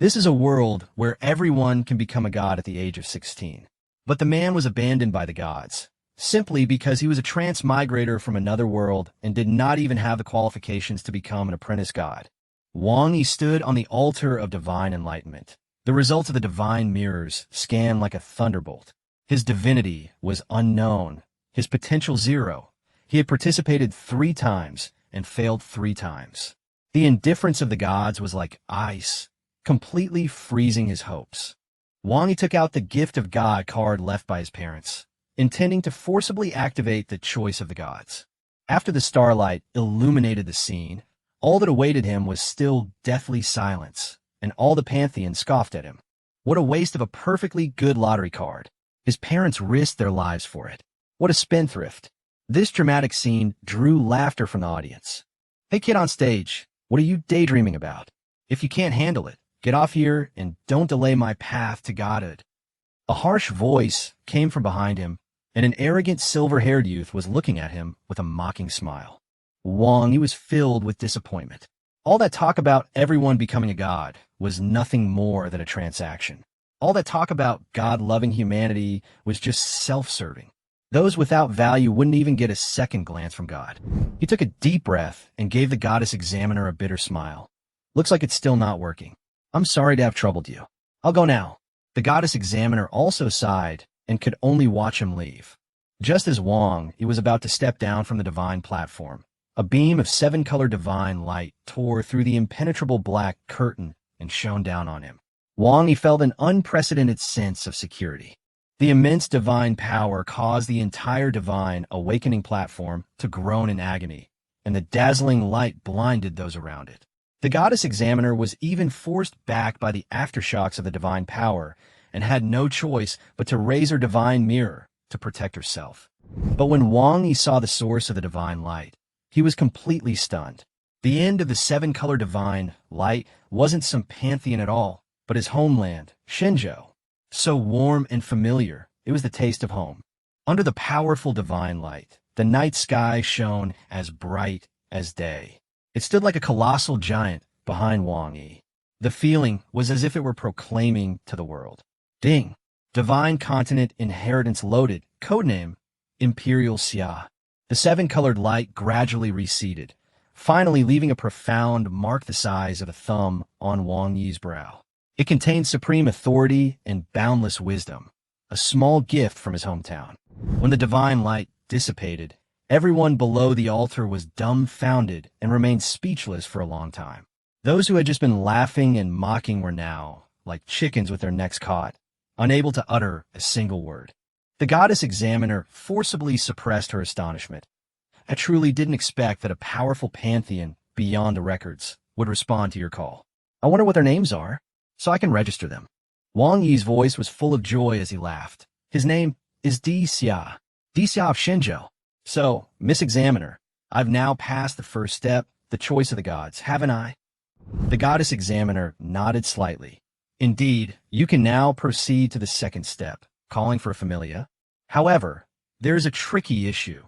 This is a world where everyone can become a god at the age of 16. But the man was abandoned by the gods, simply because he was a transmigrator from another world and did not even have the qualifications to become an apprentice god. Wang Yi stood on the altar of divine enlightenment. The results of the divine mirrors scanned like a thunderbolt. His divinity was unknown, his potential zero. He had participated 3 times and failed 3 times. The indifference of the gods was like ice, completely freezing his hopes. Wang Yi took out the Gift of God card left by his parents, intending to forcibly activate the choice of the gods. After the starlight illuminated the scene, all that awaited him was still deathly silence, and all the pantheons scoffed at him. What a waste of a perfectly good lottery card. His parents risked their lives for it. What a spendthrift. This dramatic scene drew laughter from the audience. Hey kid on stage, what are you daydreaming about? If you can't handle it, get off here and don't delay my path to godhood. A harsh voice came from behind him, and an arrogant silver-haired youth was looking at him with a mocking smile. Wang Yi was filled with disappointment. All that talk about everyone becoming a god was nothing more than a transaction. All that talk about God-loving humanity was just self-serving. Those without value wouldn't even get a second glance from God. He took a deep breath and gave the goddess examiner a bitter smile. Looks like it's still not working. I'm sorry to have troubled you. I'll go now. The goddess examiner also sighed and could only watch him leave. Just as Wang Yi was about to step down from the divine platform, a beam of 7-color divine light tore through the impenetrable black curtain and shone down on him. Wang Yi felt an unprecedented sense of security. The immense divine power caused the entire divine awakening platform to groan in agony, and the dazzling light blinded those around it. The goddess examiner was even forced back by the aftershocks of the divine power and had no choice but to raise her divine mirror to protect herself. But when Wang Yi saw the source of the divine light, he was completely stunned. The end of the 7-color divine light wasn't some pantheon at all, but his homeland, Shenzhou. So warm and familiar, it was the taste of home. Under the powerful divine light, the night sky shone as bright as day. It stood like a colossal giant behind Wang Yi. The feeling was as if it were proclaiming to the world. Ding! Divine Continent Inheritance loaded, codename Imperial Xia. The 7-colored light gradually receded, finally leaving a profound mark the size of a thumb on Wang Yi's brow. It contained supreme authority and boundless wisdom, a small gift from his hometown. When the divine light dissipated, everyone below the altar was dumbfounded and remained speechless for a long time. Those who had just been laughing and mocking were now, like chickens with their necks caught, unable to utter a single word. The goddess examiner forcibly suppressed her astonishment. I truly didn't expect that a powerful pantheon beyond the records would respond to your call. I wonder what their names are, so I can register them. Wang Yi's voice was full of joy as he laughed. His name is Xia of Shenzhou. So, Miss Examiner, I've now passed the first step, the choice of the gods, haven't I? The goddess examiner nodded slightly. Indeed, you can now proceed to the second step, calling for a familia. However, there is a tricky issue.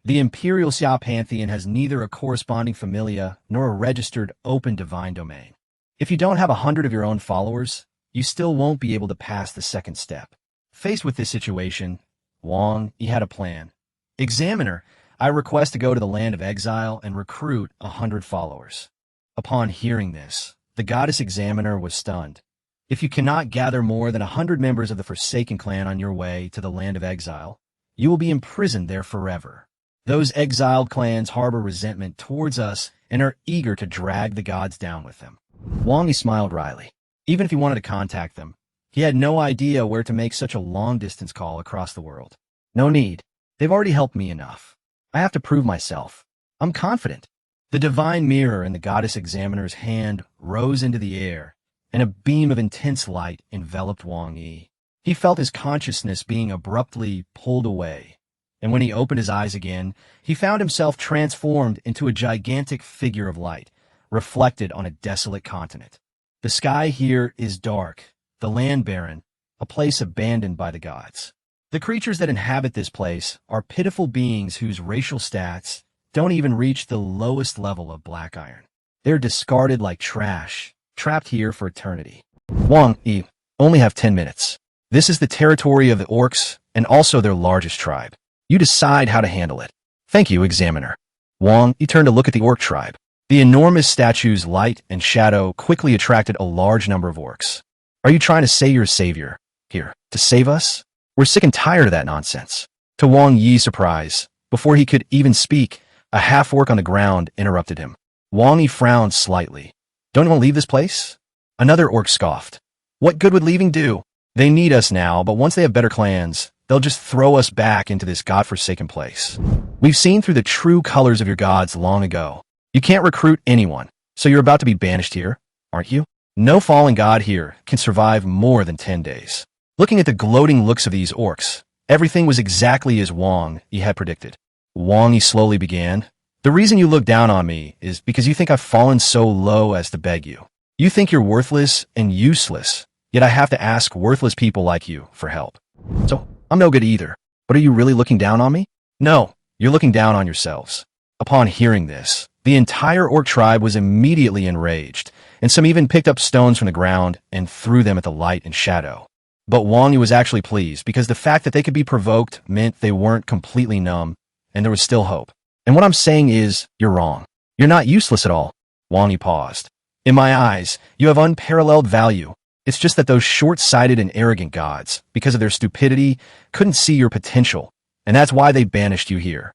The Imperial Xia pantheon has neither a corresponding familia nor a registered open divine domain. If you don't have 100 of your own followers, you still won't be able to pass the second step. Faced with this situation, Wang Yi had a plan. Examiner, I request to go to the Land of Exile and recruit 100 followers. Upon hearing this, the goddess examiner was stunned. If you cannot gather more than 100 members of the Forsaken clan on your way to the Land of Exile, you will be imprisoned there forever. Those exiled clans harbor resentment towards us and are eager to drag the gods down with them. Wang Yi smiled wryly. Even if he wanted to contact them, he had no idea where to make such a long-distance call across the world. No need. They've already helped me enough. I have to prove myself. I'm confident. The divine mirror in the goddess examiner's hand rose into the air, and a beam of intense light enveloped Wang Yi. He felt his consciousness being abruptly pulled away, and when he opened his eyes again, he found himself transformed into a gigantic figure of light, reflected on a desolate continent. The sky here is dark, the land barren, a place abandoned by the gods. The creatures that inhabit this place are pitiful beings whose racial stats don't even reach the lowest level of black iron. They're discarded like trash, trapped here for eternity. Wang Yi, only have 10 minutes. This is the territory of the orcs and also their largest tribe. You decide how to handle it. Thank you, Examiner. Wang Yi turned to look at the orc tribe. The enormous statue's light and shadow quickly attracted a large number of orcs. Are you trying to say you're a savior here to save us? We're sick and tired of that nonsense. To Wang Yi's surprise, before he could even speak, a half-orc on the ground interrupted him. Wang Yi frowned slightly. Don't you want to leave this place? Another orc scoffed. What good would leaving do? They need us now, but once they have better clans, they'll just throw us back into this godforsaken place. We've seen through the true colors of your gods long ago. You can't recruit anyone, so you're about to be banished here, aren't you? No fallen god here can survive more than 10 days. Looking at the gloating looks of these orcs, everything was exactly as Wang Yi had predicted. Wang Yi slowly began. The reason you look down on me is because you think I've fallen so low as to beg you. You think you're worthless and useless, yet I have to ask worthless people like you for help. So, I'm no good either. But are you really looking down on me? No, you're looking down on yourselves. Upon hearing this, the entire orc tribe was immediately enraged, and some even picked up stones from the ground and threw them at the light and shadow. But Wang Yi was actually pleased because the fact that they could be provoked meant they weren't completely numb, and there was still hope. And what I'm saying is, you're wrong. You're not useless at all. Wang Yi paused. In my eyes, you have unparalleled value. It's just that those short-sighted and arrogant gods, because of their stupidity, couldn't see your potential, and that's why they banished you here.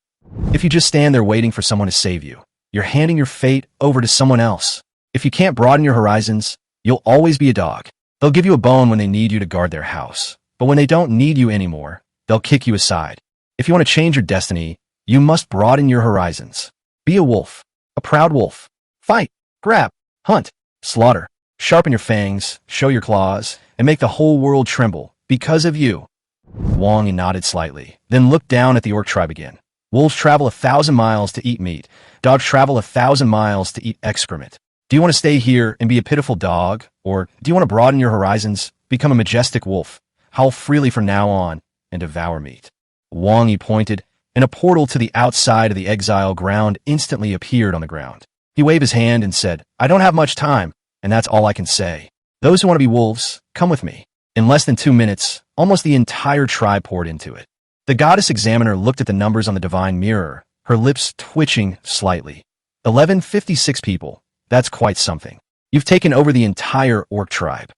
If you just stand there waiting for someone to save you, you're handing your fate over to someone else. If you can't broaden your horizons, you'll always be a dog. They'll give you a bone when they need you to guard their house, but when they don't need you anymore, they'll kick you aside. If you want to change your destiny, you must broaden your horizons. Be a wolf, a proud wolf. Fight, grab, hunt, slaughter. Sharpen your fangs, show your claws, and make the whole world tremble because of you. Wang Yi nodded slightly, then looked down at the orc tribe again. Wolves travel 1,000 miles to eat meat. Dogs travel 1,000 miles to eat excrement. Do you want to stay here and be a pitiful dog, or do you want to broaden your horizons, become a majestic wolf, howl freely from now on, and devour meat? Wang Yi pointed, and a portal to the outside of the exile ground instantly appeared on the ground. He waved his hand and said, I don't have much time, and that's all I can say. Those who want to be wolves, come with me. In less than 2 minutes, almost the entire tribe poured into it. The goddess examiner looked at the numbers on the divine mirror, her lips twitching slightly. 1156 people. That's quite something. You've taken over the entire orc tribe.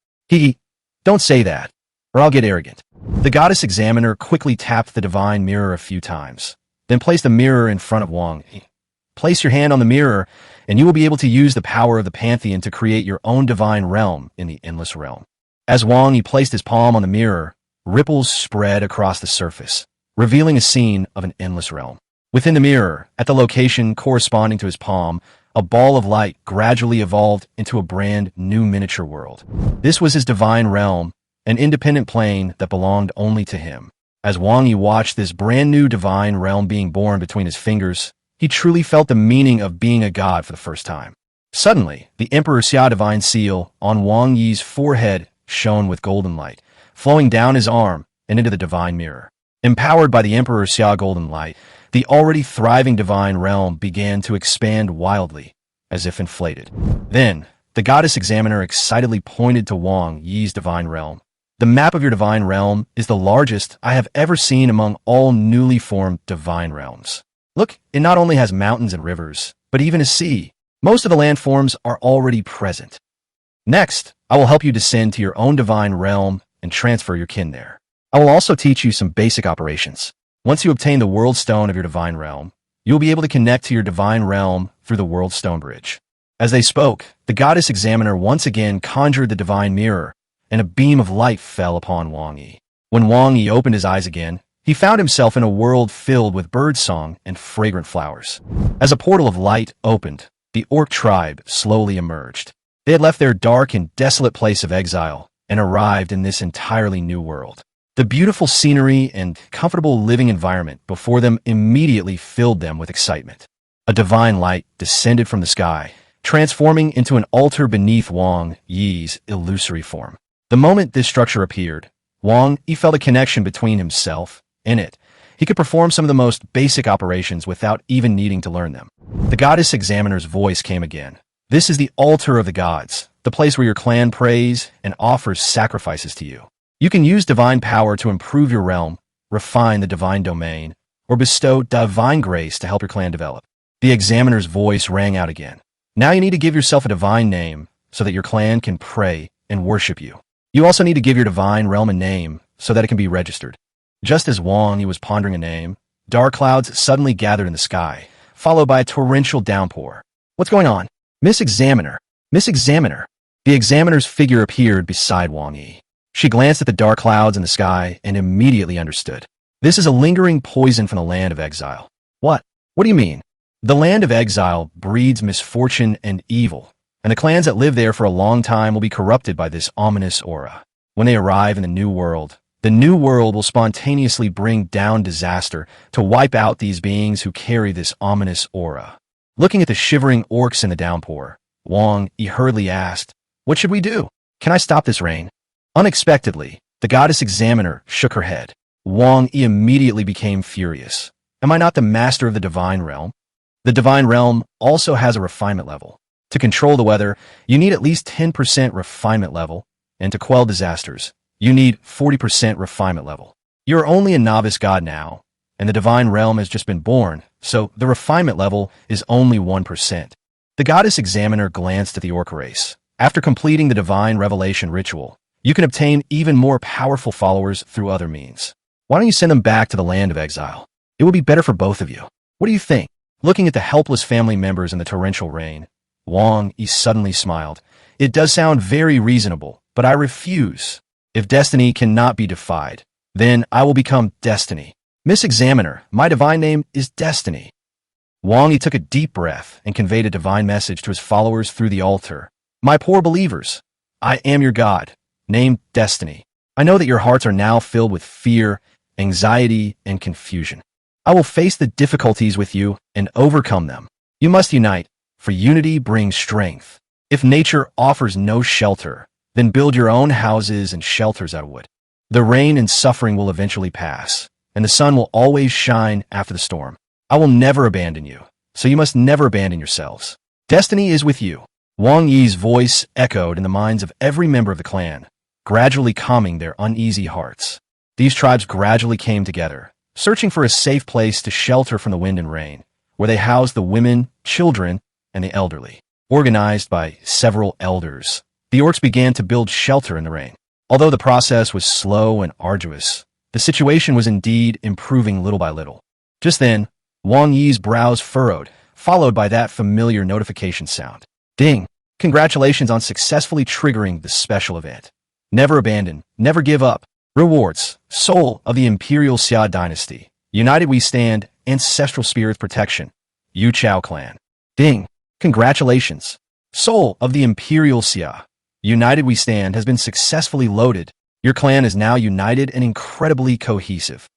Don't say that, or I'll get arrogant. The goddess examiner quickly tapped the divine mirror a few times, then placed the mirror in front of Wang Yi. Place your hand on the mirror, and you will be able to use the power of the pantheon to create your own divine realm in the endless realm. As Wang Yi placed his palm on the mirror, ripples spread across the surface, revealing a scene of an endless realm. Within the mirror, at the location corresponding to his palm, a ball of light gradually evolved into a brand new miniature world. This was his divine realm, an independent plane that belonged only to him. As Wang Yi watched this brand new divine realm being born between his fingers, he truly felt the meaning of being a god for the first time. Suddenly, the Emperor Xia divine seal on Wang Yi's forehead shone with golden light, flowing down his arm and into the divine mirror. Empowered by the Emperor Xia golden light, the already thriving divine realm began to expand wildly, as if inflated. Then, the goddess examiner excitedly pointed to Wang Yi's divine realm. The map of your divine realm is the largest I have ever seen among all newly formed divine realms. Look, it not only has mountains and rivers, but even a sea. Most of the landforms are already present. Next, I will help you descend to your own divine realm and transfer your kin there. I will also teach you some basic operations. Once you obtain the world stone of your divine realm, you will be able to connect to your divine realm through the world stone bridge. As they spoke, the goddess examiner once again conjured the divine mirror, and a beam of light fell upon Wang Yi. When Wang Yi opened his eyes again, he found himself in a world filled with birdsong and fragrant flowers. As a portal of light opened, the orc tribe slowly emerged. They had left their dark and desolate place of exile and arrived in this entirely new world. The beautiful scenery and comfortable living environment before them immediately filled them with excitement. A divine light descended from the sky, transforming into an altar beneath Wang Yi's illusory form. The moment this structure appeared, Wang Yi felt a connection between himself and it. He could perform some of the most basic operations without even needing to learn them. The goddess examiner's voice came again. This is the altar of the gods, the place where your clan prays and offers sacrifices to you. You can use divine power to improve your realm, refine the divine domain, or bestow divine grace to help your clan develop. The examiner's voice rang out again. Now you need to give yourself a divine name so that your clan can pray and worship you. You also need to give your divine realm a name so that it can be registered. Just as Wang Yi was pondering a name, dark clouds suddenly gathered in the sky, followed by a torrential downpour. What's going on? Miss Examiner! Miss Examiner! The examiner's figure appeared beside Wang Yi. She glanced at the dark clouds in the sky and immediately understood. This is a lingering poison from the Land of Exile. What? What do you mean? The Land of Exile breeds misfortune and evil, and the clans that live there for a long time will be corrupted by this ominous aura. When they arrive in the New World will spontaneously bring down disaster to wipe out these beings who carry this ominous aura. Looking at the shivering orcs in the downpour, Wang Yi hurriedly asked, "What should we do? Can I stop this rain?" Unexpectedly, the goddess examiner shook her head. Wang Yi immediately became furious. Am I not the master of the divine realm? The divine realm also has a refinement level. To control the weather, you need at least 10% refinement level, and to quell disasters, you need 40% refinement level. You're only a novice god now, and the divine realm has just been born, so the refinement level is only 1%. The goddess examiner glanced at the orc race. After completing the divine revelation ritual, you can obtain even more powerful followers through other means. Why don't you send them back to the Land of Exile? It will be better for both of you. What do you think? Looking at the helpless family members in the torrential rain, Wang Yi suddenly smiled. It does sound very reasonable, but I refuse. If destiny cannot be defied, then I will become destiny. Miss Examiner, my divine name is Destiny. Wang Yi took a deep breath and conveyed a divine message to his followers through the altar. My poor believers, I am your God, named Destiny. I know that your hearts are now filled with fear, anxiety, and confusion. I will face the difficulties with you and overcome them. You must unite, for unity brings strength. If nature offers no shelter, then build your own houses and shelters out of wood. The rain and suffering will eventually pass, and the sun will always shine after the storm. I will never abandon you, so you must never abandon yourselves. Destiny is with you. Wang Yi's voice echoed in the minds of every member of the clan, gradually calming their uneasy hearts. These tribes gradually came together, searching for a safe place to shelter from the wind and rain, where they housed the women, children, and the elderly. Organized by several elders, the orcs began to build shelter in the rain. Although the process was slow and arduous, the situation was indeed improving little by little. Just then, Wang Yi's brows furrowed, followed by that familiar notification sound. Ding! Congratulations on successfully triggering the special event. Never abandon, never give up. Rewards: Soul of the Imperial Xia dynasty. United we stand. Ancestral spirits protection. Yu Chao clan. Ding! Congratulations. Soul of the Imperial Xia. United we stand has been successfully loaded. Your clan is now united and incredibly cohesive.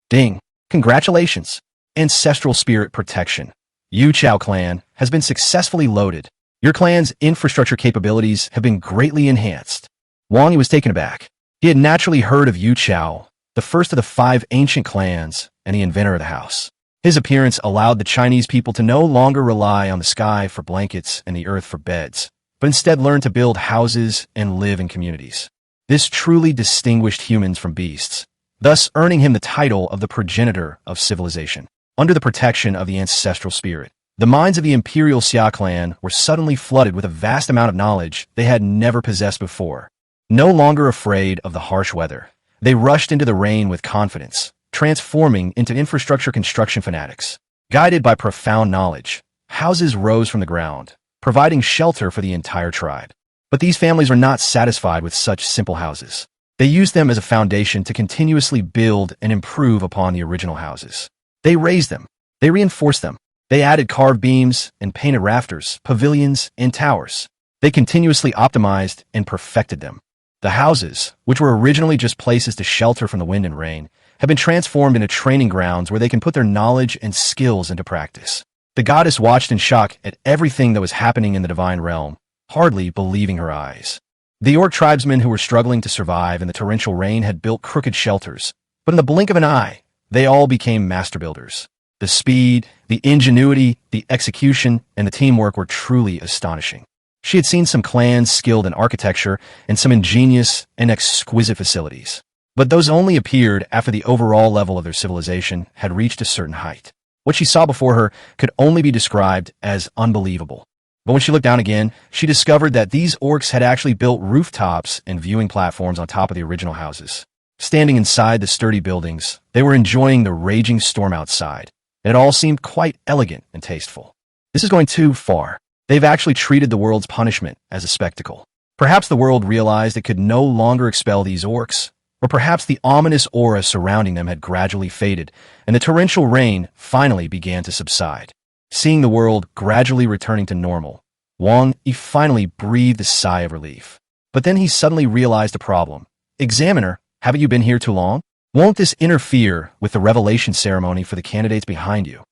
Ding! Congratulations. Ancestral spirit protection. Yu Chao clan has been successfully loaded. Your clan's infrastructure capabilities have been greatly enhanced. Wang Yi was taken aback. He had naturally heard of Yu Chao, the first of the 5 ancient clans and the inventor of the house. His appearance allowed the Chinese people to no longer rely on the sky for blankets and the earth for beds, but instead learn to build houses and live in communities. This truly distinguished humans from beasts, thus earning him the title of the progenitor of civilization. Under the protection of the ancestral spirit, the minds of the Imperial Xia clan were suddenly flooded with a vast amount of knowledge they had never possessed before. No longer afraid of the harsh weather, they rushed into the rain with confidence, transforming into infrastructure construction fanatics. Guided by profound knowledge, houses rose from the ground, providing shelter for the entire tribe. But these families were not satisfied with such simple houses. They used them as a foundation to continuously build and improve upon the original houses. They raised them. They reinforced them. They added carved beams and painted rafters, pavilions, and towers. They continuously optimized and perfected them. The houses, which were originally just places to shelter from the wind and rain, have been transformed into training grounds where they can put their knowledge and skills into practice. The goddess watched in shock at everything that was happening in the divine realm, hardly believing her eyes. The orc tribesmen who were struggling to survive in the torrential rain had built crooked shelters, but in the blink of an eye, they all became master builders. The speed, the ingenuity, the execution, and the teamwork were truly astonishing. She had seen some clans skilled in architecture and some ingenious and exquisite facilities. But those only appeared after the overall level of their civilization had reached a certain height. What she saw before her could only be described as unbelievable. But when she looked down again, she discovered that these orcs had actually built rooftops and viewing platforms on top of the original houses. Standing inside the sturdy buildings, they were enjoying the raging storm outside, and it all seemed quite elegant and tasteful. This is going too far. They've actually treated the world's punishment as a spectacle. Perhaps the world realized it could no longer expel these orcs, or perhaps the ominous aura surrounding them had gradually faded, and the torrential rain finally began to subside. Seeing the world gradually returning to normal, Wang Yi finally breathed a sigh of relief. But then he suddenly realized a problem. Examiner, haven't you been here too long? Won't this interfere with the revelation ceremony for the candidates behind you?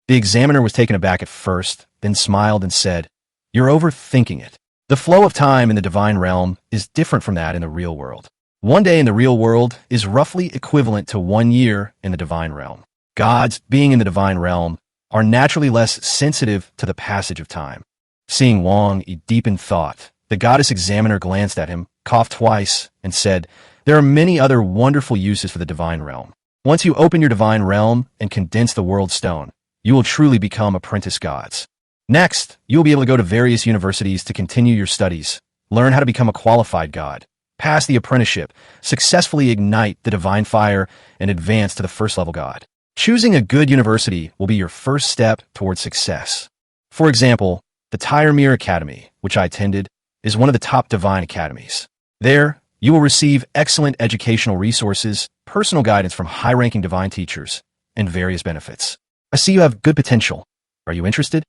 The examiner was taken aback at first, then smiled and said, "You're overthinking it. The flow of time in the divine realm is different from that in the real world. One day in the real world is roughly equivalent to 1 year in the divine realm. Gods, being in the divine realm, are naturally less sensitive to the passage of time." Seeing Wang Yi deep in thought, the goddess examiner glanced at him, coughed twice, and said, "There are many other wonderful uses for the divine realm. Once you open your divine realm and condense the world stone, you will truly become apprentice gods. Next, you will be able to go to various universities to continue your studies, learn how to become a qualified god, pass the apprenticeship, successfully ignite the divine fire, and advance to the first level god. Choosing a good university will be your first step towards success. For example, the Tyre Academy, which I attended, is one of the top divine academies. There, you will receive excellent educational resources, personal guidance from high-ranking divine teachers, and various benefits. I see you have good potential. Are you interested?"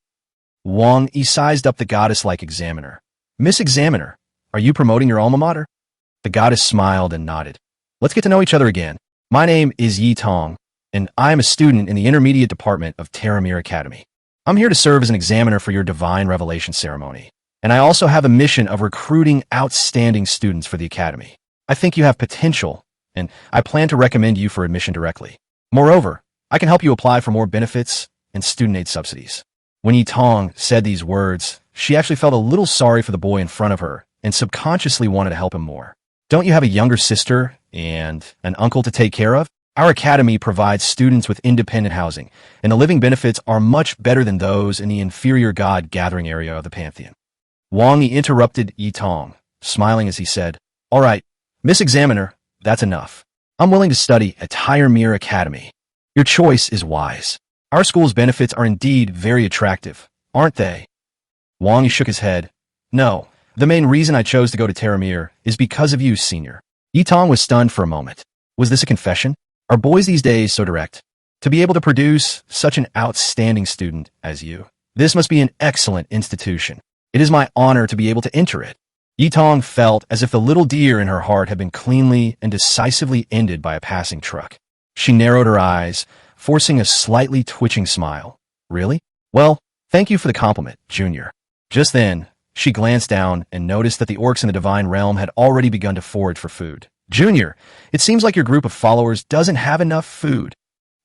Wang Yi sized up the goddess-like examiner. "Miss Examiner, are you promoting your alma mater?" The goddess smiled and nodded. "Let's get to know each other again. My name is Yi Tong, and I am a student in the intermediate department of Tyre Academy. I'm here to serve as an examiner for your divine revelation ceremony, and I also have a mission of recruiting outstanding students for the academy. I think you have potential, and I plan to recommend you for admission directly. Moreover, I can help you apply for more benefits and student aid subsidies." When Yi Tong said these words, she actually felt a little sorry for the boy in front of her and subconsciously wanted to help him more. "Don't you have a younger sister and an uncle to take care of? Our academy provides students with independent housing, and the living benefits are much better than those in the inferior god gathering area of the pantheon." Wang Yi interrupted Yi Tong, smiling as he said, "All right, Miss Examiner, that's enough. I'm willing to study at Tyre Academy. Your choice is wise. Our school's benefits are indeed very attractive, aren't they?" Wang Yi shook his head. "No, the main reason I chose to go to Tyre is because of you, senior." Yi Tong was stunned for a moment. Was this a confession? Are boys these days so direct? To be able to produce such an outstanding student as you, this must be an excellent institution. It is my honor to be able to enter it. Yi Tong felt as if the little deer in her heart had been cleanly and decisively ended by a passing truck. She narrowed her eyes, forcing a slightly twitching smile. "Really? Well, thank you for the compliment, Junior." Just then, she glanced down and noticed that the orcs in the divine realm had already begun to forage for food. "Junior, it seems like your group of followers doesn't have enough food."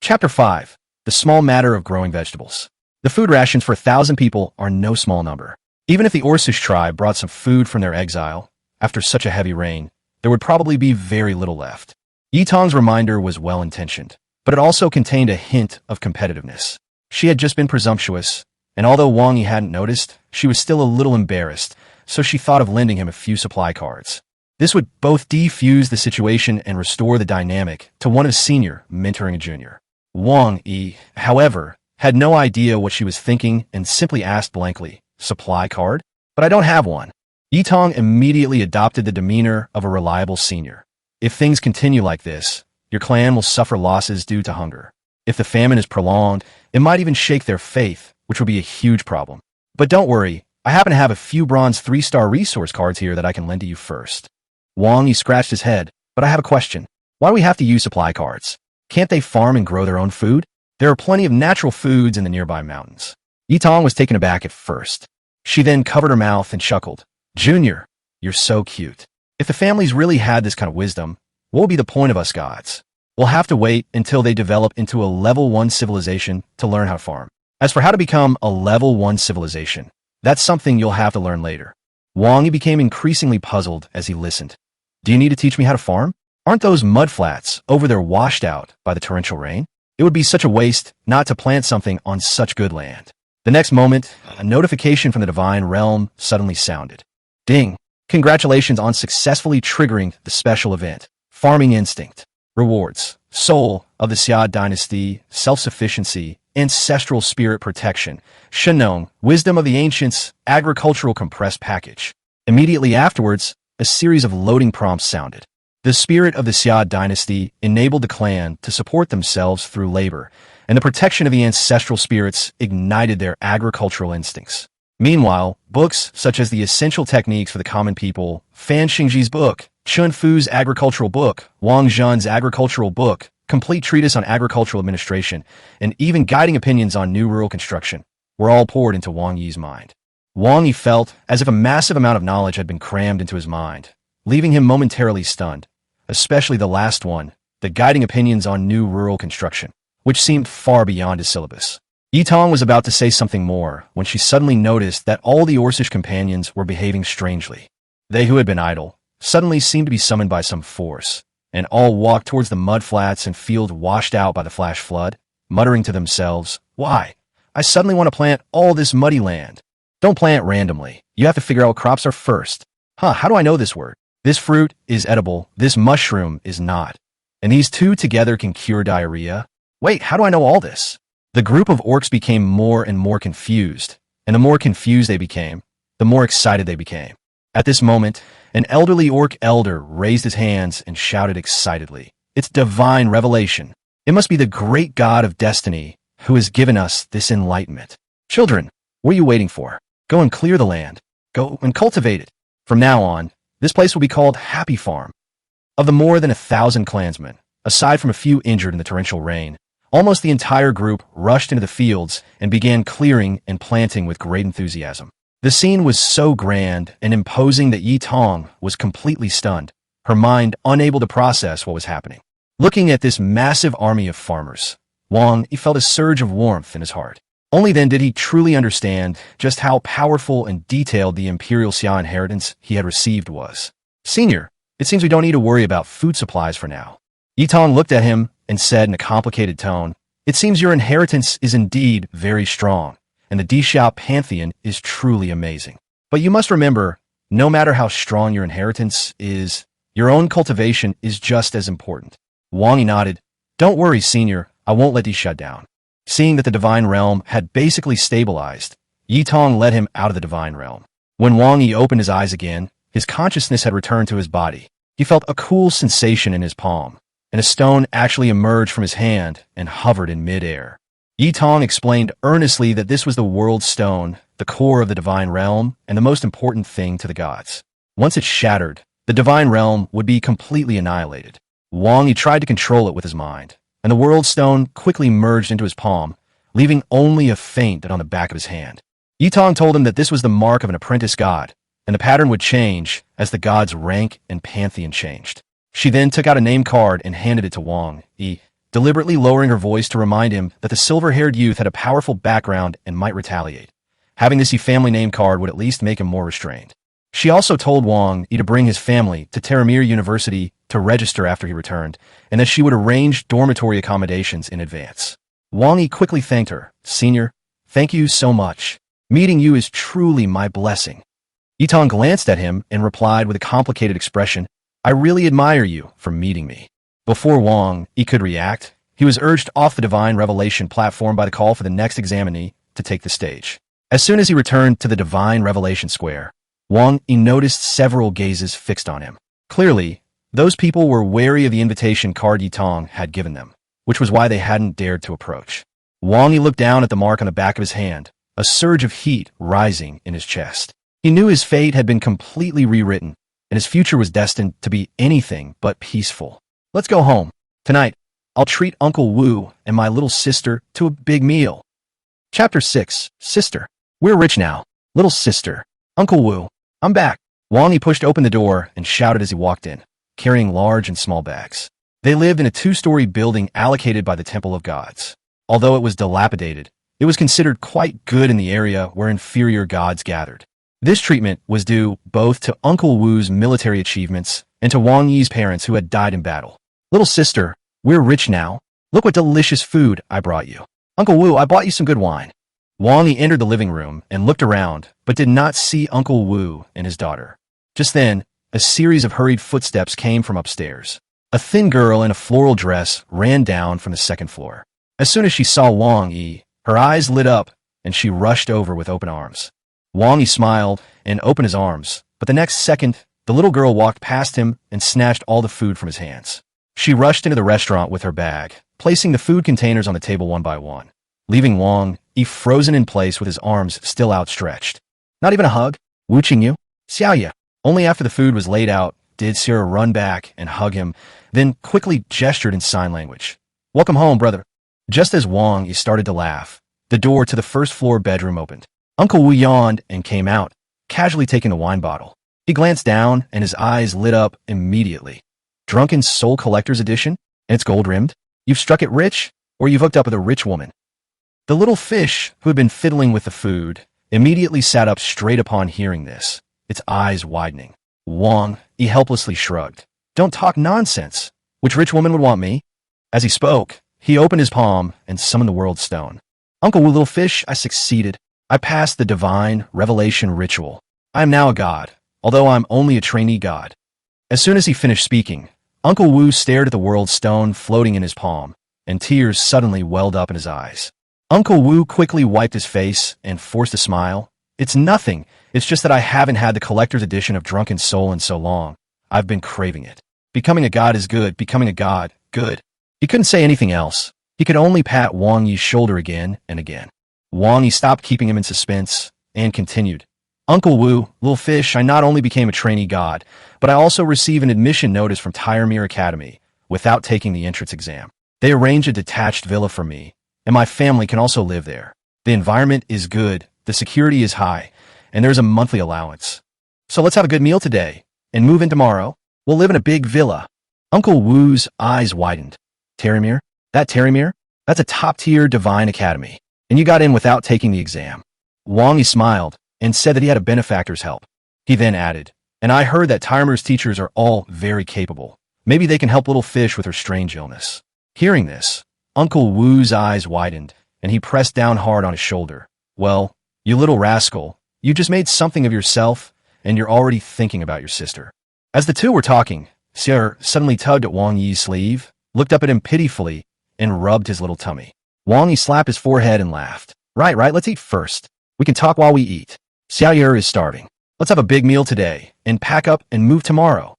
Chapter 5. The small matter of growing vegetables. The food rations for 1,000 people are no small number. Even if the Orsush tribe brought some food from their exile, after such a heavy rain, there would probably be very little left. Yi Tong's reminder was well-intentioned, but it also contained a hint of competitiveness. She had just been presumptuous, and although Wang Yi hadn't noticed, she was still a little embarrassed, so she thought of lending him a few supply cards. This would both defuse the situation and restore the dynamic to one of senior mentoring a junior. Wang Yi, however, had no idea what she was thinking and simply asked blankly, "Supply card? But I don't have one." Yi Tong immediately adopted the demeanor of a reliable senior. "If things continue like this, your clan will suffer losses due to hunger. If the famine is prolonged, it might even shake their faith, which would be a huge problem. But don't worry, I happen to have a few bronze 3-star resource cards here that I can lend to you first." Wang Yi scratched his head. "But I have a question. Why do we have to use supply cards? Can't they farm and grow their own food? There are plenty of natural foods in the nearby mountains." Yi Tong was taken aback at first. She then covered her mouth and chuckled. "Junior, you're so cute. If the families really had this kind of wisdom, what would be the point of us gods? We'll have to wait until they develop into a level 1 civilization to learn how to farm. As for how to become a level 1 civilization, That's something you'll have to learn later. Wang Yi became increasingly puzzled as he listened. Do you need to teach me how to farm? Aren't those mudflats over there washed out by the torrential rain? It would be such a waste not to plant something on such good land. The next moment, a notification from the divine realm suddenly sounded. Ding! Congratulations on successfully triggering the special event. Farming instinct. Rewards. Soul of the Xia dynasty. Self-sufficiency. Ancestral spirit protection. Shenong. Wisdom of the ancients. Agricultural compressed package. Immediately afterwards, a series of loading prompts sounded. The spirit of the Xia dynasty enabled the clan to support themselves through labor, and the protection of the ancestral spirits ignited their agricultural instincts. Meanwhile, books such as the Essential Techniques for the Common People, Fan Xingji's book, Chun Fu's Agricultural Book, Wang Zhen's Agricultural Book, Complete Treatise on Agricultural Administration, and even Guiding Opinions on New Rural Construction were all poured into Wang Yi's mind. Wang Yi felt as if a massive amount of knowledge had been crammed into his mind, leaving him momentarily stunned, especially the last one, the Guiding Opinions on New Rural Construction, which seemed far beyond his syllabus. Yitong was about to say something more when she suddenly noticed that all the Orcish companions were behaving strangely. They who had been idle suddenly seemed to be summoned by some force, and all walked towards the mudflats and field washed out by the flash flood, muttering to themselves, "Why? I suddenly want to plant all this muddy land." Don't plant randomly. You have to figure out what crops are first. How do I know this word? This fruit is edible, this mushroom is not. And these two together can cure diarrhea? Wait, how do I know all this? The group of orcs became more and more confused, and the more confused they became, the more excited they became. At this moment, an elderly orc elder raised his hands and shouted excitedly, "It's divine revelation. It must be the great god of destiny who has given us this enlightenment. Children, what are you waiting for? Go and clear the land. Go and cultivate it. From now on, this place will be called Happy Farm." Of the more than 1,000 clansmen, aside from a few injured in the torrential rain, almost the entire group rushed into the fields and began clearing and planting with great enthusiasm. The scene was so grand and imposing that Yitong was completely stunned, her mind unable to process what was happening. Looking at this massive army of farmers, Wang Yi felt a surge of warmth in his heart. Only then did he truly understand just how powerful and detailed the Imperial Xia inheritance he had received was. "Senior, it seems we don't need to worry about food supplies for now." Yitong looked at him and said in a complicated tone, "It seems your inheritance is indeed very strong, and the Dixia pantheon is truly amazing. But you must remember, no matter how strong your inheritance is, your own cultivation is just as important." Wang Yi nodded. "Don't worry, senior, I won't let these shut down." Seeing that the divine realm had basically stabilized, Yitong led him out of the divine realm. When Wang Yi opened his eyes again, his consciousness had returned to his body. He felt a cool sensation in his palm, and a stone actually emerged from his hand and hovered in midair. Yitong explained earnestly that this was the world stone, the core of the divine realm, and the most important thing to the gods. Once it shattered, the divine realm would be completely annihilated. Wang Yi tried to control it with his mind, and the world stone quickly merged into his palm, leaving only a faint dot on the back of his hand. Yitong told him that this was the mark of an apprentice god, and the pattern would change as the god's rank and pantheon changed. She then took out a name card and handed it to Wang Yi, deliberately lowering her voice to remind him that the silver-haired youth had a powerful background and might retaliate. Having this family name card would at least make him more restrained. She also told Wang Yi to bring his family to Terramir University to register after he returned, and that she would arrange dormitory accommodations in advance. Wang Yi quickly thanked her. "Senior, thank you so much. Meeting you is truly my blessing." Yitong glanced at him and replied with a complicated expression, "I really admire you for meeting me." Before Wang Yi could react, he was urged off the Divine Revelation platform by the call for the next examinee to take the stage. As soon as he returned to the Divine Revelation Square, Wang Yi noticed several gazes fixed on him. Clearly, those people were wary of the invitation card Yitong had given them, which was why they hadn't dared to approach. Wang Yi looked down at the mark on the back of his hand, a surge of heat rising in his chest. He knew his fate had been completely rewritten, and his future was destined to be anything but peaceful. "Let's go home. Tonight, I'll treat Uncle Wu and my little sister to a big meal." Chapter 6. Sister. "We're rich now. Little sister. Uncle Wu, I'm back." Wang Yi pushed open the door and shouted as he walked in, carrying large and small bags. They lived in a 2-story building allocated by the Temple of Gods. Although it was dilapidated, It was considered quite good in the area where inferior gods gathered. This treatment was due both to Uncle Wu's military achievements and to Wang Yi's parents who had died in battle. Little sister, we're rich now. Look what delicious food I brought you. Uncle Wu, I bought you some good wine. Wang Yi entered the living room and looked around, but did not see Uncle Wu and his daughter. Just then, a series of hurried footsteps came from upstairs. A thin girl in a floral dress ran down from the second floor. As soon as she saw Wang Yi, her eyes lit up and she rushed over with open arms. Wang Yi smiled and opened his arms, but the next second, the little girl walked past him and snatched all the food from his hands. She rushed into the restaurant with her bag, placing the food containers on the table one by one, leaving Wang Yi frozen in place with his arms still outstretched. Not even a hug? Wu Qingyu? Xiaoya. Only after the food was laid out did Sierra run back and hug him, then quickly gestured in sign language. Welcome home, brother. Just as Wang Yi started to laugh, the door to the first floor bedroom opened. Uncle Wu yawned and came out, casually taking a wine bottle. He glanced down and his eyes lit up immediately. Drunken Soul Collector's Edition? And it's gold-rimmed? You've struck it rich, or you've hooked up with a rich woman? The little fish, who had been fiddling with the food, immediately sat up straight upon hearing this, its eyes widening. Wang Yi helplessly shrugged. Don't talk nonsense. Which rich woman would want me? As he spoke, he opened his palm and summoned the world stone. Uncle Wu, little fish, I succeeded. I passed the divine revelation ritual. I am now a god, although I'm only a trainee god. As soon as he finished speaking, Uncle Wu stared at the world stone floating in his palm, and tears suddenly welled up in his eyes. Uncle Wu quickly wiped his face and forced a smile. It's nothing. It's just that I haven't had the collector's edition of Drunken Soul in so long. I've been craving it. Becoming a god is good. Becoming a god, good. He couldn't say anything else. He could only pat Wang Yi's shoulder again and again. Wang Yi stopped keeping him in suspense and continued. Uncle Wu, little fish, I not only became a trainee god, but I also received an admission notice from Tyremere Academy without taking the entrance exam. They arranged a detached villa for me, and my family can also live there. The environment is good, the security is high, and there's a monthly allowance. So let's have a good meal today, and move in tomorrow. We'll live in a big villa. Uncle Wu's eyes widened. Tyremere? That Tyremere? That's a top-tier divine academy, and you got in without taking the exam. Wang Yi smiled and said that he had a benefactor's help. He then added, and I heard that Tyremere's teachers are all very capable. Maybe they can help little fish with her strange illness. Hearing this, Uncle Wu's eyes widened, and he pressed down hard on his shoulder. Well, you little rascal, you just made something of yourself, and you're already thinking about your sister. As the two were talking, Sierra suddenly tugged at Wang Yi's sleeve, looked up at him pitifully, and rubbed his little tummy. Wang Yi slapped his forehead and laughed. Right, let's eat first. We can talk while we eat. Xiaoya is starving. Let's have a big meal today, and pack up and move tomorrow.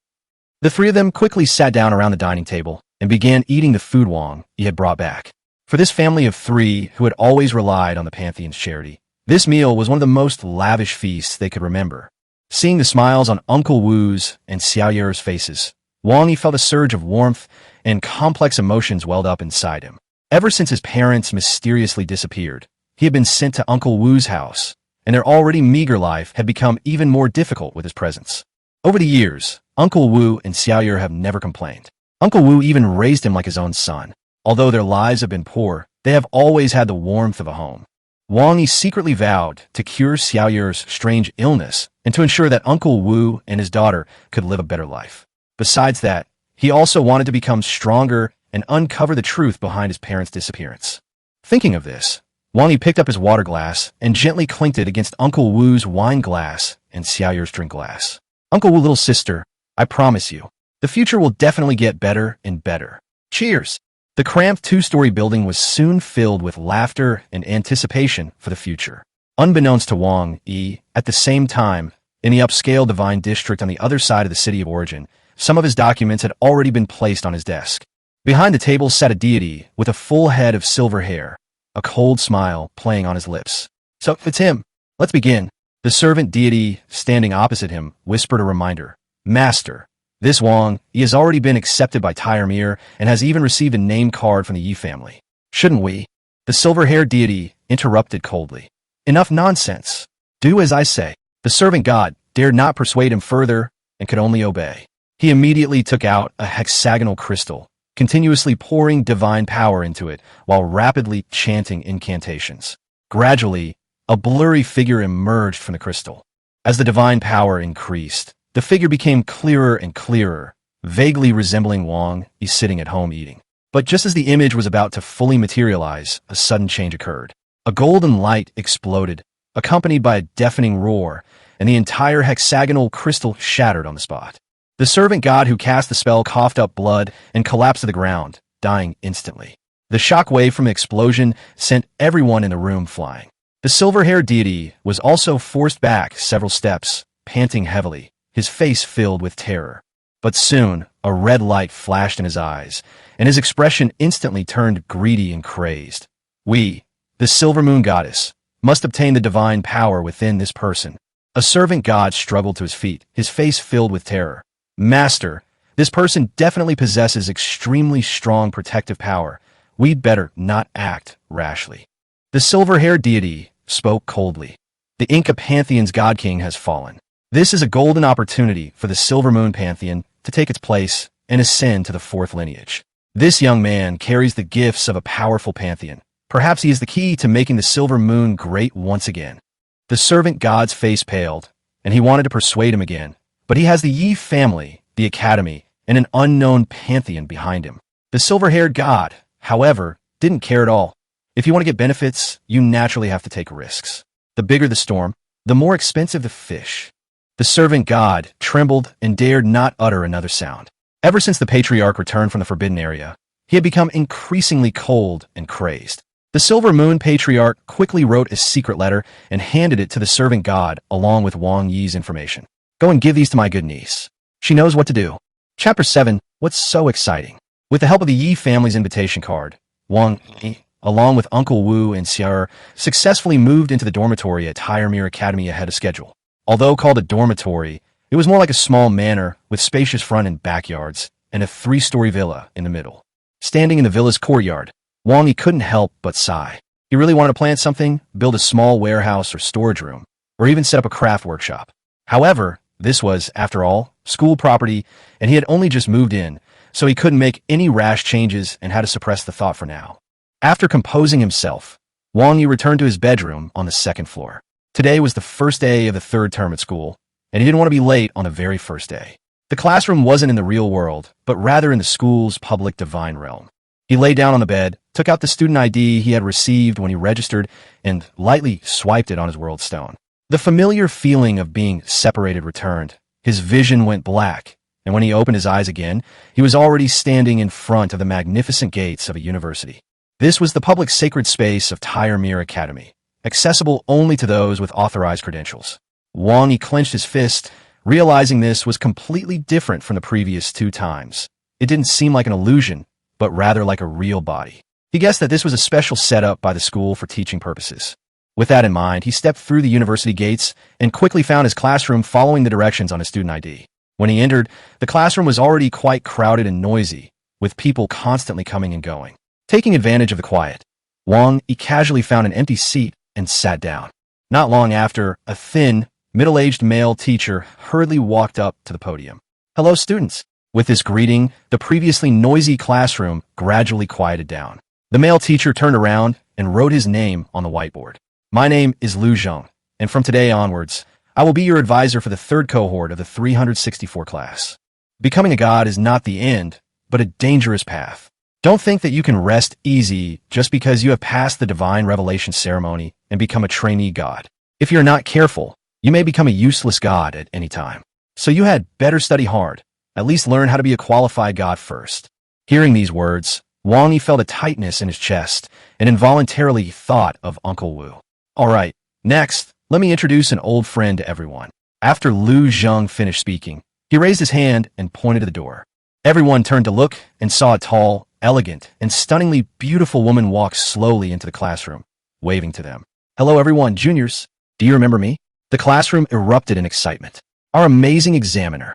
The three of them quickly sat down around the dining table and began eating the food Wang Yi had brought back. For this family of three who had always relied on the pantheon's charity, this meal was one of the most lavish feasts they could remember. Seeing the smiles on Uncle Wu's and Xiaoya's faces, Wang Yi felt a surge of warmth and complex emotions welled up inside him. Ever since his parents mysteriously disappeared, he had been sent to Uncle Wu's house, and their already meager life had become even more difficult with his presence. Over the years, Uncle Wu and Xiaoya have never complained. Uncle Wu even raised him like his own son. Although their lives have been poor, they have always had the warmth of a home. Wang Yi secretly vowed to cure Xiaoya's strange illness and to ensure that Uncle Wu and his daughter could live a better life. Besides that, he also wanted to become stronger and uncover the truth behind his parents' disappearance. Thinking of this, Wang Yi picked up his water glass and gently clinked it against Uncle Wu's wine glass and Xiaoya's drink glass. Uncle Wu, little sister, I promise you, the future will definitely get better and better. Cheers! The cramped two-story building was soon filled with laughter and anticipation for the future. Unbeknownst to Wang Yi, at the same time, in the upscale divine district on the other side of the city of origin, some of his documents had already been placed on his desk. Behind the table sat a deity with a full head of silver hair, a cold smile playing on his lips. So, it's him. Let's begin. The servant deity, standing opposite him, whispered a reminder. Master, this Wang Yi has already been accepted by Tyremere and has even received a name card from the Yi family. Shouldn't we? The silver-haired deity interrupted coldly. Enough nonsense. Do as I say. The servant god dared not persuade him further and could only obey. He immediately took out a hexagonal crystal, continuously pouring divine power into it while rapidly chanting incantations. Gradually, a blurry figure emerged from the crystal. As the divine power increased, the figure became clearer and clearer, vaguely resembling Wang Yi sitting at home eating. But just as the image was about to fully materialize, a sudden change occurred. A golden light exploded, accompanied by a deafening roar, and the entire hexagonal crystal shattered on the spot. The servant god who cast the spell coughed up blood and collapsed to the ground, dying instantly. The shock wave from the explosion sent everyone in the room flying. The silver-haired deity was also forced back several steps, panting heavily, his face filled with terror. But soon, a red light flashed in his eyes, and his expression instantly turned greedy and crazed. We, the silver moon goddess, must obtain the divine power within this person. A servant god struggled to his feet, his face filled with terror. Master, this person definitely possesses extremely strong protective power. We'd better not act rashly. The silver-haired deity spoke coldly. The Inca pantheon's god king has fallen. This is a golden opportunity for the Silver Moon Pantheon to take its place and ascend to the fourth lineage. This young man carries the gifts of a powerful pantheon. Perhaps he is the key to making the Silver Moon great once again. The servant god's face paled, and he wanted to persuade him again, but he has the Yi family, the academy, and an unknown pantheon behind him. The silver-haired god, however, didn't care at all. If you want to get benefits, you naturally have to take risks. The bigger the storm, the more expensive the fish. The servant god trembled and dared not utter another sound. Ever since the patriarch returned from the forbidden area, he had become increasingly cold and crazed. The Silver Moon patriarch quickly wrote a secret letter and handed it to the servant god along with Wang Yi's information. Go and give these to my good niece. She knows what to do. Chapter 7. What's so exciting? With the help of the Yi family's invitation card, Wang Yi, along with Uncle Wu and Xia, successfully moved into the dormitory at Tyre Academy ahead of schedule. Although called a dormitory, it was more like a small manor with spacious front and backyards and a 3-story villa in the middle. Standing in the villa's courtyard, Wang Yi couldn't help but sigh. He really wanted to plant something, build a small warehouse or storage room, or even set up a craft workshop. However, this was, after all, school property, and he had only just moved in, so he couldn't make any rash changes and had to suppress the thought for now. After composing himself, Wang Yi returned to his bedroom on the 2nd floor. Today was the first day of the 3rd term at school, and he didn't want to be late on the very first day. The classroom wasn't in the real world, but rather in the school's public divine realm. He lay down on the bed, took out the student ID he had received when he registered, and lightly swiped it on his world stone. The familiar feeling of being separated returned. His vision went black, and when he opened his eyes again, he was already standing in front of the magnificent gates of a university. This was the public sacred space of Tyre Academy, accessible only to those with authorized credentials. Wang Yi clenched his fist, realizing this was completely different from the previous 2 times. It didn't seem like an illusion, but rather like a real body. He guessed that this was a special setup by the school for teaching purposes. With that in mind, he stepped through the university gates and quickly found his classroom following the directions on his student ID. When he entered, the classroom was already quite crowded and noisy, with people constantly coming and going. Taking advantage of the quiet, Wang Yi casually found an empty seat and sat down. Not long after, a thin, middle-aged male teacher hurriedly walked up to the podium. Hello, students. With this greeting, the previously noisy classroom gradually quieted down. The male teacher turned around and wrote his name on the whiteboard. My name is Lu Zhong, and from today onwards, I will be your advisor for the 3rd cohort of the 364 class. Becoming a god is not the end, but a dangerous path. Don't think that you can rest easy just because you have passed the divine revelation ceremony and become a trainee god. If you're not careful, you may become a useless god at any time. So you had better study hard. At least learn how to be a qualified god first. Hearing these words, Wang Yi felt a tightness in his chest and involuntarily thought of Uncle Wu. All right, next, let me introduce an old friend to everyone. After Lu Zhong finished speaking, he raised his hand and pointed to the door. Everyone turned to look and saw a tall, elegant, and stunningly beautiful woman walk slowly into the classroom, waving to them. Hello everyone, juniors. Do you remember me? The classroom erupted in excitement. Our amazing examiner.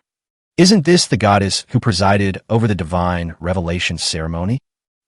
Isn't this the goddess who presided over the divine revelation ceremony?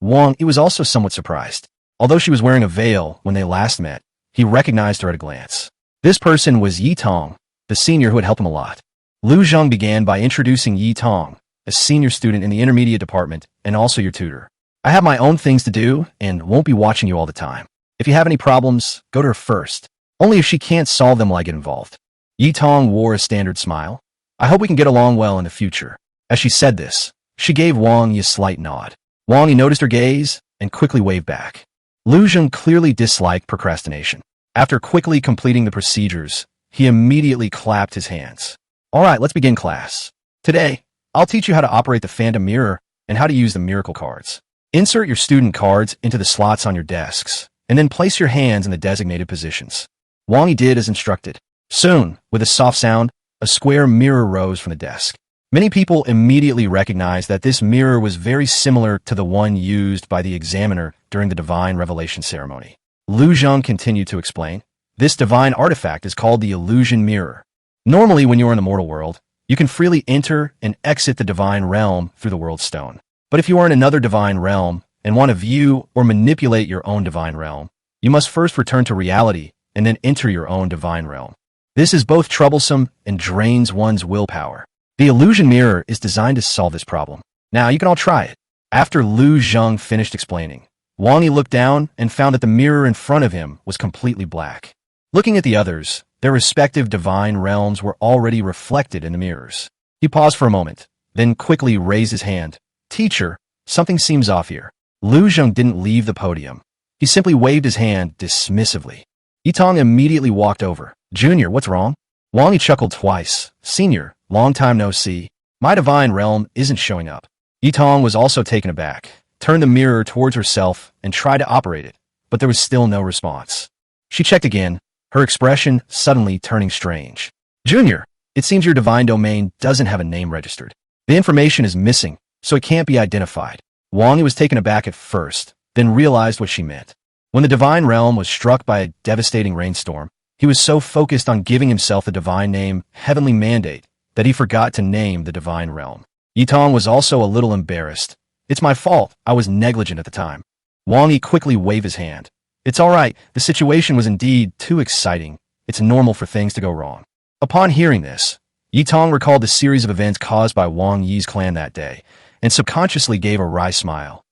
Wang Yi was also somewhat surprised. Although she was wearing a veil when they last met, he recognized her at a glance. This person was Yi Tong, the senior who had helped him a lot. Lu Zhong began by introducing Yi Tong, a senior student in the intermediate department and also your tutor. I have my own things to do and won't be watching you all the time. If you have any problems, go to her first. Only if she can't solve them will I get involved. Yi Tong wore a standard smile. I hope we can get along well in the future. As she said this, she gave Wang Yi a slight nod. Wang Yi noticed her gaze and quickly waved back. Lu Zheng clearly disliked procrastination. After quickly completing the procedures, he immediately clapped his hands. All right, let's begin class. Today, I'll teach you how to operate the phantom mirror and how to use the miracle cards. Insert your student cards into the slots on your desks, and then place your hands in the designated positions. Wang Yi did as instructed. Soon, with a soft sound, a square mirror rose from the desk. Many people immediately recognized that this mirror was very similar to the one used by the examiner during the divine revelation ceremony. Lu Zheng continued to explain. This divine artifact is called the illusion mirror. Normally, when you're in the mortal world, you can freely enter and exit the divine realm through the world stone. But if you are in another divine realm and want to view or manipulate your own divine realm, you must first return to reality and then enter your own divine realm. This is both troublesome and drains one's willpower. The illusion mirror is designed to solve this problem. Now, you can all try it. After Lu Zheng finished explaining, Wang Yi looked down and found that the mirror in front of him was completely black. Looking at the others, their respective divine realms were already reflected in the mirrors. He paused for a moment, then quickly raised his hand. Teacher, something seems off here. Lu Zheng didn't leave the podium. He simply waved his hand dismissively. Yi Tong immediately walked over. Junior, what's wrong? Wang Yi chuckled twice. Senior, long time no see. My divine realm isn't showing up. Yi Tong was also taken aback, turned the mirror towards herself, and tried to operate it, but there was still no response. She checked again, her expression suddenly turning strange. Junior, it seems your divine domain doesn't have a name registered. The information is missing, so it can't be identified. Wang Yi was taken aback at first, then realized what she meant. When the divine realm was struck by a devastating rainstorm, he was so focused on giving himself the divine name, Heavenly Mandate, that he forgot to name the divine realm. Yi Tong was also a little embarrassed. It's my fault. I was negligent at the time. Wang Yi quickly waved his hand. It's all right. The situation was indeed too exciting. It's normal for things to go wrong. Upon hearing this, Yi Tong recalled the series of events caused by Wang Yi's clan that day, and subconsciously gave a wry smile.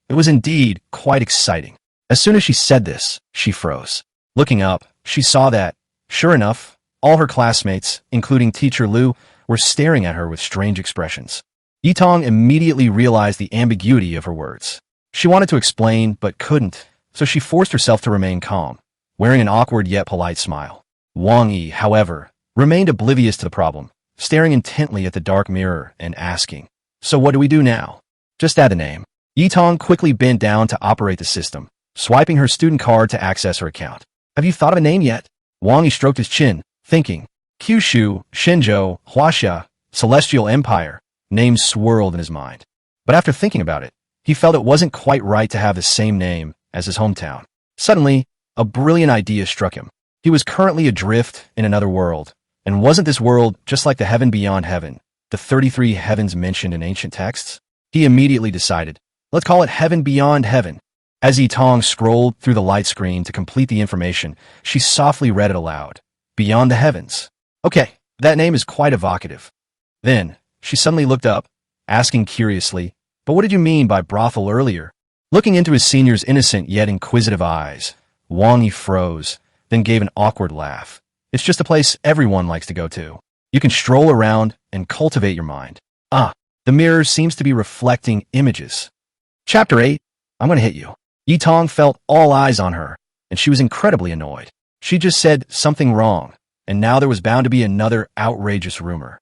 It was indeed quite exciting. As soon as she said this, she froze. Looking up, she saw that, sure enough, all her classmates, including Teacher Lu, were staring at her with strange expressions. Yi Tong immediately realized the ambiguity of her words. She wanted to explain, but couldn't, so she forced herself to remain calm, wearing an awkward yet polite smile. Wang Yi, however, remained oblivious to the problem, staring intently at the dark mirror and asking, So what do we do now? Just add the name. Yi Tong quickly bent down to operate the system, swiping her student card to access her account. Have you thought of a name yet? Wang Yi stroked his chin, thinking. Kyushu, Shenzhou, Huaxia, Celestial Empire. Names swirled in his mind. But after thinking about it, he felt it wasn't quite right to have the same name as his hometown. Suddenly, a brilliant idea struck him. He was currently adrift in another world, and wasn't this world just like the heaven beyond heaven, the 33 heavens mentioned in ancient texts? He immediately decided, let's call it Heaven Beyond Heaven. As Yi Tong scrolled through the light screen to complete the information, she softly read it aloud. Beyond the Heavens. Okay, that name is quite evocative. Then, she suddenly looked up, asking curiously, but what did you mean by brothel earlier? Looking into his senior's innocent yet inquisitive eyes, Wang Yi froze, then gave an awkward laugh. It's just a place everyone likes to go to. You can stroll around and cultivate your mind. Ah, the mirror seems to be reflecting images. Chapter 8, I'm going to hit you. Yi Tong felt all eyes on her, and she was incredibly annoyed. She just said something wrong, and now there was bound to be another outrageous rumor.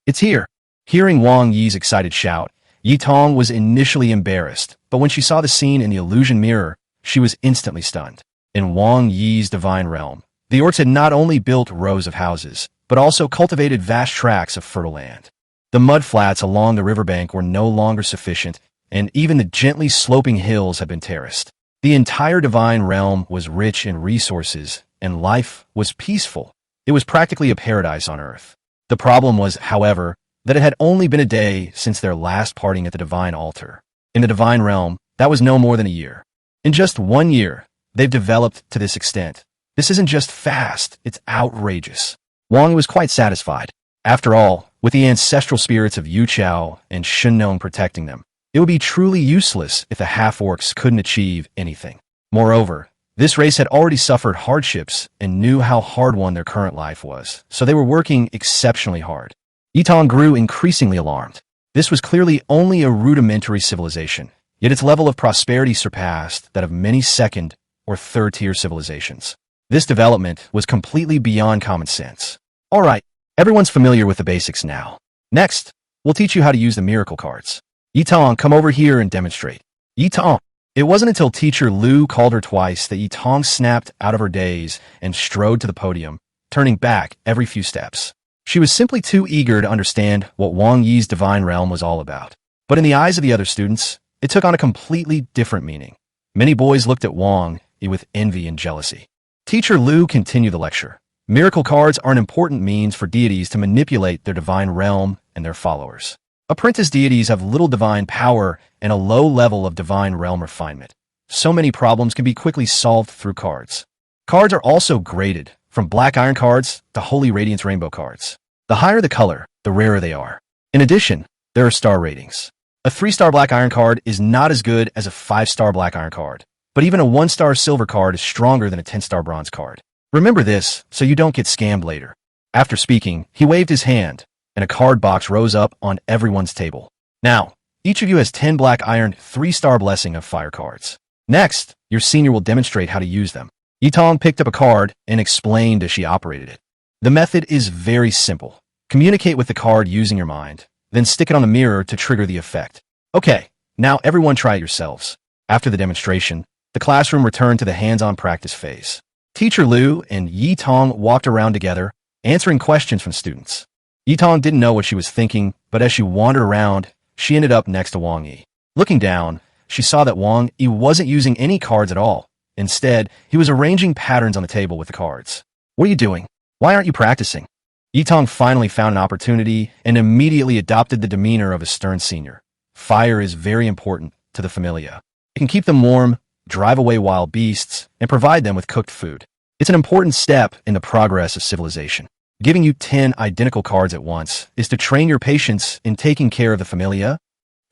It's here. Hearing Wang Yi's excited shout, Yi Tong was initially embarrassed, but when she saw the scene in the illusion mirror, she was instantly stunned. In Wang Yi's divine realm, the orcs had not only built rows of houses, but also cultivated vast tracts of fertile land. The mudflats along the riverbank were no longer sufficient, and even the gently sloping hills had been terraced. The entire divine realm was rich in resources, and life was peaceful. It was practically a paradise on earth. The problem was, however, that it had only been a day since their last parting at the divine altar. In the divine realm, that was no more than a year. In just 1 year, they've developed to this extent. This isn't just fast, it's outrageous. Wang was quite satisfied. After all, with the ancestral spirits of Yu Chao and Shen Nong protecting them, it would be truly useless if the half-orcs couldn't achieve anything. Moreover, this race had already suffered hardships and knew how hard won their current life was, so they were working exceptionally hard. Yitong grew increasingly alarmed. This was clearly only a rudimentary civilization, yet its level of prosperity surpassed that of many second or third-tier civilizations. This development was completely beyond common sense. All right, everyone's familiar with the basics now. Next, we'll teach you how to use the miracle cards. Yitong, come over here and demonstrate. Yitong. It wasn't until Teacher Lu called her twice that Yitong snapped out of her daze and strode to the podium, turning back every few steps. She was simply too eager to understand what Wang Yi's divine realm was all about. But in the eyes of the other students, it took on a completely different meaning. Many boys looked at Wang Yi with envy and jealousy. Teacher Lu continued the lecture. Miracle cards are an important means for deities to manipulate their divine realm and their followers. Apprentice deities have little divine power and a low level of divine realm refinement. So many problems can be quickly solved through cards. Cards are also graded, from black iron cards to holy radiance rainbow cards. The higher the color, the rarer they are. In addition, there are star ratings. A 3-star black iron card is not as good as a 5-star black iron card, but even a 1-star silver card is stronger than a 10-star bronze card. Remember this so you don't get scammed later. After speaking, he waved his hand, and a card box rose up on everyone's table. Now, each of you has 10 black iron 3-star blessing of fire cards. Next, your senior will demonstrate how to use them. Yitong picked up a card and explained as she operated it. The method is very simple. Communicate with the card using your mind, then stick it on the mirror to trigger the effect. Okay, now everyone try it yourselves. After the demonstration, the classroom returned to the hands-on practice phase. Teacher Lu and Yitong walked around together, answering questions from students. Yitong didn't know what she was thinking, but as she wandered around, she ended up next to Wang Yi. Looking down, she saw that Wang Yi wasn't using any cards at all. Instead, he was arranging patterns on the table with the cards. What are you doing? Why aren't you practicing? Yitong finally found an opportunity and immediately adopted the demeanor of a stern senior. Fire is very important to the familia. It can keep them warm, drive away wild beasts, and provide them with cooked food. It's an important step in the progress of civilization. Giving you 10 identical cards at once is to train your patience in taking care of the familia.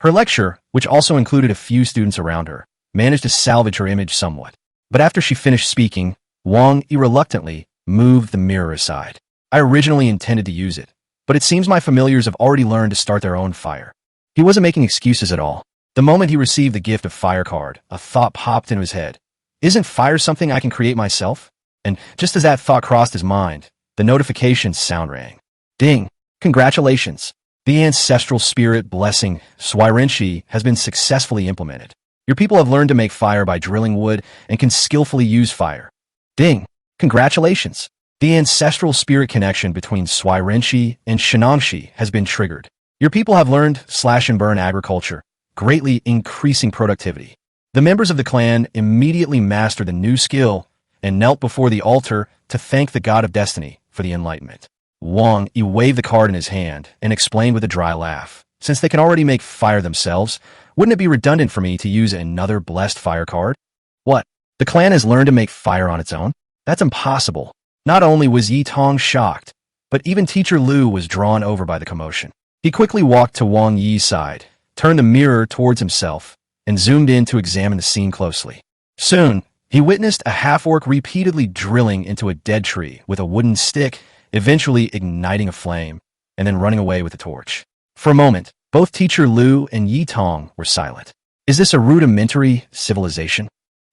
Her lecture, which also included a few students around her, managed to salvage her image somewhat. But after she finished speaking, Wang Yi reluctantly moved the mirror aside. I originally intended to use it, but it seems my familiars have already learned to start their own fire. He wasn't making excuses at all. The moment he received the gift of fire card, a thought popped into his head. Isn't fire something I can create myself? And just as that thought crossed his mind, the notification sound rang. Ding! Congratulations! The ancestral spirit blessing, Swirenshi, has been successfully implemented. Your people have learned to make fire by drilling wood and can skillfully use fire. Ding! Congratulations! The ancestral spirit connection between Swirenshi and Shinangshi has been triggered. Your people have learned slash-and-burn agriculture, greatly increasing productivity. The members of the clan immediately mastered the new skill and knelt before the altar to thank the god of destiny for the enlightenment. Wang Yi waved the card in his hand and explained with a dry laugh. Since they can already make fire themselves, wouldn't it be redundant for me to use another blessed fire card? What? The clan has learned to make fire on its own? That's impossible. Not only was Yitong shocked, but even Teacher Lu was drawn over by the commotion. He quickly walked to Wang Yi's side, turned the mirror towards himself, and zoomed in to examine the scene closely. Soon, he witnessed a half-orc repeatedly drilling into a dead tree with a wooden stick, eventually igniting a flame, and then running away with the torch. For a moment, both Teacher Lu and Yitong were silent. Is this a rudimentary civilization?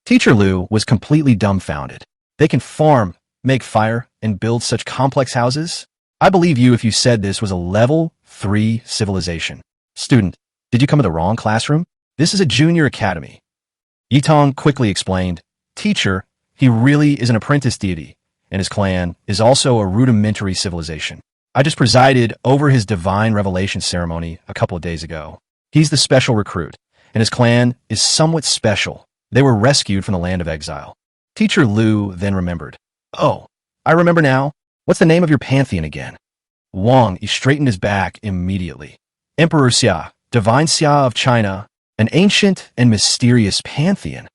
Teacher Lu was completely dumbfounded. They can farm, make fire, and build such complex houses? I believe you if you said this was a level 3 civilization. Student, did you come to the wrong classroom? This is a junior academy. Yitong quickly explained, Teacher, he really is an apprentice deity, and his clan is also a rudimentary civilization. I just presided over his divine revelation ceremony a couple of days ago. He's the special recruit, and his clan is somewhat special. They were rescued from the Land of Exile. Teacher Lu then remembered. Oh, I remember now. What's the name of your pantheon again? Wang Yi straightened his back immediately. Emperor Xia, Divine Xia of China, an ancient and mysterious pantheon.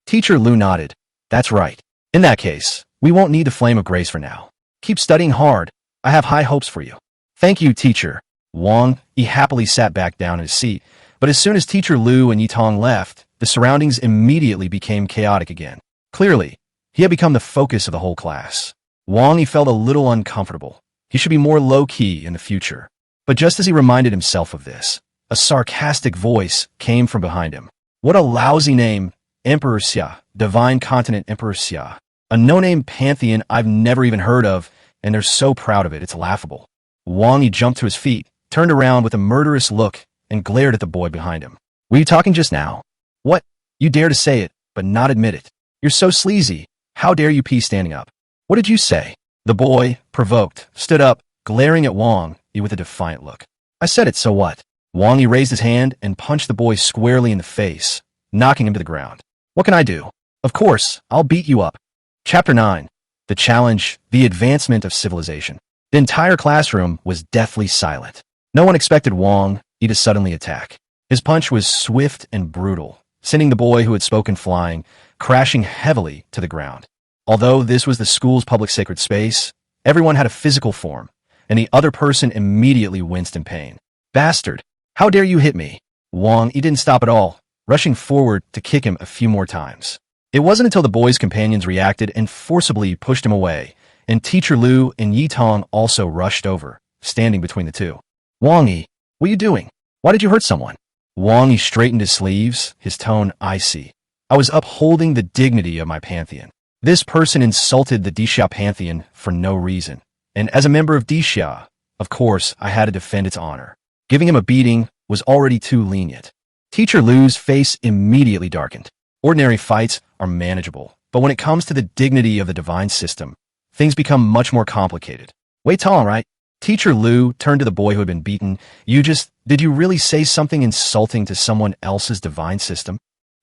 Teacher Lu nodded. That's right. In that case, we won't need the flame of grace for now. Keep studying hard. I have high hopes for you. Thank you, teacher. Wang Yi happily sat back down in his seat, but as soon as Teacher Lu and Yitong left, the surroundings immediately became chaotic again. Clearly, he had become the focus of the whole class. Wang Yi felt a little uncomfortable. He should be more low-key in the future. But just as he reminded himself of this, a sarcastic voice came from behind him. What a lousy name, Emperor Xia, Divine Continent Emperor Xia. A no-name pantheon I've never even heard of, and they're so proud of it, it's laughable. Wang Yi jumped to his feet, turned around with a murderous look, and glared at the boy behind him. Were you talking just now? What? You dare to say it, but not admit it. You're so sleazy. How dare you pee standing up? What did you say? The boy, provoked, stood up, glaring at Wang Yi with a defiant look. I said it, so what? Wang Yi raised his hand and punched the boy squarely in the face, knocking him to the ground. What can I do? Of course, I'll beat you up. Chapter 9. The Challenge, the Advancement of Civilization. The entire classroom was deathly silent. No one expected Wang Yi to suddenly attack. His punch was swift and brutal, sending the boy who had spoken flying, crashing heavily to the ground. Although this was the school's public sacred space, everyone had a physical form, and the other person immediately winced in pain. Bastard! How dare you hit me? Wang Yi didn't stop at all, rushing forward to kick him a few more times. It wasn't until the boy's companions reacted and forcibly pushed him away, and Teacher Lu and Yi Tong also rushed over, standing between the two. Wang Yi, what are you doing? Why did you hurt someone? Wang Yi straightened his sleeves, his tone icy. I was upholding the dignity of my pantheon. This person insulted the Xia pantheon for no reason, and as a member of Xia, of course, I had to defend its honor. Giving him a beating was already too lenient. Teacher Lu's face immediately darkened. Ordinary fights are manageable, but when it comes to the dignity of the divine system, things become much more complicated. Wei Tong, right? Teacher Lu turned to the boy who had been beaten. Did you really say something insulting to someone else's divine system?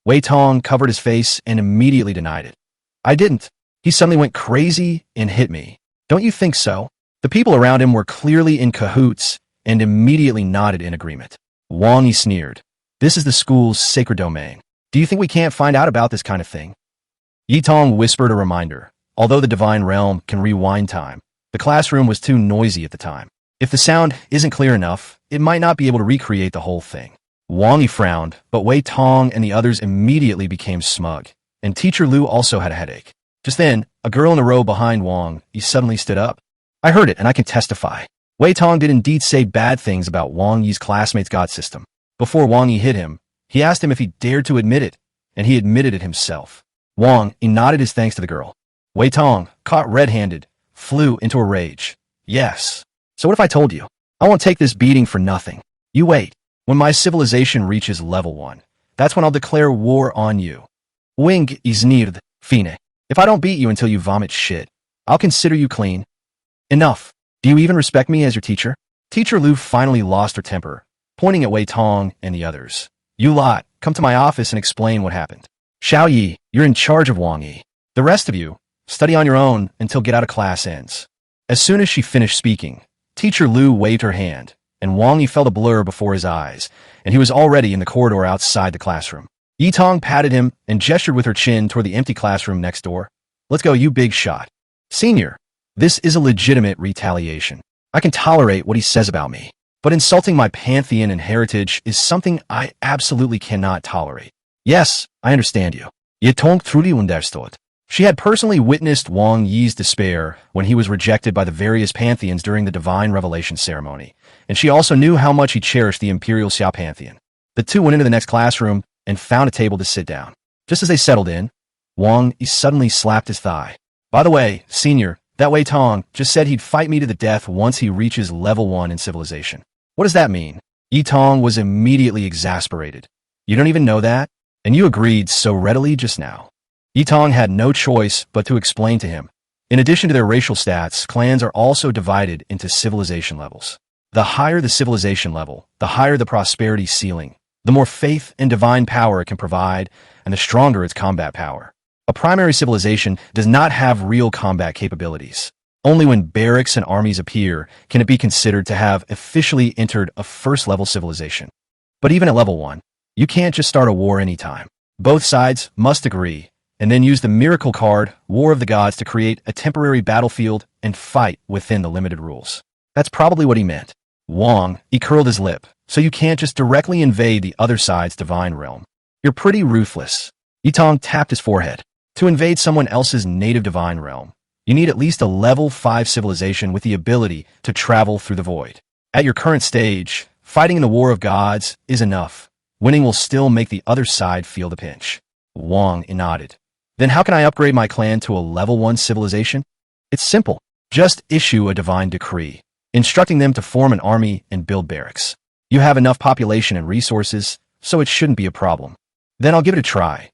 Wei Tong covered his face and immediately denied it. I didn't. He suddenly went crazy and hit me. Don't you think so? The people around him were clearly in cahoots and immediately nodded in agreement. Wang Yi sneered. This is the school's sacred domain. Do you think we can't find out about this kind of thing? Yi Tong whispered a reminder. Although the divine realm can rewind time, the classroom was too noisy at the time. If the sound isn't clear enough, it might not be able to recreate the whole thing. Wang Yi frowned, but Wei Tong and the others immediately became smug, and Teacher Lu also had a headache. Just then, a girl in a row behind Wang Yi suddenly stood up. I heard it, and I can testify. Wei Tong did indeed say bad things about Wang Yi's classmate's god system. Before Wang Yi hit him, he asked him if he dared to admit it, and he admitted it himself. Wang Yi nodded his thanks to the girl. Wei Tong, caught red-handed, flew into a rage. Yes. So what if I told you? I won't take this beating for nothing. You wait. When my civilization reaches level 1, that's when I'll declare war on you. Wing is nird, fine. If I don't beat you until you vomit shit, I'll consider you clean. Enough. Do you even respect me as your teacher? Teacher Lu finally lost her temper, pointing at Wei Tong and the others. You lot, come to my office and explain what happened. Xiao Yi, you're in charge of Wang Yi. The rest of you, study on your own until get out of class ends. As soon as she finished speaking, Teacher Lu waved her hand, and Wang Yi felt a blur before his eyes, and he was already in the corridor outside the classroom. Yi Tong patted him and gestured with her chin toward the empty classroom next door. Let's go, you big shot. Senior, this is a legitimate retaliation. I can tolerate what he says about me, but insulting my pantheon and heritage is something I absolutely cannot tolerate. Yes, I understand you. Yi Tong truly understood. She had personally witnessed Wang Yi's despair when he was rejected by the various pantheons during the divine revelation ceremony, and she also knew how much he cherished the Imperial Xia pantheon. The two went into the next classroom and found a table to sit down. Just as they settled in, Wang Yi suddenly slapped his thigh. By the way, Senior, that Wei Tong just said he'd fight me to the death once he reaches level 1 in civilization. What does that mean? Yi Tong was immediately exasperated. You don't even know that? And you agreed so readily just now. Yi Tong had no choice but to explain to him. In addition to their racial stats, clans are also divided into civilization levels. The higher the civilization level, the higher the prosperity ceiling, the more faith and divine power it can provide, and the stronger its combat power. A primary civilization does not have real combat capabilities. Only when barracks and armies appear can it be considered to have officially entered a first-level civilization. But even at level 1, you can't just start a war anytime. Both sides must agree, and then use the miracle card, War of the Gods, to create a temporary battlefield and fight within the limited rules. That's probably what he meant. Wang Yi curled his lip, so you can't just directly invade the other side's divine realm. You're pretty ruthless. Yi Tong tapped his forehead. To invade someone else's native divine realm, you need at least a level 5 civilization with the ability to travel through the void. At your current stage, fighting in the War of Gods is enough. Winning will still make the other side feel the pinch. Wang nodded. Then how can I upgrade my clan to a level 1 civilization? It's simple. Just issue a divine decree, instructing them to form an army and build barracks. You have enough population and resources, so it shouldn't be a problem. Then I'll give it a try.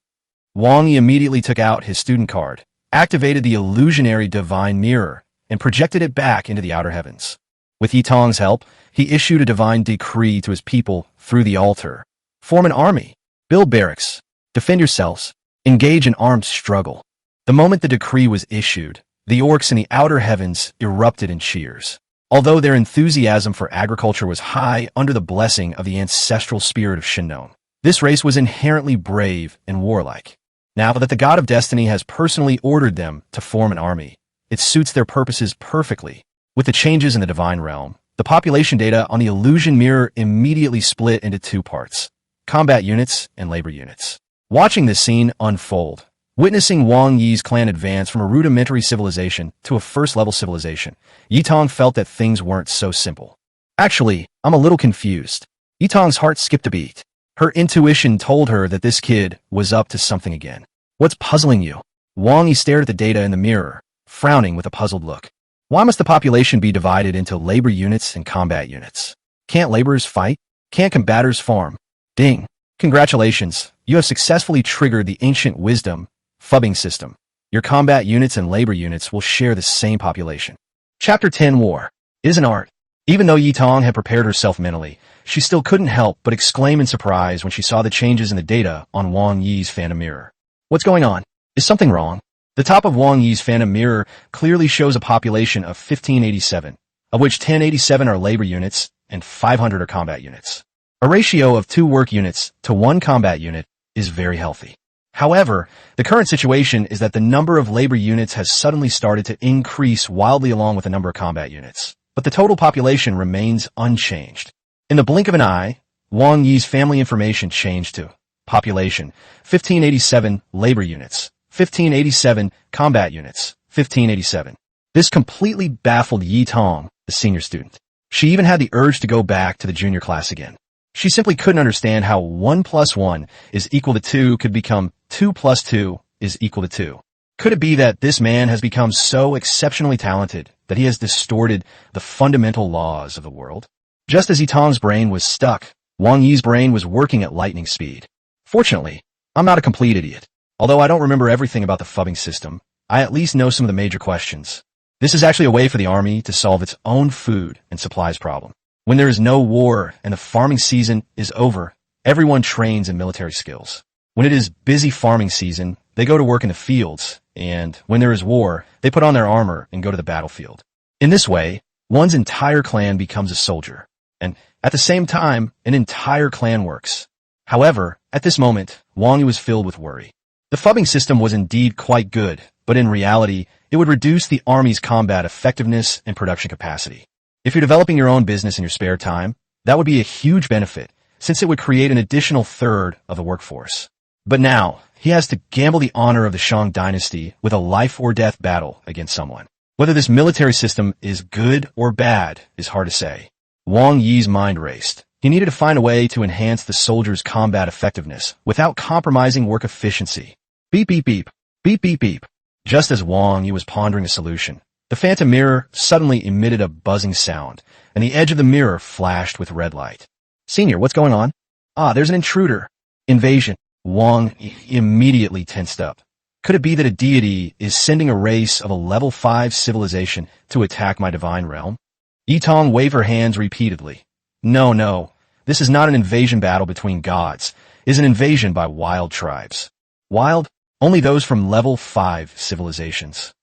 Wang Yi immediately took out his student card, activated the illusionary divine mirror, and projected it back into the outer heavens. With Yitong's help, he issued a divine decree to his people through the altar. Form an army, build barracks, defend yourselves, engage in armed struggle. The moment the decree was issued, the orcs in the outer heavens erupted in cheers. Although their enthusiasm for agriculture was high under the blessing of the ancestral spirit of Shinnon, this race was inherently brave and warlike. Now that the god of destiny has personally ordered them to form an army, it suits their purposes perfectly. With the changes in the divine realm, the population data on the illusion mirror immediately split into two parts: combat units and labor units. Watching this scene unfold, witnessing Wang Yi's clan advance from a rudimentary civilization to a first-level civilization, Yitong felt that things weren't so simple. Actually, I'm a little confused. Yitong's heart skipped a beat. Her intuition told her that this kid was up to something again. What's puzzling you? Wang Yi stared at the data in the mirror, frowning with a puzzled look. Why must the population be divided into labor units and combat units? Can't laborers fight? Can't combaters farm? Ding. Congratulations, you have successfully triggered the ancient wisdom phubbing system. Your combat units and labor units will share the same population. Chapter 10 War is an art. Even though Yitong had prepared herself mentally, she still couldn't help but exclaim in surprise when she saw the changes in the data on Wang Yi's phantom mirror. What's going on? Is something wrong? The top of Wang Yi's phantom mirror clearly shows a population of 1587, of which 1087 are labor units and 500 are combat units. A ratio of 2 work units to 1 combat unit is very healthy. However, the current situation is that the number of labor units has suddenly started to increase wildly along with the number of combat units, but the total population remains unchanged. In the blink of an eye, Wang Yi's family information changed to population 1587 labor units, 1587 combat units, 1587. This completely baffled Yitong, the senior student. She even had the urge to go back to the junior class again. She simply couldn't understand how 1 plus 1 is equal to 2 could become 2 plus 2 is equal to 2. Could it be that this man has become so exceptionally talented that he has distorted the fundamental laws of the world? Just as Yitong's brain was stuck, Wang Yi's brain was working at lightning speed. Fortunately, I'm not a complete idiot. Although I don't remember everything about the phubbing system, I at least know some of the major questions. This is actually a way for the army to solve its own food and supplies problem. When there is no war and the farming season is over, everyone trains in military skills. When it is busy farming season, they go to work in the fields, and when there is war, they put on their armor and go to the battlefield. In this way, one's entire clan becomes a soldier, and at the same time, an entire clan works. However, at this moment, Wang Yi was filled with worry. The phubbing system was indeed quite good, but in reality, it would reduce the army's combat effectiveness and production capacity. If you're developing your own business in your spare time, that would be a huge benefit, since it would create an additional third of the workforce. But now, he has to gamble the honor of the Shang dynasty with a life-or-death battle against someone. Whether this military system is good or bad is hard to say. Wang Yi's mind raced. He needed to find a way to enhance the soldiers' combat effectiveness without compromising work efficiency. Beep, beep, beep. Beep, beep, beep. Just as Wang Yi was pondering a solution, the phantom mirror suddenly emitted a buzzing sound, and the edge of the mirror flashed with red light. Senior, what's going on? Ah, there's an intruder. Invasion. Wang immediately tensed up. Could it be that a deity is sending a race of a level 5 civilization to attack my divine realm? Yitong waved her hands repeatedly. No, this is not an invasion battle between gods. It is an invasion by wild tribes. Wild? Only those from level 5 civilizations.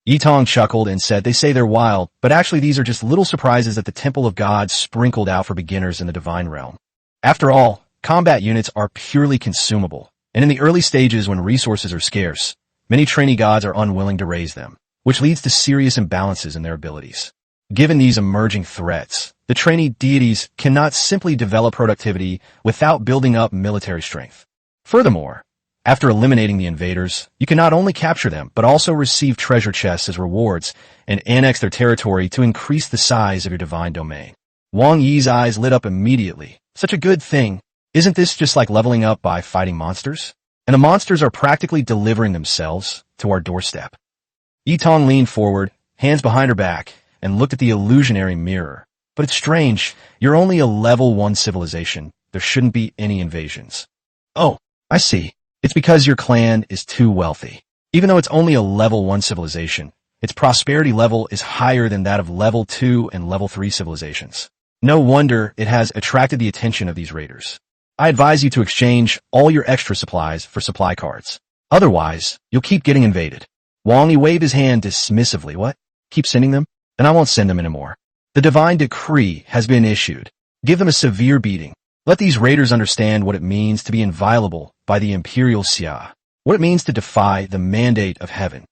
Yitong chuckled and said, they say they're wild, but actually these are just little surprises that the Temple of God sprinkled out for beginners in the divine realm. After all, combat units are purely consumable, and in the early stages when resources are scarce, many trainee gods are unwilling to raise them, which leads to serious imbalances in their abilities. Given these emerging threats, the trainee deities cannot simply develop productivity without building up military strength. Furthermore, After eliminating the invaders, you can not only capture them, but also receive treasure chests as rewards and annex their territory to increase the size of your divine domain. Wang Yi's eyes lit up immediately. Such a good thing. Isn't this just like leveling up by fighting monsters? And the monsters are practically delivering themselves to our doorstep. Yi Tong leaned forward, hands behind her back, and looked at the illusionary mirror. But it's strange. You're only a level 1 civilization. There shouldn't be any invasions. Oh, I see. It's because your clan is too wealthy. Even though it's only a level 1 civilization, its prosperity level is higher than that of level 2 and level 3 civilizations. No wonder it has attracted the attention of these raiders. I advise you to exchange all your extra supplies for supply cards. Otherwise, you'll keep getting invaded. Wang Yi waved his hand dismissively. What? Keep sending them? Then I won't send them anymore. The divine decree has been issued. Give them a severe beating. Let these raiders understand what it means to be inviolable by the Imperial Xia, what it means to defy the mandate of heaven.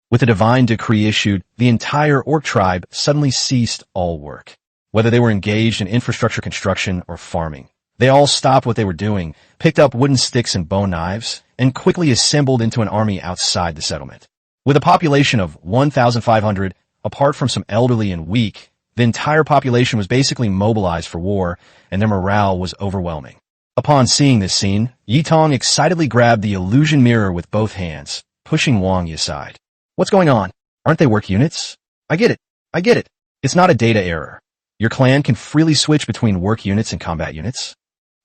With the divine decree issued, the entire orc tribe suddenly ceased all work. Whether they were engaged in infrastructure construction or farming, they all stopped what they were doing, picked up wooden sticks and bone knives, and quickly assembled into an army outside the settlement. With a population of 1,500, apart from some elderly and weak, the entire population was basically mobilized for war, and their morale was overwhelming. Upon seeing this scene, Yi Tong excitedly grabbed the illusion mirror with both hands, pushing Wang Yi aside. What's going on? Aren't they work units? I get it. It's not a data error. Your clan can freely switch between work units and combat units.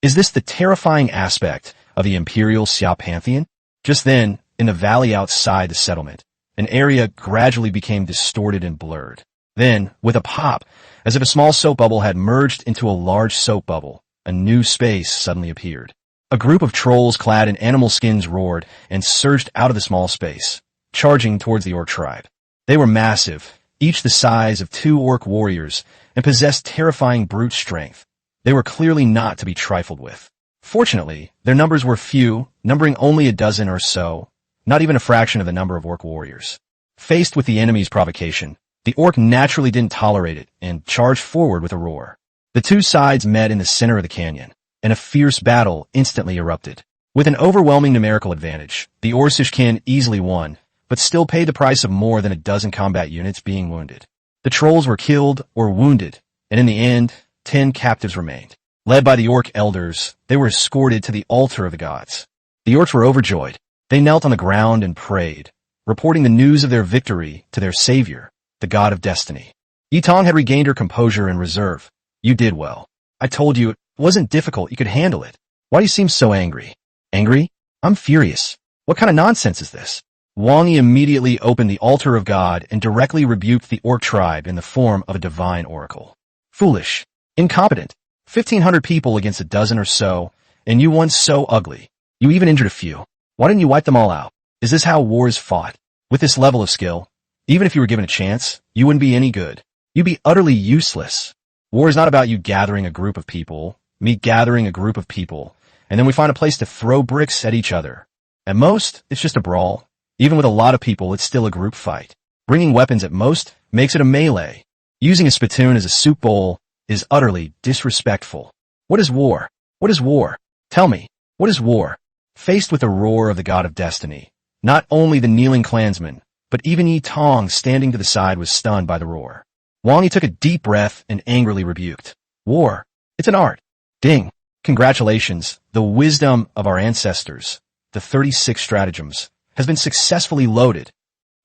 Is this the terrifying aspect of the Imperial Xia pantheon? Just then, in the valley outside the settlement, an area gradually became distorted and blurred. Then, with a pop, as if a small soap bubble had merged into a large soap bubble, a new space suddenly appeared. A group of trolls clad in animal skins roared and surged out of the small space, charging towards the orc tribe. They were massive, each the size of 2 orc warriors, and possessed terrifying brute strength. They were clearly not to be trifled with. Fortunately, their numbers were few, numbering only a dozen or so, not even a fraction of the number of orc warriors. Faced with the enemy's provocation, the orc naturally didn't tolerate it and charged forward with a roar. The two sides met in the center of the canyon, and a fierce battle instantly erupted. With an overwhelming numerical advantage, the Orcish easily won, but still paid the price of more than a dozen combat units being wounded. The trolls were killed or wounded, and in the end, 10 captives remained. Led by the orc elders, they were escorted to the altar of the gods. The orcs were overjoyed. They knelt on the ground and prayed, reporting the news of their victory to their savior, the god of destiny. Yi Tong had regained her composure and reserve. You did well. I told you it wasn't difficult. You could handle it. Why do you seem so angry? Angry? I'm furious. What kind of nonsense is this? Wang Yi immediately opened the altar of God and directly rebuked the orc tribe in the form of a divine oracle. Foolish. Incompetent. 1,500 people against a dozen or so, and you once so ugly. You even injured a few. Why didn't you wipe them all out? Is this how war is fought? With this level of skill, even if you were given a chance, you wouldn't be any good. You'd be utterly useless. War is not about you gathering a group of people, me gathering a group of people, and then we find a place to throw bricks at each other. At most, it's just a brawl. Even with a lot of people, it's still a group fight. Bringing weapons at most makes it a melee. Using a spittoon as a soup bowl is utterly disrespectful. What is war? What is war? Tell me, what is war? Faced with the roar of the god of destiny, not only the kneeling clansmen, but even Yi Tong standing to the side was stunned by the roar. Wang Yi took a deep breath and angrily rebuked. War. It's an art. Ding. Congratulations. The wisdom of our ancestors, the 36 stratagems, has been successfully loaded.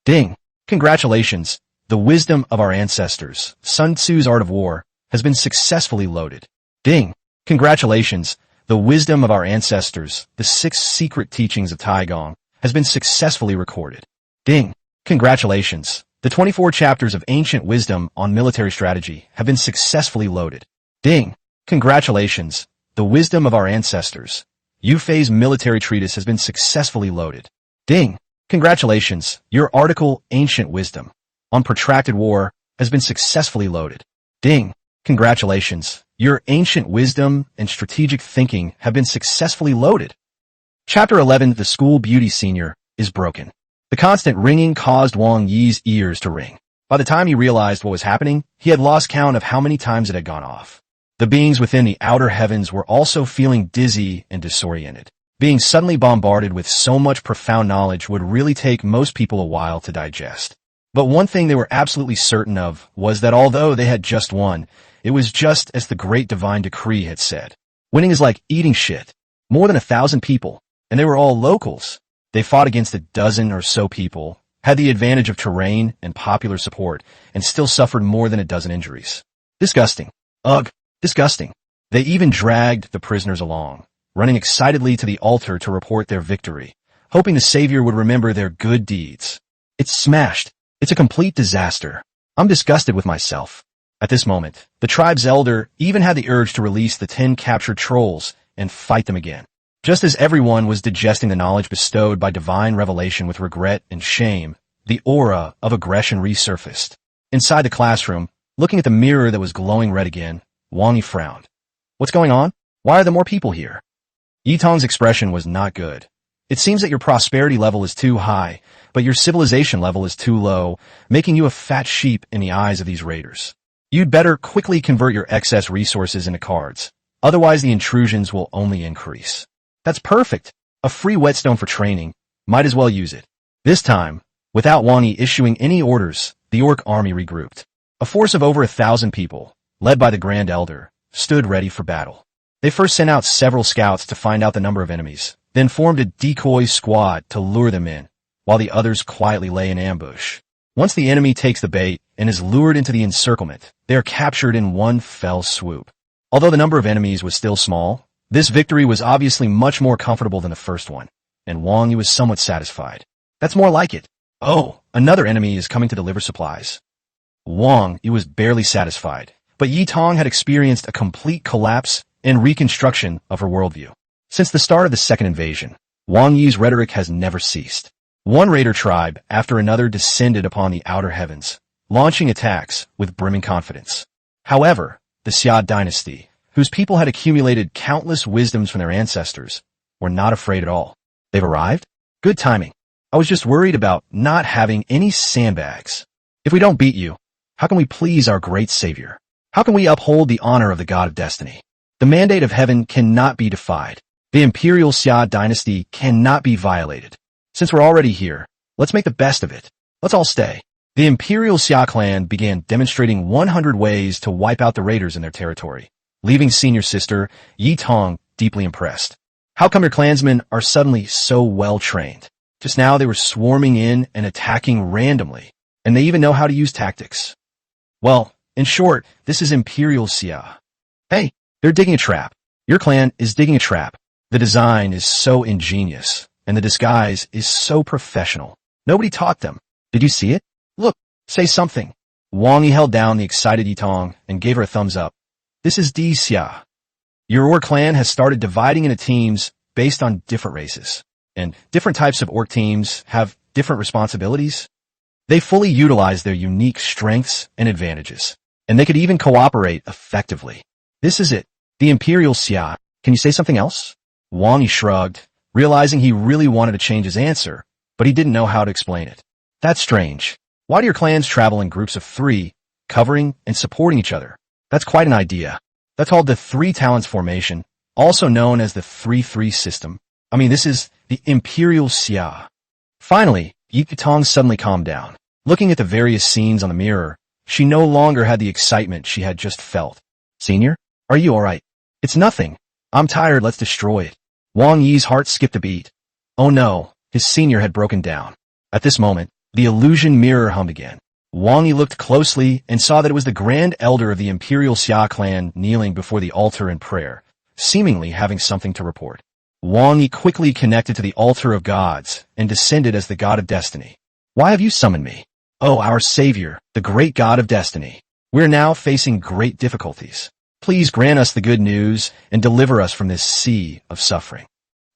Ding. Congratulations. The wisdom of our ancestors, Sun Tzu's art of war, has been successfully loaded. Ding. Congratulations. The wisdom of our ancestors, the 6 secret teachings of Taigong, has been successfully recorded. Ding. Congratulations. The 24 chapters of ancient wisdom on military strategy have been successfully loaded. Ding. Congratulations. The wisdom of our ancestors, Yu Fei's military treatise has been successfully loaded. Ding. Congratulations. Your article, Ancient Wisdom, on protracted war, has been successfully loaded. Ding. Congratulations. Your ancient wisdom and strategic thinking have been successfully loaded. Chapter 11, The School Beauty Senior, is broken. The constant ringing caused Wang Yi's ears to ring. By the time he realized what was happening, he had lost count of how many times it had gone off. The beings within the outer heavens were also feeling dizzy and disoriented. Being suddenly bombarded with so much profound knowledge would really take most people a while to digest. But one thing they were absolutely certain of was that although they had just won, it was just as the great divine decree had said. Winning is like eating shit. More than 1,000 people, and they were all locals. They fought against a dozen or so people, had the advantage of terrain and popular support, and still suffered more than a dozen injuries. Disgusting. Ugh, disgusting. They even dragged the prisoners along, running excitedly to the altar to report their victory, hoping the Savior would remember their good deeds. It's smashed. It's a complete disaster. I'm disgusted with myself. At this moment, the tribe's elder even had the urge to release the 10 captured trolls and fight them again. Just as everyone was digesting the knowledge bestowed by divine revelation with regret and shame, the aura of aggression resurfaced. Inside the classroom, looking at the mirror that was glowing red again, Wang Yi frowned. What's going on? Why are there more people here? Yi Tong's expression was not good. It seems that your prosperity level is too high, but your civilization level is too low, making you a fat sheep in the eyes of these raiders. You'd better quickly convert your excess resources into cards. Otherwise the intrusions will only increase. That's perfect. A free whetstone for training. Might as well use it. This time, without Wang Yi issuing any orders, the orc army regrouped. A force of over 1,000 people, led by the Grand Elder, stood ready for battle. They first sent out several scouts to find out the number of enemies, then formed a decoy squad to lure them in, while the others quietly lay in ambush. Once the enemy takes the bait and is lured into the encirclement, they are captured in one fell swoop. Although the number of enemies was still small, this victory was obviously much more comfortable than the first one, and Wang Yi was somewhat satisfied. That's more like it. Oh, another enemy is coming to deliver supplies. Wang Yi was barely satisfied, but Yi Tong had experienced a complete collapse and reconstruction of her worldview. Since the start of the second invasion, Wang Yi's rhetoric has never ceased. One raider tribe after another descended upon the outer heavens, launching attacks with brimming confidence. However, the Xia dynasty, whose people had accumulated countless wisdoms from their ancestors, were not afraid at all. They've arrived? Good timing. I was just worried about not having any sandbags. If we don't beat you, how can we please our great Savior? How can we uphold the honor of the God of Destiny? The mandate of heaven cannot be defied. The Imperial Xia dynasty cannot be violated. Since we're already here, let's make the best of it. Let's all stay. The Imperial Xia clan began demonstrating 100 ways to wipe out the raiders in their territory, leaving senior sister Yi Tong deeply impressed. How come your clansmen are suddenly so well trained? Just now they were swarming in and attacking randomly, and they even know how to use tactics. Well, in short, this is Imperial Xia. Hey, they're digging a trap. Your clan is digging a trap. The design is so ingenious, and the disguise is so professional. Nobody taught them. Did you see it? Look, say something. Wang Yi held down the excited Yi Tong and gave her a thumbs up. This is D Xia. Your orc clan has started dividing into teams based on different races, and different types of orc teams have different responsibilities. They fully utilize their unique strengths and advantages, and they could even cooperate effectively. This is it. The Imperial Xia. Can you say something else? Wang Yi shrugged, realizing he really wanted to change his answer, but he didn't know how to explain it. That's strange. Why do your clans travel in groups of 3, covering and supporting each other? That's quite an idea. That's called the 3 talents formation, also known as the 3-3 system. I mean, this is the Imperial Xia. Finally, Yi Tong suddenly calmed down. Looking at the various scenes on the mirror, she no longer had the excitement she had just felt. Senior, are you alright? It's nothing. I'm tired, let's destroy it. Wang Yi's heart skipped a beat. Oh no, his senior had broken down. At this moment, the illusion mirror hummed again. Wang Yi looked closely and saw that it was the Grand Elder of the Imperial Xia clan kneeling before the altar in prayer, seemingly having something to report. Wang Yi quickly connected to the altar of gods and descended as the God of Destiny. Why have you summoned me? Oh, our Savior, the great God of Destiny. We're now facing great difficulties. Please grant us the good news and deliver us from this sea of suffering.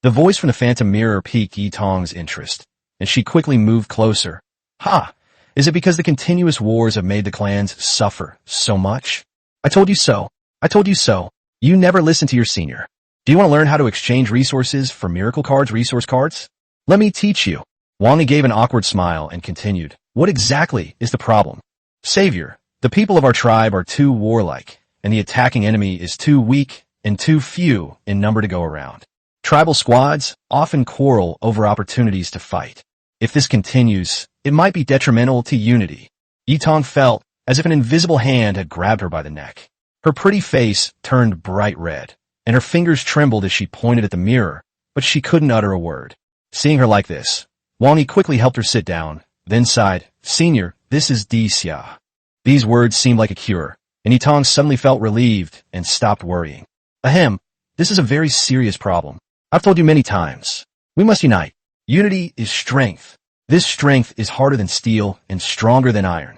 The voice from the phantom mirror piqued Yi Tong's interest, and she quickly moved closer. Ha! Is it because the continuous wars have made the clans suffer so much? I told you so. I told you so. You never listen to your senior. Do you want to learn how to exchange resources for miracle cards, resource cards? Let me teach you. Wang Yi gave an awkward smile and continued. What exactly is the problem? Savior, the people of our tribe are too warlike, and the attacking enemy is too weak and too few in number to go around. Tribal squads often quarrel over opportunities to fight. If this continues, it might be detrimental to unity. Yitong felt as if an invisible hand had grabbed her by the neck. Her pretty face turned bright red, and her fingers trembled as she pointed at the mirror, but she couldn't utter a word. Seeing her like this, Wang Yi quickly helped her sit down, then sighed, "Senior, this is Xia." These words seemed like a cure, and Yitong suddenly felt relieved and stopped worrying. Ahem, this is a very serious problem. I've told you many times. We must unite. Unity is strength. This strength is harder than steel and stronger than iron.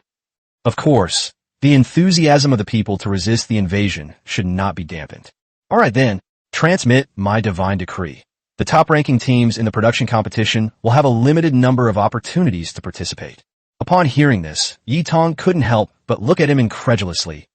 Of course, the enthusiasm of the people to resist the invasion should not be dampened. All right then, transmit my divine decree. The top-ranking teams in the production competition will have a limited number of opportunities to participate. Upon hearing this, Yitong couldn't help but look at him incredulously.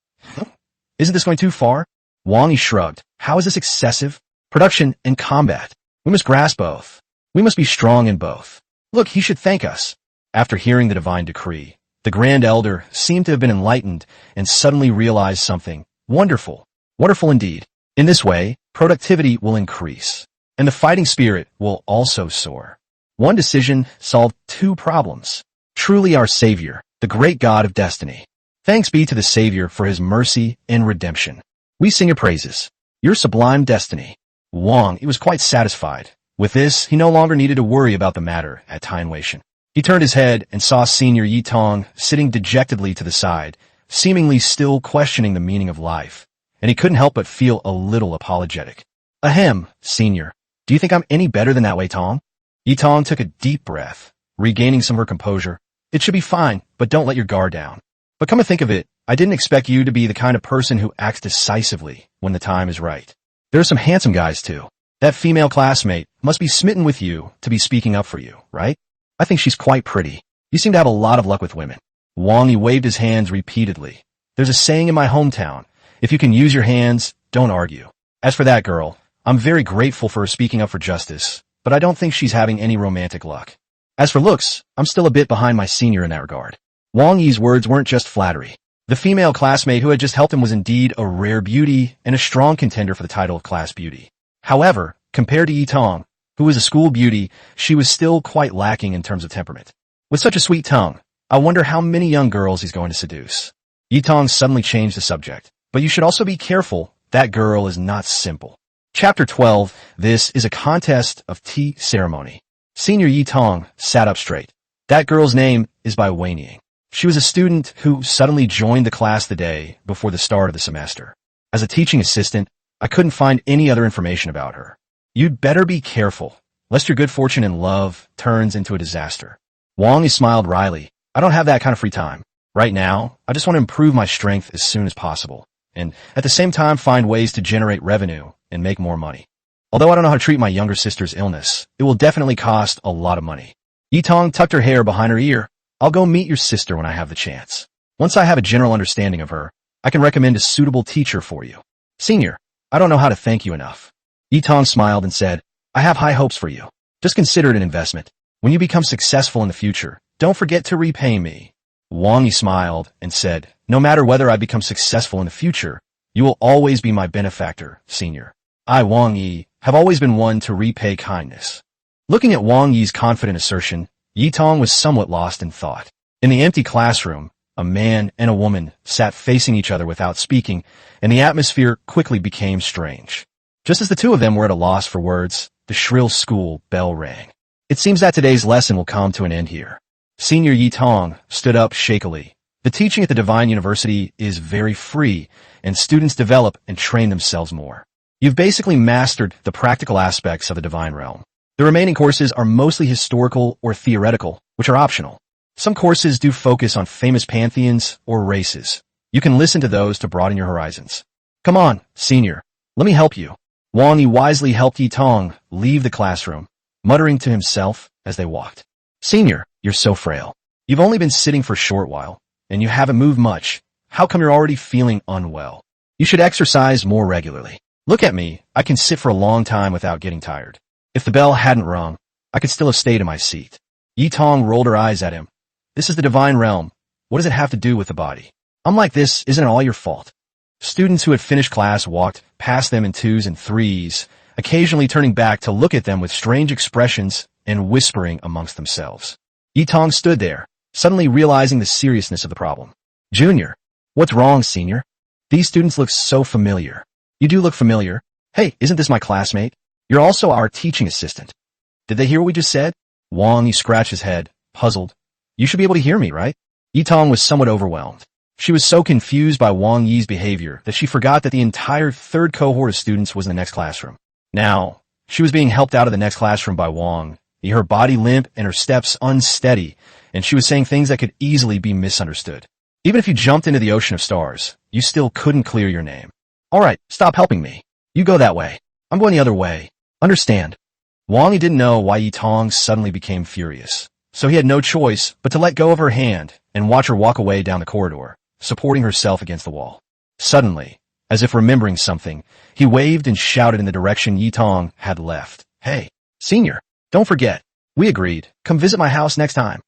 Isn't this going too far? Wang Yi shrugged. How is this excessive? Production and combat. We must grasp both. We must be strong in both. Look, he should thank us. After hearing the divine decree, the Grand Elder seemed to have been enlightened and suddenly realized something. Wonderful. Wonderful indeed. In this way, productivity will increase, and the fighting spirit will also soar. One decision solved two problems. Truly our Savior, the great God of destiny. Thanks be to the Savior for his mercy and redemption. We sing your praises. Your sublime destiny. Wang Yi was quite satisfied. With this, he no longer needed to worry about the matter at Tianweishan. He turned his head and saw Senior Yitong sitting dejectedly to the side, seemingly still questioning the meaning of life, and he couldn't help but feel a little apologetic. Ahem, Senior, do you think I'm any better than that way, Tong? Yitong took a deep breath, regaining some of her composure. It should be fine, but don't let your guard down. But come to think of it, I didn't expect you to be the kind of person who acts decisively when the time is right. There are some handsome guys, too. That female classmate must be smitten with you to be speaking up for you, right? I think she's quite pretty. You seem to have a lot of luck with women. Wang Yi waved his hands repeatedly. There's a saying in my hometown, if you can use your hands, don't argue. As for that girl, I'm very grateful for her speaking up for justice, but I don't think she's having any romantic luck. As for looks, I'm still a bit behind my senior in that regard. Wang Yi's words weren't just flattery. The female classmate who had just helped him was indeed a rare beauty and a strong contender for the title of class beauty. However, compared to Yitong, who was a school beauty, she was still quite lacking in terms of temperament. With such a sweet tongue, I wonder how many young girls he's going to seduce. Yitong suddenly changed the subject. But you should also be careful, that girl is not simple. Chapter 12, this is a contest of tea ceremony. Senior Yitong sat up straight. That girl's name is by Wang Yi. She was a student who suddenly joined the class the day before the start of the semester. As a teaching assistant, I couldn't find any other information about her. You'd better be careful, lest your good fortune in love turns into a disaster. Wang Yi smiled wryly. I don't have that kind of free time. Right now, I just want to improve my strength as soon as possible, and at the same time find ways to generate revenue and make more money. Although I don't know how to treat my younger sister's illness, it will definitely cost a lot of money. Yitong tucked her hair behind her ear. I'll go meet your sister when I have the chance. Once I have a general understanding of her, I can recommend a suitable teacher for you. Senior, I don't know how to thank you enough. Yitong smiled and said, I have high hopes for you. Just consider it an investment. When you become successful in the future, don't forget to repay me. Wang Yi smiled and said, no matter whether I become successful in the future, you will always be my benefactor, Senior. I, Wang Yi, have always been one to repay kindness. Looking at Wang Yi's confident assertion, Yitong was somewhat lost in thought. In the empty classroom, a man and a woman sat facing each other without speaking, and the atmosphere quickly became strange. Just as the two of them were at a loss for words, the shrill school bell rang. It seems that today's lesson will come to an end here. Senior Yitong stood up shakily. The teaching at the Divine University is very free, and students develop and train themselves more. You've basically mastered the practical aspects of the divine realm. The remaining courses are mostly historical or theoretical, which are optional. Some courses do focus on famous pantheons or races. You can listen to those to broaden your horizons. Come on, Senior, let me help you. Wang Yi wisely helped Yitong leave the classroom, muttering to himself as they walked. Senior, you're so frail. You've only been sitting for a short while, and you haven't moved much. How come you're already feeling unwell? You should exercise more regularly. Look at me, I can sit for a long time without getting tired. If the bell hadn't rung, I could still have stayed in my seat. Yitong rolled her eyes at him. This is the divine realm. What does it have to do with the body? I'm like this, isn't it all your fault? Students who had finished class walked past them in twos and threes, occasionally turning back to look at them with strange expressions and whispering amongst themselves. Yi Tong stood there, suddenly realizing the seriousness of the problem. Junior, what's wrong, senior? These students look so familiar. You do look familiar. Hey, isn't this my classmate? You're also our teaching assistant. Did they hear what we just said? Wang Yi scratched his head, puzzled. You should be able to hear me, right? Yi Tong was somewhat overwhelmed. She was so confused by Wang Yi's behavior that she forgot that the entire third cohort of students was in the next classroom. Now, she was being helped out of the next classroom by Wang Yi, her body limp and her steps unsteady, and she was saying things that could easily be misunderstood. Even if you jumped into the ocean of stars, you still couldn't clear your name. All right, stop helping me. You go that way. I'm going the other way. Understand? Wang Yi didn't know why Yi Tong suddenly became furious, so he had no choice but to let go of her hand and watch her walk away down the corridor, supporting herself against the wall. Suddenly, as if remembering something, he waved and shouted in the direction Yi Tong had left. Hey, senior, don't forget. We agreed. Come visit my house next time.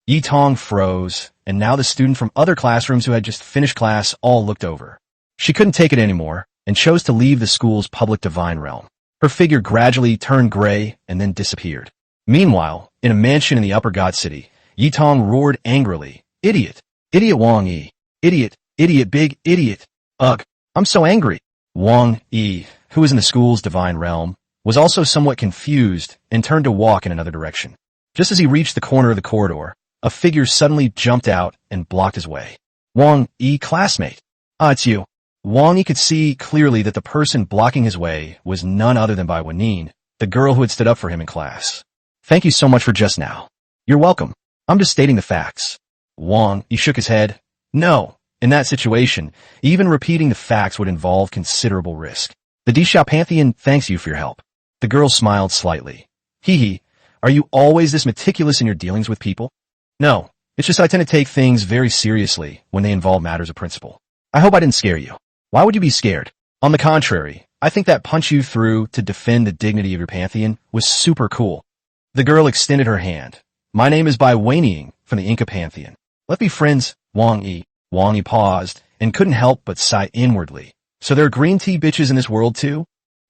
Yi Tong froze, and now the student from other classrooms who had just finished class all looked over. She couldn't take it anymore and chose to leave the school's public divine realm. Her figure gradually turned gray and then disappeared. Meanwhile, in a mansion in the upper god city, Yi Tong roared angrily, Idiot! Idiot Wang Yi! Idiot! Idiot big idiot! Ugh! I'm so angry! Wang Yi, who was in the school's divine realm, was also somewhat confused and turned to walk in another direction. Just as he reached the corner of the corridor, a figure suddenly jumped out and blocked his way. Wang Yi, classmate. Ah, it's you. Wang Yi could see clearly that the person blocking his way was none other than Bai Wenyin, the girl who had stood up for him in class. Thank you so much for just now. You're welcome. I'm just stating the facts. Wang Yi shook his head. No, in that situation, even repeating the facts would involve considerable risk. The Xia pantheon thanks you for your help. The girl smiled slightly. Hee, are you always this meticulous in your dealings with people? No, it's just I tend to take things very seriously when they involve matters of principle. I hope I didn't scare you. Why would you be scared? On the contrary, I think that punch you threw to defend the dignity of your pantheon was super cool. The girl extended her hand. My name is Bai Wenyin from the Inca pantheon. Let's be friends, Wang Yi. Wang Yi paused and couldn't help but sigh inwardly. So there are green tea bitches in this world too?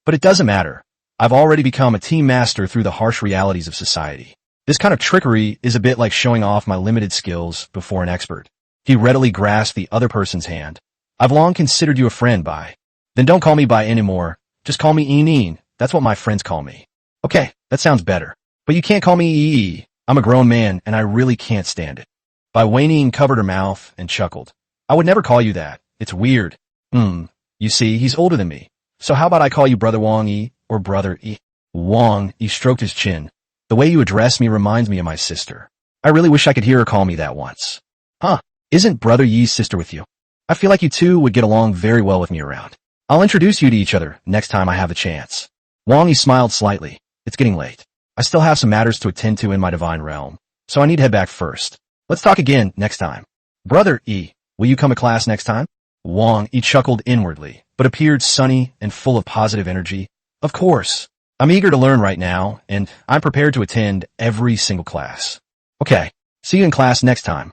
But it doesn't matter. I've already become a team master through the harsh realities of society. This kind of trickery is a bit like showing off my limited skills before an expert. He readily grasped the other person's hand. I've long considered you a friend, Bai. Then don't call me Bai anymore. Just call me Yi. That's what my friends call me. Okay, that sounds better. But you can't call me Yi. I'm a grown man, and I really can't stand it. Bai Wenyin covered her mouth and chuckled. I would never call you that. It's weird. You see, he's older than me. So how about I call you Brother Wang Yi or Brother Yi? Wang Yi stroked his chin. The way you address me reminds me of my sister. I really wish I could hear her call me that once. Huh, isn't Brother Yi's sister with you? I feel like you two would get along very well with me around. I'll introduce you to each other next time I have the chance. Wang Yi smiled slightly. It's getting late. I still have some matters to attend to in my divine realm, so I need to head back first. Let's talk again next time. Brother Yi, will you come to class next time? Wang Yi chuckled inwardly, but appeared sunny and full of positive energy. Of course. I'm eager to learn right now, and I'm prepared to attend every single class. Okay, see you in class next time.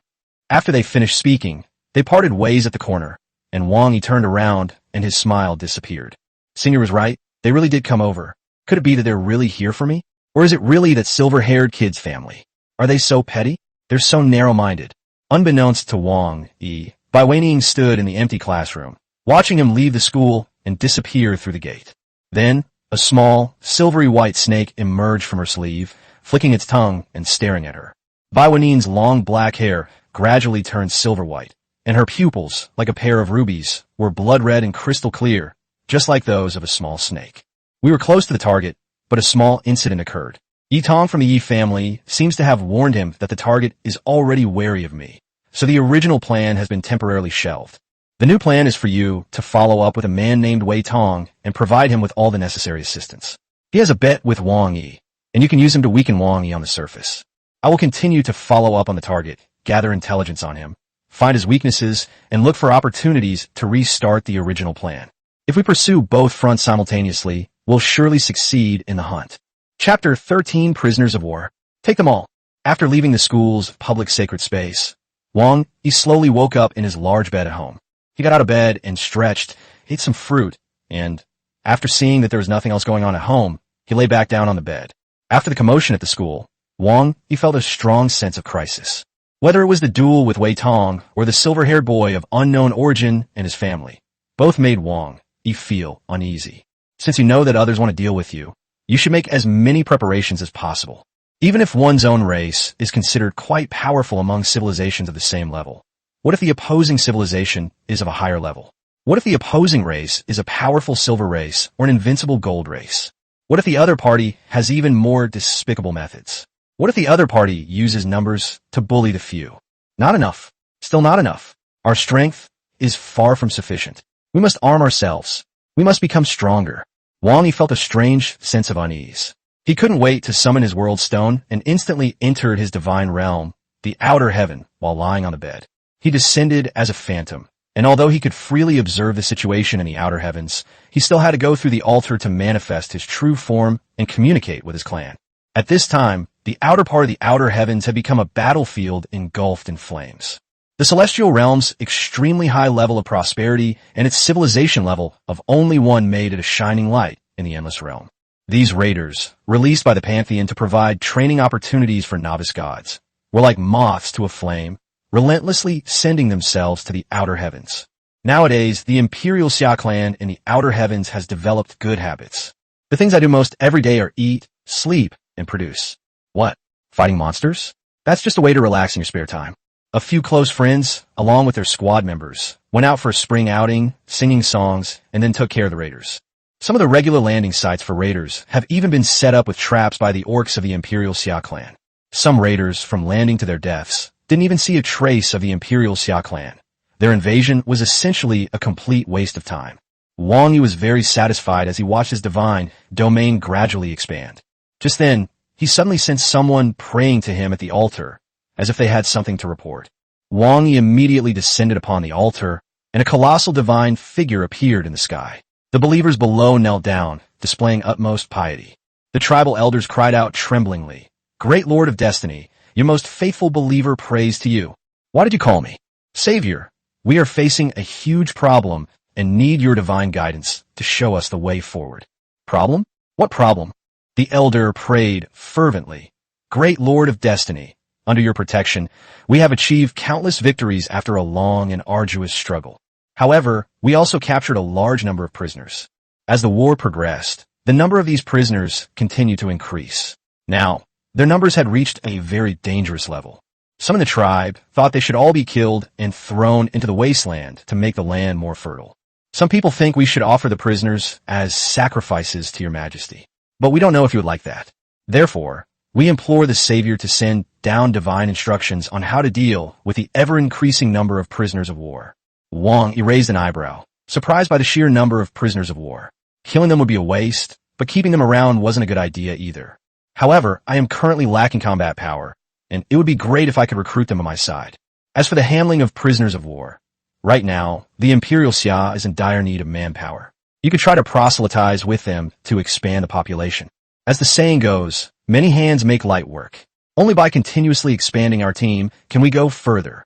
After they finished speaking, they parted ways at the corner, and Wang Yi turned around and his smile disappeared. Senior was right. They really did come over. Could it be that they're really here for me? Or is it really that silver-haired kid's family? Are they so petty? They're so narrow-minded. Unbeknownst to Wang Yi, Bai Wenyin stood in the empty classroom, watching him leave the school and disappear through the gate. Then, a small, silvery white snake emerged from her sleeve, flicking its tongue and staring at her. Bai Wenyin's long black hair gradually turned silver white, and her pupils, like a pair of rubies, were blood red and crystal clear, just like those of a small snake. We were close to the target, but a small incident occurred. Yi Tong from the Yi family seems to have warned him that the target is already wary of me, so the original plan has been temporarily shelved. The new plan is for you to follow up with a man named Wei Tong and provide him with all the necessary assistance. He has a bet with Wang Yi, and you can use him to weaken Wang Yi on the surface. I will continue to follow up on the target, gather intelligence on him, find his weaknesses, and look for opportunities to restart the original plan. If we pursue both fronts simultaneously, we'll surely succeed in the hunt. Chapter 13, Prisoners of War. Take them all. After leaving the school's public sacred space, Wang Yi slowly woke up in his large bed at home. He got out of bed and stretched, ate some fruit, and After seeing that there was nothing else going on at home, he lay back down on the bed. After the commotion at the school, Wang Yi felt a strong sense of crisis. Whether it was the duel with Wei Tong or the silver-haired boy of unknown origin and his family, both made Wang Yi feel uneasy. Since you know that others want to deal with you, you should make as many preparations as possible. Even if one's own race is considered quite powerful among civilizations of the same level, what if the opposing civilization is of a higher level? What if the opposing race is a powerful silver race or an invincible gold race? What if the other party has even more despicable methods? What if the other party uses numbers to bully the few? Not enough. Still not enough. Our strength is far from sufficient. We must arm ourselves. We must become stronger. Wang Yi felt a strange sense of unease. He couldn't wait to summon his world stone and instantly entered his divine realm, the outer heaven, while lying on the bed. He descended as a phantom, and although he could freely observe the situation in the outer heavens, he still had to go through the altar to manifest his true form and communicate with his clan. At this time, the outer part of the outer heavens had become a battlefield engulfed in flames. The celestial realm's extremely high level of prosperity and its civilization level of only one made it a shining light in the endless realm. These raiders, released by the pantheon to provide training opportunities for novice gods, were like moths to a flame, relentlessly sending themselves to the outer heavens. Nowadays, the Imperial Xia clan in the outer heavens has developed good habits. The things I do most every day are eat, sleep, and produce. What? Fighting monsters? That's just a way to relax in your spare time. A few close friends, along with their squad members, went out for a spring outing, singing songs, and then took care of the raiders. Some of the regular landing sites for raiders have even been set up with traps by the orcs of the Imperial Xia clan. Some raiders, from landing to their deaths, didn't even see a trace of the Imperial Xia clan. Their invasion was essentially a complete waste of time. Wang Yi was very satisfied as he watched his divine domain gradually expand. Just then, he suddenly sensed someone praying to him at the altar, as if they had something to report. Wang Yi immediately descended upon the altar, and a colossal divine figure appeared in the sky. The believers below knelt down, displaying utmost piety. The tribal elders cried out tremblingly, "Great Lord of Destiny, your most faithful believer prays to you. Why did you call me? Savior, we are facing a huge problem and need your divine guidance to show us the way forward." Problem? What problem? The elder prayed fervently. "Great Lord of Destiny, under your protection, we have achieved countless victories after a long and arduous struggle. However, we also captured a large number of prisoners. As the war progressed, the number of these prisoners continued to increase. Now, their numbers had reached a very dangerous level. Some in the tribe thought they should all be killed and thrown into the wasteland to make the land more fertile. Some people think we should offer the prisoners as sacrifices to your majesty. But we don't know if you would like that. Therefore, we implore the Savior to send down divine instructions on how to deal with the ever-increasing number of prisoners of war." Wang Yi raised an eyebrow, surprised by the sheer number of prisoners of war. Killing them would be a waste, but keeping them around wasn't a good idea either. However, I am currently lacking combat power, and it would be great if I could recruit them on my side. As for the handling of prisoners of war, right now, the Imperial Xia is in dire need of manpower. You could try to proselytize with them to expand the population. As the saying goes, many hands make light work. Only by continuously expanding our team can we go further.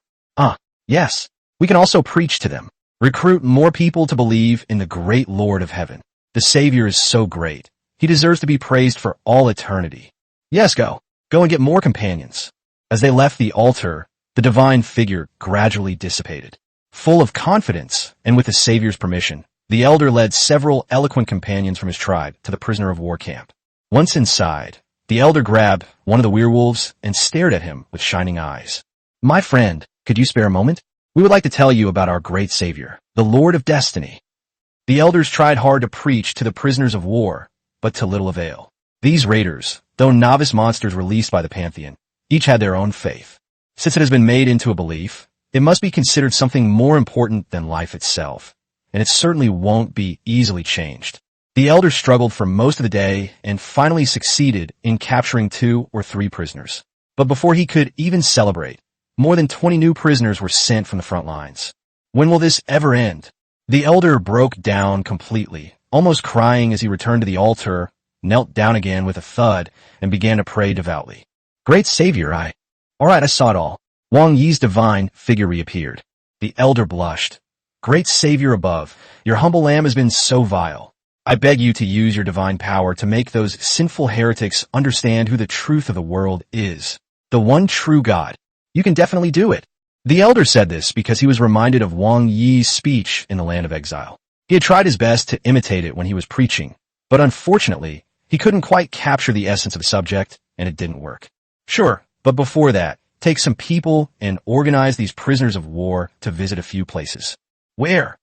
Yes. We can also preach to them. Recruit more people to believe in the great Lord of Heaven. The Savior is so great. He deserves to be praised for all eternity. Yes, go. Go and get more companions. As they left the altar, the divine figure gradually dissipated. Full of confidence, and with the Savior's permission, the elder led several eloquent companions from his tribe to the prisoner of war camp. Once inside, the elder grabbed one of the werewolves and stared at him with shining eyes. "My friend, could you spare a moment? We would like to tell you about our great Savior, the Lord of Destiny." The elders tried hard to preach to the prisoners of war, but to little avail. These raiders, though novice monsters released by the pantheon, each had their own faith. Since it has been made into a belief, it must be considered something more important than life itself, and it certainly won't be easily changed. The elders struggled for most of the day and finally succeeded in capturing 2 or 3 prisoners. But before he could even celebrate, more than 20 new prisoners were sent from the front lines. When will this ever end? The elder broke down completely, almost crying as he returned to the altar, knelt down again with a thud, and began to pray devoutly. "Great Savior, All right, I saw it all." Wang Yi's divine figure reappeared. The elder blushed. "Great Savior above, your humble lamb has been so vile. I beg you to use your divine power to make those sinful heretics understand who the truth of the world is. The one true God. You can definitely do it. The elder said this because he was reminded of Wang Yi's speech in the Land of Exile. He had tried his best to imitate it when he was preaching, but unfortunately, he couldn't quite capture the essence of the subject, and it didn't work. Sure, but before that, take some people and organize these prisoners of war to visit a few places. Where?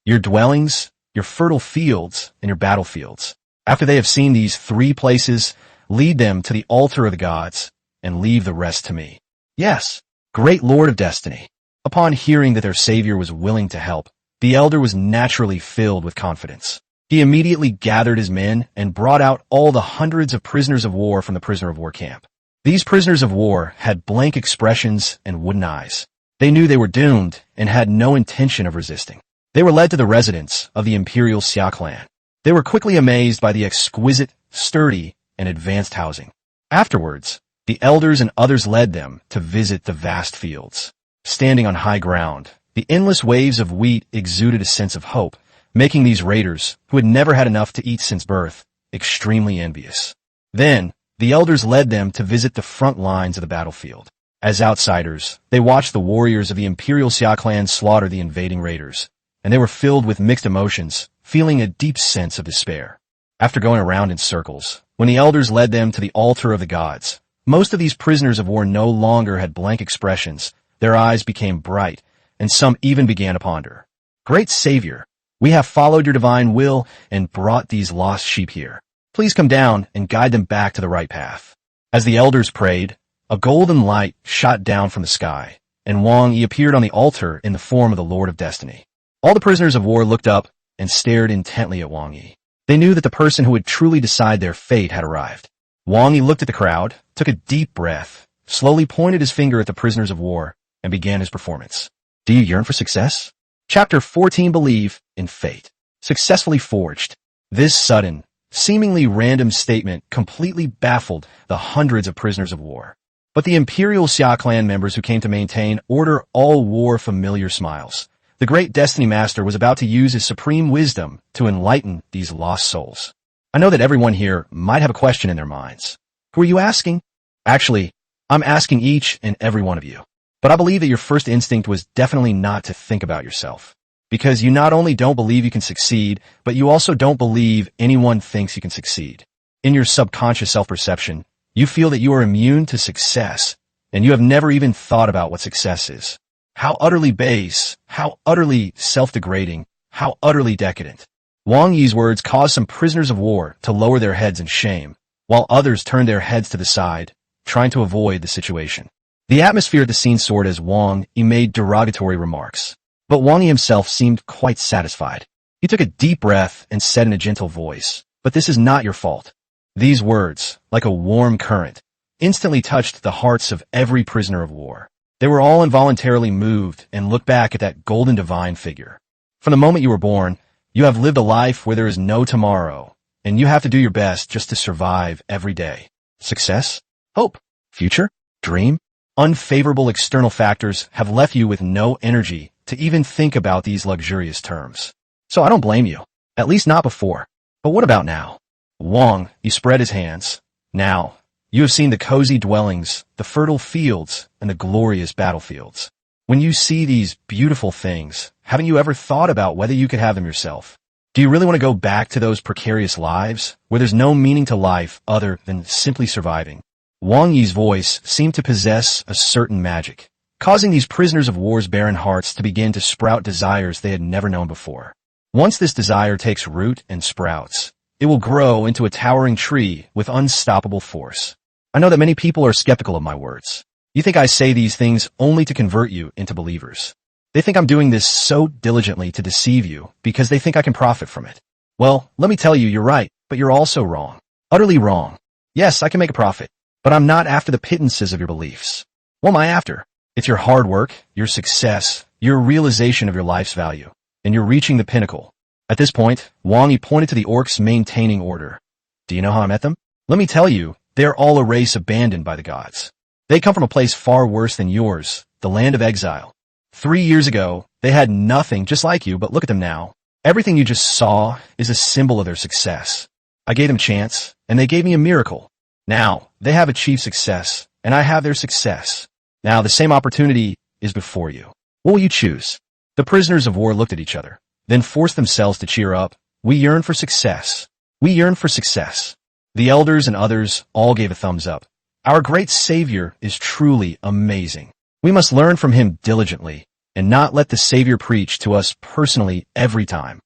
Your dwellings, your fertile fields, and your battlefields. After they have seen these 3 places, lead them to the altar of the gods, and leave the rest to me. Yes, great Lord of Destiny. Upon hearing that their savior was willing to help, the elder was naturally filled with confidence. He immediately gathered his men and brought out all the hundreds of prisoners of war from the prisoner of war camp. These prisoners of war had blank expressions and wooden eyes. They knew they were doomed and had no intention of resisting. They were led to the residence of the Imperial Xia clan. They were quickly amazed by the exquisite, sturdy, and advanced housing. Afterwards, the elders and others led them to visit the vast fields. Standing on high ground, the endless waves of wheat exuded a sense of hope, making these raiders, who had never had enough to eat since birth, extremely envious. Then, the elders led them to visit the front lines of the battlefield. As outsiders, they watched the warriors of the Imperial Xia clan slaughter the invading raiders, and they were filled with mixed emotions, feeling a deep sense of despair. After going around in circles, when the elders led them to the altar of the gods, most of these prisoners of war no longer had blank expressions. Their eyes became bright, and some even began to ponder. Great Savior, we have followed your divine will and brought these lost sheep here. Please come down and guide them back to the right path. As the elders prayed, a golden light shot down from the sky, and Wang Yi appeared on the altar in the form of the Lord of Destiny. All the prisoners of war looked up and stared intently at Wang Yi. They knew that the person who would truly decide their fate had arrived. Wang Yi looked at the crowd, took a deep breath, slowly pointed his finger at the prisoners of war, and began his performance. Do you yearn for success? Chapter 14. Believe in fate. Successfully forged. This sudden, seemingly random statement completely baffled the hundreds of prisoners of war. But the Imperial Xia clan members who came to maintain order all wore familiar smiles. The great Destiny Master was about to use his supreme wisdom to enlighten these lost souls. I know that everyone here might have a question in their minds. Who are you asking? Actually, I'm asking each and every one of you. But I believe that your first instinct was definitely not to think about yourself. Because you not only don't believe you can succeed, but you also don't believe anyone thinks you can succeed. In your subconscious self-perception, you feel that you are immune to success, and you have never even thought about what success is. How utterly base, how utterly self-degrading, how utterly decadent. Wang Yi's words caused some prisoners of war to lower their heads in shame, while others turned their heads to the side, trying to avoid the situation. The atmosphere at the scene soared as Wang Yi made derogatory remarks, but Wang Yi himself seemed quite satisfied. He took a deep breath and said in a gentle voice, "But this is not your fault." These words, like a warm current, instantly touched the hearts of every prisoner of war. They were all involuntarily moved and looked back at that golden divine figure. From the moment you were born, you have lived a life where there is no tomorrow, and you have to do your best just to survive every day. Success? Hope? Future? Dream? Unfavorable external factors have left you with no energy to even think about these luxurious terms. So I don't blame you. At least not before. But what about now? Wang, he spread his hands. Now, you have seen the cozy dwellings, the fertile fields, and the glorious battlefields. When you see these beautiful things, haven't you ever thought about whether you could have them yourself? Do you really want to go back to those precarious lives, where there's no meaning to life other than simply surviving? Wang Yi's voice seemed to possess a certain magic, causing these prisoners of war's barren hearts to begin to sprout desires they had never known before. Once this desire takes root and sprouts, it will grow into a towering tree with unstoppable force. I know that many people are skeptical of my words. You think I say these things only to convert you into believers. They think I'm doing this so diligently to deceive you because they think I can profit from it. Well, let me tell you, you're right, but you're also wrong. Utterly wrong. Yes, I can make a profit, but I'm not after the pittances of your beliefs. What am I after? It's your hard work, your success, your realization of your life's value, and you're reaching the pinnacle. At this point, Wang Yi pointed to the orcs maintaining order. Do you know how I met them? Let me tell you, they're all a race abandoned by the gods. They come from a place far worse than yours, the Land of Exile. 3 years ago, they had nothing just like you, but look at them now. Everything you just saw is a symbol of their success. I gave them chance, and they gave me a miracle. Now, they have achieved success, and I have their success. Now, the same opportunity is before you. What will you choose? The prisoners of war looked at each other, then forced themselves to cheer up. We yearn for success. We yearn for success. The elders and others all gave a thumbs up. Our great Savior is truly amazing. We must learn from him diligently, and not let the Savior preach to us personally every time.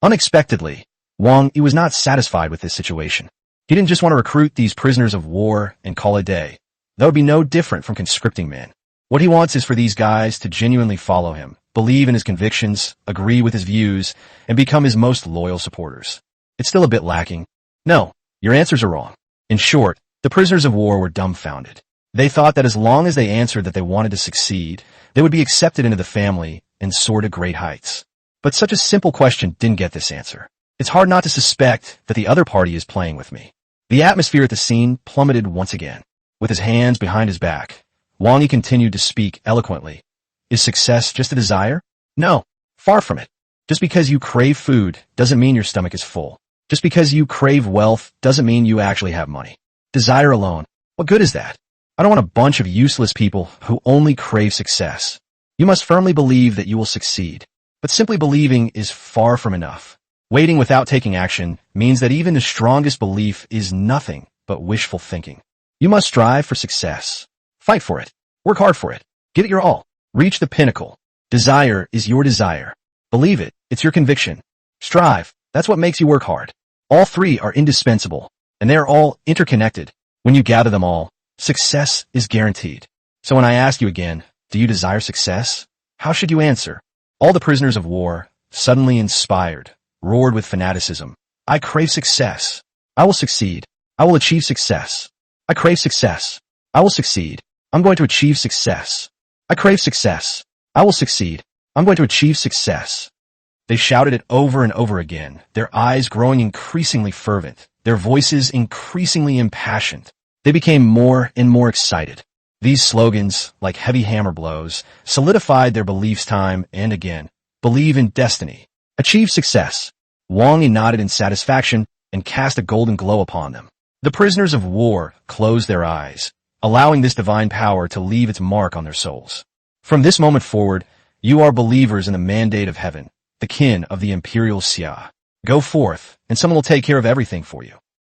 Unexpectedly, Wang Yi was not satisfied with this situation. He didn't just want to recruit these prisoners of war and call it a day. That would be no different from conscripting men. What he wants is for these guys to genuinely follow him, believe in his convictions, agree with his views, and become his most loyal supporters. It's still a bit lacking. No, your answers are wrong. In short, the prisoners of war were dumbfounded. They thought that as long as they answered that they wanted to succeed, they would be accepted into the family and soar to great heights. But such a simple question didn't get this answer. It's hard not to suspect that the other party is playing with me. The atmosphere at the scene plummeted once again. With his hands behind his back, Wang Yi continued to speak eloquently. Is success just a desire? No, far from it. Just because you crave food doesn't mean your stomach is full. Just because you crave wealth doesn't mean you actually have money. Desire alone, what good is that? I don't want a bunch of useless people who only crave success. You must firmly believe that you will succeed. But simply believing is far from enough. Waiting without taking action means that even the strongest belief is nothing but wishful thinking. You must strive for success. Fight for it. Work hard for it. Give it your all. Reach the pinnacle. Desire is your desire. Believe it. It's your conviction. Strive. That's what makes you work hard. All three are indispensable, and they are all interconnected. When you gather them all, success is guaranteed. So when I ask you again, do you desire success? How should you answer? All the prisoners of war, suddenly inspired, roared with fanaticism. I crave success. I will succeed. I will achieve success. I crave success. I will succeed. I'm going to achieve success. I crave success. I will succeed. I'm going to achieve success. They shouted it over and over again, their eyes growing increasingly fervent, their voices increasingly impassioned. They became more and more excited. These slogans, like heavy hammer blows, solidified their beliefs time and again. Believe in destiny. Achieve success. Wang Yi nodded in satisfaction and cast a golden glow upon them. The prisoners of war closed their eyes, allowing this divine power to leave its mark on their souls. From this moment forward, you are believers in the mandate of heaven, the kin of the Imperial Xia. Go forth, and someone will take care of everything for you.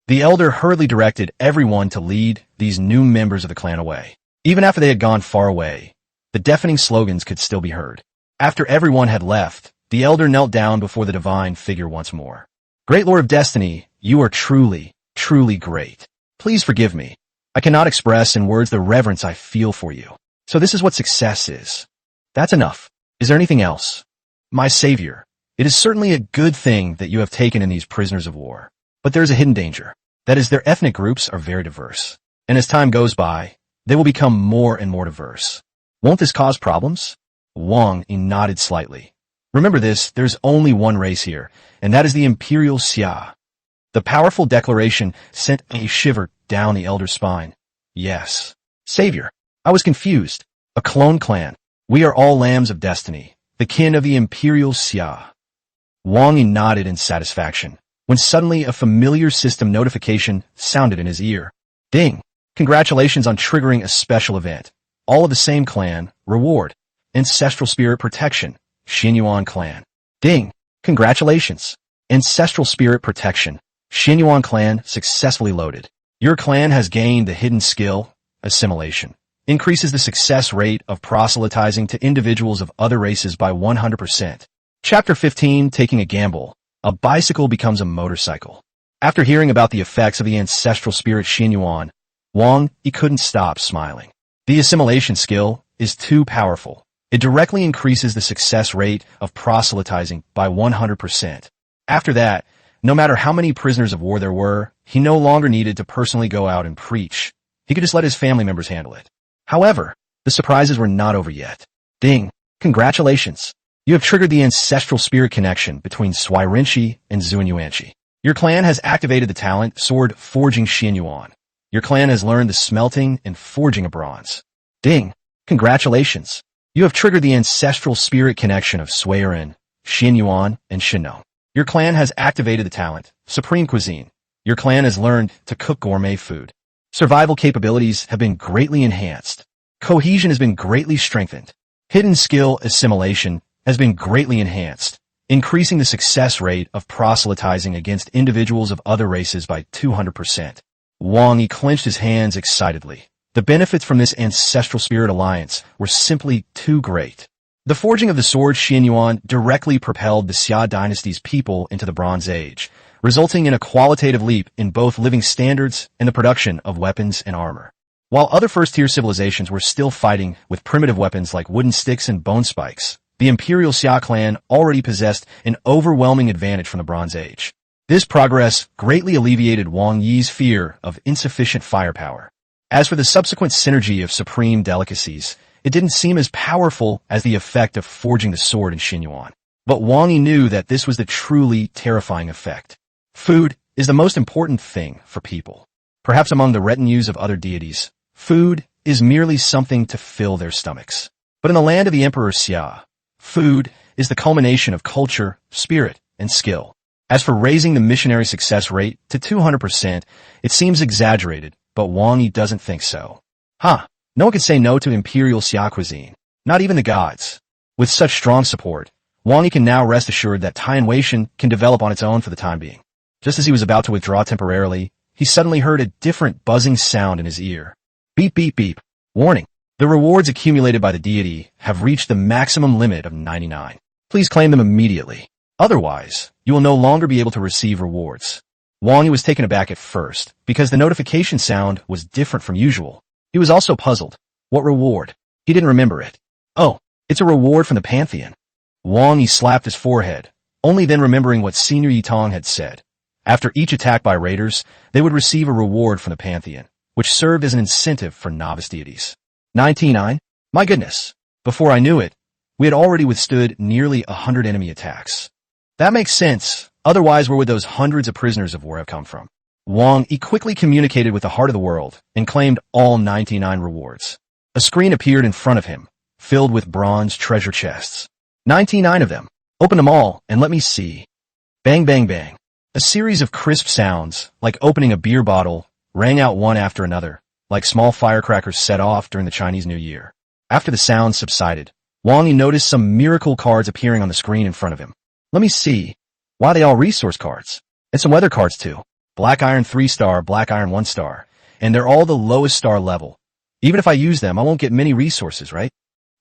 The elder hurriedly directed everyone to lead these new members of the clan away. Even after they had gone far away, the deafening slogans could still be heard. After everyone had left, the elder knelt down before the divine figure once more. Great Lord of Destiny, you are truly, truly great. Please forgive me. I cannot express in words the reverence I feel for you. So this is what success is. That's enough. Is there anything else? My Savior, it is certainly a good thing that you have taken in these prisoners of war. But there is a hidden danger. That is, their ethnic groups are very diverse. And as time goes by, they will become more and more diverse. Won't this cause problems? Wang Yi nodded slightly. Remember this, there's only one race here, and that is the Imperial Xia. The powerful declaration sent a shiver down the elder's spine. Yes. Savior, I was confused. A clone clan. We are all lambs of destiny, the kin of the Imperial Xia. Wang Yi nodded in satisfaction, when suddenly a familiar system notification sounded in his ear. Ding! Congratulations on triggering a special event. All of the same clan. Reward. Ancestral Spirit Protection. Xinyuan Clan. Ding! Congratulations. Ancestral Spirit Protection. Xinyuan Clan successfully loaded. Your clan has gained the hidden skill, assimilation. Increases the success rate of proselytizing to individuals of other races by 100%. Chapter 15, Taking a Gamble. A bicycle becomes a motorcycle. After hearing about the effects of the ancestral spirit Xinyuan, Wang Yi couldn't stop smiling. The assimilation skill is too powerful. It directly increases the success rate of proselytizing by 100%. After that, no matter how many prisoners of war there were, he no longer needed to personally go out and preach. He could just let his family members handle it. However, the surprises were not over yet. Ding! Congratulations! You have triggered the ancestral spirit connection between Shuirenshi and Zuanyuanshi. Your clan has activated the talent Sword Forging Xinyuan. Your clan has learned the smelting and forging of bronze. Ding! Congratulations! You have triggered the ancestral spirit connection of Suiren, Xinyuan, and Shino. Your clan has activated the talent, Supreme Cuisine. Your clan has learned to cook gourmet food. Survival capabilities have been greatly enhanced. Cohesion has been greatly strengthened. Hidden skill assimilation has been greatly enhanced, increasing the success rate of proselytizing against individuals of other races by 200%. Wang Yi clenched his hands excitedly. The benefits from this ancestral spirit alliance were simply too great. The forging of the sword Xianyuan directly propelled the Xia dynasty's people into the Bronze Age, resulting in a qualitative leap in both living standards and the production of weapons and armor. While other first-tier civilizations were still fighting with primitive weapons like wooden sticks and bone spikes, the Imperial Xia clan already possessed an overwhelming advantage from the Bronze Age. This progress greatly alleviated Wang Yi's fear of insufficient firepower. As for the subsequent synergy of supreme delicacies, it didn't seem as powerful as the effect of forging the sword in Xianyuan. But Wang Yi knew that this was the truly terrifying effect. Food is the most important thing for people. Perhaps among the retinues of other deities, food is merely something to fill their stomachs. But in the land of the Emperor Xia, food is the culmination of culture, spirit, and skill. As for raising the missionary success rate to 200%, it seems exaggerated, but Wang Yi doesn't think so. No one could say no to Imperial Xia cuisine, not even the gods. With such strong support, Wang Yi can now rest assured that Taiyan Weishan can develop on its own for the time being. Just as he was about to withdraw temporarily, he suddenly heard a different buzzing sound in his ear. Beep beep beep. Warning. The rewards accumulated by the deity have reached the maximum limit of 99. Please claim them immediately. Otherwise, you will no longer be able to receive rewards. Wang Yi was taken aback at first, because the notification sound was different from usual. He was also puzzled. What reward? He didn't remember it. Oh, it's a reward from the pantheon. Wang Yi slapped his forehead, only then remembering what Senior Yitong had said. After each attack by raiders, they would receive a reward from the pantheon, which served as an incentive for novice deities. 99? My goodness. Before I knew it, we had already withstood nearly 100 enemy attacks. That makes sense. Otherwise, where would those hundreds of prisoners of war have come from? Wang Yi quickly communicated with the heart of the world and claimed all 99 rewards. A screen appeared in front of him, filled with bronze treasure chests. 99 of them. Open them all and let me see. Bang, bang, bang. A series of crisp sounds, like opening a beer bottle, rang out one after another, like small firecrackers set off during the Chinese New Year. After the sounds subsided, Wang Yi noticed some miracle cards appearing on the screen in front of him. Let me see. Why, they all resource cards. And some weather cards too. Black Iron 3-star, Black Iron 1-star. And they're all the lowest star level. Even if I use them, I won't get many resources, right?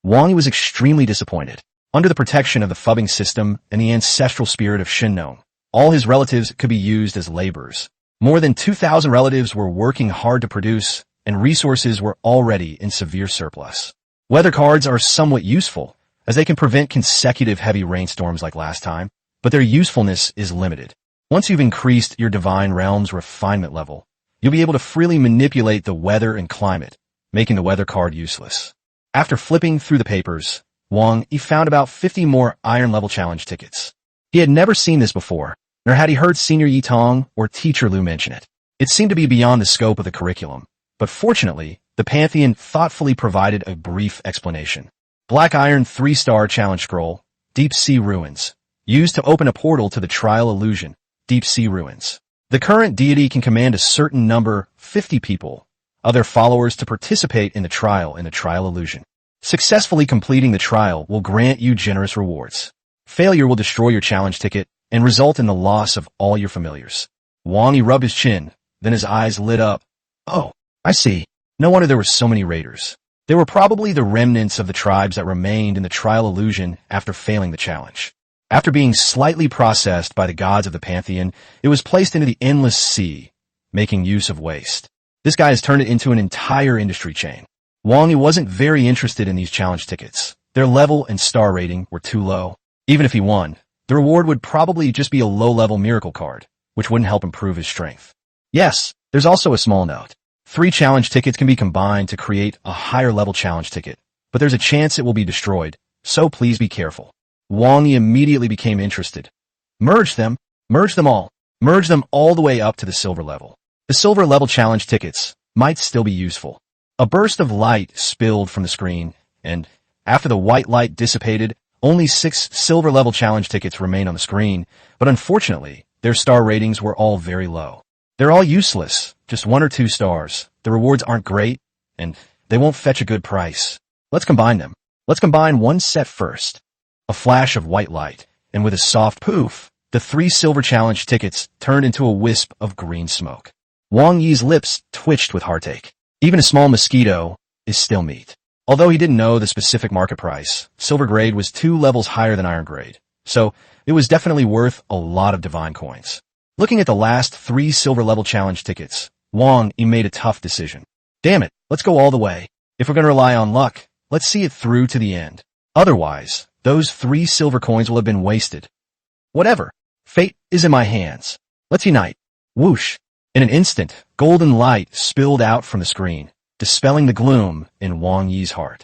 Wang Yi was extremely disappointed. Under the protection of the fubbing system and the ancestral spirit of Shinnong, all his relatives could be used as laborers. More than 2,000 relatives were working hard to produce, and resources were already in severe surplus. Weather cards are somewhat useful, as they can prevent consecutive heavy rainstorms like last time, but their usefulness is limited. Once you've increased your divine realm's refinement level, you'll be able to freely manipulate the weather and climate, making the weather card useless. After flipping through the papers, Wang Yi found about 50 more Iron level challenge tickets. He had never seen this before, nor had he heard Senior Yitong or Teacher Lu mention it. It seemed to be beyond the scope of the curriculum, but fortunately, the Pantheon thoughtfully provided a brief explanation. Black Iron 3-star challenge scroll, Deep Sea Ruins, used to open a portal to the trial illusion, Deep Sea Ruins. The current deity can command a certain number, 50 people, of their followers to participate in the trial illusion. Successfully completing the trial will grant you generous rewards. Failure will destroy your challenge ticket and result in the loss of all your familiars. Wang Yi rubbed his chin, then his eyes lit up. Oh, I see. No wonder there were so many raiders. They were probably the remnants of the tribes that remained in the trial illusion after failing the challenge. After being slightly processed by the gods of the Pantheon, it was placed into the endless sea, making use of waste. This guy has turned it into an entire industry chain. Wang Yi wasn't very interested in these challenge tickets. Their level and star rating were too low. Even if he won, the reward would probably just be a low-level miracle card, which wouldn't help improve his strength. Yes, there's also a small note. 3 challenge tickets can be combined to create a higher-level challenge ticket, but there's a chance it will be destroyed, so please be careful. Wang Yi immediately became interested. Merge them all. Merge them all the way up to the silver level. The silver level challenge tickets might still be useful. A burst of light spilled from the screen, and after the white light dissipated, Only 6 silver-level challenge tickets remain on the screen, but unfortunately, their star ratings were all very low. They're all useless, just 1 or 2 stars. The rewards aren't great, and they won't fetch a good price. Let's combine them. Let's combine one set first. A flash of white light, and with a soft poof, the 3 silver challenge tickets turned into a wisp of green smoke. Wang Yi's lips twitched with heartache. Even a small mosquito is still meat. Although he didn't know the specific market price, silver grade was 2 levels higher than iron grade, so it was definitely worth a lot of divine coins. Looking at the last 3 silver-level challenge tickets, Wang Yi made a tough decision. Damn it, let's go all the way. If we're going to rely on luck, let's see it through to the end. Otherwise, those 3 silver coins will have been wasted. Whatever. Fate is in my hands. Let's unite. Whoosh. In an instant, golden light spilled out from the screen, dispelling the gloom in Wang Yi's heart.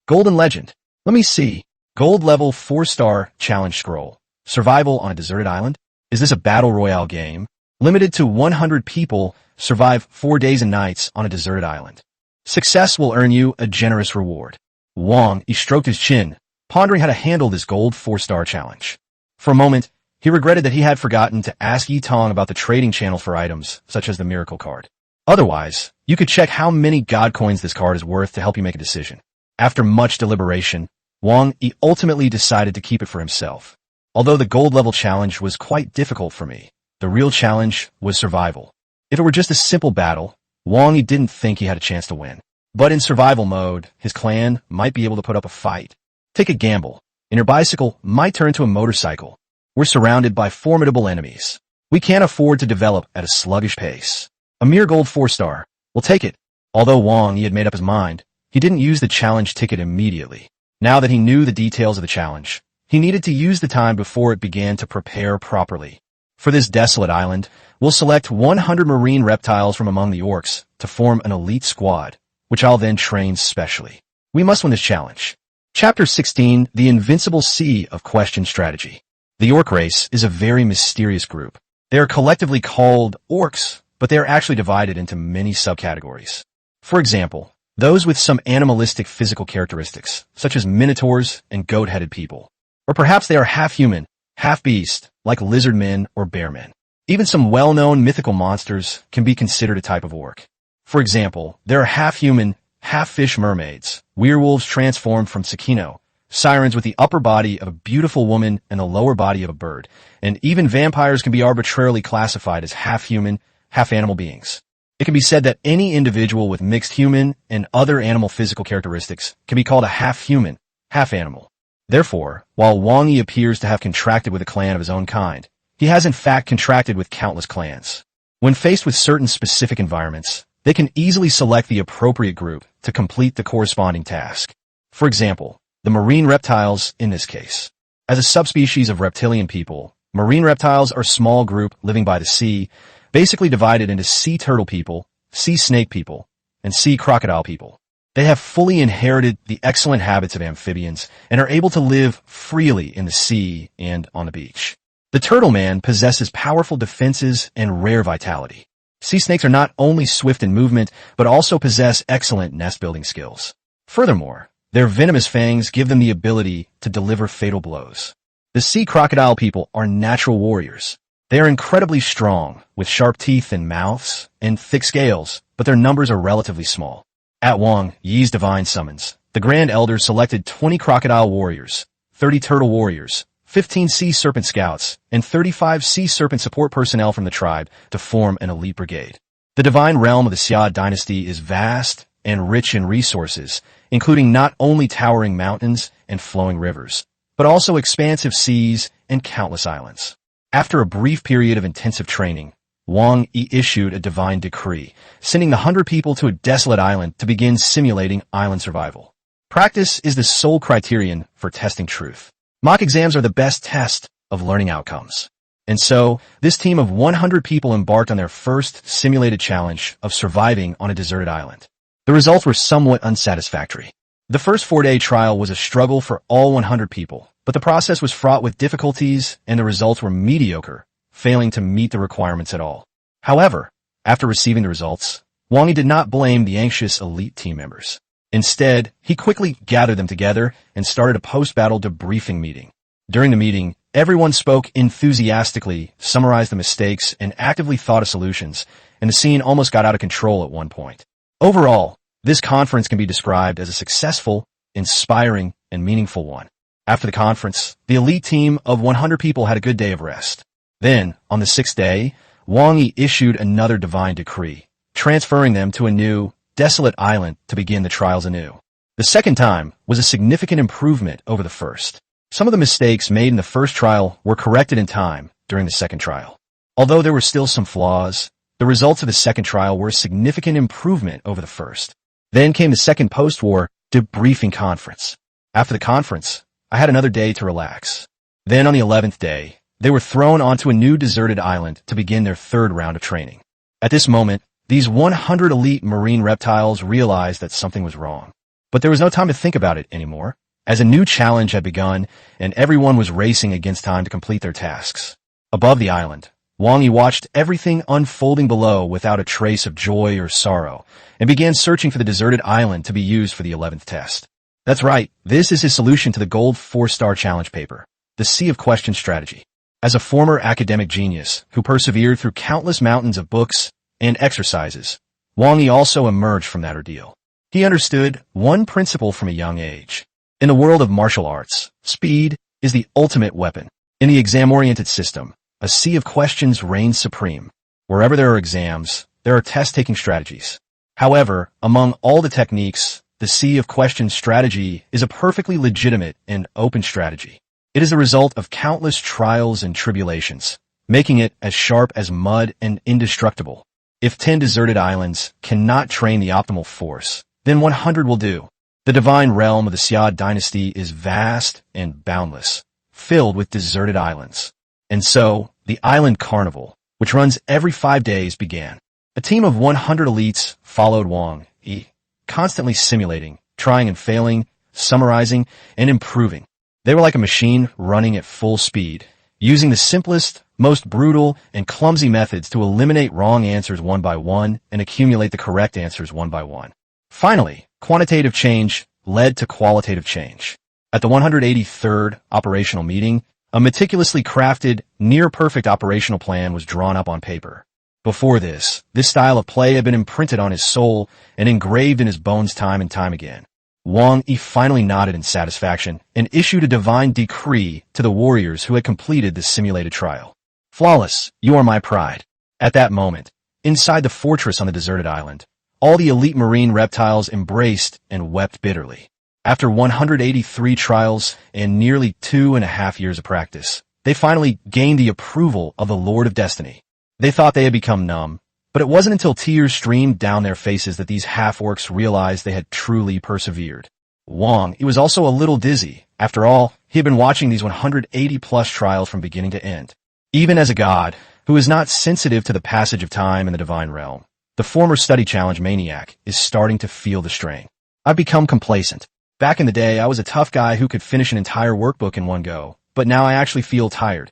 Golden legend. Let me see. Gold level 4-star challenge scroll. Survival on a deserted island? Is this a battle royale game? Limited to 100 people, survive 4 days and nights on a deserted island. Success will earn you a generous reward. Wang Yi stroked his chin, pondering how to handle this gold 4-star challenge. For a moment, he regretted that he had forgotten to ask Yi Tong about the trading channel for items, such as the miracle card. Otherwise, you could check how many god coins this card is worth to help you make a decision. After much deliberation, Wang Yi ultimately decided to keep it for himself. Although the gold level challenge was quite difficult for me, the real challenge was survival. If it were just a simple battle, Wang Yi didn't think he had a chance to win. But in survival mode, his clan might be able to put up a fight. Take a gamble, and your bicycle might turn into a motorcycle. We're surrounded by formidable enemies. We can't afford to develop at a sluggish pace. A mere gold 4-star. We'll take it. Although Wang Yi had made up his mind, he didn't use the challenge ticket immediately. Now that he knew the details of the challenge, he needed to use the time before it began to prepare properly. For this desolate island, we'll select 100 marine reptiles from among the orcs to form an elite squad, which I'll then train specially. We must win this challenge. Chapter 16, The Invincible Sea of Question Strategy. The orc race is a very mysterious group. They are collectively called orcs, but they are actually divided into many subcategories. For example, those with some animalistic physical characteristics, such as minotaurs and goat-headed people. Or perhaps they are half-human, half-beast, like lizard men or bear men. Even some well-known mythical monsters can be considered a type of orc. For example, there are half-human, half-fish mermaids, werewolves transformed from Tsukino, sirens with the upper body of a beautiful woman and the lower body of a bird, and even vampires can be arbitrarily classified as half-human, half-animal beings. It can be said that any individual with mixed human and other animal physical characteristics can be called a half-human, half-animal. Therefore, while Wang Yi appears to have contracted with a clan of his own kind, he has in fact contracted with countless clans. When faced with certain specific environments, they can easily select the appropriate group to complete the corresponding task. For example, the marine reptiles in this case. As a subspecies of reptilian people, marine reptiles are a small group living by the sea, basically divided into sea turtle people, sea snake people, and sea crocodile people. They have fully inherited the excellent habits of amphibians and are able to live freely in the sea and on the beach. The turtle man possesses powerful defenses and rare vitality. Sea snakes are not only swift in movement, but also possess excellent nest-building skills. Furthermore, their venomous fangs give them the ability to deliver fatal blows. The sea crocodile people are natural warriors. They are incredibly strong, with sharp teeth and mouths, and thick scales, but their numbers are relatively small. At Wang Yi's divine summons, the Grand Elder selected 20 crocodile warriors, 30 turtle warriors, 15 sea serpent scouts, and 35 sea serpent support personnel from the tribe to form an elite brigade. The divine realm of the Xia dynasty is vast and rich in resources, including not only towering mountains and flowing rivers, but also expansive seas and countless islands. After a brief period of intensive training, Wang Yi issued a divine decree, sending the 100 people to a desolate island to begin simulating island survival. Practice is the sole criterion for testing truth. Mock exams are the best test of learning outcomes. And so, this team of 100 people embarked on their first simulated challenge of surviving on a deserted island. The results were somewhat unsatisfactory. The first 4-day trial was a struggle for all 100 people, but the process was fraught with difficulties and the results were mediocre, failing to meet the requirements at all. However, after receiving the results, Wang Yi did not blame the anxious elite team members. Instead, he quickly gathered them together and started a post-battle debriefing meeting. During the meeting, everyone spoke enthusiastically, summarized the mistakes, and actively thought of solutions, and the scene almost got out of control at one point. Overall, this conference can be described as a successful, inspiring, and meaningful one. After the conference, the elite team of 100 people had a good day of rest. Then, on the 6th day, Wang Yi issued another divine decree, transferring them to a new, desolate island to begin the trials anew. The second time was a significant improvement over the first. Some of the mistakes made in the first trial were corrected in time during the second trial. Although there were still some flaws, the results of the second trial were a significant improvement over the first. Then came the second post-war debriefing conference. After the conference, I had another day to relax. Then on the 11th day, they were thrown onto a new deserted island to begin their third round of training. At this moment, these 100 elite marine reptiles realized that something was wrong. But there was no time to think about it anymore, as a new challenge had begun and everyone was racing against time to complete their tasks. Above the island, Wang Yi watched everything unfolding below without a trace of joy or sorrow, and began searching for the deserted island to be used for the 11th test. That's right, this is his solution to the gold 4-star challenge paper, the Sea of Questions strategy. As a former academic genius who persevered through countless mountains of books and exercises, Wang Yi also emerged from that ordeal. He understood one principle from a young age. In the world of martial arts, speed is the ultimate weapon. In the exam-oriented system, a sea of questions reigns supreme. Wherever there are exams, there are test-taking strategies. However, among all the techniques, the Sea of Questions strategy is a perfectly legitimate and open strategy. It is the result of countless trials and tribulations, making it as sharp as mud and indestructible. If 10 deserted islands cannot train the optimal force, then 100 will do. The divine realm of the Xia dynasty is vast and boundless, filled with deserted islands. And so, the Island Carnival, which runs every 5 days, began. A team of 100 elites followed Wang Yi, constantly simulating, trying and failing, summarizing, and improving. They were like a machine running at full speed, using the simplest, most brutal, and clumsy methods to eliminate wrong answers one by one and accumulate the correct answers one by one. Finally, quantitative change led to qualitative change. At the 183rd operational meeting, a meticulously crafted, near-perfect operational plan was drawn up on paper. Before this style of play had been imprinted on his soul and engraved in his bones time and time again. Wang Yi finally nodded in satisfaction and issued a divine decree to the warriors who had completed the simulated trial. Flawless, you are my pride. At that moment, inside the fortress on the deserted island, all the elite marine reptiles embraced and wept bitterly. After 183 trials and nearly 2.5 years of practice, they finally gained the approval of the Lord of Destiny. They thought they had become numb, but it wasn't until tears streamed down their faces that these half-orcs realized they had truly persevered. Wang Yi was also a little dizzy. After all, he had been watching these 180-plus trials from beginning to end. Even as a god, who is not sensitive to the passage of time in the divine realm, the former study challenge maniac is starting to feel the strain. I've become complacent. Back in the day, I was a tough guy who could finish an entire workbook in one go, but now I actually feel tired.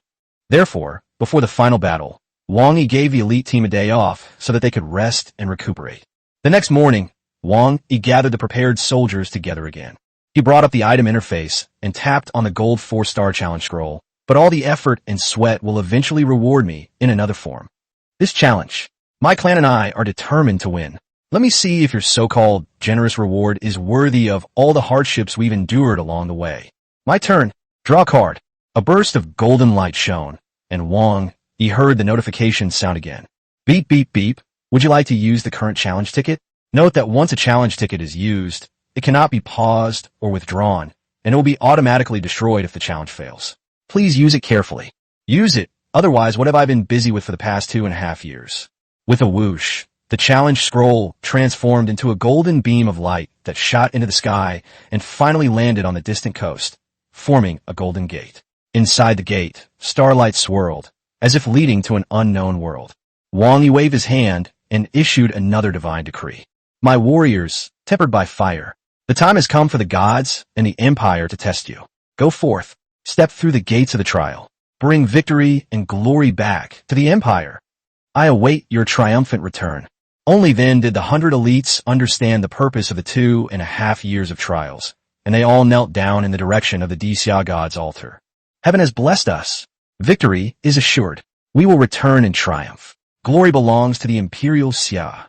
Therefore, before the final battle, Wang Yi gave the elite team a day off so that they could rest and recuperate. The next morning, Wang Yi gathered the prepared soldiers together again. He brought up the item interface and tapped on the gold 4-star challenge scroll, but all the effort and sweat will eventually reward me in another form. This challenge, my clan and I are determined to win. Let me see if your so-called generous reward is worthy of all the hardships we've endured along the way. My turn. Draw a card. A burst of golden light shone, and Wang Yi heard the notification sound again. Beep, beep, beep. Would you like to use the current challenge ticket? Note that once a challenge ticket is used, it cannot be paused or withdrawn, and it will be automatically destroyed if the challenge fails. Please use it carefully. Use it, otherwise what have I been busy with for the past 2.5 years? With a whoosh, the challenge scroll transformed into a golden beam of light that shot into the sky and finally landed on the distant coast, forming a golden gate. Inside the gate, starlight swirled, as if leading to an unknown world. Wang Yi waved his hand and issued another divine decree. My warriors, tempered by fire, the time has come for the gods and the empire to test you. Go forth, step through the gates of the trial. Bring victory and glory back to the empire. I await your triumphant return. Only then did the 100 elites understand the purpose of the 2.5 years of trials, and they all knelt down in the direction of the Xia god's altar. Heaven has blessed us. Victory is assured. We will return in triumph. Glory belongs to the Imperial Xia.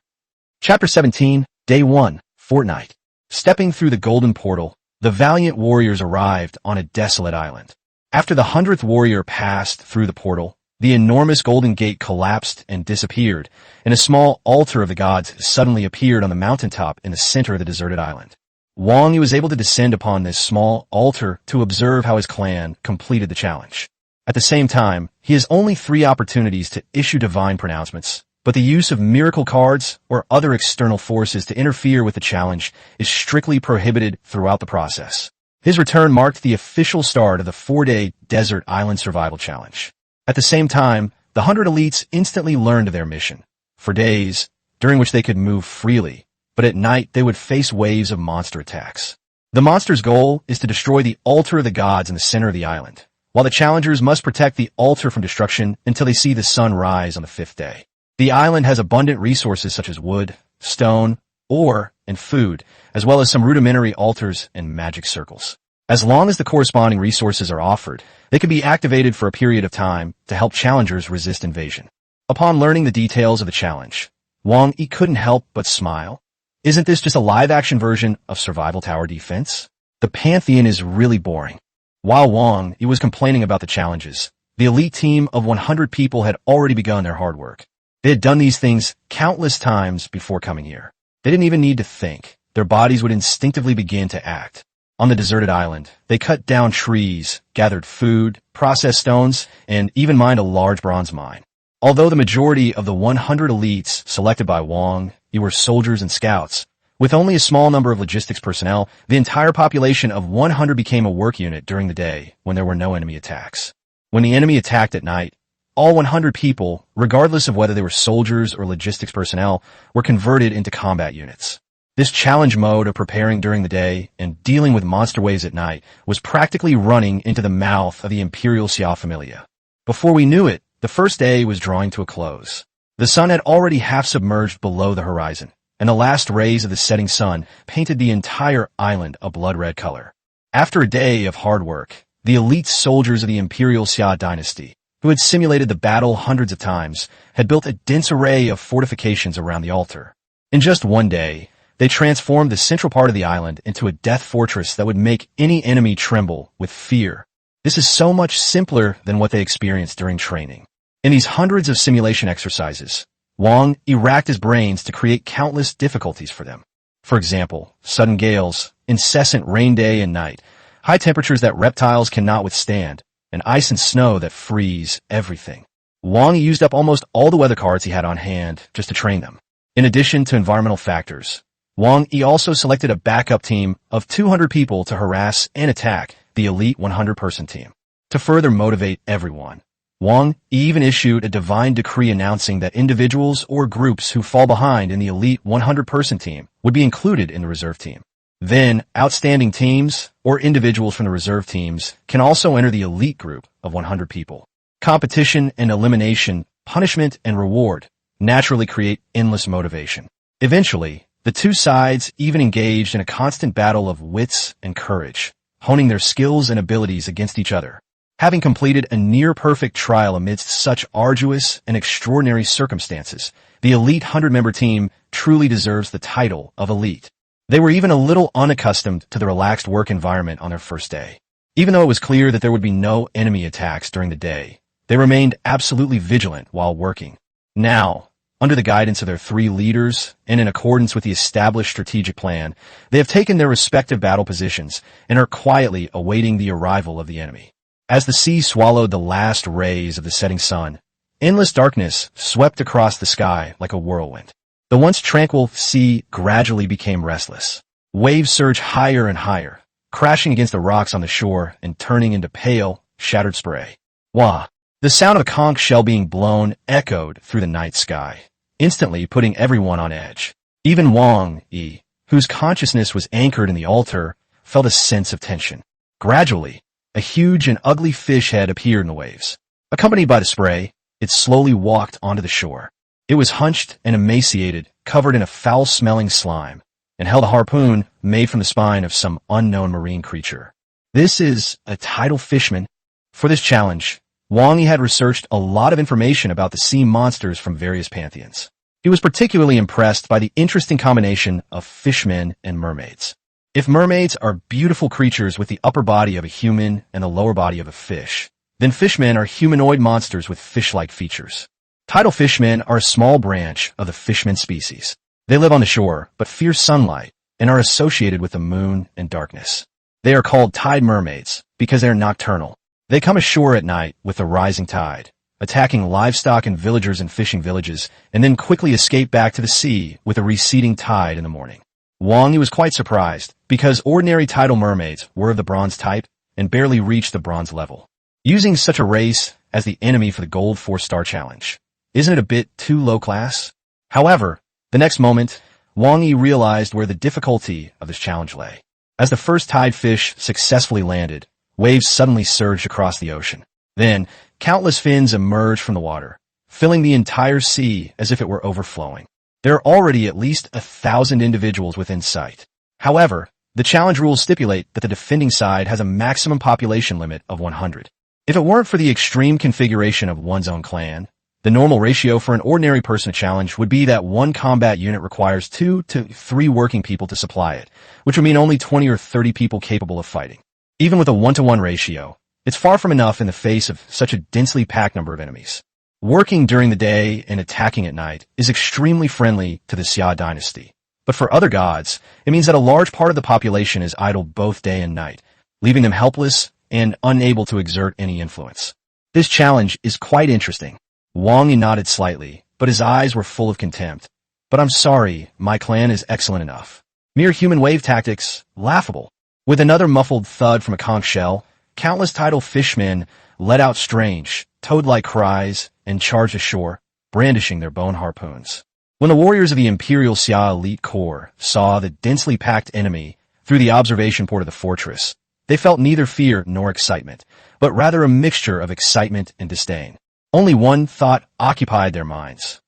Chapter 17, Day 1, Fortnight. Stepping through the golden portal, the valiant warriors arrived on a desolate island. After the 100th warrior passed through the portal, the enormous golden gate collapsed and disappeared, and a small altar of the gods suddenly appeared on the mountaintop in the center of the deserted island. Wang Yi was able to descend upon this small altar to observe how his clan completed the challenge. At the same time, he has only 3 opportunities to issue divine pronouncements, but the use of miracle cards or other external forces to interfere with the challenge is strictly prohibited throughout the process. His return marked the official start of the 4-day Desert Island Survival Challenge. At the same time, the 100 elites instantly learned their mission. For days, during which they could move freely, but at night they would face waves of monster attacks. The monster's goal is to destroy the altar of the gods in the center of the island, while the challengers must protect the altar from destruction until they see the sun rise on the 5th day. The island has abundant resources such as wood, stone, ore, and food, as well as some rudimentary altars and magic circles. As long as the corresponding resources are offered, they can be activated for a period of time to help challengers resist invasion. Upon learning the details of the challenge, Wang Yi couldn't help but smile. Isn't this just a live-action version of Survival Tower Defense? The Pantheon is really boring. While Wang Yi was complaining about the challenges, the elite team of 100 people had already begun their hard work. They had done these things countless times before coming here. They didn't even need to think. Their bodies would instinctively begin to act. On the deserted island, they cut down trees, gathered food, processed stones, and even mined a large bronze mine. Although the majority of the 100 elites selected by Wang Yi were soldiers and scouts, with only a small number of logistics personnel, the entire population of 100 became a work unit during the day when there were no enemy attacks. When the enemy attacked at night, all 100 people, regardless of whether they were soldiers or logistics personnel, were converted into combat units. This challenge mode of preparing during the day and dealing with monster waves at night was practically running into the mouth of the Imperial Xia familia. Before we knew it, the first day was drawing to a close. The sun had already half submerged below the horizon, and the last rays of the setting sun painted the entire island a blood-red color. After a day of hard work, the elite soldiers of the Imperial Xia dynasty, who had simulated the battle hundreds of times, had built a dense array of fortifications around the altar. In just one day, they transformed the central part of the island into a death fortress that would make any enemy tremble with fear. This is so much simpler than what they experienced during training. In these hundreds of simulation exercises, Wang Yi racked his brains to create countless difficulties for them. For example, sudden gales, incessant rain day and night, high temperatures that reptiles cannot withstand, and ice and snow that freeze everything. Wang Yi used up almost all the weather cards he had on hand just to train them. In addition to environmental factors, Wang Yi also selected a backup team of 200 people to harass and attack the elite 100-person team. To further motivate everyone, Wang Yi even issued a divine decree announcing that individuals or groups who fall behind in the elite 100-person team would be included in the reserve team. Then, outstanding teams or individuals from the reserve teams can also enter the elite group of 100 people. Competition and elimination, punishment and reward naturally create endless motivation. Eventually, the two sides even engaged in a constant battle of wits and courage, honing their skills and abilities against each other. Having completed a near-perfect trial amidst such arduous and extraordinary circumstances, the elite 100-member team truly deserves the title of elite. They were even a little unaccustomed to the relaxed work environment on their first day. Even though it was clear that there would be no enemy attacks during the day, they remained absolutely vigilant while working. Now, under the guidance of their 3 leaders and in accordance with the established strategic plan, they have taken their respective battle positions and are quietly awaiting the arrival of the enemy. As the sea swallowed the last rays of the setting sun, endless darkness swept across the sky like a whirlwind. The once tranquil sea gradually became restless. Waves surged higher and higher, crashing against the rocks on the shore and turning into pale, shattered spray. Wah! The sound of a conch shell being blown echoed through the night sky, instantly putting everyone on edge. Even Wang Yi, whose consciousness was anchored in the altar, felt a sense of tension. Gradually, a huge and ugly fish head appeared in the waves. Accompanied by the spray, it slowly walked onto the shore. It was hunched and emaciated, covered in a foul-smelling slime, and held a harpoon made from the spine of some unknown marine creature. This is a tidal fishman. For this challenge, Wang Yi had researched a lot of information about the sea monsters from various pantheons. He was particularly impressed by the interesting combination of fishmen and mermaids. If mermaids are beautiful creatures with the upper body of a human and the lower body of a fish, then fishmen are humanoid monsters with fish-like features. Tidal fishmen are a small branch of the fishman species. They live on the shore, but fear sunlight, and are associated with the moon and darkness. They are called tide mermaids because they are nocturnal. They come ashore at night with the rising tide, attacking livestock and villagers in fishing villages, and then quickly escape back to the sea with a receding tide in the morning. Wang Yi was quite surprised, because ordinary tidal mermaids were of the bronze type and barely reached the bronze level. Using such a race as the enemy for the Gold 4-Star Challenge, isn't it a bit too low class? However, the next moment, Wang Yi realized where the difficulty of this challenge lay. As the first tide fish successfully landed, waves suddenly surged across the ocean. Then, countless fins emerged from the water, filling the entire sea as if it were overflowing. There are already at least 1,000 individuals within sight. However, the challenge rules stipulate that the defending side has a maximum population limit of 100. If it weren't for the extreme configuration of one's own clan, the normal ratio for an ordinary person to challenge would be that one combat unit requires 2 to 3 working people to supply it, which would mean only 20 or 30 people capable of fighting. Even with a 1-to-1 ratio, it's far from enough in the face of such a densely packed number of enemies. Working during the day and attacking at night is extremely friendly to the Xia dynasty. But for other gods, it means that a large part of the population is idle both day and night, leaving them helpless and unable to exert any influence. This challenge is quite interesting. Wang Yi nodded slightly, but his eyes were full of contempt. But I'm sorry, my clan is excellent enough. Mere human wave tactics, laughable. With another muffled thud from a conch shell, countless tidal fishmen let out strange, toad-like cries and charged ashore, brandishing their bone harpoons. When the warriors of the Imperial Xia elite corps saw the densely packed enemy through the observation port of the fortress, they felt neither fear nor excitement, but rather a mixture of excitement and disdain. Only one thought occupied their minds.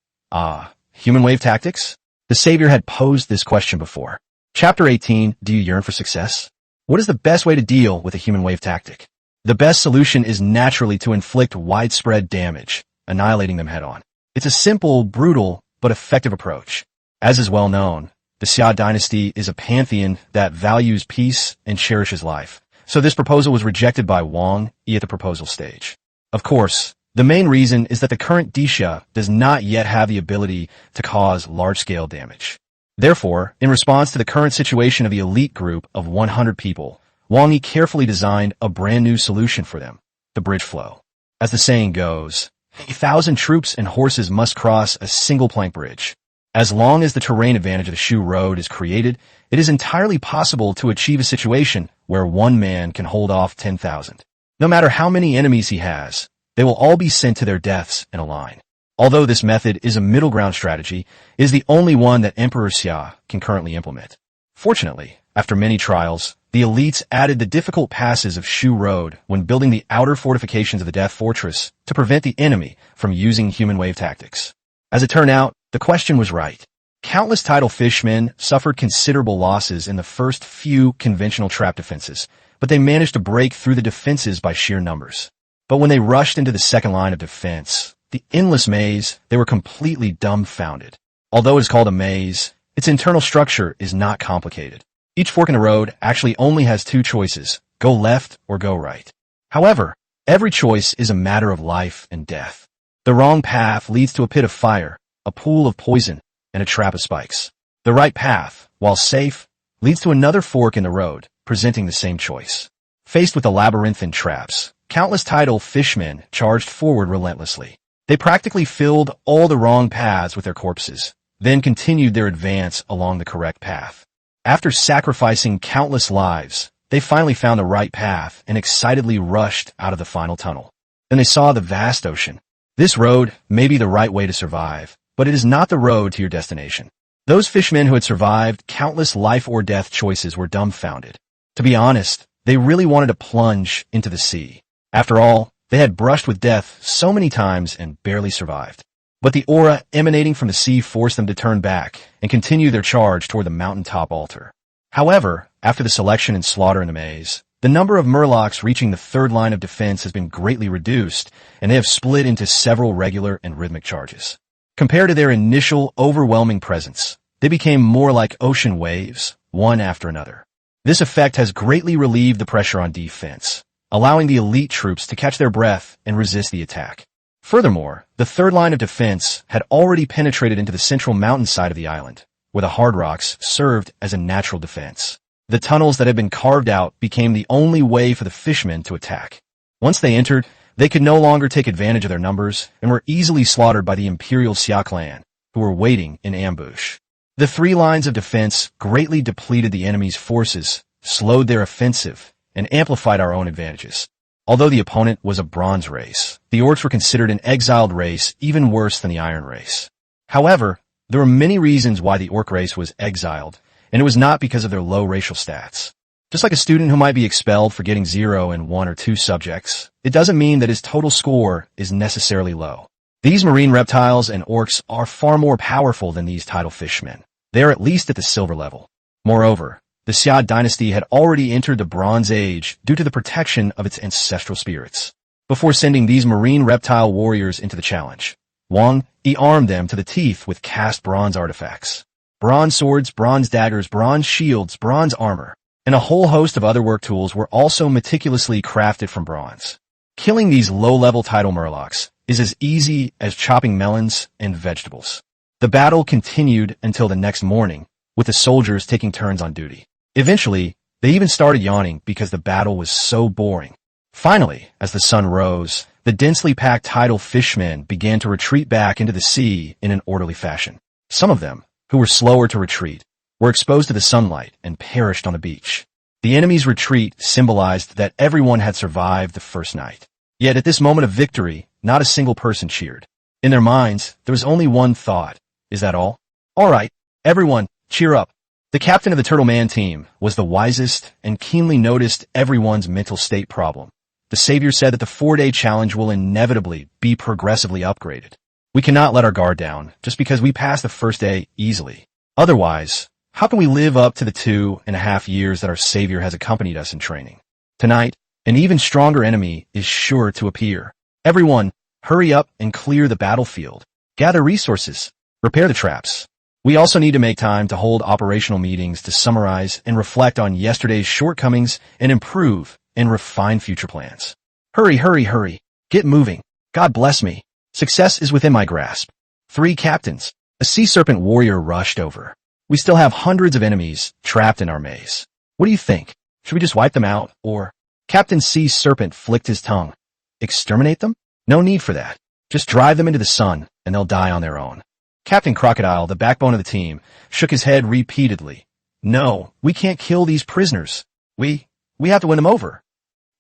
Human wave tactics? The Savior had posed this question before. Chapter 18, Do You Yearn for Success? What is the best way to deal with a human wave tactic? The best solution is naturally to inflict widespread damage, annihilating them head-on. It's a simple, brutal, but effective approach. As is well known, the Xia dynasty is a pantheon that values peace and cherishes life. So this proposal was rejected by Wang Yi at the proposal stage. Of course, the main reason is that the current Xia does not yet have the ability to cause large-scale damage. Therefore, in response to the current situation of the elite group of 100 people, Wang Yi carefully designed a brand new solution for them, the bridge flow. As the saying goes, 1,000 troops and horses must cross a single plank bridge. As long as the terrain advantage of the Shu Road is created, it is entirely possible to achieve a situation where one man can hold off 10,000. No matter how many enemies he has, they will all be sent to their deaths in a line. Although this method is a middle ground strategy, it is the only one that Emperor Xia can currently implement. Fortunately, after many trials, the elites added the difficult passes of Shu Road when building the outer fortifications of the Death Fortress to prevent the enemy from using human wave tactics. As it turned out, the question was right. Countless tidal fishmen suffered considerable losses in the first few conventional trap defenses, but they managed to break through the defenses by sheer numbers. But when they rushed into the second line of defense, the endless maze, they were completely dumbfounded. Although it is called a maze, its internal structure is not complicated. Each fork in the road actually only has 2 choices, go left or go right. However, every choice is a matter of life and death. The wrong path leads to a pit of fire, a pool of poison, and a trap of spikes. The right path, while safe, leads to another fork in the road, presenting the same choice. Faced with the labyrinthine traps, countless tidal fishmen charged forward relentlessly. They practically filled all the wrong paths with their corpses, then continued their advance along the correct path. After sacrificing countless lives, they finally found the right path and excitedly rushed out of the final tunnel. Then they saw the vast ocean. This road may be the right way to survive, but it is not the road to your destination. Those fishmen who had survived countless life or death choices were dumbfounded. To be honest, they really wanted to plunge into the sea. After all, they had brushed with death so many times and barely survived. But the aura emanating from the sea forced them to turn back and continue their charge toward the mountaintop altar. However, after the selection and slaughter in the maze, the number of murlocs reaching the third line of defense has been greatly reduced, and they have split into several regular and rhythmic charges. Compared to their initial overwhelming presence, they became more like ocean waves, one after another. This effect has greatly relieved the pressure on defense, allowing the elite troops to catch their breath and resist the attack. Furthermore, the third line of defense had already penetrated into the central mountainside of the island, where the hard rocks served as a natural defense. The tunnels that had been carved out became the only way for the fishmen to attack. Once they entered, they could no longer take advantage of their numbers and were easily slaughtered by the Imperial Xia clan, who were waiting in ambush. The three lines of defense greatly depleted the enemy's forces, slowed their offensive, and amplified our own advantages. Although the opponent was a bronze race, the orcs were considered an exiled race even worse than the iron race. However, there were many reasons why the orc race was exiled, and it was not because of their low racial stats. Just like a student who might be expelled for getting 0 in 1 or 2 subjects, it doesn't mean that his total score is necessarily low. These marine reptiles and orcs are far more powerful than these tidal fishmen. They are at least at the silver level. Moreover, the Xia dynasty had already entered the Bronze Age due to the protection of its ancestral spirits. Before sending these marine reptile warriors into the challenge, Wang Yi armed them to the teeth with cast bronze artifacts. Bronze swords, bronze daggers, bronze shields, bronze armor, and a whole host of other work tools were also meticulously crafted from bronze. Killing these low-level tidal murlocs is as easy as chopping melons and vegetables. The battle continued until the next morning, with the soldiers taking turns on duty. Eventually, they even started yawning because the battle was so boring. Finally, as the sun rose, the densely packed tidal fishmen began to retreat back into the sea in an orderly fashion. Some of them, who were slower to retreat, were exposed to the sunlight and perished on the beach. The enemy's retreat symbolized that everyone had survived the first night. Yet at this moment of victory, not a single person cheered. In their minds, there was only one thought. Is that all? All right, everyone, cheer up. The captain of the Turtle Man team was the wisest and keenly noticed everyone's mental state problem. The savior said that the 4-day challenge will inevitably be progressively upgraded. We cannot let our guard down just because we passed the first day easily. Otherwise, how can we live up to the 2.5 years that our savior has accompanied us in training? Tonight, an even stronger enemy is sure to appear. Everyone, hurry up and clear the battlefield. Gather resources. Repair the traps. We also need to make time to hold operational meetings to summarize and reflect on yesterday's shortcomings and improve and refine future plans. Hurry, hurry, hurry. Get moving. God bless me. Success is within my grasp. 3 captains. A sea serpent warrior rushed over. We still have hundreds of enemies trapped in our maze. What do you think? Should we just wipe them out, or? Captain Sea Serpent flicked his tongue. Exterminate them? No need for that. Just drive them into the sun, and they'll die on their own. Captain Crocodile, the backbone of the team, shook his head repeatedly. No, we can't kill these prisoners. We have to win them over.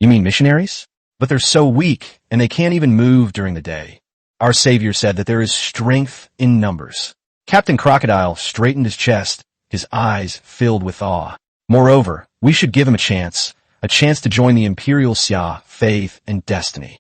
You mean missionaries? But they're so weak, and they can't even move during the day. Our savior said that there is strength in numbers. Captain Crocodile straightened his chest, his eyes filled with awe. Moreover, we should give him a chance to join the Imperial Xia, faith, and destiny.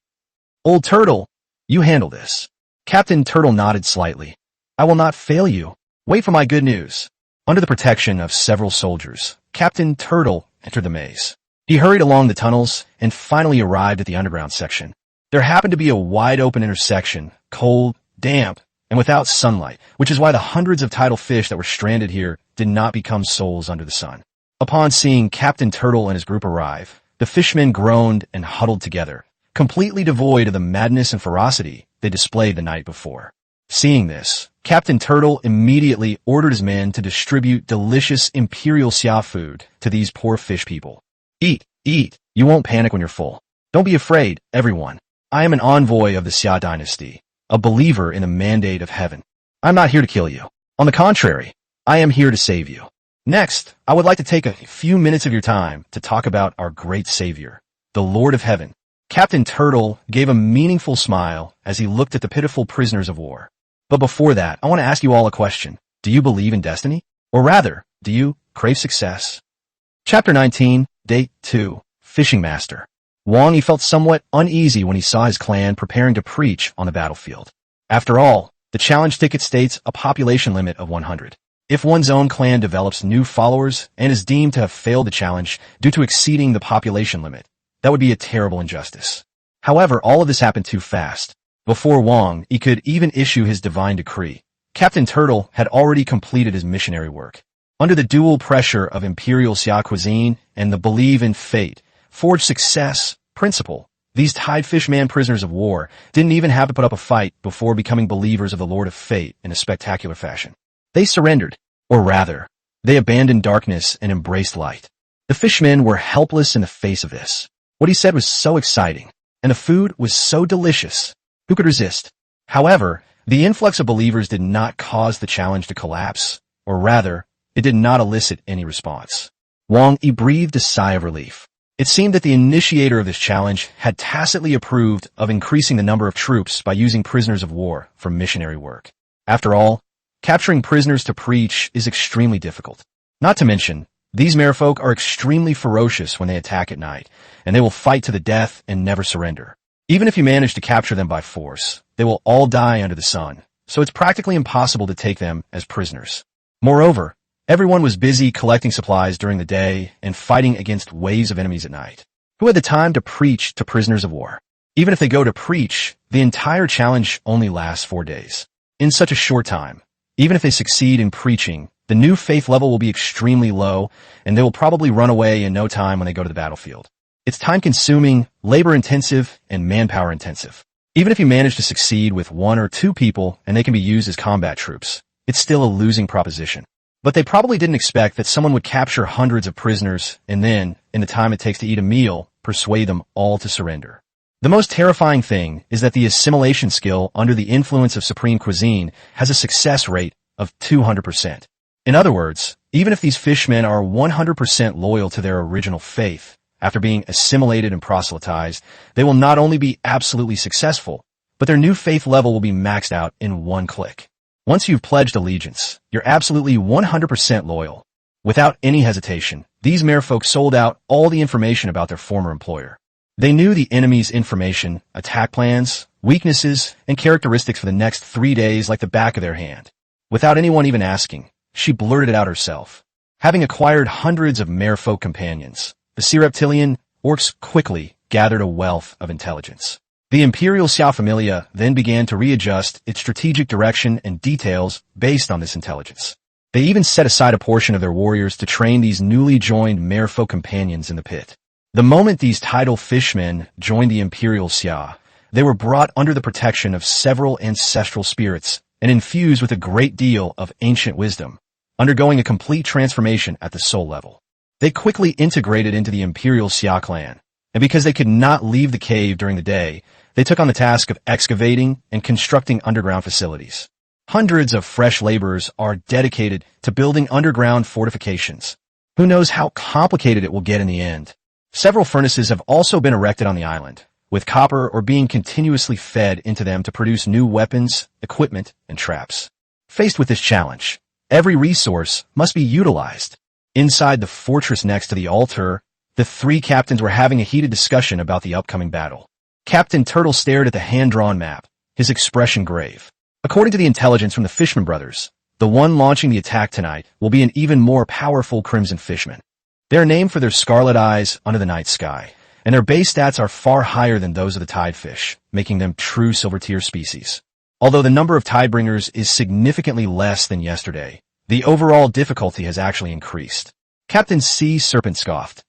Old Turtle, you handle this. Captain Turtle nodded slightly. I will not fail you. Wait for my good news. Under the protection of several soldiers, Captain Turtle entered the maze. He hurried along the tunnels and finally arrived at the underground section. There happened to be a wide-open intersection, cold, damp, and without sunlight, which is why the hundreds of tidal fish that were stranded here did not become souls under the sun. Upon seeing Captain Turtle and his group arrive, the fishmen groaned and huddled together, completely devoid of the madness and ferocity they displayed the night before. Seeing this, Captain Turtle immediately ordered his men to distribute delicious Imperial Xia food to these poor fish people. Eat, eat. You won't panic when you're full. Don't be afraid, everyone. I am an envoy of the Xia dynasty, a believer in the mandate of heaven. I'm not here to kill you. On the contrary, I am here to save you. Next, I would like to take a few minutes of your time to talk about our great savior, the Lord of Heaven. Captain Turtle gave a meaningful smile as he looked at the pitiful prisoners of war. But before that, I want to ask you all a question. Do you believe in destiny? Or rather, do you crave success? Chapter 19, Day 2, Fishing Master. Wang Yi felt somewhat uneasy when he saw his clan preparing to preach on the battlefield. After all, The challenge ticket states a population limit of 100. If one's own clan develops new followers and is deemed to have failed the challenge due to exceeding the population limit, that would be a terrible injustice. However, all of this happened too fast. Before Wang Yi could even issue his divine decree, Captain Turtle had already completed his missionary work. Under the dual pressure of Imperial Xia cuisine and the believe in fate, forged success principle, these Tide Fishman prisoners of war didn't even have to put up a fight before becoming believers of the Lord of Fate in a spectacular fashion. They surrendered, or rather, they abandoned darkness and embraced light. The fishmen were helpless in the face of this. What he said was so exciting, and the food was so delicious. Who could resist? However, the influx of believers did not cause the challenge to collapse, or rather, it did not elicit any response. Wang Yi breathed a sigh of relief. It seemed that the initiator of this challenge had tacitly approved of increasing the number of troops by using prisoners of war for missionary work. After all, capturing prisoners to preach is extremely difficult. Not to mention, these merfolk are extremely ferocious when they attack at night, and they will fight to the death and never surrender. Even if you manage to capture them by force, they will all die under the sun, so it's practically impossible to take them as prisoners. Moreover, everyone was busy collecting supplies during the day and fighting against waves of enemies at night. Who had the time to preach to prisoners of war? Even if they go to preach, the entire challenge only lasts 4 days. In such a short time, even if they succeed in preaching, the new faith level will be extremely low, and they will probably run away in no time when they go to the battlefield. It's time-consuming, labor-intensive, and manpower-intensive. Even if you manage to succeed with 1 or 2 people and they can be used as combat troops, it's still a losing proposition. But they probably didn't expect that someone would capture hundreds of prisoners and then, in the time it takes to eat a meal, persuade them all to surrender. The most terrifying thing is that the assimilation skill under the influence of supreme cuisine has a success rate of 200%. In other words, even if these fishmen are 100% loyal to their original faith, after being assimilated and proselytized, they will not only be absolutely successful, but their new faith level will be maxed out in 1 click. Once you've pledged allegiance, you're absolutely 100% loyal. Without any hesitation, these merfolk sold out all the information about their former employer. They knew the enemy's information, attack plans, weaknesses, and characteristics for the next 3 days like the back of their hand. Without anyone even asking, she blurted it out herself. Having acquired hundreds of merfolk companions, the sea reptilian orcs quickly gathered a wealth of intelligence. The Imperial Xia Familia then began to readjust its strategic direction and details based on this intelligence. They even set aside a portion of their warriors to train these newly joined merfolk companions in the pit. The moment these tidal fishmen joined the Imperial Xia, they were brought under the protection of several ancestral spirits and infused with a great deal of ancient wisdom, undergoing a complete transformation at the soul level. They quickly integrated into the Imperial Xia clan, and because they could not leave the cave during the day, they took on the task of excavating and constructing underground facilities. Hundreds of fresh laborers are dedicated to building underground fortifications. Who knows how complicated it will get in the end? Several furnaces have also been erected on the island, with copper or being continuously fed into them to produce new weapons, equipment, and traps. Faced with this challenge, every resource must be utilized. Inside the fortress next to the altar, the 3 captains were having a heated discussion about the upcoming battle. Captain Turtle stared at the hand-drawn map, his expression grave. According to the intelligence from the Fishman brothers, the one launching the attack tonight will be an even more powerful Crimson Fishman. They are named for their scarlet eyes under the night sky, and their base stats are far higher than those of the tidefish, making them true silver-tier species. Although the number of tidebringers is significantly less than yesterday, the overall difficulty has actually increased. Captain Sea Serpent scoffed.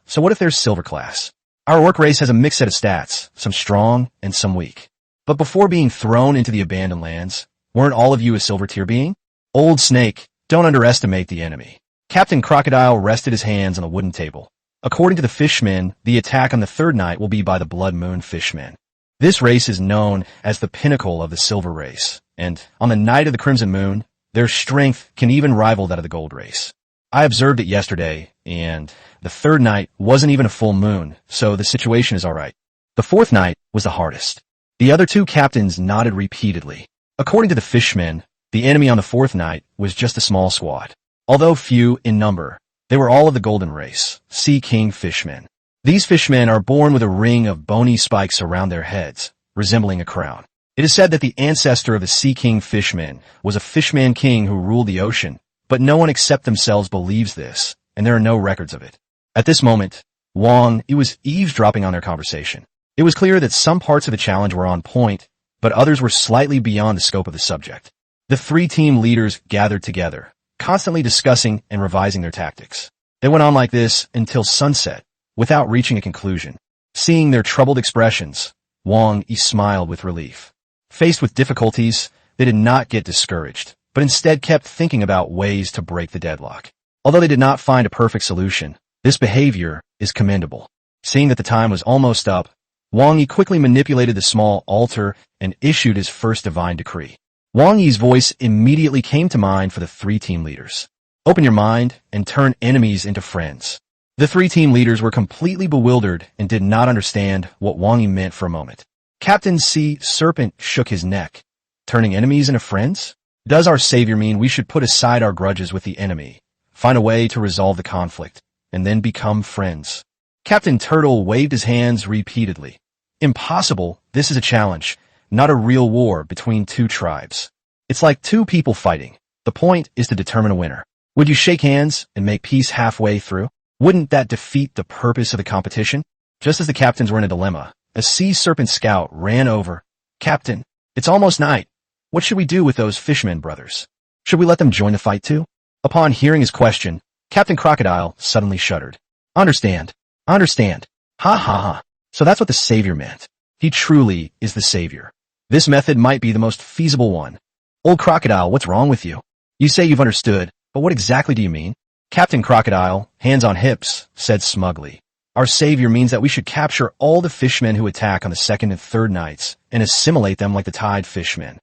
So what if there's silver class? Our orc race has a mixed set of stats, some strong and some weak. But before being thrown into the abandoned lands, weren't all of you a silver tier being? Old Snake, don't underestimate the enemy. Captain Crocodile rested his hands on the wooden table. According to the fishmen, the attack on the 3rd night will be by the Blood Moon Fishmen. This race is known as the pinnacle of the silver race, and on the night of the Crimson Moon, their strength can even rival that of the gold race. I observed it yesterday, and the 3rd night wasn't even a full moon, so the situation is alright. The 4th night was the hardest. The other 2 captains nodded repeatedly. According to the fishmen, the enemy on the 4th night was just a small squad. Although few in number, they were all of the golden race, Sea King fishmen. These fishmen are born with a ring of bony spikes around their heads, resembling a crown. It is said that the ancestor of the Sea King Fishman was a fishman king who ruled the ocean, but no one except themselves believes this, and there are no records of it. At this moment, Wang Yi was eavesdropping on their conversation. It was clear that some parts of the challenge were on point, but others were slightly beyond the scope of the subject. The three team leaders gathered together, constantly discussing and revising their tactics. They went on like this until sunset, without reaching a conclusion. Seeing their troubled expressions, Wang Yi smiled with relief. Faced with difficulties, they did not get discouraged, but instead kept thinking about ways to break the deadlock. Although they did not find a perfect solution, this behavior is commendable. Seeing that the time was almost up, Wang Yi quickly manipulated the small altar and issued his first divine decree. Wang Yi's voice immediately came to mind for the three team leaders. Open your mind and turn enemies into friends. The three team leaders were completely bewildered and did not understand what Wang Yi meant for a moment. Captain Sea Serpent shook his neck. Turning enemies into friends? Does our savior mean we should put aside our grudges with the enemy, find a way to resolve the conflict, and then become friends? Captain Turtle waved his hands repeatedly. Impossible. This is a challenge, not a real war between two tribes. It's like two people fighting. The point is to determine a winner. Would you shake hands and make peace halfway through? Wouldn't that defeat the purpose of the competition? Just as the captains were in a dilemma, a sea serpent scout ran over. Captain, it's almost night. What should we do with those fishermen brothers? Should we let them join the fight too? Upon hearing his question, Captain Crocodile suddenly shuddered. Understand. Ha ha ha. So that's what the savior meant. He truly is the savior. This method might be the most feasible one. Old Crocodile, what's wrong with you? You say you've understood, but what exactly do you mean? Captain Crocodile, hands on hips, said smugly. Our savior means that we should capture all the fishmen who attack on the second and third nights and assimilate them like the tide fishmen.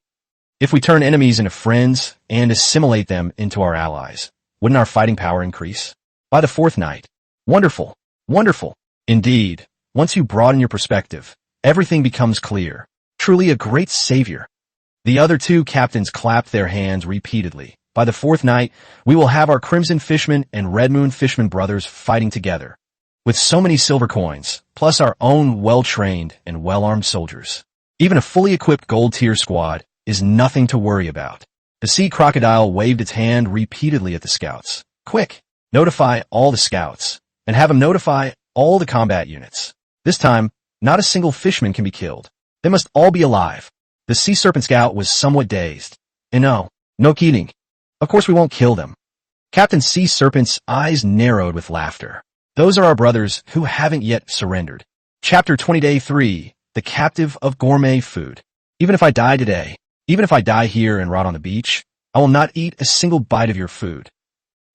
If we turn enemies into friends and assimilate them into our allies, wouldn't our fighting power increase? By the fourth night. Wonderful. Indeed, once you broaden your perspective, everything becomes clear. Truly a great savior. The other two captains clapped their hands repeatedly. By the fourth night, we will have our Crimson Fishman and Red Moon Fishman brothers fighting together. With so many silver coins, plus our own well-trained and well-armed soldiers, even a fully equipped gold-tier squad is nothing to worry about. The sea crocodile waved its hand repeatedly at the scouts. Quick, notify all the scouts, and have them notify all the combat units. This time, not a single fishman can be killed. They must all be alive. The sea serpent scout was somewhat dazed. And no kidding. Of course we won't kill them. Captain Sea Serpent's eyes narrowed with laughter. Those are our brothers who haven't yet surrendered. Chapter 20 Day 3, The Captive of Gourmet Food. Even if I die today, even if I die here and rot on the beach, I will not eat a single bite of your food.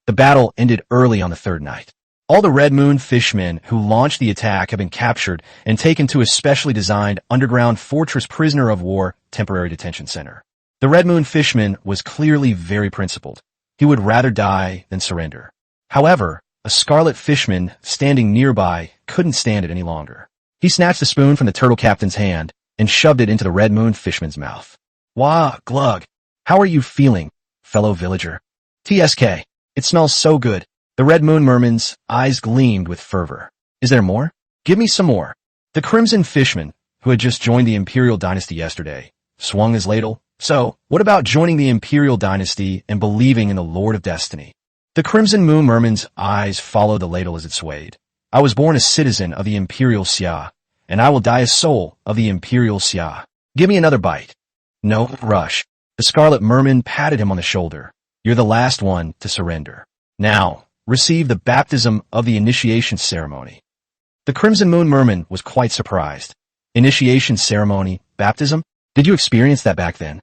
The battle ended early on the third night. All the Red Moon Fishmen who launched the attack have been captured and taken to a specially designed underground fortress prisoner of war temporary detention center. The Red Moon Fishman was clearly very principled. He would rather die than surrender. However, a scarlet fishman standing nearby couldn't stand it any longer. He snatched the spoon from the turtle captain's hand and shoved it into the Red Moon Fishman's mouth. Wah, glug. How are you feeling, fellow villager? TSK. It smells so good. The Red Moon Merman's eyes gleamed with fervor. Is there more? Give me some more. The Crimson Fishman, who had just joined the Imperial Dynasty yesterday, swung his ladle. So, what about joining the Imperial Dynasty and believing in the Lord of Destiny? The Crimson Moon Merman's eyes followed the ladle as it swayed. I was born a citizen of the Imperial Xia, and I will die a soul of the Imperial Xia. Give me another bite. No rush. The Scarlet Merman patted him on the shoulder. You're the last one to surrender. Now, receive the baptism of the initiation ceremony. The Crimson Moon Merman was quite surprised. Initiation ceremony, baptism? Did you experience that back then?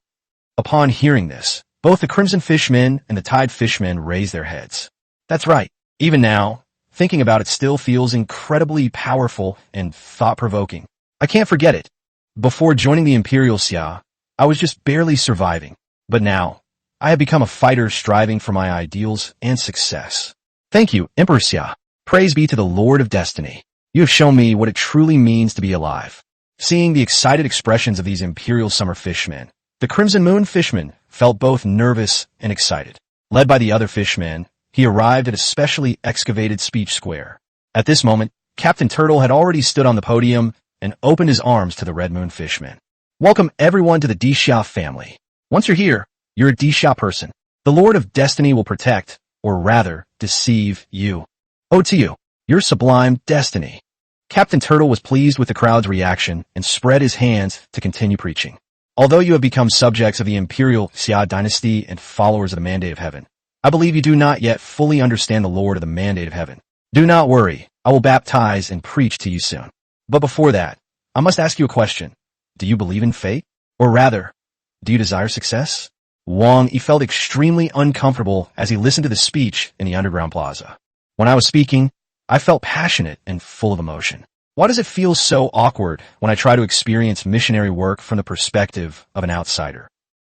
Upon hearing this, both the Crimson Fishmen and the Tide Fishmen raised their heads. That's right. Even now, thinking about it still feels incredibly powerful and thought-provoking. I can't forget it. Before joining the Imperial Xia, I was just barely surviving. But now, I have become a fighter striving for my ideals and success. Thank you, Emperor Xia. Praise be to the Lord of Destiny. You have shown me what it truly means to be alive. Seeing the excited expressions of these Imperial Summer Fishmen, the Crimson Moon Fishman felt both nervous and excited. Led by the other fishmen, he arrived at a specially excavated speech square. At this moment, Captain Turtle had already stood on the podium and opened his arms to the Red Moon Fishman. Welcome everyone to the Xia family. Once you're here, you're a Xia person. The Lord of Destiny will protect, or rather, deceive you. Oh to you, your sublime destiny. Captain Turtle was pleased with the crowd's reaction and spread his hands to continue preaching. Although you have become subjects of the Imperial Xia dynasty and followers of the Mandate of Heaven, I believe you do not yet fully understand the Lord of the Mandate of Heaven. Do not worry, I will baptize and preach to you soon. But before that, I must ask you a question. Do you believe in fate? Or rather, do you desire success? Wang Yi felt extremely uncomfortable as he listened to the speech in the underground plaza. When I was speaking, I felt passionate and full of emotion. Why does it feel so awkward when I try to experience missionary work from the perspective of an outsider?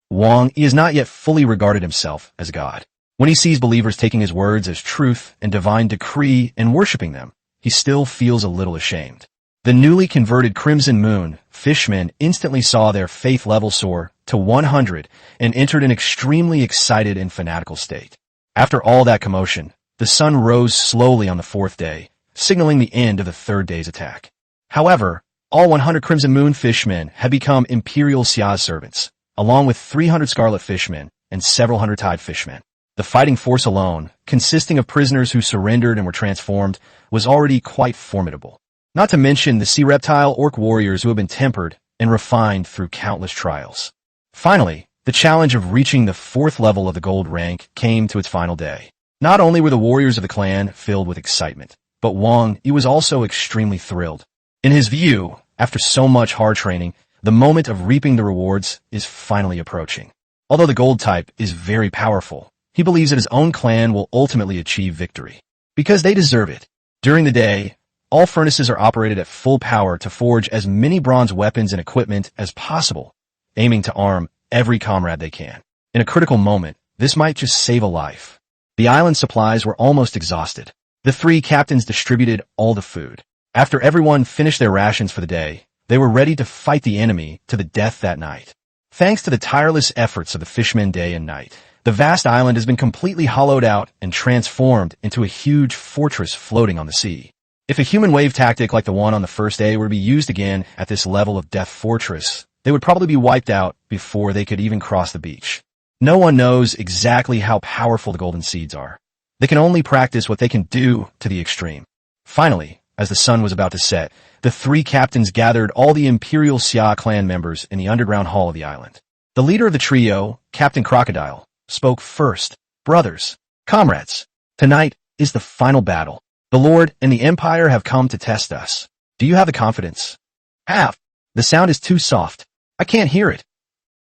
Wang Yi has not yet fully regarded himself as God. When he sees believers taking his words as truth and divine decree and worshiping them, he still feels a little ashamed. The newly converted Crimson Moon fishmen instantly saw their faith level soar to 100 and entered an extremely excited and fanatical state. After all that commotion, the sun rose slowly on the fourth day, signaling the end of the third day's attack. However, all 100 Crimson Moon fishmen had become Imperial Xia's servants, along with 300 Scarlet fishmen and several hundred Tide fishmen. The fighting force alone, consisting of prisoners who surrendered and were transformed, was already quite formidable. Not to mention the sea reptile orc warriors who have been tempered and refined through countless trials. Finally, the challenge of reaching the fourth level of the gold rank came to its final day. Not only were the warriors of the clan filled with excitement, but Wang Yi was also extremely thrilled. In his view, after so much hard training, the moment of reaping the rewards is finally approaching. Although the gold type is very powerful, he believes that his own clan will ultimately achieve victory. Because they deserve it. During the day, all furnaces are operated at full power to forge as many bronze weapons and equipment as possible, aiming to arm every comrade they can. In a critical moment, this might just save a life. The island supplies were almost exhausted. The three captains distributed all the food. After everyone finished their rations for the day, they were ready to fight the enemy to the death that night. Thanks to the tireless efforts of the fishmen day and night, the vast island has been completely hollowed out and transformed into a huge fortress floating on the sea. If a human wave tactic like the one on the first day were to be used again at this level of Death Fortress, they would probably be wiped out before they could even cross the beach. No one knows exactly how powerful the golden seeds are. They can only practice what they can do to the extreme. Finally, as the sun was about to set, the three captains gathered all the Imperial Xia clan members in the underground hall of the island. The leader of the trio, Captain Crocodile, spoke first. Brothers, comrades, tonight is the final battle. The Lord and the Empire have come to test us. Do you have the confidence? Have. The sound is too soft. I can't hear it.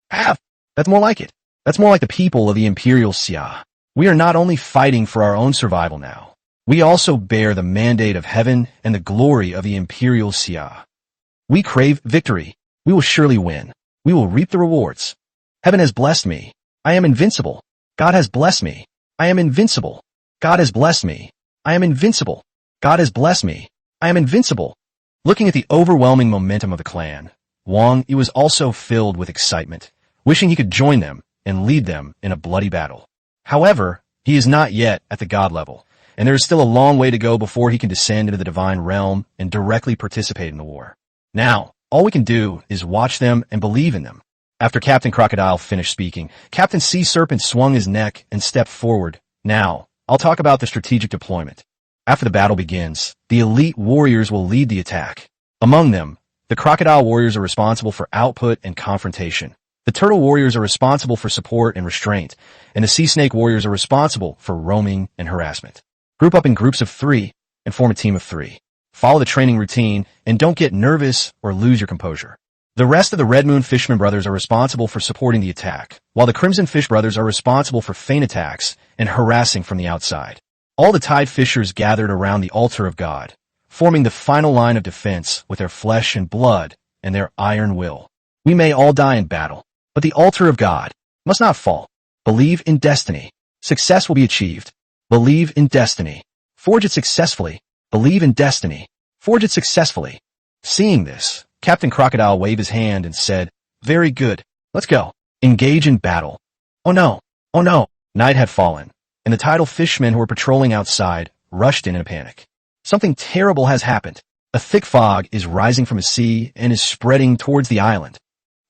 Have. That's more like it. That's more like the people of the Imperial Xia. We are not only fighting for our own survival now. We also bear the mandate of heaven and the glory of the Imperial Xia. We crave victory. We will surely win. We will reap the rewards. Heaven has blessed me. I am invincible. God has blessed me. I am invincible. God has blessed me. I am invincible. God has blessed me. I am invincible. Looking at the overwhelming momentum of the clan, Wang Yi was also filled with excitement, wishing he could join them and lead them in a bloody battle. However, he is not yet at the God level, and there is still a long way to go before he can descend into the divine realm and directly participate in the war. Now, all we can do is watch them and believe in them. After Captain Crocodile finished speaking, Captain Sea Serpent swung his neck and stepped forward. Now, I'll talk about the strategic deployment. After the battle begins, the elite warriors will lead the attack. Among them, the crocodile warriors are responsible for output and confrontation. The turtle warriors are responsible for support and restraint, and the sea snake warriors are responsible for roaming and harassment. Group up in groups of 3 and form a team of 3. Follow the training routine and don't get nervous or lose your composure. The rest of the Red Moon Fishman brothers are responsible for supporting the attack, while the Crimson Fish brothers are responsible for feint attacks and harassing from the outside. All the Tide Fishers gathered around the altar of God, forming the final line of defense with their flesh and blood and their iron will. We may all die in battle, but the altar of God must not fall. Believe in destiny. Success will be achieved. Believe in destiny. Forge it successfully. Believe in destiny. Forge it successfully. Seeing this, Captain Crocodile waved his hand and said, "Very good. Let's go. Engage in battle." Oh no. Oh no. Night had fallen, and the tidal fishmen who were patrolling outside rushed in a panic. Something terrible has happened. A thick fog is rising from the sea and is spreading towards the island.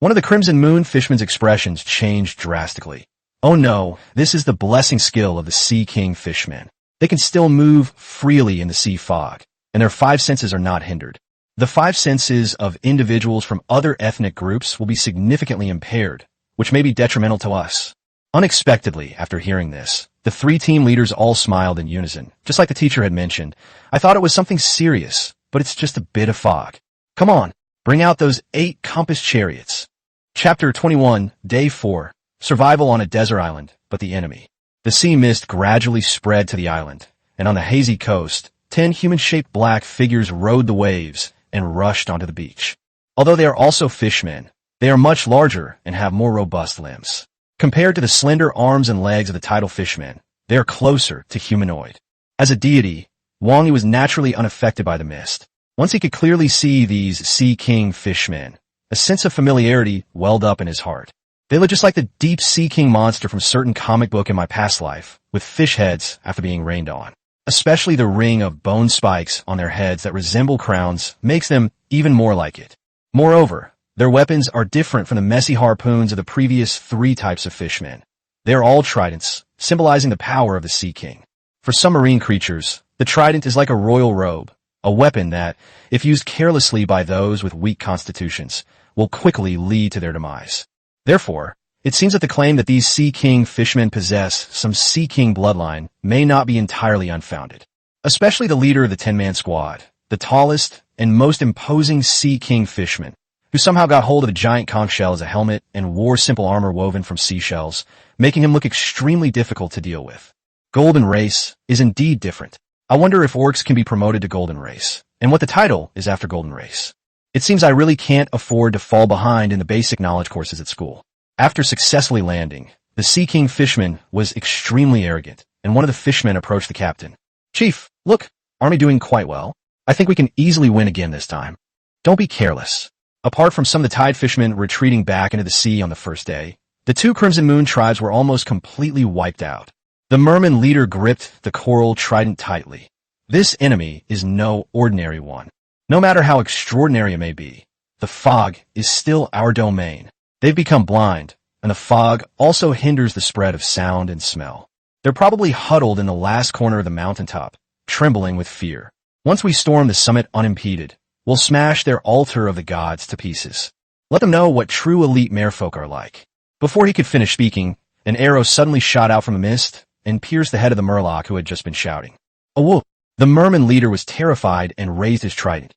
One of the Crimson Moon Fishman's expressions changed drastically. Oh no, this is the blessing skill of the Sea King Fishmen. They can still move freely in the sea fog, and their 5 senses are not hindered. The 5 senses of individuals from other ethnic groups will be significantly impaired, which may be detrimental to us. Unexpectedly, after hearing this, the 3 team leaders all smiled in unison, just like the teacher had mentioned. I thought it was something serious, but it's just a bit of fog. Come on, bring out those 8 compass chariots. Chapter 21, Day 4. Survival on a desert island, but the enemy. The sea mist gradually spread to the island, and on the hazy coast, 10 human-shaped black figures rode the waves and rushed onto the beach. Although they are also fishmen, they are much larger and have more robust limbs. Compared to the slender arms and legs of the tidal fishmen, they are closer to humanoid. As a deity, Wang Yi was naturally unaffected by the mist. Once he could clearly see these Sea King fishmen, a sense of familiarity welled up in his heart. They look just like the deep Sea King monster from certain comic book in my past life, with fish heads after being rained on. Especially the ring of bone spikes on their heads that resemble crowns makes them even more like it. Moreover, their weapons are different from the messy harpoons of the previous 3 types of fishmen. They are all tridents, symbolizing the power of the Sea King. For some marine creatures, the trident is like a royal robe, a weapon that, if used carelessly by those with weak constitutions, will quickly lead to their demise. Therefore, it seems that the claim that these Sea King fishmen possess some Sea King bloodline may not be entirely unfounded. Especially the leader of the 10-man squad, the tallest and most imposing Sea King fishman, who somehow got hold of a giant conch shell as a helmet and wore simple armor woven from seashells, making him look extremely difficult to deal with. Golden Race is indeed different. I wonder if orcs can be promoted to Golden Race, and what the title is after Golden Race. It seems I really can't afford to fall behind in the basic knowledge courses at school. After successfully landing, the Sea King fishman was extremely arrogant, and one of the fishmen approached the captain. Chief, look, army doing quite well. I think we can easily win again this time. Don't be careless. Apart from some of the tide fishmen retreating back into the sea on the first day, the 2 Crimson Moon tribes were almost completely wiped out. The merman leader gripped the coral trident tightly. This enemy is no ordinary one. No matter how extraordinary it may be, the fog is still our domain. They've become blind, and the fog also hinders the spread of sound and smell. They're probably huddled in the last corner of the mountaintop, trembling with fear. Once we storm the summit unimpeded, we'll smash their altar of the gods to pieces. Let them know what true elite merfolk are like. Before he could finish speaking, an arrow suddenly shot out from the mist and pierced the head of the Murloc who had just been shouting. A whoop! The merman leader was terrified and raised his trident.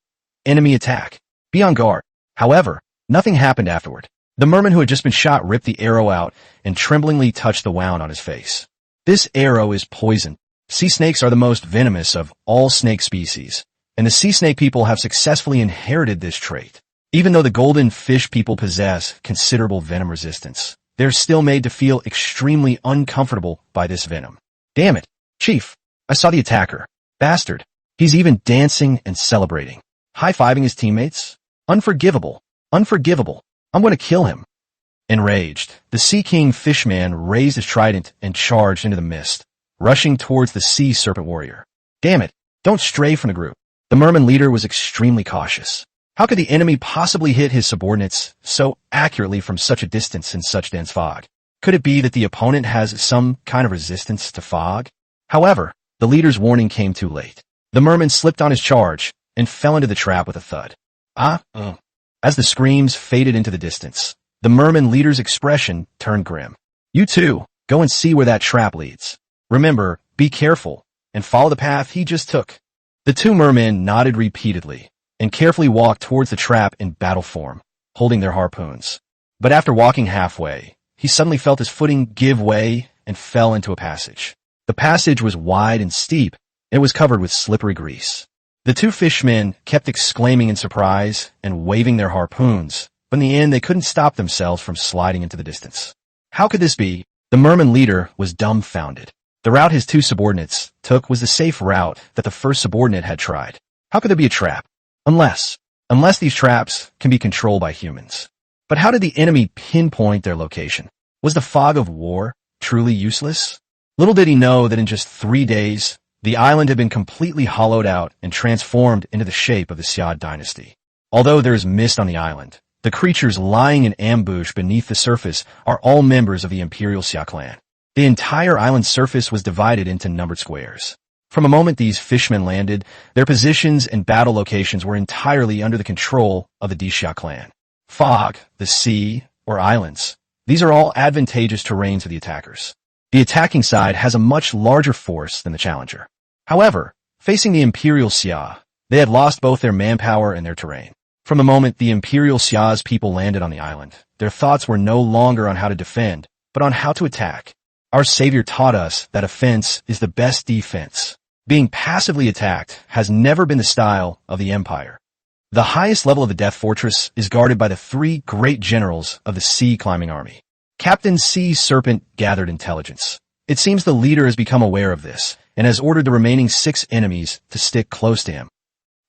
Enemy attack. Be on guard. However, nothing happened afterward. The merman who had just been shot ripped the arrow out and tremblingly touched the wound on his face. This arrow is poison. Sea snakes are the most venomous of all snake species, and the sea snake people have successfully inherited this trait. Even though the golden fish people possess considerable venom resistance, they're still made to feel extremely uncomfortable by this venom. Damn it, Chief. I saw the attacker. Bastard. He's even dancing and celebrating. High-fiving his teammates? Unforgivable. Unforgivable. I'm going to kill him. Enraged, the Sea King fishman raised his trident and charged into the mist, rushing towards the sea serpent warrior. Damn it. Don't stray from the group. The merman leader was extremely cautious. How could the enemy possibly hit his subordinates so accurately from such a distance in such dense fog? Could it be that the opponent has some kind of resistance to fog? However, the leader's warning came too late. The merman slipped on his charge and fell into the trap with a thud. As the screams faded into the distance, the merman leader's expression turned grim. You too, go and see where that trap leads. Remember, be careful, and follow the path he just took. The 2 mermen nodded repeatedly, and carefully walked towards the trap in battle form, holding their harpoons. But after walking halfway, he suddenly felt his footing give way and fell into a passage. The passage was wide and steep, and it was covered with slippery grease. The 2 fishmen kept exclaiming in surprise and waving their harpoons, but in the end they couldn't stop themselves from sliding into the distance. How could this be? The merman leader was dumbfounded. The route his 2 subordinates took was the safe route that the first subordinate had tried. How could there be a trap? Unless these traps can be controlled by humans. But how did the enemy pinpoint their location? Was the fog of war truly useless? Little did he know that in just 3 days, the island had been completely hollowed out and transformed into the shape of the Xia dynasty. Although there is mist on the island, The creatures lying in ambush beneath the surface are all members of the Imperial Xia clan. The entire island surface was divided into numbered squares. From the moment these fishmen landed, their positions and battle locations were entirely under the control of the Xia clan. Fog, the sea, or islands. These are all advantageous terrains for the attackers. The attacking side has a much larger force than the challenger. However, facing the Imperial Xia, they had lost both their manpower and their terrain. From the moment the Imperial Xia's people landed on the island, their thoughts were no longer on how to defend, but on how to attack. Our Savior taught us that offense is the best defense. Being passively attacked has never been the style of the Empire. The highest level of the Death Fortress is guarded by the 3 great generals of the Sea Climbing Army. Captain Sea Serpent gathered intelligence. It seems the leader has become aware of this, and has ordered the remaining 6 enemies to stick close to him.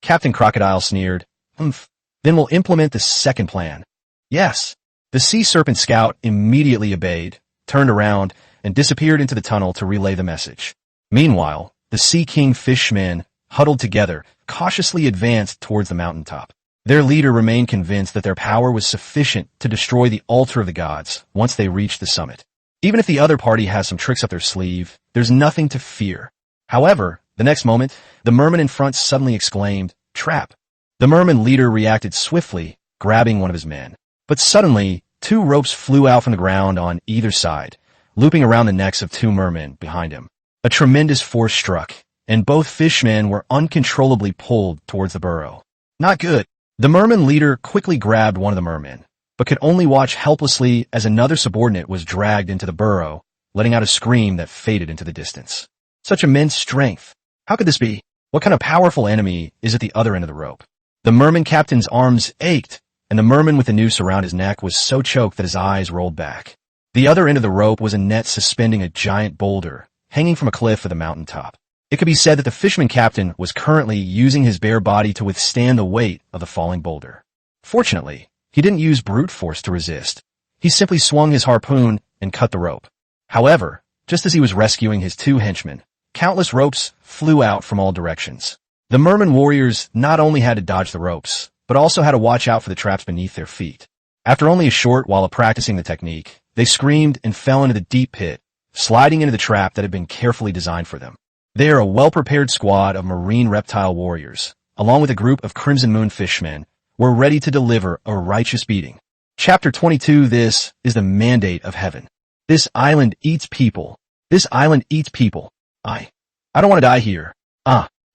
Captain Crocodile sneered, "Humph. Then we'll implement the second plan." Yes. The Sea Serpent scout immediately obeyed, turned around, and disappeared into the tunnel to relay the message. Meanwhile, the Sea King fishmen, huddled together, cautiously advanced towards the mountaintop. Their leader remained convinced that their power was sufficient to destroy the altar of the gods once they reached the summit. Even if the other party has some tricks up their sleeve, there's nothing to fear. However, the next moment, the merman in front suddenly exclaimed, "Trap!" The merman leader reacted swiftly, grabbing one of his men. But suddenly, 2 ropes flew out from the ground on either side, looping around the necks of 2 mermen behind him. A tremendous force struck, and both fishmen were uncontrollably pulled towards the burrow. Not good. The merman leader quickly grabbed one of the mermen, but could only watch helplessly as another subordinate was dragged into the burrow, letting out a scream that faded into the distance. Such immense strength. How could this be? What kind of powerful enemy is at the other end of the rope? The merman captain's arms ached, and the merman with the noose around his neck was so choked that his eyes rolled back. The other end of the rope was a net suspending a giant boulder, hanging from a cliff of the mountaintop. It could be said that the fisherman captain was currently using his bare body to withstand the weight of the falling boulder. Fortunately, he didn't use brute force to resist. He simply swung his harpoon and cut the rope. However, just as he was rescuing his 2 henchmen, countless ropes flew out from all directions. The merman warriors not only had to dodge the ropes, but also had to watch out for the traps beneath their feet. After only a short while of practicing the technique, they screamed and fell into the deep pit, sliding into the trap that had been carefully designed for them. They are a well-prepared squad of marine reptile warriors, along with a group of Crimson Moon fishmen, were ready to deliver a righteous beating. Chapter 22. This is the mandate of heaven. This island eats people. This island eats people. I don't want to die here.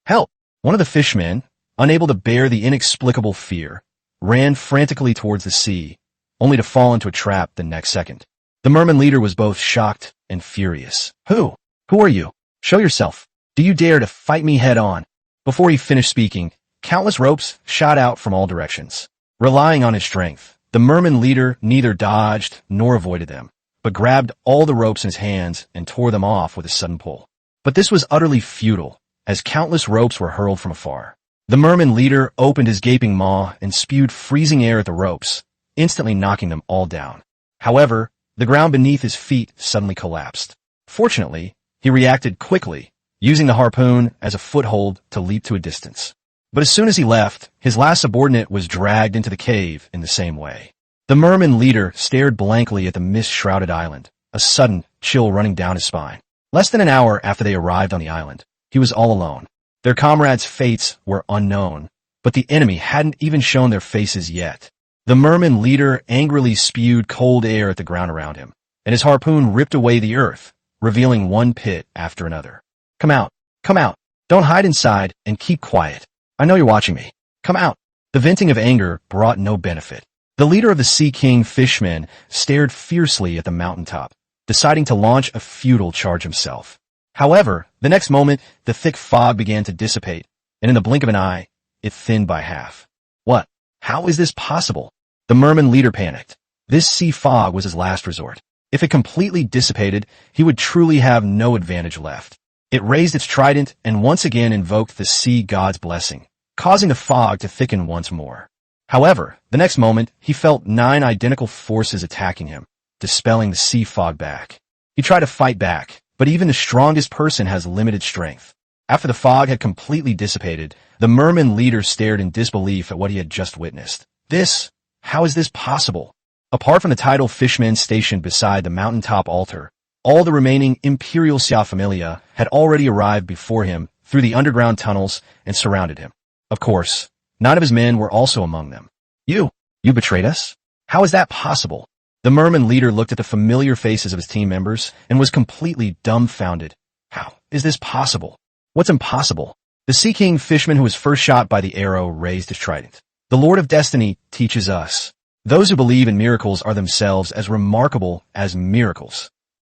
Help! One of the fishmen, unable to bear the inexplicable fear, ran frantically towards the sea, only to fall into a trap the next second. The merman leader was both shocked and furious. Who are you? Show yourself. Do you dare to fight me head on? Before he finished speaking, countless ropes shot out from all directions. Relying on his strength, the merman leader neither dodged nor avoided them, but grabbed all the ropes in his hands and tore them off with a sudden pull. But this was utterly futile, as countless ropes were hurled from afar. The merman leader opened his gaping maw and spewed freezing air at the ropes, instantly knocking them all down. However, the ground beneath his feet suddenly collapsed. Fortunately, he reacted quickly, using the harpoon as a foothold to leap to a distance. But as soon as he left, his last subordinate was dragged into the cave in the same way. The merman leader stared blankly at the mist-shrouded island, a sudden chill running down his spine. Less than an hour after they arrived on the island, he was all alone. Their comrades' fates were unknown, but the enemy hadn't even shown their faces yet. The merman leader angrily spewed cold air at the ground around him, and his harpoon ripped away the earth, revealing one pit after another. Come out. Come out. Don't hide inside and keep quiet. I know you're watching me. Come out. The venting of anger brought no benefit. The leader of the Sea King fishmen stared fiercely at the mountaintop, deciding to launch a futile charge himself. However, the next moment, the thick fog began to dissipate, and in the blink of an eye, it thinned by half. What? How is this possible? The merman leader panicked. This sea fog was his last resort. If it completely dissipated, he would truly have no advantage left. It raised its trident and once again invoked the sea god's blessing, causing the fog to thicken once more. However, the next moment, he felt 9 identical forces attacking him, dispelling the sea fog back. He tried to fight back, but even the strongest person has limited strength. After the fog had completely dissipated, the merman leader stared in disbelief at what he had just witnessed. This How is this possible? Apart from the titled fishmen stationed beside the mountaintop altar, all the remaining Imperial Xia familia had already arrived before him through the underground tunnels and surrounded him. Of course, 9 of his men were also among them. You betrayed us? How is that possible? The merman leader looked at the familiar faces of his team members and was completely dumbfounded. How is this possible? What's impossible? The Sea King Fishman who was first shot by the arrow raised his trident. The Lord of Destiny teaches us, those who believe in miracles are themselves as remarkable as miracles.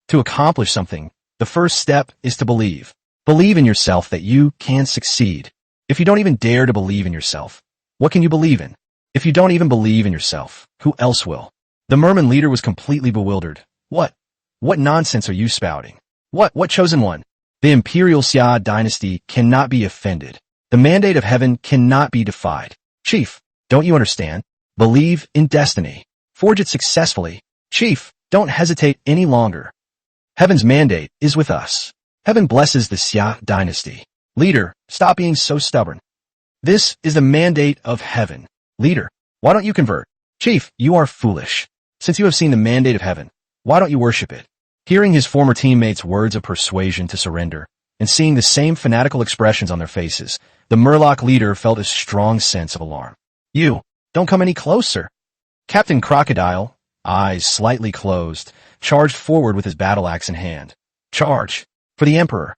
To accomplish something, the first step is to believe. Believe in yourself that you can succeed. If you don't even dare to believe in yourself, what can you believe in? If you don't even believe in yourself, who else will? The merman leader was completely bewildered. What nonsense are you spouting? What chosen one? The Imperial Xia dynasty cannot be offended. The mandate of heaven cannot be defied. Chief, don't you understand? Believe in destiny. Forge it successfully. Chief, don't hesitate any longer. Heaven's mandate is with us. Heaven blesses the Xia dynasty. Leader, stop being so stubborn. This is the mandate of heaven. Leader, why don't you convert? Chief, you are foolish. Since you have seen the mandate of heaven, why don't you worship it? Hearing his former teammates' words of persuasion to surrender, and seeing the same fanatical expressions on their faces, the Murloc leader felt a strong sense of alarm. You, don't come any closer. Captain Crocodile, eyes slightly closed, charged forward with his battle axe in hand. Charge! For the Emperor!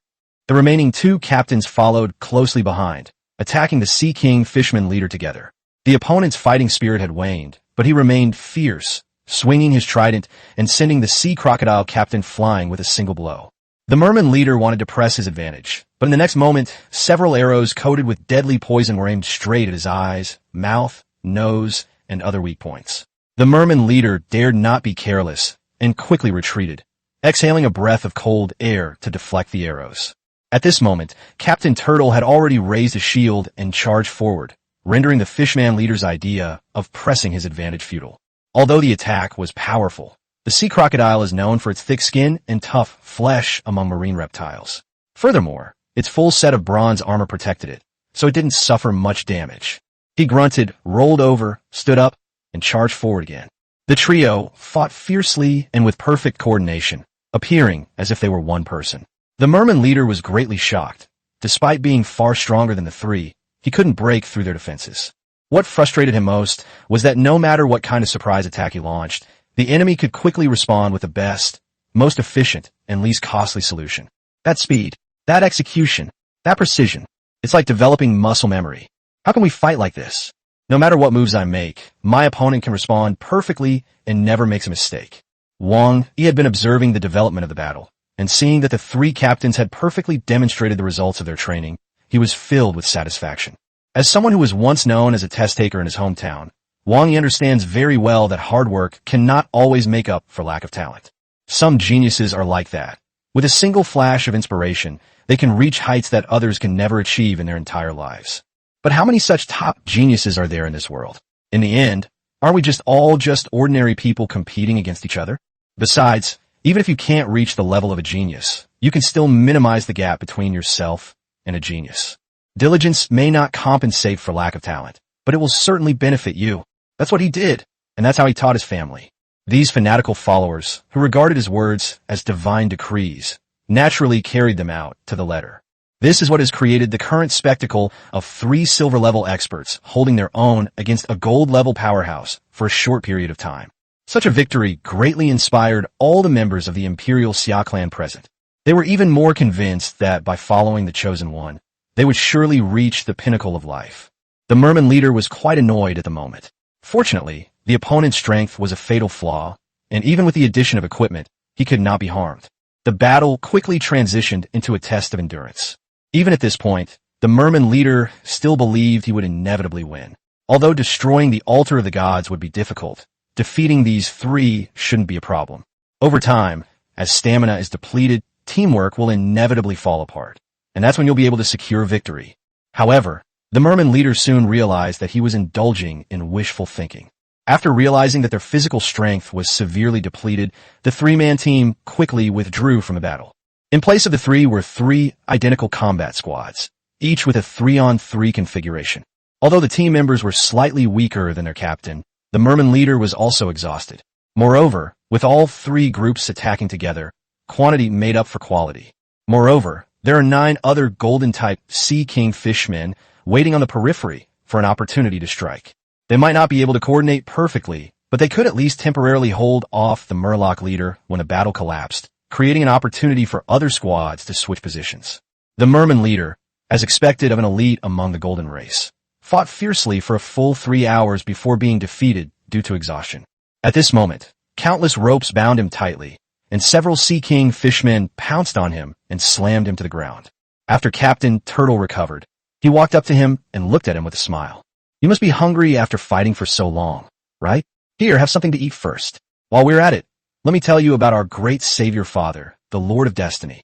The remaining 2 captains followed closely behind, attacking the Sea King Fishman leader together. The opponent's fighting spirit had waned, but he remained fierce, swinging his trident and sending the Sea Crocodile captain flying with a single blow. The merman leader wanted to press his advantage, but in the next moment, several arrows coated with deadly poison were aimed straight at his eyes, mouth, nose, and other weak points. The merman leader dared not be careless and quickly retreated, exhaling a breath of cold air to deflect the arrows. At this moment, Captain Turtle had already raised a shield and charged forward, rendering the fishman leader's idea of pressing his advantage futile. Although the attack was powerful, the sea crocodile is known for its thick skin and tough flesh among marine reptiles. Furthermore, its full set of bronze armor protected it, so it didn't suffer much damage. He grunted, rolled over, stood up, and charged forward again. The trio fought fiercely and with perfect coordination, appearing as if they were one person. The merman leader was greatly shocked. Despite being far stronger than the 3, he couldn't break through their defenses. What frustrated him most was that no matter what kind of surprise attack he launched, the enemy could quickly respond with the best, most efficient, and least costly solution. That speed, that execution, that precision, it's like developing muscle memory. How can we fight like this? No matter what moves I make, my opponent can respond perfectly and never makes a mistake. Wang Yi had been observing the development of the battle, and seeing that the 3 captains had perfectly demonstrated the results of their training, he was filled with satisfaction. As someone who was once known as a test-taker in his hometown, Wang Yi understands very well that hard work cannot always make up for lack of talent. Some geniuses are like that. With a single flash of inspiration, they can reach heights that others can never achieve in their entire lives. But how many such top geniuses are there in this world? In the end, aren't we all just ordinary people competing against each other? Besides, even if you can't reach the level of a genius, you can still minimize the gap between yourself and a genius. Diligence may not compensate for lack of talent, but it will certainly benefit you. That's what he did, and that's how he taught his family. These fanatical followers, who regarded his words as divine decrees, naturally carried them out to the letter. This is what has created the current spectacle of 3 silver-level experts holding their own against a gold-level powerhouse for a short period of time. Such a victory greatly inspired all the members of the Imperial Xia clan present. They were even more convinced that by following the chosen one, they would surely reach the pinnacle of life. The merman leader was quite annoyed at the moment. Fortunately, the opponent's strength was a fatal flaw, and even with the addition of equipment, he could not be harmed. The battle quickly transitioned into a test of endurance. Even at this point, the merman leader still believed he would inevitably win. Although destroying the altar of the gods would be difficult, defeating these 3 shouldn't be a problem. Over time, as stamina is depleted, teamwork will inevitably fall apart, and that's when you'll be able to secure victory. However, the merman leader soon realized that he was indulging in wishful thinking. After realizing that their physical strength was severely depleted, the 3-man team quickly withdrew from the battle. In place of the 3 were 3 identical combat squads, each with a 3-on-3 configuration. Although the team members were slightly weaker than their captain, The merman leader was also exhausted. Moreover, with all three groups attacking together, quantity made up for quality. Moreover, there are 9 other golden-type Sea King fishmen waiting on the periphery for an opportunity to strike. They might not be able to coordinate perfectly, but they could at least temporarily hold off the Murloc leader when a battle collapsed, creating an opportunity for other squads to switch positions. The merman leader, as expected of an elite among the golden race, fought fiercely for a full 3 hours before being defeated due to exhaustion. At this moment, countless ropes bound him tightly, and several Sea King fishmen pounced on him and slammed him to the ground. After Captain Turtle recovered, he walked up to him and looked at him with a smile. You must be hungry after fighting for so long, right? Here, have something to eat first. While we're at it, let me tell you about our great Savior Father, the Lord of Destiny.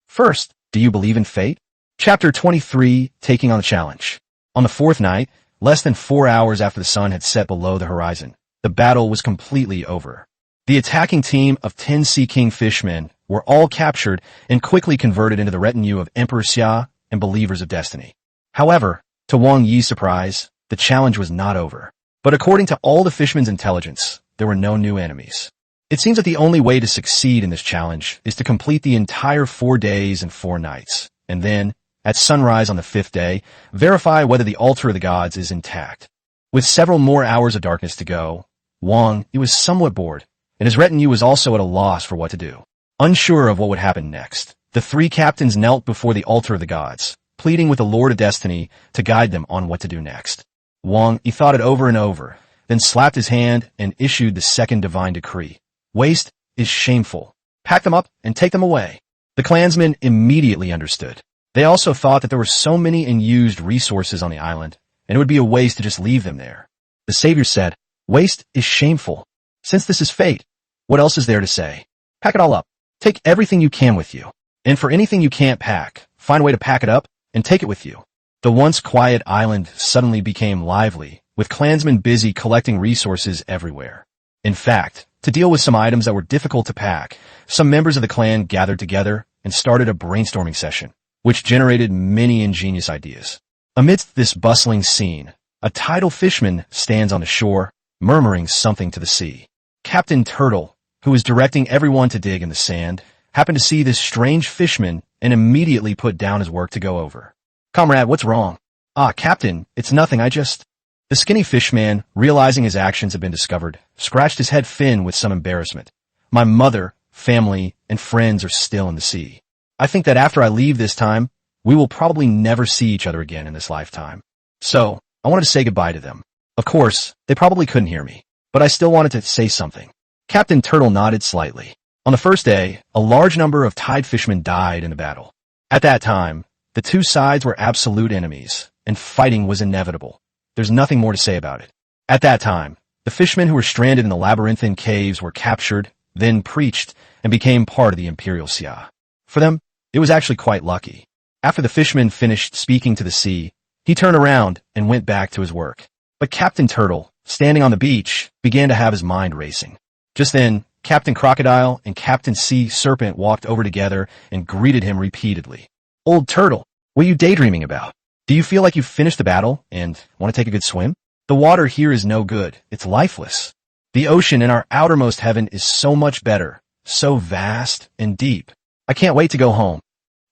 First, do you believe in fate? Chapter 23, Taking on the Challenge. On the 4th night, less than 4 hours after the sun had set below the horizon, the battle was completely over. The attacking team of 10 Sea King fishmen were all captured and quickly converted into the retinue of Emperor Xia and Believers of Destiny. However, to Wang Yi's surprise, the challenge was not over. But according to all the fishmen's intelligence, there were no new enemies. It seems that the only way to succeed in this challenge is to complete the entire 4 days and 4 nights, and then, at sunrise on the 5th day, verify whether the altar of the gods is intact. With several more hours of darkness to go, Wang Yi was somewhat bored, and his retinue was also at a loss for what to do. Unsure of what would happen next, the 3 captains knelt before the altar of the gods, pleading with the Lord of Destiny to guide them on what to do next. Wang Yi thought it over and over, then slapped his hand and issued the second divine decree. Waste is shameful. Pack them up and take them away. The clansmen immediately understood. They also thought that there were so many unused resources on the island, and it would be a waste to just leave them there. The Savior said, waste is shameful. Since this is fate, what else is there to say? Pack it all up. Take everything you can with you. And for anything you can't pack, find a way to pack it up and take it with you. The once quiet island suddenly became lively, with clansmen busy collecting resources everywhere. In fact, to deal with some items that were difficult to pack, some members of the clan gathered together and started a brainstorming session, which generated many ingenious ideas. Amidst this bustling scene, a tidal fishman stands on the shore, murmuring something to the sea. Captain Turtle, who was directing everyone to dig in the sand, happened to see this strange fishman and immediately put down his work to go over. Comrade, what's wrong? Ah, Captain, it's nothing, The skinny fishman, realizing his actions had been discovered, scratched his head fin with some embarrassment. My mother, family, and friends are still in the sea. I think that after I leave this time, we will probably never see each other again in this lifetime. So, I wanted to say goodbye to them. Of course, they probably couldn't hear me, but I still wanted to say something. Captain Turtle nodded slightly. On the first day, a large number of tide fishermen died in the battle. At that time, the 2 sides were absolute enemies, and fighting was inevitable. There's nothing more to say about it. At that time, the fishmen who were stranded in the labyrinthine caves were captured, then preached, and became part of the Imperial Xia. For them, it was actually quite lucky. After the fishman finished speaking to the sea, he turned around and went back to his work. But Captain Turtle, standing on the beach, began to have his mind racing. Just then, Captain Crocodile and Captain Sea Serpent walked over together and greeted him repeatedly. Old Turtle, what are you daydreaming about? Do you feel like you've finished the battle and want to take a good swim? The water here is no good. It's lifeless. The ocean in our outermost heaven is so much better, so vast and deep. I can't wait to go home.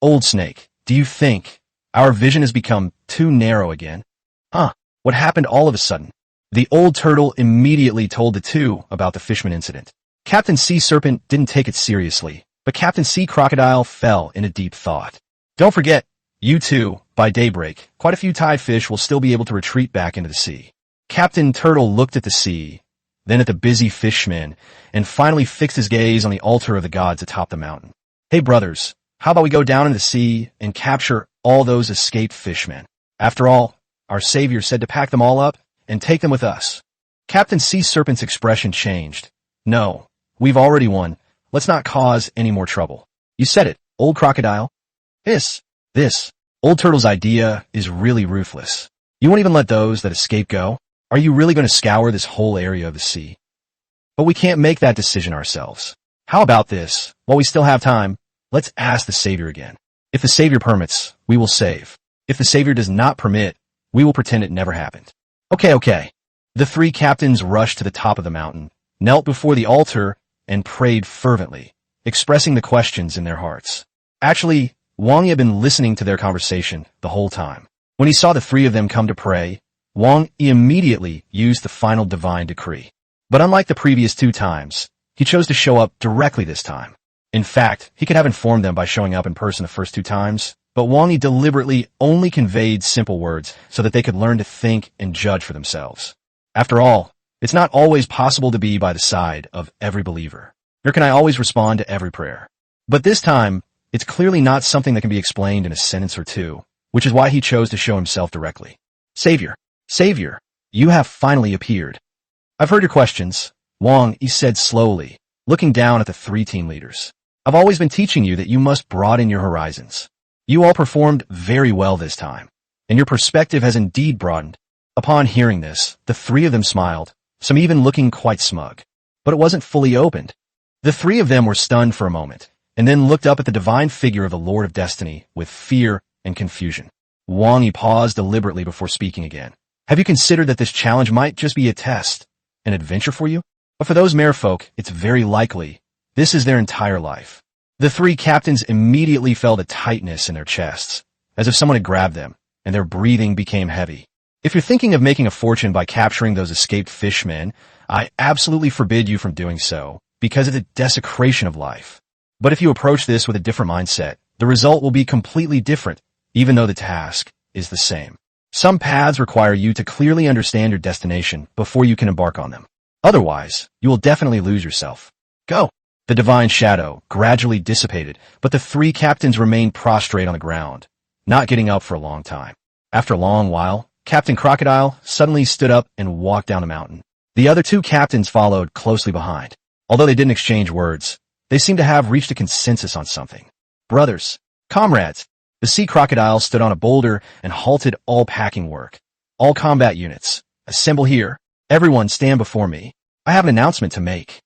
Old Snake, do you think our vision has become too narrow again? Huh, what happened all of a sudden? The old turtle immediately told the 2 about the fishman incident. Captain Sea Serpent didn't take it seriously, but Captain Sea Crocodile fell in a deep thought. Don't forget, you 2, by daybreak, quite a few tide fish will still be able to retreat back into the sea. Captain Turtle looked at the sea, then at the busy fishmen, and finally fixed his gaze on the altar of the gods atop the mountain. Hey brothers, how about we go down into the sea and capture all those escaped fishmen? After all, our Savior said to pack them all up and take them with us. Captain Sea Serpent's expression changed. No, we've already won. Let's not cause any more trouble. You said it, old crocodile. This. Old Turtle's idea is really ruthless. You won't even let those that escape go? Are you really going to scour this whole area of the sea? But we can't make that decision ourselves. How about this? While we still have time, let's ask the Savior again. If the Savior permits, we will save. If the Savior does not permit, we will pretend it never happened. Okay. The three captains rushed to the top of the mountain, knelt before the altar, and prayed fervently, expressing the questions in their hearts. Actually, Wang Yi had been listening to their conversation the whole time. When he saw the three of them come to pray, Wang Yi immediately used the final divine decree. But unlike the previous 2 times, he chose to show up directly this time. In fact, he could have informed them by showing up in person the first 2 times, but Wang Yi deliberately only conveyed simple words so that they could learn to think and judge for themselves. After all, it's not always possible to be by the side of every believer, nor can I always respond to every prayer. But this time, it's clearly not something that can be explained in a sentence or 2, which is why he chose to show himself directly. Savior, Savior, you have finally appeared. I've heard your questions, Wang Yi said slowly, looking down at the 3 team leaders. I've always been teaching you that you must broaden your horizons. You all performed very well this time, and your perspective has indeed broadened. Upon hearing this, the 3 of them smiled, some even looking quite smug. But it wasn't fully opened. The 3 of them were stunned for a moment, and then looked up at the divine figure of the Lord of Destiny with fear and confusion. Wang Yi paused deliberately before speaking again. Have you considered that this challenge might just be a test, an adventure for you? But for those merfolk, it's very likely this is their entire life. The 3 captains immediately felt a tightness in their chests, as if someone had grabbed them, and their breathing became heavy. If you're thinking of making a fortune by capturing those escaped fishmen, I absolutely forbid you from doing so, because it's a desecration of life. But if you approach this with a different mindset, the result will be completely different, even though the task is the same. Some paths require you to clearly understand your destination before you can embark on them. Otherwise, you will definitely lose yourself. Go! The divine shadow gradually dissipated, but the 3 captains remained prostrate on the ground, not getting up for a long time. After a long while, Captain Crocodile suddenly stood up and walked down the mountain. The other 2 captains followed closely behind. Although they didn't exchange words, they seemed to have reached a consensus on something. Brothers, comrades, the sea crocodile stood on a boulder and halted all packing work. All combat units, assemble here. Everyone stand before me. I have an announcement to make.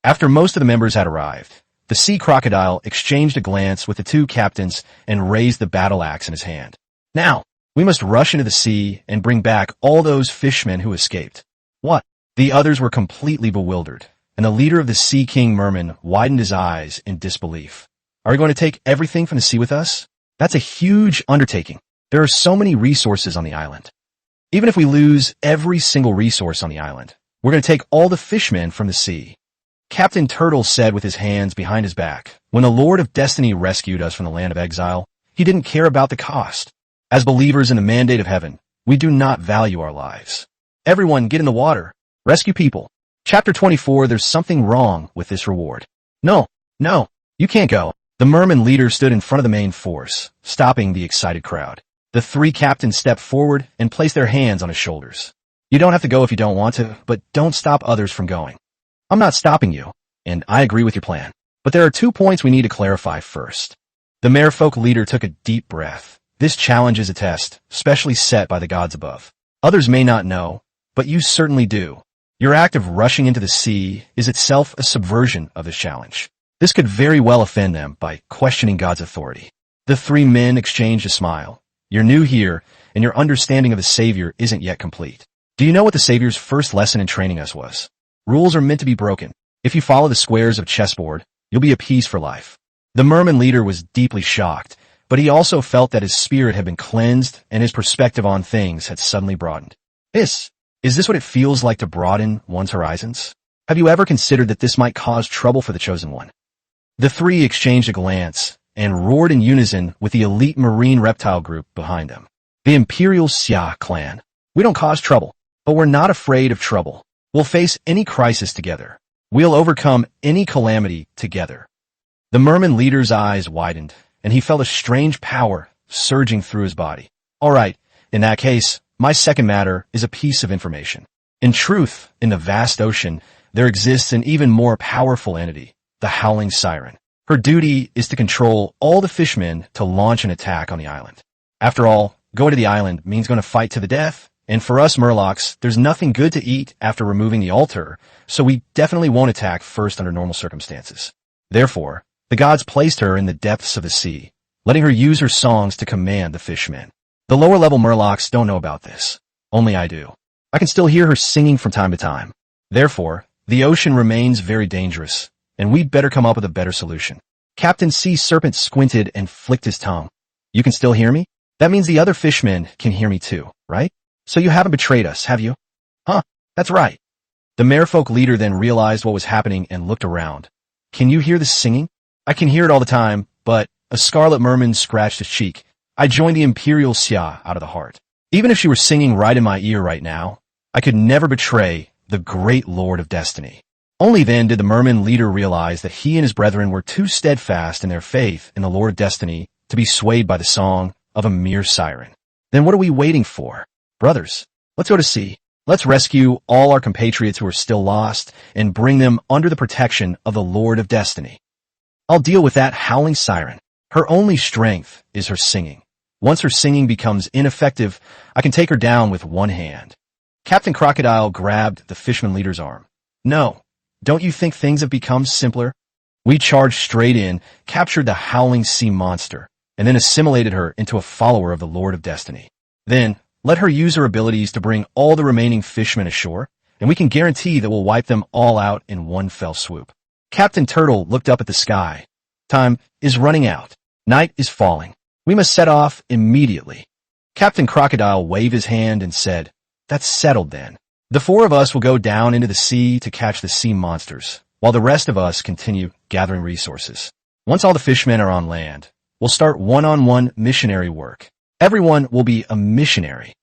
After most of the members had arrived, the sea crocodile exchanged a glance with the 2 captains and raised the battle axe in his hand. Now, we must rush into the sea and bring back all those fishmen who escaped. What? The others were completely bewildered, and the leader of the Sea King Merman widened his eyes in disbelief. Are we going to take everything from the sea with us? That's a huge undertaking. There are so many resources on the island. Even if we lose every single resource on the island, we're going to take all the fishmen from the sea. Captain Turtle said with his hands behind his back, when the Lord of Destiny rescued us from the Land of Exile, he didn't care about the cost. As believers in the mandate of heaven, we do not value our lives. Everyone get in the water. Rescue people. Chapter 24, there's something wrong with this reward. No, you can't go. The merman leader stood in front of the main force, stopping the excited crowd. The 3 captains stepped forward and placed their hands on his shoulders. You don't have to go if you don't want to, but don't stop others from going. I'm not stopping you, and I agree with your plan. But there are 2 points we need to clarify first. The merfolk leader took a deep breath. This challenge is a test, specially set by the gods above. Others may not know, but you certainly do. Your act of rushing into the sea is itself a subversion of this challenge. This could very well offend them by questioning God's authority. The 3 men exchanged a smile. You're new here, and your understanding of the Savior isn't yet complete. Do you know what the Savior's first lesson in training us was? Rules are meant to be broken. If you follow the squares of a chessboard, you'll be at peace for life. The merman leader was deeply shocked, but he also felt that his spirit had been cleansed and his perspective on things had suddenly broadened. Is this what it feels like to broaden one's horizons? Have you ever considered that this might cause trouble for the Chosen One? The 3 exchanged a glance and roared in unison with the elite marine reptile group behind them. The Imperial Xia clan. We don't cause trouble, but we're not afraid of trouble. We'll face any crisis together. We'll overcome any calamity together. The merman leader's eyes widened, and he felt a strange power surging through his body. All right, in that case, my second matter is a piece of information. In truth, in the vast ocean, there exists an even more powerful entity, the Howling Siren. Her duty is to control all the fishmen to launch an attack on the island. After all, going to the island means going to fight to the death. And for us Murlocs, there's nothing good to eat after removing the altar, so we definitely won't attack first under normal circumstances. Therefore, the gods placed her in the depths of the sea, letting her use her songs to command the fishmen. The lower-level Murlocs don't know about this. Only I do. I can still hear her singing from time to time. Therefore, the ocean remains very dangerous, and we'd better come up with a better solution. Captain Sea Serpent squinted and flicked his tongue. You can still hear me? That means the other fishmen can hear me too, right? So you haven't betrayed us, have you? Huh, that's right. The merfolk leader then realized what was happening and looked around. Can you hear the singing? I can hear it all the time, but a scarlet merman scratched his cheek. I joined the Imperial Xia out of the heart. Even if she were singing right in my ear right now, I could never betray the great Lord of Destiny. Only then did the merman leader realize that he and his brethren were too steadfast in their faith in the Lord of Destiny to be swayed by the song of a mere siren. Then what are we waiting for? Brothers, let's go to sea. Let's rescue all our compatriots who are still lost and bring them under the protection of the Lord of Destiny. I'll deal with that howling siren. Her only strength is her singing. Once her singing becomes ineffective, I can take her down with one hand. Captain Crocodile grabbed the fishman leader's arm. No, don't you think things have become simpler? We charged straight in, captured the howling sea monster, and then assimilated her into a follower of the Lord of Destiny. Then, let her use her abilities to bring all the remaining fishmen ashore, and we can guarantee that we'll wipe them all out in one fell swoop. Captain Turtle looked up at the sky. Time is running out. Night is falling. We must set off immediately. Captain Crocodile waved his hand and said, That's settled then. The four of us will go down into the sea to catch the sea monsters, while the rest of us continue gathering resources. Once all the fishmen are on land, we'll start one-on-one missionary work. Everyone will be a missionary.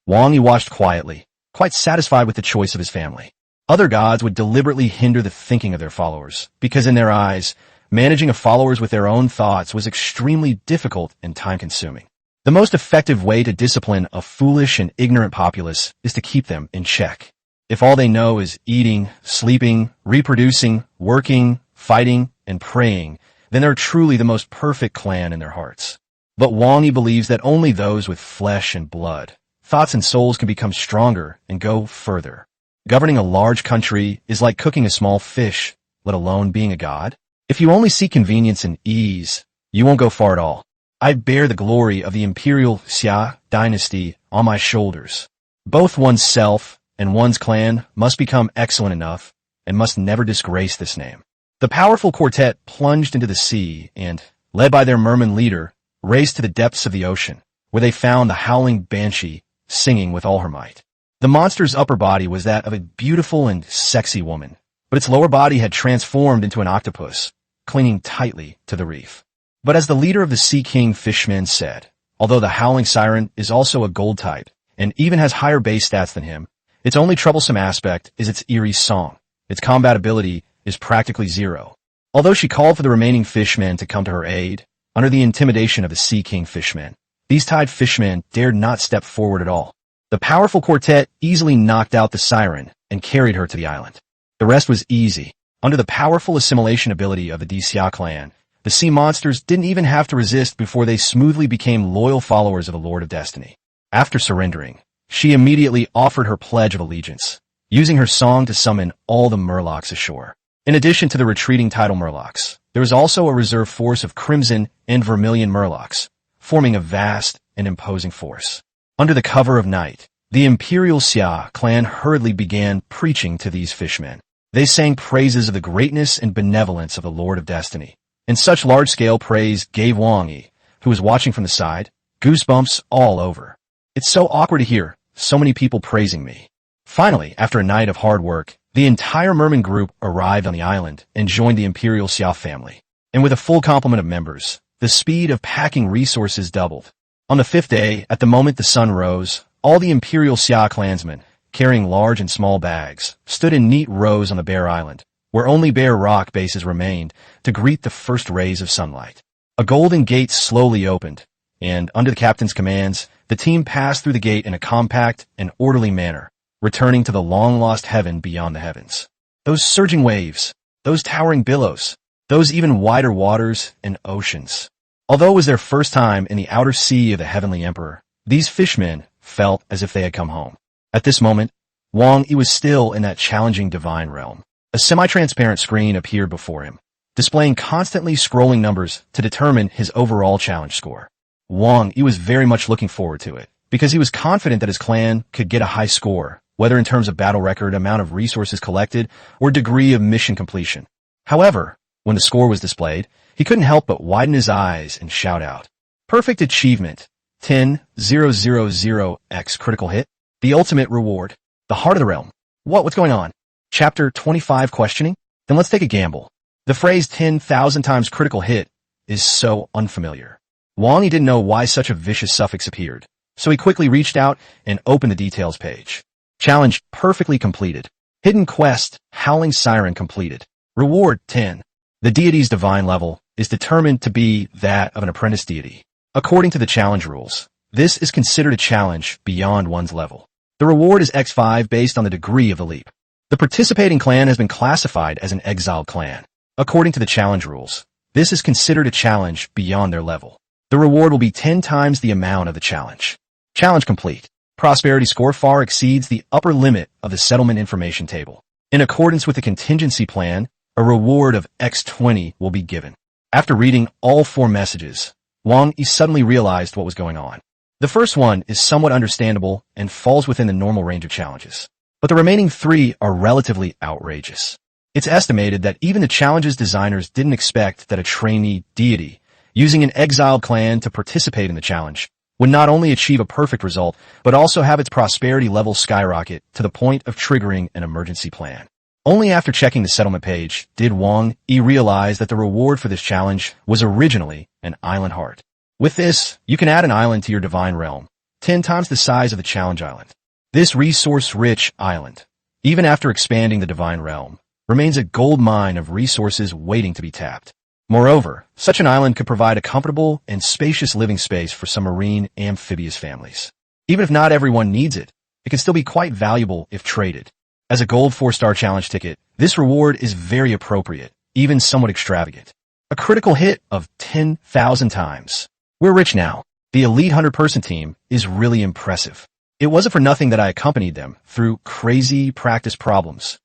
Wang Yi watched quietly, quite satisfied with the choice of his family. Other gods would deliberately hinder the thinking of their followers, because in their eyes, managing a followers with their own thoughts was extremely difficult and time-consuming. The most effective way to discipline a foolish and ignorant populace is to keep them in check. If all they know is eating, sleeping, reproducing, working, fighting, and praying, then they're truly the most perfect clan in their hearts. But Wang Yi believes that only those with flesh and blood, thoughts and souls can become stronger and go further. Governing a large country is like cooking a small fish, let alone being a god. If you only seek convenience and ease, you won't go far at all. I bear the glory of the Imperial Xia dynasty on my shoulders. Both one's self and one's clan must become excellent enough and must never disgrace this name. The powerful quartet plunged into the sea and, led by their merman leader, raced to the depths of the ocean, where they found the howling banshee singing with all her might. The monster's upper body was that of a beautiful and sexy woman, but its lower body had transformed into an octopus, clinging tightly to the reef. But as the leader of the Sea King fishmen said, although the howling siren is also a gold type, and even has higher base stats than him, its only troublesome aspect is its eerie song. Its combat ability is practically zero. Although she called for the remaining fishmen to come to her aid, under the intimidation of the Sea King fishmen, these tied fishmen dared not step forward at all. The powerful quartet easily knocked out the siren and carried her to the island. The rest was easy. Under the powerful assimilation ability of the Xia clan, the sea monsters didn't even have to resist before they smoothly became loyal followers of the Lord of Destiny. After surrendering, she immediately offered her pledge of allegiance, using her song to summon all the murlocs ashore. In addition to the retreating tidal murlocs, there was also a reserve force of crimson and vermilion murlocs, forming a vast and imposing force. Under the cover of night, the Imperial Xia clan hurriedly began preaching to these fishmen. They sang praises of the greatness and benevolence of the Lord of Destiny. And such large-scale praise gave Wang Yi, who was watching from the side, goosebumps all over. It's so awkward to hear so many people praising me. Finally, after a night of hard work, the entire merman group arrived on the island and joined the Imperial Xia family. And with a full complement of members, the speed of packing resources doubled. On the fifth day, at the moment the sun rose, all the Imperial Xia clansmen, carrying large and small bags, stood in neat rows on the bare island, where only bare rock bases remained, to greet the first rays of sunlight. A golden gate slowly opened, and, under the captain's commands, the team passed through the gate in a compact and orderly manner, returning to the long-lost heaven beyond the heavens. Those surging waves, those towering billows, those even wider waters and oceans. Although it was their first time in the outer sea of the Heavenly Emperor, these fishmen felt as if they had come home. At this moment, Wang Yi was still in that challenging divine realm. A semi-transparent screen appeared before him, displaying constantly scrolling numbers to determine his overall challenge score. Wang Yi was very much looking forward to it, because he was confident that his clan could get a high score whether in terms of battle record, amount of resources collected, or degree of mission completion. However, when the score was displayed, he couldn't help but widen his eyes and shout out, "Perfect achievement! 10,000x critical hit! The ultimate reward! The heart of the realm! What's going on? Chapter 25 questioning? Then let's take a gamble." The phrase 10,000 times critical hit is so unfamiliar. Wang Yi didn't know why such a vicious suffix appeared, so he quickly reached out and opened the details page. Challenge perfectly completed. Hidden quest, Howling Siren completed. Reward 10. The deity's divine level is determined to be that of an apprentice deity. According to the challenge rules, this is considered a challenge beyond one's level. The reward is x5 based on the degree of the leap. The participating clan has been classified as an exiled clan. According to the challenge rules, this is considered a challenge beyond their level. The reward will be 10 times the amount of the challenge. Challenge complete. Prosperity score far exceeds the upper limit of the settlement information table. In accordance with the contingency plan, a reward of x20 will be given. After reading all 4 messages, Wang Yi suddenly realized what was going on. The first one is somewhat understandable and falls within the normal range of challenges, but the remaining 3 are relatively outrageous. It's estimated that even the challenge's designers didn't expect that a trainee deity, using an exiled clan to participate in the challenge, would not only achieve a perfect result, but also have its prosperity level skyrocket to the point of triggering an emergency plan. Only after checking the settlement page did Wang Yi realize that the reward for this challenge was originally an island heart. With this, you can add an island to your divine realm, 10 times the size of the challenge island. This resource-rich island, even after expanding the divine realm, remains a gold mine of resources waiting to be tapped. Moreover, such an island could provide a comfortable and spacious living space for some marine amphibious families. Even if not everyone needs it, it can still be quite valuable if traded. As a gold 4-star challenge ticket, this reward is very appropriate, even somewhat extravagant. A critical hit of 10,000 times. We're rich now. The elite 100-person team is really impressive. It wasn't for nothing that I accompanied them through crazy practice problems.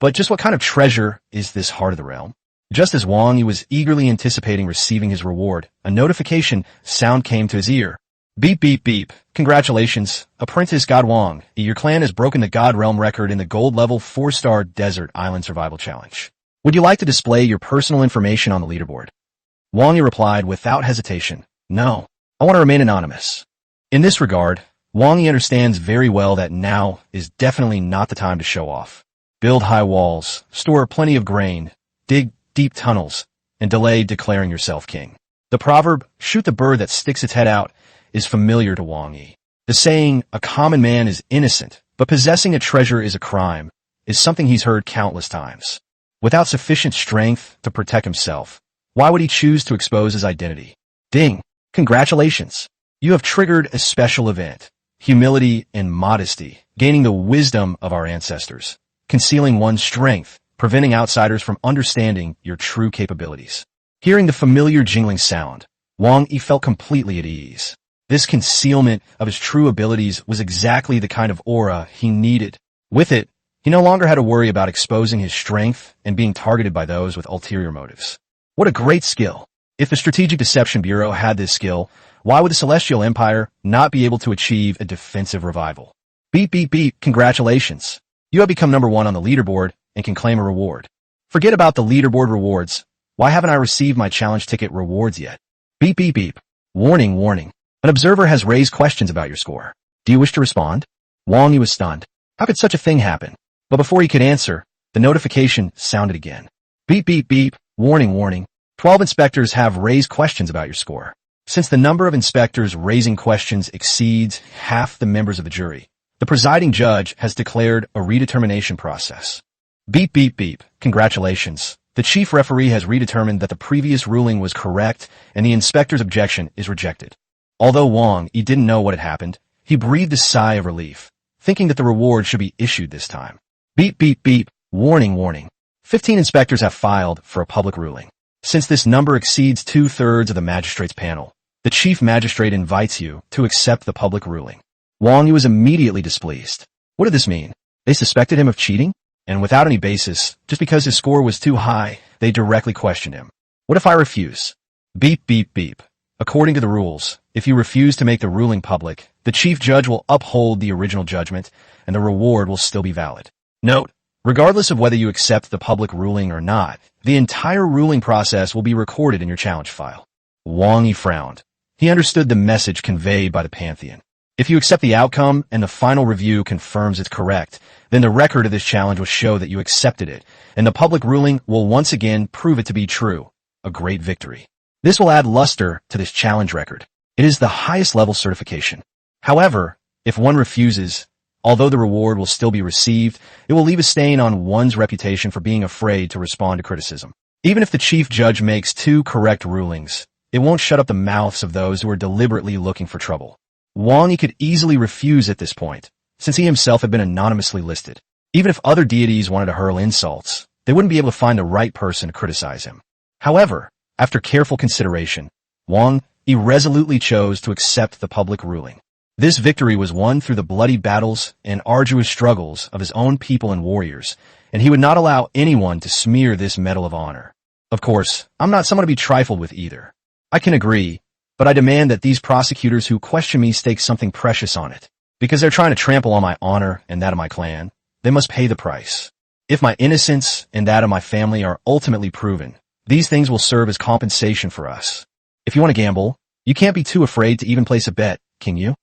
But just what kind of treasure is this heart of the realm? Just as Wang Yi was eagerly anticipating receiving his reward, a notification sound came to his ear. Beep, beep, beep. Congratulations, Apprentice God Wang Yi. Your clan has broken the God Realm record in the gold level 4-star Desert Island Survival Challenge. Would you like to display your personal information on the leaderboard? Wang Yi replied without hesitation, "No, I want to remain anonymous." In this regard, Wang Yi understands very well that now is definitely not the time to show off. Build high walls, store plenty of grain, dig deep tunnels, and delay declaring yourself king. The proverb, "Shoot the bird that sticks its head out," is familiar to Wang Yi. The saying, "A common man is innocent, but possessing a treasure is a crime," is something he's heard countless times. Without sufficient strength to protect himself, why would he choose to expose his identity? Ding! Congratulations! You have triggered a special event. Humility and modesty, gaining the wisdom of our ancestors, concealing one's strength, preventing outsiders from understanding your true capabilities. Hearing the familiar jingling sound, Wang Yi felt completely at ease. This concealment of his true abilities was exactly the kind of aura he needed. With it, he no longer had to worry about exposing his strength and being targeted by those with ulterior motives. What a great skill! If the Strategic Deception Bureau had this skill, why would the Celestial Empire not be able to achieve a defensive revival? Beep, beep, beep, congratulations! You have become number 1 on the leaderboard and can claim a reward. Forget about the leaderboard rewards. Why haven't I received my challenge ticket rewards yet? Beep, beep, beep. Warning, warning. An observer has raised questions about your score. Do you wish to respond? Wang Yi was stunned. How could such a thing happen? But before he could answer, the notification sounded again. Beep, beep, beep. Warning, warning. 12 inspectors have raised questions about your score. Since the number of inspectors raising questions exceeds half the members of the jury, the presiding judge has declared a redetermination process. Beep, beep, beep. Congratulations. The chief referee has redetermined that the previous ruling was correct and the inspector's objection is rejected. Although Wang Yi didn't know what had happened, he breathed a sigh of relief, thinking that the reward should be issued this time. Beep, beep, beep. Warning, warning. 15 inspectors have filed for a public ruling. Since this number exceeds 2/3 of the magistrate's panel, the chief magistrate invites you to accept the public ruling. Wang Yi was immediately displeased. What did this mean? They suspected him of cheating? And without any basis, just because his score was too high, they directly questioned him. What if I refuse? Beep, beep, beep. According to the rules, If you refuse to make the ruling public, the chief judge will uphold the original judgment, and the reward will still be valid. Note, regardless of whether you accept the public ruling or not, the entire ruling process will be recorded in your challenge file. Wang Yi frowned. He understood the message conveyed by the pantheon. If you accept the outcome and the final review confirms it's correct, then the record of this challenge will show that you accepted it, and the public ruling will once again prove it to be true. A great victory. This will add luster to this challenge record. It is the highest level certification. However, if one refuses, although the reward will still be received, it will leave a stain on one's reputation for being afraid to respond to criticism. Even if the chief judge makes 2 correct rulings, it won't shut up the mouths of those who are deliberately looking for trouble. Wang Yi could easily refuse at this point, since he himself had been anonymously listed. Even if other deities wanted to hurl insults, they wouldn't be able to find the right person to criticize him. However, after careful consideration, Wang Yi resolutely chose to accept the public ruling. This victory was won through the bloody battles and arduous struggles of his own people and warriors, and he would not allow anyone to smear this medal of honor. Of course, I'm not someone to be trifled with either. I can agree, but I demand that these prosecutors who question me stake something precious on it. Because they're trying to trample on my honor and that of my clan, they must pay the price. If my innocence and that of my family are ultimately proven, these things will serve as compensation for us. If you want to gamble, you can't be too afraid to even place a bet, can you?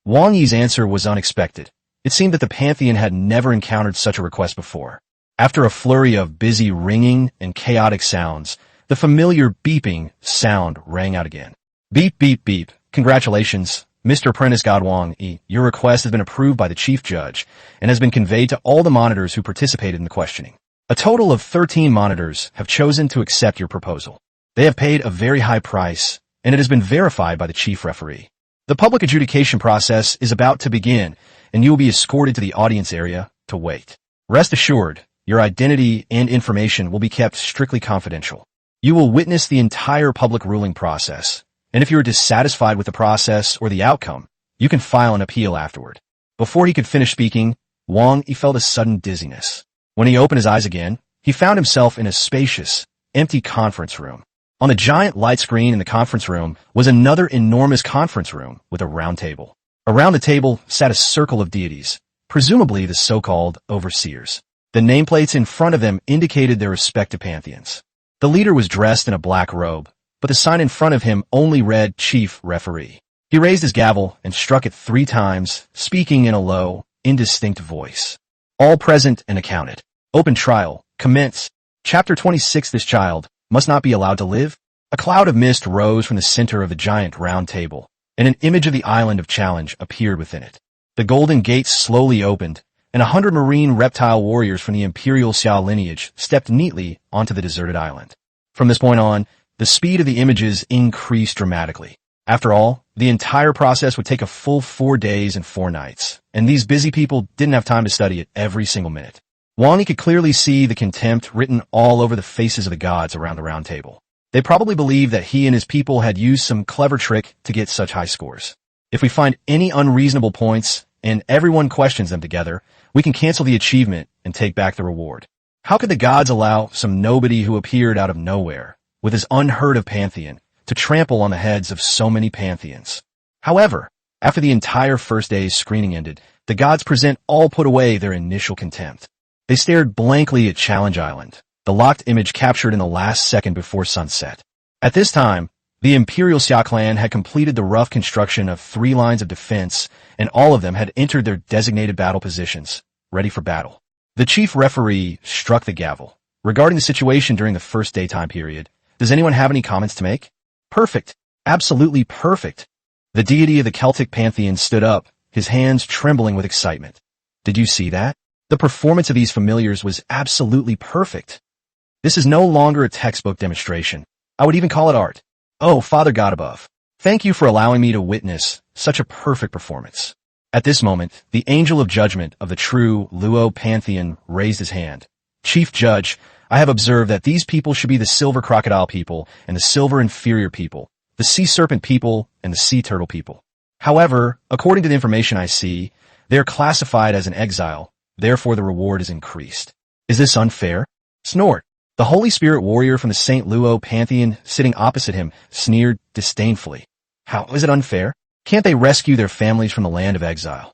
Wang Yi's answer was unexpected. It seemed that the pantheon had never encountered such a request before. After a flurry of busy ringing and chaotic sounds, the familiar beeping sound rang out again. Beep, beep, beep. Congratulations, Mr. Apprentice God Wang Yi. Your request has been approved by the chief judge and has been conveyed to all the monitors who participated in the questioning. A total of 13 monitors have chosen to accept your proposal. They have paid a very high price, and it has been verified by the chief referee. The public adjudication process is about to begin, and you will be escorted to the audience area to wait. Rest assured, your identity and information will be kept strictly confidential. You will witness the entire public ruling process, and if you are dissatisfied with the process or the outcome, you can file an appeal afterward. Before he could finish speaking, Wang Yi felt a sudden dizziness. When he opened his eyes again, he found himself in a spacious, empty conference room. On a giant light screen in the conference room was another enormous conference room with a round table. Around the table sat a circle of deities, presumably the so-called overseers. The nameplates in front of them indicated their respective pantheons. The leader was dressed in a black robe, but the sign in front of him only read Chief Referee. He raised his gavel and struck it 3 times, speaking in a low, indistinct voice. All present and accounted. Open trial. Commence. Chapter 26. This child must not be allowed to live. A cloud of mist rose from the center of the giant round table, and an image of the island of challenge appeared within it. The golden gates slowly opened, and 100 marine reptile warriors from the Imperial Xia lineage stepped neatly onto the deserted island. From this point on, the speed of the images increased dramatically. After all, the entire process would take a full 4 days and 4 nights, and these busy people didn't have time to study it every single minute. Wang Yi could clearly see the contempt written all over the faces of the gods around the round table. They probably believed that he and his people had used some clever trick to get such high scores. If we find any unreasonable points, and everyone questions them together, we can cancel the achievement and take back the reward. How could the gods allow some nobody who appeared out of nowhere, with his unheard-of pantheon, to trample on the heads of so many pantheons? However, after the entire first day's screening ended, the gods present all put away their initial contempt. They stared blankly at Challenge Island, the locked image captured in the last second before sunset. At this time, the Imperial Xia clan had completed the rough construction of 3 lines of defense, and all of them had entered their designated battle positions, ready for battle. The chief referee struck the gavel. Regarding the situation during the first daytime period, does anyone have any comments to make? Perfect. Absolutely perfect. The deity of the Celtic pantheon stood up, his hands trembling with excitement. Did you see that? The performance of these familiars was absolutely perfect. This is no longer a textbook demonstration. I would even call it art. Oh, Father God above, thank you for allowing me to witness such a perfect performance. At this moment, the angel of judgment of the true Luo pantheon raised his hand. Chief Judge, I have observed that these people should be the silver crocodile people and the silver inferior people, the sea serpent people and the sea turtle people. However, according to the information I see, they are classified as an exile, therefore the reward is increased. Is this unfair? Snort. The Holy Spirit warrior from the St. Luo pantheon sitting opposite him sneered disdainfully. How is it unfair? Can't they rescue their families from the Land of Exile?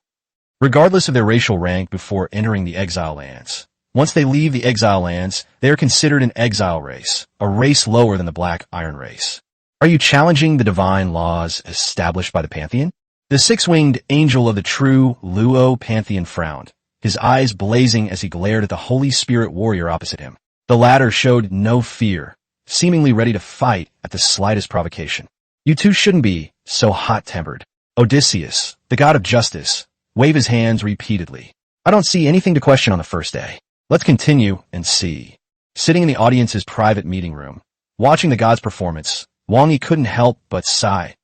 Regardless of their racial rank before entering the exile lands, once they leave the exile lands, they are considered an exile race, a race lower than the Black Iron race. Are you challenging the divine laws established by the pantheon? The six-winged angel of the true Luo pantheon frowned, his eyes blazing as he glared at the Holy Spirit warrior opposite him. The latter showed no fear, seemingly ready to fight at the slightest provocation. You two shouldn't be so hot-tempered. Odysseus, the god of justice, waved his hands repeatedly. I don't see anything to question on the first day. Let's continue and see. Sitting in the audience's private meeting room, watching the god's performance, Wang Yi couldn't help but sigh.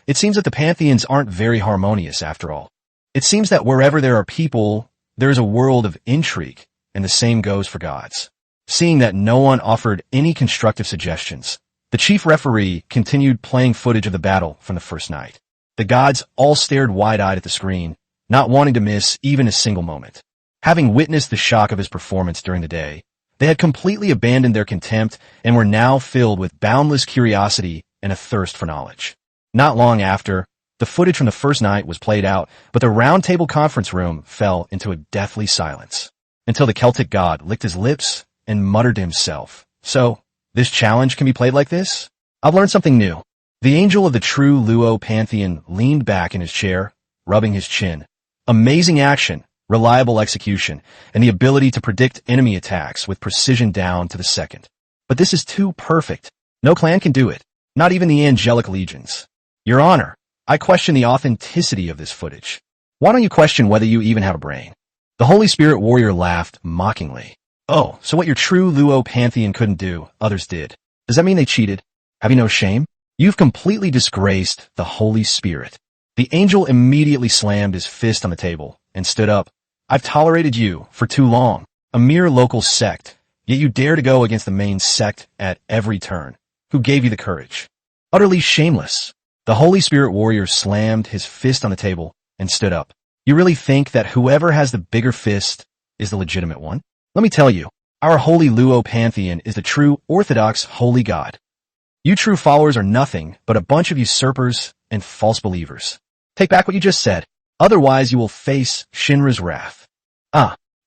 It seems that the pantheons aren't very harmonious after all. It seems that wherever there are people, there is a world of intrigue, and the same goes for gods. Seeing that no one offered any constructive suggestions, the chief referee continued playing footage of the battle from the first night. The gods all stared wide-eyed at the screen, not wanting to miss even a single moment. Having witnessed the shock of his performance during the day, they had completely abandoned their contempt and were now filled with boundless curiosity and a thirst for knowledge. Not long after, the footage from the first night was played out, but the round-table conference room fell into a deathly silence, until the Celtic god licked his lips and muttered to himself, "So, this challenge can be played like this? I've learned something new." The angel of the true Luo pantheon leaned back in his chair, rubbing his chin. Amazing action, reliable execution, and the ability to predict enemy attacks with precision down to the second. But this is too perfect. No clan can do it, not even the angelic legions. Your Honor, I question the authenticity of this footage. Why don't you question whether you even have a brain? The Holy Spirit warrior laughed mockingly. Oh, so what your true Luo pantheon couldn't do, others did. Does that mean they cheated? Have you no shame? You've completely disgraced the Holy Spirit. The angel immediately slammed his fist on the table and stood up. I've tolerated you for too long, a mere local sect, yet you dare to go against the main sect at every turn. Who gave you the courage? Utterly shameless. The Holy Spirit warrior slammed his fist on the table and stood up. You really think that whoever has the bigger fist is the legitimate one? Let me tell you, our holy Luo pantheon is the true orthodox holy god. You true followers are nothing but a bunch of usurpers and false believers. Take back what you just said. Otherwise you will face Shinra's wrath.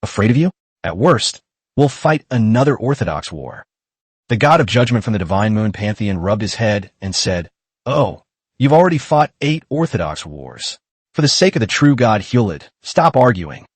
Afraid of you? At worst, we'll fight another orthodox war. The god of judgment from the divine moon pantheon rubbed his head and said, Oh, you've already fought 8 orthodox wars. For the sake of the true god Hewlett, stop arguing.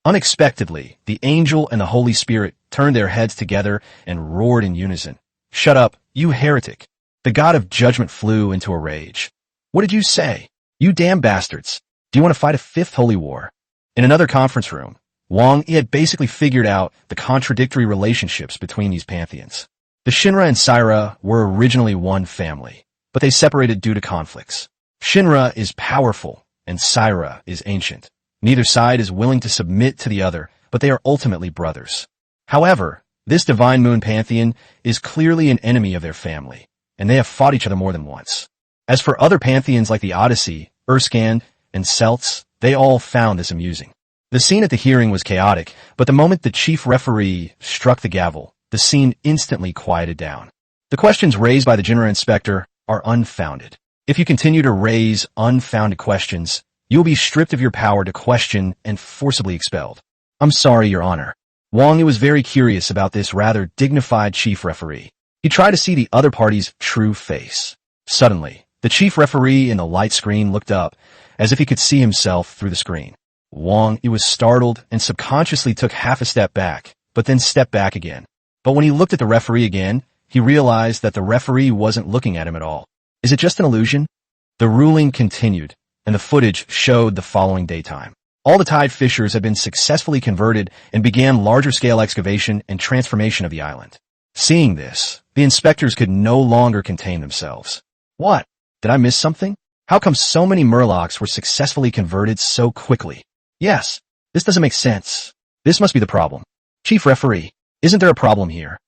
Unexpectedly, the angel and the Holy Spirit turned their heads together and roared in unison. Shut up, you heretic. The god of judgment flew into a rage. What did you say? You damn bastards. Do you want to fight a 5th holy war? In another conference room, Wang Yi had basically figured out the contradictory relationships between these pantheons. The Shinra and Saira were originally one family, but they separated due to conflicts. Shinra is powerful, and Saira is ancient. Neither side is willing to submit to the other, but they are ultimately brothers. However, this divine moon pantheon is clearly an enemy of their family, and they have fought each other more than once. As for other pantheons like the Odyssey, Erskine, and Celts, they all found this amusing. The scene at the hearing was chaotic, but the moment the chief referee struck the gavel, the scene instantly quieted down. The questions raised by the Jinra inspector are unfounded. If you continue to raise unfounded questions, you will be stripped of your power to question and forcibly expelled. I'm sorry, Your Honor. Wang Yi was very curious about this rather dignified chief referee. He tried to see the other party's true face. Suddenly, the chief referee in the light screen looked up, as if he could see himself through the screen. Wang Yi was startled and subconsciously took half a step back, but then stepped back again. But when he looked at the referee again, he realized that the referee wasn't looking at him at all. Is it just an illusion? The ruling continued, and the footage showed the following daytime. All the tide fissures had been successfully converted and began larger-scale excavation and transformation of the island. Seeing this, the inspectors could no longer contain themselves. What? Did I miss something? How come so many murlocs were successfully converted so quickly? Yes, this doesn't make sense. This must be the problem. Chief referee, isn't there a problem here?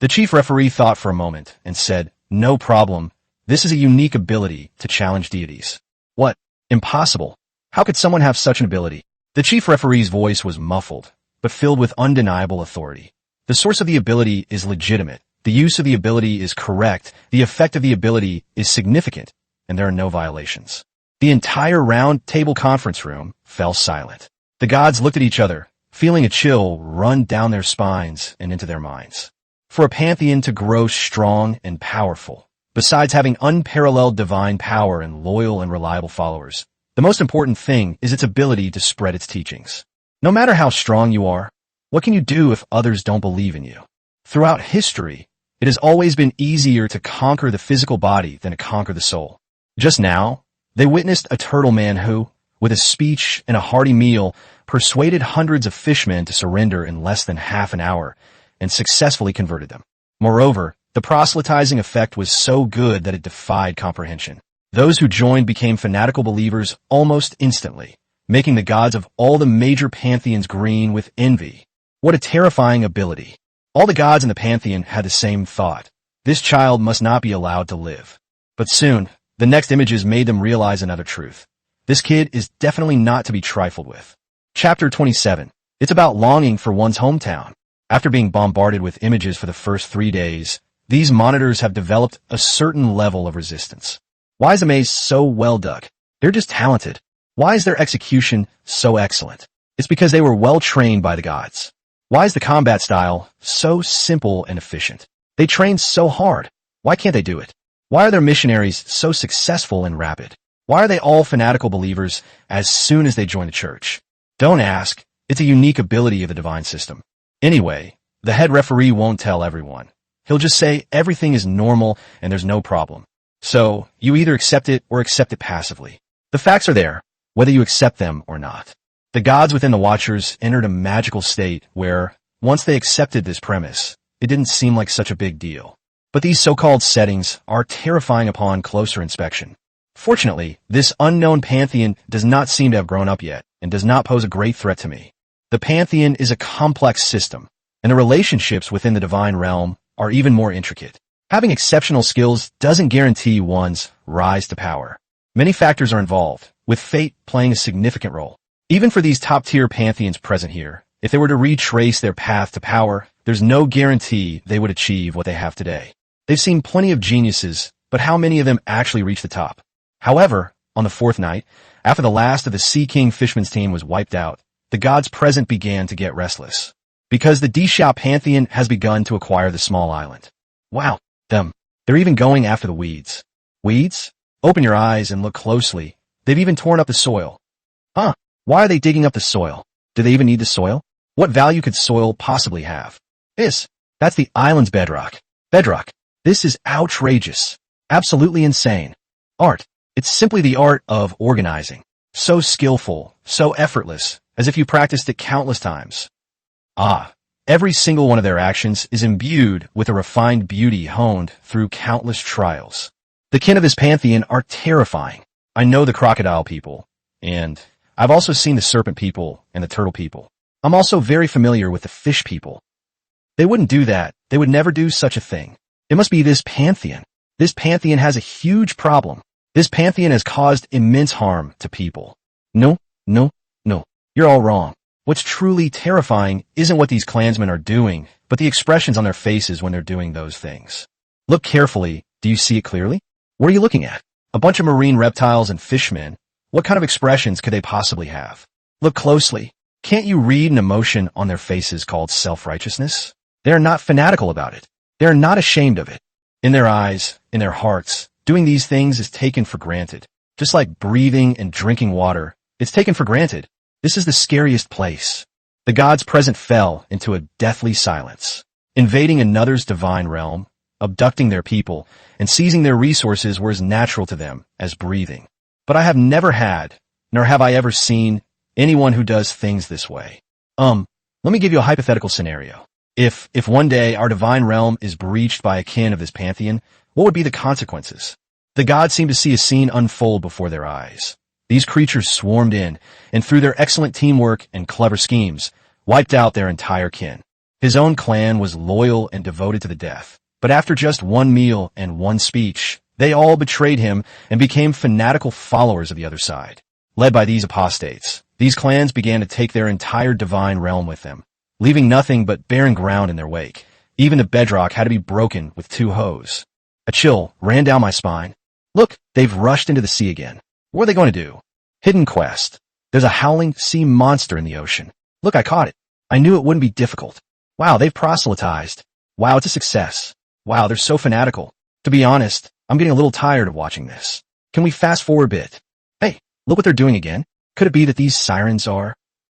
The chief referee thought for a moment and said, No problem. This is a unique ability to challenge deities. What? Impossible. How could someone have such an ability? The chief referee's voice was muffled, but filled with undeniable authority. The source of the ability is legitimate. The use of the ability is correct. The effect of the ability is significant. and there are no violations. The entire round table conference room fell silent. The gods looked at each other, feeling a chill run down their spines and into their minds. For a pantheon to grow strong and powerful, besides having unparalleled divine power and loyal and reliable followers, the most important thing is its ability to spread its teachings. No matter how strong you are, what can you do if others don't believe in you? Throughout history, it has always been easier to conquer the physical body than to conquer the soul. Just now, they witnessed a turtle man who, with a speech and a hearty meal, persuaded hundreds of fishmen to surrender in less than half an hour and successfully converted them. Moreover, the proselytizing effect was so good that it defied comprehension. Those who joined became fanatical believers almost instantly, making the gods of all the major pantheons green with envy. What a terrifying ability. All the gods in the pantheon had the same thought. This child must not be allowed to live. But soon, the next images made them realize another truth. This kid is definitely not to be trifled with. Chapter 27. It's about longing for one's hometown. After being bombarded with images for the first 3 days, these monitors have developed a certain level of resistance. Why is the maze so well dug? They're just talented. Why is their execution so excellent? It's because they were well trained by the gods. Why is the combat style so simple and efficient? They trained so hard. Why can't they do it? Why are their missionaries so successful and rapid? Why are they all fanatical believers as soon as they join the church? Don't ask. It's a unique ability of the divine system. Anyway, the head referee won't tell everyone. He'll just say everything is normal and there's no problem. So, you either accept it or accept it passively. The facts are there, whether you accept them or not. The gods within the Watchers entered a magical state where, once they accepted this premise, it didn't seem like such a big deal. But these so-called settings are terrifying upon closer inspection. Fortunately, this unknown pantheon does not seem to have grown up yet, and does not pose a great threat to me. The pantheon is a complex system, and the relationships within the divine realm are even more intricate. Having exceptional skills doesn't guarantee one's rise to power. Many factors are involved, with fate playing a significant role. Even for these top-tier pantheons present here, if they were to retrace their path to power, there's no guarantee they would achieve what they have today. They've seen plenty of geniuses, but how many of them actually reach the top? However, on the 4th night, after the last of the Sea King Fishman's team was wiped out, the gods present began to get restless. Because the Dixia pantheon has begun to acquire the small island. Wow, they're even going after the weeds. Weeds? Open your eyes and look closely. They've even torn up the soil. Huh? Why are they digging up the soil? Do they even need the soil? What value could soil possibly have? That's the island's bedrock. Bedrock. This is outrageous. Absolutely insane. Art. It's simply the art of organizing. So skillful, so effortless, as if you practiced it countless times. Every single one of their actions is imbued with a refined beauty honed through countless trials. The kin of this pantheon are terrifying. I know the crocodile people, and I've also seen the serpent people and the turtle people. I'm also very familiar with the fish people. They wouldn't do that. They would never do such a thing. It must be this pantheon. This pantheon has a huge problem. This pantheon has caused immense harm to people. No. You're all wrong. What's truly terrifying isn't what these clansmen are doing, but the expressions on their faces when they're doing those things. Look carefully. Do you see it clearly? What are you looking at? A bunch of marine reptiles and fishmen. What kind of expressions could they possibly have? Look closely. Can't you read an emotion on their faces called self-righteousness? They are not fanatical about it. They are not ashamed of it. In their eyes, in their hearts, doing these things is taken for granted. Just like breathing and drinking water, it's taken for granted. This is the scariest place. The gods present fell into a deathly silence. Invading another's divine realm, abducting their people, and seizing their resources were as natural to them as breathing. But I have never had, nor have I ever seen, anyone who does things this way. Let me give you a hypothetical scenario. If one day our divine realm is breached by a kin of this pantheon, what would be the consequences? The gods seem to see a scene unfold before their eyes. These creatures swarmed in, and through their excellent teamwork and clever schemes, wiped out their entire kin. His own clan was loyal and devoted to the death. But after just one meal and one speech, they all betrayed him and became fanatical followers of the other side. Led by these apostates, these clans began to take their entire divine realm with them, leaving nothing but barren ground in their wake. Even the bedrock had to be broken with 2 hoes. A chill ran down my spine. Look, they've rushed into the sea again. What are they going to do? Hidden quest. There's a howling sea monster in the ocean. Look, I caught it. I knew it wouldn't be difficult. Wow, they've proselytized. Wow, it's a success. Wow, they're so fanatical. To be honest, I'm getting a little tired of watching this. Can we fast forward a bit? Hey, look what they're doing again. Could it be that these sirens are?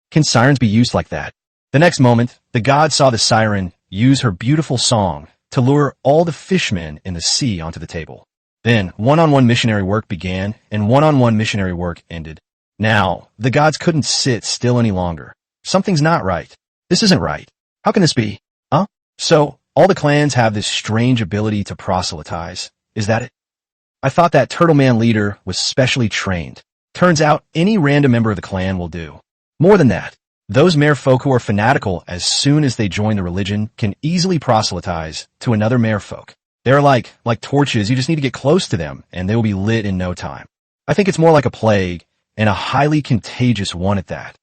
Can sirens be used like that? The next moment, the god saw the siren use her beautiful song to lure all the fishmen in the sea onto the table. Then, one-on-one missionary work began, and one-on-one missionary work ended. Now, the gods couldn't sit still any longer. Something's not right. This isn't right. How can this be? Huh? So, all the clans have this strange ability to proselytize. Is that it? I thought that Turtle Man leader was specially trained. Turns out, any random member of the clan will do. More than that, those merfolk who are fanatical as soon as they join the religion can easily proselytize to another merfolk. They're like torches, you just need to get close to them, and they will be lit in no time. I think it's more like a plague, and a highly contagious one at that.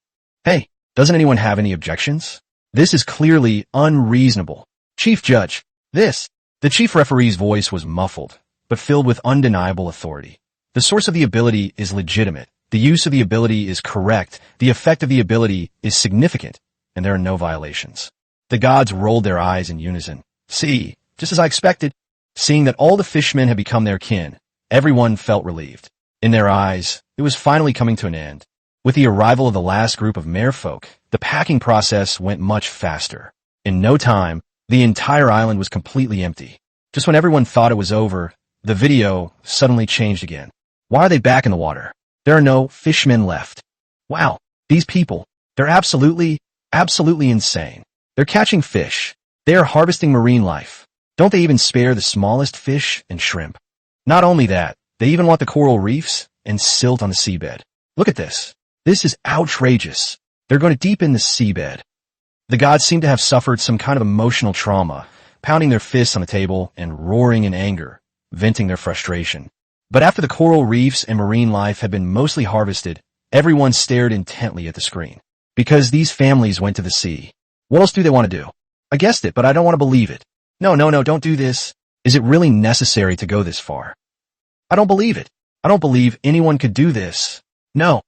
Hey, doesn't anyone have any objections? This is clearly unreasonable. Chief Judge, this. The chief referee's voice was muffled, but filled with undeniable authority. The source of the ability is legitimate. The use of the ability is correct. The effect of the ability is significant, and there are no violations. The gods rolled their eyes in unison. See, just as I expected. Seeing that all the fishmen had become their kin, everyone felt relieved. In their eyes, it was finally coming to an end. With the arrival of the last group of merfolk, the packing process went much faster. In no time, the entire island was completely empty. Just when everyone thought it was over, the video suddenly changed again. Why are they back in the water? There are no fishmen left. Wow, these people, they're absolutely insane. They're catching fish. They are harvesting marine life. Don't they even spare the smallest fish and shrimp? Not only that, they even want the coral reefs and silt on the seabed. Look at this. This is outrageous. They're going to deepen the seabed. The gods seem to have suffered some kind of emotional trauma, pounding their fists on the table and roaring in anger, venting their frustration. But after the coral reefs and marine life had been mostly harvested, everyone stared intently at the screen. Because these families went to the sea. What else do they want to do? I guessed it, but I don't want to believe it. No, don't do this. Is it really necessary to go this far? I don't believe it. I don't believe anyone could do this. No.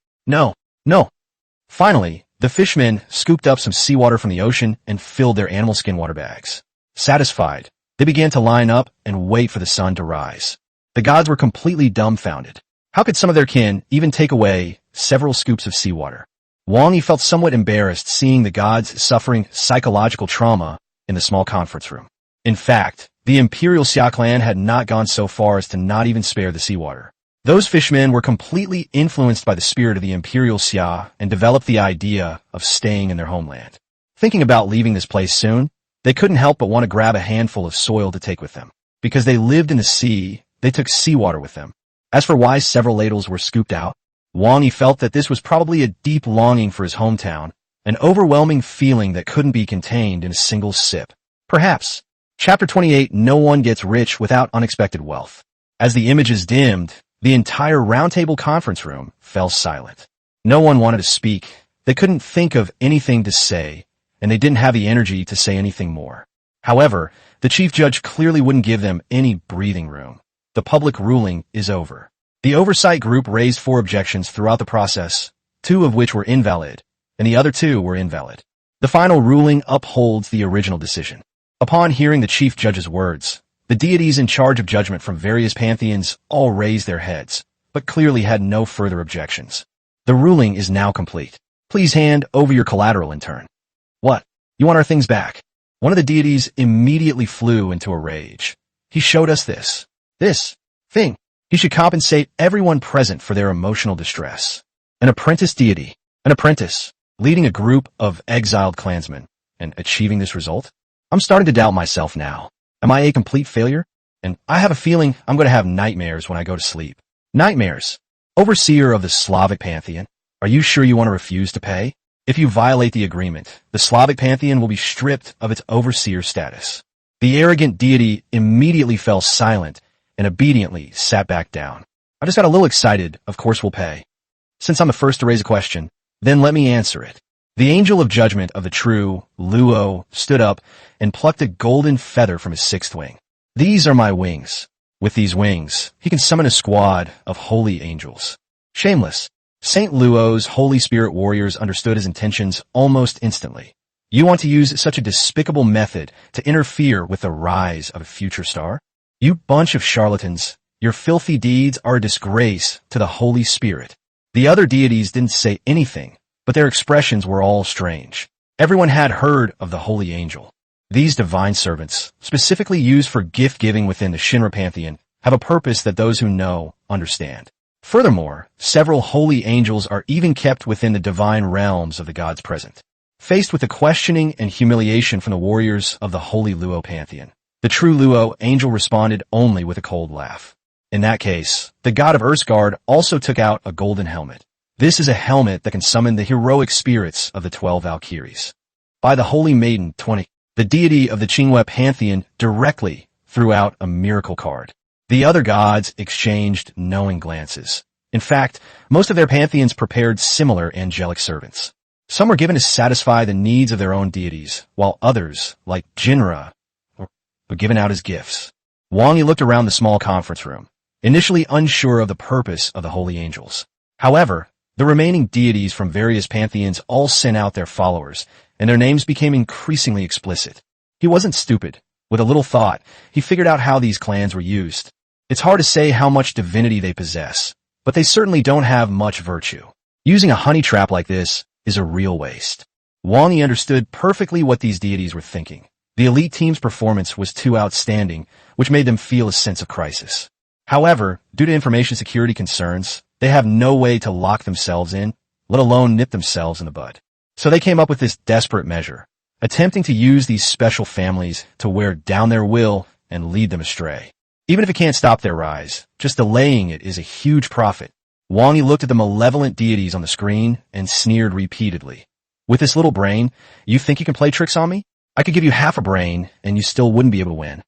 Finally, the fishmen scooped up some seawater from the ocean and filled their animal skin water bags. Satisfied, they began to line up and wait for the sun to rise. The gods were completely dumbfounded. How could some of their kin even take away several scoops of seawater? Wang Yi felt somewhat embarrassed seeing the gods suffering psychological trauma in the small conference room. In fact, the Imperial Xia clan had not gone so far as to not even spare the seawater. Those fishmen were completely influenced by the spirit of the Imperial Xia and developed the idea of staying in their homeland. Thinking about leaving this place soon, they couldn't help but want to grab a handful of soil to take with them. Because they lived in the sea, they took seawater with them. As for why several ladles were scooped out, Wang Yi felt that this was probably a deep longing for his hometown, an overwhelming feeling that couldn't be contained in a single sip. Perhaps. Chapter 28, No one gets rich without unexpected wealth. As the images dimmed, the entire roundtable conference room fell silent. No one wanted to speak. They couldn't think of anything to say, and they didn't have the energy to say anything more. However, the chief judge clearly wouldn't give them any breathing room. The public ruling is over. The oversight group raised 4 objections throughout the process, 2 of which were invalid, and the other 2 were invalid. The final ruling upholds the original decision. Upon hearing the chief judge's words, the deities in charge of judgment from various pantheons all raised their heads, but clearly had no further objections. The ruling is now complete. Please hand over your collateral in turn. What? You want our things back? One of the deities immediately flew into a rage. He showed us this thing. He should compensate everyone present for their emotional distress. An apprentice deity, an apprentice, leading a group of exiled clansmen, and achieving this result? I'm starting to doubt myself now. Am I a complete failure? And I have a feeling I'm going to have nightmares when I go to sleep. Nightmares. Overseer of the Slavic pantheon, are you sure you want to refuse to pay? If you violate the agreement, the Slavic pantheon will be stripped of its overseer status. The arrogant deity immediately fell silent and obediently sat back down. I just got a little excited. Of course we'll pay. Since I'm the first to raise a question, then let me answer it. The angel of judgment of the true Luo stood up and plucked a golden feather from his 6th wing. These are my wings. With these wings, he can summon a squad of holy angels. Shameless. St. Luo's Holy Spirit warriors understood his intentions almost instantly. You want to use such a despicable method to interfere with the rise of a future star? You bunch of charlatans, your filthy deeds are a disgrace to the Holy Spirit. The other deities didn't say anything, but their expressions were all strange. Everyone had heard of the holy angel. These divine servants, specifically used for gift-giving within the Shinra pantheon, have a purpose that those who know understand. Furthermore, several holy angels are even kept within the divine realms of the gods present. Faced with the questioning and humiliation from the warriors of the Holy Luo pantheon, the true Luo angel responded only with a cold laugh. In that case, the god of Earthguard also took out a golden helmet. This is a helmet that can summon the heroic spirits of the 12 Valkyries. By the Holy Maiden 20, the deity of the Qingwei pantheon directly threw out a miracle card. The other gods exchanged knowing glances. In fact, most of their pantheons prepared similar angelic servants. Some were given to satisfy the needs of their own deities, while others, like Jinra, were given out as gifts. Wang Yi looked around the small conference room, initially unsure of the purpose of the holy angels. However, the remaining deities from various pantheons all sent out their followers, and their names became increasingly explicit. He wasn't stupid. With a little thought, he figured out how these clans were used. It's hard to say how much divinity they possess, but they certainly don't have much virtue. Using a honey trap like this is a real waste. Wang Yi understood perfectly what these deities were thinking. The elite team's performance was too outstanding, which made them feel a sense of crisis. However, due to information security concerns, they have no way to lock themselves in, let alone nip themselves in the bud. So they came up with this desperate measure, attempting to use these special families to wear down their will and lead them astray. Even if it can't stop their rise, just delaying it is a huge profit. Wang Yi looked at the malevolent deities on the screen and sneered repeatedly. With this little brain, you think you can play tricks on me? I could give you half a brain, and you still wouldn't be able to win.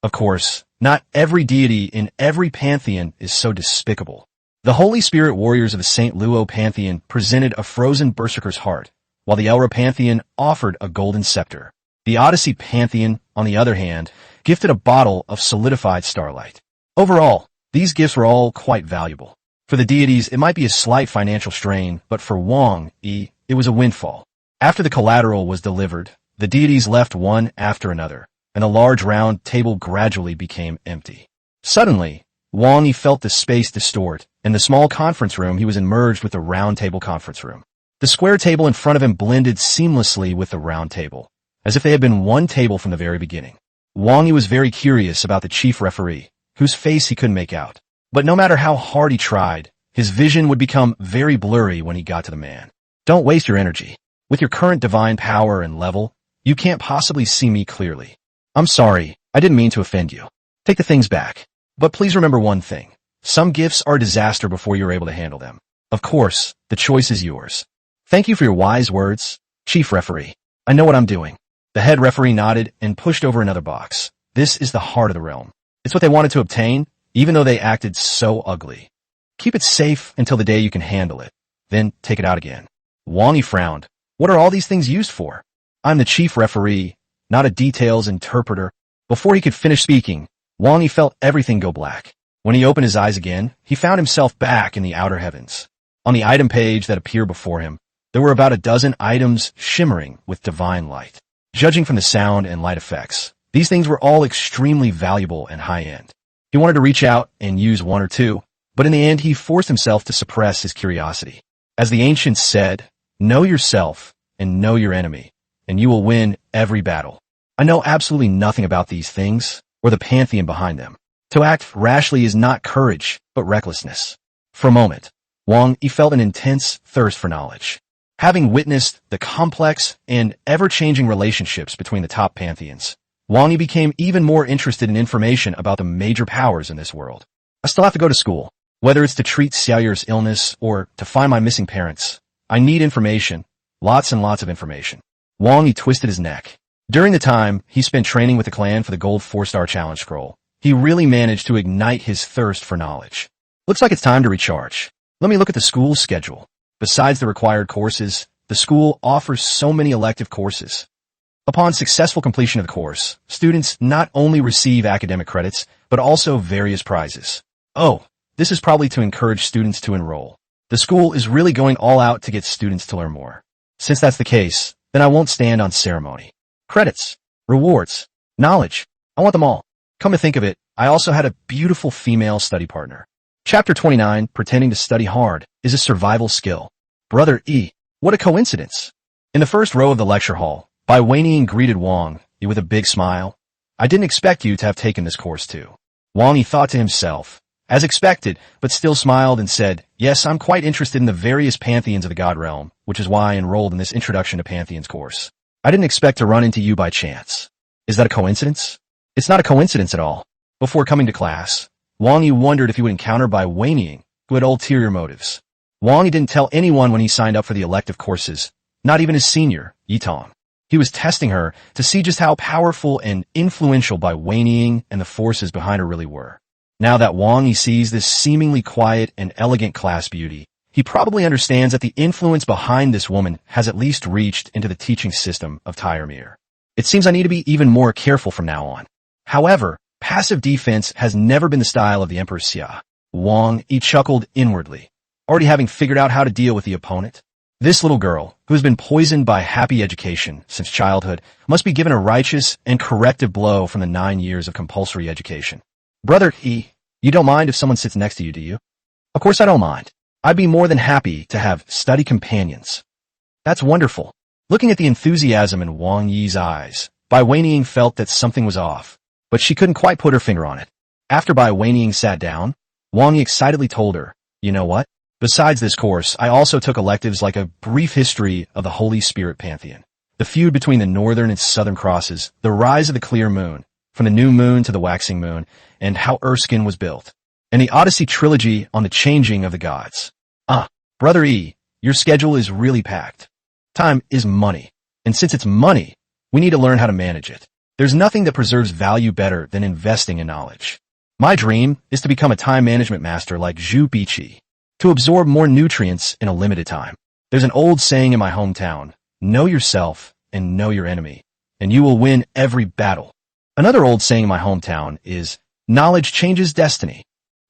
Of course, not every deity in every pantheon is so despicable. The Holy Spirit warriors of the St. Luo pantheon presented a frozen berserker's heart, while the Elra pantheon offered a golden scepter. The Odyssey pantheon, on the other hand, gifted a bottle of solidified starlight. Overall, these gifts were all quite valuable. For the deities, it might be a slight financial strain, but for Wang Yi, it was a windfall. After the collateral was delivered, the deities left one after another, and the large round table gradually became empty. Suddenly, Wang Yi felt the space distort. In the small conference room, he was merged with the round table conference room. The square table in front of him blended seamlessly with the round table, as if they had been one table from the very beginning. Wang Yi was very curious about the chief referee, whose face he couldn't make out. But no matter how hard he tried, his vision would become very blurry when he got to the man. Don't waste your energy. With your current divine power and level, you can't possibly see me clearly. I'm sorry, I didn't mean to offend you. Take the things back. But please remember one thing. Some gifts are a disaster before you're able to handle them. Of course, the choice is yours. Thank you for your wise words, Chief Referee. I know what I'm doing. The head referee nodded and pushed over another box. This is the heart of the realm. It's what they wanted to obtain, even though they acted so ugly. Keep it safe until the day you can handle it. Then take it out again. Wang Yi frowned. What are all these things used for? I'm the chief referee, not a details interpreter. Before he could finish speaking, Wang Yi felt everything go black. When he opened his eyes again, he found himself back in the outer heavens. On the item page that appeared before him, there were about a dozen items shimmering with divine light. Judging from the sound and light effects, these things were all extremely valuable and high-end. He wanted to reach out and use one or two, but in the end he forced himself to suppress his curiosity. As the ancients said, know yourself and know your enemy, and you will win every battle. I know absolutely nothing about these things, or the pantheon behind them. To act rashly is not courage, but recklessness. For a moment, Wang Yi felt an intense thirst for knowledge. Having witnessed the complex and ever-changing relationships between the top pantheons, Wang Yi became even more interested in information about the major powers in this world. I still have to go to school. Whether it's to treat Xiaoyer's illness or to find my missing parents, I need information, lots and lots of information. Wang Yi twisted his neck. During the time he spent training with the clan for the Gold 4-Star Challenge Scroll, he really managed to ignite his thirst for knowledge. Looks like it's time to recharge. Let me look at the school's schedule. Besides the required courses, the school offers so many elective courses. Upon successful completion of the course, students not only receive academic credits, but also various prizes. Oh, this is probably to encourage students to enroll. The school is really going all out to get students to learn more. Since that's the case, then I won't stand on ceremony. Credits, rewards, knowledge. I want them all. Come to think of it, I also had a beautiful female study partner. Chapter 29, Pretending to Study Hard, is a survival skill. Brother E, what a coincidence. In the first row of the lecture hall, Wang Yi greeted Wang Yi with a big smile. I didn't expect you to have taken this course too. Wang Yi thought to himself, as expected, but still smiled and said, yes, I'm quite interested in the various pantheons of the God realm, which is why I enrolled in this Introduction to Pantheons course. I didn't expect to run into you by chance. Is that a coincidence? It's not a coincidence at all. Before coming to class, Wang Yi wondered if he would encounter Wang Yi, who had ulterior motives. Wang Yi didn't tell anyone when he signed up for the elective courses, not even his senior, Yi Tong. He was testing her to see just how powerful and influential Wang Yi and the forces behind her really were. Now that Wang Yi sees this seemingly quiet and elegant class beauty, he probably understands that the influence behind this woman has at least reached into the teaching system of Tyre. It seems I need to be even more careful from now on. However, passive defense has never been the style of the Emperor Xia. Wang Yi chuckled inwardly, already having figured out how to deal with the opponent. This little girl, who has been poisoned by happy education since childhood, must be given a righteous and corrective blow from the 9 years of compulsory education. Brother E, you don't mind if someone sits next to you, do you? Of course I don't mind. I'd be more than happy to have study companions. That's wonderful. Looking at the enthusiasm in Wang Yi's eyes, Wang Yi felt that something was off, but she couldn't quite put her finger on it. After Wang Yi sat down, Wang Yi excitedly told her, you know what? Besides this course, I also took electives like a brief history of the Holy Spirit Pantheon, the feud between the northern and southern crosses, the rise of the clear moon, from the new moon to the waxing moon, and how Erskine was built, and the Odyssey trilogy on the changing of the gods. Brother E, your schedule is really packed. Time is money, and since it's money, we need to learn how to manage it. There's nothing that preserves value better than investing in knowledge. My dream is to become a time management master like Zhu Biqi, to absorb more nutrients in a limited time. There's an old saying in my hometown, know yourself and know your enemy, and you will win every battle. Another old saying in my hometown is, knowledge changes destiny.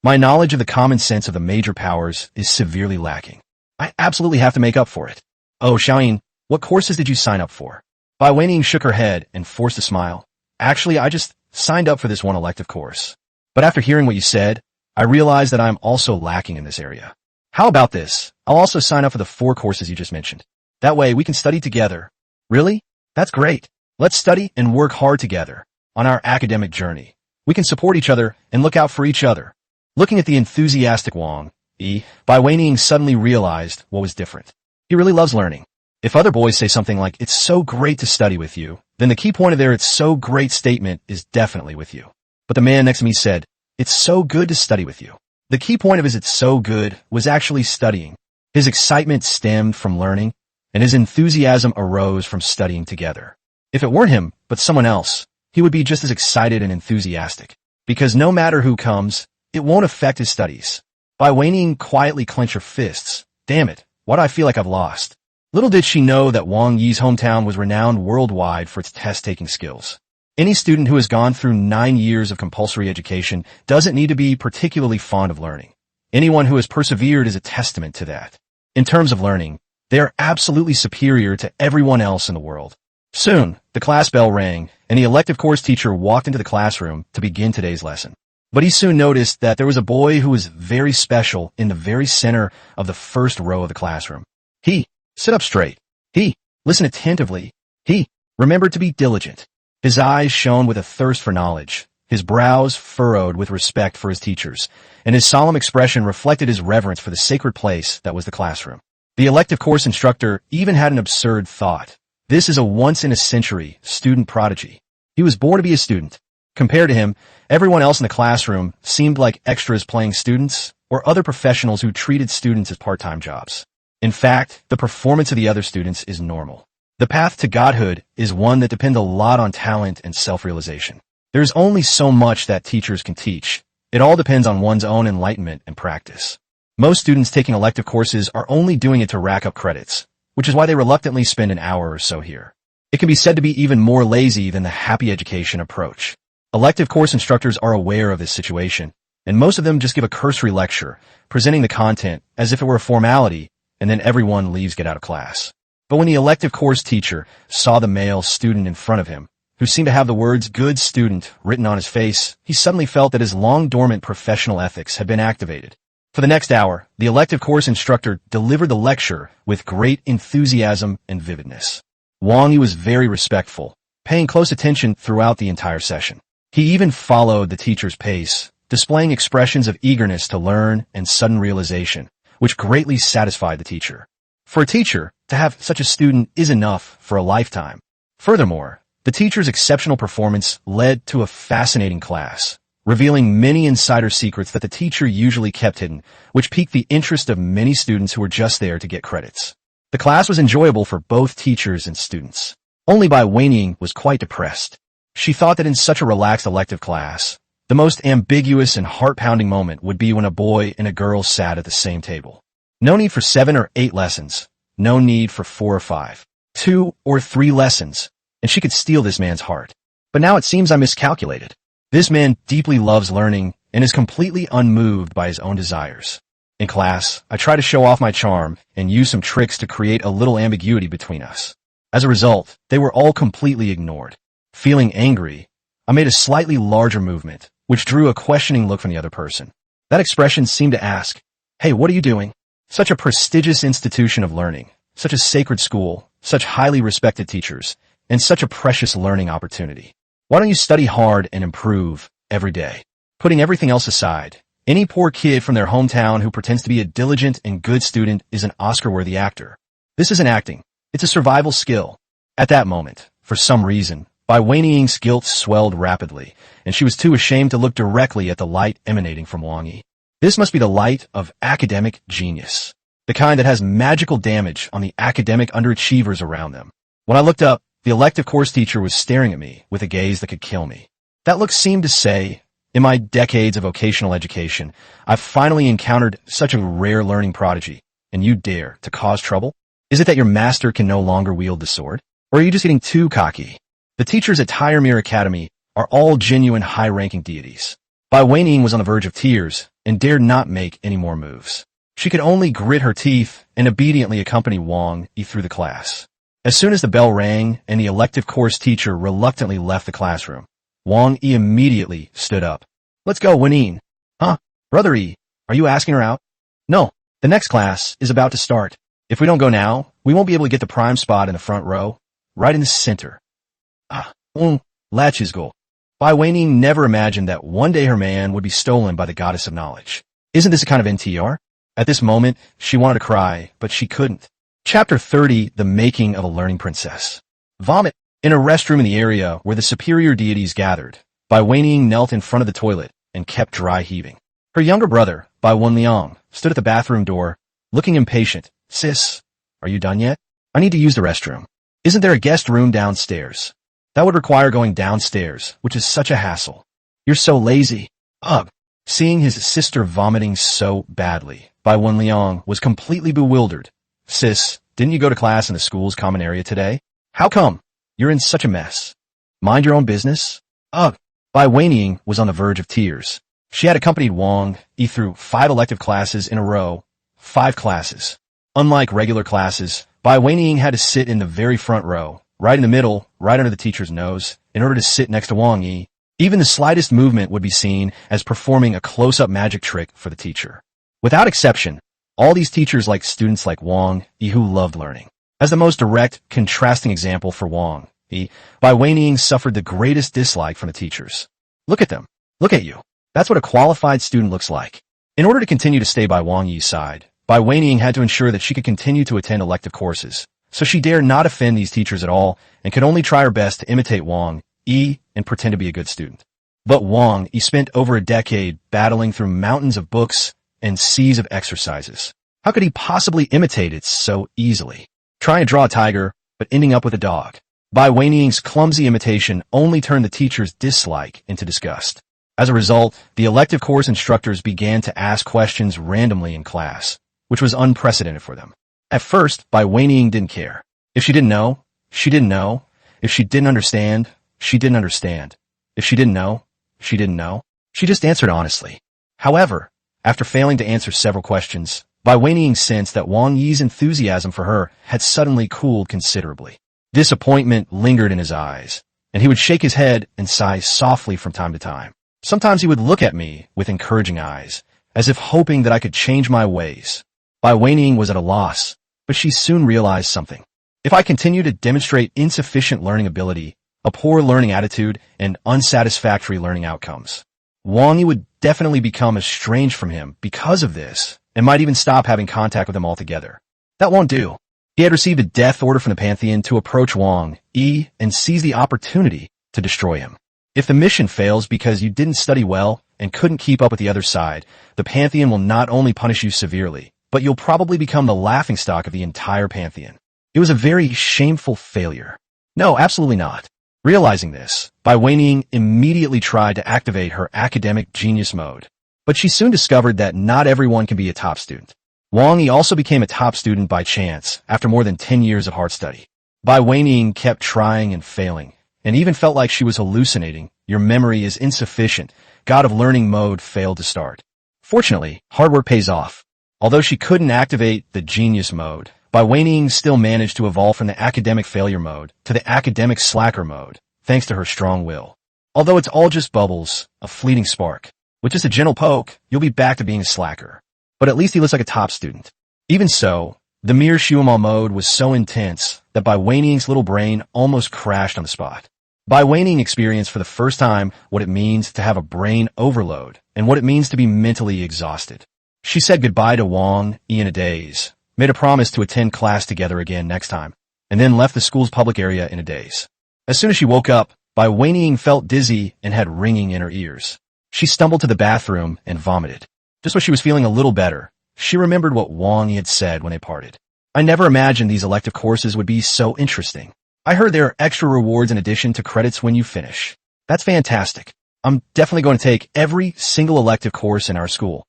My knowledge of the common sense of the major powers is severely lacking. I absolutely have to make up for it. Oh, Xiaoyin, what courses did you sign up for? Wang Yi shook her head and forced a smile. Actually, I just signed up for this one elective course. But after hearing what you said, I realized that I'm also lacking in this area. How about this? I'll also sign up for the 4 courses you just mentioned. That way we can study together. Really? That's great. Let's study and work hard together on our academic journey. We can support each other and look out for each other. Looking at the enthusiastic Wang Yi, Wang Yi suddenly realized what was different. He really loves learning. If other boys say something like, it's so great to study with you, then the key point of their it's so great statement is definitely with you. But the man next to me said, it's so good to study with you. The key point of his it's so good was actually studying. His excitement stemmed from learning, and his enthusiasm arose from studying together. If it weren't him, but someone else, he would be just as excited and enthusiastic. Because no matter who comes, it won't affect his studies. Wang Yi quietly clenched her fists. Damn it, why do I feel like I've lost? Little did she know that Wang Yi's hometown was renowned worldwide for its test-taking skills. Any student who has gone through 9 years of compulsory education doesn't need to be particularly fond of learning. Anyone who has persevered is a testament to that. In terms of learning, they are absolutely superior to everyone else in the world. Soon, the class bell rang, and the elective course teacher walked into the classroom to begin today's lesson. But he soon noticed that there was a boy who was very special in the very center of the first row of the classroom. He, sit up straight. He, listen attentively. He, remember to be diligent. His eyes shone with a thirst for knowledge, his brows furrowed with respect for his teachers, and his solemn expression reflected his reverence for the sacred place that was the classroom. The elective course instructor even had an absurd thought. This is a once-in-a-century student prodigy. He was born to be a student. Compared to him, everyone else in the classroom seemed like extras playing students or other professionals who treated students as part-time jobs. In fact, the performance of the other students is normal. The path to godhood is one that depends a lot on talent and self-realization. There's only so much that teachers can teach. It all depends on one's own enlightenment and practice. Most students taking elective courses are only doing it to rack up credits, which is why they reluctantly spend an hour or so here. It can be said to be even more lazy than the happy education approach. Elective course instructors are aware of this situation, and most of them just give a cursory lecture, presenting the content as if it were a formality, and then everyone leaves get out of class. But when the elective course teacher saw the male student in front of him, who seemed to have the words "good student" written on his face, he suddenly felt that his long-dormant professional ethics had been activated. For the next hour, the elective course instructor delivered the lecture with great enthusiasm and vividness. Wang Yi was very respectful, paying close attention throughout the entire session. He even followed the teacher's pace, displaying expressions of eagerness to learn and sudden realization, which greatly satisfied the teacher. For a teacher, to have such a student is enough for a lifetime. Furthermore, the teacher's exceptional performance led to a fascinating class, revealing many insider secrets that the teacher usually kept hidden, which piqued the interest of many students who were just there to get credits. The class was enjoyable for both teachers and students. Only Wang Yi was quite depressed. She thought that in such a relaxed elective class, the most ambiguous and heart-pounding moment would be when a boy and a girl sat at the same table. No need for 7 or 8 lessons. No need for 4 or 5. 2 or 3 lessons, and she could steal this man's heart. But now it seems I miscalculated. This man deeply loves learning and is completely unmoved by his own desires. In class, I try to show off my charm and use some tricks to create a little ambiguity between us. As a result, they were all completely ignored. Feeling angry, I made a slightly larger movement, which drew a questioning look from the other person. That expression seemed to ask, "Hey, what are you doing? Such a prestigious institution of learning, such a sacred school, such highly respected teachers, and such a precious learning opportunity. Why don't you study hard and improve every day?" Putting everything else aside, any poor kid from their hometown who pretends to be a diligent and good student is an Oscar-worthy actor. This isn't acting. It's a survival skill. At that moment, for some reason, Wang Yi's guilt swelled rapidly, and she was too ashamed to look directly at the light emanating from Wang Yi. This must be the light of academic genius, the kind that has magical damage on the academic underachievers around them. When I looked up, the elective course teacher was staring at me with a gaze that could kill me. That look seemed to say, in my decades of vocational education, I've finally encountered such a rare learning prodigy, and you dare to cause trouble? Is it that your master can no longer wield the sword? Or are you just getting too cocky? The teachers at Tiremir Academy are all genuine high-ranking deities. Wang Yi was on the verge of tears and dared not make any more moves. She could only grit her teeth and obediently accompany Wang Yi through the class. As soon as the bell rang and the elective course teacher reluctantly left the classroom, Wang Yi immediately stood up. "Let's go, Wang Yi." "Huh? Brother Yi, are you asking her out?" "No, the next class is about to start. If we don't go now, we won't be able to get the prime spot in the front row, right in the center." Latches goal. Wang Yi never imagined that one day her man would be stolen by the goddess of knowledge. Isn't this a kind of NTR? At this moment, she wanted to cry, but she couldn't. Chapter 30, The Making of a Learning Princess. Vomit. In a restroom in the area where the superior deities gathered, Wang Yi knelt in front of the toilet and kept dry heaving. Her younger brother, Wan Liang, stood at the bathroom door, looking impatient. "Sis, are you done yet? I need to use the restroom. Isn't there a guest room downstairs?" "That would require going downstairs, which is such a hassle." "You're so lazy." Ugh. Seeing his sister vomiting so badly, Wan Liang was completely bewildered. "Sis, didn't you go to class in the school's common area today? How come? You're in such a mess. Mind your own business." Ugh. Wang Yi was on the verge of tears. She had accompanied Wang Yi through 5 elective classes in a row. 5 classes. Unlike regular classes, Wang Yi had to sit in the very front row, right in the middle, right under the teacher's nose, in order to sit next to Wang Yi. Even the slightest movement would be seen as performing a close-up magic trick for the teacher. Without exception, all these teachers liked students like Wang Yi who loved learning. As the most direct, contrasting example for Wang Yi, Wang Yi suffered the greatest dislike from the teachers. "Look at them. Look at you. That's what a qualified student looks like." In order to continue to stay by Wang Yi's side, Wang Yi had to ensure that she could continue to attend elective courses. So she dared not offend these teachers at all and could only try her best to imitate Wang Yi and pretend to be a good student. But Wang Yi spent over a decade battling through mountains of books and seas of exercises. How could he possibly imitate it so easily? Trying to draw a tiger, but ending up with a dog. Wang Yi's clumsy imitation only turned the teacher's dislike into disgust. As a result, the elective course instructors began to ask questions randomly in class, which was unprecedented for them. At first, Wang Yi didn't care. If she didn't know, she didn't know, If she didn't understand, she didn't understand. If she didn't know, she didn't know. She just answered honestly. However, after failing to answer several questions, Wang Yi sensed that Wang Yi's enthusiasm for her had suddenly cooled considerably. Disappointment lingered in his eyes, and he would shake his head and sigh softly from time to time. Sometimes he would look at me with encouraging eyes, as if hoping that I could change my ways. Wang Yi was at a loss, but she soon realized something. If I continue to demonstrate insufficient learning ability, a poor learning attitude, and unsatisfactory learning outcomes, Wang Yi would definitely become estranged from him because of this, and might even stop having contact with him altogether. That won't do. He had received a death order from the pantheon to approach Wang Yi and seize the opportunity to destroy him. If the mission fails because you didn't study well and couldn't keep up with the other side, the pantheon will not only punish you severely, but you'll probably become the laughingstock of the entire pantheon. It was a very shameful failure. No, absolutely not. Realizing this, Wang Yi immediately tried to activate her academic genius mode. But she soon discovered that not everyone can be a top student. Wang Yi also became a top student by chance after more than 10 years of hard study. Wang Yi kept trying and failing, and even felt like she was hallucinating. Your memory is insufficient. God of Learning mode failed to start. Fortunately, hard work pays off. Although she couldn't activate the genius mode, Wang Yi still managed to evolve from the academic failure mode to the academic slacker mode, thanks to her strong will. Although it's all just bubbles, a fleeting spark. With just a gentle poke, you'll be back to being a slacker. But at least he looks like a top student. Even so, the mere Shuama mode was so intense that Wang Yi's little brain almost crashed on the spot. Wang Yi experienced for the first time what it means to have a brain overload and what it means to be mentally exhausted. She said goodbye to Wang Yi in a daze, made a promise to attend class together again next time, and then left the school's public area in a daze. As soon as she woke up, Wang Yi felt dizzy and had ringing in her ears. She stumbled to the bathroom and vomited. Just when she was feeling a little better, she remembered what Wang Yi had said when they parted. I never imagined these elective courses would be so interesting. I heard there are extra rewards in addition to credits when you finish. That's fantastic. I'm definitely going to take every single elective course in our school.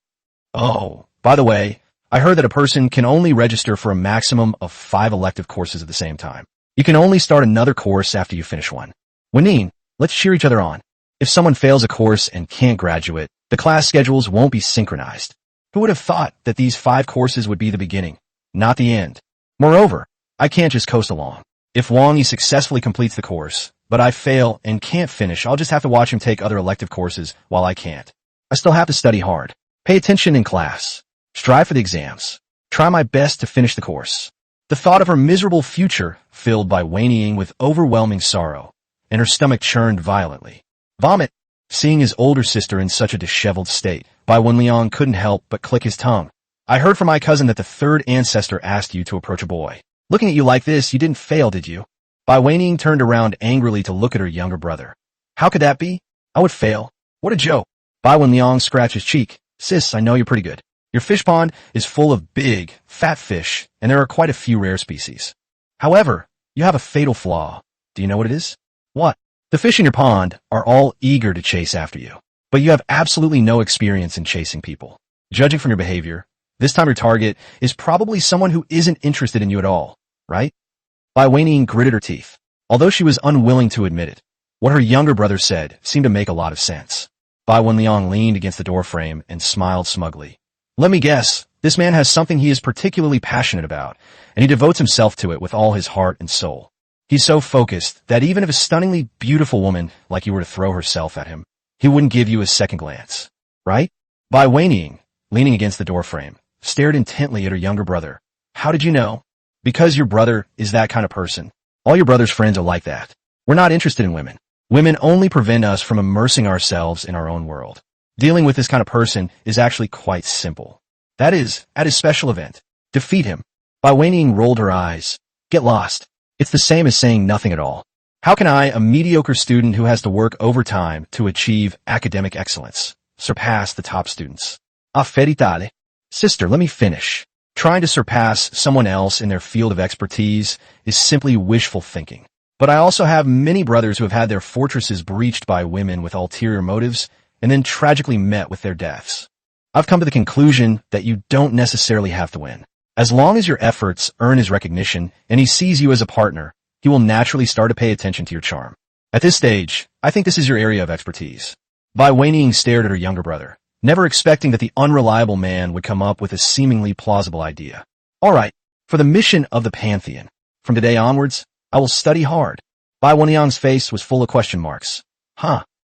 Oh, by the way, I heard that a person can only register for a maximum of 5 elective courses at the same time. You can only start another course after you finish one. Wenin, let's cheer each other on. If someone fails a course and can't graduate, the class schedules won't be synchronized. Who would have thought that these 5 courses would be the beginning, not the end? Moreover, I can't just coast along. If Wang Yi successfully completes the course, but I fail and can't finish, I'll just have to watch him take other elective courses while I can't. I still have to study hard. Pay attention in class. Strive for the exams. Try my best to finish the course. The thought of her miserable future filled Wang Yi with overwhelming sorrow, and her stomach churned violently. Vomit. Seeing his older sister in such a disheveled state, Wang Yi couldn't help but click his tongue. I heard from my cousin that the 3rd ancestor asked you to approach a boy. Looking at you like this, you didn't fail, did you? Wang Yi turned around angrily to look at her younger brother. How could that be? I would fail. What a joke. Wang Yi scratched his cheek. Sis, I know you're pretty good. Your fish pond is full of big, fat fish, and there are quite a few rare species. However, you have a fatal flaw. Do you know what it is? What? The fish in your pond are all eager to chase after you, but you have absolutely no experience in chasing people. Judging from your behavior, this time your target is probably someone who isn't interested in you at all, right? Wang Yi gritted her teeth. Although she was unwilling to admit it, what her younger brother said seemed to make a lot of sense. Wang Yi leaned against the doorframe and smiled smugly. Let me guess, this man has something he is particularly passionate about, and he devotes himself to it with all his heart and soul. He's so focused that even if a stunningly beautiful woman like you were to throw herself at him, he wouldn't give you a second glance, right? Wang Yi, leaning against the doorframe, stared intently at her younger brother. How did you know? Because your brother is that kind of person. All your brother's friends are like that. We're not interested in women. Women only prevent us from immersing ourselves in our own world. Dealing with this kind of person is actually quite simple. That is, at his special event, defeat him. Wang Yi rolled her eyes. Get lost. It's the same as saying nothing at all. How can I, a mediocre student who has to work overtime to achieve academic excellence, surpass the top students? Afferitale. Sister, let me finish. Trying to surpass someone else in their field of expertise is simply wishful thinking. But I also have many brothers who have had their fortresses breached by women with ulterior motives and then tragically met with their deaths. I've come to the conclusion that you don't necessarily have to win. As long as your efforts earn his recognition and he sees you as a partner, he will naturally start to pay attention to your charm. At this stage, I think this is your area of expertise. Bai Weiniing stared at her younger brother, never expecting that the unreliable man would come up with a seemingly plausible idea. All right, for the mission of the pantheon, from today onwards, I will study hard. Bai Weiniang's face was full of question marks.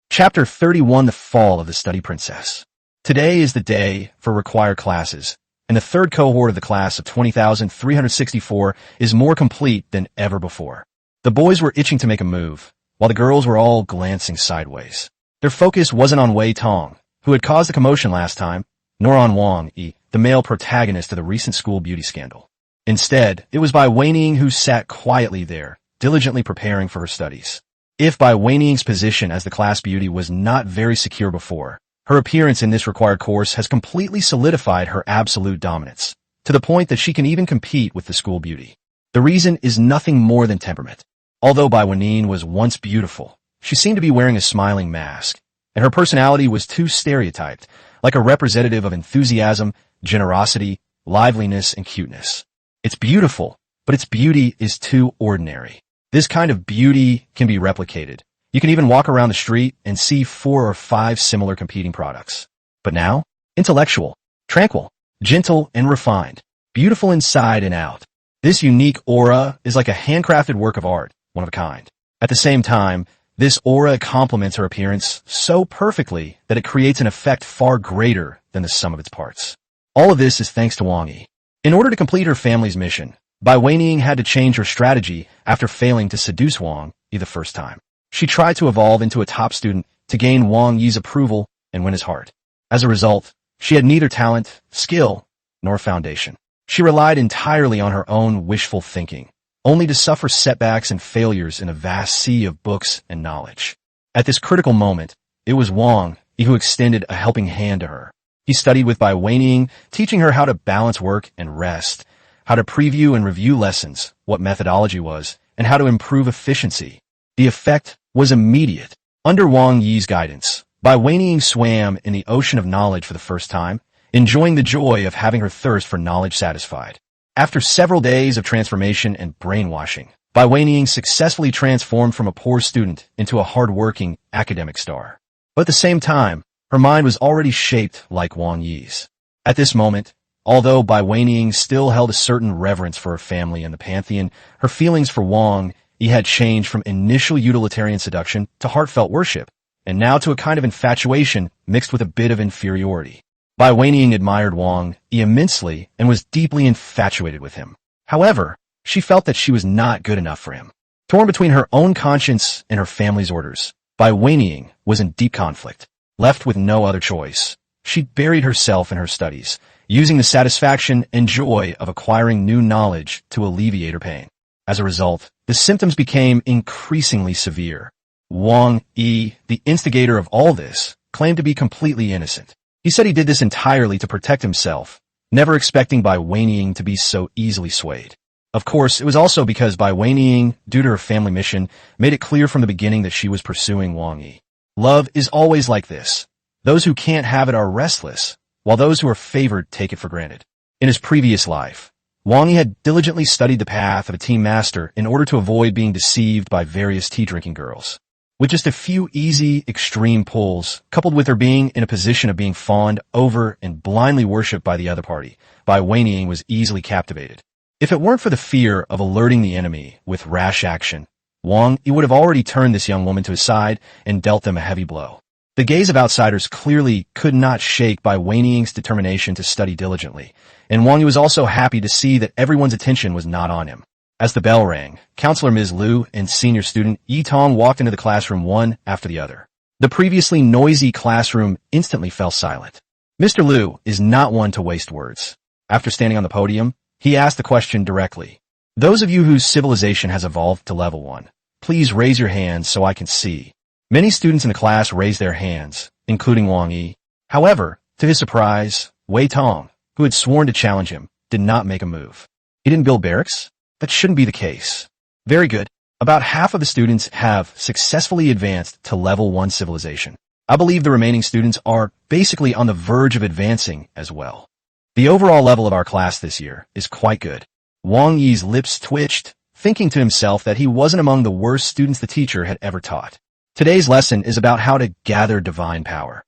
Chapter 31, The Fall of the Study Princess. Today is the day for required classes, and the third cohort of the class of 20,364 is more complete than ever before. The boys were itching to make a move, while the girls were all glancing sideways. Their focus wasn't on Wei Tong, who had caused the commotion last time, nor on Wang Yi, the male protagonist of the recent school beauty scandal. Instead, it was Bai Weiniing who sat quietly there, diligently preparing for her studies. If Bai Weiniing's position as the class beauty was not very secure before, her appearance in this required course has completely solidified her absolute dominance, to the point that she can even compete with the school beauty. The reason is nothing more than temperament. Although Bai Weiniing was once beautiful, she seemed to be wearing a smiling mask, and her personality was too stereotyped, like a representative of enthusiasm, generosity, liveliness, and cuteness. It's beautiful, but its beauty is too ordinary. This kind of beauty can be replicated. You can even walk around the street and see 4 or 5 similar competing products. But now, intellectual, tranquil, gentle, and refined, beautiful inside and out. This unique aura is like a handcrafted work of art, one of a kind. At the same time, this aura complements her appearance so perfectly that it creates an effect far greater than the sum of its parts. All of this is thanks to Wang Yi. In order to complete her family's mission, Bai Weiniing had to change her strategy after failing to seduce Wang Yi the first time. She tried to evolve into a top student to gain Wang Yi's approval and win his heart. As a result, she had neither talent, skill, nor foundation. She relied entirely on her own wishful thinking, only to suffer setbacks and failures in a vast sea of books and knowledge. At this critical moment, it was Wang Yi who extended a helping hand to her. He studied with Bai Weiniing, teaching her how to balance work and rest, how to preview and review lessons, what methodology was, and how to improve efficiency. The effect was immediate. Under Wang Yi's guidance, Bai Weiniing swam in the ocean of knowledge for the first time, enjoying the joy of having her thirst for knowledge satisfied. After several days of transformation and brainwashing, Bai Weiniing successfully transformed from a poor student into a hard-working academic star. But at the same time, her mind was already shaped like Wang Yi's. At this moment, although Bai Weiniing still held a certain reverence for her family and the pantheon, her feelings for Wang Yi had changed from initial utilitarian seduction to heartfelt worship, and now to a kind of infatuation mixed with a bit of inferiority. Bai Weiniing admired Wang Yi immensely and was deeply infatuated with him. However, she felt that she was not good enough for him. Torn between her own conscience and her family's orders, Bai Weiniing was in deep conflict. Left with no other choice, she buried herself in her studies, using the satisfaction and joy of acquiring new knowledge to alleviate her pain. As a result, the symptoms became increasingly severe. Wang Yi, the instigator of all this, claimed to be completely innocent. He said he did this entirely to protect himself, never expecting Bai Weiniing to be so easily swayed. Of course, it was also because Bai Weiniing, due to her family mission, made it clear from the beginning that she was pursuing Wang Yi. Love is always like this. Those who can't have it are restless, while those who are favored take it for granted. In his previous life, Wang Yi had diligently studied the path of a team master in order to avoid being deceived by various tea-drinking girls. With just a few easy, extreme pulls, coupled with her being in a position of being fawned over and blindly worshipped by the other party, Bai Weiniing was easily captivated. If it weren't for the fear of alerting the enemy with rash action, Wang Yi would have already turned this young woman to his side and dealt them a heavy blow. The gaze of outsiders clearly could not shake Bai Weiniing's determination to study diligently, and Wang Yi was also happy to see that everyone's attention was not on him. As the bell rang, Counselor Ms. Liu and senior student Yi Tong walked into the classroom one after the other. The previously noisy classroom instantly fell silent. Mr. Liu is not one to waste words. After standing on the podium, he asked the question directly. Those of you whose civilization has evolved to level 1, please raise your hands so I can see. Many students in the class raised their hands, including Wang Yi. However, to his surprise, Wei Tong, who had sworn to challenge him, did not make a move. He didn't build barracks? That shouldn't be the case. Very good. About half of the students have successfully advanced to level 1 civilization. I believe the remaining students are basically on the verge of advancing as well. The overall level of our class this year is quite good. Wang Yi's lips twitched, thinking to himself that he wasn't among the worst students the teacher had ever taught. Today's lesson is about how to gather divine power.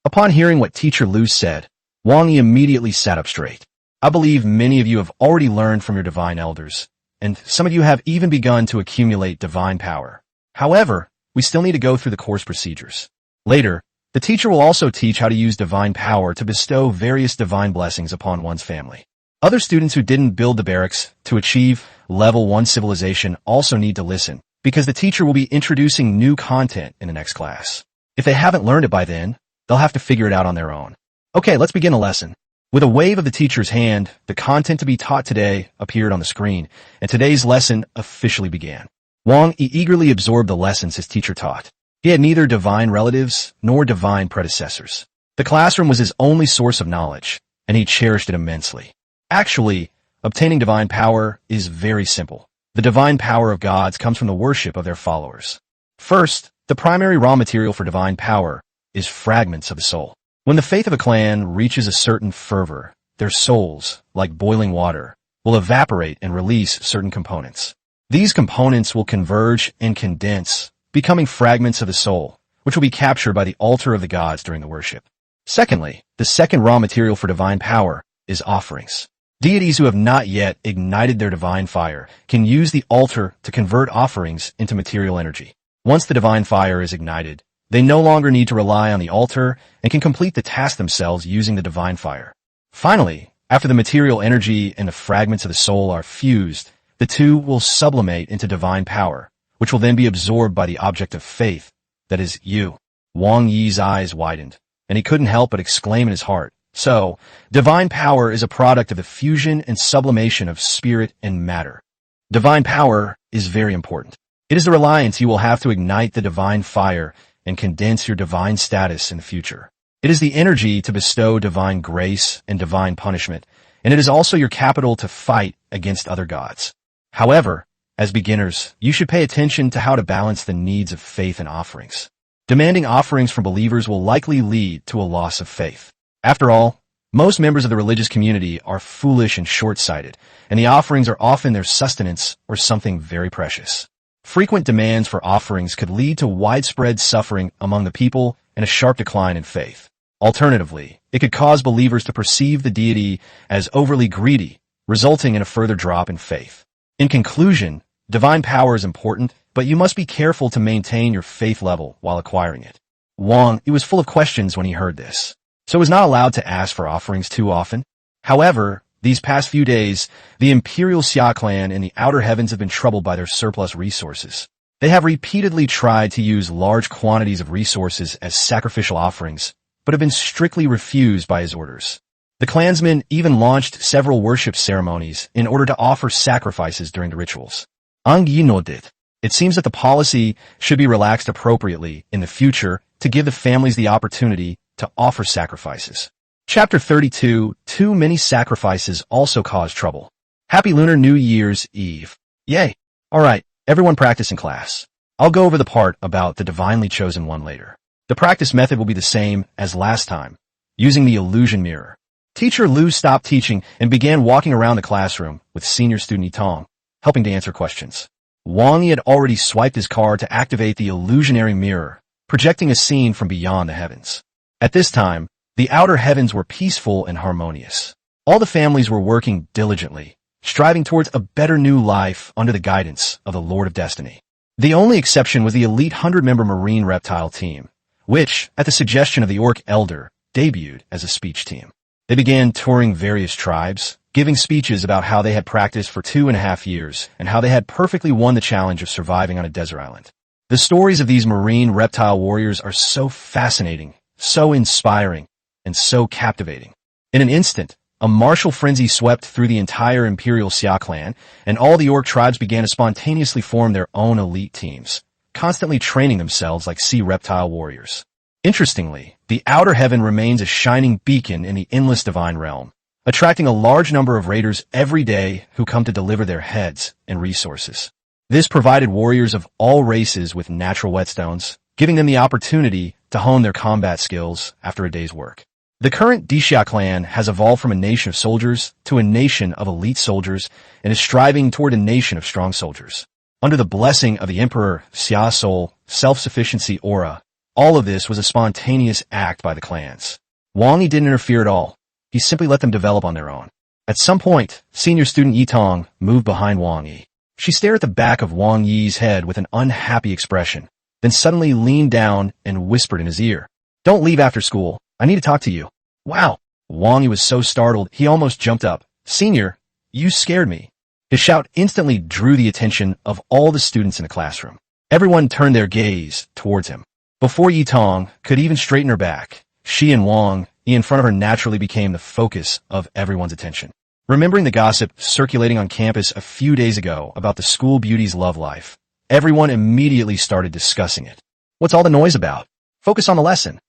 Upon hearing what Teacher Lu said, Wang Yi immediately sat up straight. I believe many of you have already learned from your divine elders, and some of you have even begun to accumulate divine power. However, we still need to go through the course procedures. Later, the teacher will also teach how to use divine power to bestow various divine blessings upon one's family. Other students who didn't build the barracks to achieve level 1 civilization also need to listen, because the teacher will be introducing new content in the next class. If they haven't learned it by then, they'll have to figure it out on their own. Okay, let's begin a lesson. With a wave of the teacher's hand, the content to be taught today appeared on the screen, and today's lesson officially began. Wang Yi eagerly absorbed the lessons his teacher taught. He had neither divine relatives nor divine predecessors. The classroom was his only source of knowledge, and he cherished it immensely. Actually, obtaining divine power is very simple. The divine power of gods comes from the worship of their followers. First, the primary raw material for divine power is fragments of the soul. When the faith of a clan reaches a certain fervor, their souls, like boiling water, will evaporate and release certain components. These components will converge and condense, becoming fragments of the soul, which will be captured by the altar of the gods during the worship. Secondly, the second raw material for divine power is offerings. Deities who have not yet ignited their divine fire can use the altar to convert offerings into material energy. Once the divine fire is ignited, they no longer need to rely on the altar and can complete the task themselves using the divine fire. Finally, after the material energy and the fragments of the soul are fused, the two will sublimate into divine power, which will then be absorbed by the object of faith, that is, you. Wang Yi's eyes widened, and he couldn't help but exclaim in his heart, So, divine power is a product of the fusion and sublimation of spirit and matter. Divine power is very important. It is the reliance you will have to ignite the divine fire and condense your divine status in the future. It is the energy to bestow divine grace and divine punishment, and it is also your capital to fight against other gods. However, as beginners, you should pay attention to how to balance the needs of faith and offerings. Demanding offerings from believers will likely lead to a loss of faith. After all, most members of the religious community are foolish and short-sighted, and the offerings are often their sustenance or something very precious. Frequent demands for offerings could lead to widespread suffering among the people and a sharp decline in faith. Alternatively, it could cause believers to perceive the deity as overly greedy, resulting in a further drop in faith. In conclusion, divine power is important, but you must be careful to maintain your faith level while acquiring it. Wang Yi was full of questions when he heard this, so was not allowed to ask for offerings too often. However, these past few days, the Imperial Xia clan in the outer heavens have been troubled by their surplus resources. They have repeatedly tried to use large quantities of resources as sacrificial offerings, but have been strictly refused by his orders. The clansmen even launched several worship ceremonies in order to offer sacrifices during the rituals. Wang Yi nodded. It seems that the policy should be relaxed appropriately in the future to give the families the opportunity to offer sacrifices. Chapter 32, Too many sacrifices also cause trouble. Happy Lunar New Year's Eve. Yay! Alright, everyone practice in class. I'll go over the part about the divinely chosen one later. The practice method will be the same as last time, using the illusion mirror. Teacher Lu stopped teaching and began walking around the classroom with senior student Yitong, helping to answer questions. Wang Yi had already swiped his card to activate the illusionary mirror, projecting a scene from beyond the heavens. At this time, the outer heavens were peaceful and harmonious. All the families were working diligently, striving towards a better new life under the guidance of the Lord of Destiny. The only exception was the elite 100-member marine reptile team, which, at the suggestion of the Orc Elder, debuted as a speech team. They began touring various tribes, giving speeches about how they had practiced for 2.5 years and how they had perfectly won the challenge of surviving on a desert island. The stories of these marine reptile warriors are so fascinating, so inspiring, and so captivating. In an instant, a martial frenzy swept through the entire Imperial Xia clan, and all the orc tribes began to spontaneously form their own elite teams, constantly training themselves like sea reptile warriors. Interestingly, the outer heaven remains a shining beacon in the endless divine realm, attracting a large number of raiders every day who come to deliver their heads and resources. This provided warriors of all races with natural whetstones, giving them the opportunity to hone their combat skills after a day's work. The current Xia clan has evolved from a nation of soldiers to a nation of elite soldiers and is striving toward a nation of strong soldiers. Under the blessing of the Emperor Xia soul, self-sufficiency aura, all of this was a spontaneous act by the clans. Wang Yi didn't interfere at all. He simply let them develop on their own. At some point, senior student Yi Tong moved behind Wang Yi. She stared at the back of Wang Yi's head with an unhappy expression, then suddenly leaned down and whispered in his ear, "Don't leave after school. I need to talk to you." Wow! Wang Yi was so startled, he almost jumped up. "Senior, you scared me." His shout instantly drew the attention of all the students in the classroom. Everyone turned their gaze towards him. Before Yi Tong could even straighten her back, she and Wang Yi in front of her naturally became the focus of everyone's attention. Remembering the gossip circulating on campus a few days ago about the school beauty's love life, everyone immediately started discussing it. What's all the noise about? Focus on the lesson.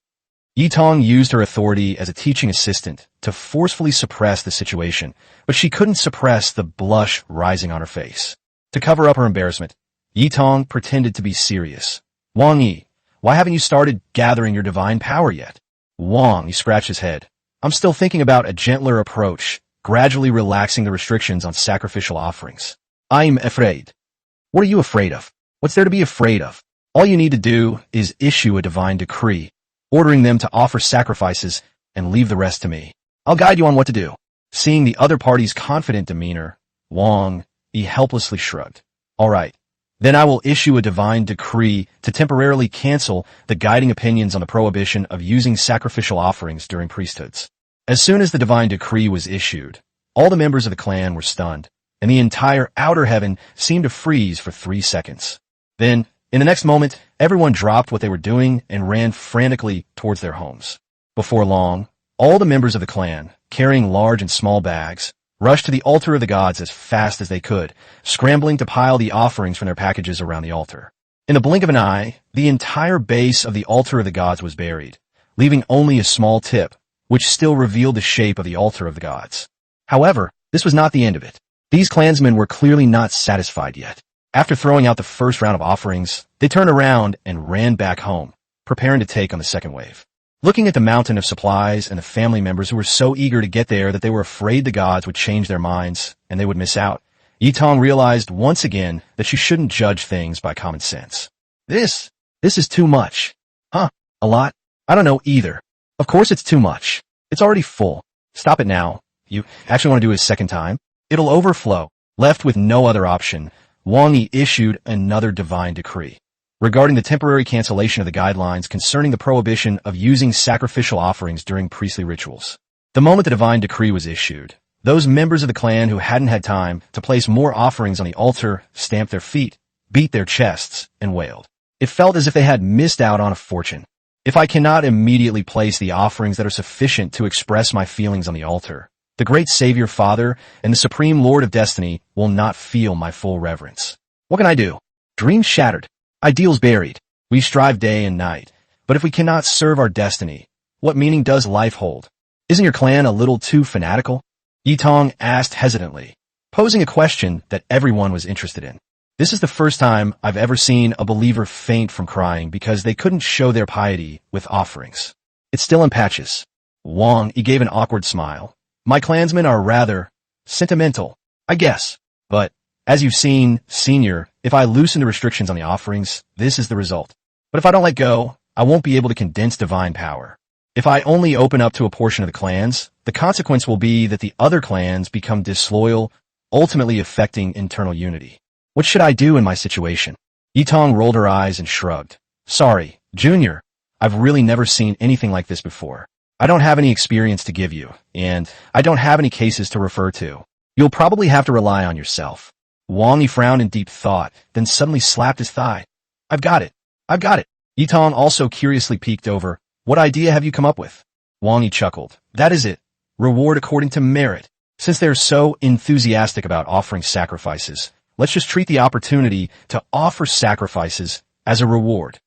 Yi Tong used her authority as a teaching assistant to forcefully suppress the situation, but she couldn't suppress the blush rising on her face. To cover up her embarrassment, Yi Tong pretended to be serious. "Wang Yi, why haven't you started gathering your divine power yet?" Wang Yi scratched his head. "I'm still thinking about a gentler approach, gradually relaxing the restrictions on sacrificial offerings." "I'm afraid." "What are you afraid of? What's there to be afraid of? All you need to do is issue a divine decree, ordering them to offer sacrifices and leave the rest to me. I'll guide you on what to do." Seeing the other party's confident demeanor, Wang Yi helplessly shrugged. "All right, then I will issue a divine decree to temporarily cancel the guiding opinions on the prohibition of using sacrificial offerings during priesthoods." As soon as the divine decree was issued, all the members of the clan were stunned, and the entire outer heaven seemed to freeze for 3 seconds. Then, in the next moment, everyone dropped what they were doing and ran frantically towards their homes. Before long, all the members of the clan, carrying large and small bags, rushed to the altar of the gods as fast as they could, scrambling to pile the offerings from their packages around the altar. In the blink of an eye, the entire base of the altar of the gods was buried, leaving only a small tip, which still revealed the shape of the altar of the gods. However, this was not the end of it. These clansmen were clearly not satisfied yet. After throwing out the first round of offerings, they turned around and ran back home, preparing to take on the second wave. Looking at the mountain of supplies and the family members who were so eager to get there that they were afraid the gods would change their minds and they would miss out, Yi Tong realized once again that she shouldn't judge things by common sense. This is too much. Huh? A lot? I don't know either. Of course it's too much. It's already full. Stop it now. You actually want to do it a second time? It'll overflow. Left with no other option, Wang Yi issued another divine decree regarding the temporary cancellation of the guidelines concerning the prohibition of using sacrificial offerings during priestly rituals. The moment the divine decree was issued, those members of the clan who hadn't had time to place more offerings on the altar stamped their feet, beat their chests, and wailed. It felt as if they had missed out on a fortune. If I cannot immediately place the offerings that are sufficient to express my feelings on the altar, the great Savior Father and the Supreme Lord of Destiny will not feel my full reverence. What can I do? Dreams shattered. Ideals buried. We strive day and night. But if we cannot serve our destiny, what meaning does life hold? Isn't your clan a little too fanatical? Yi Tong asked hesitantly, posing a question that everyone was interested in. This is the first time I've ever seen a believer faint from crying because they couldn't show their piety with offerings. It's still in patches. Wang Yi gave an awkward smile. My clansmen are rather sentimental, I guess. But, as you've seen, Senior, if I loosen the restrictions on the offerings, this is the result. But if I don't let go, I won't be able to condense divine power. If I only open up to a portion of the clans, the consequence will be that the other clans become disloyal, ultimately affecting internal unity. What should I do in my situation? Yi Tong rolled her eyes and shrugged. Sorry, Junior. I've really never seen anything like this before. I don't have any experience to give you, and I don't have any cases to refer to. You'll probably have to rely on yourself. Wang Yi frowned in deep thought, then suddenly slapped his thigh. I've got it. I've got it. Yi Tong also curiously peeked over. What idea have you come up with? Wang Yi chuckled. That is it. Reward according to merit. Since they're so enthusiastic about offering sacrifices, let's just treat the opportunity to offer sacrifices as a reward.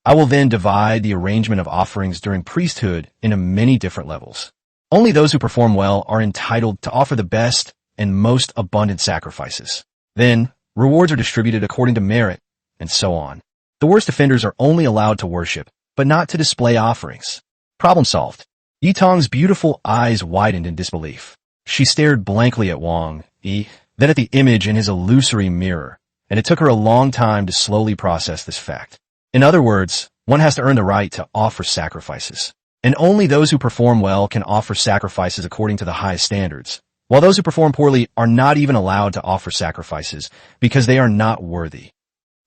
I will then divide the arrangement of offerings during priesthood into many different levels. Only those who perform well are entitled to offer the best and most abundant sacrifices. Then, rewards are distributed according to merit, and so on. The worst offenders are only allowed to worship, but not to display offerings. Problem solved. Yitong's beautiful eyes widened in disbelief. She stared blankly at Wang Yi, then at the image in his illusory mirror, and it took her a long time to slowly process this fact. In other words, one has to earn the right to offer sacrifices. And only those who perform well can offer sacrifices according to the highest standards, while those who perform poorly are not even allowed to offer sacrifices because they are not worthy.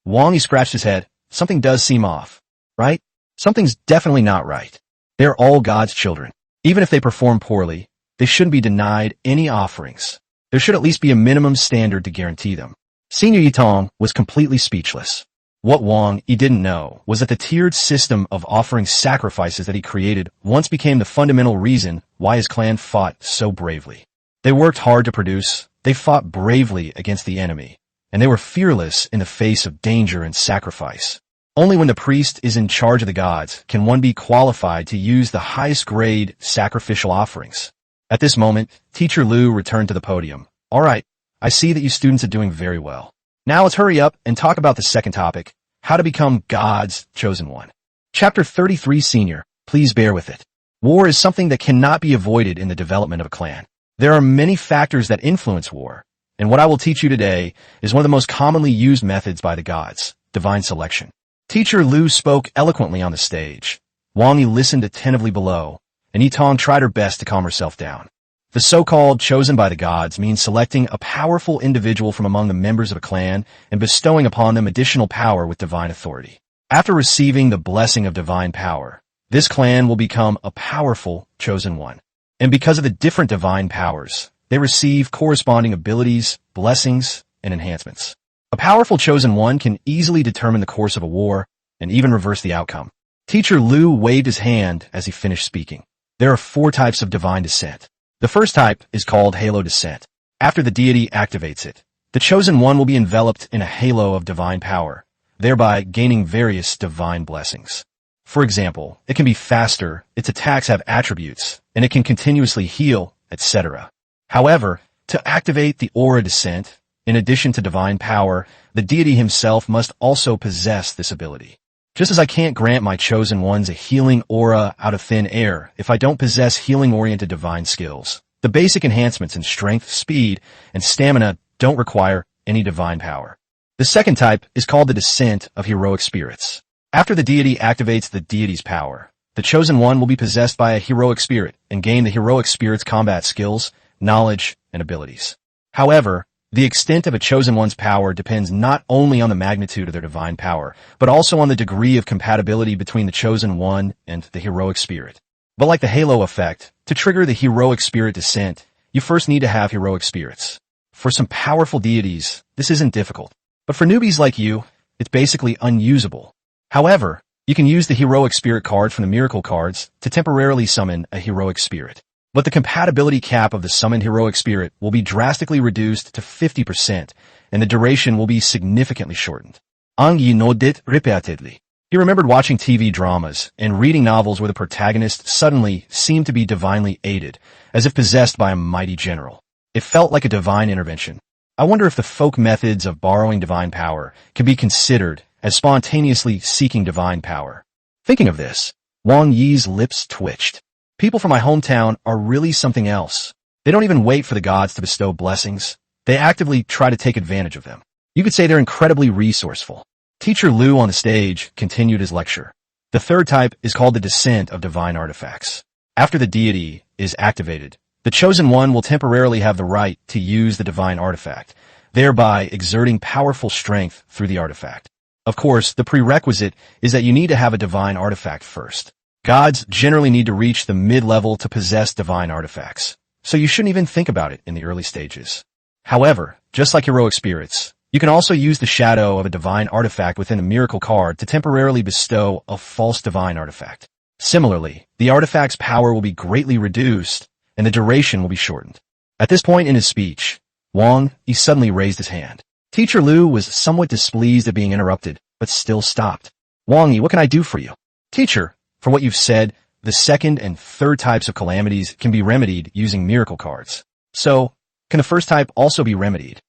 Wang Yi scratched his head. Something does seem off, right? Something's definitely not right. They're all God's children. Even if they perform poorly, they shouldn't be denied any offerings. There should at least be a minimum standard to guarantee them. Senior Yitong was completely speechless. What Wang Yi didn't know was that the tiered system of offering sacrifices that he created once became the fundamental reason why his clan fought so bravely. They worked hard to produce, they fought bravely against the enemy, and they were fearless in the face of danger and sacrifice. Only when the priest is in charge of the gods can one be qualified to use the highest grade sacrificial offerings. At this moment, Teacher Lu returned to the podium. All right, I see that you students are doing very well. Now let's hurry up and talk about the second topic, how to become God's chosen one. Chapter 33 Senior, please bear with it. War is something that cannot be avoided in the development of a clan. There are many factors that influence war, and what I will teach you today is one of the most commonly used methods by the gods, divine selection. Teacher Lu spoke eloquently on the stage. Wang Yi listened attentively below, and Yitong tried her best to calm herself down. The so-called chosen by the gods means selecting a powerful individual from among the members of a clan and bestowing upon them additional power with divine authority. After receiving the blessing of divine power, this clan will become a powerful chosen one. And because of the different divine powers, they receive corresponding abilities, blessings, and enhancements. A powerful chosen one can easily determine the course of a war and even reverse the outcome. Teacher Lu waved his hand as he finished speaking. There are 4 types of divine descent. The first type is called halo descent. After the deity activates it, the chosen one will be enveloped in a halo of divine power, thereby gaining various divine blessings. For example, it can be faster, its attacks have attributes, and it can continuously heal, etc. However, to activate the aura descent, in addition to divine power, the deity himself must also possess this ability. Just as I can't grant my chosen ones a healing aura out of thin air if I don't possess healing-oriented divine skills, the basic enhancements in strength, speed, and stamina don't require any divine power. The second type is called the descent of heroic spirits. After the deity activates the deity's power, the chosen one will be possessed by a heroic spirit and gain the heroic spirit's combat skills, knowledge, and abilities. However, the extent of a chosen one's power depends not only on the magnitude of their divine power, but also on the degree of compatibility between the chosen one and the heroic spirit. But like the halo effect, to trigger the heroic spirit descent, you first need to have heroic spirits. For some powerful deities, this isn't difficult. But for newbies like you, it's basically unusable. However, you can use the heroic spirit card from the miracle cards to temporarily summon a heroic spirit. But the compatibility cap of the summoned heroic spirit will be drastically reduced to 50%, and the duration will be significantly shortened. Wang Yi nodded repeatedly. He remembered watching TV dramas and reading novels where the protagonist suddenly seemed to be divinely aided, as if possessed by a mighty general. It felt like a divine intervention. I wonder if the folk methods of borrowing divine power can be considered as spontaneously seeking divine power. Thinking of this, Wang Yi's lips twitched. People from my hometown are really something else. They don't even wait for the gods to bestow blessings. They actively try to take advantage of them. You could say they're incredibly resourceful. Teacher Lu on the stage continued his lecture. The third type is called the descent of divine artifacts. After the deity is activated, the chosen one will temporarily have the right to use the divine artifact, thereby exerting powerful strength through the artifact. Of course, the prerequisite is that you need to have a divine artifact first. Gods generally need to reach the mid-level to possess divine artifacts, so you shouldn't even think about it in the early stages. However, just like heroic spirits, you can also use the shadow of a divine artifact within a miracle card to temporarily bestow a false divine artifact. Similarly, the artifact's power will be greatly reduced, and the duration will be shortened. At this point in his speech, Wang Yi suddenly raised his hand. Teacher Lu was somewhat displeased at being interrupted, but still stopped. Wang Yi, what can I do for you? Teacher, for what you've said, the second and third types of calamities can be remedied using miracle cards. So, can the first type also be remedied?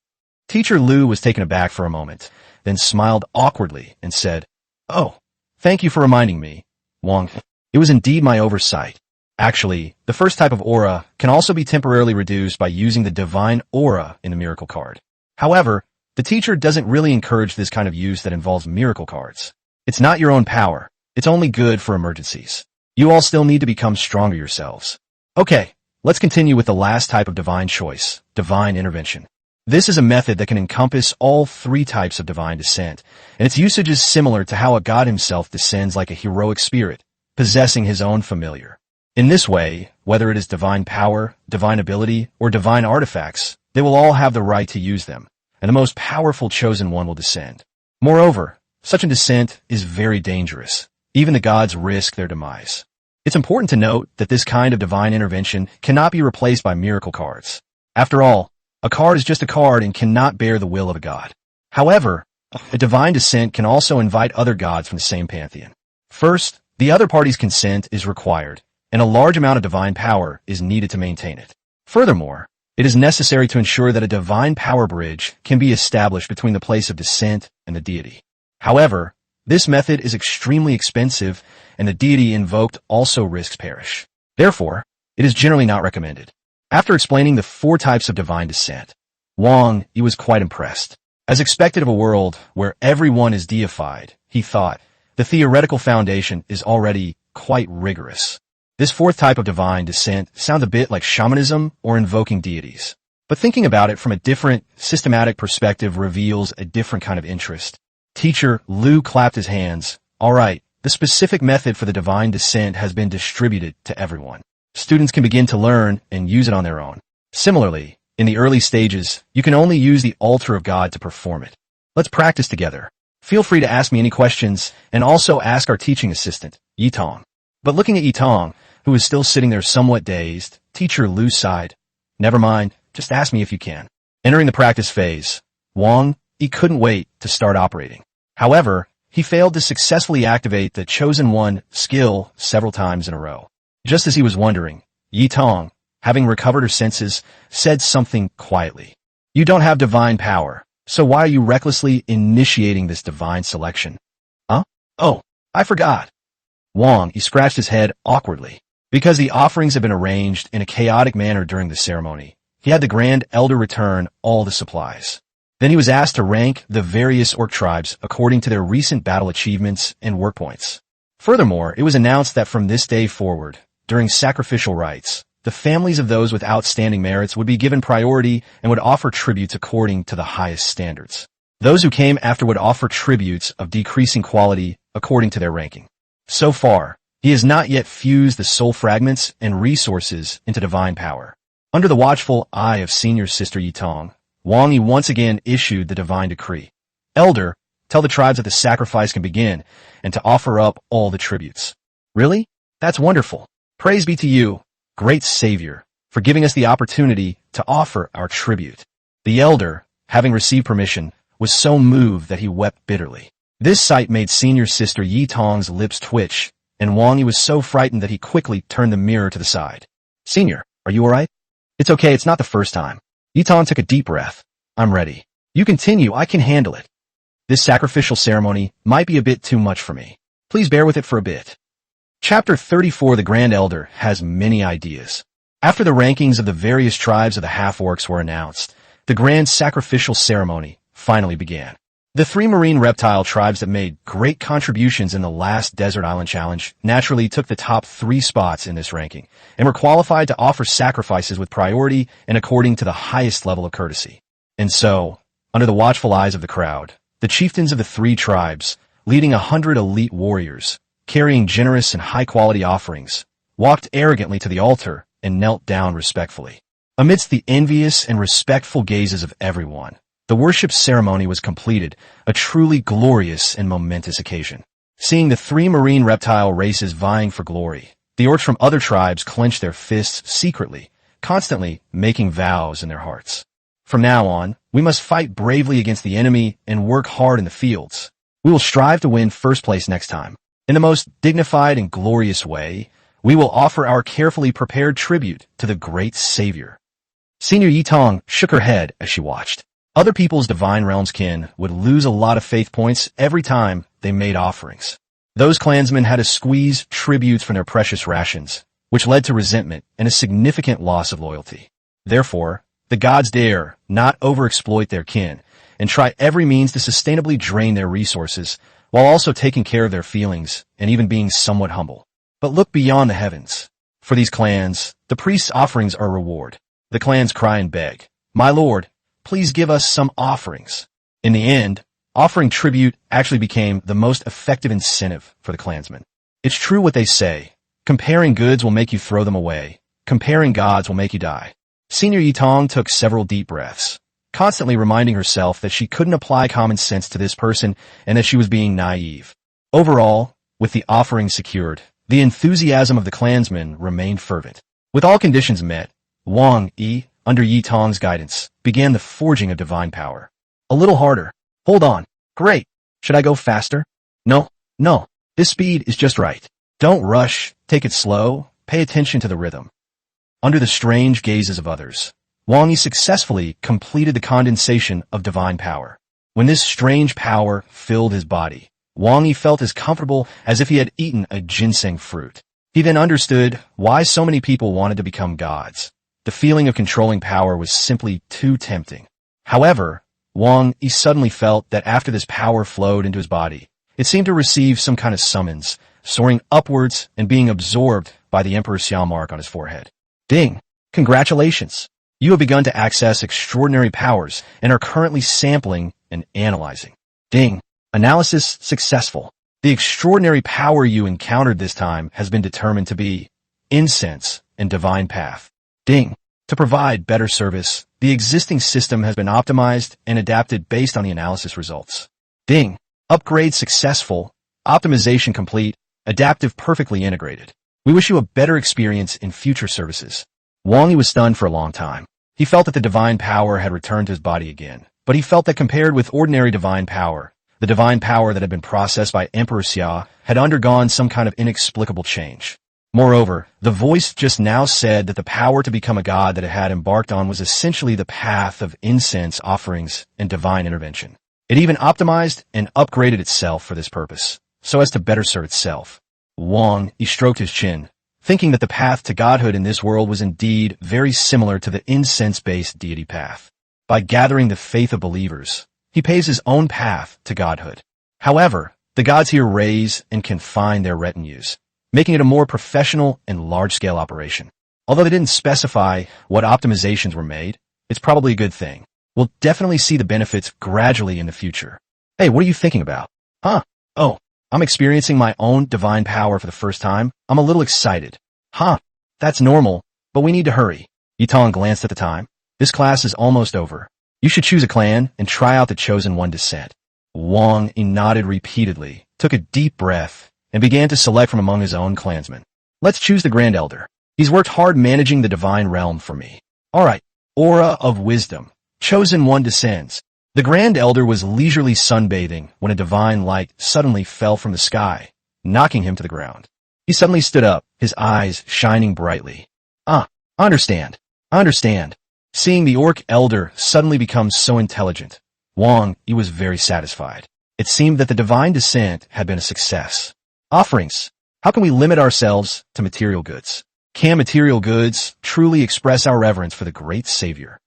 Teacher Lu was taken aback for a moment, then smiled awkwardly and said, "Oh, thank you for reminding me, Wang. It was indeed my oversight. Actually, the first type of aura can also be temporarily reduced by using the divine aura in the miracle card. However, the teacher doesn't really encourage this kind of use that involves miracle cards. It's not your own power. It's only good for emergencies. You all still need to become stronger yourselves. Okay, let's continue with the last type of divine choice, divine intervention. This is a method that can encompass all three types of divine descent, and its usage is similar to how a god himself descends like a heroic spirit, possessing his own familiar. In this way, whether it is divine power, divine ability, or divine artifacts, they will all have the right to use them, and the most powerful chosen one will descend. Moreover, such a descent is very dangerous. Even the gods risk their demise. It's important to note that this kind of divine intervention cannot be replaced by miracle cards. After all, a card is just a card and cannot bear the will of a god. However, a divine descent can also invite other gods from the same pantheon. First, the other party's consent is required, and a large amount of divine power is needed to maintain it. Furthermore, it is necessary to ensure that a divine power bridge can be established between the place of descent and the deity. However, this method is extremely expensive, and the deity invoked also risks perish. Therefore, it is generally not recommended. After explaining the four types of divine descent, Wang Yi was quite impressed. As expected of a world where everyone is deified, he thought, the theoretical foundation is already quite rigorous. This fourth type of divine descent sounds a bit like shamanism or invoking deities. But thinking about it from a different, systematic perspective reveals a different kind of interest. Teacher Liu clapped his hands. All right, the specific method for the divine descent has been distributed to everyone. Students can begin to learn and use it on their own. Similarly, in the early stages, you can only use the altar of God to perform it. Let's practice together. Feel free to ask me any questions, and also ask our teaching assistant, Yitong. But looking at Yitong, who was still sitting there somewhat dazed, Teacher Liu sighed. Never mind, just ask me if you can. Entering the practice phase, Wang Yi couldn't wait to start operating. However, he failed to successfully activate the Chosen One skill several times in a row. Just as he was wondering, Yitong, having recovered her senses, said something quietly. You don't have divine power, so why are you recklessly initiating this divine selection? Huh? Oh, I forgot. Wang Yi scratched his head awkwardly. Because the offerings had been arranged in a chaotic manner during the ceremony, he had the Grand Elder return all the supplies. Then he was asked to rank the various orc tribes according to their recent battle achievements and work points. Furthermore, it was announced that from this day forward, during sacrificial rites, the families of those with outstanding merits would be given priority and would offer tributes according to the highest standards. Those who came after would offer tributes of decreasing quality according to their ranking. So far, he has not yet fused the soul fragments and resources into divine power. Under the watchful eye of senior sister Yitong, Wang Yi once again issued the divine decree. Elder, tell the tribes that the sacrifice can begin and to offer up all the tributes. Really? That's wonderful. Praise be to you, great Savior, for giving us the opportunity to offer our tribute. The elder, having received permission, was so moved that he wept bitterly. This sight made senior sister Yitong's lips twitch, and Wang Yi was so frightened that he quickly turned the mirror to the side. Senior, are you alright? It's okay, it's not the first time. Yitong took a deep breath. I'm ready. You continue, I can handle it. This sacrificial ceremony might be a bit too much for me. Please bear with it for a bit. Chapter 34 The Grand Elder has many ideas. After the rankings of the various tribes of the half-orcs were announced, the grand sacrificial ceremony finally began. The three marine reptile tribes that made great contributions in the last Desert Island Challenge naturally took the top 3 spots in this ranking, and were qualified to offer sacrifices with priority and according to the highest level of courtesy. And so, under the watchful eyes of the crowd, the chieftains of the 3 tribes, leading 100 elite warriors, carrying generous and high-quality offerings, walked arrogantly to the altar and knelt down respectfully. Amidst the envious and respectful gazes of everyone, the worship ceremony was completed, a truly glorious and momentous occasion. Seeing the 3 marine reptile races vying for glory, the orcs from other tribes clenched their fists secretly, constantly making vows in their hearts. From now on, we must fight bravely against the enemy and work hard in the fields. We will strive to win first place next time. In the most dignified and glorious way, we will offer our carefully prepared tribute to the great Savior. Senior Yitong shook her head as she watched. Other people's divine realms kin would lose a lot of faith points every time they made offerings. Those clansmen had to squeeze tributes from their precious rations, which led to resentment and a significant loss of loyalty. Therefore, the gods dare not overexploit their kin and try every means to sustainably drain their resources while also taking care of their feelings and even being somewhat humble. But look beyond the heavens. For these clans, the priest's offerings are a reward. The clans cry and beg, "My lord, please give us some offerings." In the end, offering tribute actually became the most effective incentive for the clansmen. It's true what they say. Comparing goods will make you throw them away. Comparing gods will make you die. Senior Yitong took several deep breaths, constantly reminding herself that she couldn't apply common sense to this person and that she was being naive. Overall, with the offering secured, the enthusiasm of the clansmen remained fervent. With all conditions met, Wang Yi, under Yitong's guidance, began the forging of divine power. A little harder. Hold on. Great. Should I go faster? No. This speed is just right. Don't rush. Take it slow. Pay attention to the rhythm. Under the strange gazes of others, Wang Yi successfully completed the condensation of divine power. When this strange power filled his body, Wang Yi felt as comfortable as if he had eaten a ginseng fruit. He then understood why so many people wanted to become gods. The feeling of controlling power was simply too tempting. However, Wang Yi suddenly felt that after this power flowed into his body, it seemed to receive some kind of summons, soaring upwards and being absorbed by the Emperor Xia mark on his forehead. Ding! Congratulations! You have begun to access extraordinary powers and are currently sampling and analyzing. Ding! Analysis successful. The extraordinary power you encountered this time has been determined to be incense and divine path. Ding! To provide better service, the existing system has been optimized and adapted based on the analysis results. Ding! Upgrade successful. Optimization complete. Adaptive perfectly integrated. We wish you a better experience in future services. Wang Yi was stunned for a long time. He felt that the divine power had returned to his body again, but he felt that compared with ordinary divine power, the divine power that had been processed by Emperor Xia had undergone some kind of inexplicable change. Moreover, the voice just now said that the power to become a god that it had embarked on was essentially the path of incense offerings and divine intervention. It even optimized and upgraded itself for this purpose, so as to better serve itself. Wang Yi stroked his chin, thinking that the path to godhood in this world was indeed very similar to the incense-based deity path. By gathering the faith of believers, he paves his own path to godhood. However, the gods here raise and confine their retinues, making it a more professional and large-scale operation. Although they didn't specify what optimizations were made, it's probably a good thing. We'll definitely see the benefits gradually in the future. Hey, what are you thinking about? Huh? Oh, I'm experiencing my own divine power for the first time. I'm a little excited. Huh? That's normal, but we need to hurry. Yitong glanced at the time. This class is almost over. You should choose a clan and try out the chosen one descent. Wang Yi nodded repeatedly, took a deep breath, and began to select from among his own clansmen. Let's choose the Grand Elder. He's worked hard managing the divine realm for me. Alright, Aura of Wisdom. Chosen one descends. The Grand Elder was leisurely sunbathing when a divine light suddenly fell from the sky, knocking him to the ground. He suddenly stood up, his eyes shining brightly. I understand. Seeing the Orc Elder suddenly become so intelligent, Wang Yi was very satisfied. It seemed that the divine descent had been a success. Offerings. How can we limit ourselves to material goods? Can material goods truly express our reverence for the great Savior?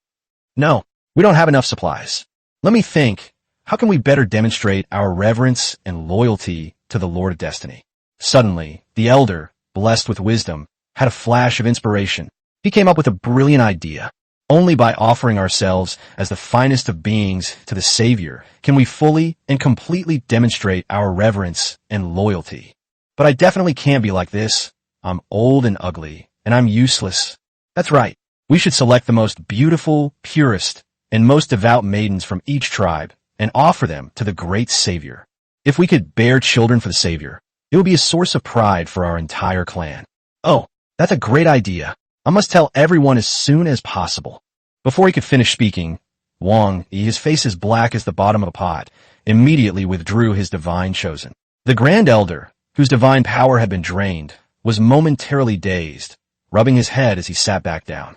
No, we don't have enough supplies. Let me think. How can we better demonstrate our reverence and loyalty to the Lord of Destiny? Suddenly, the Elder, blessed with wisdom, had a flash of inspiration. He came up with a brilliant idea. Only by offering ourselves as the finest of beings to the Savior can we fully and completely demonstrate our reverence and loyalty. But I definitely can't be like this. I'm old and ugly, and I'm useless. That's right. We should select the most beautiful, purest, and most devout maidens from each tribe and offer them to the great Savior. If we could bear children for the Savior, it would be a source of pride for our entire clan. Oh, that's a great idea. I must tell everyone as soon as possible. Before he could finish speaking, Wang Yi, his face as black as the bottom of a pot, immediately withdrew his divine chosen. The Grand Elder, whose divine power had been drained, was momentarily dazed, rubbing his head as he sat back down.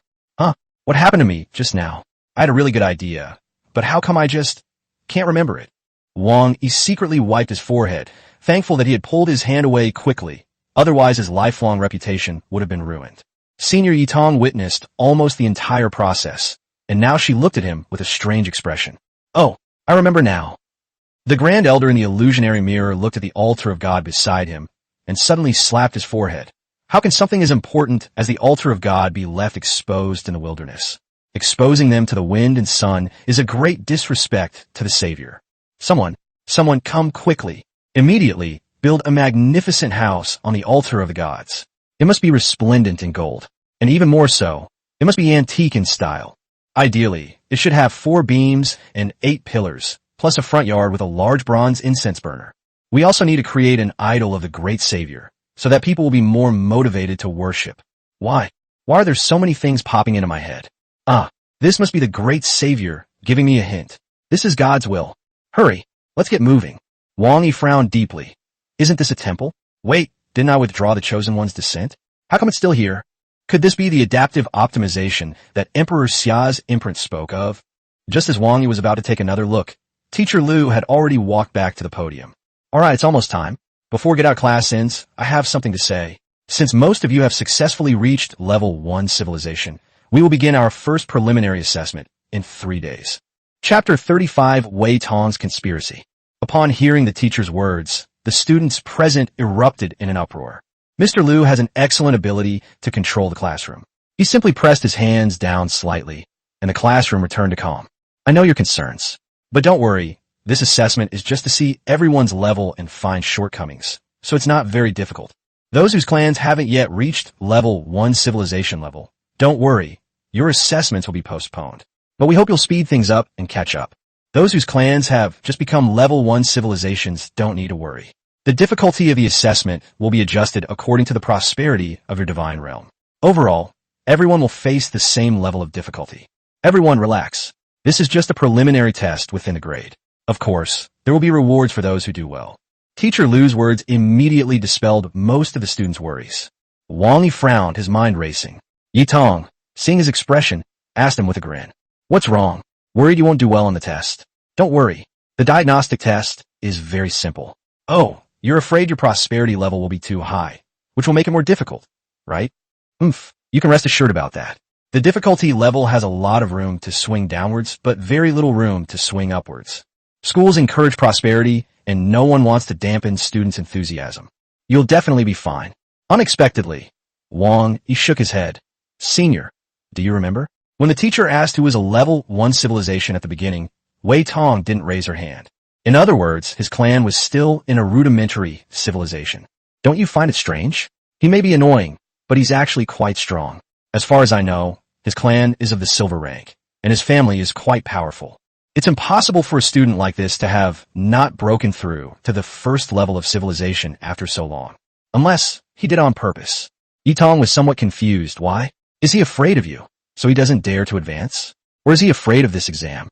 What happened to me just now? I had a really good idea, but how come I just can't remember it? Wang Yi secretly wiped his forehead, thankful that he had pulled his hand away quickly, Otherwise, his lifelong reputation would have been ruined. Senior Yi Tong witnessed almost the entire process, and now she looked at him with a strange expression. Oh, I remember now. The Grand Elder in the illusionary mirror looked at the altar of God beside him, and suddenly slapped his forehead. How can something as important as the altar of God be left exposed in the wilderness? Exposing them to the wind and sun is a great disrespect to the Savior. Someone, come quickly. Immediately, build a magnificent house on the altar of the gods. It must be resplendent in gold, and even more so, it must be antique in style. Ideally, it should have 4 beams and 8 pillars, plus a front yard with a large bronze incense burner. We also need to create an idol of the great Savior, so that people will be more motivated to worship. Why? Why are there so many things popping into my head? This must be the great Savior giving me a hint. This is God's will. Hurry, let's get moving. Wang Yi frowned deeply. Isn't this a temple? Wait, didn't I withdraw the Chosen One's descent? How come it's still here? Could this be the adaptive optimization that Emperor Xia's imprint spoke of? Just as Wang Yi was about to take another look, Teacher Lu had already walked back to the podium. Alright, it's almost time. Before get out class ends, I have something to say. Since most of you have successfully reached level 1 civilization, we will begin our first preliminary assessment in 3 days. Chapter 35, Wei Tong's Conspiracy. Upon hearing the teacher's words, the students present erupted in an uproar. Mr. Liu has an excellent ability to control the classroom. He simply pressed his hands down slightly, and the classroom returned to calm. I know your concerns, but don't worry. This assessment is just to see everyone's level and find shortcomings, so it's not very difficult. Those whose clans haven't yet reached level 1 civilization level, don't worry. Your assessments will be postponed, but we hope you'll speed things up and catch up. Those whose clans have just become level 1 civilizations don't need to worry. The difficulty of the assessment will be adjusted according to the prosperity of your divine realm. Overall, everyone will face the same level of difficulty. Everyone relax. This is just a preliminary test within the grade. Of course, there will be rewards for those who do well. Teacher Lu's words immediately dispelled most of the students' worries. Wang Yi frowned, his mind racing. Yi Tong, seeing his expression, asked him with a grin. What's wrong? Worried you won't do well on the test? Don't worry. The diagnostic test is very simple. Oh, you're afraid your prosperity level will be too high, which will make it more difficult, right? You can rest assured about that. The difficulty level has a lot of room to swing downwards, but very little room to swing upwards. Schools encourage prosperity, and no one wants to dampen students' enthusiasm. You'll definitely be fine. Unexpectedly, Wang Yi shook his head. Senior, do you remember? When the teacher asked who was a level 1 civilization at the beginning, Wei Tong didn't raise her hand. In other words, his clan was still in a rudimentary civilization. Don't you find it strange? He may be annoying, but he's actually quite strong. As far as I know, his clan is of the silver rank, and his family is quite powerful. It's impossible for a student like this to have not broken through to the first level of civilization after so long. Unless he did on purpose. Yi Tong was somewhat confused. Why? Is he afraid of you, so he doesn't dare to advance? Or is he afraid of this exam?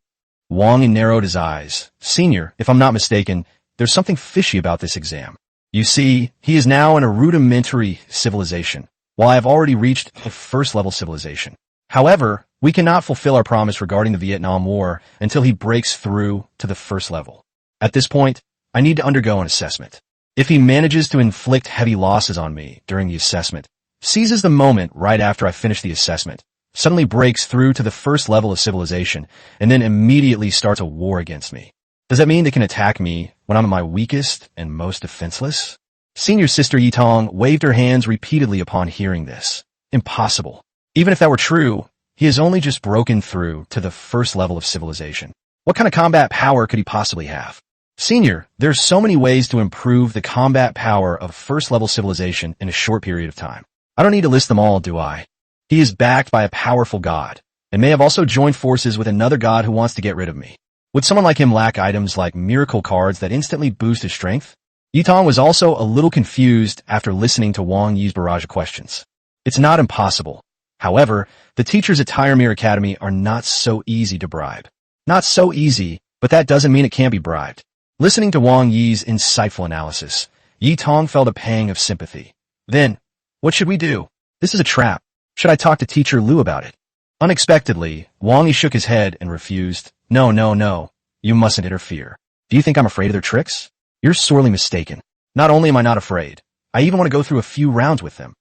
Wang Yi narrowed his eyes. Senior, if I'm not mistaken, there's something fishy about this exam. You see, he is now in a rudimentary civilization, while I have already reached a first-level civilization. However, we cannot fulfill our promise regarding the Vietnam War until he breaks through to the first level. At this point, I need to undergo an assessment. If he manages to inflict heavy losses on me during the assessment, seizes the moment right after I finish the assessment, suddenly breaks through to the first level of civilization, and then immediately starts a war against me. Does that mean they can attack me when I'm at my weakest and most defenseless? Senior sister Yi Tong waved her hands repeatedly upon hearing this. Impossible. Even if that were true, he has only just broken through to the first level of civilization. What kind of combat power could he possibly have? Senior, there's so many ways to improve the combat power of first-level civilization in a short period of time. I don't need to list them all, do I? He is backed by a powerful god, and may have also joined forces with another god who wants to get rid of me. Would someone like him lack items like miracle cards that instantly boost his strength? Yi Tong was also a little confused after listening to Wang Yi's barrage of questions. It's not impossible. However, the teachers at Tiremir Academy are not so easy to bribe. Not so easy, but that doesn't mean it can't be bribed. Listening to Wang Yi's insightful analysis, Yi Tong felt a pang of sympathy. Then, what should we do? This is a trap. Should I talk to Teacher Lu about it? Unexpectedly, Wang Yi shook his head and refused. No. You mustn't interfere. Do you think I'm afraid of their tricks? You're sorely mistaken. Not only am I not afraid, I even want to go through a few rounds with them.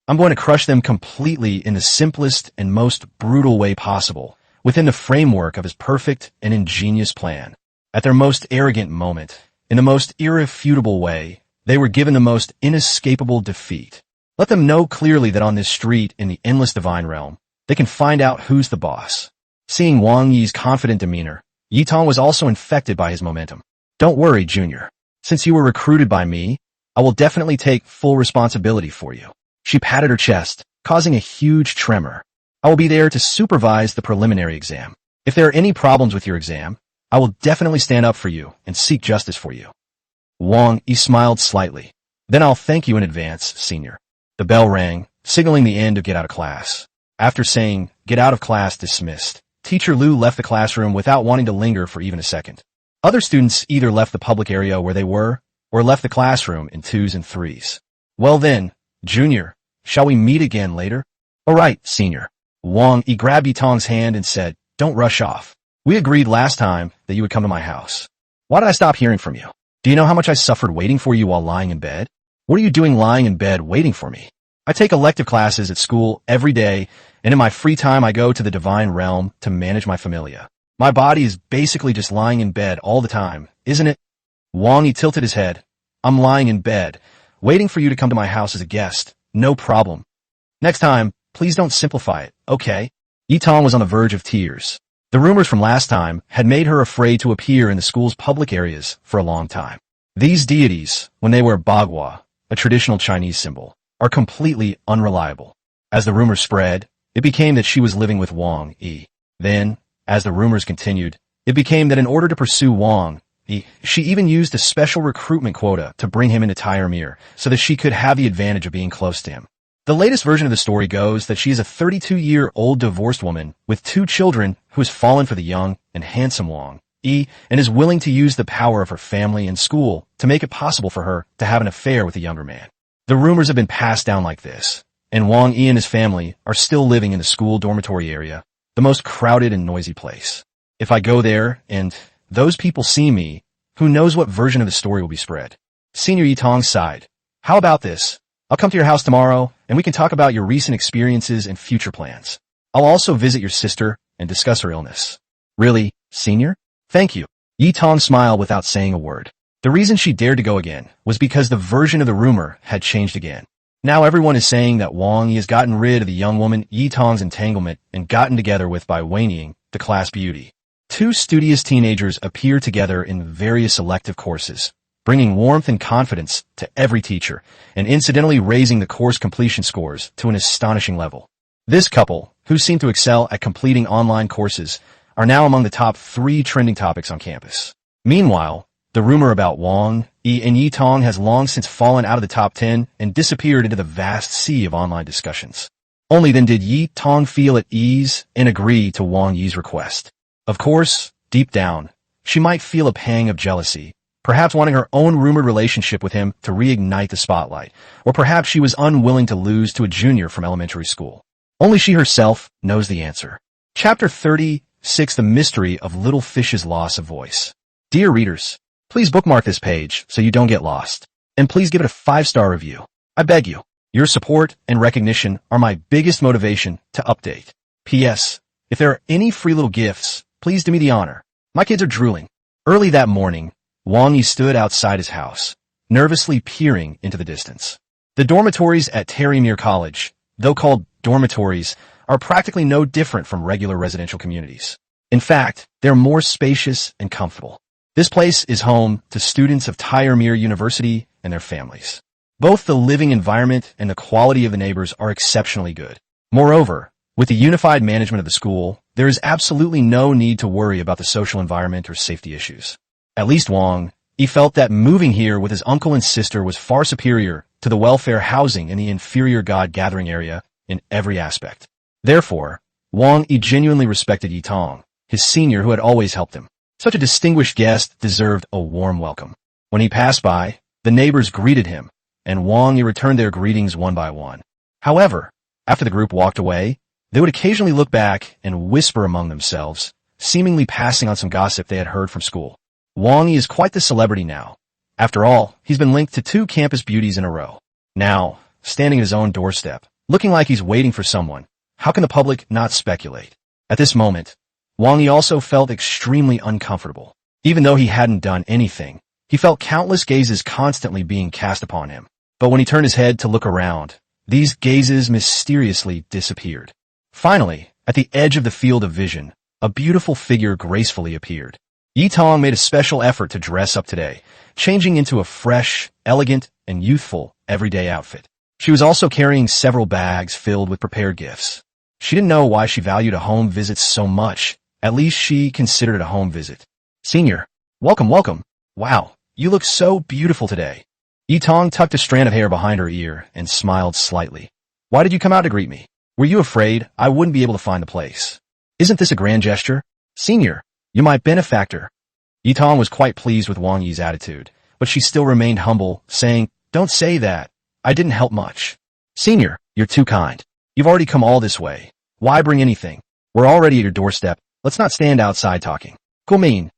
I'm going to crush them completely in the simplest and most brutal way possible, within the framework of his perfect and ingenious plan. At their most arrogant moment, in the most irrefutable way, they were given the most inescapable defeat. Let them know clearly that on this street in the endless divine realm, they can find out who's the boss. Seeing Wang Yi's confident demeanor, Yi Tong was also infected by his momentum. Don't worry, Junior. Since you were recruited by me, I will definitely take full responsibility for you. She patted her chest, causing a huge tremor. I will be there to supervise the preliminary exam. If there are any problems with your exam, I will definitely stand up for you and seek justice for you. Wang Yi smiled slightly. Then I'll thank you in advance, Senior. The bell rang, signaling the end of get out of class. After saying, get out of class dismissed, Teacher Liu left the classroom without wanting to linger for even a second. Other students either left the public area where they were, or left the classroom in 2s and 3s. Well then, Junior, shall we meet again later? All right, Senior. Wang Yi grabbed Yi Tong's hand and said, don't rush off. We agreed last time that you would come to my house. Why did I stop hearing from you? Do you know how much I suffered waiting for you while lying in bed? What are you doing lying in bed waiting for me? I take elective classes at school every day, and in my free time I go to the divine realm to manage my familia. My body is basically just lying in bed all the time, isn't it? Wang Yi tilted his head. I'm lying in bed, waiting for you to come to my house as a guest. No problem. Next time, please don't simplify it, okay? Yi Tong was on the verge of tears. The rumors from last time had made her afraid to appear in the school's public areas for a long time. These deities, when they wear bagua, a traditional Chinese symbol, are completely unreliable. As the rumors spread, it became that she was living with Wang Yi. Then, as the rumors continued, it became that in order to pursue Wang Yi, she even used a special recruitment quota to bring him into Tyre so that she could have the advantage of being close to him. The latest version of the story goes that she is a 32-year-old divorced woman with 2 children who has fallen for the young and handsome Wang Yi and is willing to use the power of her family and school to make it possible for her to have an affair with a younger man. The rumors have been passed down like this, and Wang Yi and his family are still living in the school dormitory area, the most crowded and noisy place. If I go there and those people see me, who knows what version of the story will be spread? Senior Yi Tong sighed. How about this? I'll come to your house tomorrow, and we can talk about your recent experiences and future plans. I'll also visit your sister and discuss her illness. Really, Senior? Thank you. Yi Tong smiled without saying a word. The reason she dared to go again was because the version of the rumor had changed again. Now everyone is saying that Wang Yi has gotten rid of the young woman Yi Tong's entanglement and gotten together with by Wang Yi, the class beauty. 2 studious teenagers appear together in various elective courses, bringing warmth and confidence to every teacher, and incidentally raising the course completion scores to an astonishing level. This couple, who seem to excel at completing online courses, are now among the top 3 trending topics on campus. Meanwhile, the rumor about Wang Yi and Yi Tong has long since fallen out of the top 10 and disappeared into the vast sea of online discussions. Only then did Yi Tong feel at ease and agree to Wang Yi's request. Of course, deep down, she might feel a pang of jealousy, perhaps wanting her own rumored relationship with him to reignite the spotlight, or perhaps she was unwilling to lose to a junior from elementary school. Only she herself knows the answer. Chapter 36: The Mystery of Little Fish's Loss of Voice. Dear readers, please bookmark this page so you don't get lost, and please give it a 5-star review. I beg you. Your support and recognition are my biggest motivation to update. P.S. If there are any free little gifts, please do me the honor. My kids are drooling. Early that morning, Wang Yi stood outside his house, nervously peering into the distance. The dormitories at Tyre College, though called dormitories, are practically no different from regular residential communities. In fact, they're more spacious and comfortable. This place is home to students of Tyre University and their families. Both the living environment and the quality of the neighbors are exceptionally good. Moreover, with the unified management of the school, there is absolutely no need to worry about the social environment or safety issues. At least Wang Yi felt that moving here with his uncle and sister was far superior to the welfare housing in the inferior god-gathering area in every aspect. Therefore, Wang Yi genuinely respected Yi Tong, his senior who had always helped him. Such a distinguished guest deserved a warm welcome. When he passed by, the neighbors greeted him, and Wang Yi returned their greetings one by one. However, after the group walked away, they would occasionally look back and whisper among themselves, seemingly passing on some gossip they had heard from school. Wang Yi is quite the celebrity now. After all, he's been linked to 2 campus beauties in a row. Now, standing at his own doorstep, looking like he's waiting for someone, how can the public not speculate? At this moment, Wang Yi also felt extremely uncomfortable. Even though he hadn't done anything, he felt countless gazes constantly being cast upon him. But when he turned his head to look around, these gazes mysteriously disappeared. Finally, at the edge of the field of vision, a beautiful figure gracefully appeared. Yi Tong made a special effort to dress up today, changing into a fresh, elegant, and youthful, everyday outfit. She was also carrying several bags filled with prepared gifts. She didn't know why she valued a home visit so much. At least she considered it a home visit. Senior, welcome. Wow, you look so beautiful today. Yi Tong tucked a strand of hair behind her ear and smiled slightly. Why did you come out to greet me? Were you afraid I wouldn't be able to find the place? Isn't this a grand gesture? Senior, you're my benefactor. Yi Tong was quite pleased with Wang Yi's attitude, but she still remained humble, saying, Don't say that. I didn't help much. Senior, you're too kind. You've already come all this way. Why bring anything? We're already at your doorstep. Let's not stand outside talking. Cool mean.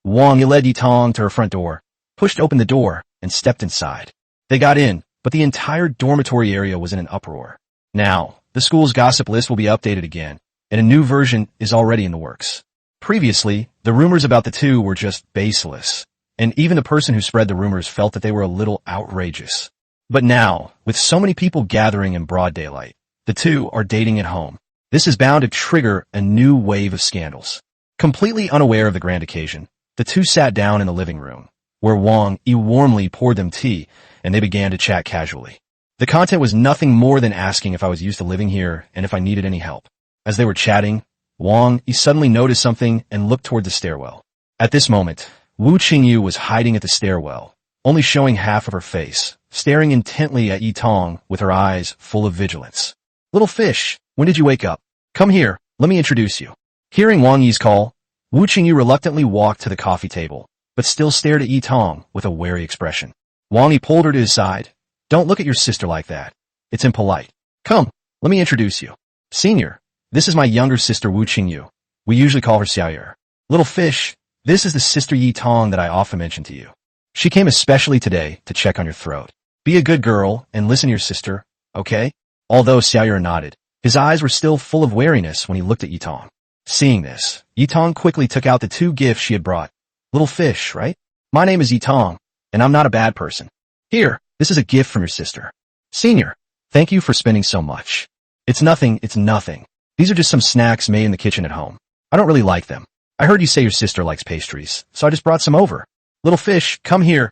Wang Yi led Yi Tong to her front door, pushed open the door, and stepped inside. They got in, but the entire dormitory area was in an uproar. Now, the school's gossip list will be updated again, and a new version is already in the works. Previously, the rumors about the two were just baseless, and even the person who spread the rumors felt that they were a little outrageous. But now, with so many people gathering in broad daylight, the two are dating at home. This is bound to trigger a new wave of scandals. Completely unaware of the grand occasion, the two sat down in the living room, where Wang Yi warmly poured them tea, and they began to chat casually. The content was nothing more than asking if I was used to living here and if I needed any help. As they were chatting, Wang Yi suddenly noticed something and looked toward the stairwell. At this moment, Wu Qingyu was hiding at the stairwell, only showing half of her face, staring intently at Yi Tong with her eyes full of vigilance. Little fish, when did you wake up? Come here, let me introduce you. Hearing Wang Yi's call, Wu Qingyu reluctantly walked to the coffee table, but still stared at Yi Tong with a wary expression. Wang Yi pulled her to his side. Don't look at your sister like that. It's impolite. Come, let me introduce you. Senior, this is my younger sister Wu Qingyu. We usually call her Xiaoyer. Little fish, this is the sister Yi Tong that I often mention to you. She came especially today to check on your throat. Be a good girl and listen to your sister, okay? Although Xiaoyer nodded, his eyes were still full of wariness when he looked at Yi Tong. Seeing this, Yi Tong quickly took out the two gifts she had brought. Little fish, right? My name is Yi Tong, and I'm not a bad person. Here, this is a gift from your sister. Senior, thank you for spending so much. It's nothing. These are just some snacks made in the kitchen at home. I don't really like them. I heard you say your sister likes pastries, so I just brought some over. Little fish, come here,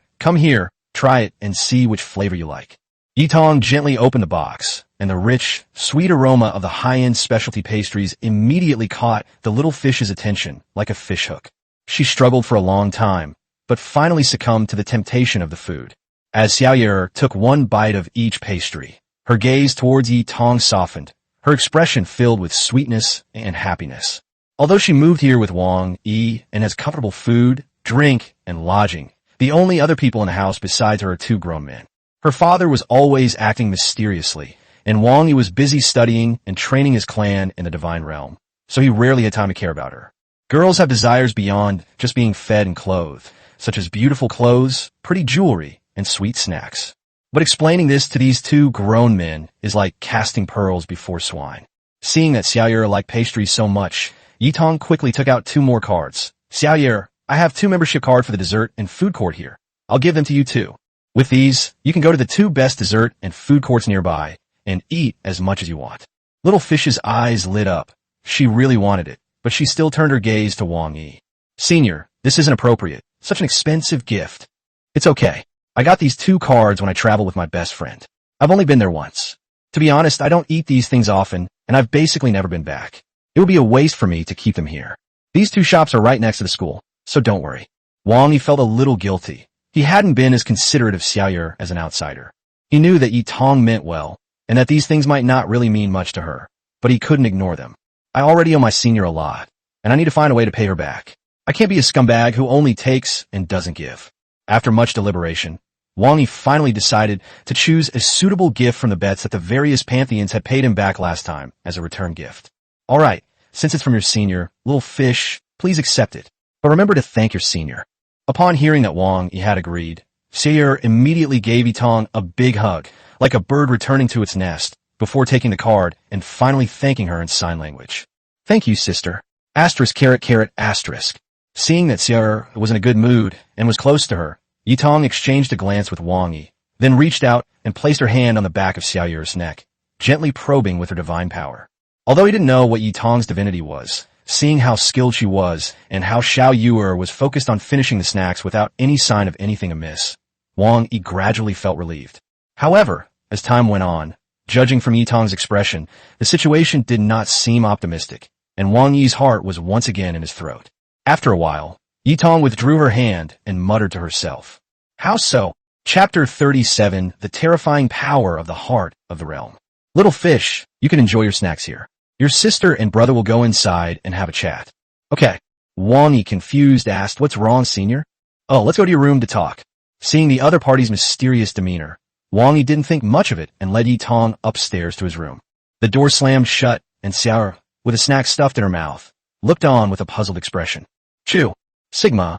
try it and see which flavor you like. Yi Tong gently opened the box, and the rich, sweet aroma of the high-end specialty pastries immediately caught the little fish's attention like a fishhook. She struggled for a long time, but finally succumbed to the temptation of the food. As Xiaoyer took one bite of each pastry, her gaze towards Yi Tong softened, her expression filled with sweetness and happiness. Although she moved here with Wang Yi and has comfortable food, drink, and lodging, the only other people in the house besides her are two grown men. Her father was always acting mysteriously, and Wang Yi was busy studying and training his clan in the divine realm, so he rarely had time to care about her. Girls have desires beyond just being fed and clothed, such as beautiful clothes, pretty jewelry, and sweet snacks. But explaining this to these two grown men is like casting pearls before swine. Seeing that Xiaoyer liked pastries so much, Yi Tong quickly took out two more cards. Xiaoyer, I have 2 membership cards for the dessert and food court here. I'll give them to you too. With these, you can go to the 2 best dessert and food courts nearby and eat as much as you want. Little Fish's eyes lit up. She really wanted it, but she still turned her gaze to Wang Yi. Senior, this isn't appropriate. Such an expensive gift. It's okay. I got these 2 cards when I travel with my best friend. I've only been there once. To be honest, I don't eat these things often, and I've basically never been back. It would be a waste for me to keep them here. These 2 shops are right next to the school, so don't worry. Wang Yi felt a little guilty. He hadn't been as considerate of Xiaoyer as an outsider. He knew that Yi Tong meant well, and that these things might not really mean much to her, but he couldn't ignore them. I already owe my senior a lot, and I need to find a way to pay her back. I can't be a scumbag who only takes and doesn't give. After much deliberation, Wang Yi finally decided to choose a suitable gift from the bets that the various pantheons had paid him back last time as a return gift. All right, since it's from your senior, Little Fish, please accept it. But remember to thank your senior. Upon hearing that Wang Yi had agreed, Xia immediately gave Yitong a big hug, like a bird returning to its nest, before taking the card and finally thanking her in sign language. Thank you, sister. Asterisk caret caret asterisk. Seeing that Xia was in a good mood and was close to her, Yitong exchanged a glance with Wang Yi, then reached out and placed her hand on the back of Xiaoyer's neck, gently probing with her divine power. Although he didn't know what Yitong's divinity was, seeing how skilled she was and how Xiaoyer was focused on finishing the snacks without any sign of anything amiss, Wang Yi gradually felt relieved. However, as time went on, judging from Yitong's expression, the situation did not seem optimistic, and Wang Yi's heart was once again in his throat. After a while, Yitong withdrew her hand and muttered to herself. How so? Chapter 37, The Terrifying Power of the Heart of the Realm. Little fish, you can enjoy your snacks here. Your sister and brother will go inside and have a chat. Okay. Wang Yi, confused, asked, what's wrong, senior? Oh, let's go to your room to talk. Seeing the other party's mysterious demeanor, Wang Yi didn't think much of it and led Yitong upstairs to his room. The door slammed shut, and Xia, with a snack stuffed in her mouth, looked on with a puzzled expression. Chew. Sigma.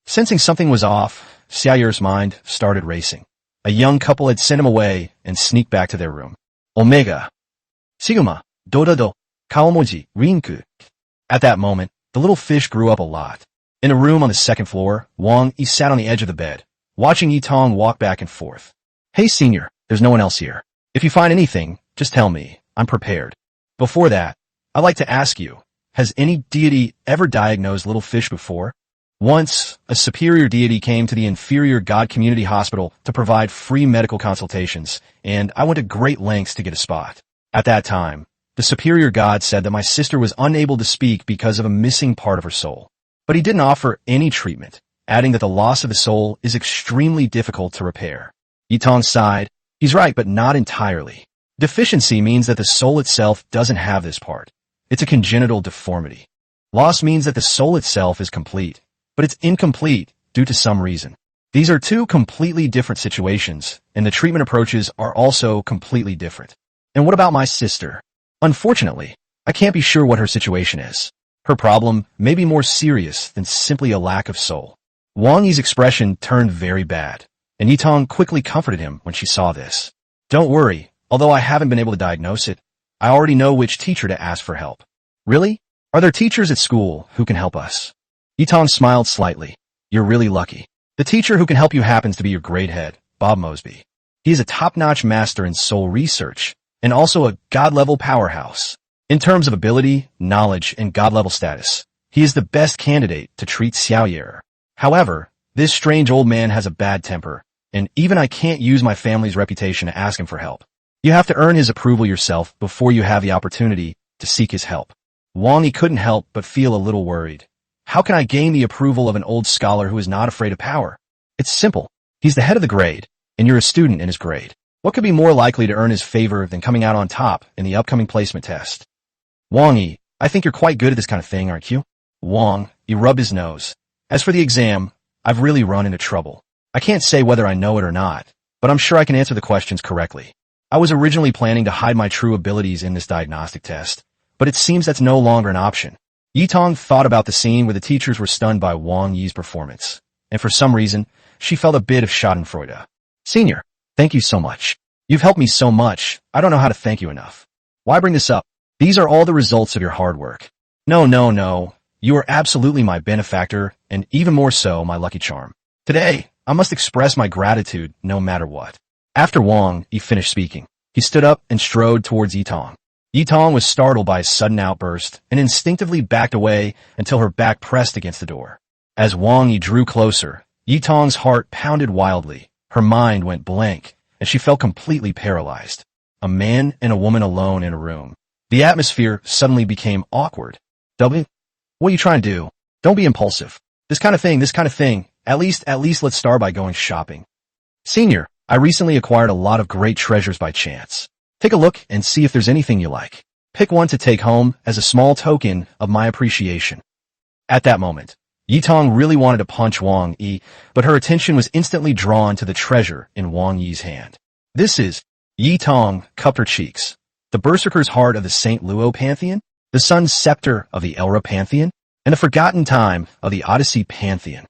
Sensing something was off, Xiaoyer's mind started racing. A young couple had sent him away and sneaked back to their room. Omega. Sigma. Dododo. Kaomoji. Rinku. At that moment, the little fish grew up a lot. In a room on the second floor, Wang Yi sat on the edge of the bed, watching Yitong walk back and forth. Hey senior, there's no one else here. If you find anything, just tell me. I'm prepared. Before that, I'd like to ask you, has any deity ever diagnosed little fish before? Once, a superior deity came to the inferior god community hospital to provide free medical consultations, and I went to great lengths to get a spot. At that time, the superior god said that my sister was unable to speak because of a missing part of her soul. But he didn't offer any treatment, adding that the loss of the soul is extremely difficult to repair. Yitong sighed. He's right, but not entirely. Deficiency means that the soul itself doesn't have this part. It's a congenital deformity. Loss means that the soul itself is complete, but it's incomplete due to some reason. These are two completely different situations, and the treatment approaches are also completely different. And what about my sister? Unfortunately, I can't be sure what her situation is. Her problem may be more serious than simply a lack of soul. Wang Yi's expression turned very bad, and Yitong quickly comforted him when she saw this. Don't worry, although I haven't been able to diagnose it, I already know which teacher to ask for help. Really? Are there teachers at school who can help us? Yitong smiled slightly. You're really lucky. The teacher who can help you happens to be your grade head, Bob Mosby. He is a top-notch master in soul research, and also a god-level powerhouse. In terms of ability, knowledge, and god-level status, he is the best candidate to treat Xiaoyer. However, this strange old man has a bad temper, and even I can't use my family's reputation to ask him for help. You have to earn his approval yourself before you have the opportunity to seek his help. Wang Yi couldn't help but feel a little worried. How can I gain the approval of an old scholar who is not afraid of power? It's simple. He's the head of the grade, and you're a student in his grade. What could be more likely to earn his favor than coming out on top in the upcoming placement test? Wang Yi, I think you're quite good at this kind of thing, aren't you? Wang Yi rubbed his nose. As for the exam, I've really run into trouble. I can't say whether I know it or not, but I'm sure I can answer the questions correctly. I was originally planning to hide my true abilities in this diagnostic test, but it seems that's no longer an option. Yitong thought about the scene where the teachers were stunned by Wang Yi's performance, and for some reason, she felt a bit of schadenfreude. Senior, thank you so much. You've helped me so much, I don't know how to thank you enough. Why bring this up? These are all the results of your hard work. No. You are absolutely my benefactor, and even more so, my lucky charm. Today, I must express my gratitude no matter what. After Wang Yi finished speaking, he stood up and strode towards Yitong. Yitong was startled by his sudden outburst and instinctively backed away until her back pressed against the door. As Wang Yi drew closer, Yitong's heart pounded wildly, her mind went blank, and she felt completely paralyzed. A man and a woman alone in a room. The atmosphere suddenly became awkward. W? What are you trying to do? Don't be impulsive. This kind of thing. At least let's start by going shopping. Senior, I recently acquired a lot of great treasures by chance. Take a look and see if there's anything you like. Pick one to take home as a small token of my appreciation. At that moment, Yitong really wanted to punch Wang Yi, but her attention was instantly drawn to the treasure in Wang Yi's hand. This is Yitong cupped her cheeks. The Berserker's heart of the St. Luo pantheon, the Sun's scepter of the Elra pantheon, and the Forgotten Time of the Odyssey pantheon.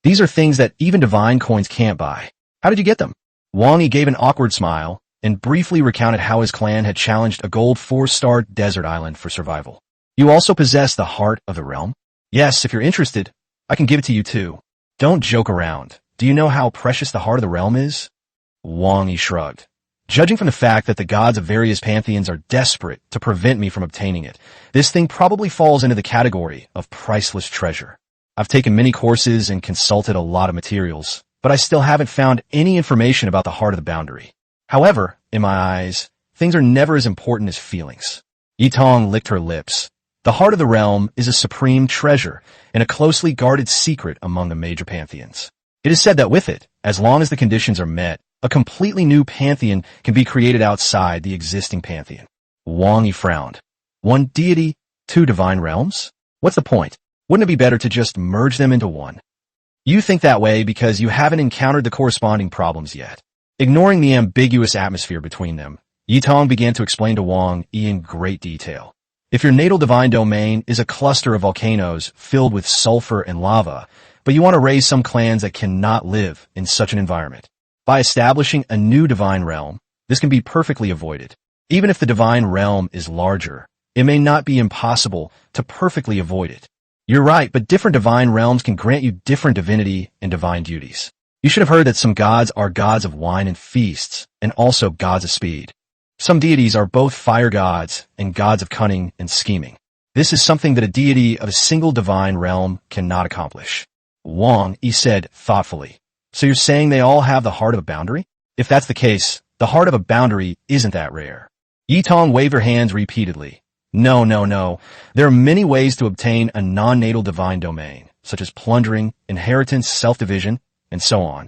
These are things that even divine coins can't buy. How did you get them? Wang Yi gave an awkward smile and briefly recounted how his clan had challenged a gold 4-star desert island for survival. You also possess the heart of the realm? Yes, if you're interested, I can give it to you too. Don't joke around. Do you know how precious the heart of the realm is? Wang Yi shrugged. Judging from the fact that the gods of various pantheons are desperate to prevent me from obtaining it, this thing probably falls into the category of priceless treasure. I've taken many courses and consulted a lot of materials, but I still haven't found any information about the heart of the boundary. However, in my eyes, things are never as important as feelings. Yitong licked her lips. The heart of the realm is a supreme treasure and a closely guarded secret among the major pantheons. It is said that with it, as long as the conditions are met, a completely new pantheon can be created outside the existing pantheon. Wang Yi frowned. One deity, two divine realms? What's the point? Wouldn't it be better to just merge them into one? You think that way because you haven't encountered the corresponding problems yet. Ignoring the ambiguous atmosphere between them, Yitong began to explain to Wang Yi in great detail. If your natal divine domain is a cluster of volcanoes filled with sulfur and lava, but you want to raise some clans that cannot live in such an environment, by establishing a new divine realm, this can be perfectly avoided. Even if the divine realm is larger, it may not be impossible to perfectly avoid it. You're right, but different divine realms can grant you different divinity and divine duties. You should have heard that some gods are gods of wine and feasts, and also gods of speed. Some deities are both fire gods and gods of cunning and scheming. This is something that a deity of a single divine realm cannot accomplish. Wang Yi said thoughtfully. So you're saying they all have the heart of a boundary? If that's the case, the heart of a boundary isn't that rare. Yitong waved her hands repeatedly. No. There are many ways to obtain a non-natal divine domain, such as plundering, inheritance, self-division, and so on.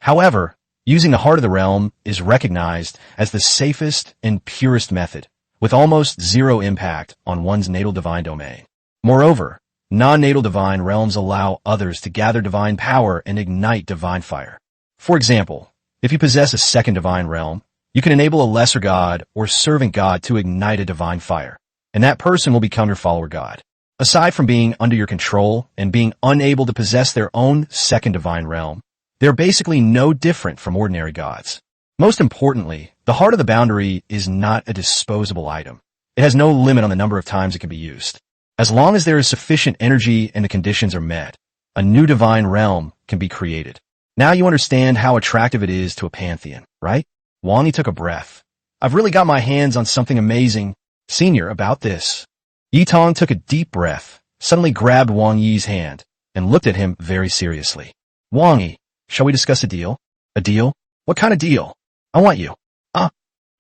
However, using the heart of the realm is recognized as the safest and purest method, with almost zero impact on one's natal divine domain. Moreover, non-natal divine realms allow others to gather divine power and ignite divine fire. For example, if you possess a second divine realm, you can enable a lesser god or servant god to ignite a divine fire, and that person will become your follower god. Aside from being under your control and being unable to possess their own second divine realm, they're basically no different from ordinary gods. Most importantly, the heart of the boundary is not a disposable item. It has no limit on the number of times it can be used. As long as there is sufficient energy and the conditions are met, a new divine realm can be created. Now you understand how attractive it is to a pantheon, right? Wang Yi took a breath. I've really got my hands on something amazing, Senior, about this. Yitong took a deep breath, suddenly grabbed Wang Yi's hand, and looked at him very seriously. Wang Yi, shall we discuss a deal? A deal? What kind of deal? I want you.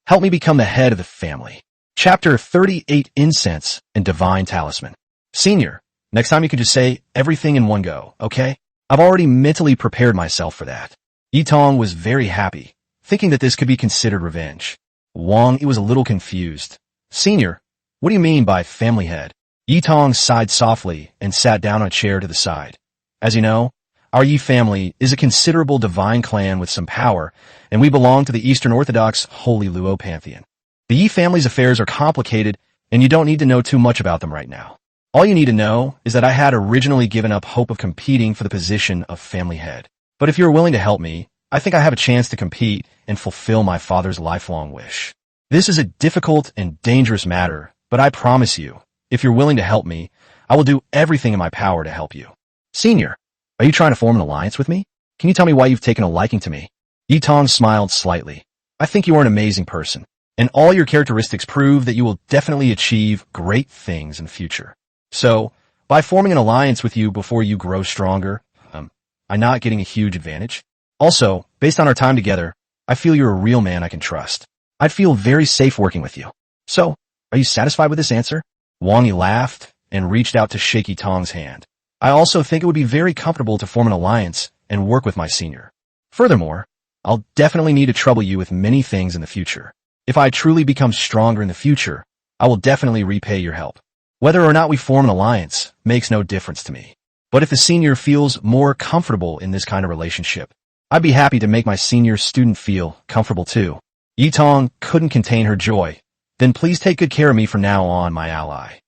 Help me become the head of the family. Chapter 38, Incense and Divine Talisman. Senior, next time you can just say everything in one go, okay? I've already mentally prepared myself for that. Yitong was very happy, thinking that this could be considered revenge. Wang Yi was a little confused. Senior, what do you mean by family head? Yitong sighed softly and sat down on a chair to the side. As you know, our Yi family is a considerable divine clan with some power, and we belong to the Eastern Orthodox Holy Luo pantheon. The Yi family's affairs are complicated, and you don't need to know too much about them right now. All you need to know is that I had originally given up hope of competing for the position of family head. But if you're willing to help me, I think I have a chance to compete and fulfill my father's lifelong wish. This is a difficult and dangerous matter, but I promise you, if you're willing to help me, I will do everything in my power to help you. Senior, are you trying to form an alliance with me? Can you tell me why you've taken a liking to me? Yitong smiled slightly. I think you are an amazing person, and all your characteristics prove that you will definitely achieve great things in the future. So, by forming an alliance with you before you grow stronger, I'm not getting a huge advantage. Also, based on our time together, I feel you're a real man I can trust. I'd feel very safe working with you. So, are you satisfied with this answer? Wang Yi laughed and reached out to shake Yitong's hand. I also think it would be very comfortable to form an alliance and work with my senior. Furthermore, I'll definitely need to trouble you with many things in the future. If I truly become stronger in the future, I will definitely repay your help. Whether or not we form an alliance makes no difference to me. But if the senior feels more comfortable in this kind of relationship, I'd be happy to make my senior student feel comfortable too. Yitong couldn't contain her joy. Then please take good care of me from now on, my ally.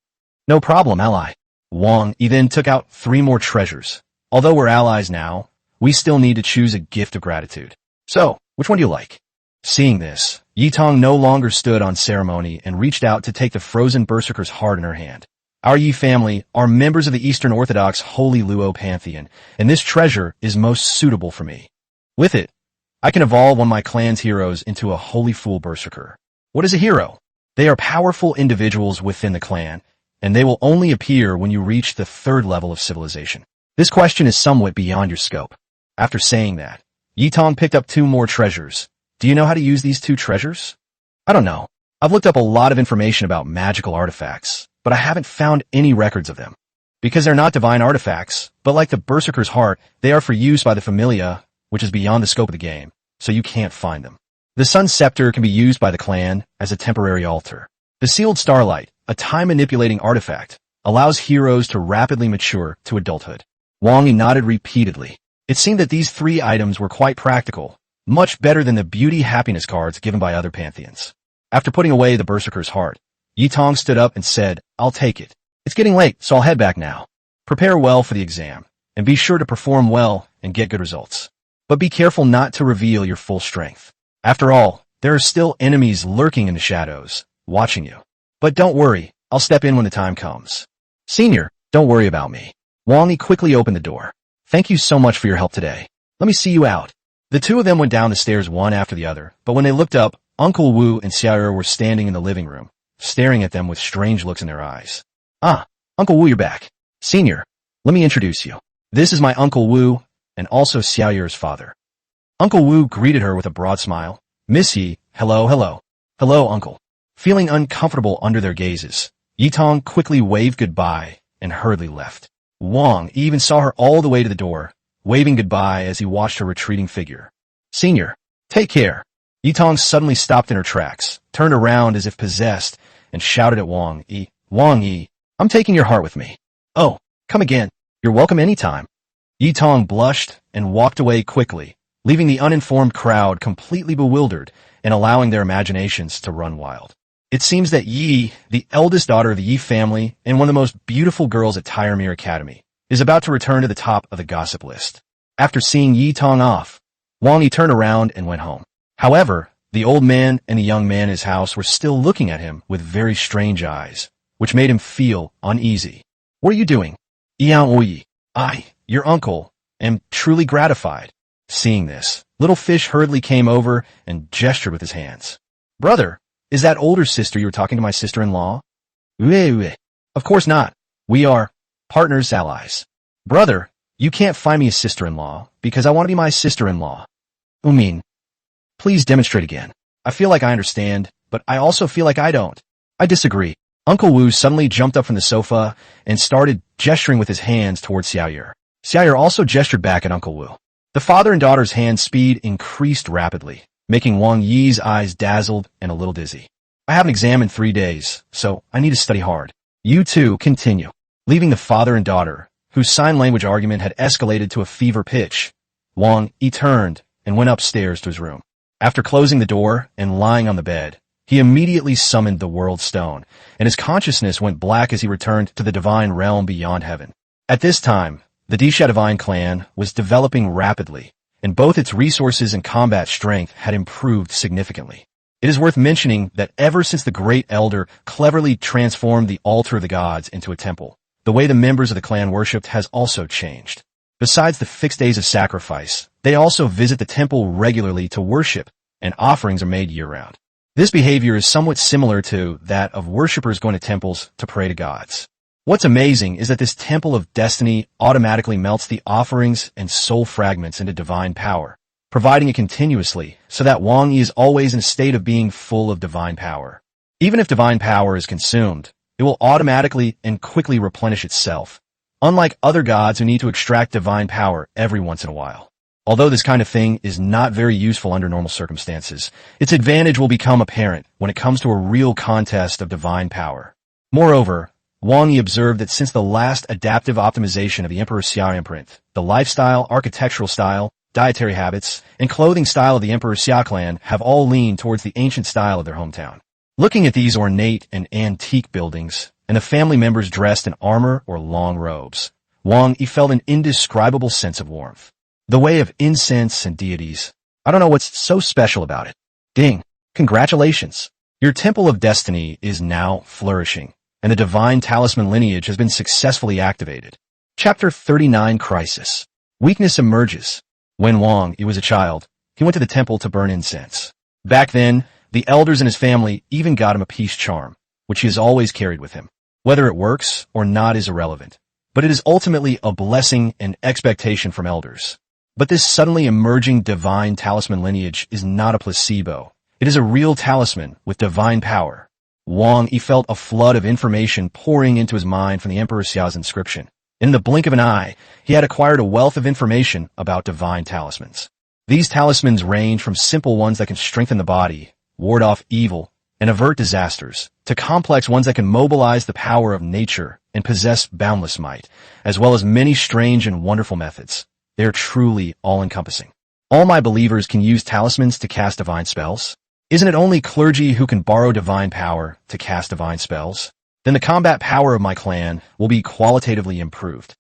No problem, ally. Wang Yi then took out 3 more treasures. Although we're allies now, we still need to choose a gift of gratitude. So, which one do you like? Seeing this, Yitong no longer stood on ceremony and reached out to take the frozen berserker's heart in her hand. Our Yi family are members of the Eastern Orthodox Holy Luo pantheon, and this treasure is most suitable for me. With it, I can evolve one of my clan's heroes into a Holy Fool berserker. What is a hero? They are powerful individuals within the clan, and they will only appear when you reach the 3rd level of civilization. This question is somewhat beyond your scope. After saying that, Yitong picked up 2 more treasures. Do you know how to use these 2 treasures? I don't know. I've looked up a lot of information about magical artifacts, but I haven't found any records of them. Because they're not divine artifacts, but like the Berserker's Heart, they are for use by the Familia, which is beyond the scope of the game, so you can't find them. The Sun Scepter can be used by the clan as a temporary altar. The Sealed Starlight, a time-manipulating artifact, allows heroes to rapidly mature to adulthood. Wang Yi nodded repeatedly. It seemed that these 3 items were quite practical, much better than the beauty happiness cards given by other pantheons. After putting away the Berserker's Heart, Yitong stood up and said, I'll take it. It's getting late, so I'll head back now. Prepare well for the exam, and be sure to perform well and get good results. But be careful not to reveal your full strength. After all, there are still enemies lurking in the shadows, watching you. But don't worry, I'll step in when the time comes. Senior, don't worry about me. Wang Yi quickly opened the door. Thank you so much for your help today. Let me see you out. The 2 of them went down the stairs one after the other, but when they looked up, Uncle Wu and Xia were standing in the living room, staring at them with strange looks in their eyes. Ah, Uncle Wu, you're back. Senior, let me introduce you. This is my Uncle Wu, and also Xiaoyer's father. Uncle Wu greeted her with a broad smile. Miss Yi, hello, hello. Hello, Uncle. Feeling uncomfortable under their gazes, Yitong quickly waved goodbye and hurriedly left. Wang even saw her all the way to the door, waving goodbye as he watched her retreating figure. Senior, take care. Yitong suddenly stopped in her tracks, turned around as if possessed, and shouted at Wang Yi. Wang Yi, I'm taking your heart with me. Oh, come again. You're welcome anytime. Yitong blushed and walked away quickly, leaving the uninformed crowd completely bewildered and allowing their imaginations to run wild. It seems that Yi, the eldest daughter of the Yi family and one of the most beautiful girls at Tyremere Academy, is about to return to the top of the gossip list. After seeing Yitong off, Wang Yi turned around and went home. However, the old man and the young man in his house were still looking at him with very strange eyes, which made him feel uneasy. What are you doing? Yang Yi, I, your uncle, am truly gratified. Seeing this, little fish hurriedly came over and gestured with his hands. Brother, is that older sister you were talking to my sister-in-law? Of course not. We are partners, allies. Brother, you can't find me a sister-in-law because I want to be my sister-in-law. Please demonstrate again. I feel like I understand, but I also feel like I don't. I disagree. Uncle Wu suddenly jumped up from the sofa and started gesturing with his hands towards Xiaoyer. Xiaoyer also gestured back at Uncle Wu. The father and daughter's hand speed increased rapidly, making Wang Yi's eyes dazzled and a little dizzy. I have an exam in 3 days, so I need to study hard. You two continue. Leaving the father and daughter, whose sign language argument had escalated to a fever pitch, Wang Yi turned and went upstairs to his room. After closing the door and lying on the bed, he immediately summoned the World Stone, and his consciousness went black as he returned to the divine realm beyond heaven. At this time, the Xia divine clan was developing rapidly, and both its resources and combat strength had improved significantly. It is worth mentioning that ever since the Great Elder cleverly transformed the altar of the gods into a temple, the way the members of the clan worshipped has also changed. Besides the fixed days of sacrifice, they also visit the temple regularly to worship, and offerings are made year-round. This behavior is somewhat similar to that of worshippers going to temples to pray to gods. What's amazing is that this temple of destiny automatically melts the offerings and soul fragments into divine power, providing it continuously so that Wang Yi is always in a state of being full of divine power. Even if divine power is consumed, it will automatically and quickly replenish itself, unlike other gods who need to extract divine power every once in a while. Although this kind of thing is not very useful under normal circumstances, its advantage will become apparent when it comes to a real contest of divine power. Moreover, Wang Yi observed that since the last adaptive optimization of the Emperor Xia imprint, the lifestyle, architectural style, dietary habits, and clothing style of the Emperor Xia clan have all leaned towards the ancient style of their hometown. Looking at these ornate and antique buildings, and the family members dressed in armor or long robes, Wang Yi felt an indescribable sense of warmth. The way of incense and deities. I don't know what's so special about it. Ding. Congratulations. Your Temple of Destiny is now flourishing, and the divine talisman lineage has been successfully activated. Chapter 39 Crisis. Weakness emerges. When Wang Yi was a child, he went to the temple to burn incense. Back then, the elders in his family even got him a peace charm, which he has always carried with him. Whether it works or not is irrelevant, but it is ultimately a blessing and expectation from elders. But this suddenly emerging divine talisman lineage is not a placebo. It is a real talisman with divine power. Wang Yi felt a flood of information pouring into his mind from the Emperor Xia's inscription. In the blink of an eye, he had acquired a wealth of information about divine talismans. These talismans range from simple ones that can strengthen the body, ward off evil, and avert disasters, to complex ones that can mobilize the power of nature and possess boundless might, as well as many strange and wonderful methods. They are truly all-encompassing. All my believers can use talismans to cast divine spells? Isn't it only clergy who can borrow divine power to cast divine spells? Then the combat power of my clan will be qualitatively improved.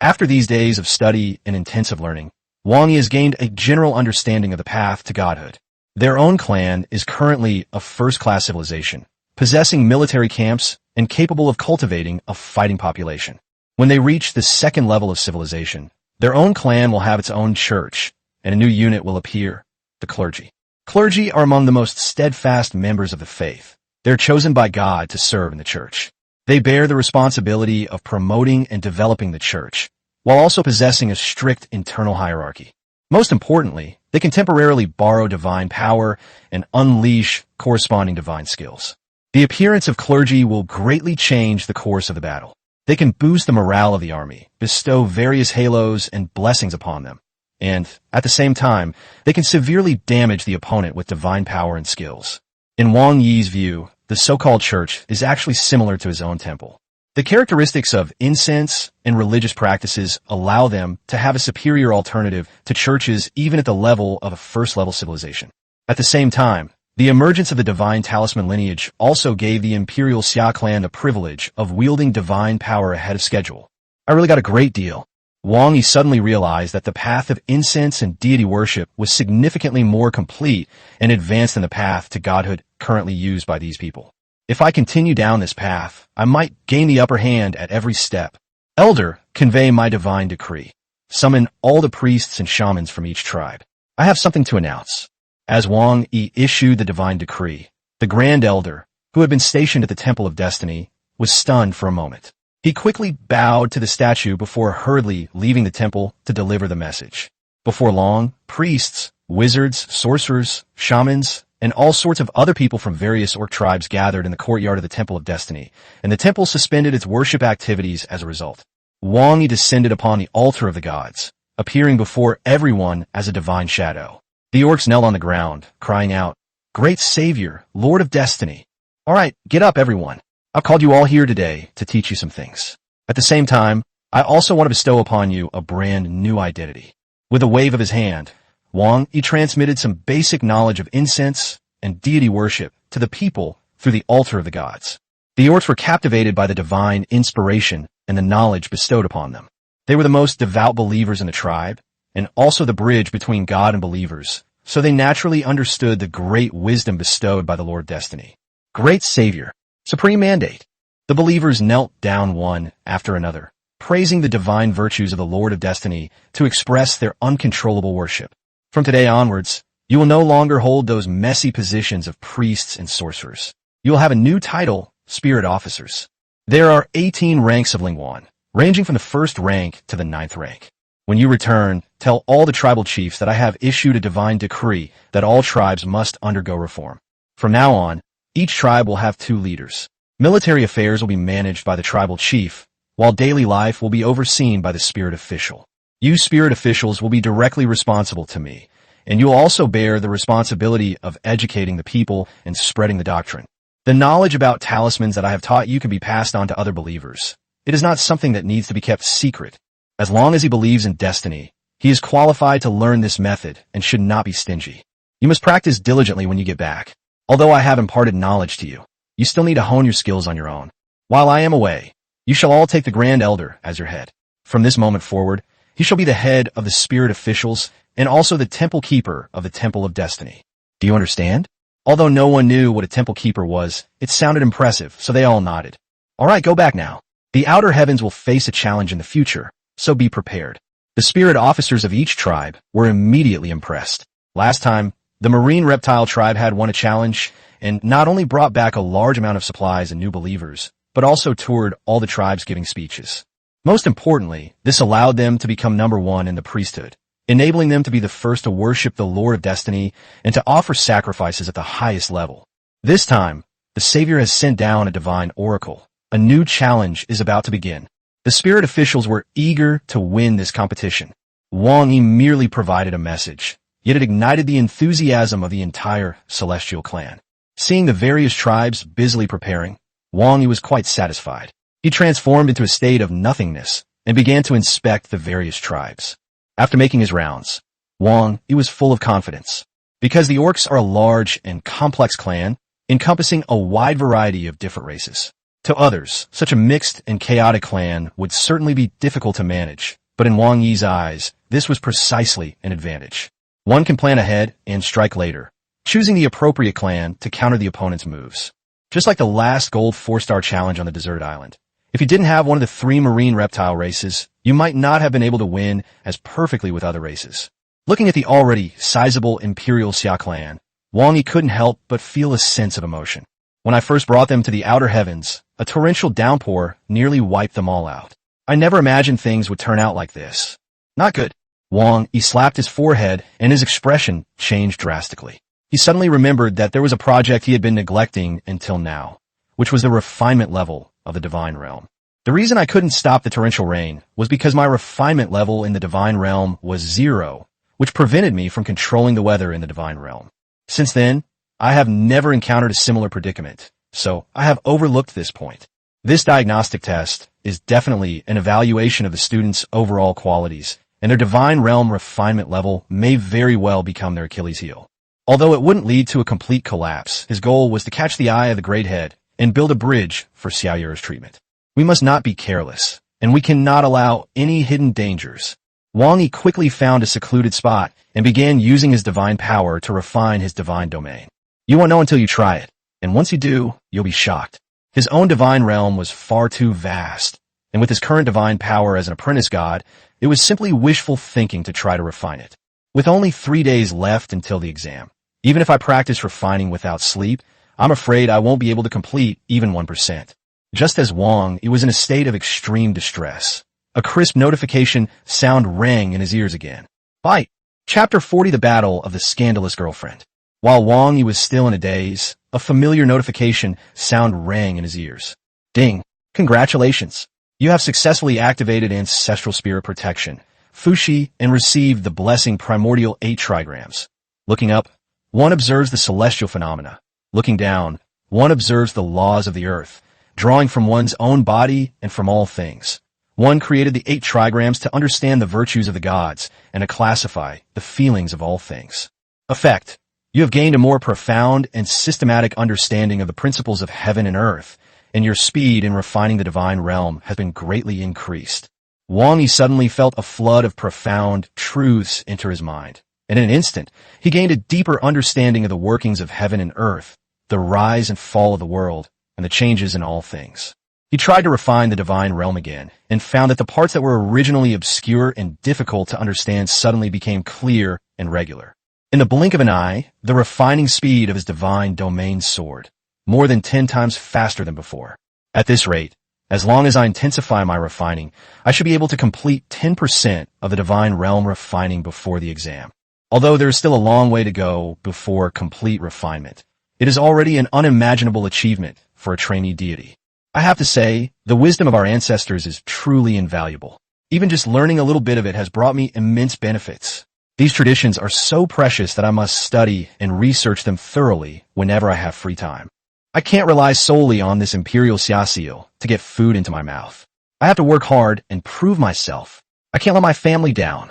After these days of study and intensive learning, Wang Yi has gained a general understanding of the path to godhood. Their own clan is currently a first-class civilization, possessing military camps and capable of cultivating a fighting population. When they reach the second level of civilization, their own clan will have its own church, and a new unit will appear, the clergy. Clergy are among the most steadfast members of the faith. They're chosen by God to serve in the church. They bear the responsibility of promoting and developing the church, while also possessing a strict internal hierarchy. Most importantly, they can temporarily borrow divine power and unleash corresponding divine skills. The appearance of clergy will greatly change the course of the battle. They can boost the morale of the army, bestow various halos and blessings upon them, and, at the same time, they can severely damage the opponent with divine power and skills. In Wang Yi's view, the so-called church is actually similar to his own temple. The characteristics of incense and religious practices allow them to have a superior alternative to churches even at the level of a first-level civilization. At the same time, the emergence of the divine talisman lineage also gave the Imperial Xia clan the privilege of wielding divine power ahead of schedule. I really got a great deal. Wang Yi suddenly realized that the path of incense and deity worship was significantly more complete and advanced than the path to godhood currently used by these people. If I continue down this path, I might gain the upper hand at every step. Elder, convey my divine decree. Summon all the priests and shamans from each tribe. I have something to announce. As Wang Yi issued the divine decree, the Grand Elder, who had been stationed at the Temple of Destiny, was stunned for a moment. He quickly bowed to the statue before hurriedly leaving the temple to deliver the message. Before long, priests, wizards, sorcerers, shamans, and all sorts of other people from various orc tribes gathered in the courtyard of the Temple of Destiny, and the temple suspended its worship activities as a result. Wang Yi descended upon the altar of the gods, appearing before everyone as a divine shadow. The orcs knelt on the ground, crying out, "Great Savior, Lord of Destiny! All right, get up, everyone. I've called you all here today to teach you some things. At the same time, I also want to bestow upon you a brand new identity." With a wave of his hand, Wang Yi transmitted some basic knowledge of incense and deity worship to the people through the altar of the gods. The orcs were captivated by the divine inspiration and the knowledge bestowed upon them. They were the most devout believers in the tribe, and also the bridge between God and believers, so they naturally understood the great wisdom bestowed by the Lord Destiny. Great Savior, supreme mandate. The believers knelt down one after another, praising the divine virtues of the Lord of Destiny to express their uncontrollable worship. From today onwards, you will no longer hold those messy positions of priests and sorcerers. You will have a new title, Spirit Officers. There are 18 ranks of Lingwan, ranging from the 1st rank to the 9th rank. When you return, tell all the tribal chiefs that I have issued a divine decree that all tribes must undergo reform. From now on, each tribe will have 2 leaders. Military affairs will be managed by the tribal chief, while daily life will be overseen by the spirit official. You spirit officials will be directly responsible to me, and you will also bear the responsibility of educating the people and spreading the doctrine. The knowledge about talismans that I have taught you can be passed on to other believers. It is not something that needs to be kept secret. As long as he believes in destiny, he is qualified to learn this method and should not be stingy. You must practice diligently when you get back. Although I have imparted knowledge to you, you still need to hone your skills on your own. While I am away, you shall all take the Grand Elder as your head. From this moment forward, He shall be the head of the spirit officials and also the temple keeper of the Temple of Destiny. Do you understand? Although no one knew what a temple keeper was, it sounded impressive, so they all nodded. All right, go back now. The outer heavens will face a challenge in the future, so be prepared. The spirit officers of each tribe were immediately impressed. Last time, the marine reptile tribe had won a challenge and not only brought back a large amount of supplies and new believers, but also toured all the tribes giving speeches. Most importantly, this allowed them to become number one in the priesthood, enabling them to be the first to worship the Lord of Destiny and to offer sacrifices at the highest level. This time, the Savior has sent down a divine oracle. A new challenge is about to begin. The spirit officials were eager to win this competition. Wang Yi merely provided a message, yet it ignited the enthusiasm of the entire celestial clan. Seeing the various tribes busily preparing, Wang Yi was quite satisfied. He transformed into a state of nothingness and began to inspect the various tribes. After making his rounds, Wang Yi was full of confidence. Because the orcs are a large and complex clan, encompassing a wide variety of different races. To others, such a mixed and chaotic clan would certainly be difficult to manage, but in Wang Yi's eyes, this was precisely an advantage. One can plan ahead and strike later, choosing the appropriate clan to counter the opponent's moves. Just like the last gold 4-star challenge on the deserted island. If you didn't have one of the 3 marine reptile races, you might not have been able to win as perfectly with other races. Looking at the already sizable Imperial Xia clan, Wang Yi couldn't help but feel a sense of emotion. When I first brought them to the outer heavens, a torrential downpour nearly wiped them all out. I never imagined things would turn out like this. Not good. Wang Yi slapped his forehead and his expression changed drastically. He suddenly remembered that there was a project he had been neglecting until now, which was the refinement level of the divine realm. The reason I couldn't stop the torrential rain was because my refinement level in the divine realm was 0, which prevented me from controlling the weather in the divine realm. Since then, I have never encountered a similar predicament, so I have overlooked this point. This diagnostic test is definitely an evaluation of the student's overall qualities, and their divine realm refinement level may very well become their Achilles heel. Although it wouldn't lead to a complete collapse, his goal was to catch the eye of the great head and build a bridge for Xia Yu's treatment. We must not be careless, and we cannot allow any hidden dangers. Wang Yi quickly found a secluded spot and began using his divine power to refine his divine domain. You won't know until you try it, and once you do, you'll be shocked. His own divine realm was far too vast, and with his current divine power as an apprentice god, it was simply wishful thinking to try to refine it. With only 3 days left until the exam, even if I practice refining without sleep, I'm afraid I won't be able to complete even 1%. Just as Wang Yi was in a state of extreme distress, a crisp notification sound rang in his ears again. Fight! Chapter 40: The Battle of the Scandalous Girlfriend. While Wang Yi was still in a daze, a familiar notification sound rang in his ears. Ding! Congratulations! You have successfully activated Ancestral Spirit Protection, Fushi, and received the Blessing Primordial 8 trigrams. Looking up, one observes the celestial phenomena. Looking down, one observes the laws of the earth, drawing from one's own body and from all things. One created the 8 trigrams to understand the virtues of the gods and to classify the feelings of all things. Effect. You have gained a more profound and systematic understanding of the principles of heaven and earth, and your speed in refining the divine realm has been greatly increased. Wang Yi suddenly felt a flood of profound truths enter his mind, and in an instant, he gained a deeper understanding of the workings of heaven and earth, the rise and fall of the world, and the changes in all things. He tried to refine the divine realm again, and found that the parts that were originally obscure and difficult to understand suddenly became clear and regular. In the blink of an eye, the refining speed of his divine domain soared, more than 10 times faster than before. At this rate, as long as I intensify my refining, I should be able to complete 10% of the divine realm refining before the exam. Although there is still a long way to go before complete refinement, it is already an unimaginable achievement for a trainee deity. I have to say, the wisdom of our ancestors is truly invaluable. Even just learning a little bit of it has brought me immense benefits. These traditions are so precious that I must study and research them thoroughly whenever I have free time. I can't rely solely on this Imperial Xia seal to get food into my mouth. I have to work hard and prove myself. I can't let my family down.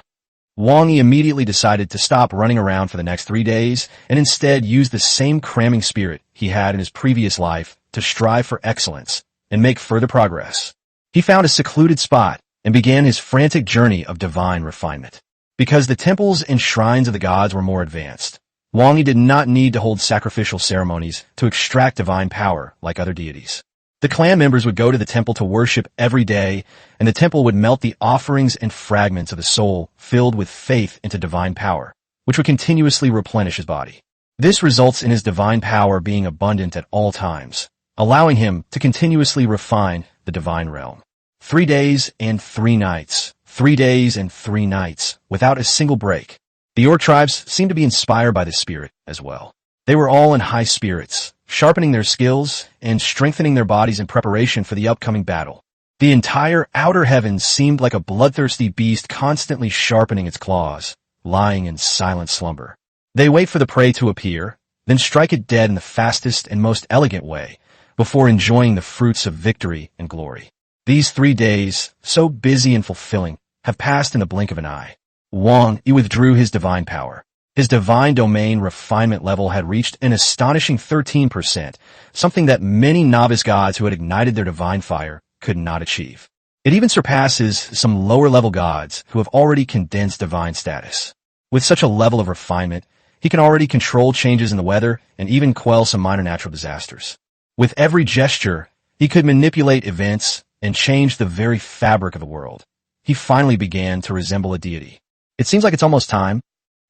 Wang Yi immediately decided to stop running around for the next 3 days and instead use the same cramming spirit he had in his previous life to strive for excellence and make further progress. He found a secluded spot and began his frantic journey of divine refinement. Because the temples and shrines of the gods were more advanced, Wang Yi did not need to hold sacrificial ceremonies to extract divine power like other deities. The clan members would go to the temple to worship every day, and the temple would melt the offerings and fragments of the soul filled with faith into divine power, which would continuously replenish his body. This results in his divine power being abundant at all times, allowing him to continuously refine the divine realm. 3 days and 3 nights, 3 days and 3 nights, without a single break. The orc tribes seemed to be inspired by this spirit as well. They were all in high spirits, sharpening their skills and strengthening their bodies in preparation for the upcoming battle. The entire outer heavens seemed like a bloodthirsty beast constantly sharpening its claws, lying in silent slumber. They wait for the prey to appear, then strike it dead in the fastest and most elegant way, before enjoying the fruits of victory and glory. These 3 days, so busy and fulfilling, have passed in the blink of an eye. Wang Yi withdrew his divine power. His divine domain refinement level had reached an astonishing 13%, something that many novice gods who had ignited their divine fire could not achieve. It even surpasses some lower-level gods who have already condensed divine status. With such a level of refinement, he can already control changes in the weather and even quell some minor natural disasters. With every gesture, he could manipulate events and change the very fabric of the world. He finally began to resemble a deity. It seems like it's almost time.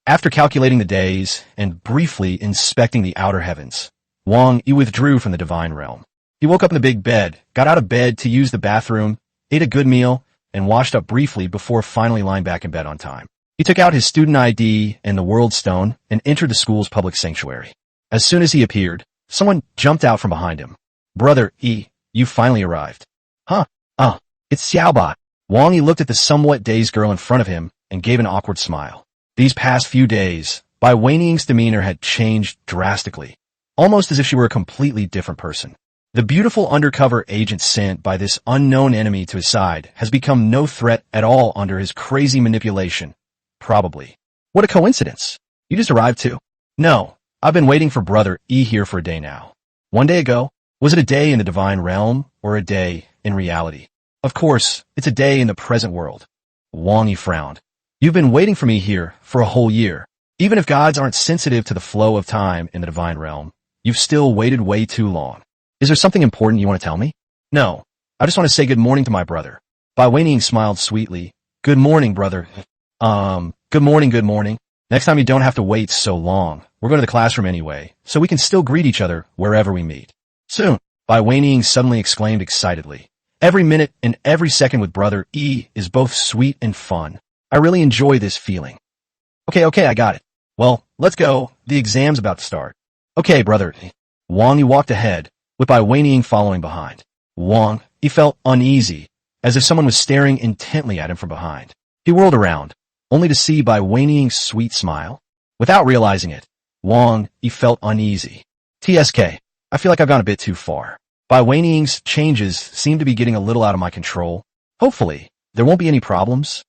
After calculating the days and briefly inspecting the outer heavens, Wang Yi withdrew from the divine realm. He woke up in the big bed, got out of bed to use the bathroom, ate a good meal, and washed up briefly before finally lying back in bed on time. He took out his student ID and the World Stone and entered the school's public sanctuary. As soon as he appeared, someone jumped out from behind him. "Brother Yi, you finally arrived." "Huh? It's Xiaobai." Wang Yi looked at the somewhat dazed girl in front of him and gave an awkward smile. These past few days, Bai Weining's demeanor had changed drastically, almost as if she were a completely different person. The beautiful undercover agent sent by this unknown enemy to his side has become no threat at all under his crazy manipulation. Probably. What a coincidence. You just arrived too. No, I've been waiting for Brother Yi here for a day now. 1 day ago, was it a day in the divine realm or a day in reality? Of course, it's a day in the present world. Wang Yi frowned. You've been waiting for me here for a whole year. Even if gods aren't sensitive to the flow of time in the divine realm, you've still waited way too long. Is there something important you want to tell me? No, I just want to say good morning to my brother. Bai Weining smiled sweetly. Good morning, brother. Good morning. Next time you don't have to wait so long. We're going to the classroom anyway, so we can still greet each other wherever we meet. Soon, Bai Weining suddenly exclaimed excitedly. Every minute and every second with Brother Yi is both sweet and fun. I really enjoy this feeling. Okay, I got it. Well, let's go. The exam's about to start. Okay, Brother. Wang Yi walked ahead, with Bai Weining following behind. Wang Yi felt uneasy, as if someone was staring intently at him from behind. He whirled around, only to see Bai Weining's sweet smile. Without realizing it, Wang Yi felt uneasy. TSK, I feel like I've gone a bit too far. Bai Weining's changes seem to be getting a little out of my control. Hopefully, there won't be any problems.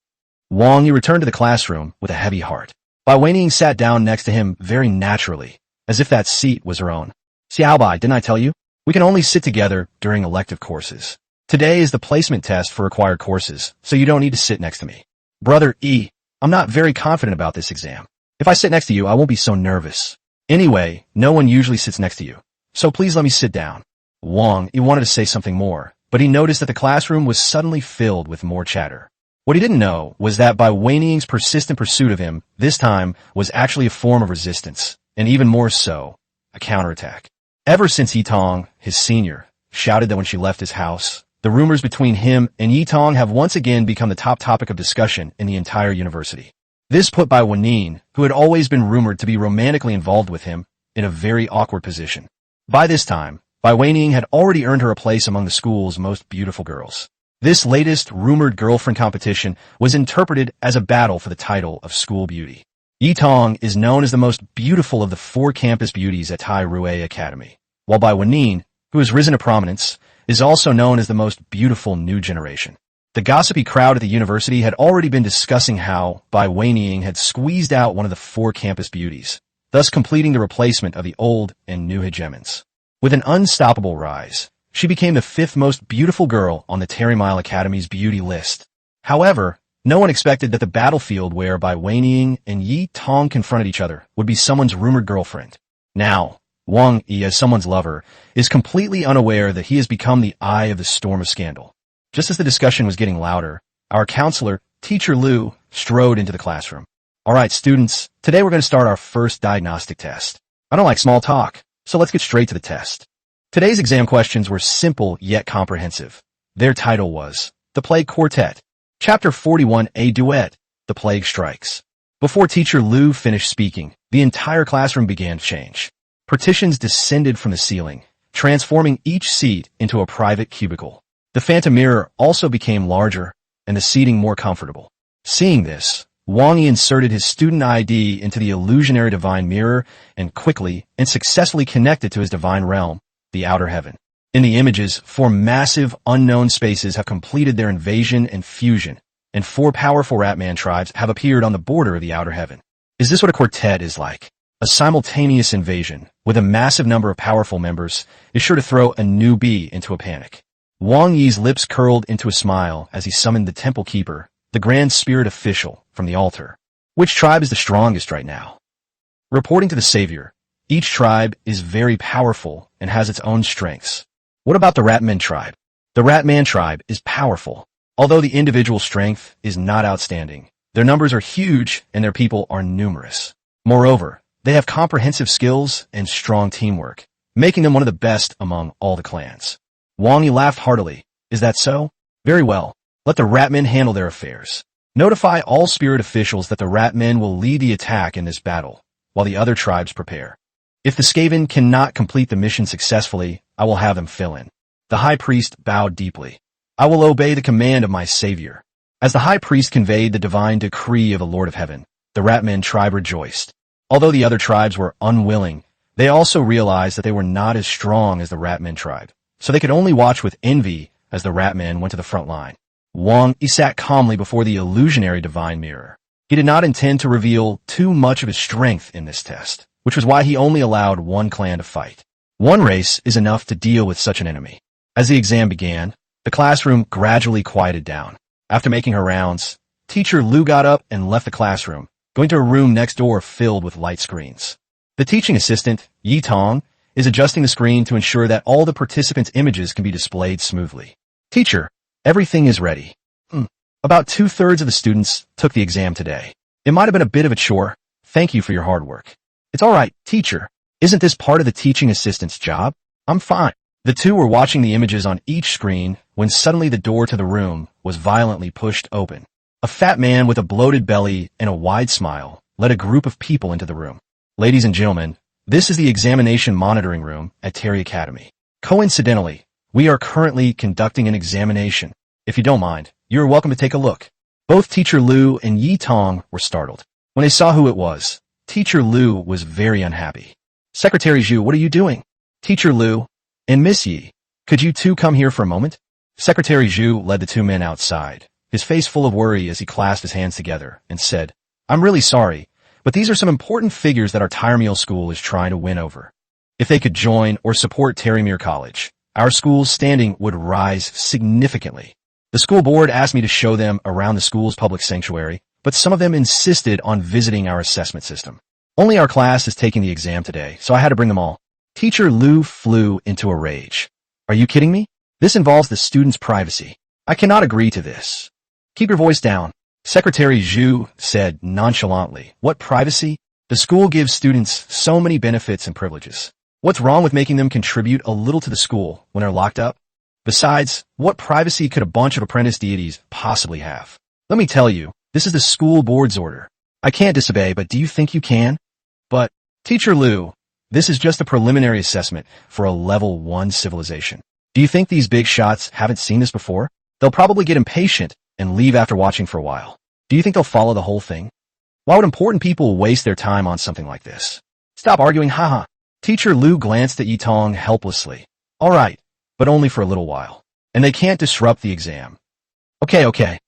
Wang Yi returned to the classroom with a heavy heart. Bai Weining sat down next to him very naturally, as if that seat was her own. Xiaobai, didn't I tell you? We can only sit together during elective courses. Today is the placement test for required courses, so you don't need to sit next to me. Brother Yi, I'm not very confident about this exam. If I sit next to you, I won't be so nervous. Anyway, no one usually sits next to you, so please let me sit down. Wang Yi wanted to say something more, but he noticed that the classroom was suddenly filled with more chatter. What he didn't know was that Bai Weining's persistent pursuit of him, this time, was actually a form of resistance, and even more so, a counterattack. Ever since Yitong, his senior, shouted that when she left his house, the rumors between him and Yitong have once again become the top topic of discussion in the entire university. This put Bai Weining, who had always been rumored to be romantically involved with him, in a very awkward position. By this time, Bai Weining had already earned her a place among the school's most beautiful girls. This latest rumored girlfriend competition was interpreted as a battle for the title of school beauty. Yitong is known as the most beautiful of the 4 campus beauties at Tai Rui Academy, while Bai Weining, who has risen to prominence, is also known as the most beautiful new generation. The gossipy crowd at the university had already been discussing how Bai Weining had squeezed out one of the 4 campus beauties, thus completing the replacement of the old and new hegemons. With an unstoppable rise, she became the 5th most beautiful girl on the Terry Mile Academy's beauty list. However, no one expected that the battlefield whereby Wang Yi and Yi Tong confronted each other would be someone's rumored girlfriend. Now, Wang Yi, as someone's lover, is completely unaware that he has become the eye of the storm of scandal. Just as the discussion was getting louder, our counselor, Teacher Lu, strode into the classroom. All right, students, today we're going to start our first diagnostic test. I don't like small talk, so let's get straight to the test. Today's exam questions were simple yet comprehensive. Their title was The Plague Quartet, Chapter 41, A Duet, The Plague Strikes. Before Teacher Lu finished speaking, the entire classroom began to change. Partitions descended from the ceiling, transforming each seat into a private cubicle. The phantom mirror also became larger, and the seating more comfortable. Seeing this, Wang Yi inserted his student ID into the illusionary divine mirror and quickly and successfully connected to his divine realm, the outer heaven. In the images, 4 massive, unknown spaces have completed their invasion and fusion, and 4 powerful Ratman tribes have appeared on the border of the outer heaven. Is this what a quartet is like? A simultaneous invasion, with a massive number of powerful members, is sure to throw a newbie into a panic. Wang Yi's lips curled into a smile as he summoned the temple keeper, the grand spirit official, from the altar. Which tribe is the strongest right now? Reporting to the savior, each tribe is very powerful and has its own strengths. What about the Ratman tribe? The Ratman tribe is powerful. Although the individual strength is not outstanding, their numbers are huge and their people are numerous. Moreover, they have comprehensive skills and strong teamwork, making them one of the best among all the clans. Wang Yi laughed heartily. Is that so? Very well. Let the Ratmen handle their affairs. Notify all spirit officials that the Ratmen will lead the attack in this battle, while the other tribes prepare. If the Skaven cannot complete the mission successfully, I will have them fill in. The high priest bowed deeply. I will obey the command of my savior. As the high priest conveyed the divine decree of the Lord of Heaven, the Ratman tribe rejoiced. Although the other tribes were unwilling, they also realized that they were not as strong as the Ratman tribe, so they could only watch with envy as the Ratman went to the front line. Wang Yi sat calmly before the illusionary divine mirror. He did not intend to reveal too much of his strength in this test, which was why he only allowed one clan to fight. One race is enough to deal with such an enemy. As the exam began, the classroom gradually quieted down. After making her rounds, Teacher Lu got up and left the classroom, going to a room next door filled with light screens. The teaching assistant, Yi Tong, is adjusting the screen to ensure that all the participants' images can be displayed smoothly. Teacher, everything is ready. About 2/3 of the students took the exam today. It might have been a bit of a chore. Thank you for your hard work. It's all right, teacher. Isn't this part of the teaching assistant's job? I'm fine. The two were watching the images on each screen when suddenly the door to the room was violently pushed open. A fat man with a bloated belly and a wide smile led a group of people into the room. Ladies and gentlemen, this is the examination monitoring room at Terry Academy. Coincidentally, we are currently conducting an examination. If you don't mind, you are welcome to take a look. Both Teacher Lu and Yi Tong were startled. When they saw who it was, Teacher Lu was very unhappy. Secretary Zhu, what are you doing? Teacher Lu and Miss Yi, could you two come here for a moment? Secretary Zhu led the two men outside, his face full of worry as he clasped his hands together and said, I'm really sorry, but these are some important figures that our Tyremere school is trying to win over. If they could join or support Tyremere College, our school's standing would rise significantly. The school board asked me to show them around the school's public sanctuary, but some of them insisted on visiting our assessment system. Only our class is taking the exam today, so I had to bring them all. Teacher Lu flew into a rage. Are you kidding me? This involves the students' privacy. I cannot agree to this. Keep your voice down. Secretary Zhu said nonchalantly. What privacy? The school gives students so many benefits and privileges. What's wrong with making them contribute a little to the school when they're locked up? Besides, what privacy could a bunch of apprentice deities possibly have? Let me tell you, this is the school board's order. I can't disobey, but do you think you can? But, Teacher Lu, this is just a preliminary assessment for a level 1 civilization. Do you think these big shots haven't seen this before? They'll probably get impatient and leave after watching for a while. Do you think they'll follow the whole thing? Why would important people waste their time on something like this? Stop arguing, haha. Teacher Lu glanced at Yi Tong helplessly. All right, but only for a little while. And they can't disrupt the exam. Okay.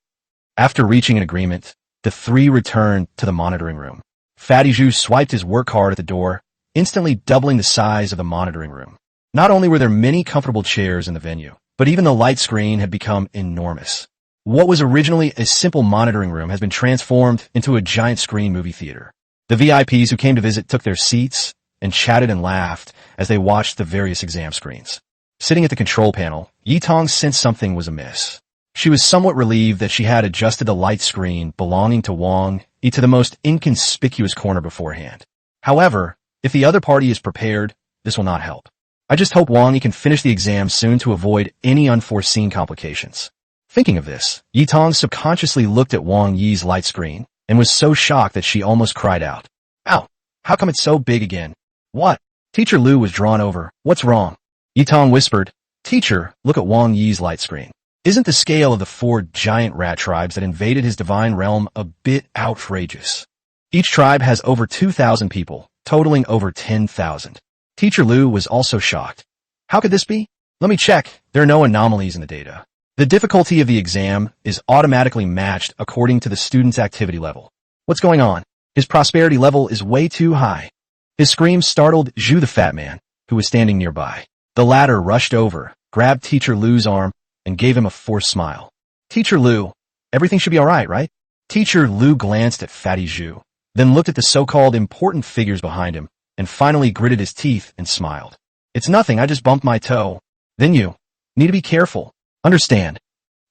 After reaching an agreement, the three returned to the monitoring room. Fatty Zhu swiped his work card at the door, instantly doubling the size of the monitoring room. Not only were there many comfortable chairs in the venue, but even the light screen had become enormous. What was originally a simple monitoring room has been transformed into a giant screen movie theater. The VIPs who came to visit took their seats and chatted and laughed as they watched the various exam screens. Sitting at the control panel, Yitong sensed something was amiss. She was somewhat relieved that she had adjusted the light screen belonging to Wang Yi to the most inconspicuous corner beforehand. However, if the other party is prepared, this will not help. I just hope Wang Yi can finish the exam soon to avoid any unforeseen complications. Thinking of this, Yitong subconsciously looked at Wang Yi's light screen and was so shocked that she almost cried out. Ow! How come it's so big again? What? Teacher Lu was drawn over. What's wrong? Yitong whispered, Teacher, look at Wang Yi's light screen. Isn't the scale of the 4 giant rat tribes that invaded his divine realm a bit outrageous? Each tribe has over 2,000 people, totaling over 10,000. Teacher Lu was also shocked. How could this be? Let me check. There are no anomalies in the data. The difficulty of the exam is automatically matched according to the student's activity level. What's going on? His prosperity level is way too high. His scream startled Zhu the fat man, who was standing nearby. The latter rushed over, grabbed Teacher Lu's arm, and gave him a forced smile. Teacher Lu, everything should be alright, right? Teacher Lu glanced at Fatty Zhu, then looked at the so-called important figures behind him, and finally gritted his teeth and smiled. It's nothing, I just bumped my toe. Then you need to be careful. Understand.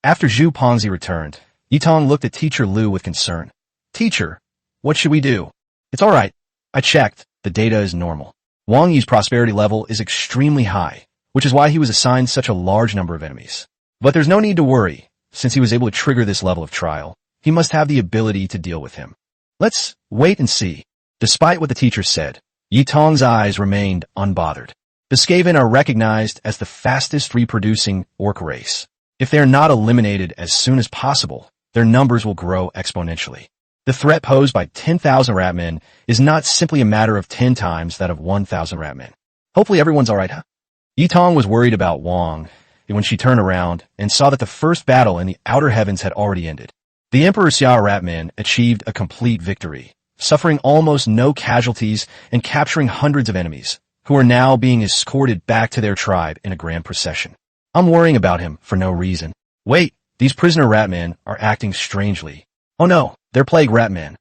After Zhu Pongzi returned, Yitong looked at Teacher Lu with concern. Teacher, what should we do? It's alright. I checked. The data is normal. Wang Yi's prosperity level is extremely high, which is why he was assigned such a large number of enemies. But there's no need to worry. Since he was able to trigger this level of trial, he must have the ability to deal with him. Let's wait and see. Despite what the teacher said, Yitong's eyes remained unbothered. The Skaven are recognized as the fastest reproducing orc race. If they are not eliminated as soon as possible, their numbers will grow exponentially. The threat posed by 10,000 ratmen is not simply a matter of 10 times that of 1,000 ratmen. Hopefully everyone's alright, huh? Yitong was worried about Wang when she turned around and saw that the first battle in the outer heavens had already ended. The Emperor Xia ratmen achieved a complete victory, suffering almost no casualties and capturing hundreds of enemies, who are now being escorted back to their tribe in a grand procession. I'm worrying about him for no reason. Wait, these prisoner ratmen are acting strangely. Oh no, they're plague ratmen.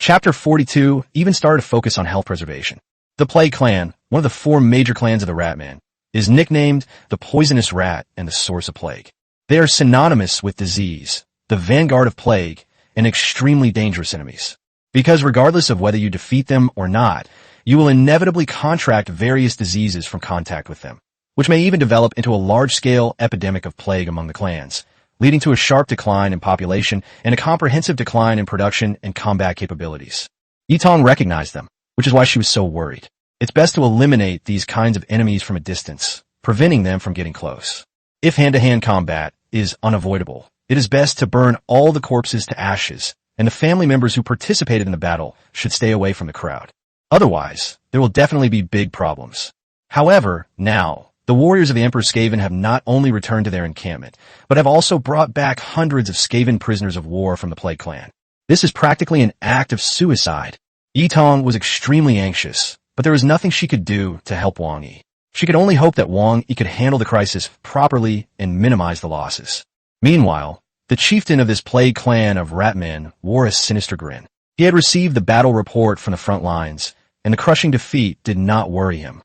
Chapter 42 even started to focus on health preservation. The Plague Clan, one of the 4 major clans of the ratmen, is nicknamed the Poisonous Rat and the Source of Plague. They are synonymous with disease, the vanguard of plague, and extremely dangerous enemies. Because regardless of whether you defeat them or not, you will inevitably contract various diseases from contact with them, which may even develop into a large-scale epidemic of plague among the clans, leading to a sharp decline in population and a comprehensive decline in production and combat capabilities. Yitong recognized them, which is why she was so worried. It's best to eliminate these kinds of enemies from a distance, preventing them from getting close. If hand-to-hand combat is unavoidable, it is best to burn all the corpses to ashes, and the family members who participated in the battle should stay away from the crowd. Otherwise, there will definitely be big problems. However, now, the warriors of the Emperor Skaven have not only returned to their encampment, but have also brought back hundreds of Skaven prisoners of war from the Plague Clan. This is practically an act of suicide. Yitong was extremely anxious, but there was nothing she could do to help Wang Yi. She could only hope that Wang Yi could handle the crisis properly and minimize the losses. Meanwhile, the chieftain of this plague clan of ratmen wore a sinister grin. He had received the battle report from the front lines, and the crushing defeat did not worry him.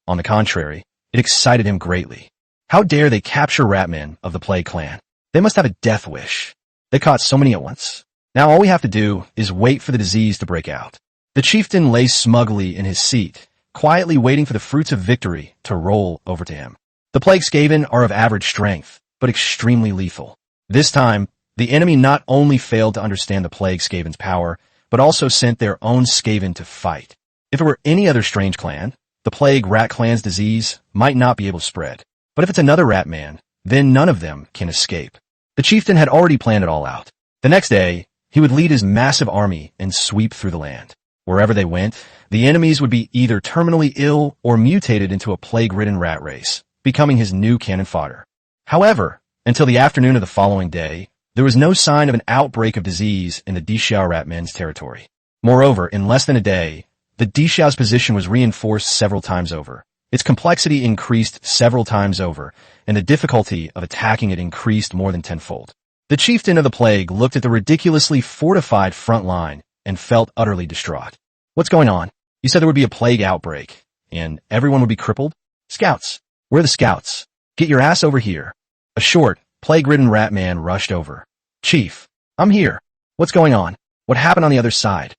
On the contrary, it excited him greatly. How dare they capture ratmen of the plague clan? They must have a death wish. They caught so many at once. Now all we have to do is wait for the disease to break out. The chieftain lay smugly in his seat, quietly waiting for the fruits of victory to roll over to him. The plague Skaven are of average strength, but extremely lethal. This time, the enemy not only failed to understand the plague Skaven's power, but also sent their own Skaven to fight. If it were any other strange clan, the plague rat clan's disease might not be able to spread. But if it's another rat man, then none of them can escape. The chieftain had already planned it all out. The next day, he would lead his massive army and sweep through the land. Wherever they went, the enemies would be either terminally ill or mutated into a plague-ridden rat race, becoming his new cannon fodder. However, until the afternoon of the following day, there was no sign of an outbreak of disease in the Dixiao ratmen's territory. Moreover, in less than a day, the Dixiao's position was reinforced several times over. Its complexity increased several times over, and the difficulty of attacking it increased more than tenfold. The chieftain of the plague looked at the ridiculously fortified front line and felt utterly distraught. What's going on? You said there would be a plague outbreak, and everyone would be crippled? Scouts. Where are the scouts? Get your ass over here. A short, plague-ridden rat man rushed over. Chief, I'm here. What's going on? What happened on the other side?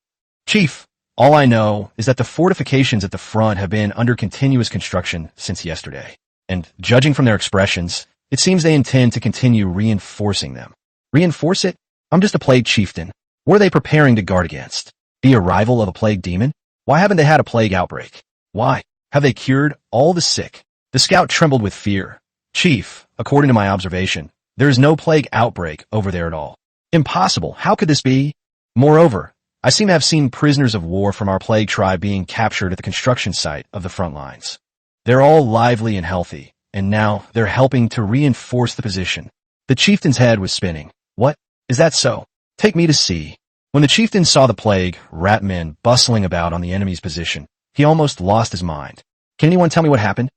Chief, all I know is that the fortifications at the front have been under continuous construction since yesterday, and judging from their expressions, it seems they intend to continue reinforcing them. Reinforce it? I'm just a plague chieftain. What are they preparing to guard against? The arrival of a plague demon? Why haven't they had a plague outbreak? Why? Have they cured all the sick? The scout trembled with fear. Chief, according to my observation, there is no plague outbreak over there at all. Impossible. How could this be? Moreover, I seem to have seen prisoners of war from our plague tribe being captured at the construction site of the front lines. They're all lively and healthy, and now they're helping to reinforce the position. The chieftain's head was spinning. What? Is that so? Take me to see. When the chieftain saw the plague rat men bustling about on the enemy's position, he almost lost his mind. Can anyone tell me what happened?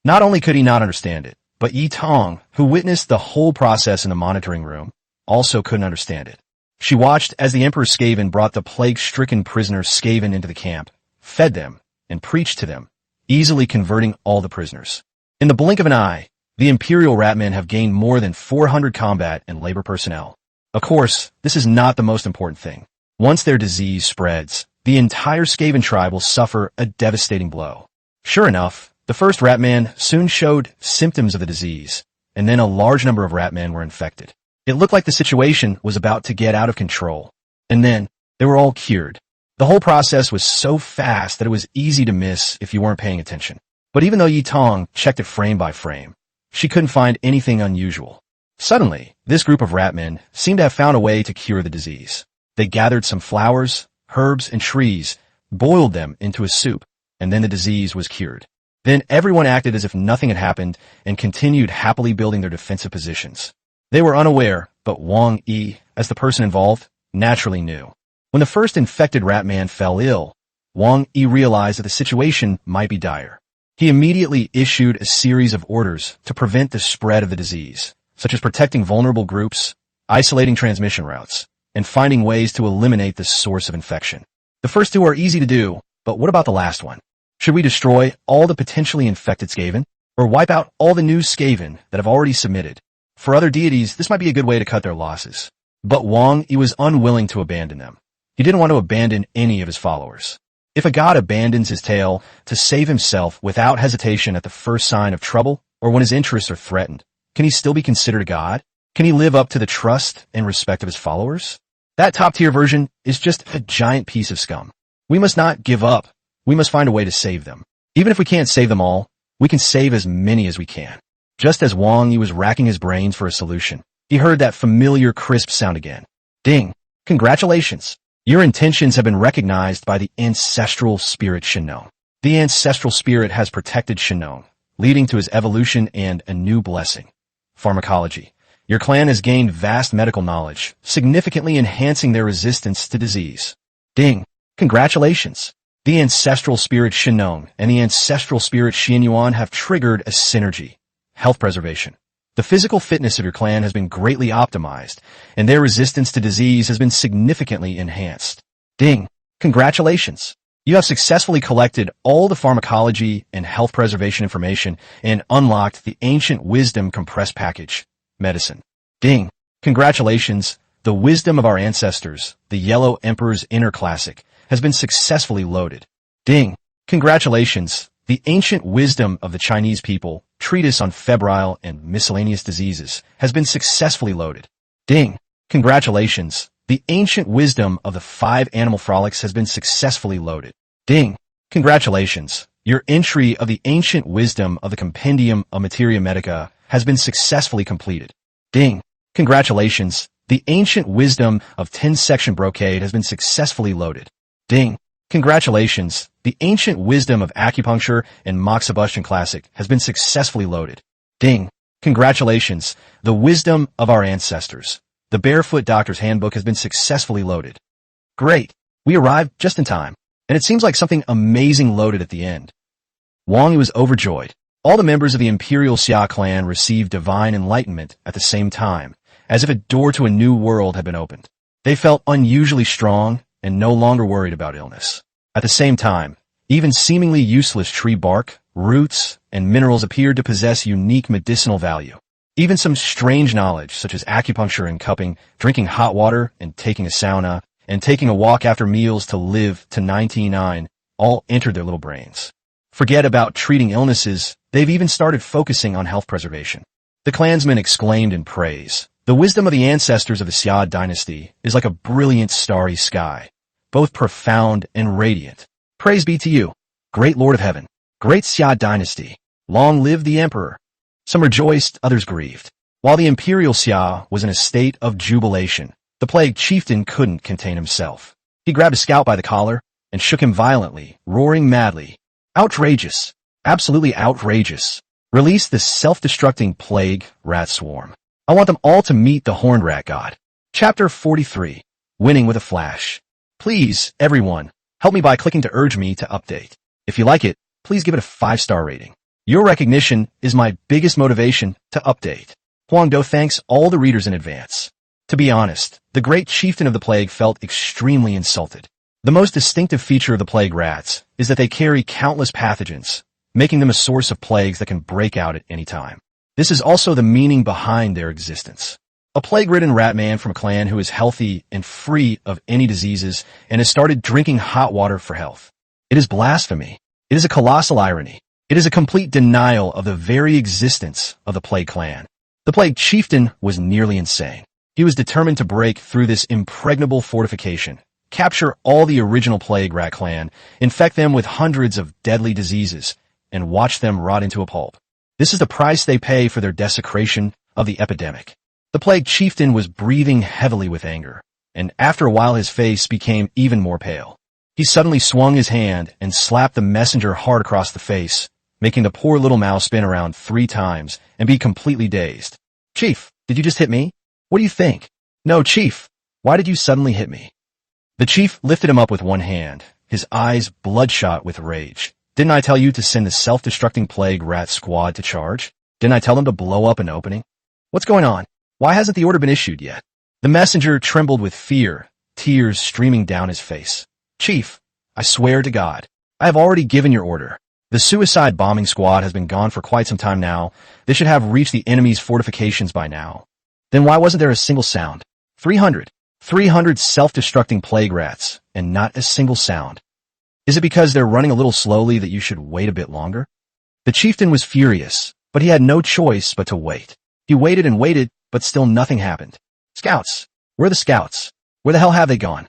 Not only could he not understand it, but Yi Tong, who witnessed the whole process in the monitoring room, also couldn't understand it. She watched as the Emperor Skaven brought the plague-stricken prisoners Skaven into the camp, fed them, and preached to them, easily converting all the prisoners. In the blink of an eye, the Imperial Ratmen have gained more than 400 combat and labor personnel. Of course, this is not the most important thing. Once their disease spreads, the entire Skaven tribe will suffer a devastating blow. Sure enough, the first Ratman soon showed symptoms of the disease, and then a large number of Ratmen were infected. It looked like the situation was about to get out of control. And then, they were all cured. The whole process was so fast that it was easy to miss if you weren't paying attention. But even though Yi Tong checked it frame by frame, she couldn't find anything unusual. Suddenly, this group of Ratmen seemed to have found a way to cure the disease. They gathered some flowers, herbs, and trees, boiled them into a soup, and then the disease was cured. Then everyone acted as if nothing had happened and continued happily building their defensive positions. They were unaware, but Wang Yi, as the person involved, naturally knew. When the first infected Ratman fell ill, Wang Yi realized that the situation might be dire. He immediately issued a series of orders to prevent the spread of the disease, such as protecting vulnerable groups, isolating transmission routes, and finding ways to eliminate the source of infection. The first two are easy to do, but what about the last one? Should we destroy all the potentially infected Skaven, or wipe out all the new Skaven that have already submitted? For other deities, this might be a good way to cut their losses. But Wang Yi was unwilling to abandon them. He didn't want to abandon any of his followers. If a god abandons his tail to save himself without hesitation at the first sign of trouble, or when his interests are threatened, can he still be considered a god? Can he live up to the trust and respect of his followers? That top-tier version is just a giant piece of scum. We must not give up. We must find a way to save them. Even if we can't save them all, we can save as many as we can. Just as Wang Yi was racking his brains for a solution, he heard that familiar crisp sound again. Ding! Congratulations! Your intentions have been recognized by the ancestral spirit Shinnong. The ancestral spirit has protected Shinnong, leading to his evolution and a new blessing. Pharmacology. Your clan has gained vast medical knowledge, significantly enhancing their resistance to disease. Ding! Congratulations! The ancestral spirit Shinnong and the ancestral spirit Xianyuan have triggered a synergy. Health preservation. The physical fitness of your clan has been greatly optimized, and their resistance to disease has been significantly enhanced. Ding! Congratulations! You have successfully collected all the pharmacology and health preservation information and unlocked the ancient wisdom compressed package. Medicine. Ding! Congratulations! The wisdom of our ancestors, the Yellow Emperor's Inner Classic, has been successfully loaded. Ding! Congratulations! The ancient wisdom of the Chinese people, treatise on febrile and miscellaneous diseases, has been successfully loaded. Ding! Congratulations! The ancient wisdom of the 5 animal frolics has been successfully loaded. Ding! Congratulations! Your entry of the ancient wisdom of the compendium of Materia Medica has been successfully completed. Ding! Congratulations! The ancient wisdom of 10-section brocade has been successfully loaded. Ding! Congratulations! The ancient wisdom of acupuncture and Moxibustion Classic has been successfully loaded. Ding! Congratulations! The wisdom of our ancestors. The Barefoot Doctor's Handbook has been successfully loaded. Great! We arrived just in time, and it seems like something amazing loaded at the end. Wang Yi was overjoyed. All the members of the Imperial Xia clan received divine enlightenment at the same time, as if a door to a new world had been opened. They felt unusually strong and no longer worried about illness. At the same time, even seemingly useless tree bark, roots, and minerals appeared to possess unique medicinal value. Even some strange knowledge, such as acupuncture and cupping, drinking hot water and taking a sauna, and taking a walk after meals to live to 99, all entered their little brains. Forget about treating illnesses, they've even started focusing on health preservation. The clansmen exclaimed in praise. The wisdom of the ancestors of the Xia dynasty is like a brilliant starry sky, both profound and radiant. Praise be to you, great Lord of Heaven, great Xia dynasty. Long live the Emperor. Some rejoiced, others grieved. While the Imperial Xia was in a state of jubilation, the plague chieftain couldn't contain himself. He grabbed a scout by the collar and shook him violently, roaring madly. Outrageous! Absolutely outrageous! Release this self-destructing plague rat swarm. I want them all to meet the horned rat god. Chapter 43. Winning with a Flash. Please, everyone, help me by clicking to urge me to update. If you like it, please give it a 5-star rating. Your recognition is my biggest motivation to update. Huangdo thanks all the readers in advance. To be honest, the great chieftain of the plague felt extremely insulted. The most distinctive feature of the plague rats is that they carry countless pathogens, making them a source of plagues that can break out at any time. This is also the meaning behind their existence. A plague-ridden rat man from a clan who is healthy and free of any diseases and has started drinking hot water for health. It is blasphemy. It is a colossal irony. It is a complete denial of the very existence of the plague clan. The plague chieftain was nearly insane. He was determined to break through this impregnable fortification, capture all the original plague rat clan, infect them with hundreds of deadly diseases, and watch them rot into a pulp. This is the price they pay for their desecration of the epidemic. The plague chieftain was breathing heavily with anger, and after a while his face became even more pale. He suddenly swung his hand and slapped the messenger hard across the face, making the poor little mouse spin around 3 times and be completely dazed. Chief, did you just hit me? What do you think? No, Chief, why did you suddenly hit me? The chief lifted him up with one hand, his eyes bloodshot with rage. Didn't I tell you to send the self-destructing plague rat squad to charge? Didn't I tell them to blow up an opening? What's going on? Why hasn't the order been issued yet? The messenger trembled with fear, tears streaming down his face. Chief, I swear to God, I have already given your order. The suicide bombing squad has been gone for quite some time now. They should have reached the enemy's fortifications by now. Then why wasn't there a single sound? 300 self-destructing plague rats, and not a single sound. Is it because they're running a little slowly that you should wait a bit longer? The chieftain was furious, but he had no choice but to wait. He waited and waited, but still nothing happened. Scouts! Where are the scouts? Where the hell have they gone?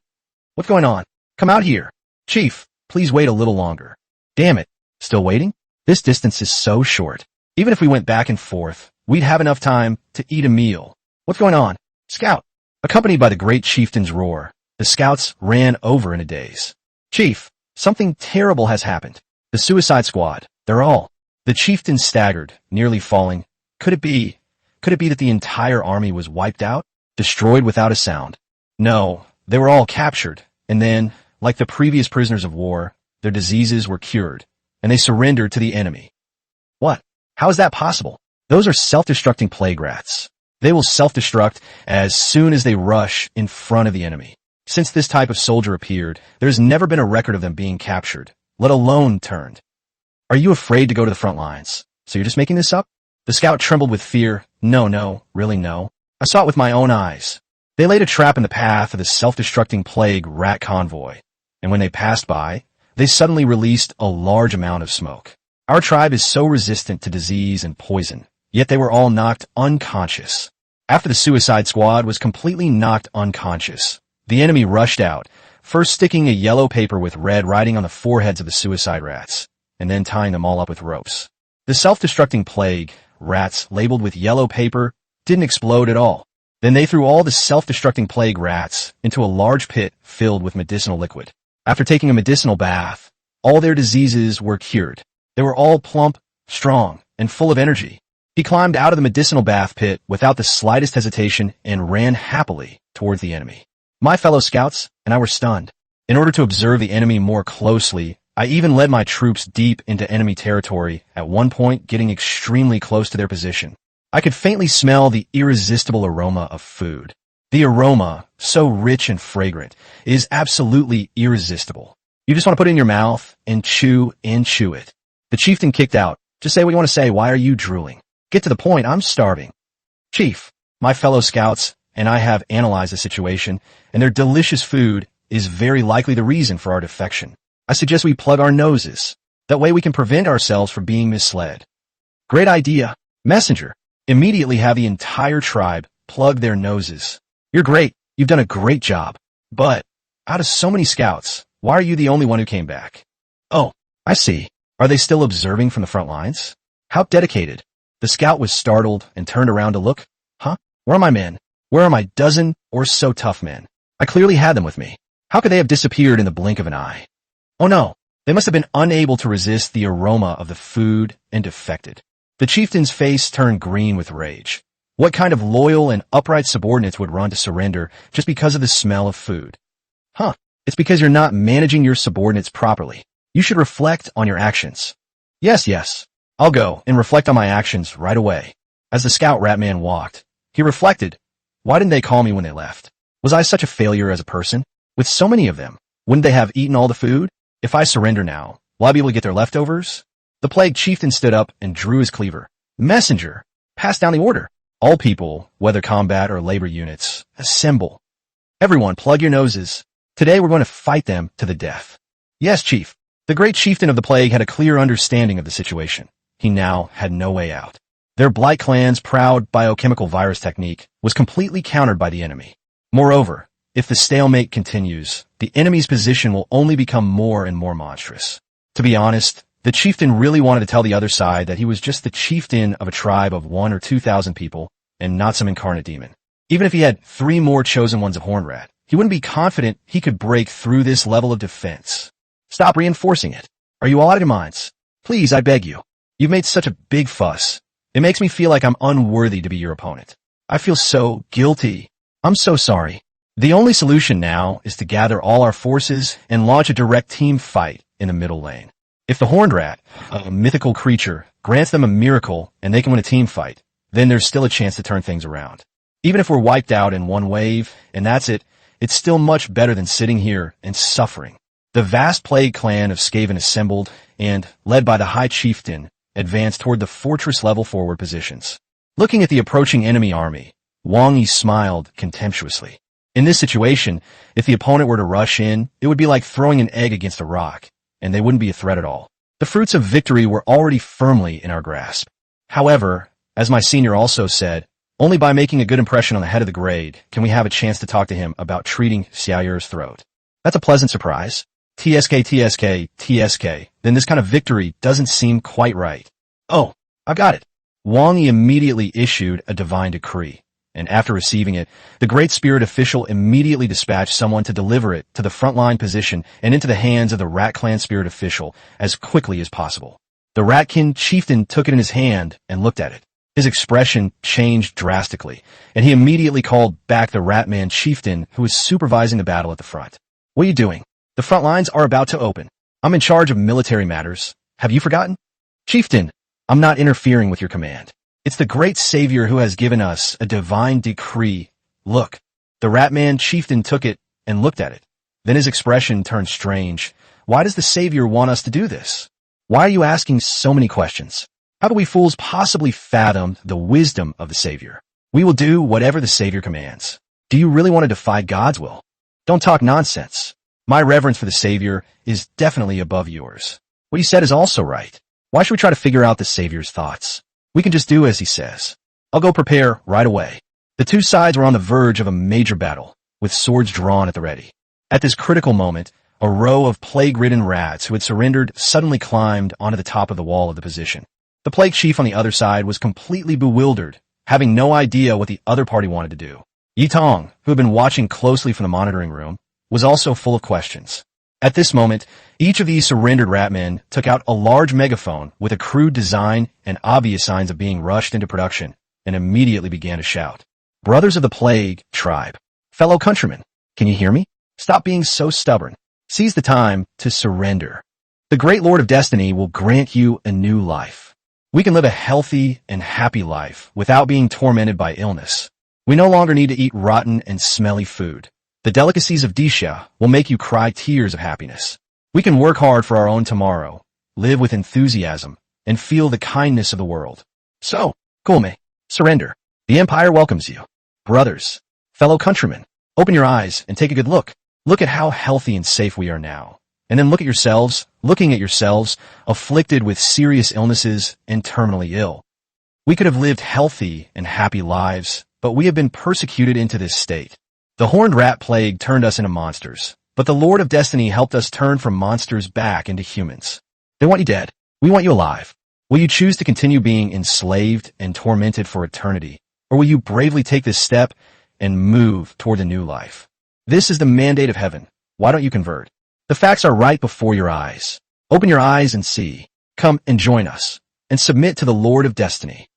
What's going on? Come out here. Chief, please wait a little longer. Damn it. Still waiting? This distance is so short. Even if we went back and forth, we'd have enough time to eat a meal. What's going on? Scout! Accompanied by the great chieftain's roar, the scouts ran over in a daze. Chief, something terrible has happened. The suicide squad, they're all. The chieftain staggered, nearly falling. Could it be that the entire army was wiped out? Destroyed without a sound? No, they were all captured, and then, like the previous prisoners of war, their diseases were cured, and they surrendered to the enemy. What? How is that possible? Those are self-destructing plague rats. They will self-destruct as soon as they rush in front of the enemy. Since this type of soldier appeared, there's never been a record of them being captured, let alone turned. Are you afraid to go to the front lines? So you're just making this up? The scout trembled with fear. No, really no. I saw it with my own eyes. They laid a trap in the path of the self-destructing plague rat convoy, and when they passed by, they suddenly released a large amount of smoke. Our tribe is so resistant to disease and poison, yet they were all knocked unconscious. After the suicide squad was completely knocked unconscious, the enemy rushed out, first sticking a yellow paper with red writing on the foreheads of the suicide rats, and then tying them all up with ropes. The self-destructing plague rats labeled with yellow paper didn't explode at all. Then they threw all the self-destructing plague rats into a large pit filled with medicinal liquid. After taking a medicinal bath, all their diseases were cured. They were all plump, strong, and full of energy. He climbed out of the medicinal bath pit without the slightest hesitation and ran happily towards the enemy. My fellow scouts and I were stunned. In order to observe the enemy more closely, I even led my troops deep into enemy territory, at one point getting extremely close to their position. I could faintly smell the irresistible aroma of food. The aroma, so rich and fragrant, is absolutely irresistible. You just want to put it in your mouth and chew it. The chieftain kicked out. Just say what you want to say. Why are you drooling? Get to the point. I'm starving. Chief, my fellow scouts and I have analyzed the situation, and their delicious food is very likely the reason for our defection. I suggest we plug our noses. That way we can prevent ourselves from being misled. Great idea. Messenger, immediately have the entire tribe plug their noses. You're great. You've done a great job. But, out of so many scouts, why are you the only one who came back? Oh, I see. Are they still observing from the front lines? How dedicated. The scout was startled and turned around to look. Huh? Where are my men? Where are my dozen or so tough men? I clearly had them with me. How could they have disappeared in the blink of an eye? Oh no, they must have been unable to resist the aroma of the food and defected. The chieftain's face turned green with rage. What kind of loyal and upright subordinates would run to surrender just because of the smell of food? Huh, it's because you're not managing your subordinates properly. You should reflect on your actions. Yes, I'll go and reflect on my actions right away. As the scout Ratman walked, he reflected. Why didn't they call me when they left? Was I such a failure as a person? With so many of them, wouldn't they have eaten all the food? If I surrender now, will I be able to get their leftovers? The plague chieftain stood up and drew his cleaver. Messenger, pass down the order. All people, whether combat or labor units, assemble. Everyone, plug your noses. Today we're going to fight them to the death. Yes, chief. The great chieftain of the plague had a clear understanding of the situation. He now had no way out. Their Blight clan's proud biochemical virus technique was completely countered by the enemy. Moreover, if the stalemate continues, the enemy's position will only become more and more monstrous. To be honest, the chieftain really wanted to tell the other side that he was just the chieftain of a tribe of 1,000 or 2,000 people and not some incarnate demon. Even if he had 3 more chosen ones of Hornrat, he wouldn't be confident he could break through this level of defense. Stop reinforcing it. Are you all out of your minds? Please, I beg you. You've made such a big fuss. It makes me feel like I'm unworthy to be your opponent. I feel so guilty. I'm so sorry. The only solution now is to gather all our forces and launch a direct team fight in the middle lane. If the Horned Rat, a mythical creature, grants them a miracle and they can win a team fight, then there's still a chance to turn things around. Even if we're wiped out in one wave, and that's it, it's still much better than sitting here and suffering. The vast plague clan of Skaven assembled and, led by the High Chieftain, advanced toward the fortress-level forward positions. Looking at the approaching enemy army, Wang Yi smiled contemptuously. In this situation, if the opponent were to rush in, it would be like throwing an egg against a rock, and they wouldn't be a threat at all. The fruits of victory were already firmly in our grasp. However, as my senior also said, only by making a good impression on the head of the grade can we have a chance to talk to him about treating Xiaoyer's throat. That's a pleasant surprise. TSK. Then this kind of victory doesn't seem quite right. Oh, I got it. Wang Yi immediately issued a divine decree, and after receiving it, the Great Spirit official immediately dispatched someone to deliver it to the frontline position and into the hands of the Rat Clan Spirit official as quickly as possible. The Ratkin chieftain took it in his hand and looked at it. His expression changed drastically, and he immediately called back the Ratman chieftain who was supervising the battle at the front. What are you doing? The front lines are about to open. I'm in charge of military matters. Have you forgotten? Chieftain, I'm not interfering with your command. It's the great savior who has given us a divine decree. Look. The Ratman chieftain took it and looked at it. Then his expression turned strange. Why does the savior want us to do this? Why are you asking so many questions? How do we fools possibly fathom the wisdom of the savior? We will do whatever the savior commands. Do you really want to defy God's will? Don't talk nonsense. My reverence for the savior is definitely above yours. What you said is also right. Why should we try to figure out the savior's thoughts? We can just do as he says. I'll go prepare right away. The two sides were on the verge of a major battle, with swords drawn at the ready. At this critical moment, a row of plague-ridden rats who had surrendered suddenly climbed onto the top of the wall of the position. The plague chief on the other side was completely bewildered, having no idea what the other party wanted to do. Yi Tong, who had been watching closely from the monitoring room, was also full of questions. At this moment, each of these surrendered ratmen took out a large megaphone with a crude design and obvious signs of being rushed into production, and immediately began to shout. Brothers of the Plague Tribe, fellow countrymen, can you hear me? Stop being so stubborn. Seize the time to surrender. The great Lord of Destiny will grant you a new life. We can live a healthy and happy life without being tormented by illness. We no longer need to eat rotten and smelly food. The delicacies of Xia will make you cry tears of happiness. We can work hard for our own tomorrow, live with enthusiasm, and feel the kindness of the world. So, Gulme, surrender. The Empire welcomes you. Brothers, fellow countrymen, open your eyes and take a good look. Look at how healthy and safe we are now. And then look at yourselves, afflicted with serious illnesses and terminally ill. We could have lived healthy and happy lives, but we have been persecuted into this state. The horned rat plague turned us into monsters, but the Lord of Destiny helped us turn from monsters back into humans. They want you dead. We want you alive. Will you choose to continue being enslaved and tormented for eternity, or will you bravely take this step and move toward a new life? This is the mandate of heaven. Why don't you convert? The facts are right before your eyes. Open your eyes and see. Come and join us, and submit to the Lord of Destiny.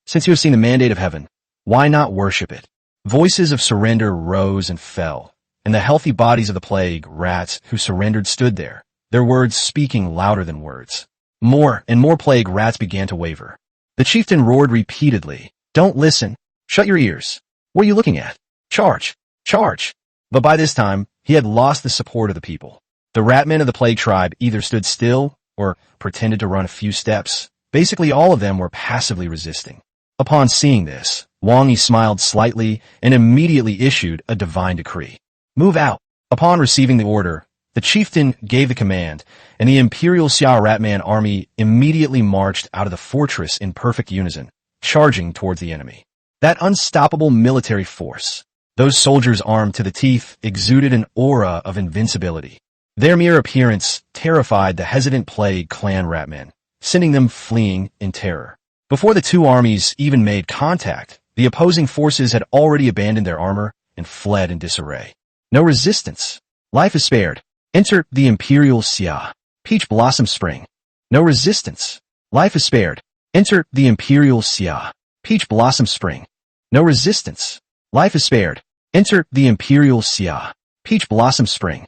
Since you have seen the mandate of heaven, why not worship it? Voices of surrender rose and fell, and the healthy bodies of the plague rats who surrendered stood there, their words speaking louder than words. More and more plague rats began to waver. The chieftain roared repeatedly, "Don't listen! Shut your ears! What are you looking at? Charge! Charge!" But by this time, he had lost the support of the people. The ratmen of the plague tribe either stood still or pretended to run a few steps. Basically, all of them were passively resisting. Upon seeing this, Wang Yi smiled slightly and immediately issued a divine decree. Move out. Upon receiving the order, the chieftain gave the command, and the Imperial Xia ratman army immediately marched out of the fortress in perfect unison, charging towards the enemy. That unstoppable military force, those soldiers armed to the teeth, exuded an aura of invincibility. Their mere appearance terrified the hesitant plague clan ratmen, sending them fleeing in terror. Before the two armies even made contact, the opposing forces had already abandoned their armor and fled in disarray. No resistance. Life is spared. Enter the Imperial Xia. Peach Blossom Spring. No resistance. Life is spared. Enter the Imperial Xia. Peach Blossom Spring. No resistance. Life is spared. Enter the Imperial Xia. Peach Blossom Spring.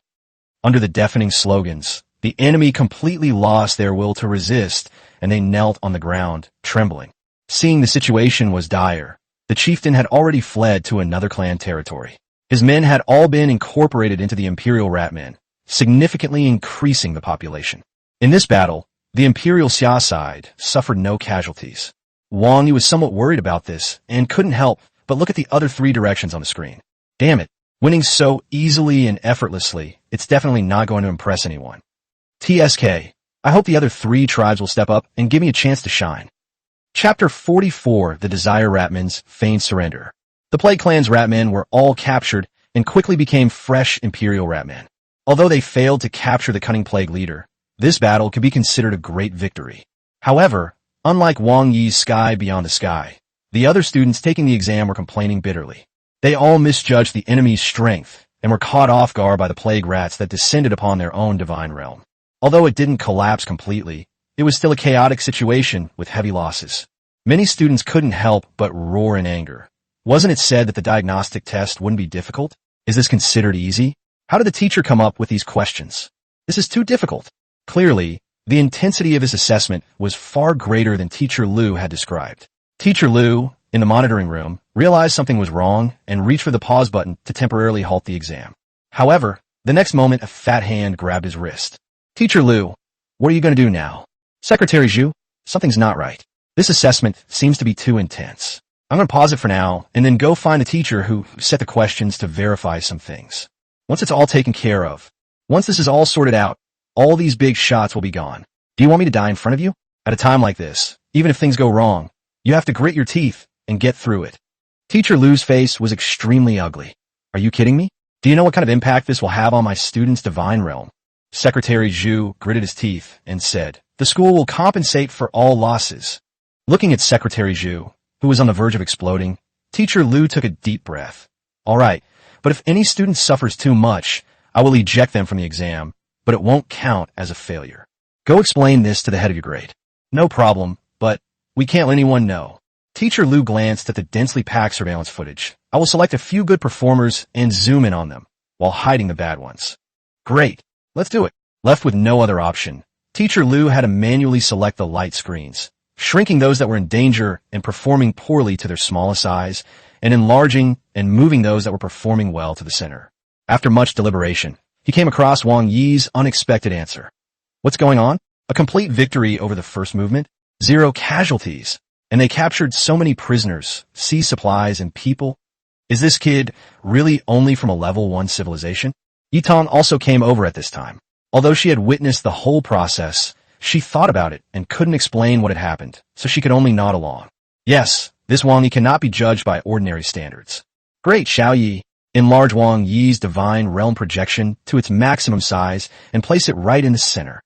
Under the deafening slogans, the enemy completely lost their will to resist, and they knelt on the ground, trembling. Seeing the situation was dire, the chieftain had already fled to another clan territory. His men had all been incorporated into the Imperial Ratmen, significantly increasing the population. In this battle, the Imperial Xia side suffered no casualties. Wang Yi was somewhat worried about this and couldn't help but look at the other three directions on the screen. Damn it, winning so easily and effortlessly, it's definitely not going to impress anyone. TSK, I hope the other three tribes will step up and give me a chance to shine. Chapter 44, The Desire Ratmen's Feigned Surrender. The Plague Clan's Ratmen were all captured and quickly became fresh Imperial Ratmen. Although they failed to capture the cunning Plague leader, this battle could be considered a great victory. However, unlike Wang Yi's Sky Beyond the Sky, the other students taking the exam were complaining bitterly. They all misjudged the enemy's strength and were caught off guard by the plague rats that descended upon their own divine realm. Although it didn't collapse completely, it was still a chaotic situation with heavy losses. Many students couldn't help but roar in anger. Wasn't it said that the diagnostic test wouldn't be difficult? Is this considered easy? How did the teacher come up with these questions? This is too difficult. Clearly, the intensity of his assessment was far greater than Teacher Liu had described. Teacher Liu, in the monitoring room, realized something was wrong and reached for the pause button to temporarily halt the exam. However, the next moment a fat hand grabbed his wrist. Teacher Liu, what are you going to do now? Secretary Zhu, something's not right. This assessment seems to be too intense. I'm going to pause it for now and then go find the teacher who set the questions to verify some things. Once it's all taken care of, once this is all sorted out, all these big shots will be gone. Do you want me to die in front of you? At a time like this, even if things go wrong, you have to grit your teeth and get through it. Teacher Liu's face was extremely ugly. Are you kidding me? Do you know what kind of impact this will have on my students' divine realm? Secretary Zhu gritted his teeth and said, the school will compensate for all losses. Looking at Secretary Zhu, who was on the verge of exploding, Teacher Liu took a deep breath. All right, but if any student suffers too much, I will eject them from the exam, but it won't count as a failure. Go explain this to the head of your grade. No problem, but we can't let anyone know. Teacher Liu glanced at the densely packed surveillance footage. I will select a few good performers and zoom in on them, while hiding the bad ones. Great, let's do it. Left with no other option, Teacher Liu had to manually select the light screens, shrinking those that were in danger and performing poorly to their smallest size, and enlarging and moving those that were performing well to the center. After much deliberation, he came across Wang Yi's unexpected answer. What's going on? A complete victory over the first movement, 0 casualties, and they captured so many prisoners, sea supplies, and people. Is this kid really only from a level 1 civilization? Yitong also came over at this time. Although she had witnessed the whole process, she thought about it and couldn't explain what had happened, so she could only nod along. Yes, this Wang Yi cannot be judged by ordinary standards. Great, Xiao Yi. Enlarge Wang Yi's divine realm projection to its maximum size and place it right in the center.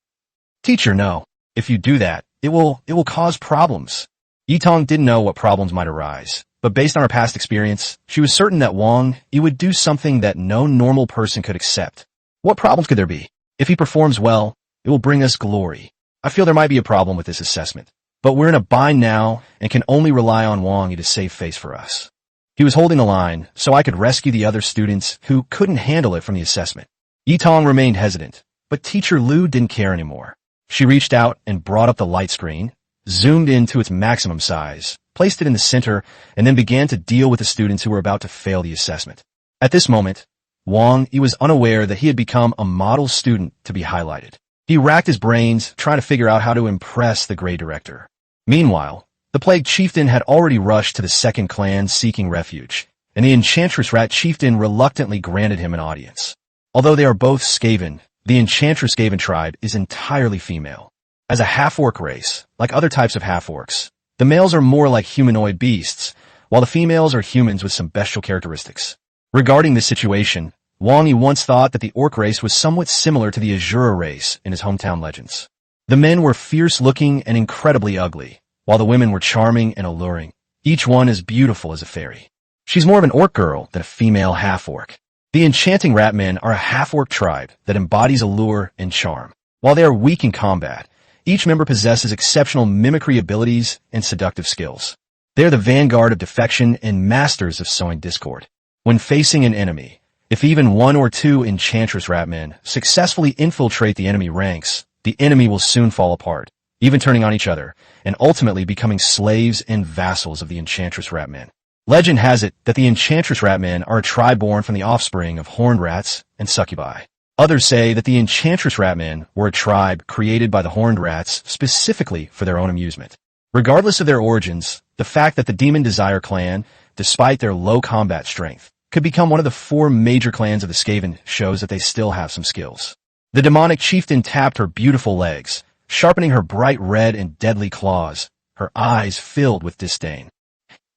Teacher, no. If you do that, it will cause problems. Yitong didn't know what problems might arise, but based on her past experience, she was certain that Wang Yi would do something that no normal person could accept. What problems could there be? If he performs well, it will bring us glory. I feel there might be a problem with this assessment, but we're in a bind now and can only rely on Wang Yi to save face for us. He was holding the line so I could rescue the other students who couldn't handle it from the assessment. Yitong remained hesitant, but Teacher Lu didn't care anymore. She reached out and brought up the light screen, zoomed in to its maximum size, placed it in the center, and then began to deal with the students who were about to fail the assessment. At this moment, Wang Yi was unaware that he had become a model student to be highlighted. He racked his brains, trying to figure out how to impress the Grey Director. Meanwhile, the Plague Chieftain had already rushed to the second clan seeking refuge, and the Enchantress Rat Chieftain reluctantly granted him an audience. Although they are both Skaven, the Enchantress Skaven tribe is entirely female. As a half-orc race, like other types of half-orcs, the males are more like humanoid beasts, while the females are humans with some bestial characteristics. Regarding this situation, Wang Yi once thought that the orc race was somewhat similar to the Azura race in his hometown legends. The men were fierce-looking and incredibly ugly, while the women were charming and alluring, each one as beautiful as a fairy. She's more of an orc girl than a female half-orc. The enchanting rat men are a half-orc tribe that embodies allure and charm. While they are weak in combat, each member possesses exceptional mimicry abilities and seductive skills. They are the vanguard of defection and masters of sowing discord. When facing an enemy, if even 1 or 2 Enchantress Ratmen successfully infiltrate the enemy ranks, the enemy will soon fall apart, even turning on each other, and ultimately becoming slaves and vassals of the Enchantress Ratmen. Legend has it that the Enchantress Ratmen are a tribe born from the offspring of horned rats and succubi. Others say that the Enchantress Ratmen were a tribe created by the horned rats specifically for their own amusement. Regardless of their origins, the fact that the Demon Desire clan, despite their low combat strength, could become one of the 4 major clans of the Skaven shows that they still have some skills. The demonic chieftain tapped her beautiful legs, sharpening her bright red and deadly claws, her eyes filled with disdain.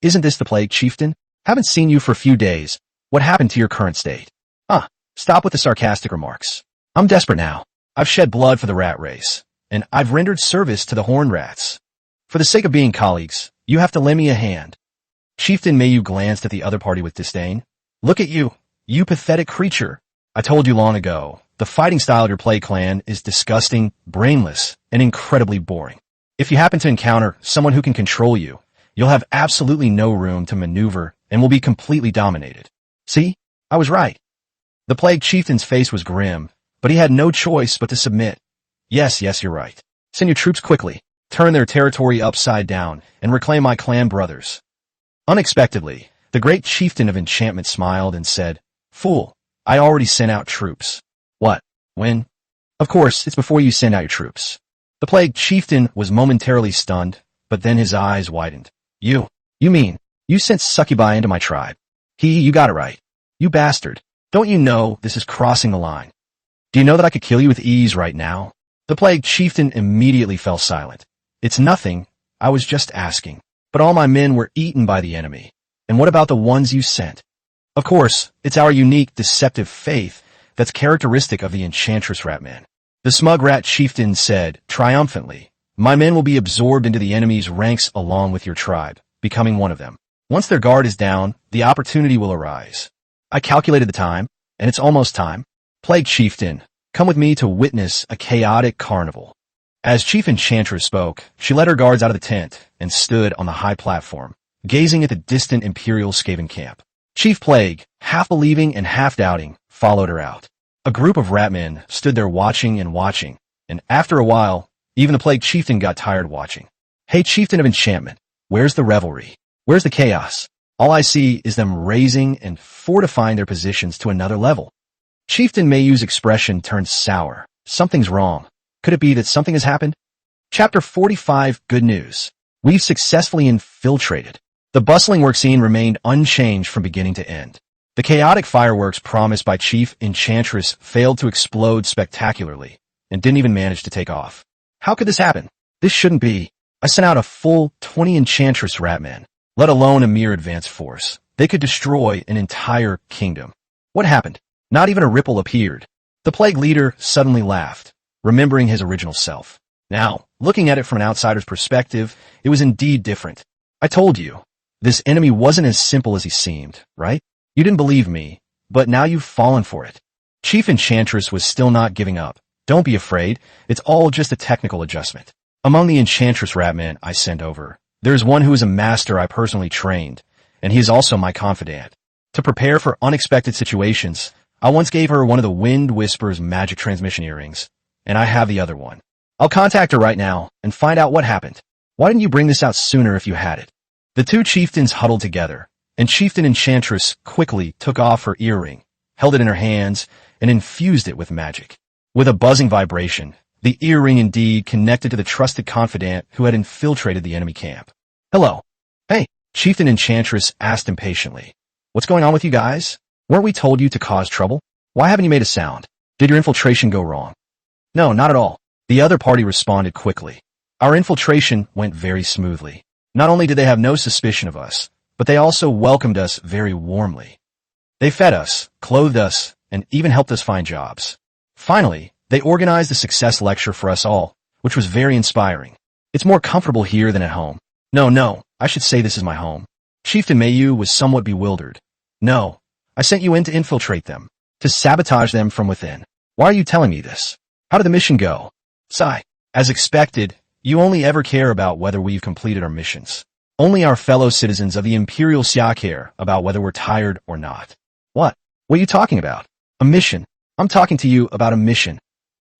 Isn't this the Plague Chieftain? Haven't seen you for a few days. What happened to your current state? Stop with the sarcastic remarks. I'm desperate now. I've shed blood for the rat race, and I've rendered service to the horned rats. For the sake of being colleagues, you have to lend me a hand. Chieftain Mayu glanced at the other party with disdain. Look at you, you pathetic creature. I told you long ago, the fighting style of your Plague clan is disgusting, brainless, and incredibly boring. If you happen to encounter someone who can control you, you'll have absolutely no room to maneuver and will be completely dominated. See? I was right. The Plague Chieftain's face was grim, but he had no choice but to submit. Yes, you're right. Send your troops quickly, turn their territory upside down, and reclaim my clan brothers. Unexpectedly, the great chieftain of enchantment smiled and said, Fool, I already sent out troops. What? When? Of course, it's before you send out your troops. The Plague Chieftain was momentarily stunned, but then his eyes widened. You mean, you sent succubi into my tribe? You got it right. You bastard. Don't you know this is crossing the line? Do you know that I could kill you with ease right now? The Plague Chieftain immediately fell silent. It's nothing. I was just asking. But all my men were eaten by the enemy. And what about the ones you sent? Of course, it's our unique, deceptive faith that's characteristic of the Enchantress Ratman. The smug Rat Chieftain said, triumphantly, My men will be absorbed into the enemy's ranks along with your tribe, becoming one of them. Once their guard is down, the opportunity will arise. I calculated the time, and it's almost time. Plague Chieftain, come with me to witness a chaotic carnival. As Chief Enchantress spoke, she led her guards out of the tent and stood on the high platform, gazing at the distant Imperial Skaven camp. Chief Plague, half believing and half doubting, followed her out. A group of ratmen stood there watching, and after a while, even the Plague Chieftain got tired watching. Hey, chieftain of enchantment, where's the revelry? Where's the chaos? All I see is them raising and fortifying their positions to another level. Chieftain Meiyu's expression turned sour. Something's wrong. Could it be that something has happened? Chapter 45, Good News. We've successfully infiltrated. The bustling work scene remained unchanged from beginning to end. The chaotic fireworks promised by Chief Enchantress failed to explode spectacularly, and didn't even manage to take off. How could this happen? This shouldn't be. I sent out a full 20 Enchantress Ratmen, let alone a mere advanced force. They could destroy an entire kingdom. What happened? Not even a ripple appeared. The plague leader suddenly laughed, remembering his original self. Now, looking at it from an outsider's perspective, it was indeed different. I told you, this enemy wasn't as simple as he seemed, right? You didn't believe me, but now you've fallen for it. Chief Enchantress was still not giving up. Don't be afraid, it's all just a technical adjustment. Among the Enchantress Ratmen I sent over, there is one who is a master I personally trained, and he is also my confidant. To prepare for unexpected situations, I once gave her one of the Wind Whisper's magic transmission earrings, and I have the other one. I'll contact her right now and find out what happened. Why didn't you bring this out sooner if you had it? The two chieftains huddled together, and Chieftain Enchantress quickly took off her earring, held it in her hands, and infused it with magic. With a buzzing vibration, the earring indeed connected to the trusted confidant who had infiltrated the enemy camp. Hello. Hey, Chieftain Enchantress asked impatiently. What's going on with you guys? Weren't we told you to cause trouble? Why haven't you made a sound? Did your infiltration go wrong? No, not at all. The other party responded quickly. Our infiltration went very smoothly. Not only did they have no suspicion of us, but they also welcomed us very warmly. They fed us, clothed us, and even helped us find jobs. Finally, they organized a success lecture for us all, which was very inspiring. It's more comfortable here than at home. No, I should say this is my home. Chieftain Meiyu was somewhat bewildered. No, I sent you in to infiltrate them, to sabotage them from within. Why are you telling me this? How did the mission go? Sigh. As expected, you only ever care about whether we've completed our missions. Only our fellow citizens of the Imperial Xia care about whether we're tired or not. What? What are you talking about? A mission. I'm talking to you about a mission.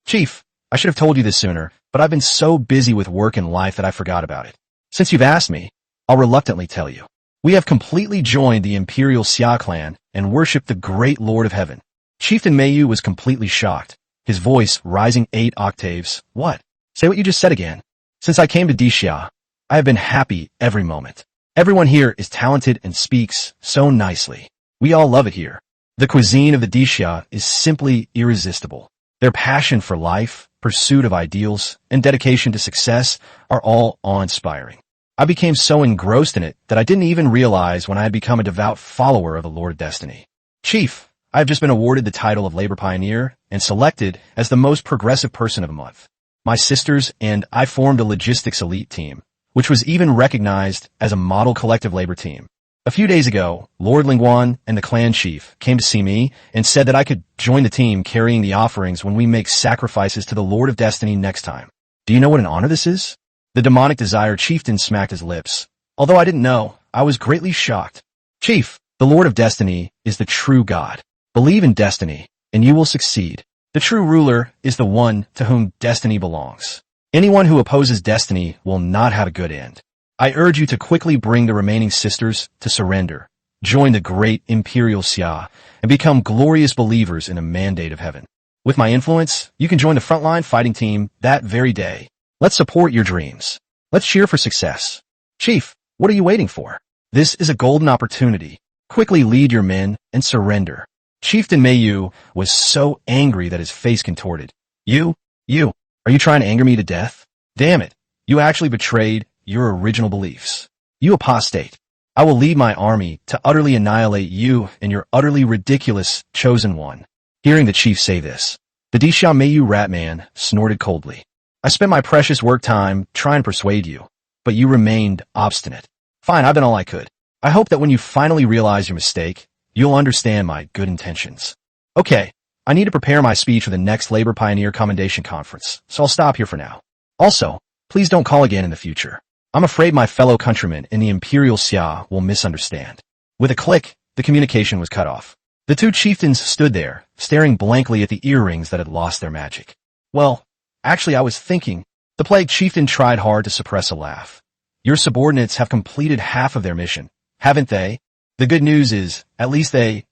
Chief, I should have told you this sooner, but I've been so busy with work and life that I forgot about it. Since you've asked me, I'll reluctantly tell you. We have completely joined the Imperial Xia clan and worship the great Lord of Heaven. Chieftain Meiyu was completely shocked, his voice rising 8 octaves. What? Say what you just said again. Since I came to Xia, I have been happy every moment. Everyone here is talented and speaks so nicely. We all love it here. The cuisine of the Xia is simply irresistible. Their passion for life, pursuit of ideals, and dedication to success are all awe-inspiring. I became so engrossed in it that I didn't even realize when I had become a devout follower of the Lord of Destiny. Chief, I have just been awarded the title of Labor Pioneer and selected as the most progressive person of the month. My sisters and I formed a logistics elite team, which was even recognized as a model collective labor team. A few days ago, Lord Lingguan and the clan chief came to see me and said that I could join the team carrying the offerings when we make sacrifices to the Lord of Destiny next time. Do you know what an honor this is? The demonic desire chieftain smacked his lips. Although I didn't know, I was greatly shocked. Chief, the Lord of Destiny is the true God. Believe in destiny, and you will succeed. The true ruler is the one to whom destiny belongs. Anyone who opposes destiny will not have a good end. I urge you to quickly bring the remaining sisters to surrender, join the great Imperial Xia, and become glorious believers in a mandate of heaven. With my influence, you can join the frontline fighting team that very day. Let's support your dreams. Let's cheer for success. Chief, what are you waiting for? This is a golden opportunity. Quickly lead your men and surrender. Chieftain Meiyu was so angry that his face contorted. You, are you trying to anger me to death? Damn it, you actually betrayed your original beliefs. You apostate. I will lead my army to utterly annihilate you and your utterly ridiculous chosen one. Hearing the chief say this, the Xia Meiyu Ratman snorted coldly. I spent my precious work time trying to persuade you, but you remained obstinate. Fine, I've done all I could. I hope that when you finally realize your mistake, you'll understand my good intentions. Okay, I need to prepare my speech for the next Labor Pioneer Commendation Conference, so I'll stop here for now. Also, please don't call again in the future. I'm afraid my fellow countrymen in the Imperial Xia will misunderstand. With a click, the communication was cut off. The two chieftains stood there, staring blankly at the earrings that had lost their magic. Well, actually I was thinking, The plague chieftain tried hard to suppress a laugh. Your subordinates have completed half of their mission, haven't they? The good news is, at least they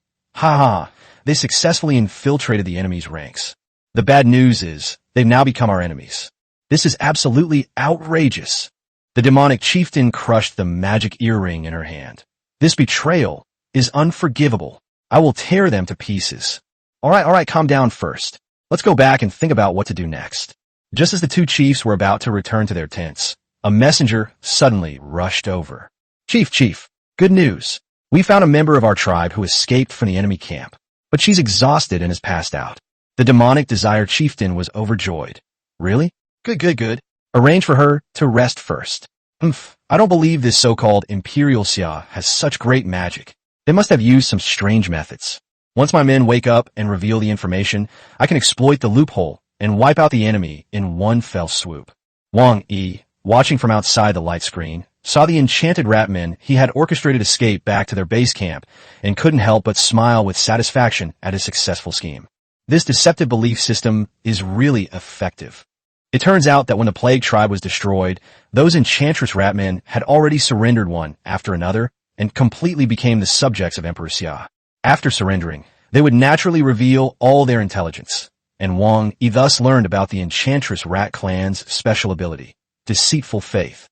successfully infiltrated the enemy's ranks. The bad news is, they've now become our enemies. This is absolutely outrageous. The demonic chieftain crushed the magic earring in her hand. This betrayal is unforgivable. I will tear them to pieces. All right, calm down first. Let's go back and think about what to do next. Just as the two chiefs were about to return to their tents, a messenger suddenly rushed over. Chief, good news. We found a member of our tribe who escaped from the enemy camp, but she's exhausted and has passed out. The demonic desire chieftain was overjoyed. Really? Good. Arrange for her to rest first. I don't believe this so-called Imperial Xia has such great magic. They must have used some strange methods. Once my men wake up and reveal the information, I can exploit the loophole and wipe out the enemy in one fell swoop. Wang Yi, watching from outside the light screen, saw the enchanted rat men he had orchestrated escape back to their base camp and couldn't help but smile with satisfaction at his successful scheme. This deceptive belief system is really effective. It turns out that when the plague tribe was destroyed, those enchantress rat men had already surrendered one after another and completely became the subjects of Emperor Xia. After surrendering, they would naturally reveal all their intelligence, and Wang Yi thus learned about the enchantress rat clan's special ability, deceitful faith.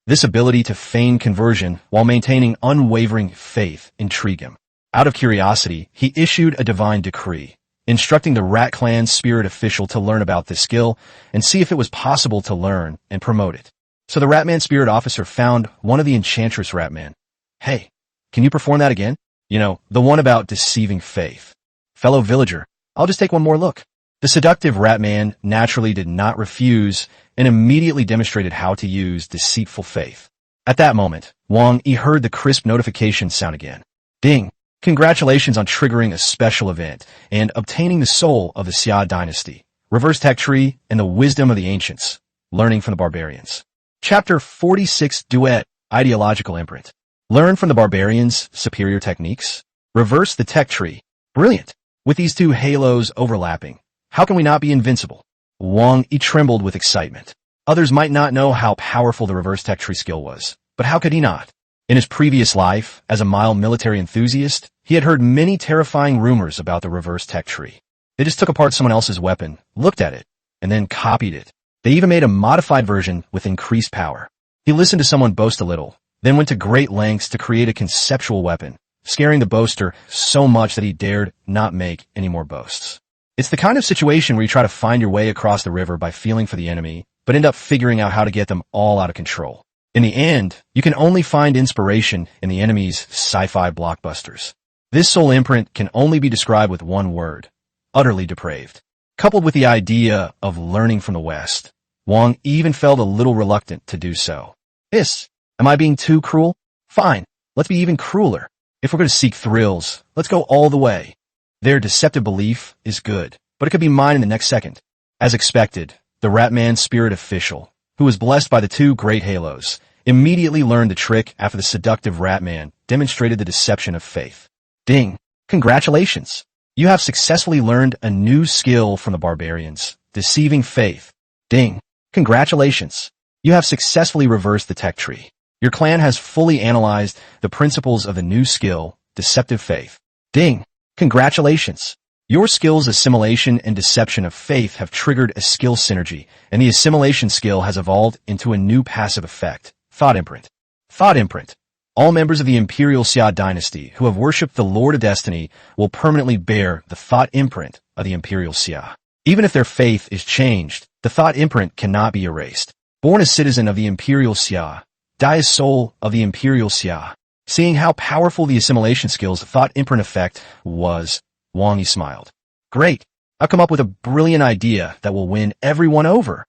This ability to feign conversion while maintaining unwavering faith intrigued him. Out of curiosity, he issued a divine decree, instructing the rat clan's spirit official to learn about this skill and see if it was possible to learn and promote it. So the Ratman spirit officer found one of the enchantress Ratmen. Hey, can you perform that again? You know, the one about deceiving faith. Fellow villager, I'll just take one more look. The seductive Ratman naturally did not refuse and immediately demonstrated how to use deceitful faith. At that moment, Wang Yi heard the crisp notification sound again. Ding! Congratulations on triggering a special event and obtaining the soul of the Xia dynasty, reverse tech tree, and the wisdom of the ancients, learning from the barbarians. Chapter 46 Duet, Ideological Imprint. Learn from the barbarians' superior techniques. Reverse the tech tree. Brilliant. With these two halos overlapping, how can we not be invincible? Wang Yi trembled with excitement. Others might not know how powerful the reverse tech tree skill was, but how could he not? In his previous life, as a mild military enthusiast, he had heard many terrifying rumors about the reverse tech tree. They just took apart someone else's weapon, looked at it, and then copied it. They even made a modified version with increased power. He listened to someone boast a little, then went to great lengths to create a conceptual weapon, scaring the boaster so much that he dared not make any more boasts. It's the kind of situation where you try to find your way across the river by feeling for the enemy, but end up figuring out how to get them all out of control. In the end, you can only find inspiration in the enemy's sci-fi blockbusters. This soul imprint can only be described with one word: utterly depraved. Coupled with the idea of learning from the West, Wang even felt a little reluctant to do so. Am I being too cruel? Fine, let's be even crueler. If we're going to seek thrills, let's go all the way. Their deceptive belief is good, but it could be mine in the next second. As expected, the Ratman spirit official, who was blessed by the two great halos, immediately learned the trick after the seductive Ratman demonstrated the deception of faith. Ding! Congratulations! You have successfully learned a new skill from the barbarians, deceiving faith. Ding! Congratulations! You have successfully reversed the tech tree. Your clan has fully analyzed the principles of the new skill, deceptive faith. Ding! Congratulations! Your skills assimilation and deception of faith have triggered a skill synergy, and the assimilation skill has evolved into a new passive effect, Thought Imprint. Thought Imprint. All members of the Imperial Xia dynasty who have worshipped the Lord of Destiny will permanently bear the Thought Imprint of the Imperial Xia. Even if their faith is changed, the Thought Imprint cannot be erased. Born a citizen of the Imperial Xia, die as soul of the Imperial Xia. Seeing how powerful the assimilation skill's Thought Imprint effect was, Wang Yi smiled. Great! I've come up with a brilliant idea that will win everyone over.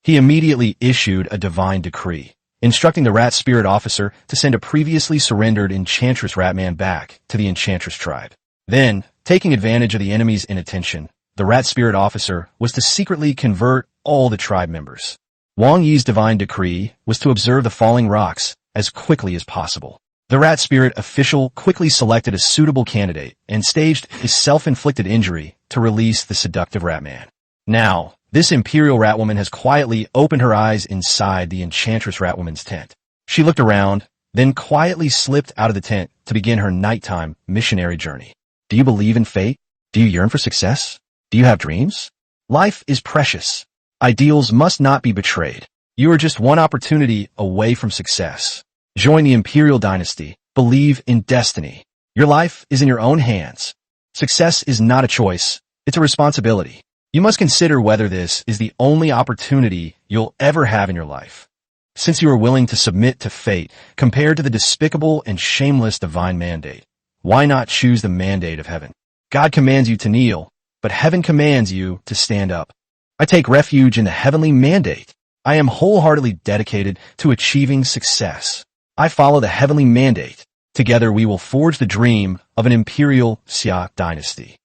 He immediately issued a divine decree, instructing the rat spirit officer to send a previously surrendered enchantress ratman back to the enchantress tribe. Then, taking advantage of the enemy's inattention, the rat spirit officer was to secretly convert all the tribe members. Wang Yi's divine decree was to observe the falling rocks as quickly as possible. The rat spirit official quickly selected a suitable candidate and staged his self-inflicted injury to release the seductive ratman. Now, This Imperial Ratwoman has quietly opened her eyes inside the Enchantress Ratwoman's tent. She looked around, then quietly slipped out of the tent to begin her nighttime missionary journey. Do you believe in fate? Do you yearn for success? Do you have dreams? Life is precious. Ideals must not be betrayed. You are just one opportunity away from success. Join the Imperial Dynasty. Believe in destiny. Your life is in your own hands. Success is not a choice. It's a responsibility. You must consider whether this is the only opportunity you'll ever have in your life. Since you are willing to submit to fate compared to the despicable and shameless divine mandate, why not choose the mandate of heaven? God commands you to kneel, but heaven commands you to stand up. I take refuge in the heavenly mandate. I am wholeheartedly dedicated to achieving success. I follow the heavenly mandate. Together we will forge the dream of an Imperial Xia dynasty.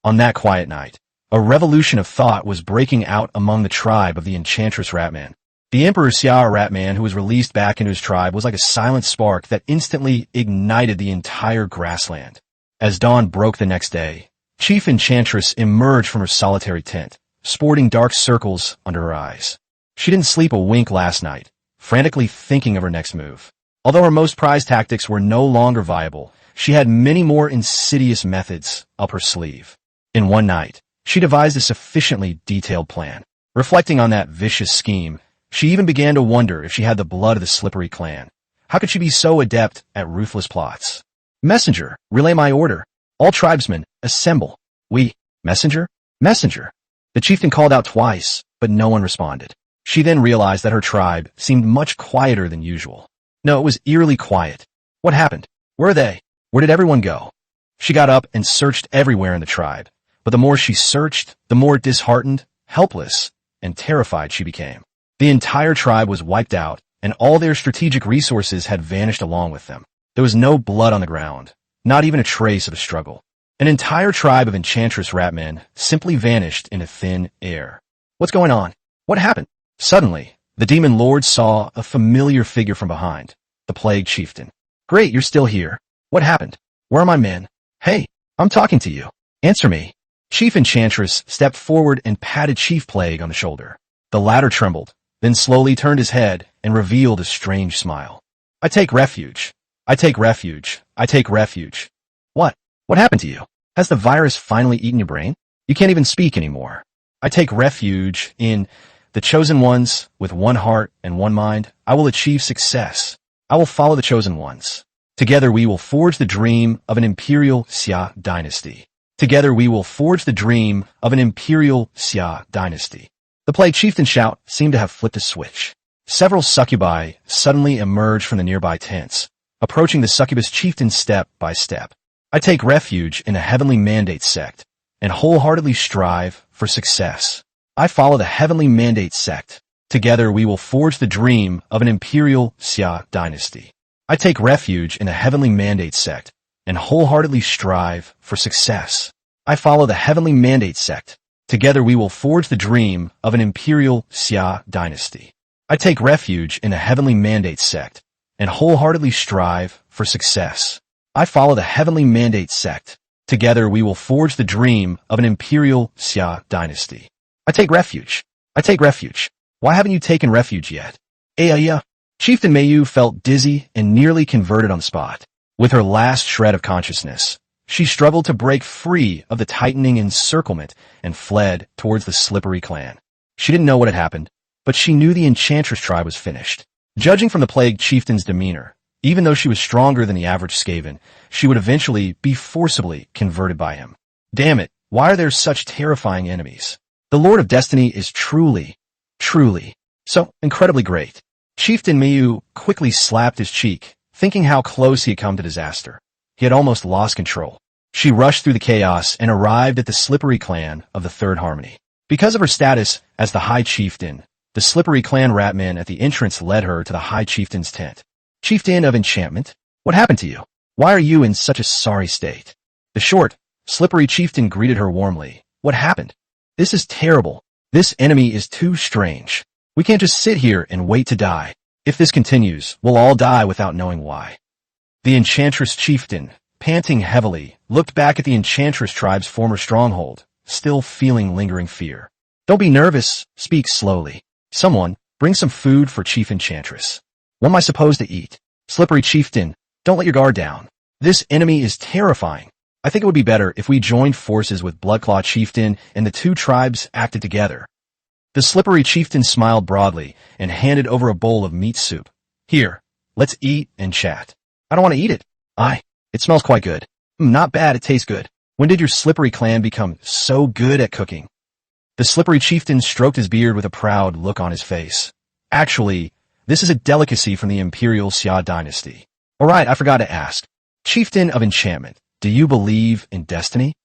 On that quiet night, a revolution of thought was breaking out among the tribe of the Enchantress Ratman. The Emperor Xia Ratman, who was released back into his tribe, was like a silent spark that instantly ignited the entire grassland. As dawn broke the next day, Chief Enchantress emerged from her solitary tent, sporting dark circles under her eyes. She didn't sleep a wink last night, frantically thinking of her next move. Although her most prized tactics were no longer viable, she had many more insidious methods up her sleeve. In one night, she devised a sufficiently detailed plan. Reflecting on that vicious scheme, she even began to wonder if she had the blood of the Slippery clan. How could she be so adept at ruthless plots? Messenger, relay my order. All tribesmen, assemble. Messenger? Messenger. The chieftain called out twice, but no one responded. She then realized that her tribe seemed much quieter than usual. No, it was eerily quiet. What happened? Where are they? Where did everyone go? She got up and searched everywhere in the tribe, but the more she searched, the more disheartened, helpless, and terrified she became. The entire tribe was wiped out, and all their strategic resources had vanished along with them. There was no blood on the ground, not even a trace of a struggle. An entire tribe of Enchantress Ratmen simply vanished into thin air. What's going on? What happened? Suddenly, the demon lord saw a familiar figure from behind, the plague chieftain. Great, you're still here. What happened? Where are my men? Hey, I'm talking to you. Answer me. Chief Enchantress stepped forward and patted Chief Plague on the shoulder. The latter trembled, then slowly turned his head and revealed a strange smile. I take refuge. I take refuge. I take refuge. What? What happened to you? Has the virus finally eaten your brain? You can't even speak anymore. I take refuge in the chosen ones with one heart and one mind. I will achieve success. I will follow the chosen ones. Together we will forge the dream of an Imperial Xia dynasty. Together we will forge the dream of an Imperial Xia dynasty. The plague chieftain shout seemed to have flipped a switch. Several succubi suddenly emerged from the nearby tents, approaching the succubus chieftain step by step. I take refuge in a heavenly mandate sect and wholeheartedly strive for success. I follow the heavenly mandate sect. Together we will forge the dream of an Imperial Xia dynasty. I take refuge in a heavenly mandate sect and wholeheartedly strive for success. I follow the heavenly mandate sect. Together we will forge the dream of an Imperial Xia dynasty. I take refuge in a heavenly mandate sect and wholeheartedly strive for success. I follow the heavenly mandate sect. Together we will forge the dream of an Imperial Xia dynasty. I take refuge. I take refuge. Why haven't you taken refuge yet? Yeah. Chieftain Mayu felt dizzy and nearly converted on the spot. With her last shred of consciousness, she struggled to break free of the tightening encirclement and fled towards the Slippery clan. She didn't know what had happened, but she knew the Enchantress tribe was finished. Judging from the plague chieftain's demeanor, even though she was stronger than the average Skaven, she would eventually be forcibly converted by him. Damn it, why are there such terrifying enemies? The Lord of Destiny is truly so incredibly great. Chieftain Miyu quickly slapped his cheek, thinking how close he had come to disaster. He had almost lost control. She rushed through the chaos and arrived at the Slippery clan of the Third Harmony. Because of her status as the High Chieftain, the Slippery clan ratmen at the entrance led her to the High Chieftain's tent. Chieftain of Enchantment, what happened to you? Why are you in such a sorry state? The short, slippery chieftain greeted her warmly. What happened? This is terrible. This enemy is too strange. We can't just sit here and wait to die. If this continues, we'll all die without knowing why. The Enchantress chieftain, panting heavily, looked back at the Enchantress tribe's former stronghold, still feeling lingering fear. Don't be nervous. Speak slowly. Someone, bring some food for Chief Enchantress. What am I supposed to eat? Slippery Chieftain, don't let your guard down. This enemy is terrifying. I think it would be better if we joined forces with Bloodclaw Chieftain and the two tribes acted together. The Slippery Chieftain smiled broadly and handed over a bowl of meat soup. Here, let's eat and chat. I don't want to eat it. It smells quite good. Not bad, it tastes good. When did your Slippery clan become so good at cooking? The Slippery Chieftain stroked his beard with a proud look on his face. Actually, this is a delicacy from the Imperial Xia dynasty. Alright, I forgot to ask. Chieftain of Enchantment, do you believe in destiny?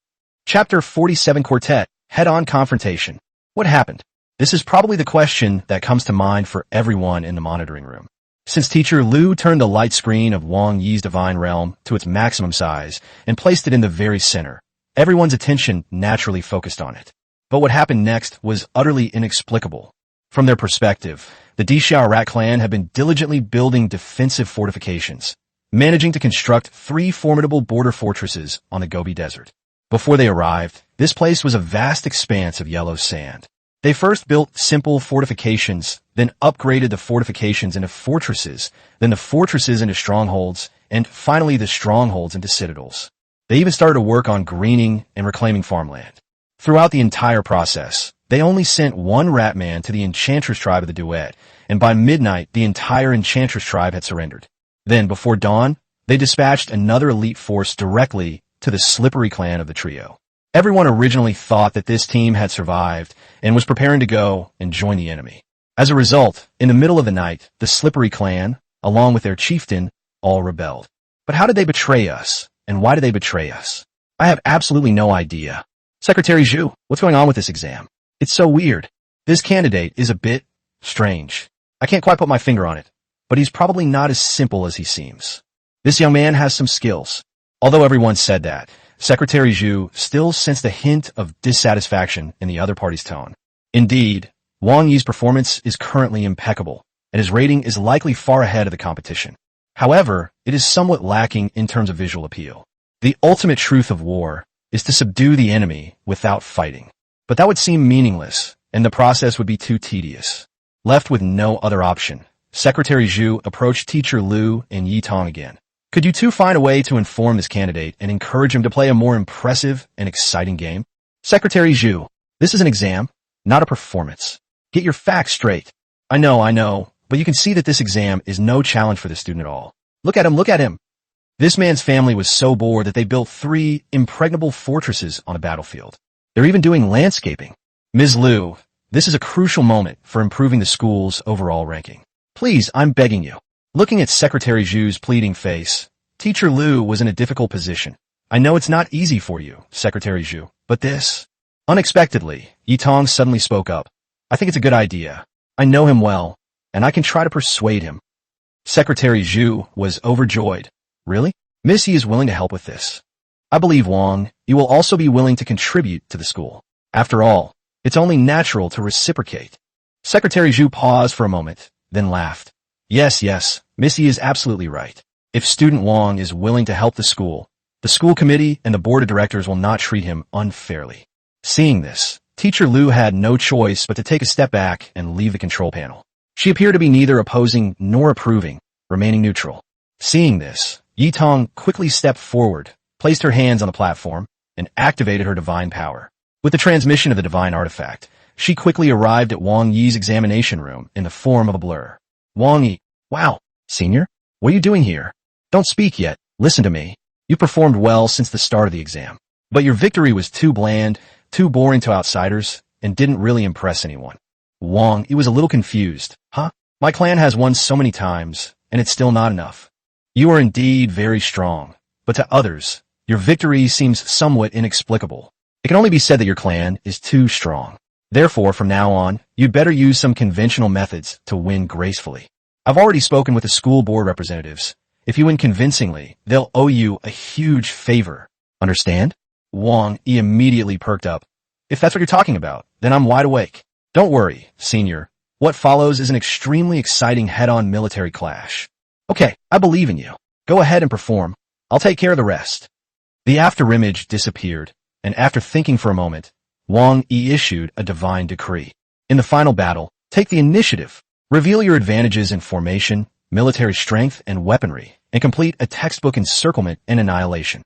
Chapter 47 Quartet, Head-on Confrontation. What happened? This is probably the question that comes to mind for everyone in the monitoring room. Since Teacher Lu turned the light screen of Wang Yi's divine realm to its maximum size and placed it in the very center, everyone's attention naturally focused on it. But what happened next was utterly inexplicable. From their perspective, the Dixia Rat clan had been diligently building defensive fortifications, managing to construct 3 formidable border fortresses on the Gobi Desert. Before they arrived, this place was a vast expanse of yellow sand. They first built simple fortifications, then upgraded the fortifications into fortresses, then the fortresses into strongholds, and finally the strongholds into citadels. They even started to work on greening and reclaiming farmland. Throughout the entire process, they only sent one Ratman to the Enchantress tribe of the Duet, and by midnight the entire Enchantress tribe had surrendered. Then, before dawn, they dispatched another elite force directly to the Slippery clan of the trio. Everyone originally thought that this team had survived and was preparing to go and join the enemy. As a result, in the middle of the night, the Slippery clan, along with their chieftain, all rebelled. But how did they betray us? And why did they betray us? I have absolutely no idea. Secretary Zhu, what's going on with this exam? It's so weird. This candidate is a bit strange. I can't quite put my finger on it, but he's probably not as simple as he seems. This young man has some skills. Although everyone said that, Secretary Zhu still sensed a hint of dissatisfaction in the other party's tone. Indeed, Wang Yi's performance is currently impeccable, and his rating is likely far ahead of the competition. However, it is somewhat lacking in terms of visual appeal. The ultimate truth of war is to subdue the enemy without fighting. But that would seem meaningless, and the process would be too tedious. Left with no other option, Secretary Zhu approached Teacher Lu and Yi Tong again. Could you two find a way to inform this candidate and encourage him to play a more impressive and exciting game? Secretary Zhu, this is an exam, not a performance. Get your facts straight. I know, but you can see that this exam is no challenge for the student at all. Look at him. This man's family was so bored that they built 3 impregnable fortresses on a battlefield. They're even doing landscaping. Ms. Lu, this is a crucial moment for improving the school's overall ranking. Please, I'm begging you. Looking at Secretary Zhu's pleading face, Teacher Lu was in a difficult position. I know it's not easy for you, Secretary Zhu, but this... Unexpectedly, Yi Tong suddenly spoke up. I think it's a good idea. I know him well, and I can try to persuade him. Secretary Zhu was overjoyed. Really? Miss Yi is willing to help with this. I believe, Wang, you will also be willing to contribute to the school. After all, it's only natural to reciprocate. Secretary Zhu paused for a moment, then laughed. Yes, Miss Yi is absolutely right. If student Wang is willing to help the school committee and the board of directors will not treat him unfairly. Seeing this, Teacher Lu had no choice but to take a step back and leave the control panel. She appeared to be neither opposing nor approving, remaining neutral. Seeing this, Yi Tong quickly stepped forward, placed her hands on the platform, and activated her divine power. With the transmission of the divine artifact, she quickly arrived at Wang Yi's examination room in the form of a blur. Wang Yi, wow, senior, what are you doing here? Don't speak yet, listen to me. You performed well since the start of the exam. But your victory was too bland, too boring to outsiders, and didn't really impress anyone. Wang Yi was a little confused. Huh? My clan has won so many times, and it's still not enough. You are indeed very strong, but to others, your victory seems somewhat inexplicable. It can only be said that your clan is too strong. Therefore, from now on, you'd better use some conventional methods to win gracefully. I've already spoken with the school board representatives. If you win convincingly, they'll owe you a huge favor. Understand? Wang Yi immediately perked up. If that's what you're talking about, then I'm wide awake. Don't worry, senior. What follows is an extremely exciting head-on military clash. Okay, I believe in you. Go ahead and perform. I'll take care of the rest. The afterimage disappeared, and after thinking for a moment, Wang Yi issued a divine decree. In the final battle, take the initiative. Reveal your advantages in formation, military strength, and weaponry, and complete a textbook encirclement and annihilation.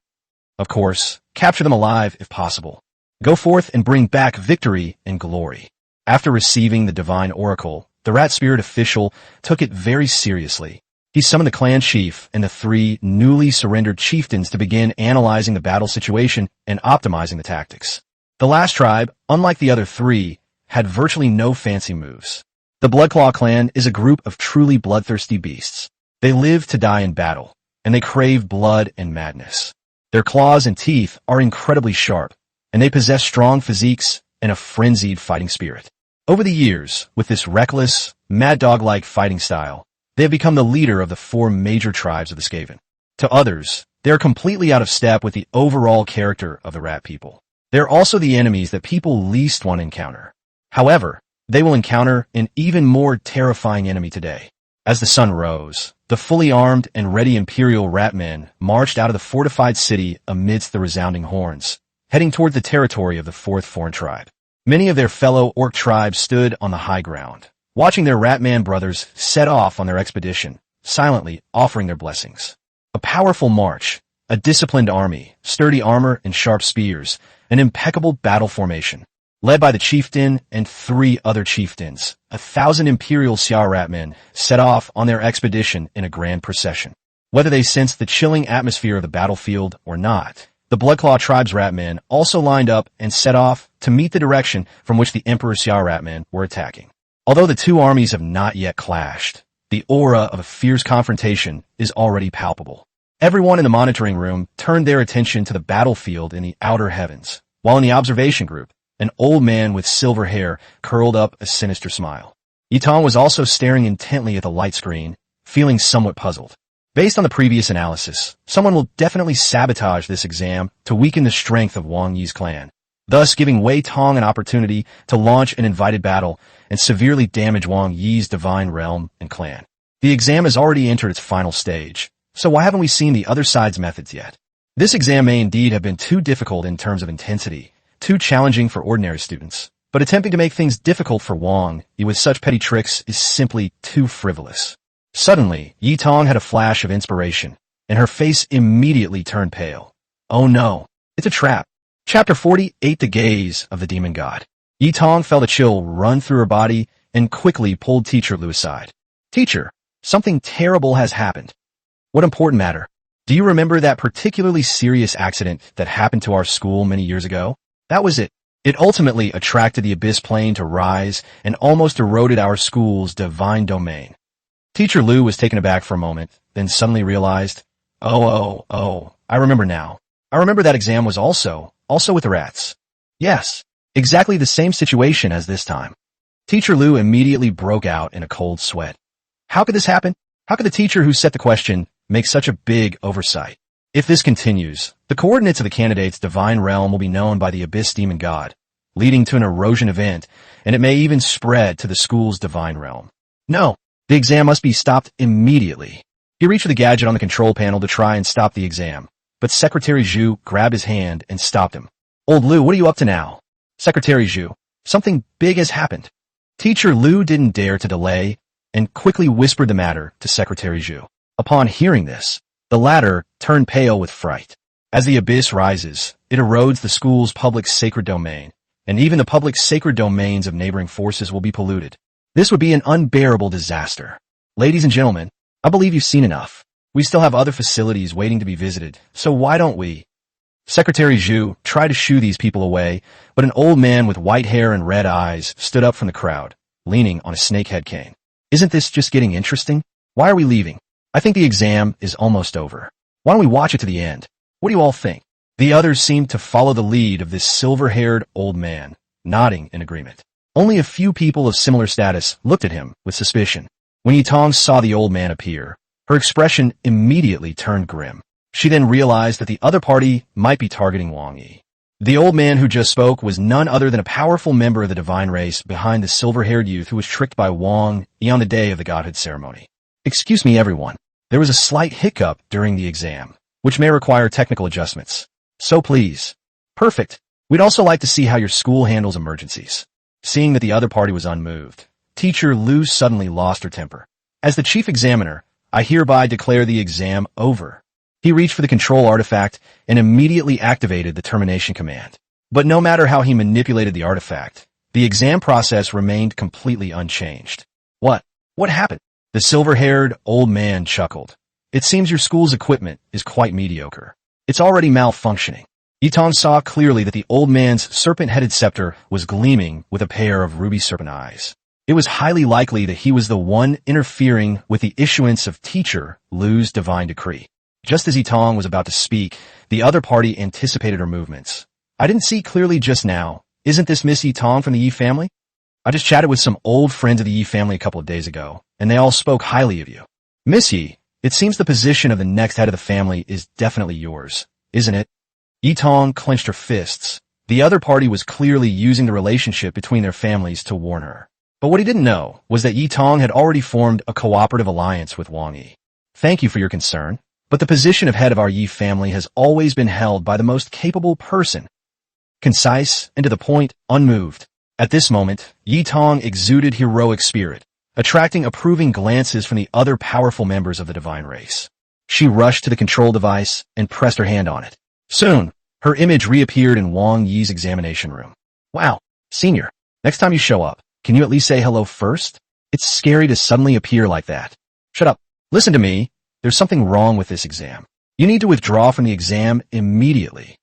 Of course, capture them alive if possible. Go forth and bring back victory and glory. After receiving the divine oracle, the rat spirit official took it very seriously. He summoned the clan chief and the 3 newly surrendered chieftains to begin analyzing the battle situation and optimizing the tactics. The last tribe, unlike the other 3, had virtually no fancy moves. The Bloodclaw clan is a group of truly bloodthirsty beasts. They live to die in battle, and they crave blood and madness. Their claws and teeth are incredibly sharp, and they possess strong physiques and a frenzied fighting spirit. Over the years, with this reckless, mad dog-like fighting style, they have become the leader of the 4 major tribes of the Skaven. To others, they are completely out of step with the overall character of the rat people. They are also the enemies that people least want to encounter. However, they will encounter an even more terrifying enemy today. As the sun rose, the fully armed and ready Imperial rat men marched out of the fortified city amidst the resounding horns, heading toward the territory of the 4th foreign tribe. Many of their fellow orc tribes stood on the high ground, watching their Ratman brothers set off on their expedition, silently offering their blessings. A powerful march, a disciplined army, sturdy armor and sharp spears, an impeccable battle formation. Led by the chieftain and 3 other chieftains, 1,000 Imperial Xia ratmen set off on their expedition in a grand procession. Whether they sensed the chilling atmosphere of the battlefield or not, the Bloodclaw tribe's ratmen also lined up and set off to meet the direction from which the Emperor Xia ratmen were attacking. Although the 2 armies have not yet clashed, the aura of a fierce confrontation is already palpable. Everyone in the monitoring room turned their attention to the battlefield in the outer heavens, while in the observation group, an old man with silver hair curled up a sinister smile. Yitong was also staring intently at the light screen, feeling somewhat puzzled. Based on the previous analysis, someone will definitely sabotage this exam to weaken the strength of Wang Yi's clan, thus giving Wei Tong an opportunity to launch an invited battle and severely damage Wang Yi's divine realm and clan. The exam has already entered its final stage, so why haven't we seen the other side's methods yet? This exam may indeed have been too difficult in terms of intensity, too challenging for ordinary students, but attempting to make things difficult for Wang Yi with such petty tricks is simply too frivolous. Suddenly, Yi Tong had a flash of inspiration, and her face immediately turned pale. Oh no, it's a trap. Chapter 48: The Gaze of the Demon God. Yi Tong felt a chill run through her body and quickly pulled Teacher Lu aside. Teacher, something terrible has happened. What important matter? Do you remember that particularly serious accident that happened to our school many years ago? That was it. It ultimately attracted the abyss plane to rise and almost eroded our school's divine domain. Teacher Lu was taken aback for a moment, then suddenly realized, Oh, I remember now. I remember that exam was also with the rats. Yes, exactly the same situation as this time. Teacher Lu immediately broke out in a cold sweat. How could this happen? How could the teacher who set the question make such a big oversight? If this continues, the coordinates of the candidate's divine realm will be known by the Abyss Demon God, leading to an erosion event, and it may even spread to the school's divine realm. No, the exam must be stopped immediately. He reached for the gadget on the control panel to try and stop the exam, but Secretary Zhu grabbed his hand and stopped him. Old Lu, what are you up to now? Secretary Zhu, something big has happened. Teacher Lu didn't dare to delay and quickly whispered the matter to Secretary Zhu. Upon hearing this, the latter turned pale with fright. As the abyss rises, it erodes the school's public sacred domain, and even the public sacred domains of neighboring forces will be polluted. This would be an unbearable disaster. Ladies and gentlemen, I believe you've seen enough. We still have other facilities waiting to be visited, so why don't we? Secretary Zhu tried to shoo these people away, but an old man with white hair and red eyes stood up from the crowd, leaning on a snakehead cane. Isn't this just getting interesting? Why are we leaving? I think the exam is almost over. Why don't we watch it to the end? What do you all think? The others seemed to follow the lead of this silver-haired old man, nodding in agreement. Only a few people of similar status looked at him with suspicion. When Yitong saw the old man appear, her expression immediately turned grim. She then realized that the other party might be targeting Wang Yi. The old man who just spoke was none other than a powerful member of the divine race behind the silver-haired youth who was tricked by Wang Yi on the day of the godhood ceremony. Excuse me, everyone. There was a slight hiccup during the exam, which may require technical adjustments. So please. Perfect. We'd also like to see how your school handles emergencies. Seeing that the other party was unmoved, Teacher Lu suddenly lost her temper. As the chief examiner, I hereby declare the exam over. He reached for the control artifact and immediately activated the termination command. But no matter how he manipulated the artifact, the exam process remained completely unchanged. What happened? The silver-haired old man chuckled. It seems your school's equipment is quite mediocre. It's already malfunctioning. Yitong saw clearly that the old man's serpent-headed scepter was gleaming with a pair of ruby serpent eyes. It was highly likely that he was the one interfering with the issuance of Teacher Lu's divine decree. Just as Yitong was about to speak, the other party anticipated her movements. I didn't see clearly just now. Isn't this Miss Yitong from the Yi family? I just chatted with some old friends of the Yi family a couple of days ago, and they all spoke highly of you. Miss Yi, it seems the position of the next head of the family is definitely yours, isn't it? Yitong clenched her fists. The other party was clearly using the relationship between their families to warn her. But what he didn't know was that Yitong had already formed a cooperative alliance with Wang Yi. Thank you for your concern, but the position of head of our Yi family has always been held by the most capable person. Concise and to the point, unmoved. At this moment, Yitong exuded heroic spirit, attracting approving glances from the other powerful members of the divine race. She rushed to the control device and pressed her hand on it. Soon, her image reappeared in Wang Yi's examination room. Wow, senior, next time you show up, can you at least say hello first? It's scary to suddenly appear like that. Shut up. Listen to me. There's something wrong with this exam. You need to withdraw from the exam immediately.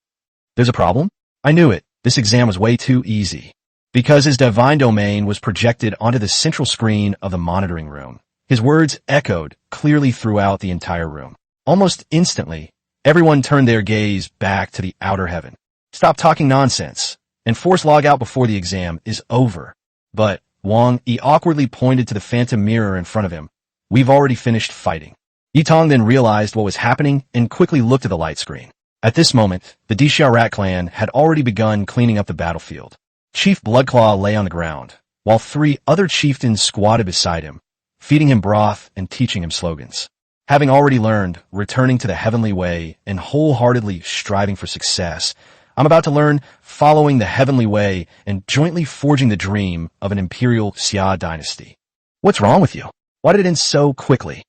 There's a problem? I knew it. This exam was way too easy. Because his divine domain was projected onto the central screen of the monitoring room, his words echoed clearly throughout the entire room. Almost instantly, everyone turned their gaze back to the outer heaven. Stop talking nonsense, and force log out before the exam is over. But Wang Yi awkwardly pointed to the phantom mirror in front of him. We've already finished fighting. Yitong then realized what was happening and quickly looked at the light screen. At this moment, the Xiaorat clan had already begun cleaning up the battlefield. Chief Bloodclaw lay on the ground, while 3 other chieftains squatted beside him, feeding him broth and teaching him slogans. Having already learned, returning to the heavenly way and wholeheartedly striving for success, I'm about to learn following the heavenly way and jointly forging the dream of an Imperial Xia dynasty. What's wrong with you? Why did it end so quickly?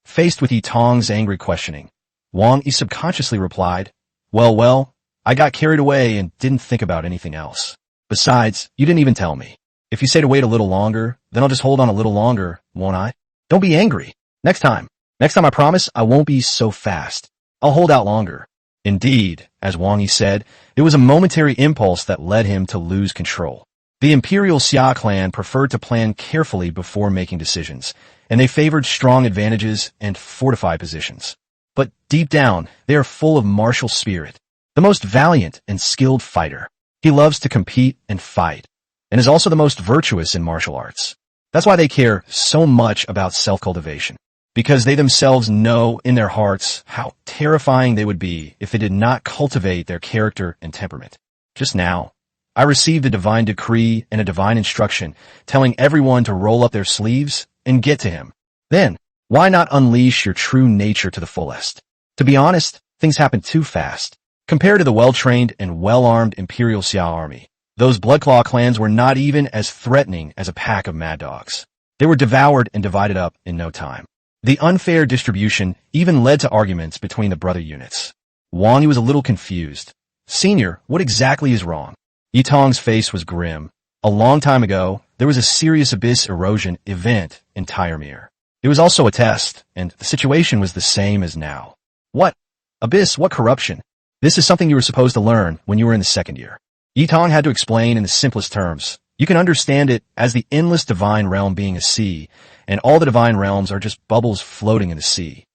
Faced with Yitong's angry questioning, Wang Yi subconsciously replied, Well, I got carried away and didn't think about anything else. Besides, you didn't even tell me. If you say to wait a little longer, then I'll just hold on a little longer, won't I? Don't be angry. Next time I promise I won't be so fast. I'll hold out longer. Indeed, as Wang Yi said, it was a momentary impulse that led him to lose control. The Imperial Xia clan preferred to plan carefully before making decisions, and they favored strong advantages and fortified positions. But deep down, they are full of martial spirit, the most valiant and skilled fighter. He loves to compete and fight, and is also the most virtuous in martial arts. That's why they care so much about self-cultivation, because they themselves know in their hearts how terrifying they would be if they did not cultivate their character and temperament. Just now, I received a divine decree and a divine instruction telling everyone to roll up their sleeves and get to him. Then, why not unleash your true nature to the fullest? To be honest, things happen too fast. Compared to the well-trained and well-armed Imperial Xia army, those Bloodclaw clans were not even as threatening as a pack of mad dogs. They were devoured and divided up in no time. The unfair distribution even led to arguments between the brother units. Wang Yi was a little confused. Senior, what exactly is wrong? Yitong's face was grim. A long time ago, there was a serious abyss erosion event in Tyremere. It was also a test, and the situation was the same as now. What? Abyss, what corruption? This is something you were supposed to learn when you were in the second year. Yitong had to explain in the simplest terms. You can understand it as the endless divine realm being a sea, and all the divine realms are just bubbles floating in the sea.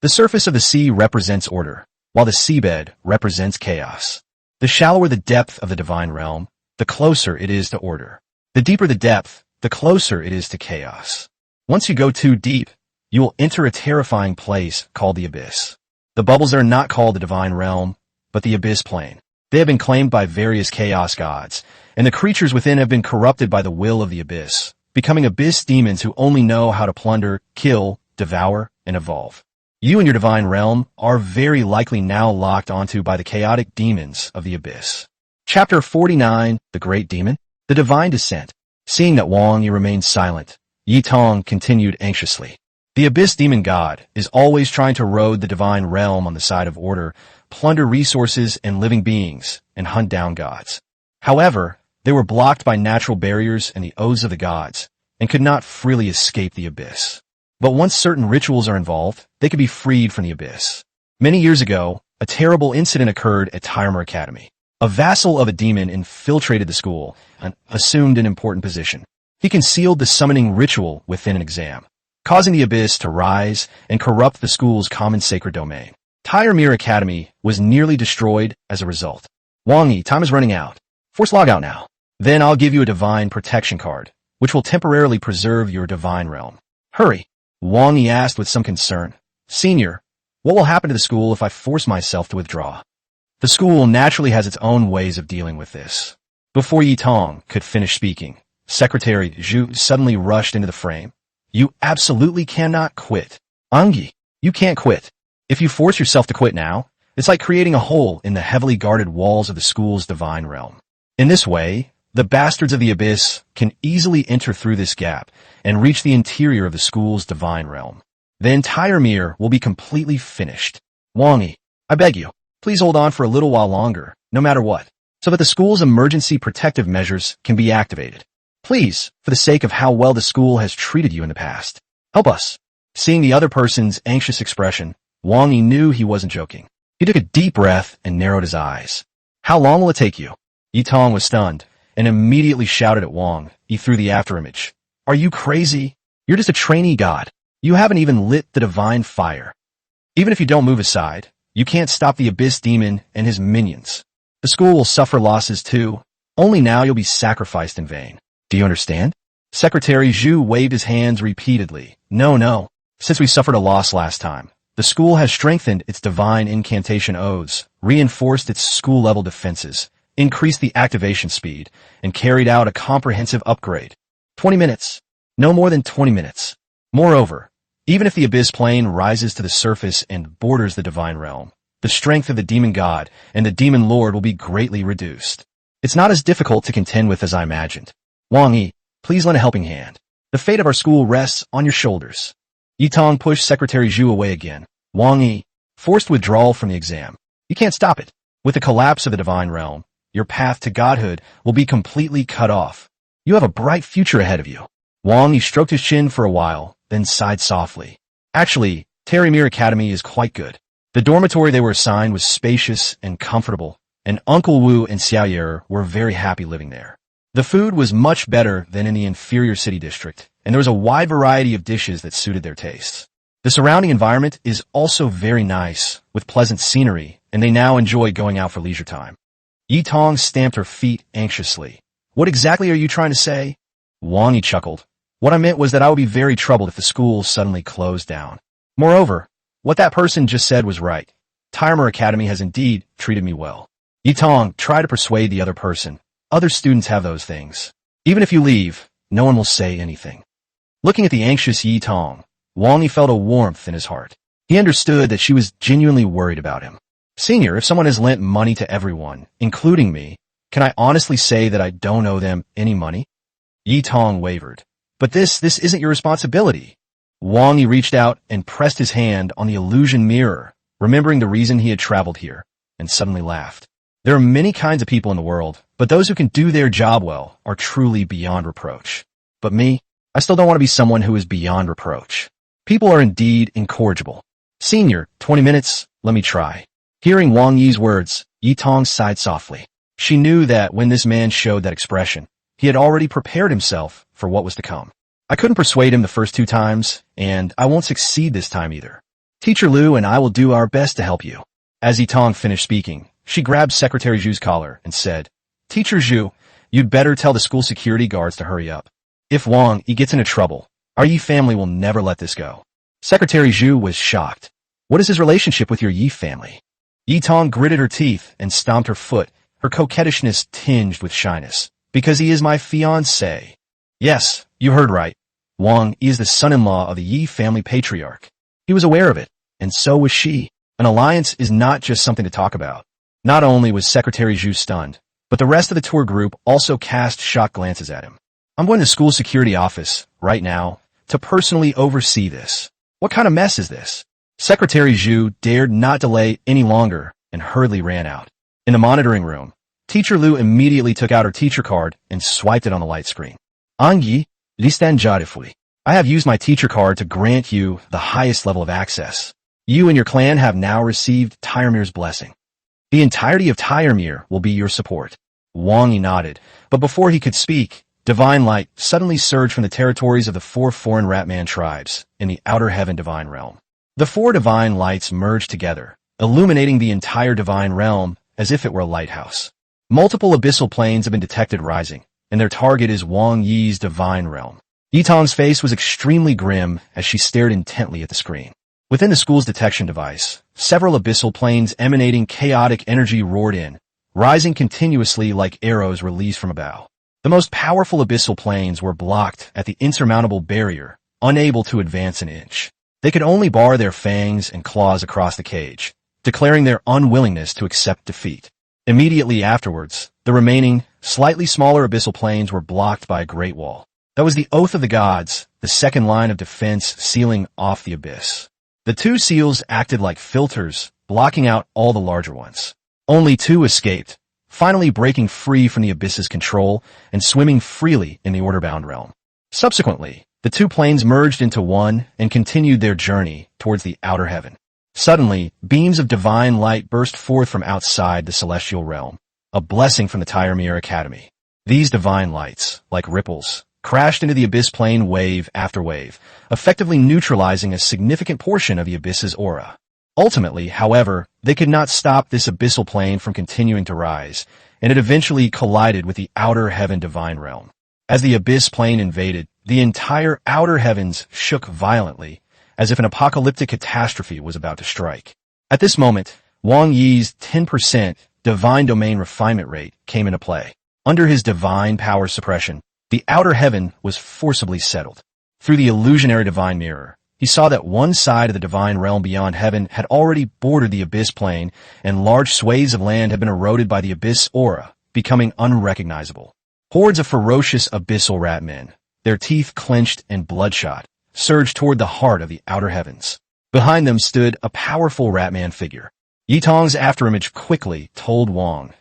The surface of the sea represents order, while the seabed represents chaos. The shallower the depth of the divine realm, the closer it is to order. The deeper the depth, the closer it is to chaos. Once you go too deep, you will enter a terrifying place called the abyss. The bubbles are not called the divine realm, but the abyss plane. They have been claimed by various chaos gods, and the creatures within have been corrupted by the will of the abyss, becoming abyss demons who only know how to plunder, kill, devour, and evolve. You and your divine realm are very likely now locked onto by the chaotic demons of the abyss. Chapter 49, The Great Demon, The Divine Descent. Seeing that Wang Yi remained silent, Yi Tong continued anxiously. The Abyss Demon God is always trying to erode the divine realm on the side of order, plunder resources and living beings, and hunt down gods. However, they were blocked by natural barriers and the oaths of the gods, and could not freely escape the Abyss. But once certain rituals are involved, they could be freed from the Abyss. Many years ago, a terrible incident occurred at Tyremer Academy. A vassal of a demon infiltrated the school and assumed an important position. He concealed the summoning ritual within an exam, causing the Abyss to rise and corrupt the school's common sacred domain. Tyremer Academy was nearly destroyed as a result. Wang Yi, time is running out. Force logout now. Then I'll give you a divine protection card, which will temporarily preserve your divine realm. Hurry. Wang Yi asked with some concern. Senior, what will happen to the school if I force myself to withdraw? The school naturally has its own ways of dealing with this. Before Yi Tong could finish speaking, Secretary Zhu suddenly rushed into the frame. You absolutely cannot quit. Wang Yi, you can't quit. If you force yourself to quit now, it's like creating a hole in the heavily guarded walls of the school's divine realm. In this way, the bastards of the Abyss can easily enter through this gap and reach the interior of the school's divine realm. The entire mirror will be completely finished. Wang Yi, I beg you, please hold on for a little while longer, no matter what, so that the school's emergency protective measures can be activated. Please, for the sake of how well the school has treated you in the past, help us. Seeing the other person's anxious expression, Wang Yi knew he wasn't joking. He took a deep breath and narrowed his eyes. How long will it take you? Yi Tong was stunned and immediately shouted at Wang Yi through the afterimage. Are you crazy? You're just a trainee god. You haven't even lit the divine fire. Even if you don't move aside, you can't stop the Abyss Demon and his minions. The school will suffer losses too. Only now you'll be sacrificed in vain. Do you understand? Secretary Zhu waved his hands repeatedly. No. Since we suffered a loss last time, the school has strengthened its divine incantation oaths, reinforced its school-level defenses, increased the activation speed, and carried out a comprehensive upgrade. 20 minutes. No more than 20 minutes. Moreover, even if the Abyss Plane rises to the surface and borders the divine realm, the strength of the demon god and the demon lord will be greatly reduced. It's not as difficult to contend with as I imagined. Wang Yi, please lend a helping hand. The fate of our school rests on your shoulders. Yi Tong pushed Secretary Zhu away again. Wang Yi, forced withdrawal from the exam. You can't stop it. With the collapse of the divine realm, your path to godhood will be completely cut off. You have a bright future ahead of you. Wang Yi stroked his chin for a while, then sighed softly. Actually, Tyremer Academy is quite good. The dormitory they were assigned was spacious and comfortable, and Uncle Wu and Xiaoyer were very happy living there. The food was much better than in the inferior city district, and there was a wide variety of dishes that suited their tastes. The surrounding environment is also very nice, with pleasant scenery, and they now enjoy going out for leisure time. Yi Tong stamped her feet anxiously. What exactly are you trying to say? Wang Yi chuckled. What I meant was that I would be very troubled if the school suddenly closed down. Moreover, what that person just said was right. Tyremer Academy has indeed treated me well. Yi Tong, try to persuade the other person. Other students have those things. Even if you leave, no one will say anything. Looking at the anxious Yi Tong, Wang Yi felt a warmth in his heart. He understood that she was genuinely worried about him. Senior, if someone has lent money to everyone, including me, can I honestly say that I don't owe them any money? Yi Tong wavered. But this isn't your responsibility. Wang Yi reached out and pressed his hand on the illusion mirror, remembering the reason he had traveled here, and suddenly laughed. There are many kinds of people in the world, but those who can do their job well are truly beyond reproach. But me, I still don't want to be someone who is beyond reproach. People are indeed incorrigible. Senior, 20 minutes, let me try. Hearing Wang Yi's words, Yi Tong sighed softly. She knew that when this man showed that expression, he had already prepared himself for what was to come. I couldn't persuade him the first 2 times, and I won't succeed this time either. Teacher Liu and I will do our best to help you. As Yi Tong finished speaking, she grabbed Secretary Zhu's collar and said, Teacher Zhu, you'd better tell the school security guards to hurry up. If Wang Yi gets into trouble, our Yi family will never let this go. Secretary Zhu was shocked. What is his relationship with your Yi family? Yi Tong gritted her teeth and stomped her foot, her coquettishness tinged with shyness. Because he is my fiancé. Yes, you heard right. Wang Yi is the son-in-law of the Yi family patriarch. He was aware of it, and so was she. An alliance is not just something to talk about. Not only was Secretary Zhu stunned, but the rest of the tour group also cast shocked glances at him. I'm going to school security office, right now, to personally oversee this. What kind of mess is this? Secretary Zhu dared not delay any longer and hurriedly ran out. In the monitoring room, Teacher Liu immediately took out her teacher card and swiped it on the light screen. Wang Yi, listan jarifui. I have used my teacher card to grant you the highest level of access. You and your clan have now received Tyremir's blessing. The entirety of Tyremir will be your support. Wang Yi nodded, but before he could speak, divine light suddenly surged from the territories of the 4 foreign Ratman tribes in the outer heaven divine realm. The 4 divine lights merged together, illuminating the entire divine realm as if it were a lighthouse. Multiple abyssal planes have been detected rising, and their target is Wang Yi's divine realm. Yitong's face was extremely grim as she stared intently at the screen. Within the school's detection device, several abyssal planes emanating chaotic energy roared in, rising continuously like arrows released from a bow. The most powerful abyssal planes were blocked at the insurmountable barrier, unable to advance an inch. They could only bar their fangs and claws across the cage, declaring their unwillingness to accept defeat. Immediately afterwards, the remaining, slightly smaller abyssal planes were blocked by a great wall. That was the oath of the gods, the second line of defense sealing off the abyss. The 2 seals acted like filters, blocking out all the larger ones. Only 2 escaped, finally breaking free from the abyss's control and swimming freely in the order-bound realm. Subsequently, the 2 planes merged into one and continued their journey towards the outer heaven. Suddenly, beams of divine light burst forth from outside the celestial realm, a blessing from the Tyremir Academy. These divine lights, like ripples, crashed into the abyss plane wave after wave, effectively neutralizing a significant portion of the abyss's aura. Ultimately, however, they could not stop this abyssal plane from continuing to rise, and it eventually collided with the outer heaven divine realm. As the abyss plane invaded, the entire outer heavens shook violently, as if an apocalyptic catastrophe was about to strike. At this moment, Wang Yi's 10% divine domain refinement rate came into play. Under his divine power suppression, the outer heaven was forcibly settled. Through the illusionary divine mirror, he saw that one side of the divine realm beyond heaven had already bordered the abyss plane, and large swathes of land had been eroded by the abyss aura, becoming unrecognizable. Hordes of ferocious abyssal rat men, their teeth clenched and bloodshot, surged toward the heart of the outer heavens. Behind them stood a powerful Ratman figure. Yitong's afterimage quickly told Wang,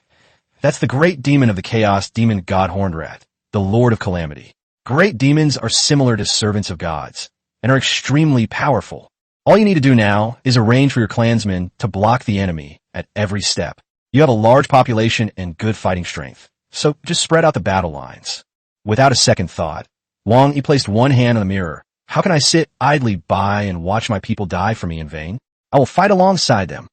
"That's the great demon of the chaos demon god Horned Rat, the Lord of Calamity. Great demons are similar to servants of gods, and are extremely powerful. All you need to do now is arrange for your clansmen to block the enemy at every step. You have a large population and good fighting strength, so just spread out the battle lines." Without a second thought, Wang Yi placed one hand on the mirror. "How can I sit idly by and watch my people die for me in vain? I will fight alongside them."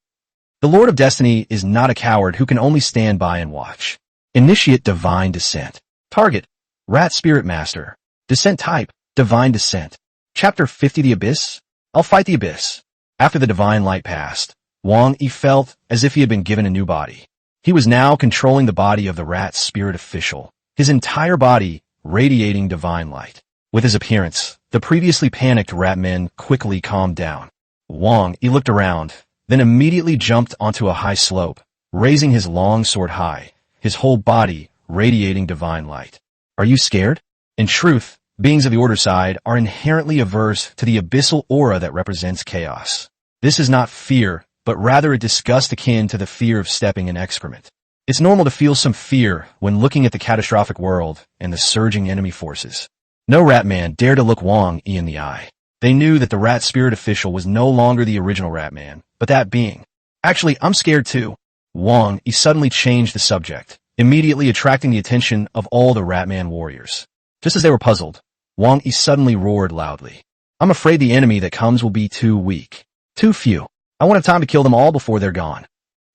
The Lord of Destiny is not a coward who can only stand by and watch. Initiate Divine Descent. Target, Rat Spirit Master. Descent type, Divine Descent. Chapter 50 The Abyss. I'll fight the Abyss. After the divine light passed, Wang Yi felt as if he had been given a new body. He was now controlling the body of the Rat Spirit Official, his entire body radiating divine light. With his appearance, the previously panicked rat men quickly calmed down. Wang Yi looked around, then immediately jumped onto a high slope, raising his long sword high, his whole body radiating divine light. Are you scared? In truth, beings of the Order side are inherently averse to the abyssal aura that represents chaos. This is not fear, but rather a disgust akin to the fear of stepping in excrement. It's normal to feel some fear when looking at the catastrophic world and the surging enemy forces. No Ratman dared to look Wang Yi in the eye. They knew that the Rat Spirit Official was no longer the original Ratman, but that being. "Actually, I'm scared too." Wang Yi suddenly changed the subject, immediately attracting the attention of all the Ratman warriors. Just as they were puzzled, Wang Yi suddenly roared loudly. "I'm afraid the enemy that comes will be too weak. Too few. I won't have time to kill them all before they're gone."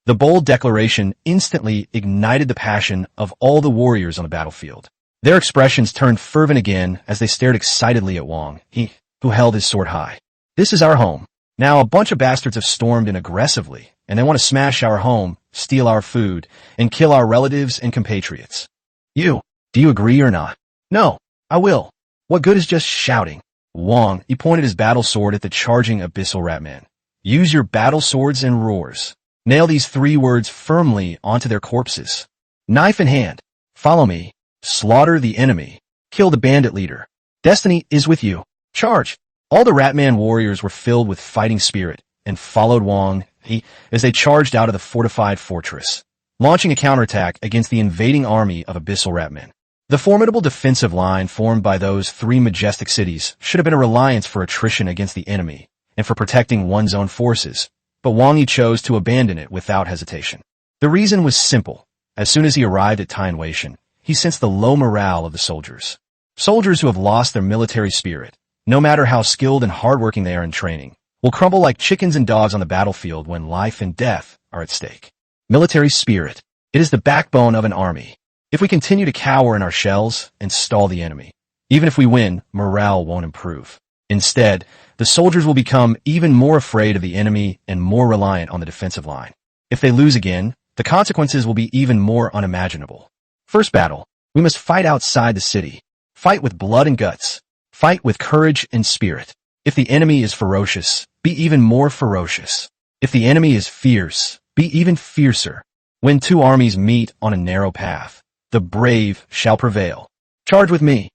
The bold declaration instantly ignited the passion of all the warriors on the battlefield. Their expressions turned fervent again as they stared excitedly at Wang Yi, who held his sword high. "This is our home. Now a bunch of bastards have stormed in aggressively, and they want to smash our home, steal our food, and kill our relatives and compatriots. Do you agree or not?" "No, I will. What good is just shouting?" Wang Yi pointed his battle sword at the charging abyssal ratmen. "Use your battle swords and roars. Nail these 3 words firmly onto their corpses." Knife in hand. Follow me. Slaughter the enemy. Kill the bandit leader. Destiny is with you. Charge. All the Ratman warriors were filled with fighting spirit and followed Wang Yi as they charged out of the fortified fortress, launching a counterattack against the invading army of abyssal Ratmen. The formidable defensive line formed by those three majestic cities should have been a reliance for attrition against the enemy and for protecting one's own forces, but Wang Yi chose to abandon it without hesitation. The reason was simple. As soon as he arrived at Tianweishan, he sensed the low morale of the soldiers. Soldiers who have lost their military spirit, no matter how skilled and hardworking they are in training, will crumble like chickens and dogs on the battlefield when life and death are at stake. Military spirit. It is the backbone of an army. If we continue to cower in our shells and stall the enemy, even if we win, morale won't improve. Instead, the soldiers will become even more afraid of the enemy and more reliant on the defensive line. If they lose again, the consequences will be even more unimaginable. First battle. We must fight outside the city. Fight with blood and guts. Fight with courage and spirit. If the enemy is ferocious, be even more ferocious. If the enemy is fierce, be even fiercer. When two armies meet on a narrow path, the brave shall prevail. Charge with me.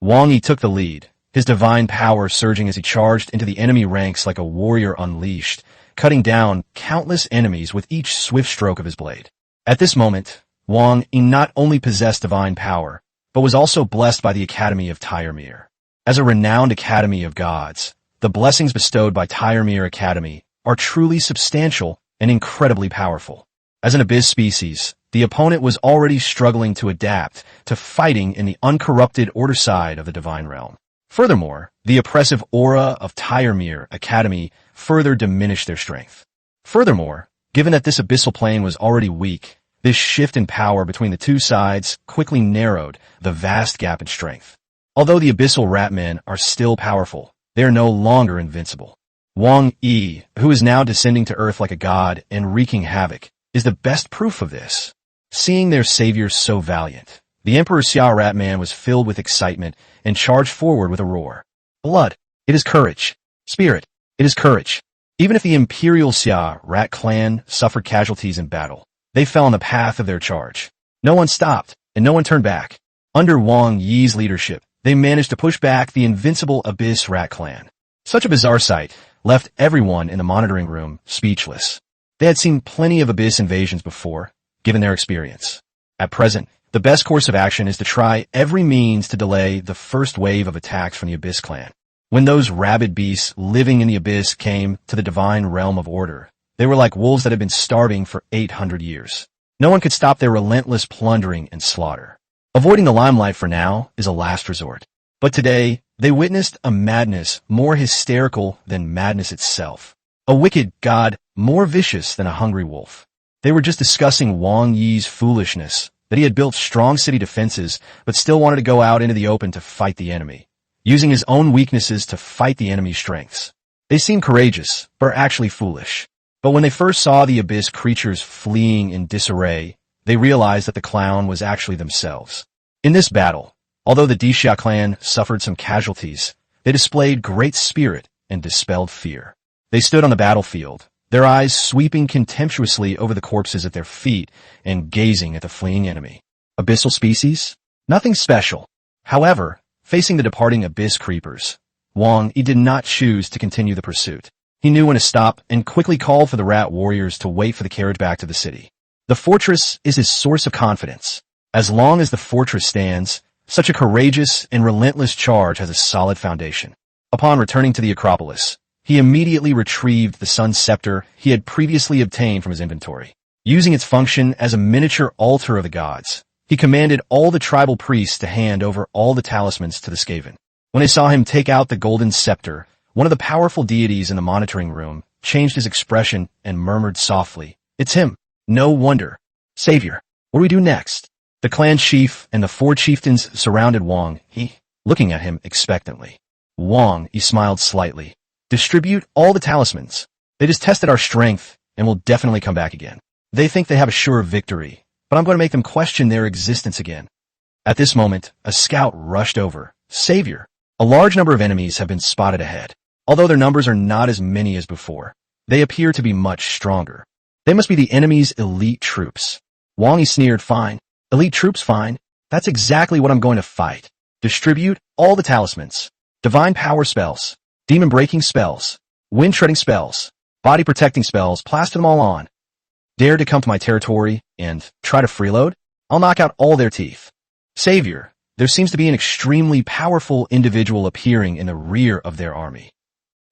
Wang Yi took the lead, his divine power surging as he charged into the enemy ranks like a warrior unleashed, cutting down countless enemies with each swift stroke of his blade. At this moment, Wang Yi not only possessed divine power, but was also blessed by the Academy of Tyre. As a renowned academy of gods, the blessings bestowed by Tyre Academy are truly substantial and incredibly powerful. As an abyss species, the opponent was already struggling to adapt to fighting in the uncorrupted order side of the divine realm. Furthermore, the oppressive aura of Tyre Academy further diminished their strength. Furthermore, given that this abyssal plane was already weak, this shift in power between the two sides quickly narrowed the vast gap in strength. Although the abyssal Ratmen are still powerful, they are no longer invincible. Wang Yi, who is now descending to earth like a god and wreaking havoc, is the best proof of this. Seeing their savior so valiant, the Emperor Xia Ratman was filled with excitement and charged forward with a roar. Blood, it is courage. Spirit, it is courage. Even if the Imperial Xia Rat clan suffered casualties in battle, they fell on the path of their charge. No one stopped, and no one turned back. Under Wang Yi's leadership, they managed to push back the invincible Abyss Rat clan. Such a bizarre sight left everyone in the monitoring room speechless. They had seen plenty of Abyss invasions before, given their experience. At present, the best course of action is to try every means to delay the first wave of attacks from the Abyss clan. When those rabid beasts living in the Abyss came to the divine realm of order, they were like wolves that had been starving for 800 years. No one could stop their relentless plundering and slaughter. Avoiding the limelight for now is a last resort. But today, they witnessed a madness more hysterical than madness itself. A wicked god more vicious than a hungry wolf. They were just discussing Wang Yi's foolishness, that he had built strong city defenses, but still wanted to go out into the open to fight the enemy, using his own weaknesses to fight the enemy's strengths. They seemed courageous, but are actually foolish. But when they first saw the Abyss creatures fleeing in disarray, they realized that the clown was actually themselves. In this battle, although the Xia clan suffered some casualties, they displayed great spirit and dispelled fear. They stood on the battlefield, their eyes sweeping contemptuously over the corpses at their feet and gazing at the fleeing enemy. Abyssal species? Nothing special. However, facing the departing Abyss creepers, Wang Yi did not choose to continue the pursuit. He knew when to stop and quickly called for the rat warriors to wait for the carriage back to the city. The fortress is his source of confidence. As long as the fortress stands, such a courageous and relentless charge has a solid foundation. Upon returning to the Acropolis, he immediately retrieved the sun scepter he had previously obtained from his inventory. Using its function as a miniature altar of the gods, he commanded all the tribal priests to hand over all the talismans to the Skaven. When they saw him take out the golden scepter, one of the powerful deities in the monitoring room changed his expression and murmured softly, "It's him. No wonder. Savior, what do we do next?" The clan chief and the 4 chieftains surrounded Wang Yi, looking at him expectantly. Wang Yi smiled slightly. "Distribute all the talismans. They just tested our strength and will definitely come back again. They think they have a sure victory, but I'm going to make them question their existence again." At this moment, a scout rushed over. "Savior, a large number of enemies have been spotted ahead. Although their numbers are not as many as before, they appear to be much stronger. They must be the enemy's elite troops." Wang Yi sneered, fine. Elite troops, fine. That's exactly what I'm going to fight. Distribute all the talismans. Divine power spells. Demon breaking spells. Wind treading spells. Body protecting spells, plaster them all on. Dare to come to my territory and try to freeload? I'll knock out all their teeth. Savior, there seems to be an extremely powerful individual appearing in the rear of their army.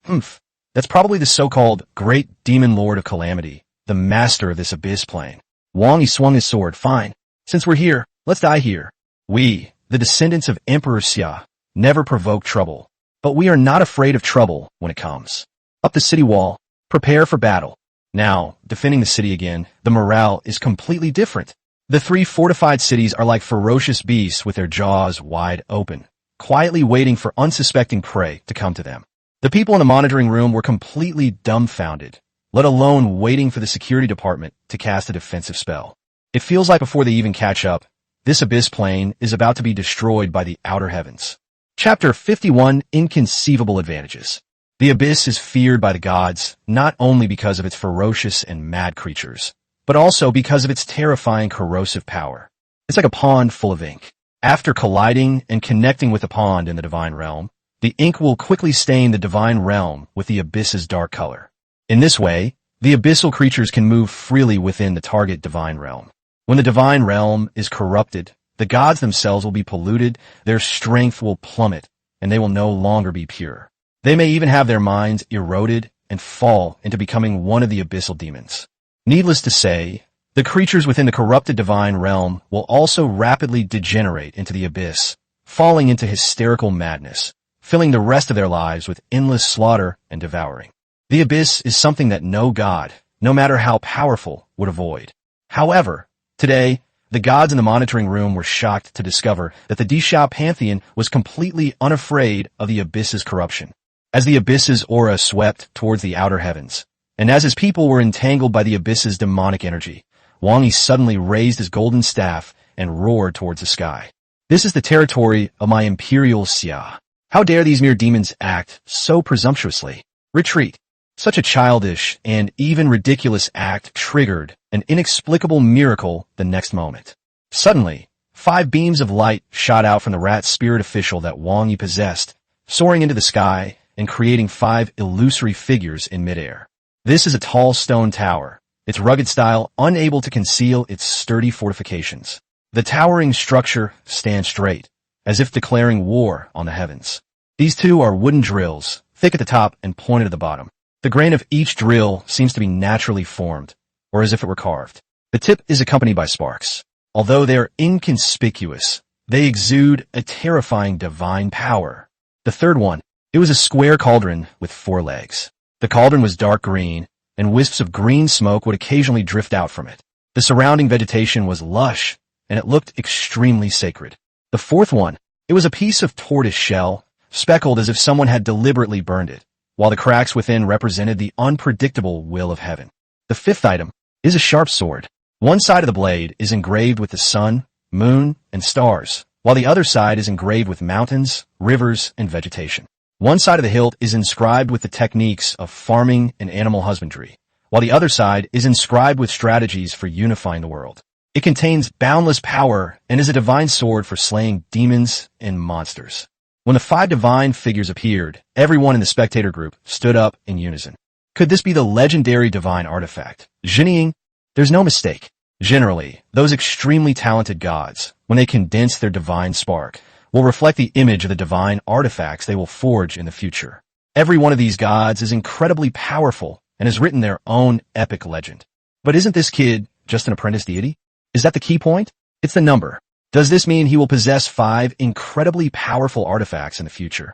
That's probably the so-called Great Demon Lord of Calamity, the master of this abyss plane. Wang Yi swung his sword. Fine. Since we're here, let's die here. We, the descendants of Emperor Xia, never provoke trouble. But we are not afraid of trouble when it comes. Up the city wall, prepare for battle. Now, defending the city again, the morale is completely different. The 3 fortified cities are like ferocious beasts with their jaws wide open, quietly waiting for unsuspecting prey to come to them. The people in the monitoring room were completely dumbfounded, let alone waiting for the security department to cast a defensive spell. It feels like before they even catch up, this abyss plane is about to be destroyed by the outer heavens. Chapter 51, Inconceivable Advantages. The abyss is feared by the gods, not only because of its ferocious and mad creatures, but also because of its terrifying corrosive power. It's like a pond full of ink. After colliding and connecting with the pond in the divine realm, the ink will quickly stain the divine realm with the abyss's dark color. In this way, the abyssal creatures can move freely within the target divine realm. When the divine realm is corrupted, the gods themselves will be polluted, their strength will plummet, and they will no longer be pure. They may even have their minds eroded and fall into becoming one of the abyssal demons. Needless to say, the creatures within the corrupted divine realm will also rapidly degenerate into the abyss, falling into hysterical madness, filling the rest of their lives with endless slaughter and devouring. The abyss is something that no god, no matter how powerful, would avoid. However, today, the gods in the monitoring room were shocked to discover that the Xia pantheon was completely unafraid of the abyss's corruption. As the abyss's aura swept towards the outer heavens, and as his people were entangled by the abyss's demonic energy, Wang Yi suddenly raised his golden staff and roared towards the sky. This is the territory of my Imperial Xia. How dare these mere demons act so presumptuously? Retreat. Such a childish and even ridiculous act triggered an inexplicable miracle the next moment. Suddenly, 5 beams of light shot out from the rat spirit official that Wang Yi possessed, soaring into the sky and creating 5 illusory figures in midair. This is a tall stone tower, its rugged style unable to conceal its sturdy fortifications. The towering structure stands straight, as if declaring war on the heavens. These 2 are wooden drills, thick at the top and pointed at the bottom. The grain of each drill seems to be naturally formed, or as if it were carved. The tip is accompanied by sparks. Although they are inconspicuous, they exude a terrifying divine power. The third one, it was a square cauldron with 4 legs. The cauldron was dark green, and wisps of green smoke would occasionally drift out from it. The surrounding vegetation was lush, and it looked extremely sacred. The fourth one, it was a piece of tortoise shell, speckled as if someone had deliberately burned it, while the cracks within represented the unpredictable will of heaven. The fifth item is a sharp sword. One side of the blade is engraved with the sun, moon, and stars, while the other side is engraved with mountains, rivers, and vegetation. One side of the hilt is inscribed with the techniques of farming and animal husbandry, while the other side is inscribed with strategies for unifying the world. It contains boundless power and is a divine sword for slaying demons and monsters. When the 5 divine figures appeared, everyone in the spectator group stood up in unison. Could this be the legendary divine artifact, Zhenying? There's no mistake. Generally, those extremely talented gods, when they condense their divine spark, will reflect the image of the divine artifacts they will forge in the future. Every one of these gods is incredibly powerful and has written their own epic legend. But isn't this kid just an apprentice deity? Is that the key point? It's the number. Does this mean he will possess 5 incredibly powerful artifacts in the future?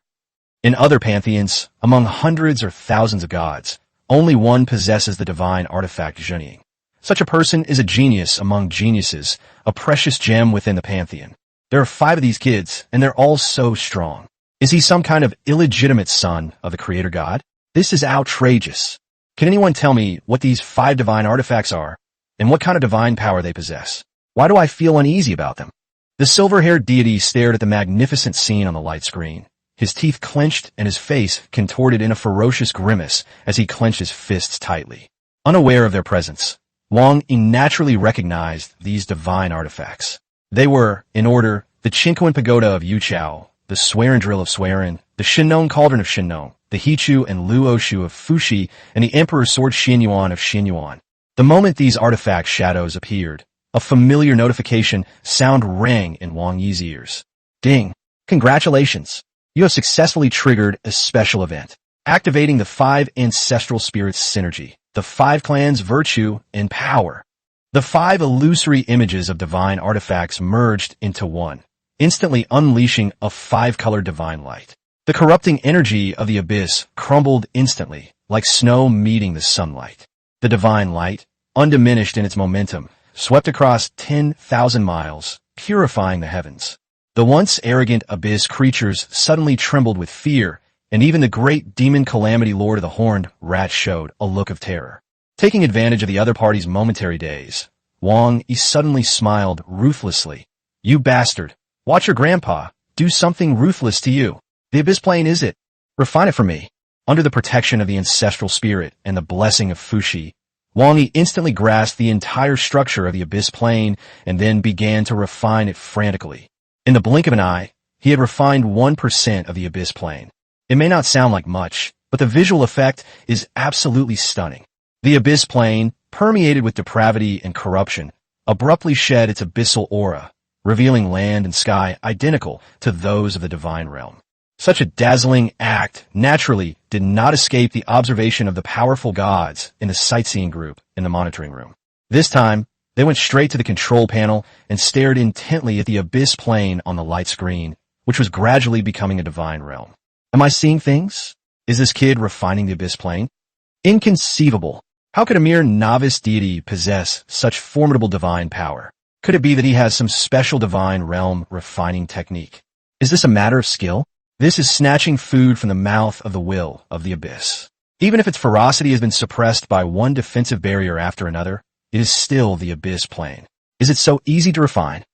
In other pantheons, among hundreds or thousands of gods, only one possesses the divine artifact Zhenying. Such a person is a genius among geniuses, a precious gem within the pantheon. There are 5 of these kids, and they're all so strong. Is he some kind of illegitimate son of the creator god? This is outrageous. Can anyone tell me what these 5 divine artifacts are, and what kind of divine power they possess? Why do I feel uneasy about them? The silver-haired deity stared at the magnificent scene on the light screen. His teeth clenched and his face contorted in a ferocious grimace as he clenched his fists tightly. Unaware of their presence, Wang Yi naturally recognized these divine artifacts. They were, in order, the Qinquan Pagoda of Yuchao, the Swearin Drill of Swearin, the Shinnong Cauldron of Shinnong, the Hichu and Luoshu of Fuxi, and the Emperor's Sword Xinyuan of Xinyuan. The moment these artifact shadows appeared, a familiar notification sound rang in Wang Yi's ears. Ding! Congratulations! You have successfully triggered a special event, activating the 5 ancestral spirits synergy, the 5 clans' virtue and power. The 5 illusory images of divine artifacts merged into one, instantly unleashing a 5-colored divine light. The corrupting energy of the abyss crumbled instantly, like snow meeting the sunlight. The divine light, undiminished in its momentum, swept across 10,000 miles, purifying the heavens. The once arrogant abyss creatures suddenly trembled with fear, and even the great demon calamity lord of the horned rat showed a look of terror. Taking advantage of the other party's momentary daze, Wang Yi suddenly smiled ruthlessly. You bastard! Watch your grandpa do something ruthless to you. The abyss plane is it? Refine it for me. Under the protection of the ancestral spirit and the blessing of Fuxi, Wang Yi instantly grasped the entire structure of the abyss plane and then began to refine it frantically. In the blink of an eye, he had refined 1% of the abyss plane. It may not sound like much, but the visual effect is absolutely stunning. The abyss plane, permeated with depravity and corruption, abruptly shed its abyssal aura, revealing land and sky identical to those of the divine realm. Such a dazzling act naturally did not escape the observation of the powerful gods in the sightseeing group in the monitoring room. This time, they went straight to the control panel and stared intently at the abyss plane on the light screen, which was gradually becoming a divine realm. Am I seeing things? Is this kid refining the abyss plane? Inconceivable. How could a mere novice deity possess such formidable divine power? Could it be that he has some special divine realm refining technique? Is this a matter of skill? This is snatching food from the mouth of the will of the abyss. Even if its ferocity has been suppressed by one defensive barrier after another, it is still the abyss plane. Is it so easy to refine?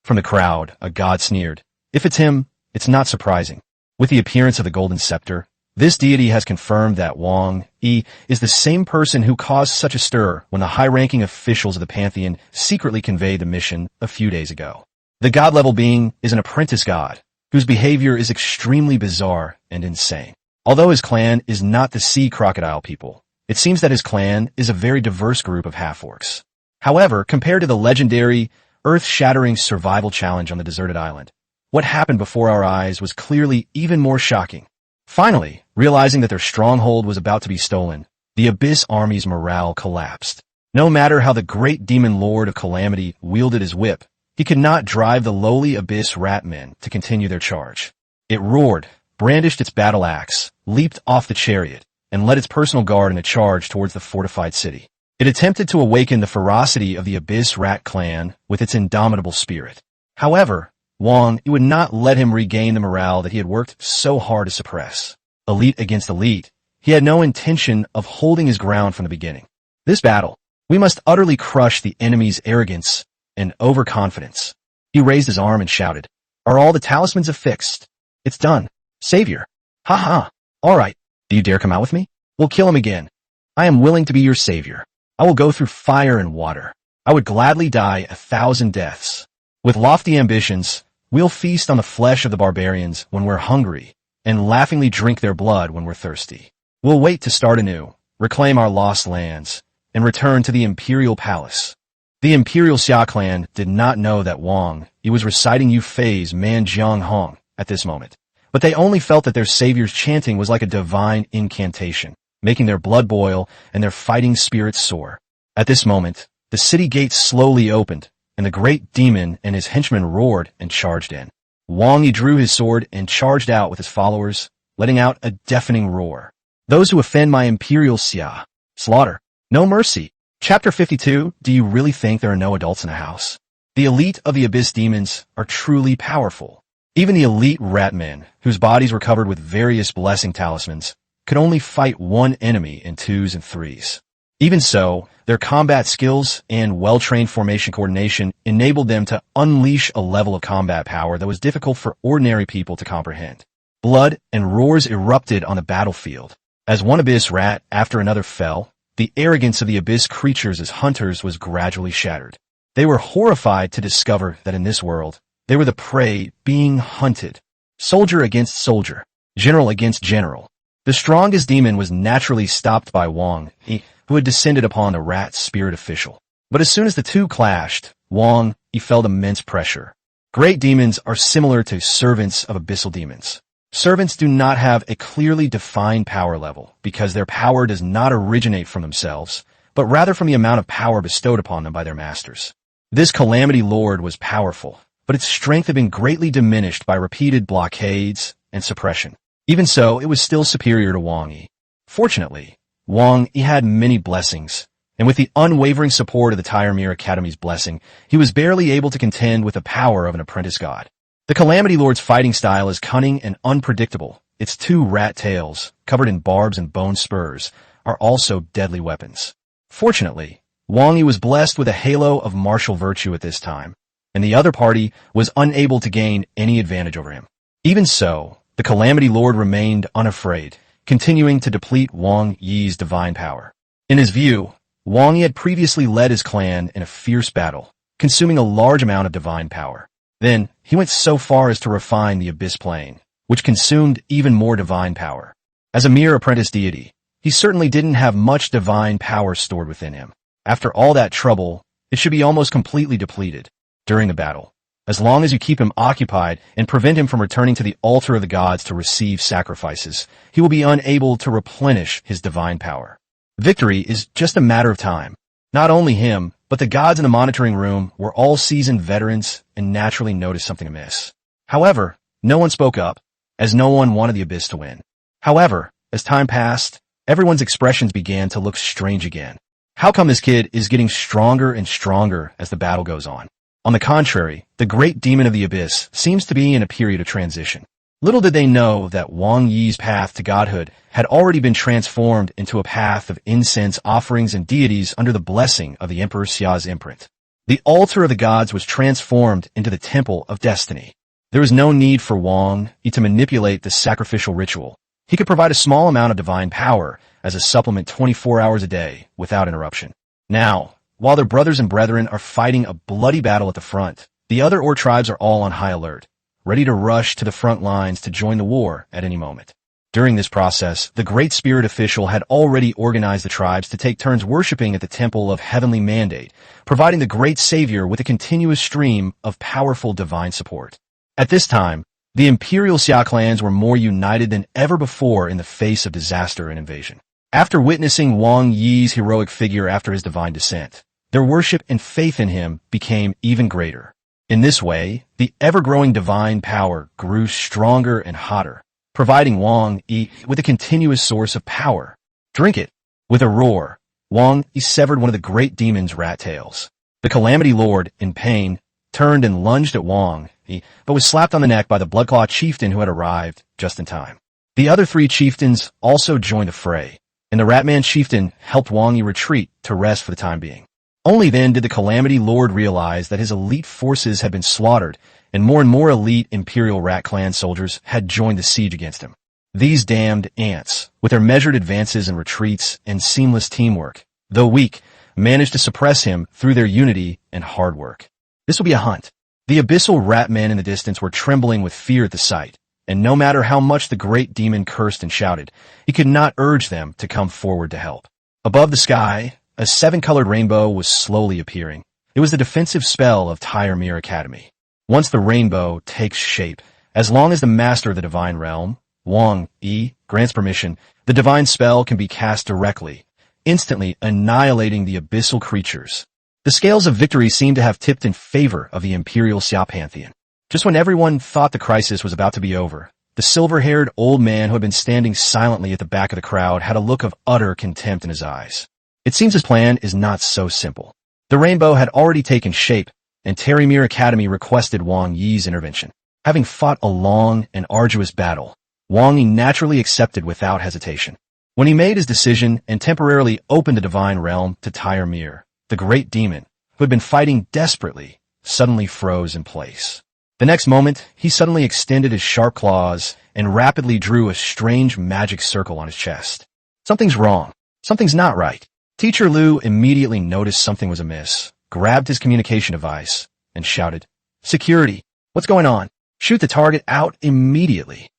From the crowd, a god sneered. If it's him, it's not surprising. With the appearance of the golden scepter, this deity has confirmed that Wang Yi is the same person who caused such a stir when the high-ranking officials of the pantheon secretly conveyed the mission a few days ago. The god-level being is an apprentice god, whose behavior is extremely bizarre and insane. Although his clan is not the sea crocodile people, it seems that his clan is a very diverse group of half-orcs. However, compared to the legendary, earth-shattering survival challenge on the deserted island, what happened before our eyes was clearly even more shocking. Finally, realizing that their stronghold was about to be stolen, the Abyss army's morale collapsed. No matter how the great demon lord of calamity wielded his whip, he could not drive the lowly Abyss ratmen to continue their charge. It roared, brandished its battle axe, leaped off the chariot, and led its personal guard in a charge towards the fortified city. It attempted to awaken the ferocity of the Abyss rat clan with its indomitable spirit. However, Wang Yi would not let him regain the morale that he had worked so hard to suppress. Elite against elite, he had no intention of holding his ground from the beginning. This battle, we must utterly crush the enemy's arrogance and overconfidence. He raised his arm and shouted, "Are all the talismans affixed? It's done. Savior. Ha ha. All right. Do you dare come out with me? We'll kill him again. I am willing to be your savior. I will go through fire and water. I would gladly die 1,000 deaths. With lofty ambitions, we'll feast on the flesh of the barbarians when we're hungry, and laughingly drink their blood when we're thirsty. We'll wait to start anew, reclaim our lost lands, and return to the Imperial Palace." The Imperial Xia clan did not know that Wang Yi was reciting Yu Fei's Man Jiang Hong at this moment, but they only felt that their savior's chanting was like a divine incantation, making their blood boil and their fighting spirits soar. At this moment, the city gates slowly opened, and the great demon and his henchmen roared and charged in. Wang Yi drew his sword and charged out with his followers, letting out a deafening roar. "Those who offend my Imperial Xia, slaughter, no mercy." Chapter 52, Do you really think there are no adults in a house? The elite of the Abyss demons are truly powerful. Even the elite ratmen, whose bodies were covered with various blessing talismans, could only fight one enemy in 2s and 3s. Even so, their combat skills and well-trained formation coordination enabled them to unleash a level of combat power that was difficult for ordinary people to comprehend. Blood and roars erupted on the battlefield. As one Abyss rat after another fell, the arrogance of the abyss creatures as hunters was gradually shattered. They were horrified to discover that in this world, they were the prey being hunted. Soldier against soldier, general against general. The strongest demon was naturally stopped by Wang Yi, who had descended upon the rat spirit official. But as soon as the two clashed, Wang Yi felt immense pressure. Great demons are similar to servants of abyssal demons. Servants do not have a clearly defined power level because their power does not originate from themselves, but rather from the amount of power bestowed upon them by their masters. This Calamity Lord was powerful, but its strength had been greatly diminished by repeated blockades and suppression. Even so, it was still superior to Wang Yi. Fortunately, Wang Yi had many blessings, and with the unwavering support of the Tyre Academy's blessing, he was barely able to contend with the power of an apprentice god. The Calamity Lord's fighting style is cunning and unpredictable. Its two rat tails, covered in barbs and bone spurs, are also deadly weapons. Fortunately, Wang Yi was blessed with a halo of martial virtue at this time, and the other party was unable to gain any advantage over him. Even so, the Calamity Lord remained unafraid, continuing to deplete Wang Yi's divine power. In his view, Wang Yi had previously led his clan in a fierce battle, consuming a large amount of divine power. Then, he went so far as to refine the Abyss Plane, which consumed even more divine power. As a mere apprentice deity, he certainly didn't have much divine power stored within him. After all that trouble, it should be almost completely depleted during the battle. As long as you keep him occupied and prevent him from returning to the altar of the gods to receive sacrifices, he will be unable to replenish his divine power. Victory is just a matter of time. Not only him, but the gods in the monitoring room were all seasoned veterans and naturally noticed something amiss. However, no one spoke up, as no one wanted the Abyss to win. However, as time passed, everyone's expressions began to look strange again. How come this kid is getting stronger and stronger as the battle goes on? On the contrary, the great demon of the Abyss seems to be in a period of transition. Little did they know that Wang Yi's path to godhood had already been transformed into a path of incense offerings and deities under the blessing of the Emperor Xia's imprint. The altar of the gods was transformed into the temple of destiny. There was no need for Wang Yi to manipulate the sacrificial ritual. He could provide a small amount of divine power as a supplement 24 hours a day without interruption. Now, while their brothers and brethren are fighting a bloody battle at the front, the other Or tribes are all on high alert, ready to rush to the front lines to join the war at any moment. During this process, the Great Spirit Official had already organized the tribes to take turns worshipping at the Temple of Heavenly Mandate, providing the Great Savior with a continuous stream of powerful divine support. At this time, the Imperial Xia clans were more united than ever before in the face of disaster and invasion. After witnessing Wang Yi's heroic figure after his divine descent, their worship and faith in him became even greater. In this way, the ever-growing divine power grew stronger and hotter, providing Wang Yi with a continuous source of power. Drink it! With a roar, Wang Yi severed one of the great demon's rat tails. The Calamity Lord, in pain, turned and lunged at Wang Yi, but was slapped on the neck by the Bloodclaw chieftain who had arrived just in time. The other three chieftains also joined the fray, and the Ratman chieftain helped Wang Yi retreat to rest for the time being. Only then did the Calamity Lord realize that his elite forces had been slaughtered, and more elite Imperial Rat Clan soldiers had joined the siege against him. These damned ants, with their measured advances and retreats and seamless teamwork, though weak, managed to suppress him through their unity and hard work. This will be a hunt. The abyssal rat men in the distance were trembling with fear at the sight, and no matter how much the great demon cursed and shouted, he could not urge them to come forward to help. Above the sky, a seven-colored rainbow was slowly appearing. It was the defensive spell of Tyre Academy. Once the rainbow takes shape, as long as the master of the divine realm, Wang Yi, grants permission, the divine spell can be cast directly, instantly annihilating the abyssal creatures. The scales of victory seemed to have tipped in favor of the Imperial Xia pantheon. Just when everyone thought the crisis was about to be over, the silver-haired old man who had been standing silently at the back of the crowd had a look of utter contempt in his eyes. It seems his plan is not so simple. The rainbow had already taken shape, and Tyre Academy requested Wang Yi's intervention. Having fought a long and arduous battle, Wang Yi naturally accepted without hesitation. When he made his decision and temporarily opened the divine realm to Tyre, the great demon, who had been fighting desperately, suddenly froze in place. The next moment, he suddenly extended his sharp claws and rapidly drew a strange magic circle on his chest. Something's wrong. Something's not right. Teacher Lu immediately noticed something was amiss, grabbed his communication device, and shouted, "Security! What's going on? Shoot the target out immediately."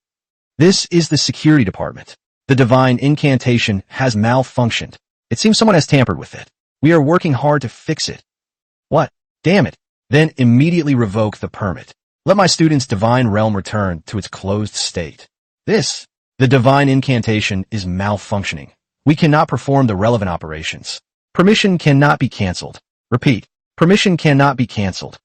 This is the security department. The divine incantation has malfunctioned. It seems someone has tampered with it. We are working hard to fix it. What? Damn it. Then immediately revoke the permit. Let my student's divine realm return to its closed state. The divine incantation is malfunctioning. We cannot perform the relevant operations. Permission cannot be cancelled. Repeat. Permission cannot be cancelled.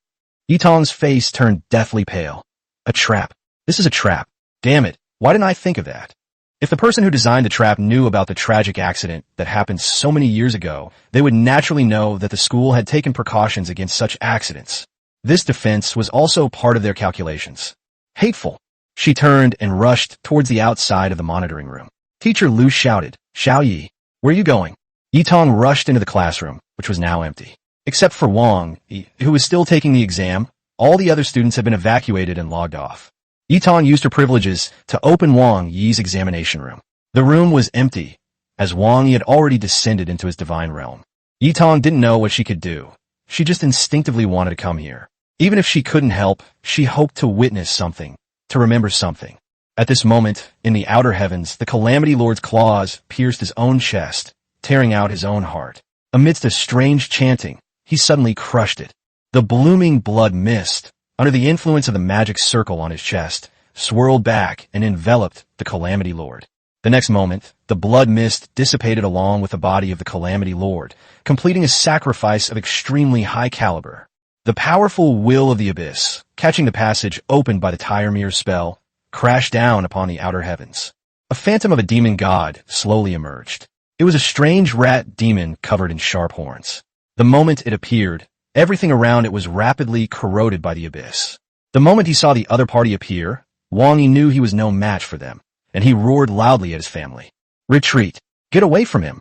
Yitong's face turned deathly pale. A trap. This is a trap. Damn it. Why didn't I think of that? If the person who designed the trap knew about the tragic accident that happened so many years ago, they would naturally know that the school had taken precautions against such accidents. This defense was also part of their calculations. Hateful. She turned and rushed towards the outside of the monitoring room. Teacher Lu shouted, "Xiao Yi, where are you going?" Yitong rushed into the classroom, which was now empty. Except for Wang Yi, who was still taking the exam, all the other students had been evacuated and logged off. Yitong used her privileges to open Wang Yi's examination room. The room was empty, as Wang Yi had already descended into his divine realm. Yitong didn't know what she could do. She just instinctively wanted to come here. Even if she couldn't help, she hoped to witness something, to remember something. At this moment, in the outer heavens, the Calamity Lord's claws pierced his own chest, tearing out his own heart. Amidst a strange chanting, he suddenly crushed it. The blooming blood mist, under the influence of the magic circle on his chest, swirled back and enveloped the Calamity Lord. The next moment, the blood mist dissipated along with the body of the Calamity Lord, completing a sacrifice of extremely high caliber. The powerful will of the abyss, catching the passage opened by the Tyremir spell, crashed down upon the outer heavens. A phantom of a demon god slowly emerged. It was a strange rat demon covered in sharp horns. The moment it appeared, everything around it was rapidly corroded by the abyss. The moment he saw the other party appear, Wang Yi knew he was no match for them, and he roared loudly at his family. "Retreat! Get away from him!"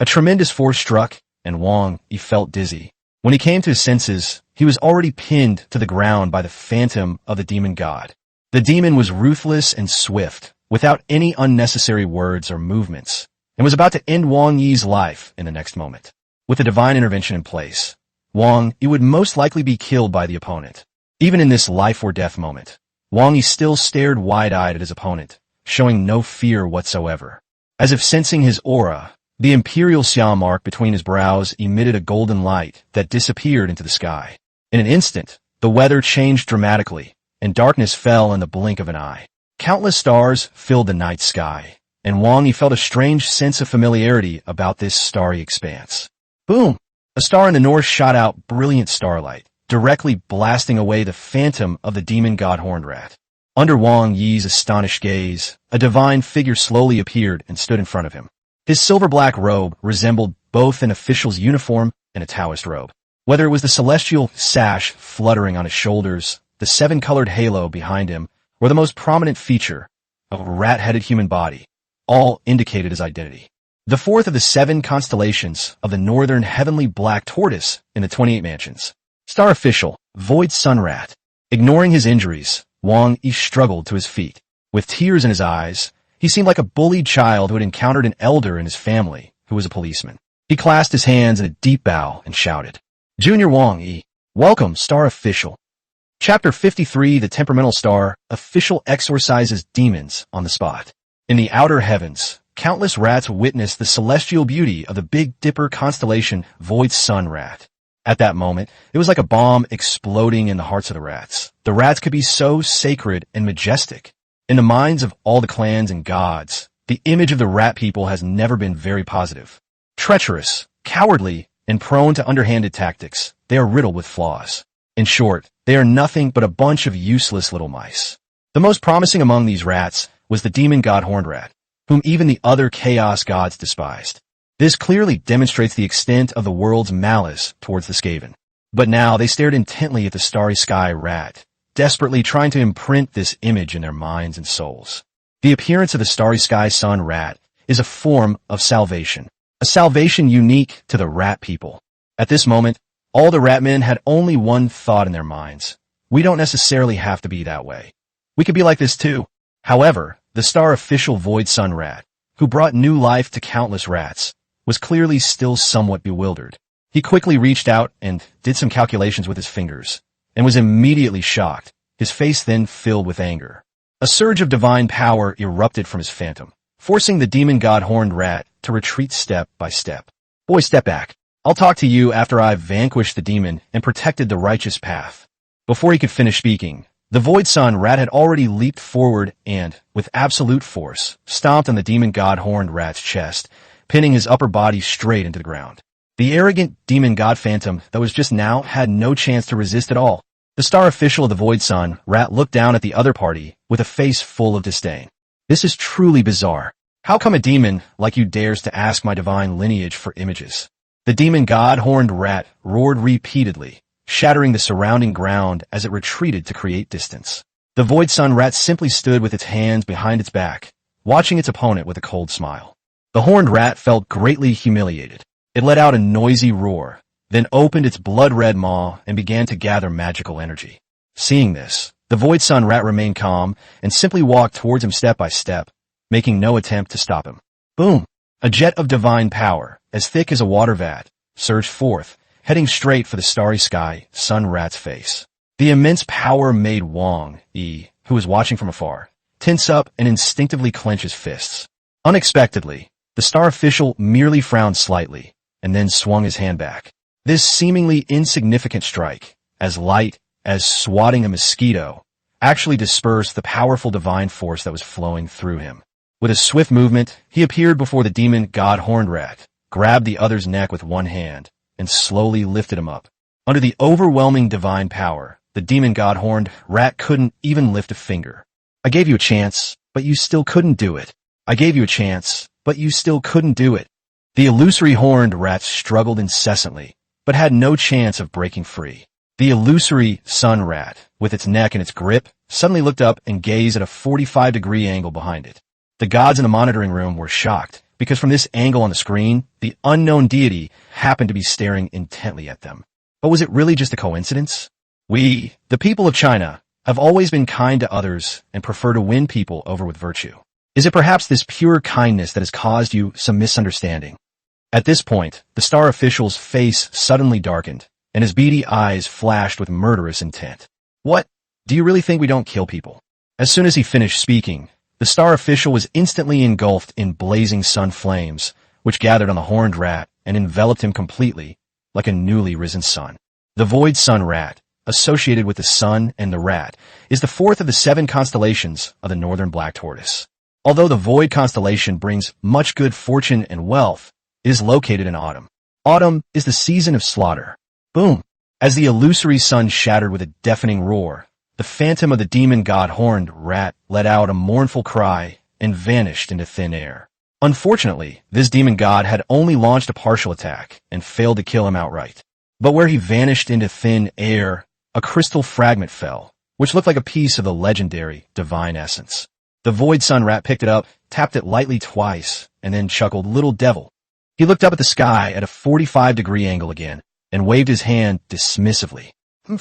A tremendous force struck, and Wang Yi felt dizzy. When he came to his senses, he was already pinned to the ground by the phantom of the demon god. The demon was ruthless and swift, without any unnecessary words or movements, and was about to end Wang Yi's life in the next moment. With the divine intervention in place, Wang Yi would most likely be killed by the opponent. Even in this life-or-death moment, Wang Yi still stared wide-eyed at his opponent, showing no fear whatsoever. As if sensing his aura, the Imperial Xia mark between his brows emitted a golden light that disappeared into the sky. In an instant, the weather changed dramatically, and darkness fell in the blink of an eye. Countless stars filled the night sky, and Wang Yi felt a strange sense of familiarity about this starry expanse. Boom! A star in the north shot out brilliant starlight, directly blasting away the phantom of the demon god Horned Rat. Under Wang Yi's astonished gaze, a divine figure slowly appeared and stood in front of him. His silver-black robe resembled both an official's uniform and a Taoist robe. Whether it was the celestial sash fluttering on his shoulders, the seven-colored halo behind him, or the most prominent feature, a rat-headed human body, all indicated his identity. The fourth of the 7 constellations of the northern heavenly black tortoise in the 28 mansions. Star official, Void Sun Rat. Ignoring his injuries, Wang Yi struggled to his feet. With tears in his eyes, he seemed like a bullied child who had encountered an elder in his family, who was a policeman. He clasped his hands in a deep bow and shouted, "Junior Wang Yi, welcome, Star Official." Chapter 53, The Temperamental Star, Official Exorcises Demons on the Spot. In the outer heavens, countless rats witnessed the celestial beauty of the Big Dipper constellation Void Sun Rat. At that moment, it was like a bomb exploding in the hearts of the rats. The rats could be so sacred and majestic. In the minds of all the clans and gods, the image of the rat people has never been very positive. Treacherous, cowardly, and prone to underhanded tactics, they are riddled with flaws. In short, they are nothing but a bunch of useless little mice. The most promising among these rats was the demon god Horned Rat, whom even the other chaos gods despised. This clearly demonstrates the extent of the world's malice towards the Skaven. But now they stared intently at the starry sky rat, desperately trying to imprint this image in their minds and souls. The appearance of the starry sky sun rat is a form of salvation, a salvation unique to the rat people. At this moment, all the rat men had only one thought in their minds. We don't necessarily have to be that way. We could be like this too. However, the star official Void Sun Rat, who brought new life to countless rats, was clearly still somewhat bewildered. He quickly reached out and did some calculations with his fingers, and was immediately shocked, his face then filled with anger. A surge of divine power erupted from his phantom, forcing the demon god Horned Rat to retreat step by step. Boy, step back. I'll talk to you after I've vanquished the demon and protected the righteous path. Before he could finish speaking, the Void Sun Rat had already leaped forward and, with absolute force, stomped on the demon god Horned Rat's chest, pinning his upper body straight into the ground. The arrogant demon god phantom that was just now had no chance to resist at all. The star official of the Void Sun Rat looked down at the other party with a face full of disdain. This is truly bizarre. How come a demon like you dares to ask my divine lineage for images? The demon god Horned Rat roared repeatedly, shattering the surrounding ground as it retreated to create distance. The Void Sun Rat simply stood with its hands behind its back, watching its opponent with a cold smile. The Horned Rat felt greatly humiliated. It let out a noisy roar, then opened its blood-red maw and began to gather magical energy. Seeing this, the Void Sun Rat remained calm and simply walked towards him step by step, making no attempt to stop him. Boom! A jet of divine power, as thick as a water vat, surged forth, heading straight for the starry sky Sun Rat's face. The immense power made Wang Yi, who was watching from afar, tense up and instinctively clench his fists. Unexpectedly, the star official merely frowned slightly, and then swung his hand back. This seemingly insignificant strike, as light as swatting a mosquito, actually dispersed the powerful divine force that was flowing through him. With a swift movement, he appeared before the demon god Horned Rat, grabbed the other's neck with one hand, and slowly lifted him up. Under the overwhelming divine power, the demon god Horned Rat couldn't even lift a finger. I gave you a chance, but you still couldn't do it. I gave you a chance, but you still couldn't do it. The illusory Horned Rat struggled incessantly, but had no chance of breaking free. The illusory Sun Rat, with its neck in its grip, suddenly looked up and gazed at a 45-degree angle behind it. The gods in the monitoring room were shocked, because from this angle on the screen, the unknown deity happened to be staring intently at them. But was it really just a coincidence? We, the people of China, have always been kind to others and prefer to win people over with virtue. Is it perhaps this pure kindness that has caused you some misunderstanding? At this point, the star official's face suddenly darkened, and his beady eyes flashed with murderous intent. What? Do you really think we don't kill people? As soon as he finished speaking, the star official was instantly engulfed in blazing sun flames, which gathered on the Horned Rat and enveloped him completely, like a newly risen sun. The Void Sun Rat, associated with the sun and the rat, is the fourth of the 7 constellations of the northern black tortoise. Although the Void constellation brings much good fortune and wealth, it is located in autumn. Autumn is the season of slaughter. Boom! As the illusory sun shattered with a deafening roar, the phantom of the demon god Horned Rat let out a mournful cry and vanished into thin air. Unfortunately, this demon god had only launched a partial attack and failed to kill him outright. But where he vanished into thin air, a crystal fragment fell, which looked like a piece of the legendary divine essence. The Void Sun Rat picked it up, tapped it lightly twice, and then chuckled, "Little devil." He looked up at the sky at a 45-degree angle again, and waved his hand dismissively.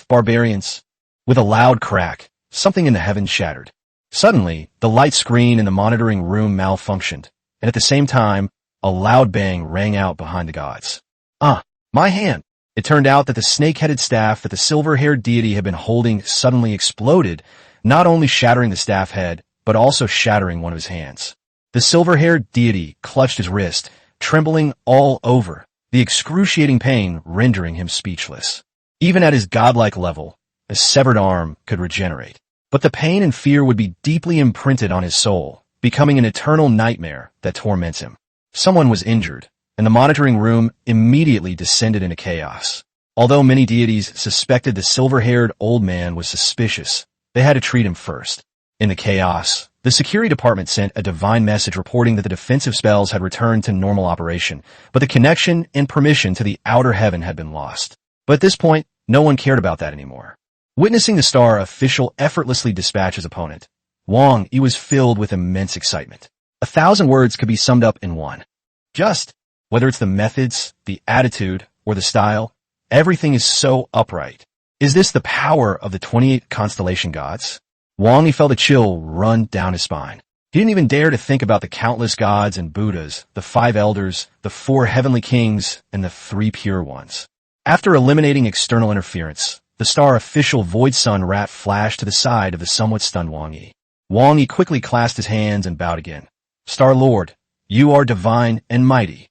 Barbarians. With a loud crack, something in the heavens shattered. Suddenly, the light screen in the monitoring room malfunctioned, and at the same time, a loud bang rang out behind the gods. My hand! It turned out that the snake-headed staff that the silver-haired deity had been holding suddenly exploded, not only shattering the staff head, but also shattering one of his hands. The silver-haired deity clutched his wrist, trembling all over, the excruciating pain rendering him speechless. Even at his godlike level, a severed arm could regenerate. But the pain and fear would be deeply imprinted on his soul, becoming an eternal nightmare that torments him. Someone was injured, and the monitoring room immediately descended into chaos. Although many deities suspected the silver-haired old man was suspicious, they had to treat him first. In the chaos, the security department sent a divine message reporting that the defensive spells had returned to normal operation, but the connection and permission to the outer heaven had been lost. But at this point, no one cared about that anymore. Witnessing the star official effortlessly dispatch his opponent, Wang Yi was filled with immense excitement. 1,000 words could be summed up in one. Whether it's the methods, the attitude, or the style, everything is so upright. Is this the power of the 28 constellation gods? Wang Yi felt a chill run down his spine. He didn't even dare to think about the countless gods and Buddhas, the 5 elders, the 4 heavenly kings, and the 3 pure ones. After eliminating external interference, the star official Void Sun rat flashed to the side of the somewhat stunned Wang Yi. Wang Yi quickly clasped his hands and bowed again. Star Lord, you are divine and mighty.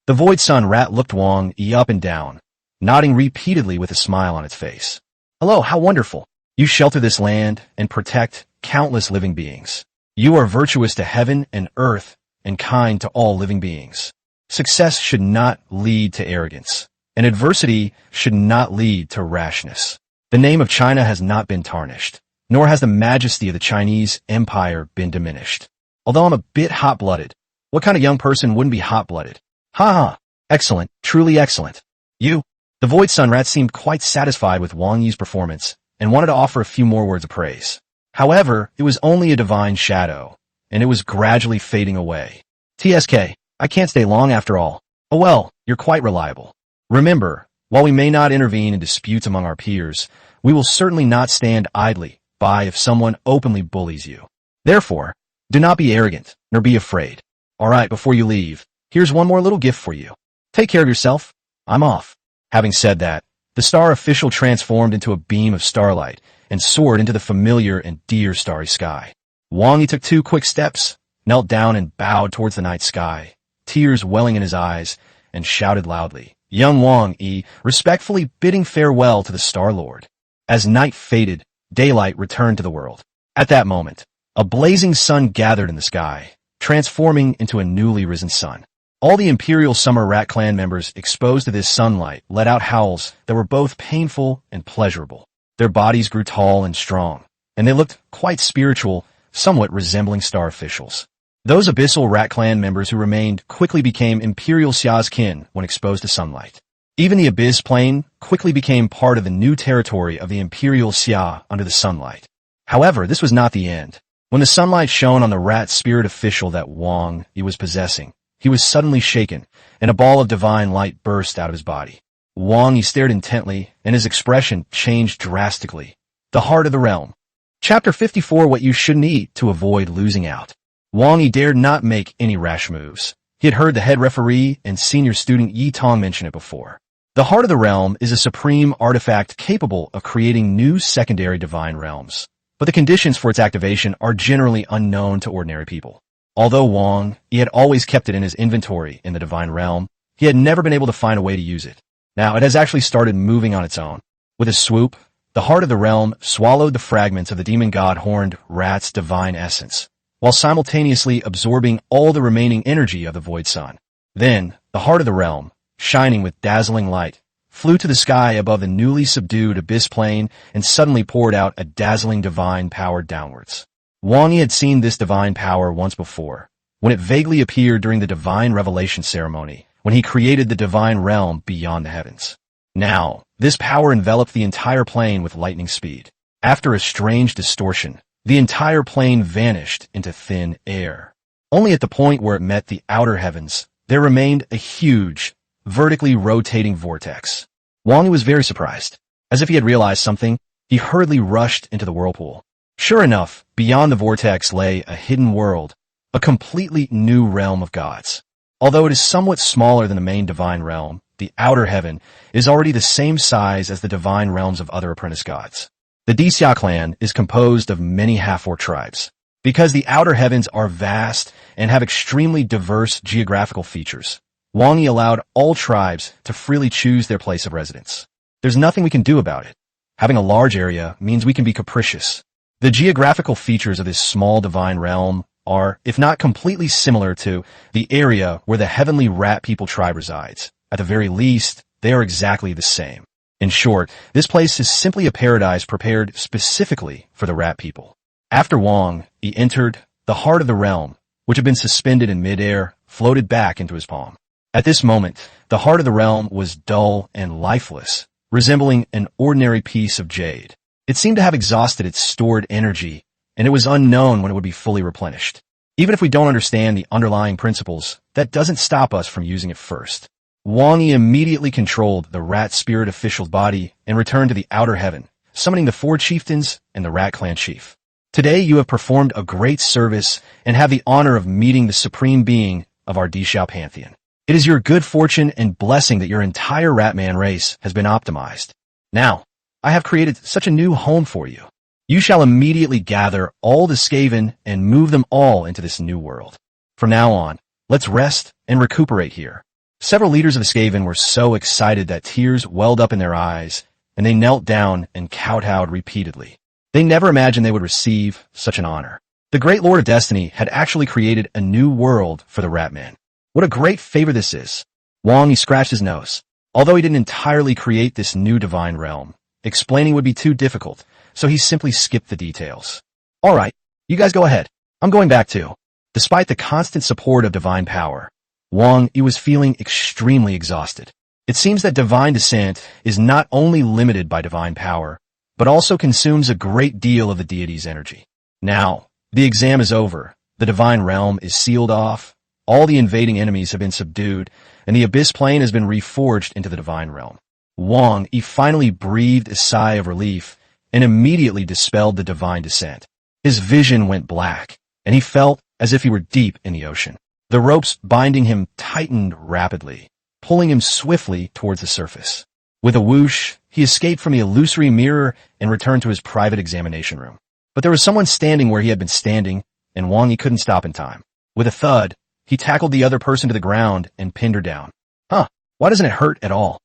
The Void Sun rat looked Wang Yi up and down, nodding repeatedly with a smile on its face. Hello, how wonderful. You shelter this land and protect countless living beings. You are virtuous to heaven and earth and kind to all living beings. Success should not lead to arrogance, and adversity should not lead to rashness. The name of China has not been tarnished, nor has the majesty of the Chinese empire been diminished. Although I'm a bit hot-blooded, what kind of young person wouldn't be hot-blooded? Ha ha! Excellent, truly excellent. You? The Void Sun rat seemed quite satisfied with Wang Yi's performance and wanted to offer a few more words of praise. However, it was only a divine shadow, and it was gradually fading away. TSK, I can't stay long after all. Oh well, you're quite reliable. Remember, while we may not intervene in disputes among our peers, we will certainly not stand idly by if someone openly bullies you. Therefore, do not be arrogant, nor be afraid. Alright, before you leave, here's one more little gift for you. Take care of yourself. I'm off. Having said that, the star official transformed into a beam of starlight and soared into the familiar and dear starry sky. Wang Yi took 2 quick steps, knelt down and bowed towards the night sky, tears welling in his eyes, and shouted loudly, Young Wang Yi, respectfully bidding farewell to the Star Lord. As night faded, daylight returned to the world. At that moment, a blazing sun gathered in the sky, transforming into a newly risen sun. All the Imperial Summer Rat Clan members exposed to this sunlight let out howls that were both painful and pleasurable. Their bodies grew tall and strong, and they looked quite spiritual, somewhat resembling star officials. Those Abyssal Rat Clan members who remained quickly became Imperial Xia's kin when exposed to sunlight. Even the Abyss Plane quickly became part of the new territory of the Imperial Xia under the sunlight. However, this was not the end. When the sunlight shone on the rat spirit official that Wang Yi was possessing, he was suddenly shaken, and a ball of divine light burst out of his body. Wang Yi stared intently, and his expression changed drastically. The Heart of the Realm. Chapter 54, What You Shouldn't Eat to Avoid Losing Out. Wang Yi dared not make any rash moves. He had heard the head referee and senior student Yi Tong mention it before. The Heart of the Realm is a supreme artifact capable of creating new secondary divine realms, but the conditions for its activation are generally unknown to ordinary people. Although Wang Yi had always kept it in his inventory in the divine realm, he had never been able to find a way to use it. Now it has actually started moving on its own. With a swoop, the Heart of the Realm swallowed the fragments of the demon god horned rat's divine essence, while simultaneously absorbing all the remaining energy of the Void Sun. Then, the Heart of the Realm, shining with dazzling light, flew to the sky above the newly subdued Abyss Plane and suddenly poured out a dazzling divine power downwards. Wang Yi had seen this divine power once before, when it vaguely appeared during the Divine Revelation ceremony, when he created the divine realm beyond the heavens. Now, this power enveloped the entire plane with lightning speed. After a strange distortion, the entire plane vanished into thin air. Only at the point where it met the outer heavens, there remained a huge, vertically rotating vortex. Wang Yi was very surprised. As if he had realized something, he hurriedly rushed into the whirlpool. Sure enough, beyond the vortex lay a hidden world, a completely new realm of gods. Although it is somewhat smaller than the main divine realm, the outer heaven is already the same size as the divine realms of other apprentice gods. The Xia clan is composed of many half-orc tribes. Because the outer heavens are vast and have extremely diverse geographical features, Wang Yi allowed all tribes to freely choose their place of residence. There's nothing we can do about it. Having a large area means we can be capricious. The geographical features of this small divine realm are, if not completely similar to, the area where the heavenly rat people tribe resides. At the very least, they are exactly the same. In short, this place is simply a paradise prepared specifically for the rat people. After Wang Yi entered, the Heart of the Realm, which had been suspended in midair, floated back into his palm. At this moment, the Heart of the Realm was dull and lifeless, resembling an ordinary piece of jade. It seemed to have exhausted its stored energy, and it was unknown when it would be fully replenished. Even if we don't understand the underlying principles, that doesn't stop us from using it first. Wang Yi immediately controlled the rat spirit official's body and returned to the outer heaven, summoning the 4 chieftains and the rat clan chief. Today you have performed a great service and have the honor of meeting the supreme being of our Dishao pantheon. It is your good fortune and blessing that your entire Ratman race has been optimized. Now, I have created such a new home for you. You shall immediately gather all the Skaven and move them all into this new world. From now on, let's rest and recuperate here. Several leaders of the Skaven were so excited that tears welled up in their eyes, and they knelt down and kowtowed repeatedly. They never imagined they would receive such an honor. The great Lord of Destiny had actually created a new world for the Ratman. What a great favor this is. Wang Yi scratched his nose. Although he didn't entirely create this new divine realm, explaining would be too difficult, so he simply skipped the details. All right, you guys go ahead. I'm going back too. Despite the constant support of divine power, Wang Yi was feeling extremely exhausted. It seems that divine descent is not only limited by divine power, but also consumes a great deal of the deity's energy. Now, the exam is over, the divine realm is sealed off, all the invading enemies have been subdued, and the abyss plane has been reforged into the divine realm. Wang Yi finally breathed a sigh of relief and immediately dispelled the divine descent. His vision went black, and he felt as if he were deep in the ocean. The ropes binding him tightened rapidly, pulling him swiftly towards the surface. With a whoosh, he escaped from the illusory mirror and returned to his private examination room. But there was someone standing where he had been standing, and Wang Yi couldn't stop in time. With a thud, he tackled the other person to the ground and pinned her down. Huh, why doesn't it hurt at all?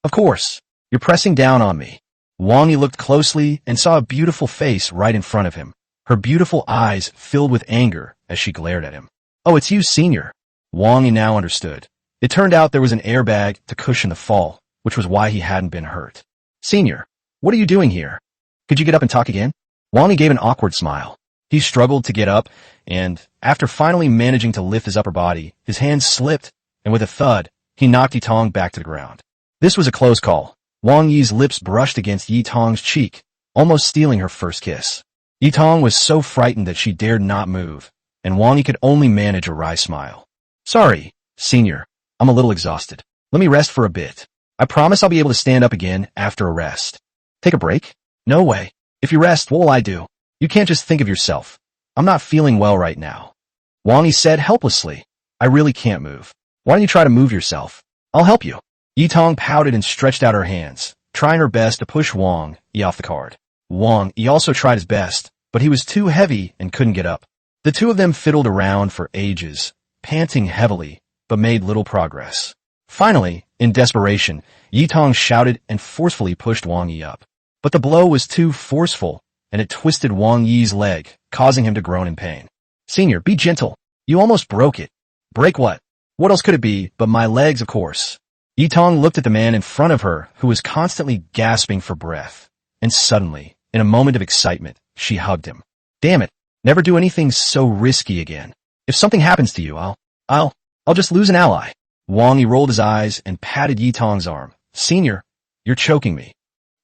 Of course, you're pressing down on me. Wang Yi looked closely and saw a beautiful face right in front of him. Her beautiful eyes filled with anger as she glared at him. Oh, it's you, Senior. Wang Yi now understood. It turned out there was an airbag to cushion the fall, which was why he hadn't been hurt. Senior, what are you doing here? Could you get up and talk again? Wang Yi gave an awkward smile. He struggled to get up, and after finally managing to lift his upper body, his hands slipped, and with a thud, he knocked Yi Tong back to the ground. This was a close call. Wang Yi's lips brushed against Yi Tong's cheek, almost stealing her first kiss. Yi Tong was so frightened that she dared not move, and Wang Yi could only manage a wry smile. Sorry, Senior, I'm a little exhausted. Let me rest for a bit. I promise I'll be able to stand up again after a rest. Take a break? No way. If you rest, what will I do? You can't just think of yourself. I'm not feeling well right now. Wang Yi said helplessly. I really can't move. Why don't you try to move yourself? I'll help you. Yi Tong pouted and stretched out her hands, trying her best to push Wang Yi off the card. Wang Yi also tried his best, but he was too heavy and couldn't get up. The two of them fiddled around for ages, panting heavily, but made little progress. Finally, in desperation, Yi Tong shouted and forcefully pushed Wang Yi up. But the blow was too forceful, and it twisted Wang Yi's leg, causing him to groan in pain. Senior, be gentle. You almost broke it. Break what? What else could it be but my legs, of course? Yi Tong looked at the man in front of her, who was constantly gasping for breath. And suddenly, in a moment of excitement, she hugged him. Damn it, never do anything so risky again. If something happens to you, I'll just lose an ally. Wang Yi rolled his eyes and patted Yi Tong's arm. Senior, you're choking me.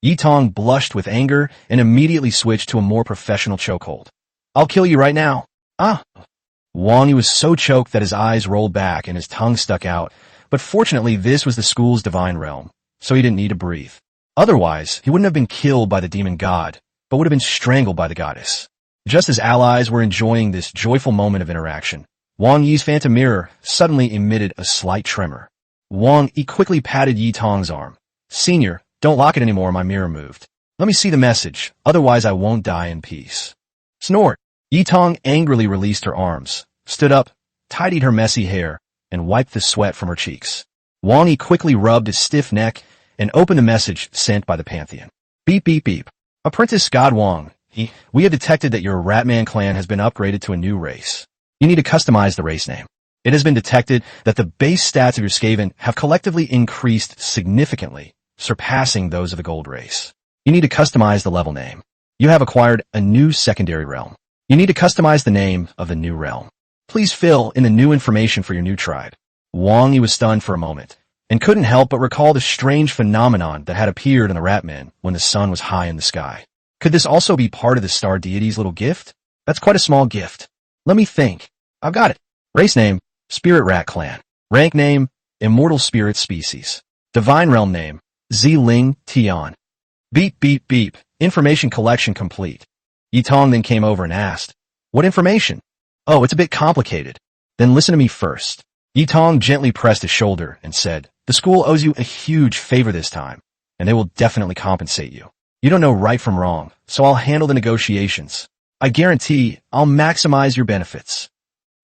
Yi Tong blushed with anger and immediately switched to a more professional chokehold. I'll kill you right now. Wang Yi was so choked that his eyes rolled back and his tongue stuck out, but fortunately this was the school's divine realm, so he didn't need to breathe. Otherwise, he wouldn't have been killed by the demon god, but would have been strangled by the goddess. Just as allies were enjoying this joyful moment of interaction, Wang Yi's phantom mirror suddenly emitted a slight tremor. Wang Yi quickly patted Yi Tong's arm. Senior, don't lock it anymore, my mirror moved. Let me see the message, otherwise I won't die in peace. Snort. Yi Tong angrily released her arms, stood up, tidied her messy hair, and wiped the sweat from her cheeks. Wang Yi quickly rubbed his stiff neck and opened the message sent by the pantheon. Beep beep beep. Apprentice God Wang Yi, we have detected that your Ratman clan has been upgraded to a new race. You need to customize the race name. It has been detected that the base stats of your Skaven have collectively increased significantly, surpassing those of the gold race. You need to customize the level name. You have acquired a new secondary realm. You need to customize the name of the new realm. Please fill in the new information for your new tribe. Wang Yi was stunned for a moment, and couldn't help but recall the strange phenomenon that had appeared in the Ratman when the sun was high in the sky. Could this also be part of the star deity's little gift? That's quite a small gift. Let me think. I've got it. Race name, Spirit Rat Clan. Rank name, Immortal Spirit Species. Divine Realm name, Ziling Tian. Beep beep beep. Information collection complete. Yi Tong then came over and asked, "What information?" "Oh, it's a bit complicated." "Then listen to me first." Yi Tong gently pressed his shoulder and said, "The school owes you a huge favor this time, and they will definitely compensate you. You don't know right from wrong, so I'll handle the negotiations. I guarantee I'll maximize your benefits.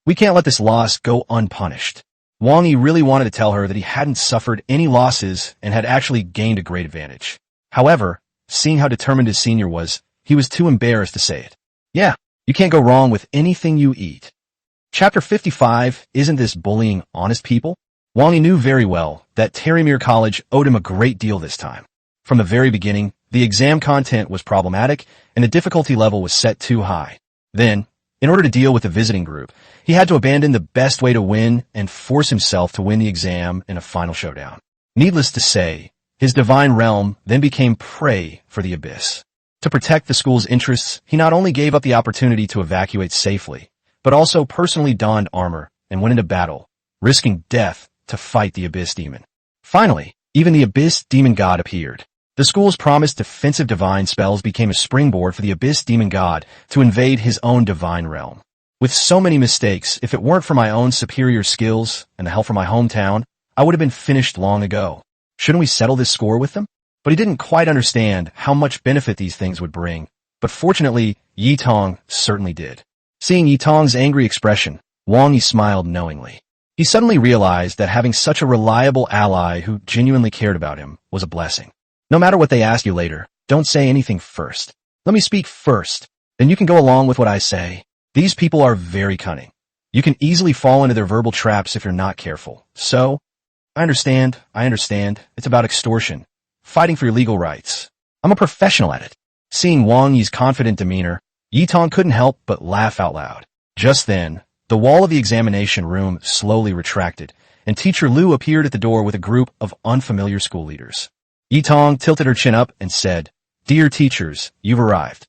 We can't let this loss go unpunished." Wang Yi really wanted to tell her that he hadn't suffered any losses and had actually gained a great advantage. However, seeing how determined his senior was, he was too embarrassed to say it. Yeah, you can't go wrong with anything you eat. Chapter 55, Isn't This Bullying Honest People? Wang Yi knew very well that Terrymere College owed him a great deal this time. From the very beginning, the exam content was problematic and the difficulty level was set too high. Then, in order to deal with the visiting group, he had to abandon the best way to win and force himself to win the exam in a final showdown. Needless to say, his divine realm then became prey for the abyss. To protect the school's interests, he not only gave up the opportunity to evacuate safely, but also personally donned armor and went into battle, risking death to fight the abyss demon. Finally, even the abyss demon god appeared. The school's promised defensive divine spells became a springboard for the abyss demon god to invade his own divine realm. With so many mistakes, if it weren't for my own superior skills and the help from my hometown, I would have been finished long ago. Shouldn't we settle this score with them? But he didn't quite understand how much benefit these things would bring. But fortunately, Yi Tong certainly did. Seeing Yi Tong's angry expression, Wang Yi smiled knowingly. He suddenly realized that having such a reliable ally who genuinely cared about him was a blessing. No matter what they ask you later, don't say anything first. Let me speak first, then you can go along with what I say. These people are very cunning. You can easily fall into their verbal traps if you're not careful. So, I understand. It's about extortion, fighting for your legal rights. I'm a professional at it. Seeing Wang Yi's confident demeanor, Yi Tong couldn't help but laugh out loud. Just then, the wall of the examination room slowly retracted, and Teacher Lu appeared at the door with a group of unfamiliar school leaders. Yi Tong tilted her chin up and said, "Dear teachers, you've arrived."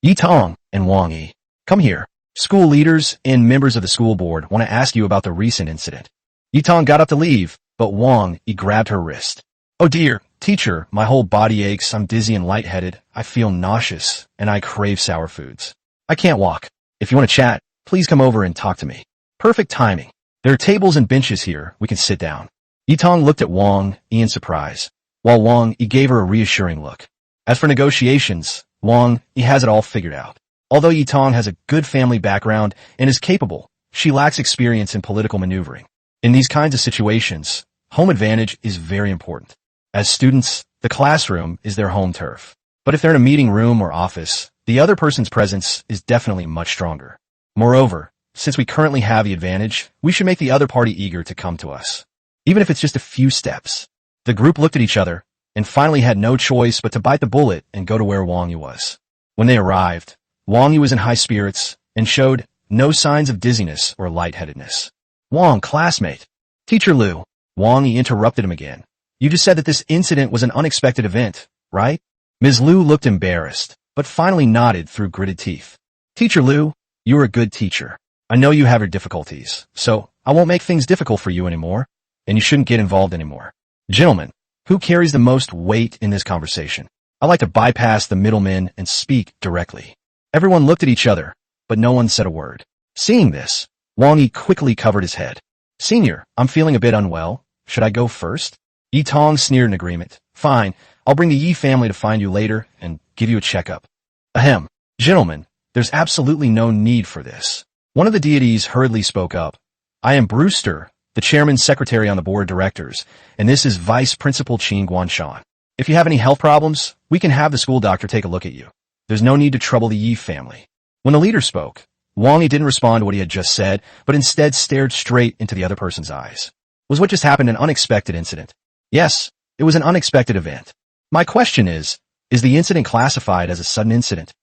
Yi Tong and Wang Yi, come here. School leaders and members of the school board want to ask you about the recent incident. Yi Tong got up to leave, but Wang Yi grabbed her wrist. "Oh dear, teacher, my whole body aches, I'm dizzy and lightheaded, I feel nauseous, and I crave sour foods. I can't walk. If you want to chat, please come over and talk to me." Perfect timing. There are tables and benches here, we can sit down. Yi Tong looked at Wang Yi in surprise, while Wang Yi gave her a reassuring look. As for negotiations, Wang Yi has it all figured out. Although Yi Tong has a good family background and is capable, she lacks experience in political maneuvering. In these kinds of situations, home advantage is very important. As students, the classroom is their home turf. But if they're in a meeting room or office, the other person's presence is definitely much stronger. Moreover, since we currently have the advantage, we should make the other party eager to come to us, even if it's just a few steps. The group looked at each other and finally had no choice but to bite the bullet and go to where Wang Yi was. When they arrived, Wang Yi was in high spirits and showed no signs of dizziness or lightheadedness. "Wang, classmate." "Teacher Lu," Wang Yi interrupted him again. "You just said that this incident was an unexpected event, right?" Ms. Lu looked embarrassed, but finally nodded through gritted teeth. "Teacher Lu, you're a good teacher. I know you have your difficulties, so I won't make things difficult for you anymore, and you shouldn't get involved anymore. Gentlemen, who carries the most weight in this conversation? I like to bypass the middlemen and speak directly." Everyone looked at each other, but no one said a word. Seeing this, Wang Yi quickly covered his head. "Senior, I'm feeling a bit unwell. Should I go first?" Yi Tong sneered in agreement. "Fine, I'll bring the Yi family to find you later and give you a checkup." "Ahem. Gentlemen, there's absolutely no need for this." One of the deities hurriedly spoke up. "I am Brewster, the chairman's secretary on the board of directors, and this is Vice Principal Qin Guanshan. If you have any health problems, we can have the school doctor take a look at you. There's no need to trouble the Yi family." When the leader spoke, Wang Yi didn't respond to what he had just said, but instead stared straight into the other person's eyes. Was what just happened an unexpected incident? Yes, it was an unexpected event. My question is the incident classified as a sudden incident?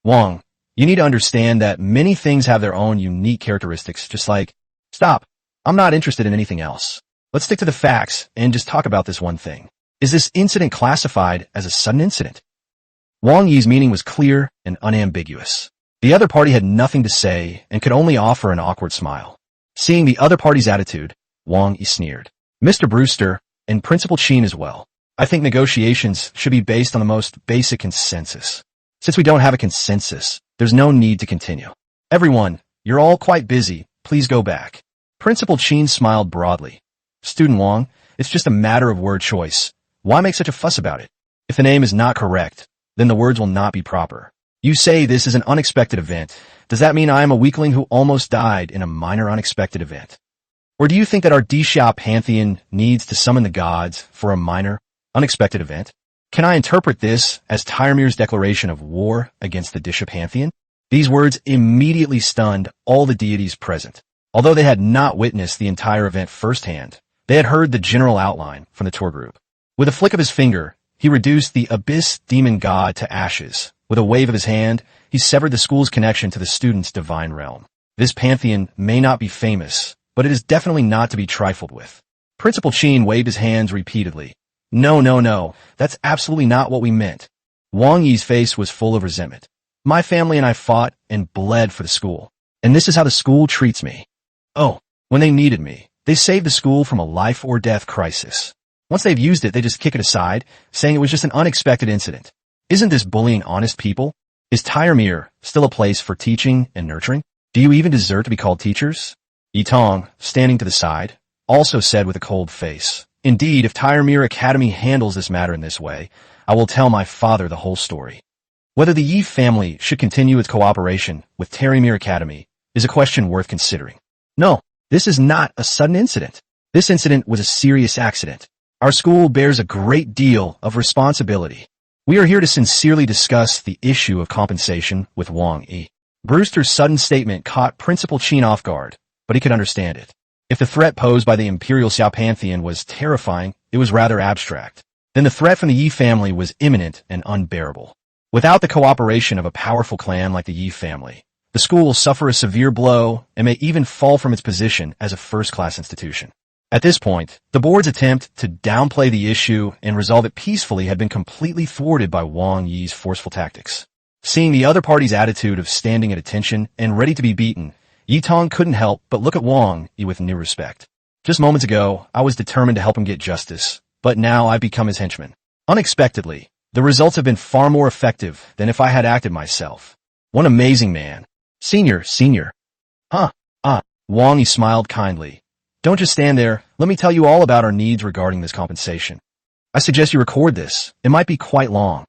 Wang, you need to understand that many things have their own unique characteristics, just like, stop, I'm not interested in anything else. Let's stick to the facts and just talk about this one thing. Is this incident classified as a sudden incident? Wang Yi's meaning was clear and unambiguous. The other party had nothing to say and could only offer an awkward smile. Seeing the other party's attitude, Wang Yi sneered. "Mr. Brewster, and Principal Qin as well, I think negotiations should be based on the most basic consensus. Since we don't have a consensus, there's no need to continue. Everyone, you're all quite busy. Please go back. Principal Qin smiled broadly. Student Wang, it's just a matter of word choice. Why make such a fuss about it? If the name is not correct, then the words will not be proper. You say this is an unexpected event. Does that mean I am a weakling who almost died in a minor unexpected event? Or do you think that our Xia pantheon needs to summon the gods for a minor, unexpected event? Can I interpret this as Tyramir's declaration of war against the Xia pantheon? These words immediately stunned all the deities present. Although they had not witnessed the entire event firsthand, they had heard the general outline from the tour group. With a flick of his finger, he reduced the abyss demon god to ashes. With a wave of his hand, he severed the school's connection to the students' divine realm. This pantheon may not be famous, but it is definitely not to be trifled with. Principal Qin waved his hands repeatedly. No, that's absolutely not what we meant. Wang Yi's face was full of resentment. My family and I fought and bled for the school, and this is how the school treats me. Oh, when they needed me, they saved the school from a life-or-death crisis. Once they've used it, they just kick it aside, saying it was just an unexpected incident. Isn't this bullying honest people? Is Tyramir still a place for teaching and nurturing? Do you even deserve to be called teachers? Yitong, standing to the side, also said with a cold face, Indeed, if Tyramir Academy handles this matter in this way, I will tell my father the whole story. Whether the Yi family should continue its cooperation with Tyramir Academy is a question worth considering. No, this is not a sudden incident. This incident was a serious accident. Our school bears a great deal of responsibility. We are here to sincerely discuss the issue of compensation with Wang Yi. Brewster's sudden statement caught Principal Qin off guard, but he could understand it. If the threat posed by the Imperial Xia pantheon was terrifying, it was rather abstract. Then the threat from the Yi family was imminent and unbearable. Without the cooperation of a powerful clan like the Yi family, the school will suffer a severe blow and may even fall from its position as a first-class institution. At this point, the board's attempt to downplay the issue and resolve it peacefully had been completely thwarted by Wang Yi's forceful tactics. Seeing the other party's attitude of standing at attention and ready to be beaten, Yitong couldn't help but look at Wang Yi with new respect. Just moments ago, I was determined to help him get justice, but now I've become his henchman. Unexpectedly, the results have been far more effective than if I had acted myself. One amazing man. Senior. Wang Yi smiled kindly. Don't just stand there. Let me tell you all about our needs regarding this compensation. I suggest you record this. It might be quite long.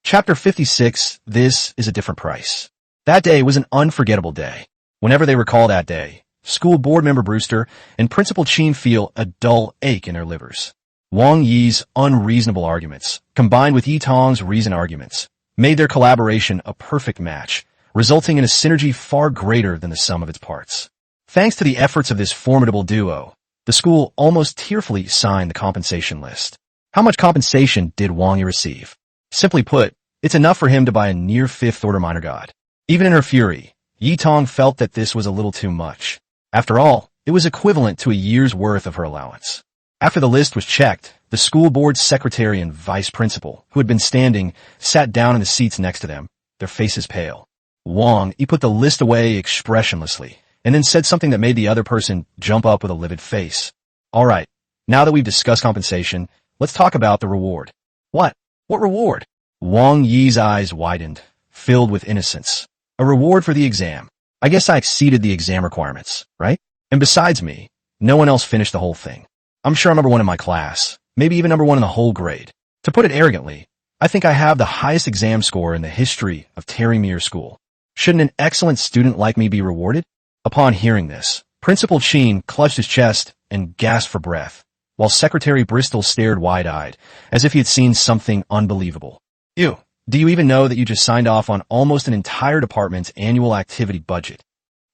Chapter 56, This is a Different Price. That day was an unforgettable day. Whenever they recall that day, school board member Brewster and Principal Qin feel a dull ache in their livers. Wang Yi's unreasonable arguments, combined with Yitong's reasoned arguments, made their collaboration a perfect match, resulting in a synergy far greater than the sum of its parts. Thanks to the efforts of this formidable duo, the school almost tearfully signed the compensation list. How much compensation did Wang Yi receive? Simply put, it's enough for him to buy a near fifth-order minor god. Even in her fury, Yitong felt that this was a little too much. After all, it was equivalent to a year's worth of her allowance. After the list was checked, the school board secretary and vice principal, who had been standing, sat down in the seats next to them, their faces pale. Wang Yi put the list away expressionlessly, and then said something that made the other person jump up with a livid face. All right, now that we've discussed compensation, let's talk about the reward. What? What reward? Wang Yi's eyes widened, filled with innocence. A reward for the exam. I guess I exceeded the exam requirements, right? And besides me, no one else finished the whole thing. I'm sure I'm number one in my class, maybe even number one in the whole grade. To put it arrogantly, I think I have the highest exam score in the history of Tyramir School. Shouldn't an excellent student like me be rewarded? Upon hearing this, Principal Qin clutched his chest and gasped for breath, while Secretary Bristol stared wide-eyed, as if he had seen something unbelievable. Ew, do you even know that you just signed off on almost an entire department's annual activity budget?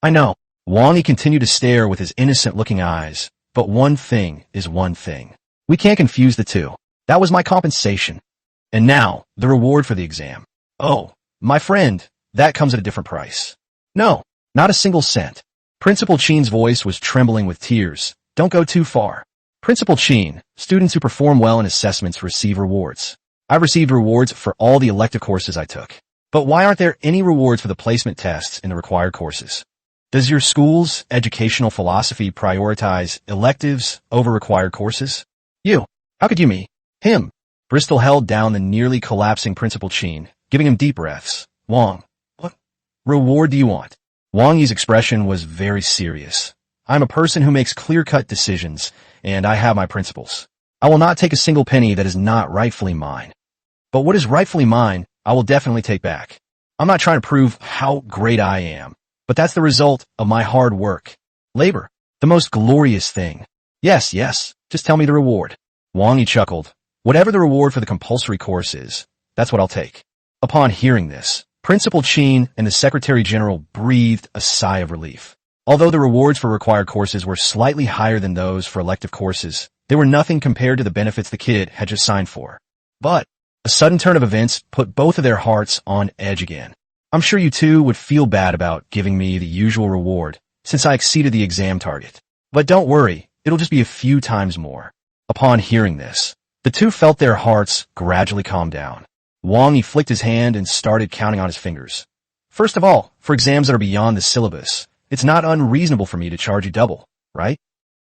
I know. Wang Yi continued to stare with his innocent-looking eyes, but one thing is one thing. We can't confuse the two. That was my compensation. And now, the reward for the exam. Oh, my friend, that comes at a different price. No, not a single cent. Principal Qin's voice was trembling with tears. Don't go too far. Principal Qin, students who perform well in assessments receive rewards. I've received rewards for all the elective courses I took. But why aren't there any rewards for the placement tests in the required courses? Does your school's educational philosophy prioritize electives over required courses? You. How could you me? Him. Bristol held down the nearly collapsing Principal Qin, giving him deep breaths. Wang, what reward do you want? Wang Yi's expression was very serious. I'm a person who makes clear-cut decisions, and I have my principles. I will not take a single penny that is not rightfully mine. But what is rightfully mine, I will definitely take back. I'm not trying to prove how great I am, but that's the result of my hard work. Labor, the most glorious thing. Yes, just tell me the reward. Wang Yi chuckled. Whatever the reward for the compulsory course is, that's what I'll take. Upon hearing this, Principal Qin and the Secretary General breathed a sigh of relief. Although the rewards for required courses were slightly higher than those for elective courses, they were nothing compared to the benefits the kid had just signed for. But a sudden turn of events put both of their hearts on edge again. I'm sure you two would feel bad about giving me the usual reward, since I exceeded the exam target. But don't worry, it'll just be a few times more. Upon hearing this, the two felt their hearts gradually calm down. Wang Yi flicked his hand and started counting on his fingers. First of all, for exams that are beyond the syllabus, it's not unreasonable for me to charge you double, right?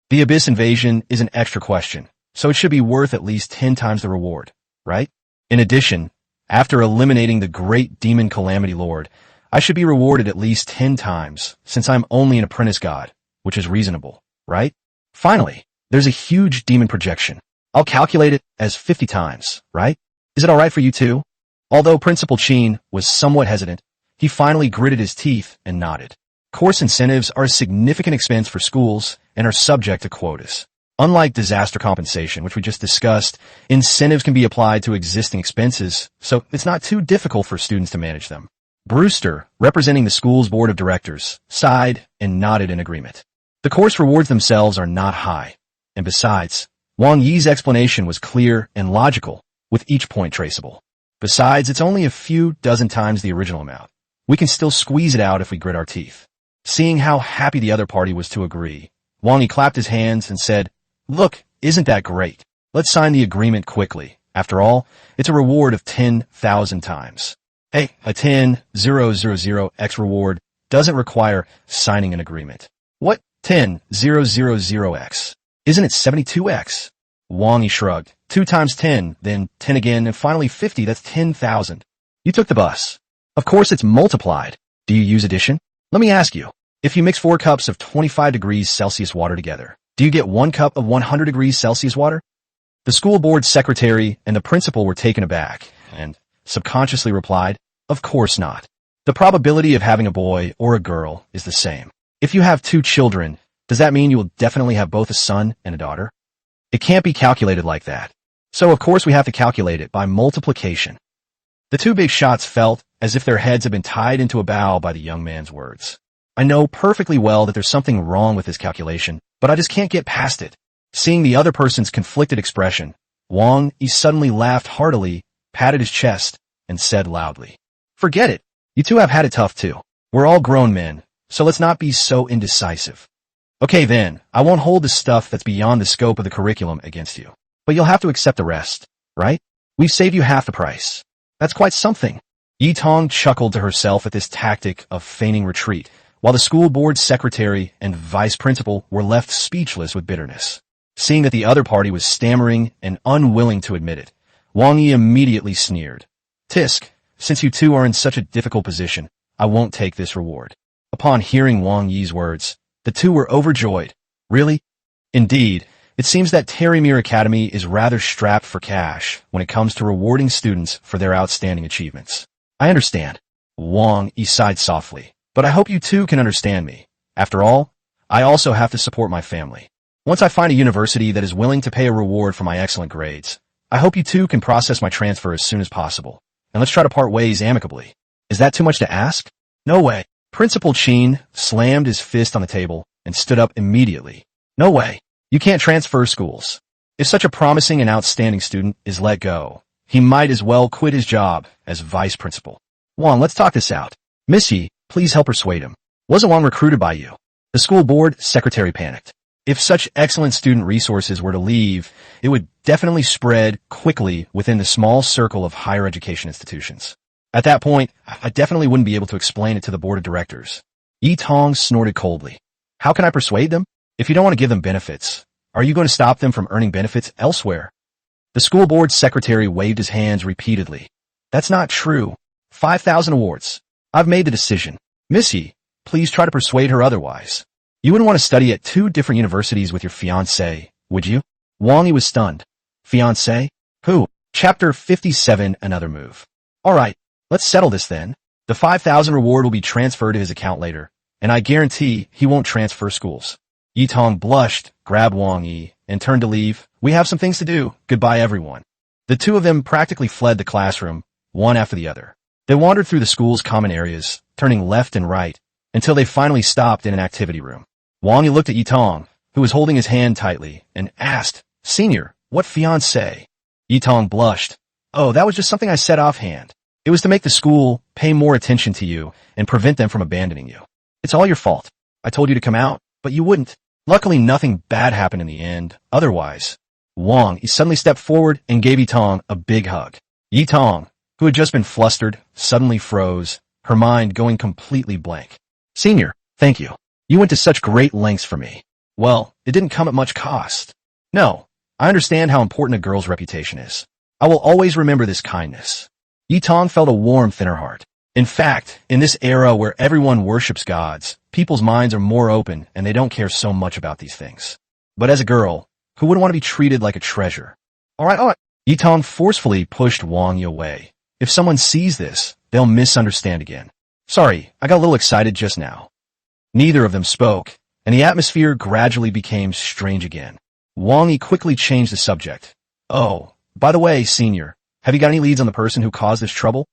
The Abyss Invasion is an extra question, so it should be worth at least 10 times the reward, right? In addition, after eliminating the great demon Calamity Lord, I should be rewarded at least 10 times, since I'm only an apprentice god, which is reasonable, right? Finally, there's a huge demon projection. I'll calculate it as 50 times, right? Is it alright for you too? Although Principal Qin was somewhat hesitant, he finally gritted his teeth and nodded. Course incentives are a significant expense for schools and are subject to quotas. Unlike disaster compensation, which we just discussed, incentives can be applied to existing expenses, so it's not too difficult for students to manage them. Brewster, representing the school's board of directors, sighed and nodded in agreement. The course rewards themselves are not high, and besides, Wang Yi's explanation was clear and logical, with each point traceable. Besides, it's only a few dozen times the original amount. We can still squeeze it out if we grit our teeth. Seeing how happy the other party was to agree, Wang Yi clapped his hands and said, "Look, isn't that great? Let's sign the agreement quickly. After all, it's a reward of 10,000 times. Hey, a 10,000x reward doesn't require signing an agreement. What 10,000x? Isn't it 72x? Wang Yi shrugged. 2 times 10, then 10 again, and finally 50, that's 10,000. You took the bus. Of course it's multiplied. Do you use addition? Let me ask you, if you mix 4 cups of 25 degrees Celsius water together, do you get 1 cup of 100 degrees Celsius water? The school board secretary and the principal were taken aback, and subconsciously replied, of course not. The probability of having a boy or a girl is the same. If you have 2 children, does that mean you will definitely have both a son and a daughter? It can't be calculated like that. So of course we have to calculate it by multiplication. The 2 big shots felt as if their heads had been tied into a bow by the young man's words. I know perfectly well that there's something wrong with this calculation, but I just can't get past it. Seeing the other person's conflicted expression, Wang Yi suddenly laughed heartily, patted his chest, and said loudly, "Forget it. You two have had it tough too. We're all grown men, so let's not be so indecisive. Okay then, I won't hold the stuff that's beyond the scope of the curriculum against you. But you'll have to accept the rest, right? We've saved you half the price. That's quite something." Yi Tong chuckled to herself at this tactic of feigning retreat, while the school board secretary and vice principal were left speechless with bitterness. Seeing that the other party was stammering and unwilling to admit it, Wang Yi immediately sneered. "Tisk, since you two are in such a difficult position, I won't take this reward." Upon hearing Wang Yi's words, the two were overjoyed. Really? Indeed, it seems that Terrymere Academy is rather strapped for cash when it comes to rewarding students for their outstanding achievements. I understand. Wang Yi sighed softly. But I hope you two can understand me. After all, I also have to support my family. Once I find a university that is willing to pay a reward for my excellent grades, I hope you two can process my transfer as soon as possible. And let's try to part ways amicably. Is that too much to ask? No way. Principal Qin slammed his fist on the table and stood up immediately. No way. You can't transfer schools. If such a promising and outstanding student is let go, he might as well quit his job as vice principal. Wang, let's talk this out. Miss Yi, please help persuade him. Wasn't Wang recruited by you? The school board secretary panicked. If such excellent student resources were to leave, it would definitely spread quickly within the small circle of higher education institutions. At that point, I definitely wouldn't be able to explain it to the board of directors. Yi Tong snorted coldly. How can I persuade them? If you don't want to give them benefits, are you going to stop them from earning benefits elsewhere? The school board secretary waved his hands repeatedly. That's not true. 5,000 awards. I've made the decision. Miss Yi, please try to persuade her otherwise. You wouldn't want to study at 2 different universities with your fiancé, would you? Wang Yi was stunned. Fiancé? Who? Chapter 57, another move. Alright, let's settle this then. The 5,000 reward will be transferred to his account later, and I guarantee he won't transfer schools. Yi Tong blushed, grabbed Wang Yi, and turned to leave. We have some things to do. Goodbye, everyone. The two of them practically fled the classroom, one after the other. They wandered through the school's common areas, turning left and right, until they finally stopped in an activity room. Wang Yi looked at Yi Tong, who was holding his hand tightly, and asked, Senior, what fiancé? Yi Tong blushed. Oh, that was just something I said offhand. It was to make the school pay more attention to you and prevent them from abandoning you. It's all your fault. I told you to come out, but you wouldn't. Luckily, nothing bad happened in the end. Otherwise, Wang Yi suddenly stepped forward and gave Yi Tong a big hug. Yi Tong, who had just been flustered, suddenly froze, her mind going completely blank. Senior, thank you. You went to such great lengths for me. Well, it didn't come at much cost. No, I understand how important a girl's reputation is. I will always remember this kindness. Yi Tong felt a warmth in her heart. In fact, in this era where everyone worships gods, people's minds are more open and they don't care so much about these things. But as a girl, who wouldn't want to be treated like a treasure? Alright. Yi Tong forcefully pushed Wang Yi away. If someone sees this, they'll misunderstand again. Sorry, I got a little excited just now. Neither of them spoke, and the atmosphere gradually became strange again. Wang Yi quickly changed the subject. Oh, by the way, Senior, have you got any leads on the person who caused this trouble?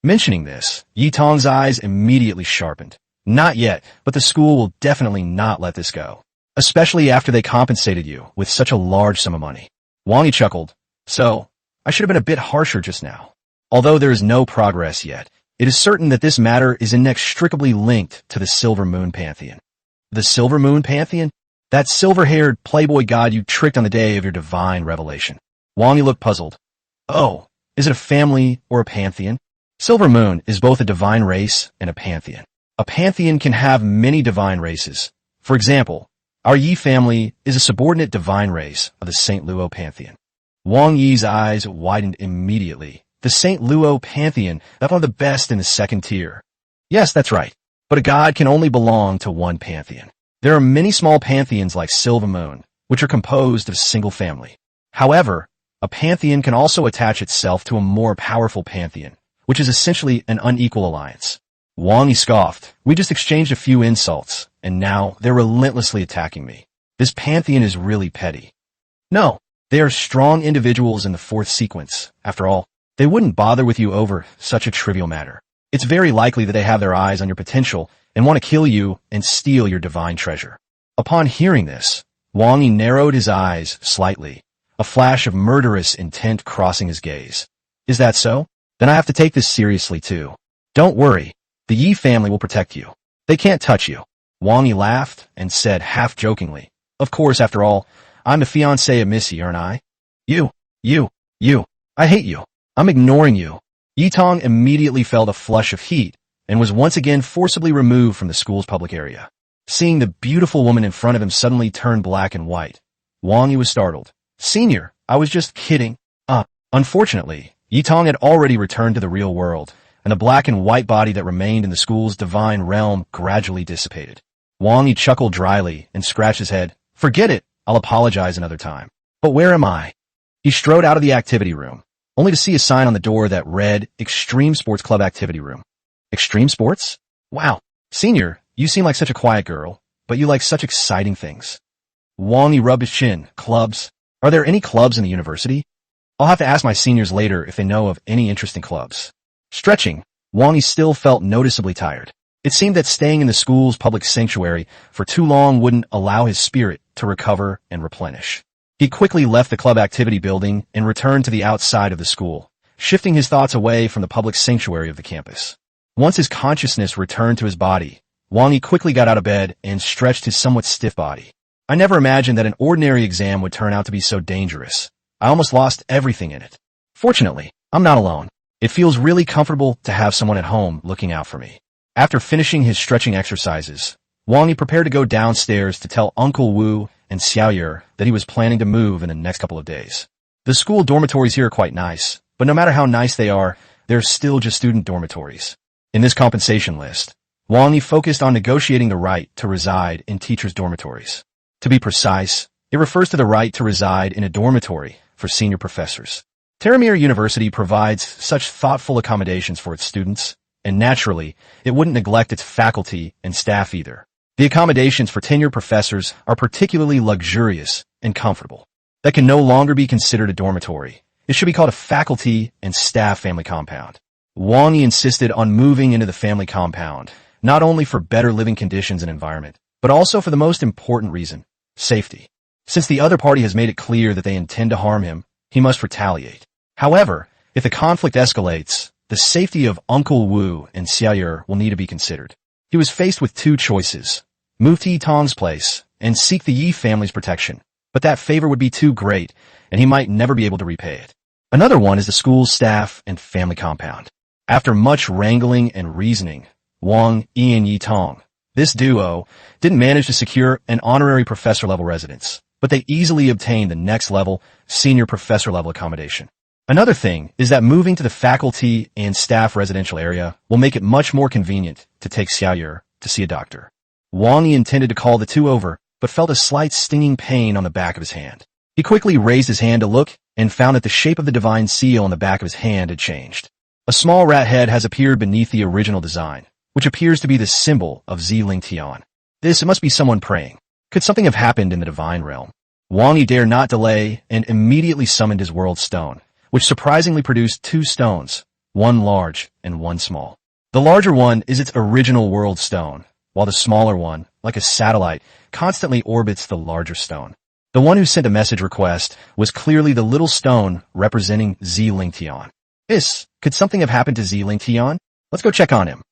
Mentioning this, Yi Tong's eyes immediately sharpened. Not yet, but the school will definitely not let this go. Especially after they compensated you with such a large sum of money. Wang Yi chuckled. So, I should have been a bit harsher just now. Although there is no progress yet, it is certain that this matter is inextricably linked to the Silver Moon Pantheon. The Silver Moon Pantheon? That silver-haired playboy god you tricked on the day of your divine revelation. Wang Yi looked puzzled. Oh, is it a family or a pantheon? Silver Moon is both a divine race and a pantheon. A pantheon can have many divine races. For example, our Yi family is a subordinate divine race of the St. Luo Pantheon. Wang Yi's eyes widened immediately. The St. Luo Pantheon, that's one of the best in the second tier. Yes, that's right. But a god can only belong to one pantheon. There are many small pantheons like Silver Moon, which are composed of a single family. However, a pantheon can also attach itself to a more powerful pantheon, which is essentially an unequal alliance. Wang Yi scoffed. We just exchanged a few insults, and now they're relentlessly attacking me. This pantheon is really petty. No, they are strong individuals in the 4th sequence. After all, they wouldn't bother with you over such a trivial matter. It's very likely that they have their eyes on your potential and want to kill you and steal your divine treasure. Upon hearing this, Wang Yi narrowed his eyes slightly, a flash of murderous intent crossing his gaze. Is that so? Then I have to take this seriously too. Don't worry, the Yi family will protect you. They can't touch you. Wang Yi laughed and said half-jokingly, Of course, after all, I'm the fiancé of Miss Yi, aren't I? You. I hate you. I'm ignoring you. Yi Tong immediately felt a flush of heat and was once again forcibly removed from the school's public area. Seeing the beautiful woman in front of him suddenly turn black and white, Wang Yi was startled. Senior, I was just kidding. Unfortunately, Yi Tong had already returned to the real world, and the black and white body that remained in the school's divine realm gradually dissipated. Wang Yi chuckled dryly and scratched his head. Forget it, I'll apologize another time. But where am I? He strode out of the activity room, only to see a sign on the door that read, Extreme Sports Club Activity Room. Extreme Sports? Wow. Senior, you seem like such a quiet girl, but you like such exciting things. Wang Yi rubbed his chin. Clubs? Are there any clubs in the university? I'll have to ask my seniors later if they know of any interesting clubs. Stretching, Wang Yi still felt noticeably tired. It seemed that staying in the school's public sanctuary for too long wouldn't allow his spirit to recover and replenish. He quickly left the club activity building and returned to the outside of the school, shifting his thoughts away from the public sanctuary of the campus. Once his consciousness returned to his body, Wang Yi quickly got out of bed and stretched his somewhat stiff body. I never imagined that an ordinary exam would turn out to be so dangerous. I almost lost everything in it. Fortunately, I'm not alone. It feels really comfortable to have someone at home looking out for me. After finishing his stretching exercises, Wang Yi prepared to go downstairs to tell Uncle Wu and Xiaoyer that he was planning to move in the next couple of days. The school dormitories here are quite nice, but no matter how nice they are, they're still just student dormitories. In this compensation list, Wang Yi focused on negotiating the right to reside in teachers' dormitories. To be precise, it refers to the right to reside in a dormitory for senior professors. Taramir University provides such thoughtful accommodations for its students, and naturally, it wouldn't neglect its faculty and staff either. The accommodations for tenured professors are particularly luxurious and comfortable. That can no longer be considered a dormitory. It should be called a faculty and staff family compound. Wang Yi insisted on moving into the family compound, not only for better living conditions and environment, but also for the most important reason, safety. Since the other party has made it clear that they intend to harm him, he must retaliate. However, if the conflict escalates, the safety of Uncle Wu and Xia will need to be considered. He was faced with two choices: move to Yitong's place and seek the Yi family's protection, but that favor would be too great, and he might never be able to repay it. Another one is the school's staff and family compound. After much wrangling and reasoning, Wang Yi and Yitong, this duo, didn't manage to secure an honorary professor-level residence, but they easily obtained the next level, senior professor-level accommodation. Another thing is that moving to the faculty and staff residential area will make it much more convenient to take Xia to see a doctor. Wang Yi intended to call the two over, but felt a slight stinging pain on the back of his hand. He quickly raised his hand to look and found that the shape of the divine seal on the back of his hand had changed. A small rat head has appeared beneath the original design, which appears to be the symbol of Zilingtian. This must be someone praying. Could something have happened in the divine realm? Wang Yi dared not delay and immediately summoned his world stone, which surprisingly produced two stones, one large and one small. The larger one is its original world stone, while the smaller one, like a satellite, constantly orbits the larger stone. The one who sent a message request was clearly the little stone representing Zilingtian. Could something have happened to Zilingtian? Let's go check on him.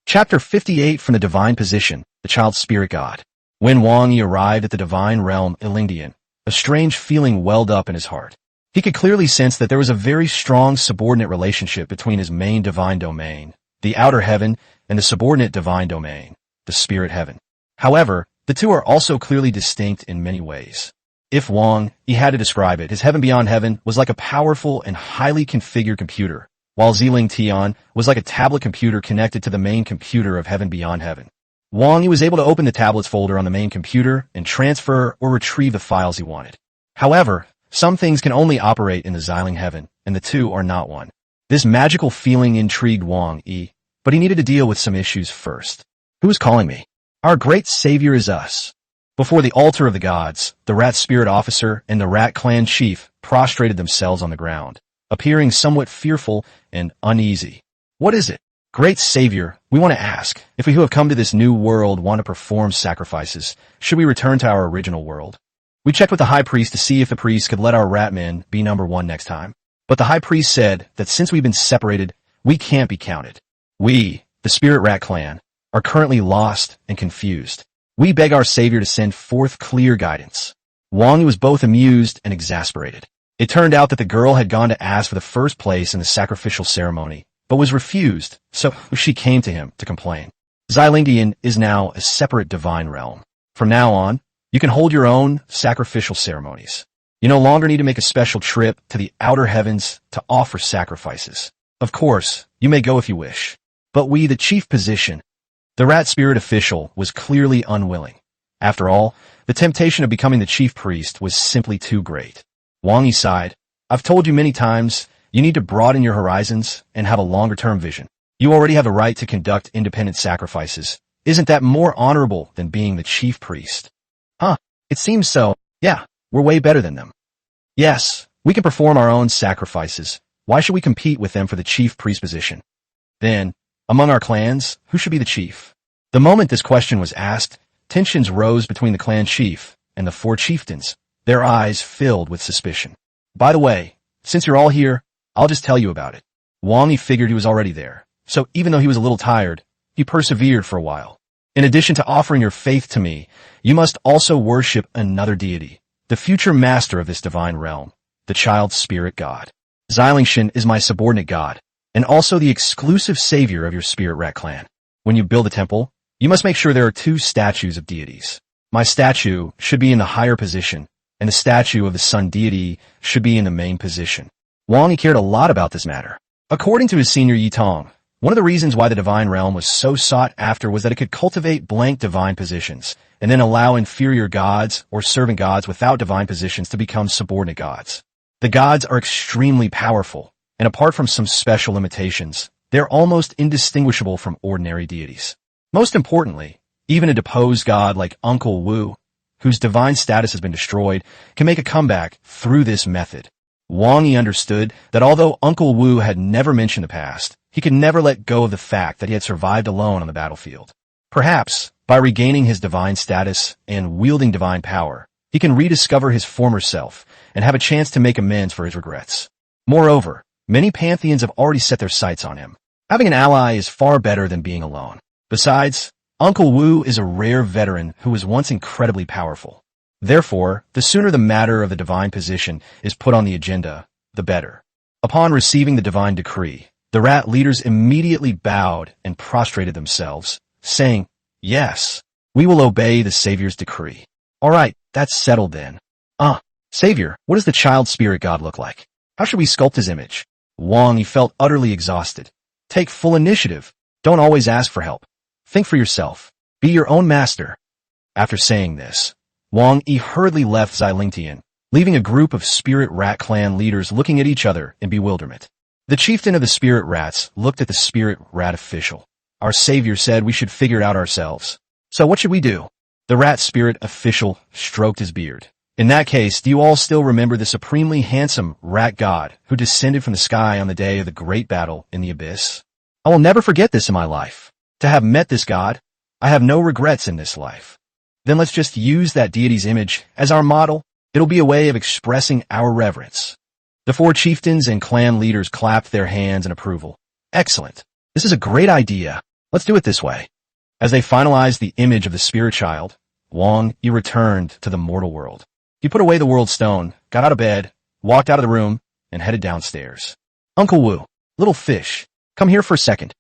Chapter 58 from the Divine Position, the Child Spirit God. When Wang Yi arrived at the divine realm Ilingdian, a strange feeling welled up in his heart. He could clearly sense that there was a very strong subordinate relationship between his main divine domain, the outer heaven, and the subordinate divine domain, the spirit heaven. However, the two are also clearly distinct in many ways. If Wang Yi had to describe it, his heaven beyond heaven was like a powerful and highly configured computer, while Zilingtian was like a tablet computer connected to the main computer of heaven beyond heaven. Wang Yi was able to open the tablets folder on the main computer and transfer or retrieve the files he wanted. However, some things can only operate in the Xiling heaven, and the two are not one. This magical feeling intrigued Wang Yi, but he needed to deal with some issues first. Who is calling me? Our great savior is us. Before the altar of the gods, the rat spirit officer and the rat clan chief prostrated themselves on the ground, appearing somewhat fearful and uneasy. What is it? Great savior, we want to ask, if we who have come to this new world want to perform sacrifices, should we return to our original world? We checked with the high priest to see if the priest could let our rat men be number one next time. But the high priest said that since we've been separated, we can't be counted. We, the spirit rat clan, are currently lost and confused. We beg our savior to send forth clear guidance. Wang Yi was both amused and exasperated. It turned out that the girl had gone to ask for the first place in the sacrificial ceremony, but was refused, so she came to him to complain. Xilingdian is now a separate divine realm. From now on, you can hold your own sacrificial ceremonies. You no longer need to make a special trip to the outer heavens to offer sacrifices. Of course, you may go if you wish. But we, the chief position, the rat spirit official, was clearly unwilling. After all, the temptation of becoming the chief priest was simply too great. Wang Yi sighed. I've told you many times, you need to broaden your horizons and have a longer-term vision. You already have a right to conduct independent sacrifices. Isn't that more honorable than being the chief priest? Huh, it seems so. Yeah, we're way better than them. Yes, we can perform our own sacrifices. Why should we compete with them for the chief priest position? Then, among our clans, who should be the chief? The moment this question was asked, tensions rose between the clan chief and the four chieftains, their eyes filled with suspicion. By the way, since you're all here, I'll just tell you about it. Wang Yi figured he was already there, so even though he was a little tired, he persevered for a while. In addition to offering your faith to me, you must also worship another deity, the future master of this divine realm, the child spirit god. Xilingtian is my subordinate god, and also the exclusive savior of your spirit rat clan. When you build a temple, you must make sure there are two statues of deities. My statue should be in the higher position, and the statue of the sun deity should be in the main position. Wang Yi cared a lot about this matter. According to his senior Yi Tong, one of the reasons why the divine realm was so sought after was that it could cultivate blank divine positions and then allow inferior gods or servant gods without divine positions to become subordinate gods. The gods are extremely powerful, and apart from some special limitations, they're almost indistinguishable from ordinary deities. Most importantly, even a deposed god like Uncle Wu, whose divine status has been destroyed, can make a comeback through this method. Wang Yi understood that although Uncle Wu had never mentioned the past, he could never let go of the fact that he had survived alone on the battlefield. Perhaps, by regaining his divine status and wielding divine power, he can rediscover his former self and have a chance to make amends for his regrets. Moreover, many pantheons have already set their sights on him. Having an ally is far better than being alone. Besides, Uncle Wu is a rare veteran who was once incredibly powerful. Therefore, the sooner the matter of the divine position is put on the agenda, the better. Upon receiving the divine decree, the rat leaders immediately bowed and prostrated themselves, saying, "Yes, we will obey the Savior's decree." All right, that's settled then. Savior, what does the child spirit god look like? How should we sculpt his image? Wang Yi felt utterly exhausted. Take full initiative. Don't always ask for help. Think for yourself. Be your own master. After saying this, Wang Yi hurriedly left Xilingtian, leaving a group of spirit rat clan leaders looking at each other in bewilderment. The chieftain of the spirit rats looked at the spirit rat official. Our savior said we should figure it out ourselves. So what should we do? The rat spirit official stroked his beard. In that case, do you all still remember the supremely handsome rat god who descended from the sky on the day of the great battle in the abyss? I will never forget this in my life. To have met this god, I have no regrets in this life. Then let's just use that deity's image as our model. It'll be a way of expressing our reverence. The four chieftains and clan leaders clapped their hands in approval. Excellent. This is a great idea. Let's do it this way. As they finalized the image of the spirit child, Wang Yi returned to the mortal world. He put away the world stone, got out of bed, walked out of the room, and headed downstairs. Uncle Wu, little fish, come here for a second.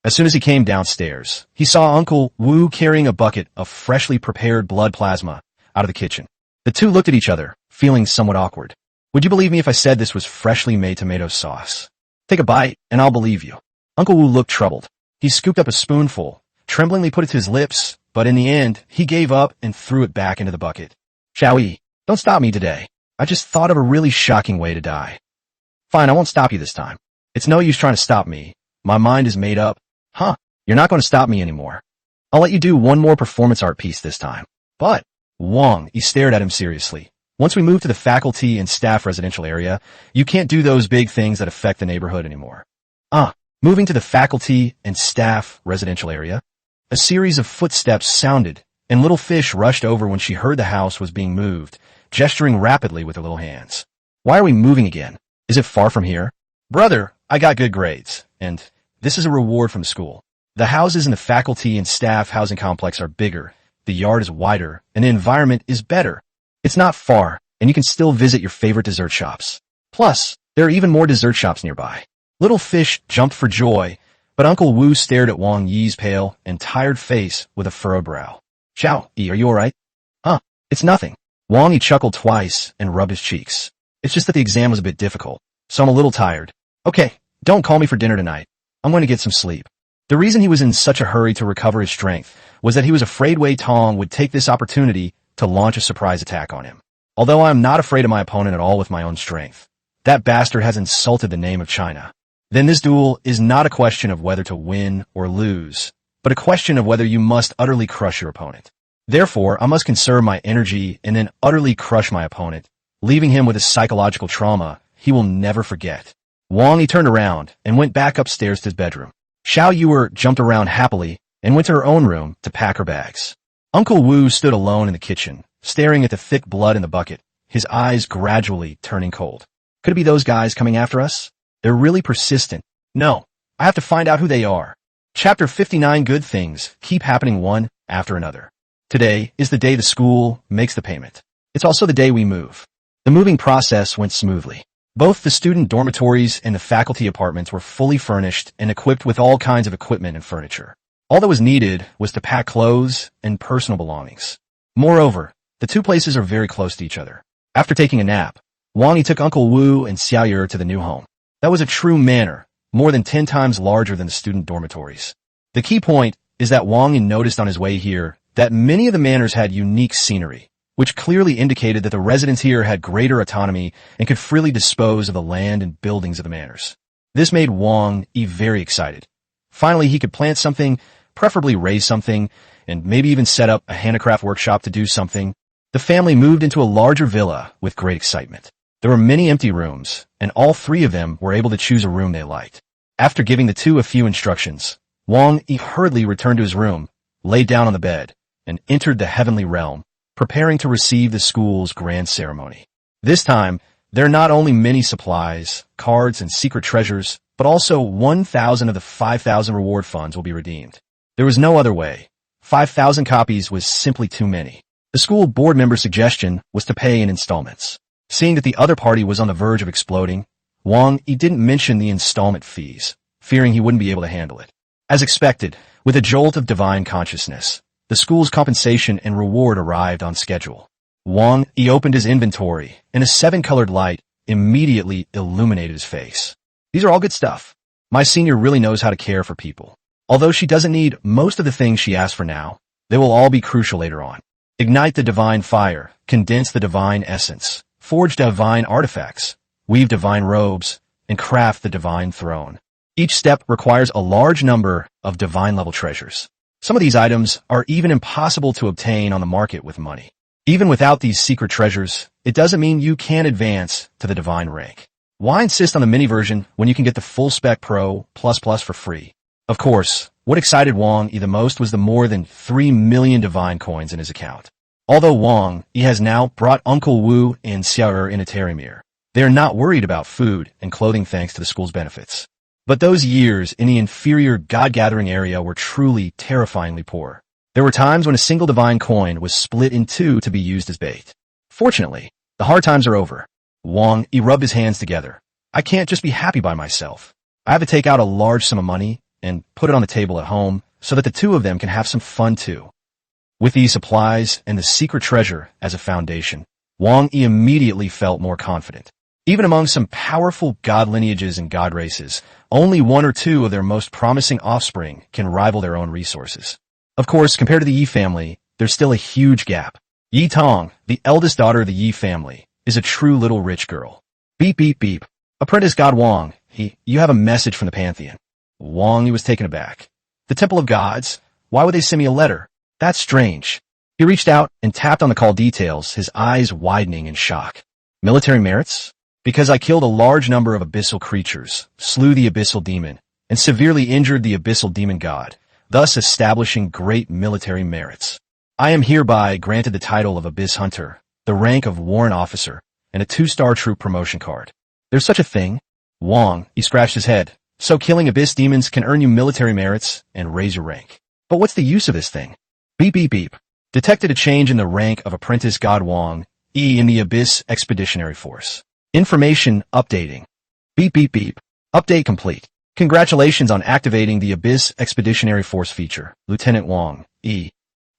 As soon as he came downstairs, he saw Uncle Wu carrying a bucket of freshly prepared blood plasma out of the kitchen. The two looked at each other, feeling somewhat awkward. Would you believe me if I said this was freshly made tomato sauce? Take a bite, and I'll believe you. Uncle Wu looked troubled. He scooped up a spoonful, tremblingly put it to his lips, but in the end, he gave up and threw it back into the bucket. Xiaoyi, don't stop me today. I just thought of a really shocking way to die. Fine, I won't stop you this time. It's no use trying to stop me. My mind is made up. You're not going to stop me anymore. I'll let you do one more performance art piece this time. But, Wang, he stared at him seriously. Once we move to the faculty and staff residential area, you can't do those big things that affect the neighborhood anymore. Moving to the faculty and staff residential area, a series of footsteps sounded, and little fish rushed over when she heard the house was being moved, gesturing rapidly with her little hands. Why are we moving again? Is it far from here? Brother, I got good grades, and this is a reward from the school. The houses in the faculty and staff housing complex are bigger, the yard is wider, and the environment is better. It's not far, and you can still visit your favorite dessert shops. Plus, there are even more dessert shops nearby. Little fish jumped for joy, but Uncle Wu stared at Wang Yi's pale and tired face with a furrowed brow. Xiaoyi, are you alright? It's nothing. Wang Yi chuckled twice and rubbed his cheeks. It's just that the exam was a bit difficult, so I'm a little tired. Okay, don't call me for dinner tonight. I'm going to get some sleep. The reason he was in such a hurry to recover his strength was that he was afraid Wei Tong would take this opportunity to launch a surprise attack on him. Although I am not afraid of my opponent at all with my own strength, that bastard has insulted the name of China. Then this duel is not a question of whether to win or lose, but a question of whether you must utterly crush your opponent. Therefore, I must conserve my energy and then utterly crush my opponent, leaving him with a psychological trauma he will never forget. Wang Yi turned around and went back upstairs to his bedroom. Xiao Yuer jumped around happily and went to her own room to pack her bags. Uncle Wu stood alone in the kitchen, staring at the thick blood in the bucket, his eyes gradually turning cold. Could it be those guys coming after us? They're really persistent. No, I have to find out who they are. Chapter 59 Good things keep happening one after another. Today is the day the school makes the payment. It's also the day we move. The moving process went smoothly. Both the student dormitories and the faculty apartments were fully furnished and equipped with all kinds of equipment and furniture. All that was needed was to pack clothes and personal belongings. Moreover, the two places are very close to each other. After taking a nap, Wang Yi took Uncle Wu and Xiaoyu to the new home. That was a true manor, more than 10 times larger than the student dormitories. The key point is that Wang Yi noticed on his way here that many of the manors had unique scenery, which clearly indicated that the residents here had greater autonomy and could freely dispose of the land and buildings of the manors. This made Wang Yi very excited. Finally, he could plant something, preferably raise something, and maybe even set up a handicraft workshop to do something. The family moved into a larger villa with great excitement. There were many empty rooms, and all three of them were able to choose a room they liked. After giving the two a few instructions, Wang Yi hurriedly returned to his room, laid down on the bed, and entered the heavenly realm, preparing to receive the school's grand ceremony. This time, there are not only many supplies, cards, and secret treasures, but also 1,000 of the 5,000 reward funds will be redeemed. There was no other way. 5,000 copies was simply too many. The school board member's suggestion was to pay in installments. Seeing that the other party was on the verge of exploding, Wang Yi didn't mention the installment fees, fearing he wouldn't be able to handle it. As expected, with a jolt of divine consciousness, the school's compensation and reward arrived on schedule. Wang Yi opened his inventory, and a 7-colored light immediately illuminated his face. These are all good stuff. My senior really knows how to care for people. Although she doesn't need most of the things she asked for now, they will all be crucial later on. Ignite the divine fire, condense the divine essence, forge divine artifacts, weave divine robes, and craft the divine throne. Each step requires a large number of divine-level treasures. Some of these items are even impossible to obtain on the market with money. Even without these secret treasures, it doesn't mean you can't advance to the divine rank. Why insist on the mini version when you can get the full-spec Pro++ for free? Of course, what excited Wang Yi the most was the more than 3 million divine coins in his account. Although Wang Yi has now brought Uncle Wu and Xia in a Terramir, they are not worried about food and clothing thanks to the school's benefits. But those years in the inferior god-gathering area were truly terrifyingly poor. There were times when a single divine coin was split in two to be used as bait. Fortunately, the hard times are over. Wang Yi rubbed his hands together. I can't just be happy by myself. I have to take out a large sum of money and put it on the table at home so that the two of them can have some fun too. With these supplies and the secret treasure as a foundation, Wang Yi immediately felt more confident. Even among some powerful god lineages and god races, only 1 or 2 of their most promising offspring can rival their own resources. Of course, compared to the Yi family, there's still a huge gap. Yi Tong, the eldest daughter of the Yi family, is a true little rich girl. Beep beep beep. Apprentice God Wang, you have a message from the pantheon. Wang Yi was taken aback. The Temple of Gods? Why would they send me a letter? That's strange. He reached out and tapped on the call details, his eyes widening in shock. Military merits? Because I killed a large number of abyssal creatures, slew the abyssal demon, and severely injured the abyssal demon god, thus establishing great military merits. I am hereby granted the title of Abyss Hunter, the rank of warrant officer, and a 2-star troop promotion card. There's such a thing? Wang, he scratched his head. So killing abyss demons can earn you military merits and raise your rank. But what's the use of this thing? Beep beep beep. Detected a change in the rank of Apprentice God Wang Yi in the Abyss Expeditionary Force. Information updating. Beep beep beep. Update complete. Congratulations on activating the Abyss Expeditionary Force feature, Lieutenant Wang Yi.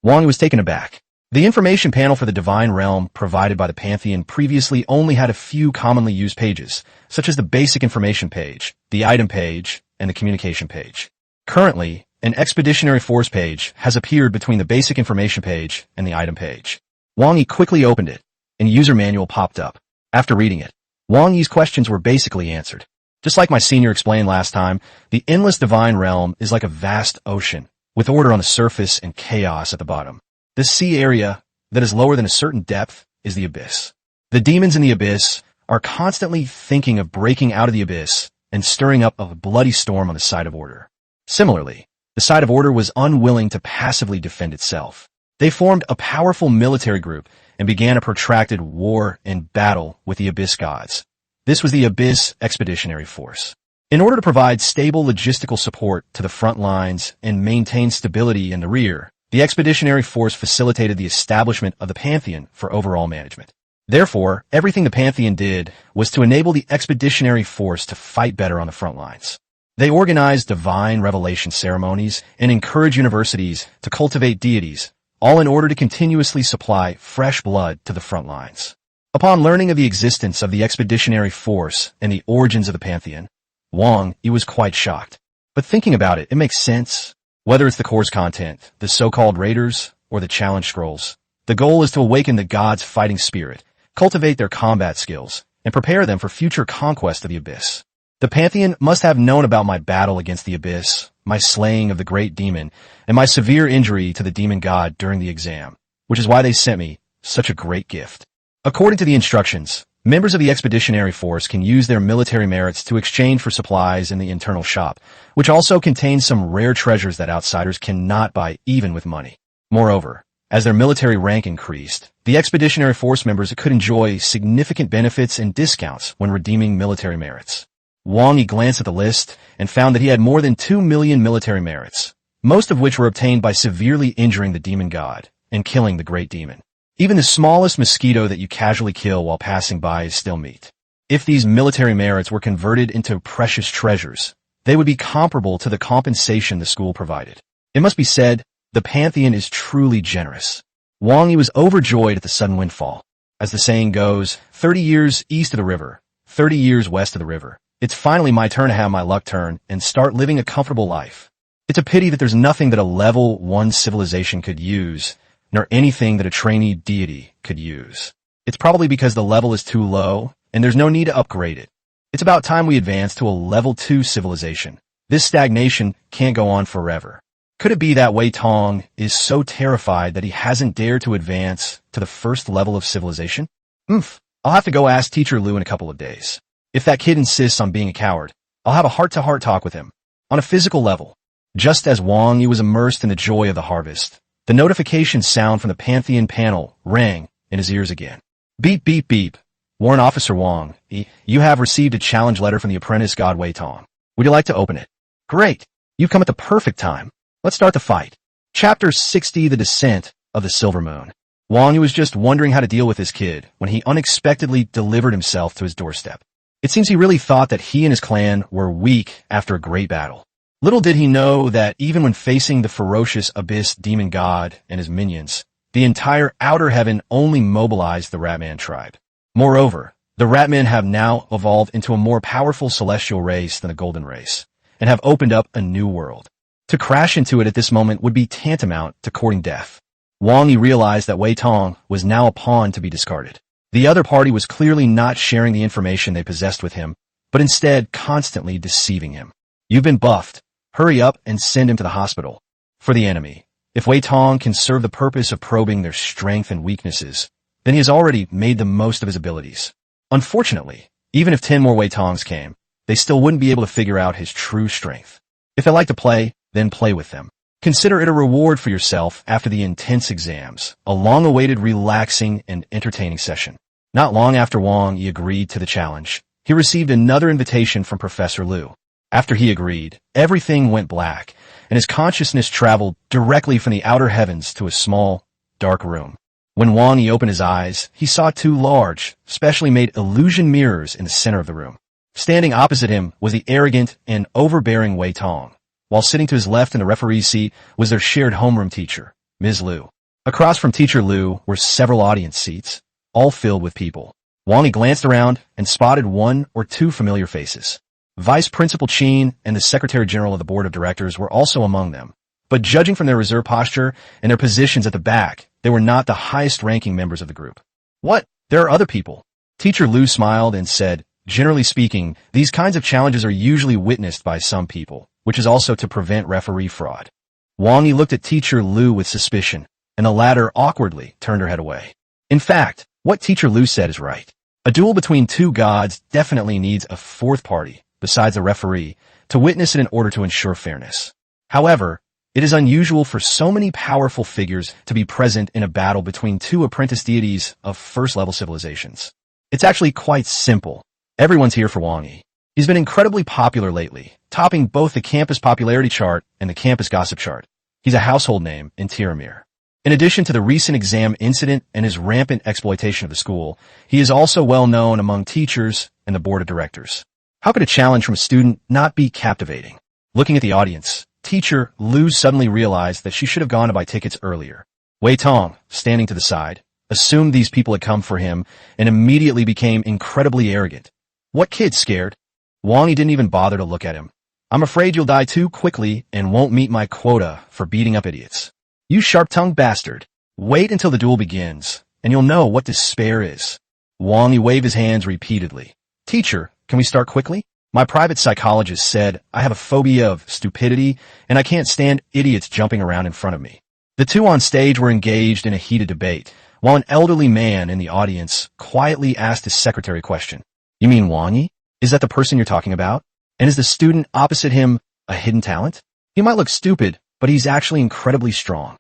Wang was taken aback. The information panel for the Divine Realm provided by the Pantheon previously only had a few commonly used pages, such as the Basic Information page, the Item page, and the Communication page. Currently, an Expeditionary Force page has appeared between the Basic Information page and the Item page. Wang Yi quickly opened it, and a user manual popped up. After reading it, Wang Yi's questions were basically answered. Just like my senior explained last time, the endless Divine Realm is like a vast ocean, with order on the surface and chaos at the bottom. The sea area that is lower than a certain depth is the abyss. The demons in the abyss are constantly thinking of breaking out of the abyss and stirring up a bloody storm on the side of order. Similarly, the side of order was unwilling to passively defend itself. They formed a powerful military group and began a protracted war and battle with the abyss gods. This was the Abyss Expeditionary Force. In order to provide stable logistical support to the front lines and maintain stability in the rear, the Expeditionary Force facilitated the establishment of the Pantheon for overall management. Therefore, everything the Pantheon did was to enable the Expeditionary Force to fight better on the front lines. They organized divine revelation ceremonies and encouraged universities to cultivate deities, all in order to continuously supply fresh blood to the front lines. Upon learning of the existence of the Expeditionary Force and the origins of the Pantheon, Wang Yi was quite shocked. But thinking about it, it makes sense. Whether it's the course content, the so-called raiders, or the challenge scrolls, the goal is to awaken the gods' fighting spirit, cultivate their combat skills, and prepare them for future conquest of the Abyss. The Pantheon must have known about my battle against the Abyss, my slaying of the great demon, and my severe injury to the demon god during the exam, which is why they sent me such a great gift. According to the instructions, members of the expeditionary force can use their military merits to exchange for supplies in the internal shop, which also contains some rare treasures that outsiders cannot buy even with money. Moreover, as their military rank increased, the expeditionary force members could enjoy significant benefits and discounts when redeeming military merits. Wang Yi glanced at the list and found that he had more than 2 million military merits, most of which were obtained by severely injuring the demon god and killing the great demon. Even the smallest mosquito that you casually kill while passing by is still meat. If these military merits were converted into precious treasures, they would be comparable to the compensation the school provided. It must be said, the Pantheon is truly generous. Wang Yi was overjoyed at the sudden windfall. As the saying goes, 30 years east of the river, 30 years west of the river. It's finally my turn to have my luck turn and start living a comfortable life. It's a pity that there's nothing that a level 1 civilization could use, nor anything that a trainee deity could use. It's probably because the level is too low, and there's no need to upgrade it. It's about time we advance to a level 2 civilization. This stagnation can't go on forever. Could it be that Wei Tong is so terrified that he hasn't dared to advance to the first level of civilization? I'll have to go ask Teacher Lu in a couple of days. If that kid insists on being a coward, I'll have a heart-to-heart talk with him. On a physical level, just as Wang Yi was immersed in the joy of the harvest, the notification sound from the Pantheon panel rang in his ears again. Beep, beep, beep. Warrant Officer Wang Yi, you have received a challenge letter from the apprentice god Wei Tong. Would you like to open it? Great. You've come at the perfect time. Let's start the fight. Chapter 60, The Descent of the Silver Moon. Wang Yi was just wondering how to deal with this kid when he unexpectedly delivered himself to his doorstep. It seems he really thought that he and his clan were weak after a great battle. Little did he know that even when facing the ferocious Abyss demon god and his minions, the entire outer heaven only mobilized the Ratman tribe. Moreover, the Ratmen have now evolved into a more powerful celestial race than the Golden Race, and have opened up a new world. To crash into it at this moment would be tantamount to courting death. Wang Yi realized that Wei Tong was now a pawn to be discarded. The other party was clearly not sharing the information they possessed with him, but instead constantly deceiving him. You've been buffed. Hurry up and send him to the hospital. For the enemy, if Wei Tong can serve the purpose of probing their strength and weaknesses, then he has already made the most of his abilities. Unfortunately, even if 10 more Wei Tongs came, they still wouldn't be able to figure out his true strength. If they like to play, then play with them. Consider it a reward for yourself after the intense exams, a long-awaited relaxing and entertaining session. Not long after Wang Yi agreed to the challenge, he received another invitation from Professor Lu. After he agreed, everything went black, and his consciousness traveled directly from the outer heavens to a small, dark room. When Wang Yi opened his eyes, he saw 2 large, specially made illusion mirrors in the center of the room. Standing opposite him was the arrogant and overbearing Wei Tong, while sitting to his left in the referee's seat was their shared homeroom teacher, Ms. Lu. Across from Teacher Lu were several audience seats, all filled with people. Wang Yi glanced around and spotted 1 or 2 familiar faces. Vice Principal Qin and the Secretary General of the Board of Directors were also among them, but judging from their reserved posture and their positions at the back, they were not the highest-ranking members of the group. What? There are other people. Teacher Lu smiled and said, generally speaking, these kinds of challenges are usually witnessed by some people, which is also to prevent referee fraud. Wang Yi looked at Teacher Lu with suspicion, and the latter awkwardly turned her head away. In fact, what Teacher Lu said is right. A duel between 2 gods definitely needs a 4th party, besides a referee, to witness it in order to ensure fairness. However, it is unusual for so many powerful figures to be present in a battle between 2 apprentice deities of first-level civilizations. It's actually quite simple. Everyone's here for Wang Yi. He's been incredibly popular lately, topping both the campus popularity chart and the campus gossip chart. He's a household name in Tiramir. In addition to the recent exam incident and his rampant exploitation of the school, he is also well known among teachers and the board of directors. How could a challenge from a student not be captivating? Looking at the audience, Teacher Lu suddenly realized that she should have gone to buy tickets earlier. Wei Tong, standing to the side, assumed these people had come for him and immediately became incredibly arrogant. What kid, scared? Wang Yi didn't even bother to look at him. I'm afraid you'll die too quickly and won't meet my quota for beating up idiots. You sharp-tongued bastard. Wait until the duel begins, and you'll know what despair is. Wang Yi waved his hands repeatedly. Teacher, can we start quickly? My private psychologist said I have a phobia of stupidity, and I can't stand idiots jumping around in front of me. The two on stage were engaged in a heated debate, while an elderly man in the audience quietly asked his secretary a question. You mean Wang Yi? Is that the person you're talking about? And is the student opposite him a hidden talent? He might look stupid, but he's actually incredibly strong.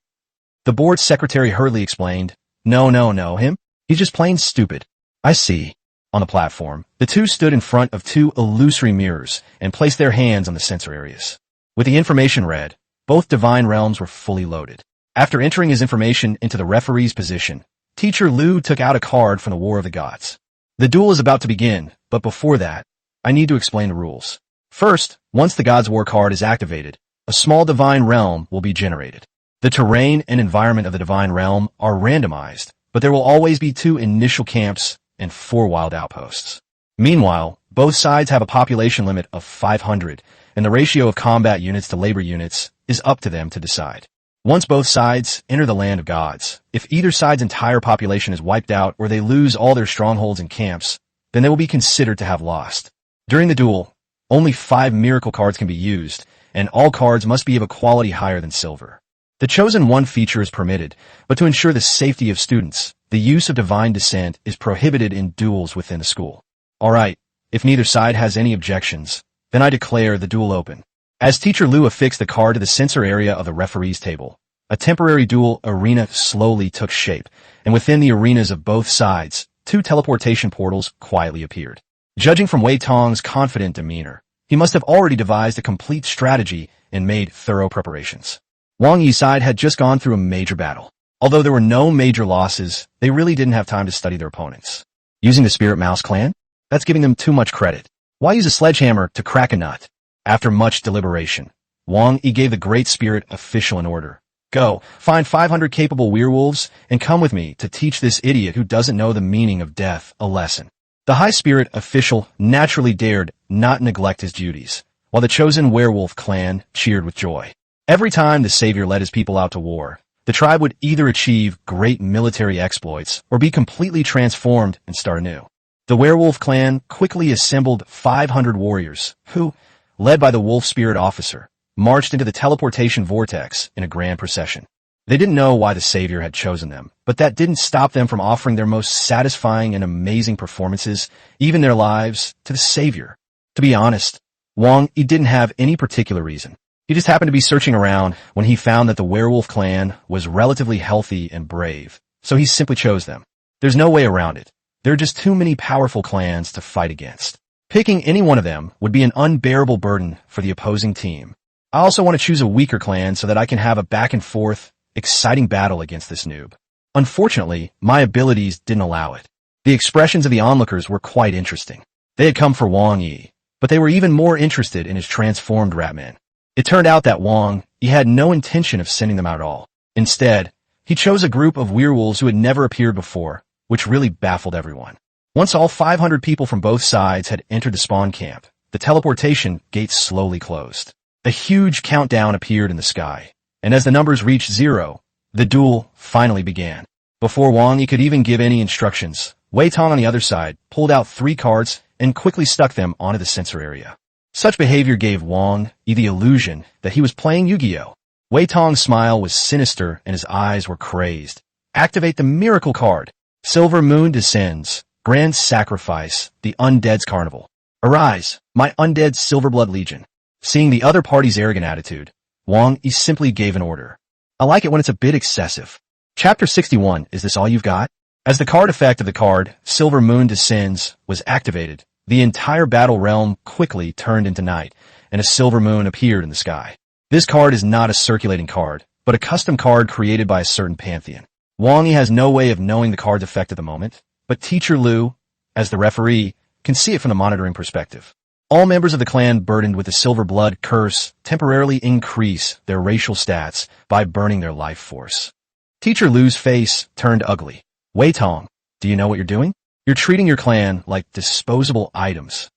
The board secretary hurriedly explained, No, him? He's just plain stupid. I see. On the platform, the two stood in front of two illusory mirrors and placed their hands on the sensor areas. With the information read, both divine realms were fully loaded. After entering his information into the referee's position, Teacher Liu took out a card from the War of the Gods. The duel is about to begin, but before that, I need to explain the rules. First, once the God's War card is activated, a small divine realm will be generated. The terrain and environment of the divine realm are randomized, but there will always be 2 initial camps and 4 wild outposts. Meanwhile, both sides have a population limit of 500, and the ratio of combat units to labor units is up to them to decide. Once both sides enter the Land of Gods, if either side's entire population is wiped out or they lose all their strongholds and camps, then they will be considered to have lost. During the duel, only 5 miracle cards can be used, and all cards must be of a quality higher than silver. The Chosen One feature is permitted, but to ensure the safety of students, the use of divine descent is prohibited in duels within the school. Alright, if neither side has any objections, then I declare the duel open. As Teacher Liu affixed the card to the sensor area of the referee's table, a temporary duel arena slowly took shape, and within the arenas of both sides, 2 teleportation portals quietly appeared. Judging from Wei Tong's confident demeanor, he must have already devised a complete strategy and made thorough preparations. Wang Yi's side had just gone through a major battle. Although there were no major losses, they really didn't have time to study their opponents. Using the Spirit Mouse clan? That's giving them too much credit. Why use a sledgehammer to crack a nut? After much deliberation, Wang Yi gave the Great Spirit official an order. Go, find 500 capable werewolves and come with me to teach this idiot who doesn't know the meaning of death a lesson. The High Spirit official naturally dared not neglect his duties, while the chosen werewolf clan cheered with joy. Every time the savior led his people out to war, the tribe would either achieve great military exploits or be completely transformed and start anew. The werewolf clan quickly assembled 500 warriors who, led by the wolf spirit officer, marched into the teleportation vortex in a grand procession. They didn't know why the savior had chosen them, but that didn't stop them from offering their most satisfying and amazing performances, even their lives, to the savior. To be honest, Wang Yi didn't have any particular reason. He just happened to be searching around when he found that the werewolf clan was relatively healthy and brave, so he simply chose them. There's no way around it. There are just too many powerful clans to fight against. Picking any one of them would be an unbearable burden for the opposing team. I also want to choose a weaker clan so that I can have a back-and-forth, exciting battle against this noob. Unfortunately, my abilities didn't allow it. The expressions of the onlookers were quite interesting. They had come for Wang Yi, but they were even more interested in his transformed Ratman. It turned out that Wang Yi had no intention of sending them out at all. Instead, he chose a group of werewolves who had never appeared before, which really baffled everyone. Once all 500 people from both sides had entered the spawn camp, the teleportation gates slowly closed. A huge countdown appeared in the sky, and as the numbers reached 0, the duel finally began. Before Wang Yi could even give any instructions, Wei Tong on the other side pulled out 3 cards and quickly stuck them onto the sensor area. Such behavior gave Wang Yi the illusion that he was playing Yu-Gi-Oh! Wei Tong's smile was sinister and his eyes were crazed. Activate the miracle card. Silver Moon descends. Grand Sacrifice, the Undead's Carnival. Arise, my undead Silverblood Legion. Seeing the other party's arrogant attitude, Wang Yi simply gave an order. I like it when it's a bit excessive. Chapter 61, is this all you've got? As the card effect of the card, Silver Moon Descends, was activated, the entire battle realm quickly turned into night, and a silver moon appeared in the sky. This card is not a circulating card, but a custom card created by a certain pantheon. Wang Yi has no way of knowing the card's effect at the moment, but Teacher Liu, as the referee, can see it from the monitoring perspective. All members of the clan burdened with the Silver Blood curse temporarily increase their racial stats by burning their life force. Teacher Liu's face turned ugly. Wei Tong, do you know what you're doing? You're treating your clan like disposable items.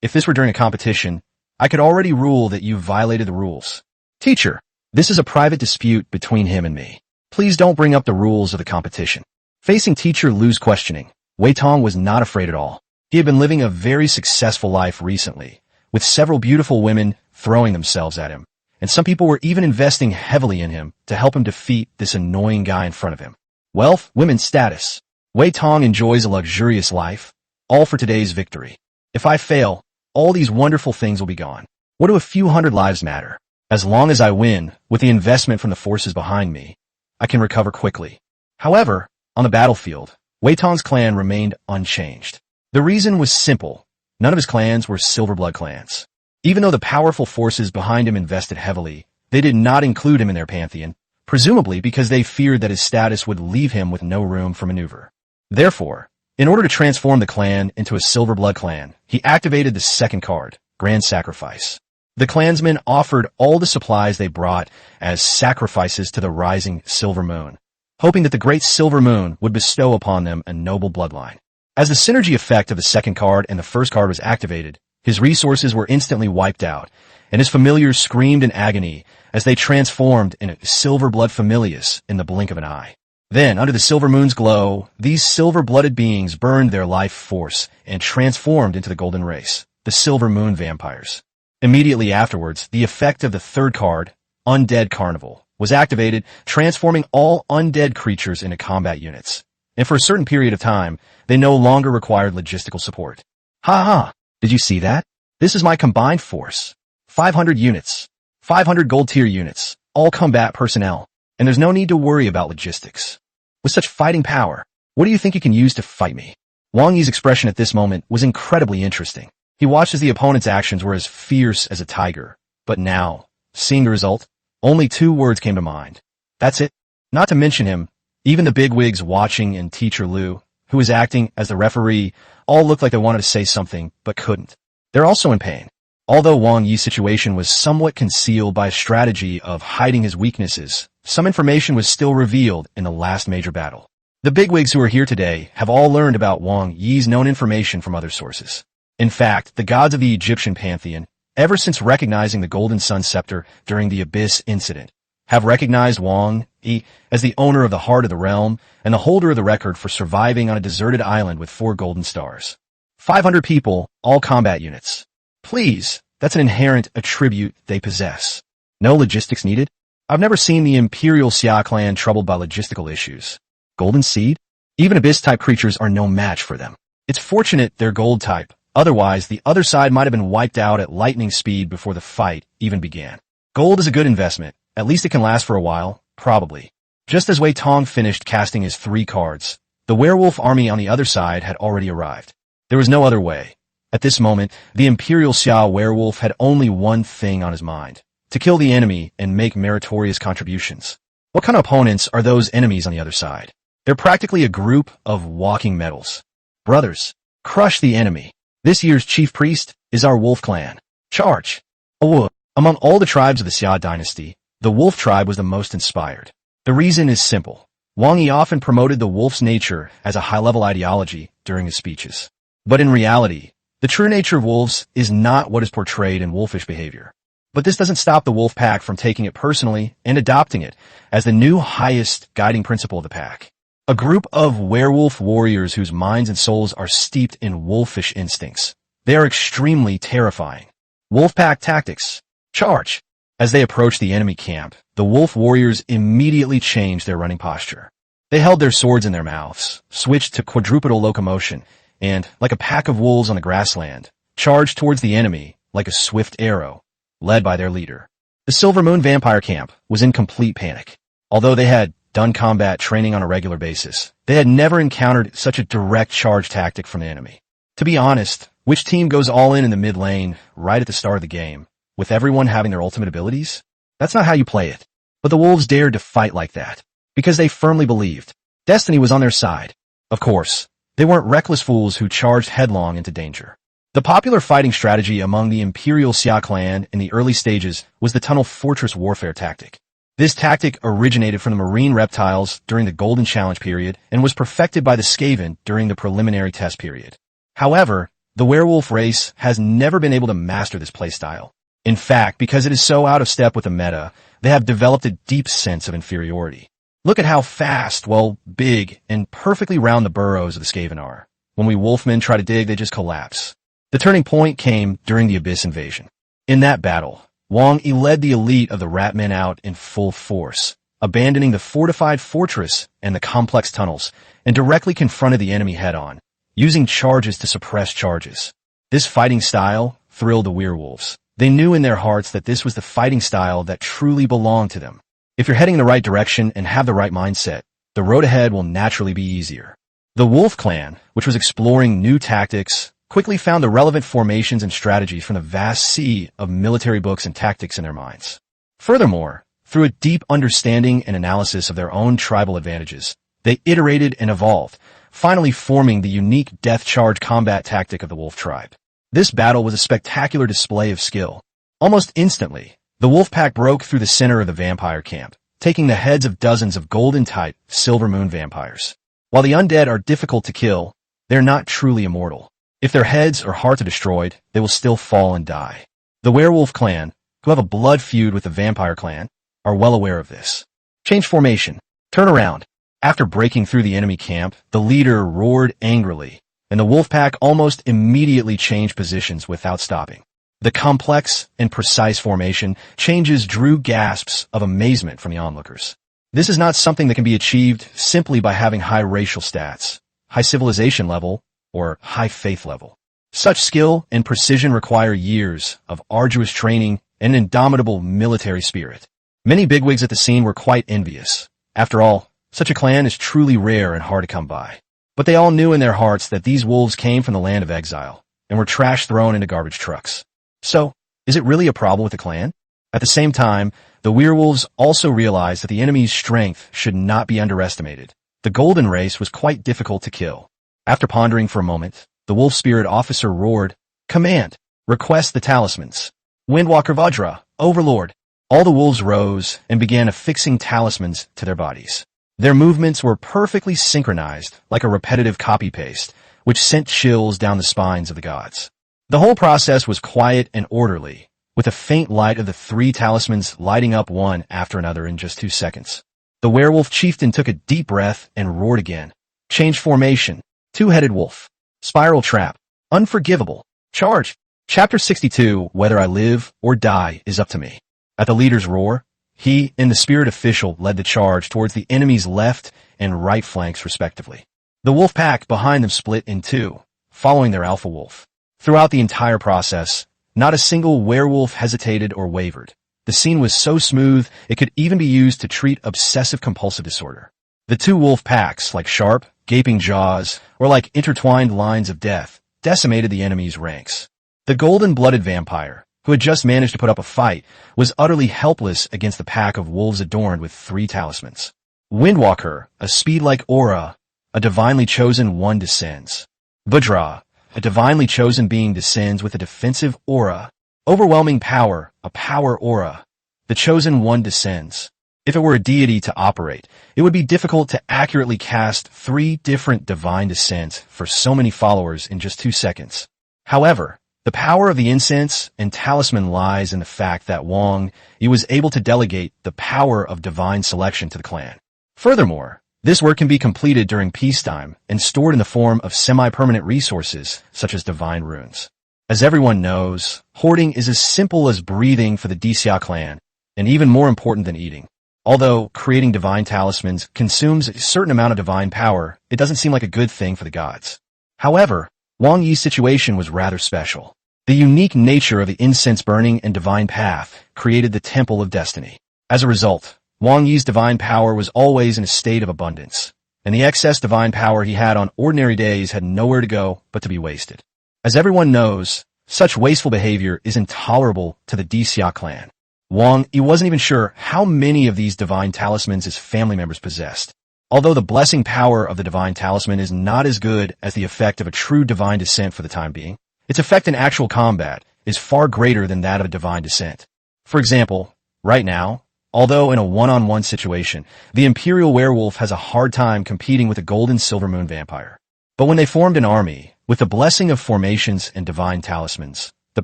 If this were during a competition, I could already rule that you violated the rules. Teacher, this is a private dispute between him and me. Please don't bring up the rules of the competition. Facing Teacher Lu's questioning, Wei Tong was not afraid at all. He had been living a very successful life recently, with several beautiful women throwing themselves at him, and some people were even investing heavily in him to help him defeat this annoying guy in front of him. Wealth, women's status. Wei Tong enjoys a luxurious life, all for today's victory. If I fail, all these wonderful things will be gone. What do a few hundred lives matter? As long as I win, with the investment from the forces behind me, I can recover quickly. However, on the battlefield, Wei Tong's clan remained unchanged. The reason was simple. None of his clans were Silverblood clans. Even though the powerful forces behind him invested heavily, they did not include him in their pantheon, presumably because they feared that his status would leave him with no room for maneuver. Therefore, in order to transform the clan into a Silverblood clan, he activated the second card, Grand Sacrifice. The clansmen offered all the supplies they brought as sacrifices to the rising silver moon, hoping that the great silver moon would bestow upon them a noble bloodline. As the synergy effect of the second card and the first card was activated, his resources were instantly wiped out, and his familiars screamed in agony as they transformed in a Silverblood familius in the blink of an eye. Then, under the silver moon's glow, these silver-blooded beings burned their life force and transformed into the golden race, the Silver Moon Vampires. Immediately afterwards, the effect of the third card, Undead Carnival, was activated, transforming all undead creatures into combat units. And for a certain period of time, they no longer required logistical support. Ha ha! Did you see that? This is my combined force. 500 units. 500 gold tier units. All combat personnel. And there's no need to worry about logistics. With such fighting power, what do you think you can use to fight me? Wang Yi's expression at this moment was incredibly interesting. He watched as the opponent's actions were as fierce as a tiger. But now, seeing the result, only two words came to mind. That's it. Not to mention him, even the bigwigs watching and Teacher Lu, who was acting as the referee, all looked like they wanted to say something, but couldn't. They're also in pain. Although Wang Yi's situation was somewhat concealed by a strategy of hiding his weaknesses, some information was still revealed in the last major battle. The bigwigs who are here today have all learned about Wang Yi's known information from other sources. In fact, the gods of the Egyptian pantheon, ever since recognizing the Golden Sun Scepter during the Abyss incident, have recognized Wang Yi as the owner of the heart of the realm and the holder of the record for surviving on a deserted island with 4 golden stars. 500 people, all combat units. Please, that's an inherent attribute they possess. No logistics needed? I've never seen the Imperial Xia clan troubled by logistical issues. Golden Seed? Even Abyss-type creatures are no match for them. It's fortunate they're gold-type. Otherwise, the other side might have been wiped out at lightning speed before the fight even began. Gold is a good investment. At least it can last for a while, probably. Just as Wei Tong finished casting his 3 cards, the werewolf army on the other side had already arrived. There was no other way. At this moment, the Imperial Xia werewolf had only one thing on his mind: to kill the enemy and make meritorious contributions. What kind of opponents are those enemies on the other side? They're practically a group of walking medals. Brothers, crush the enemy. This year's chief priest is our wolf clan. Charge! Among all the tribes of the Xia dynasty, the wolf tribe was the most inspired. The reason is simple. Wang Yi often promoted the wolf's nature as a high-level ideology during his speeches. But in reality, the true nature of wolves is not what is portrayed in wolfish behavior. But this doesn't stop the wolf pack from taking it personally and adopting it as the new highest guiding principle of the pack. A group of werewolf warriors whose minds and souls are steeped in wolfish instincts. They are extremely terrifying. Wolfpack tactics. Charge! As they approached the enemy camp, the wolf warriors immediately changed their running posture. They held their swords in their mouths, switched to quadrupedal locomotion, and, like a pack of wolves on the grassland, charged towards the enemy like a swift arrow, led by their leader. The Silver Moon Vampire camp was in complete panic. Although they had done combat training on a regular basis, they had never encountered such a direct charge tactic from the enemy. To be honest, which team goes all in the mid lane right at the start of the game, with everyone having their ultimate abilities? That's not how you play it. But the wolves dared to fight like that, because they firmly believed destiny was on their side. Of course, they weren't reckless fools who charged headlong into danger. The popular fighting strategy among the Imperial Xia clan in the early stages was the tunnel fortress warfare tactic. This tactic originated from the marine reptiles during the Golden Challenge period and was perfected by the Skaven during the preliminary test period. However, The werewolf race has never been able to master this playstyle. In fact, because it is so out of step with the meta, they have developed a deep sense of inferiority. Look at how fast, big, and perfectly round the burrows of the Skaven are. When we wolfmen try to dig, they just collapse. The turning point came during the Abyss invasion. In that battle, Wang Yi led the elite of the Ratmen out in full force, abandoning the fortified fortress and the complex tunnels, and directly confronted the enemy head-on, using charges to suppress charges. This fighting style thrilled the werewolves. They knew in their hearts that this was the fighting style that truly belonged to them. If you're heading in the right direction and have the right mindset, the road ahead will naturally be easier. The Wolf Clan, which was exploring new tactics, quickly found the relevant formations and strategies from the vast sea of military books and tactics in their minds. Furthermore, through a deep understanding and analysis of their own tribal advantages, they iterated and evolved, finally forming the unique death charge combat tactic of the Wolf tribe. This battle was a spectacular display of skill. Almost instantly, the wolf pack broke through the center of the vampire camp, taking the heads of dozens of golden-type Silver Moon vampires. While the undead are difficult to kill, they're not truly immortal. If their heads or hearts are destroyed, they will still fall and die. The werewolf clan, who have a blood feud with the vampire clan, are well aware of this. Change formation. Turn around. After breaking through the enemy camp, the leader roared angrily, and the wolf pack almost immediately changed positions without stopping. The complex and precise formation changes drew gasps of amazement from the onlookers. This is not something that can be achieved simply by having high racial stats, high civilization level, or high faith level. Such skill and precision require years of arduous training and an indomitable military spirit. Many bigwigs at the scene were quite envious. After all, such a clan is truly rare and hard to come by. But they all knew in their hearts that these wolves came from the Land of Exile and were trash thrown into garbage trucks. So, is it really a problem with the clan? At the same time, the werewolves also realized that the enemy's strength should not be underestimated. The golden race was quite difficult to kill. After pondering for a moment, the wolf spirit officer roared, "Command! Request the talismans! Windwalker Vajra, Overlord!" All the wolves rose and began affixing talismans to their bodies. Their movements were perfectly synchronized, like a repetitive copy-paste, which sent chills down the spines of the gods. The whole process was quiet and orderly, with a faint light of the 3 talismans lighting up one after another in just 2 seconds. The werewolf chieftain took a deep breath and roared again. Change formation. 2-headed wolf. Spiral trap. Unforgivable. Charge. Chapter 62, Whether I Live or Die is Up to Me. At the leader's roar, he and the spirit official led the charge towards the enemy's left and right flanks respectively. The wolf pack behind them split in 2, following their alpha wolf. Throughout the entire process, not a single werewolf hesitated or wavered. The scene was so smooth, it could even be used to treat obsessive-compulsive disorder. The 2 wolf packs, like sharp, gaping jaws, or like intertwined lines of death, decimated the enemy's ranks. The golden-blooded vampire, who had just managed to put up a fight, was utterly helpless against the pack of wolves adorned with 3 talismans. Windwalker, a speed-like aura, a divinely chosen one descends. Vajra, a divinely chosen being descends with a defensive aura. Overwhelming power, a power aura. The chosen one descends. If it were a deity to operate, it would be difficult to accurately cast 3 different divine descents for so many followers in just 2 seconds. However, the power of the incense and talisman lies in the fact that Wang Yi was able to delegate the power of divine selection to the clan. Furthermore, this work can be completed during peacetime and stored in the form of semi-permanent resources such as divine runes. As everyone knows, hoarding is as simple as breathing for the Xia clan, and even more important than eating. Although creating divine talismans consumes a certain amount of divine power, it doesn't seem like a good thing for the gods. However, Wang Yi's situation was rather special. The unique nature of the incense burning and divine path created the Temple of Destiny. As a result, Wang Yi's divine power was always in a state of abundance, and the excess divine power he had on ordinary days had nowhere to go but to be wasted. As everyone knows, such wasteful behavior is intolerable to the Xia clan. Wang Yi wasn't even sure how many of these divine talismans his family members possessed. Although the blessing power of the divine talisman is not as good as the effect of a true divine descent for the time being, its effect in actual combat is far greater than that of a divine descent. For example, right now, although in a one-on-one situation, the Imperial Werewolf has a hard time competing with a golden Silver Moon vampire. But when they formed an army, With the blessing of formations and divine talismans, the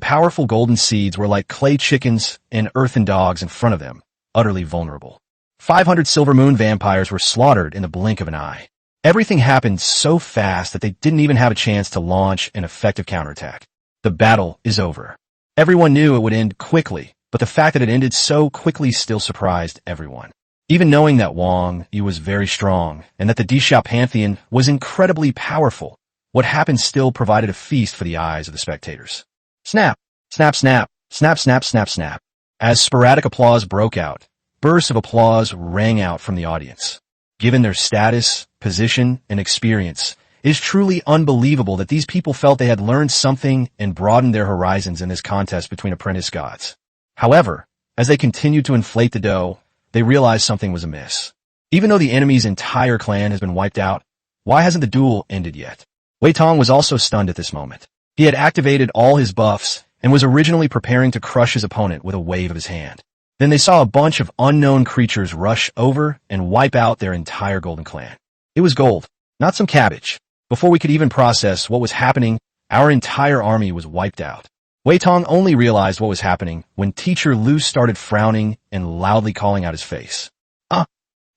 powerful golden seeds were like clay chickens and earthen dogs in front of them, utterly vulnerable. 500 silver moon vampires were slaughtered in the blink of an eye. Everything happened so fast that they didn't even have a chance to launch an effective counterattack. The battle is over. Everyone knew it would end quickly, but the fact that it ended so quickly still surprised everyone. Even knowing that Wang Yi was very strong and that the Xia pantheon was incredibly powerful, what happened still provided a feast for the eyes of the spectators. Snap, snap, snap, snap, snap, snap, snap. As sporadic applause broke out, bursts of applause rang out from the audience. Given their status, position, and experience, it is truly unbelievable that these people felt they had learned something and broadened their horizons in this contest between apprentice gods. However, as they continued to inflate the dough, they realized something was amiss. Even though the enemy's entire clan has been wiped out, why hasn't the duel ended yet? Wei Tong was also stunned at this moment. He had activated all his buffs and was originally preparing to crush his opponent with a wave of his hand. Then they saw a bunch of unknown creatures rush over and wipe out their entire golden clan. It was gold, not some cabbage. Before we could even process what was happening, our entire army was wiped out. Wei Tong only realized what was happening when Teacher Lu started frowning and loudly calling out his face.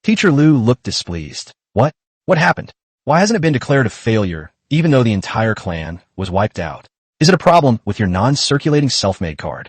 Teacher Lu looked displeased. What? What happened? Why hasn't it been declared a failure, even though the entire clan was wiped out? Is it a problem with your non-circulating self-made card?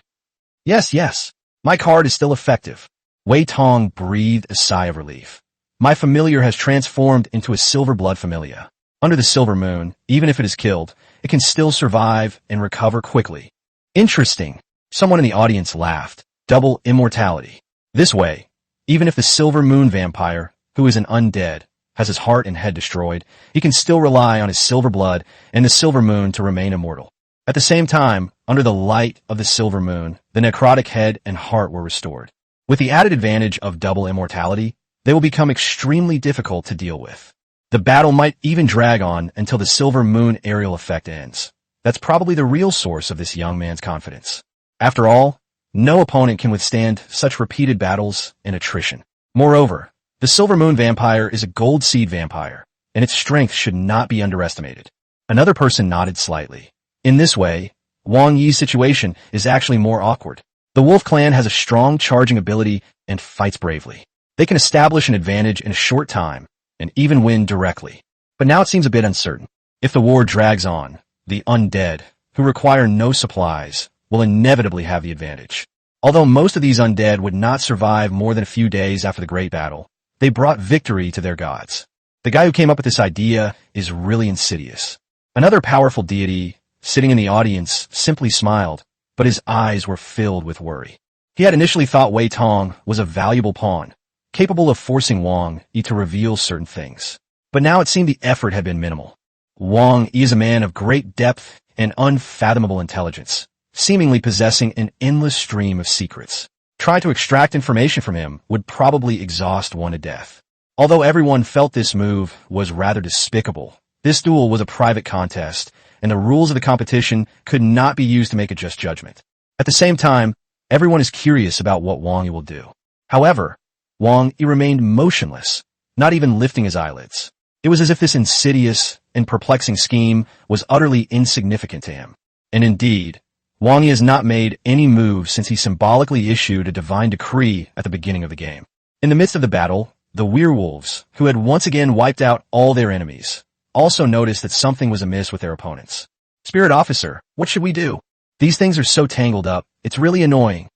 Yes. My card is still effective. Wei Tong breathed a sigh of relief. My familiar has transformed into a silver blood familia. Under the silver moon, even if it is killed, it can still survive and recover quickly. Interesting. Someone in the audience laughed. Double immortality. This way, even if the silver moon vampire, who is an undead, has his heart and head destroyed, he can still rely on his silver blood and the silver moon to remain immortal. At the same time, under the light of the silver moon, the necrotic head and heart were restored. With the added advantage of double immortality, they will become extremely difficult to deal with. The battle might even drag on until the silver moon aerial effect ends. That's probably the real source of this young man's confidence. After all, no opponent can withstand such repeated battles and attrition. Moreover, the silver moon vampire is a gold seed vampire, and its strength should not be underestimated. Another person nodded slightly. In this way, Wang Yi's situation is actually more awkward. The Wolf clan has a strong charging ability and fights bravely. They can establish an advantage in a short time and even win directly. But now it seems a bit uncertain. If the war drags on, the undead, who require no supplies, will inevitably have the advantage. Although most of these undead would not survive more than a few days after the great battle, they brought victory to their gods. The guy who came up with this idea is really insidious. Another powerful deity, sitting in the audience, simply smiled, but his eyes were filled with worry. He had initially thought Wei Tong was a valuable pawn, capable of forcing Wang Yi to reveal certain things. But now it seemed the effort had been minimal. Wang Yi is a man of great depth and unfathomable intelligence, seemingly possessing an endless stream of secrets. Try to extract information from him would probably exhaust one to death. Although everyone felt this move was rather despicable, this duel was a private contest, and the rules of the competition could not be used to make a just judgment. At the same time, everyone is curious about what Wang Yi will do. However, Wang Yi remained motionless, not even lifting his eyelids. It was as if this insidious and perplexing scheme was utterly insignificant to him. And indeed, Wang Yi has not made any moves since he symbolically issued a divine decree at the beginning of the game. In the midst of the battle, the werewolves, who had once again wiped out all their enemies, also noticed that something was amiss with their opponents. Spirit officer, what should we do? These things are so tangled up, it's really annoying.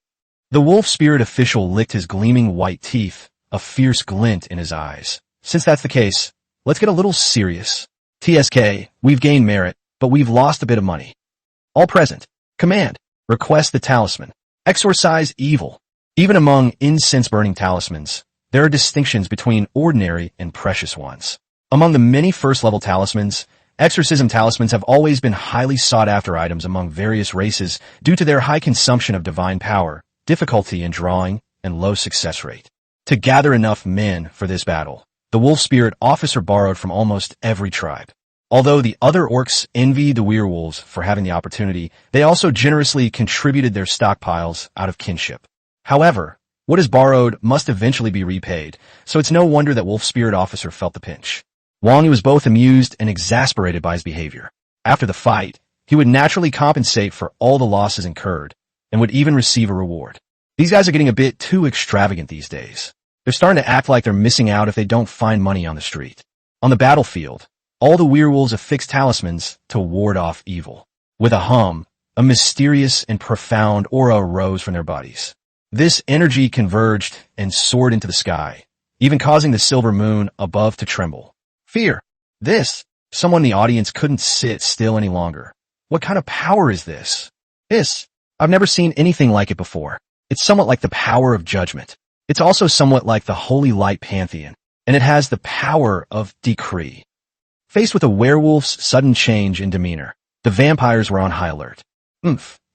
The wolf spirit official licked his gleaming white teeth, a fierce glint in his eyes. Since that's the case, let's get a little serious. TSK, we've gained merit, but we've lost a bit of money. All present. Command. Request the talisman. Exorcise evil. Even among incense-burning talismans, there are distinctions between ordinary and precious ones. Among the many first-level talismans, exorcism talismans have always been highly sought-after items among various races due to their high consumption of divine power, difficulty in drawing, and low success rate. To gather enough men for this battle, the wolf spirit officer borrowed from almost every tribe. Although the other orcs envied the werewolves for having the opportunity, they also generously contributed their stockpiles out of kinship. However, what is borrowed must eventually be repaid, so it's no wonder that wolf spirit officer felt the pinch. Wang Yi was both amused and exasperated by his behavior. After the fight, he would naturally compensate for all the losses incurred, and would even receive a reward. These guys are getting a bit too extravagant these days. They're starting to act like they're missing out if they don't find money on the street. On the battlefield, all the werewolves affix talismans to ward off evil. With a hum, a mysterious and profound aura arose from their bodies. This energy converged and soared into the sky, even causing the silver moon above to tremble. Fear. Someone in the audience couldn't sit still any longer. What kind of power is this? I've never seen anything like it before. It's somewhat like the power of judgment. It's also somewhat like the holy light pantheon, and it has the power of decree. Faced with a werewolf's sudden change in demeanor, the vampires were on high alert.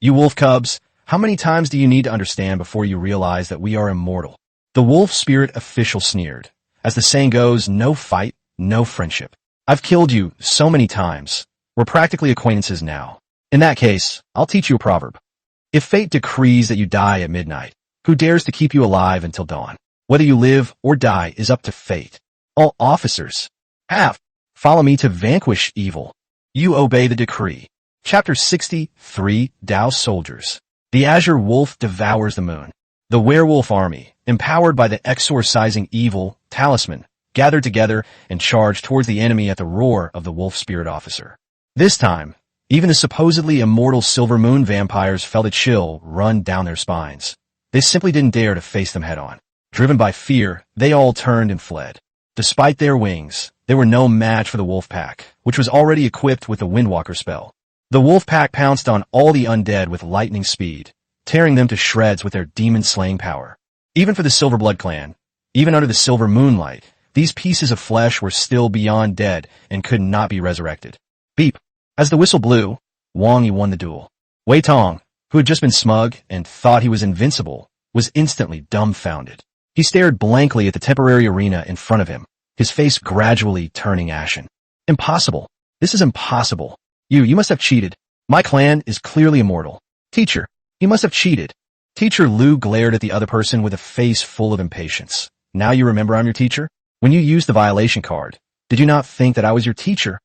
You wolf cubs, how many times do you need to understand before you realize that we are immortal? The wolf spirit official sneered. As the saying goes, no fight, no friendship. I've killed you so many times. We're practically acquaintances now. In that case, I'll teach you a proverb. If fate decrees that you die at midnight, who dares to keep you alive until dawn? Whether you live or die is up to fate. All officers, follow me to vanquish evil. You obey the decree. Chapter 63, Tao Soldiers. The Azure Wolf devours the moon. The werewolf army, empowered by the exorcising evil talisman, gathered together and charged towards the enemy at the roar of the wolf spirit officer. This time, even the supposedly immortal silver moon vampires felt a chill run down their spines. They simply didn't dare to face them head-on. Driven by fear, they all turned and fled. Despite their wings, they were no match for the wolf pack, which was already equipped with the Windwalker spell. The wolf pack pounced on all the undead with lightning speed, tearing them to shreds with their demon-slaying power. Even for the Silverblood clan, even under the silver moonlight, these pieces of flesh were still beyond dead and could not be resurrected. Beep. As the whistle blew, Wang Yi won the duel. Wei Tong, who had just been smug and thought he was invincible, was instantly dumbfounded. He stared blankly at the temporary arena in front of him, his face gradually turning ashen. Impossible. This is impossible. You must have cheated. My clan is clearly immortal. Teacher, you must have cheated. Teacher Lu glared at the other person with a face full of impatience. Now you remember I'm your teacher? When you used the violation card, did you not think that I was your teacher?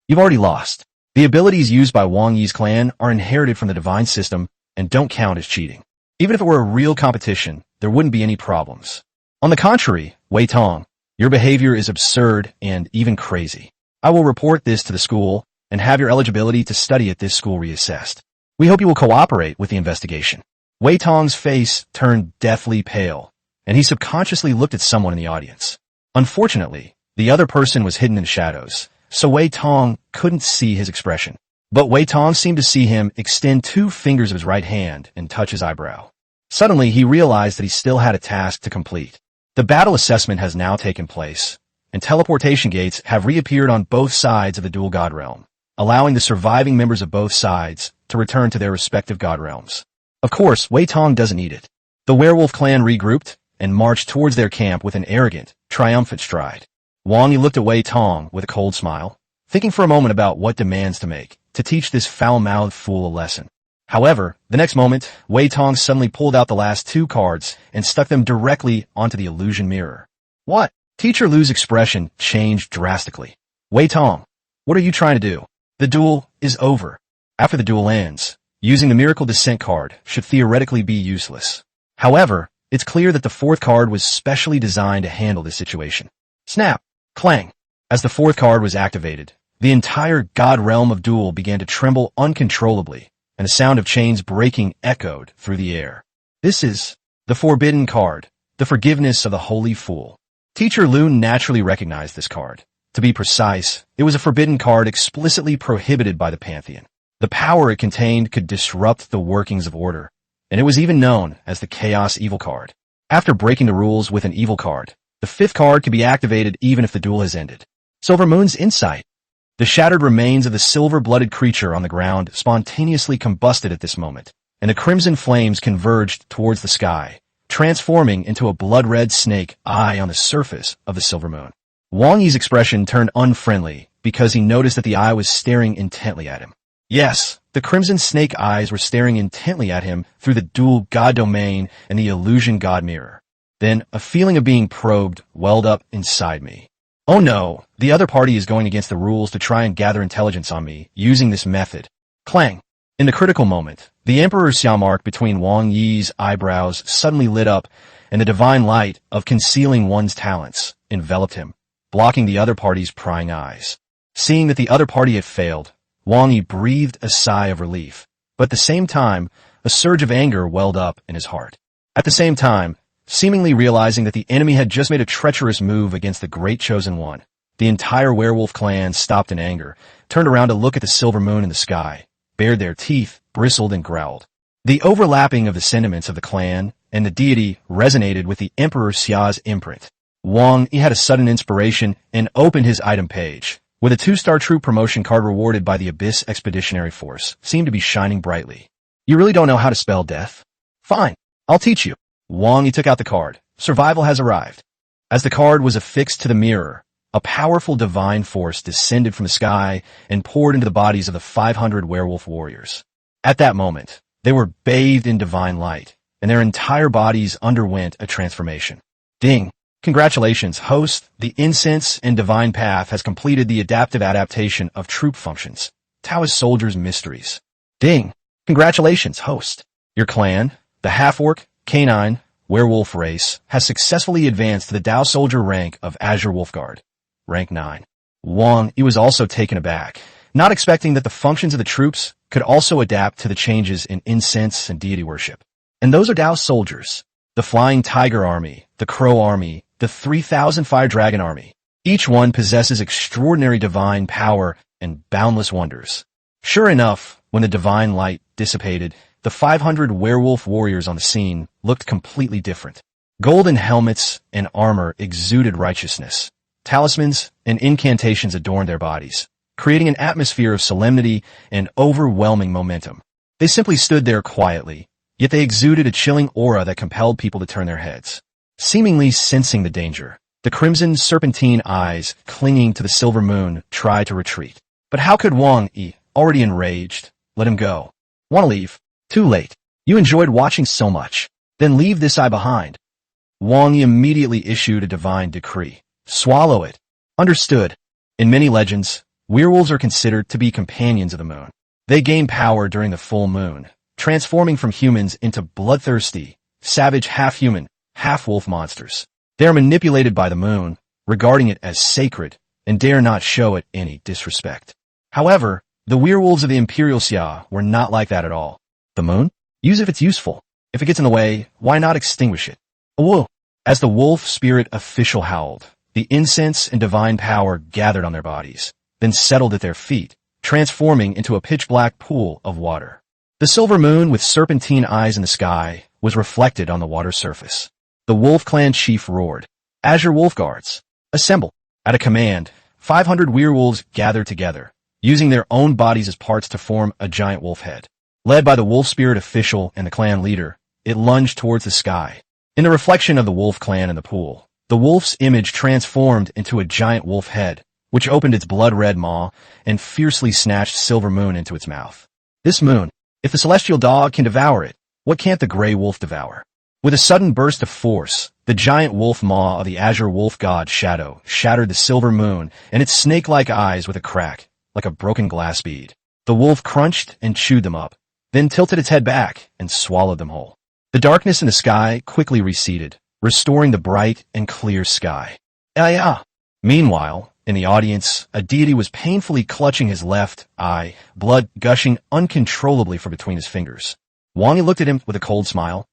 You've already lost. The abilities used by Wang Yi's clan are inherited from the divine system and don't count as cheating. Even if it were a real competition, there wouldn't be any problems. On the contrary, Wei Tong, your behavior is absurd and even crazy. I will report this to the school and have your eligibility to study at this school reassessed. We hope you will cooperate with the investigation. Wei Tong's face turned deathly pale, and he subconsciously looked at someone in the audience. Unfortunately, the other person was hidden in the shadows, so Wei Tong couldn't see his expression. But Wei Tong seemed to see him extend 2 fingers of his right hand and touch his eyebrow. Suddenly, he realized that he still had a task to complete. The battle assessment has now taken place, and teleportation gates have reappeared on both sides of the dual god realm, allowing the surviving members of both sides to return to their respective god realms. Of course, Wei Tong doesn't need it. The werewolf clan regrouped and marched towards their camp with an arrogant, triumphant stride. Wang Yi looked at Wei Tong with a cold smile, thinking for a moment about what demands to make to teach this foul-mouthed fool a lesson. However, the next moment, Wei Tong suddenly pulled out the last 2 cards and stuck them directly onto the illusion mirror. What? Teacher Lu's expression changed drastically. Wei Tong, what are you trying to do? The duel is over. After the duel ends, using the Miracle Descent card should theoretically be useless. However, it's clear that the 4th card was specially designed to handle this situation. Snap! Clang! As the 4th card was activated, the entire god realm of duel began to tremble uncontrollably, and a sound of chains breaking echoed through the air. This is the forbidden card, the forgiveness of the holy fool. Teacher Lu naturally recognized this card. To be precise, it was a forbidden card explicitly prohibited by the pantheon. The power it contained could disrupt the workings of order, and it was even known as the Chaos Evil card. After breaking the rules with an evil card, the 5th card could be activated even if the duel has ended. Silver Moon's Insight. The shattered remains of the silver-blooded creature on the ground spontaneously combusted at this moment, and the crimson flames converged towards the sky, transforming into a blood-red snake eye on the surface of the silver moon. Wang Yi's expression turned unfriendly because he noticed that the eye was staring intently at him. Yes, the crimson snake eyes were staring intently at him through the dual god domain and the illusion god mirror. Then a feeling of being probed welled up inside me. Oh no, the other party is going against the rules to try and gather intelligence on me using this method. Clang. In the critical moment, the Emperor Xia mark between Wang Yi's eyebrows suddenly lit up, and the divine light of concealing one's talents enveloped him, blocking the other party's prying eyes. Seeing that the other party had failed, Wang Yi breathed a sigh of relief, but at the same time, a surge of anger welled up in his heart. At the same time, seemingly realizing that the enemy had just made a treacherous move against the great chosen one, the entire werewolf clan stopped in anger, turned around to look at the silver moon in the sky, bared their teeth, bristled, and growled. The overlapping of the sentiments of the clan and the deity resonated with the Emperor Xia's imprint. Wang Yi had a sudden inspiration and opened his item page, with a 2-star troop promotion card rewarded by the Abyss Expeditionary Force, seemed to be shining brightly. You really don't know how to spell death? Fine, I'll teach you. Wang Yi took out the card. Survival has arrived. As the card was affixed to the mirror, a powerful divine force descended from the sky and poured into the bodies of the 500 werewolf warriors. At that moment, they were bathed in divine light, and their entire bodies underwent a transformation. Ding! Congratulations, host. The incense and divine path has completed the adaptive adaptation of troop functions. Taoist soldiers' mysteries. Ding! Congratulations, host. Your clan, the half-orc, canine, werewolf race, has successfully advanced to the Dao soldier rank of Azure Wolfguard. Rank 9. Wang Yi was also taken aback, not expecting that the functions of the troops could also adapt to the changes in incense and deity worship. And those are Dao soldiers. The Flying Tiger Army, the Crow Army, the 3,000 Fire Dragon Army. Each one possesses extraordinary divine power and boundless wonders. Sure enough, when the divine light dissipated, the 500 werewolf warriors on the scene looked completely different. Golden helmets and armor exuded righteousness. Talismans and incantations adorned their bodies, creating an atmosphere of solemnity and overwhelming momentum. They simply stood there quietly, yet they exuded a chilling aura that compelled people to turn their heads. Seemingly sensing the danger, the crimson serpentine eyes clinging to the silver moon tried to retreat. But how could Wang Yi, already enraged, let him go? Want to leave? Too late. You enjoyed watching so much. Then leave this eye behind. Wang Yi immediately issued a divine decree. Swallow it. Understood. In many legends, werewolves are considered to be companions of the moon. They gain power during the full moon, transforming from humans into bloodthirsty, savage half-human, half-wolf monsters. They are manipulated by the moon, regarding it as sacred, and dare not show it any disrespect. However, the werewolves of the Imperial Xia were not like that at all. The moon? Use it if it's useful. If it gets in the way, why not extinguish it? Whoa! As the wolf spirit official howled, the incense and divine power gathered on their bodies, then settled at their feet, transforming into a pitch-black pool of water. The silver moon with serpentine eyes in the sky was reflected on the water surface. The wolf clan chief roared, Azure Wolfguards, assemble! At a command, 500 werewolves gathered together, using their own bodies as parts to form a giant wolf head. Led by the wolf spirit official and the clan leader, it lunged towards the sky. In the reflection of the wolf clan in the pool, the wolf's image transformed into a giant wolf head, which opened its blood-red maw and fiercely snatched Silver Moon into its mouth. This moon, if the celestial dog can devour it, what can't the gray wolf devour? With a sudden burst of force, the giant wolf maw of the Azure Wolf God Shadow shattered the Silver Moon and its snake-like eyes with a crack, like a broken glass bead. The wolf crunched and chewed them up, then tilted its head back and swallowed them whole. The darkness in the sky quickly receded, restoring the bright and clear sky. Meanwhile, in the audience, a deity was painfully clutching his left eye, blood gushing uncontrollably from between his fingers. Wang Yi looked at him with a cold smile.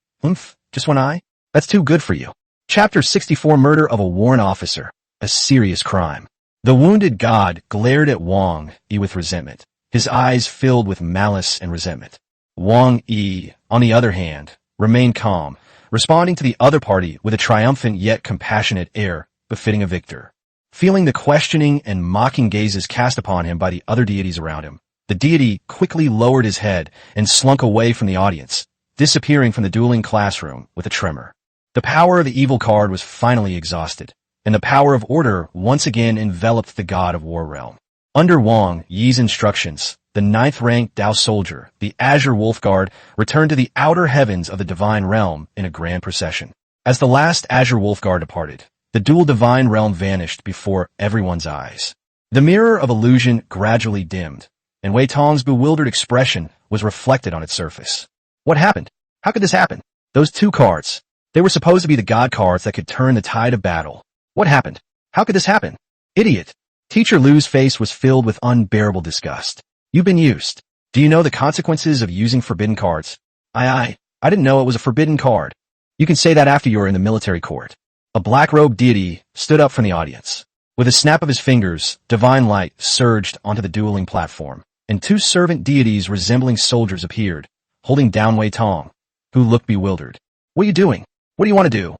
Just one eye? That's too good for you. Chapter 64 Murder of a Warrant Officer. A serious crime. The wounded god glared at Wang Yi with resentment, his eyes filled with malice and resentment. Wang Yi, on the other hand, remained calm, responding to the other party with a triumphant yet compassionate air befitting a victor. Feeling the questioning and mocking gazes cast upon him by the other deities around him, the deity quickly lowered his head and slunk away from the audience, disappearing from the dueling classroom with a tremor. The power of the evil card was finally exhausted, and the power of order once again enveloped the god of War Realm. Under Wang Yi's instructions, the 9th-ranked Dao soldier, the Azure Wolfguard, returned to the outer heavens of the divine realm in a grand procession. As the last Azure Wolfguard departed, The dual divine realm vanished before everyone's eyes. The mirror of illusion gradually dimmed, and Wei Tong's bewildered expression was reflected on its surface. What happened? How could this happen? Those two cards. They were supposed to be the god cards that could turn the tide of battle. What happened? How could this happen? Idiot! Teacher Lu's face was filled with unbearable disgust. You've been used. Do you know the consequences of using forbidden cards? I didn't know it was a forbidden card. You can say that after you're in the military court. A black-robed deity stood up from the audience. With a snap of his fingers, divine light surged onto the dueling platform, and two servant deities resembling soldiers appeared, holding down Wei Tong, who looked bewildered. What are you doing? What do you want to do?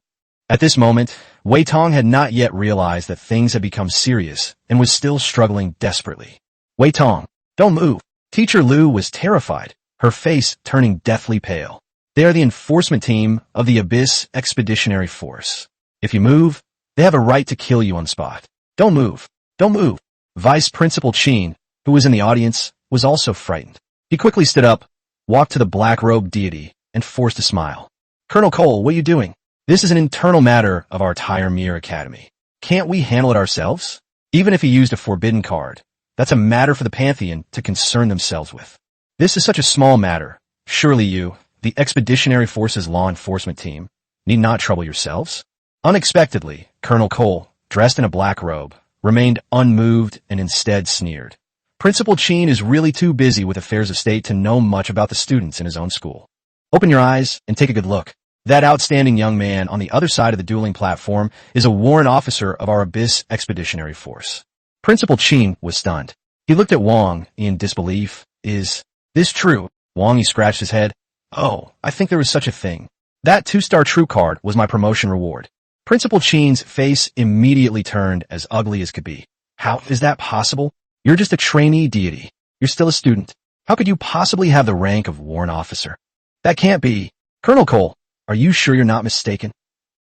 At this moment, Wei Tong had not yet realized that things had become serious and was still struggling desperately. Wei Tong, don't move. Teacher Lu was terrified, her face turning deathly pale. They are the enforcement team of the Abyss Expeditionary Force. If you move, they have a right to kill you on the spot. Don't move. Don't move. Vice Principal Qin, who was in the audience, was also frightened. He quickly stood up, walked to the black-robed deity, and forced a smile. Colonel Cole, what are you doing? This is an internal matter of our entire Mir Academy. Can't we handle it ourselves? Even if he used a forbidden card, that's a matter for the Pantheon to concern themselves with. This is such a small matter. Surely you, the Expeditionary Force's law enforcement team, need not trouble yourselves? Unexpectedly, Colonel Cole, dressed in a black robe, remained unmoved and instead sneered. Principal Qin is really too busy with affairs of state to know much about the students in his own school. Open your eyes and take a good look. That outstanding young man on the other side of the dueling platform is a warrant officer of our Abyss Expeditionary Force. Principal Qin was stunned. He looked at Wang Yi in disbelief. Is this true? Wang Yi scratched his head. Oh, I think there was such a thing. That 2-star true card was my promotion reward. Principal Qin's face immediately turned as ugly as could be. How is that possible? You're just a trainee deity. You're still a student. How could you possibly have the rank of warrant officer? That can't be. Colonel Cole, are you sure you're not mistaken?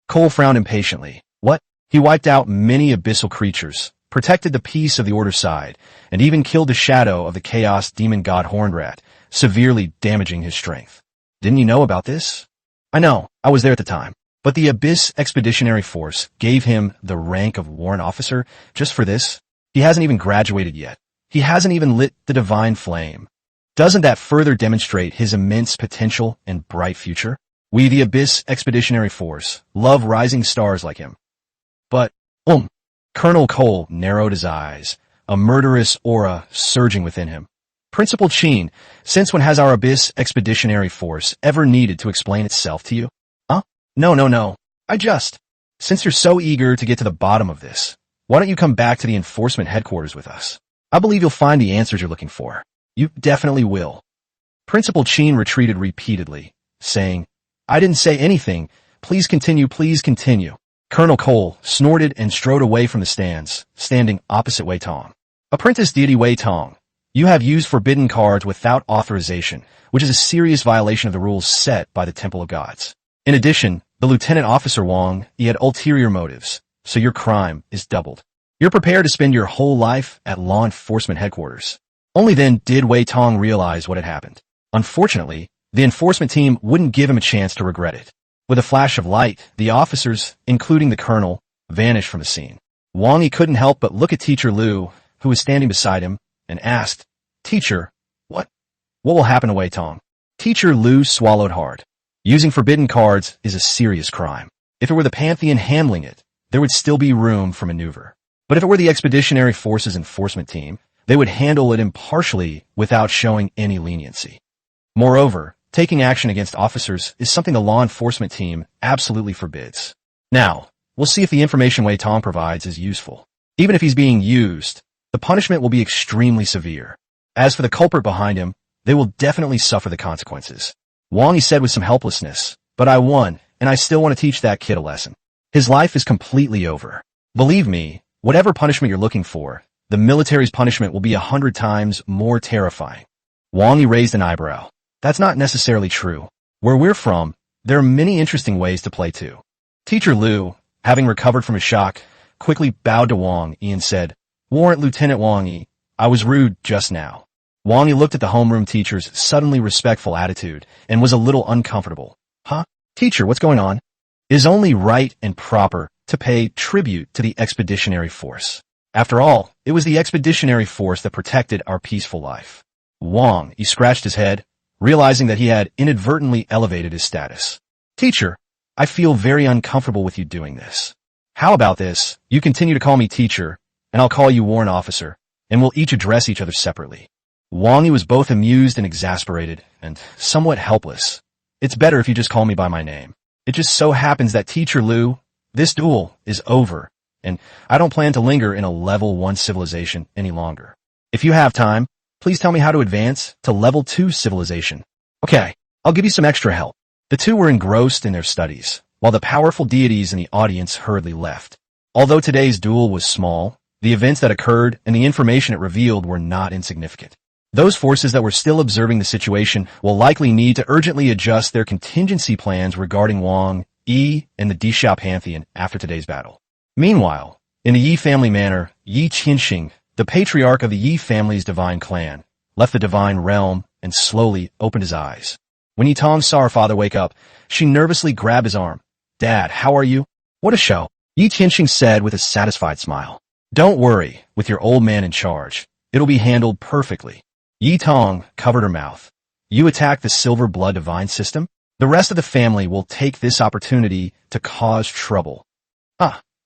Cole frowned impatiently. What? He wiped out many abyssal creatures, protected the peace of the Order side, and even killed the shadow of the Chaos Demon God Hornrat, severely damaging his strength. Didn't you know about this? I know, I was there at the time. But the Abyss Expeditionary Force gave him the rank of warrant officer just for this? He hasn't even graduated yet. He hasn't even lit the divine flame. Doesn't that further demonstrate his immense potential and bright future? We, the Abyss Expeditionary Force, love rising stars like him. But, Colonel Cole narrowed his eyes, a murderous aura surging within him. Principal Qin, since when has our Abyss Expeditionary Force ever needed to explain itself to you? No. Since you're so eager to get to the bottom of this, why don't you come back to the enforcement headquarters with us? I believe you'll find the answers you're looking for. You definitely will. Principal Qin retreated repeatedly, saying, I didn't say anything. Please continue, please continue. Colonel Cole snorted and strode away from the stands, standing opposite Wei Tong. Apprentice deity Wei Tong, you have used forbidden cards without authorization, which is a serious violation of the rules set by the Temple of Gods. In addition, the Lieutenant Officer Wang Yi had ulterior motives, so your crime is doubled. You're prepared to spend your whole life at law enforcement headquarters. Only then did Wei Tong realize what had happened. Unfortunately, the enforcement team wouldn't give him a chance to regret it. With a flash of light, the officers, including the colonel, vanished from the scene. Wang Yi couldn't help but look at Teacher Lu, who was standing beside him, and asked, Teacher, what will happen to Wei Tong? Teacher Lu swallowed hard. Using forbidden cards is a serious crime. If it were the Pantheon handling it, there would still be room for maneuver. But if it were the Expeditionary Force's enforcement team, they would handle it impartially without showing any leniency. Moreover, taking action against officers is something the law enforcement team absolutely forbids. Now, we'll see if the information Wei Tong provides is useful. Even if he's being used, the punishment will be extremely severe. As for the culprit behind him, they will definitely suffer the consequences. Wang Yi said with some helplessness, but I won, and I still want to teach that kid a lesson. His life is completely over. Believe me, whatever punishment you're looking for, the military's punishment will be 100 times more terrifying. Wang Yi raised an eyebrow. That's not necessarily true. Where we're from, there are many interesting ways to play too. Teacher Lu, having recovered from his shock, quickly bowed to Wang Yi and said, Warrant Lieutenant Wang Yi, I was rude just now. Wang Yi looked at the homeroom teacher's suddenly respectful attitude and was a little uncomfortable. Huh? Teacher, what's going on? It is only right and proper to pay tribute to the expeditionary force. After all, it was the expeditionary force that protected our peaceful life. Wang Yi scratched his head, realizing that he had inadvertently elevated his status. Teacher, I feel very uncomfortable with you doing this. How about this? You continue to call me teacher, and I'll call you warrant officer, and we'll each address each other separately. Wang Yi was both amused and exasperated, and somewhat helpless. It's better if you just call me by my name. It just so happens that Teacher Liu, this duel is over, and I don't plan to linger in a level 1 civilization any longer. If you have time, please tell me how to advance to level 2 civilization. Okay, I'll give you some extra help. The two were engrossed in their studies, while the powerful deities in the audience hurriedly left. Although today's duel was small, the events that occurred and the information it revealed were not insignificant. Those forces that were still observing the situation will likely need to urgently adjust their contingency plans regarding Wang Yi and the Xia pantheon after today's battle. Meanwhile, in the Yi family manor, Yi Qianxing, the patriarch of the Yi family's divine clan, left the divine realm and slowly opened his eyes. When Yi Tong saw her father wake up, she nervously grabbed his arm. Dad, how are you? What a show, Yi Qianxing said with a satisfied smile. Don't worry, with your old man in charge, it'll be handled perfectly. Yi Tong covered her mouth. You attacked the silver blood divine system? The rest of the family will take this opportunity to cause trouble.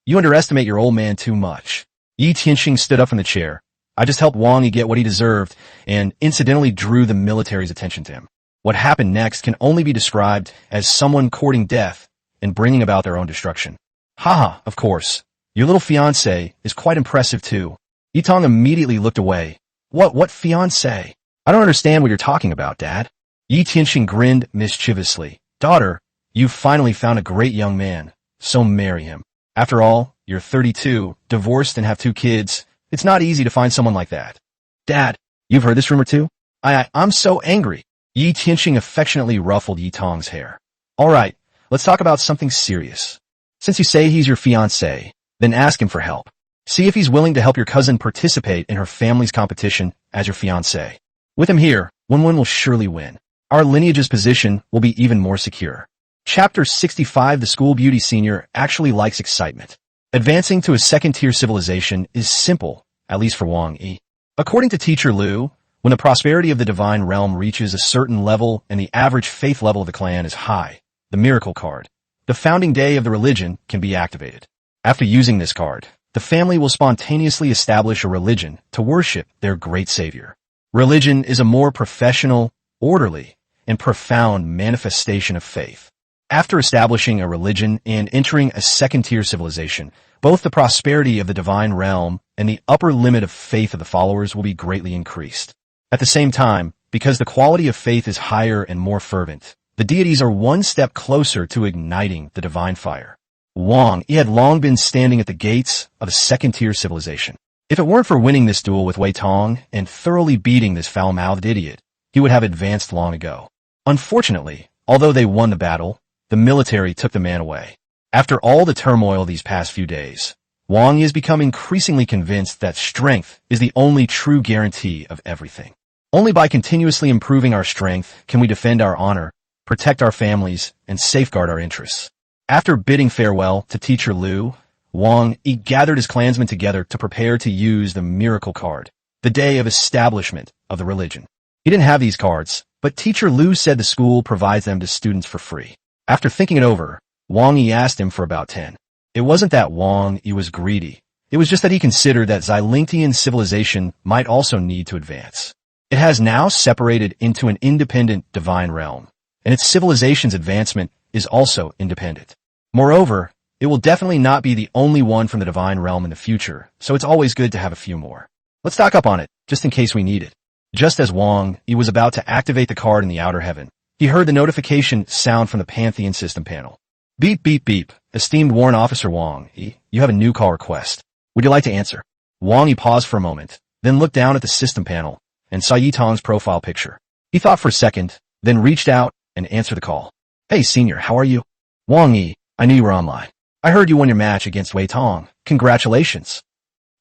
You underestimate your old man too much. Yi Qianxing stood up from the chair. I just helped Wang Yi get what he deserved and incidentally drew the military's attention to him. What happened next can only be described as someone courting death and bringing about their own destruction. Haha, of course. Your little fiancé is quite impressive too. Yi Tong immediately looked away. What fiancé? I don't understand what you're talking about, Dad. Yi Qianxing grinned mischievously. Daughter, you've finally found a great young man, so marry him. After all, you're 32, divorced and have 2 kids. It's not easy to find someone like that. Dad, you've heard this rumor too? I'm so angry. Yi Qianxing affectionately ruffled Yi Tong's hair. All right, let's talk about something serious. Since you say he's your fiancé, then ask him for help. See if he's willing to help your cousin participate in her family's competition as your fiancé. With him here, Wen will surely win. Our lineage's position will be even more secure. Chapter 65 The School Beauty Senior actually likes excitement. Advancing to a second-tier civilization is simple, at least for Wang Yi. According to Teacher Liu, when the prosperity of the divine realm reaches a certain level and the average faith level of the clan is high, the miracle card, the founding day of the religion, can be activated. After using this card, the family will spontaneously establish a religion to worship their great savior. Religion is a more professional, orderly, and profound manifestation of faith. After establishing a religion and entering a second-tier civilization, both the prosperity of the divine realm and the upper limit of faith of the followers will be greatly increased. At the same time, because the quality of faith is higher and more fervent, the deities are one step closer to igniting the divine fire. Wang Yi had long been standing at the gates of a second-tier civilization. If it weren't for winning this duel with Wei Tong and thoroughly beating this foul-mouthed idiot, he would have advanced long ago. Unfortunately, although they won the battle, the military took the man away. After all the turmoil these past few days, Wang Yi has become increasingly convinced that strength is the only true guarantee of everything. Only by continuously improving our strength can we defend our honor, protect our families, and safeguard our interests. After bidding farewell to Teacher Liu, Wang Yi gathered his clansmen together to prepare to use the miracle card, the day of establishment of the religion. He didn't have these cards, but Teacher Liu said the school provides them to students for free. After thinking it over, Wang Yi asked him for about 10. It wasn't that Wang Yi was greedy. It was just that he considered that Xilingtian civilization might also need to advance. It has now separated into an independent divine realm, and its civilization's advancement is also independent. Moreover, it will definitely not be the only one from the divine realm in the future, so it's always good to have a few more. Let's stock up on it, just in case we need it. Just as Wang Yi was about to activate the card in the outer heaven, he heard the notification sound from the Pantheon system panel. Beep, beep, beep. Esteemed Warrant Officer Wang Yi, you have a new call request. Would you like to answer? Wang Yi paused for a moment, then looked down at the system panel and saw Yi Tong's profile picture. He thought for a second, then reached out and answered the call. Hey, Senior, how are you? Wang Yi, I knew you were online. I heard you won your match against Wei Tong. Congratulations.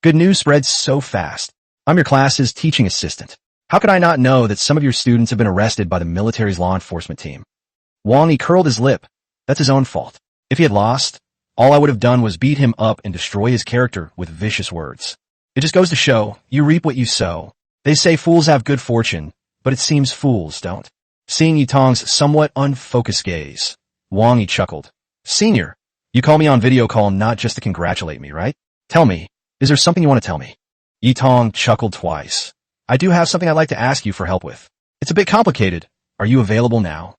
Good news spreads so fast. I'm your class's teaching assistant. How could I not know that some of your students have been arrested by the military's law enforcement team? Wang Yi curled his lip. That's his own fault. If he had lost, All I would have done was beat him up and destroy his character with vicious words. It just goes to show, you reap what you sow. They say fools have good fortune, but it seems fools don't. Seeing Yitong's somewhat unfocused gaze, Wang Yi chuckled. Senior, you call me on video call not just to congratulate me, right? Tell me, is there something you want to tell me? Yitong chuckled twice. I do have something I'd like to ask you for help with. It's a bit complicated. Are you available now?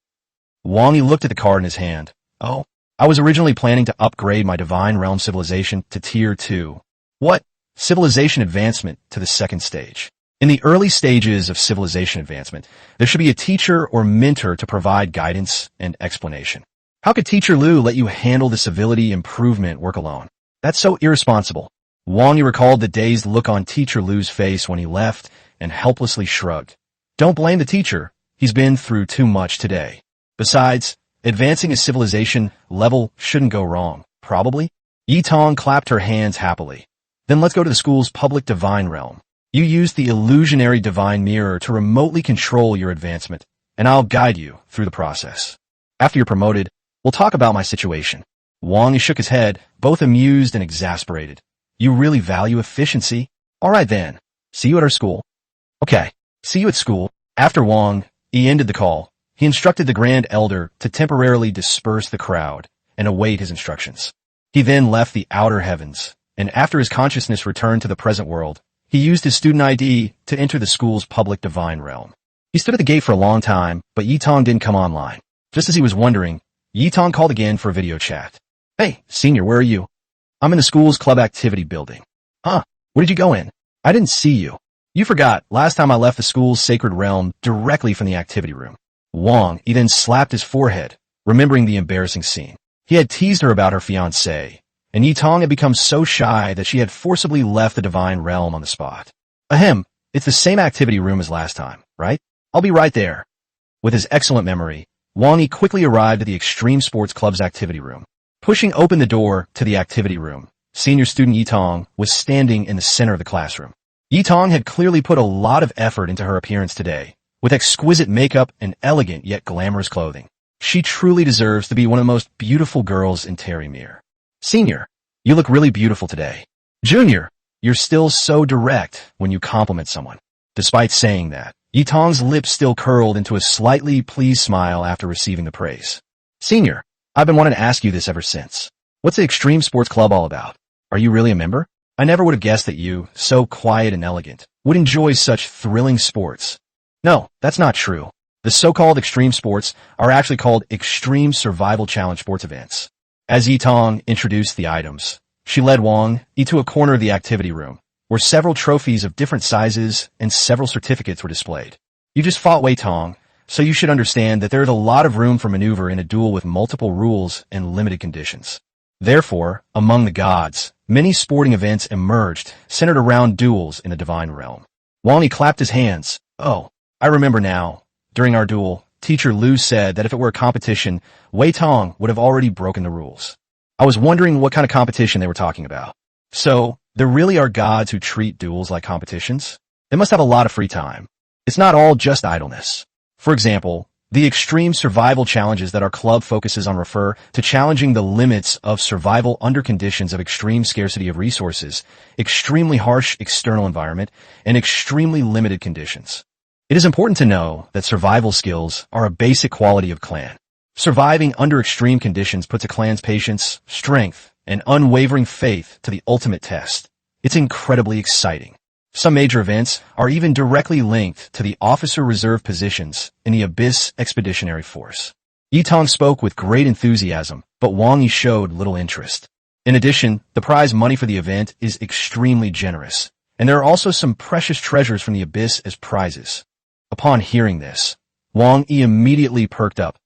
Wang Yi looked at the card in his hand. Oh, I was originally planning to upgrade my Divine Realm civilization to Tier 2. What? Civilization advancement to the second stage. In the early stages of civilization advancement, there should be a teacher or mentor to provide guidance and explanation. How could Teacher Lu let you handle the civility improvement work alone? That's so irresponsible. Wang Yi recalled the dazed look on Teacher Lu's face when he left and helplessly shrugged. Don't blame the teacher. He's been through too much today. Besides, advancing a civilization level shouldn't go wrong, probably. Yitong clapped her hands happily. Then let's go to the school's public divine realm. You use the illusionary divine mirror to remotely control your advancement, and I'll guide you through the process. After you're promoted, we'll talk about my situation. Wang Yi shook his head, both amused and exasperated. You really value efficiency? All right then. See you at our school. Okay. See you at school. After Wang Yi ended the call, he instructed the Grand Elder to temporarily disperse the crowd and await his instructions. He then left the outer heavens, and after his consciousness returned to the present world, he used his student ID to enter the school's public divine realm. He stood at the gate for a long time, but Yitong didn't come online. Just as he was wondering, Yitong called again for a video chat. Hey, senior, where are you? I'm in the school's club activity building. Huh, where did you go in? I didn't see you. You forgot, last time I left the school's sacred realm directly from the activity room. Wang Yi then slapped his forehead, remembering the embarrassing scene. He had teased her about her fiancé, and Yitong had become so shy that she had forcibly left the divine realm on the spot. Ahem, it's the same activity room as last time, right? I'll be right there. With his excellent memory, Wang Yi quickly arrived at the Extreme Sports Club's activity room. Pushing open the door to the activity room, senior student Yitong was standing in the center of the classroom. Yitong had clearly put a lot of effort into her appearance today, with exquisite makeup and elegant yet glamorous clothing. She truly deserves to be one of the most beautiful girls in Terrymere. Senior, you look really beautiful today. Junior, you're still so direct when you compliment someone. Despite saying that, Yitong's lips still curled into a slightly pleased smile after receiving the praise. Senior, I've been wanting to ask you this ever since. What's the Extreme Sports Club all about? Are you really a member? I never would have guessed that you, so quiet and elegant, would enjoy such thrilling sports. No, that's not true. The so-called extreme sports are actually called Extreme Survival Challenge sports events. As Yitong introduced the items, she led Wang Yi to a corner of the activity room, where several trophies of different sizes and several certificates were displayed. You just fought Wei Tong, so you should understand that there is a lot of room for maneuver in a duel with multiple rules and limited conditions. Therefore, among the gods, many sporting events emerged centered around duels in the divine realm. Wang Yi clapped his hands. Oh, I remember now. During our duel, Teacher Lu said that if it were a competition, Wei Tong would have already broken the rules. I was wondering what kind of competition they were talking about. So, there really are gods who treat duels like competitions? They must have a lot of free time. It's not all just idleness. For example, the extreme survival challenges that our club focuses on refer to challenging the limits of survival under conditions of extreme scarcity of resources, extremely harsh external environment, and extremely limited conditions. It is important to know that survival skills are a basic quality of clan. Surviving under extreme conditions puts a clan's patience, strength, and unwavering faith to the ultimate test. It's incredibly exciting. Some major events are even directly linked to the officer reserve positions in the Abyss Expeditionary Force. Yitong spoke with great enthusiasm, but Wang Yi showed little interest. In addition, the prize money for the event is extremely generous, and there are also some precious treasures from the Abyss as prizes. Upon hearing this, Wang Yi immediately perked up.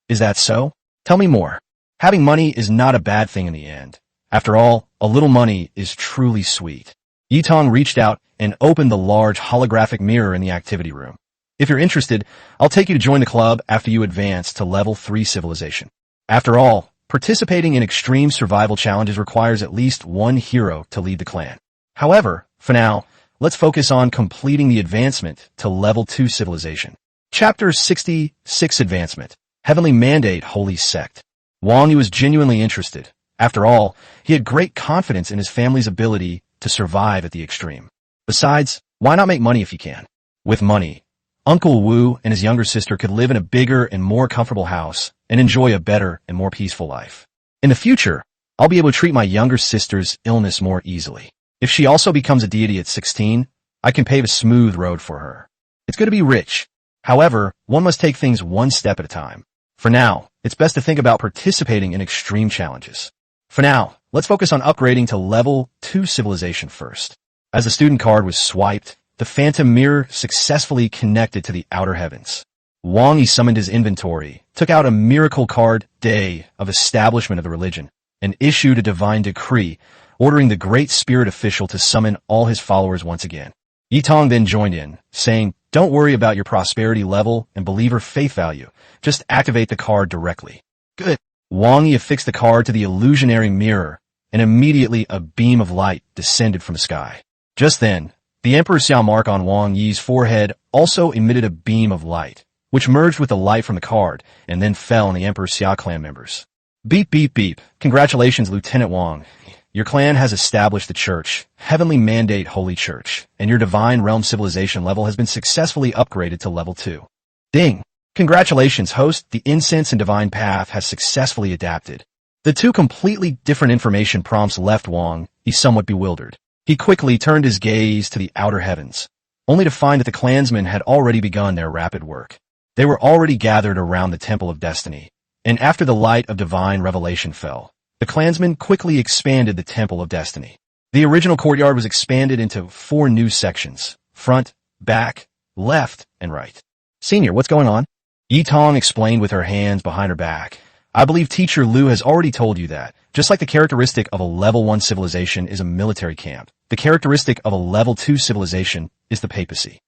Is that so? Tell me more. Having money is not a bad thing in the end. After all, a little money is truly sweet. Yitong reached out and opened the large holographic mirror in the activity room. If you're interested, I'll take you to join the club after you advance to level 3 civilization. After all, participating in extreme survival challenges requires at least one hero to lead the clan. However, for now, let's focus on completing the advancement to level 2 civilization. Chapter 66 Advancement. Heavenly Mandate Holy Sect. Wang Yi was genuinely interested, After all, he had great confidence in his family's ability to survive at the extreme. Besides, why not make money if you can? With money, Uncle Wu and his younger sister could live in a bigger and more comfortable house and enjoy a better and more peaceful life. In the future, I'll be able to treat my younger sister's illness more easily. If she also becomes a deity at 16, I can pave a smooth road for her. It's good to be rich. However, one must take things one step at a time. For now, it's best to think about participating in extreme challenges. For now, let's focus on upgrading to level 2 civilization first. As the student card was swiped, the phantom mirror successfully connected to the outer heavens. Wang Yi summoned his inventory, took out a miracle card, Day of Establishment of the Religion, and issued a divine decree, ordering the great spirit official to summon all his followers once again. Yitong then joined in, saying, "Don't worry about your prosperity level and believer faith value. Just activate the card directly." Good. Wang Yi affixed the card to the illusionary mirror, and immediately a beam of light descended from the sky. Just then, the Emperor Xia mark on Wang Yi's forehead also emitted a beam of light, which merged with the light from the card and then fell on the Emperor Xia clan members. Beep, beep, beep. Congratulations, Lieutenant Wang. Your clan has established the church, Heavenly Mandate Holy Church, and your divine realm civilization level has been successfully upgraded to level 2. Ding! Congratulations, host. The incense and divine path has successfully adapted. The two completely different information prompts left Wang Yi somewhat bewildered. He quickly turned his gaze to the outer heavens, only to find that the clansmen had already begun their rapid work. They were already gathered around the Temple of Destiny, and after the light of divine revelation fell, the clansmen quickly expanded the Temple of Destiny. The original courtyard was expanded into 4 new sections: front, back, left, and right. Senior, what's going on? Yitong explained with her hands behind her back. I believe Teacher Liu has already told you that, just like the characteristic of a level 1 civilization is a military camp, the characteristic of a level 2 civilization is the papacy.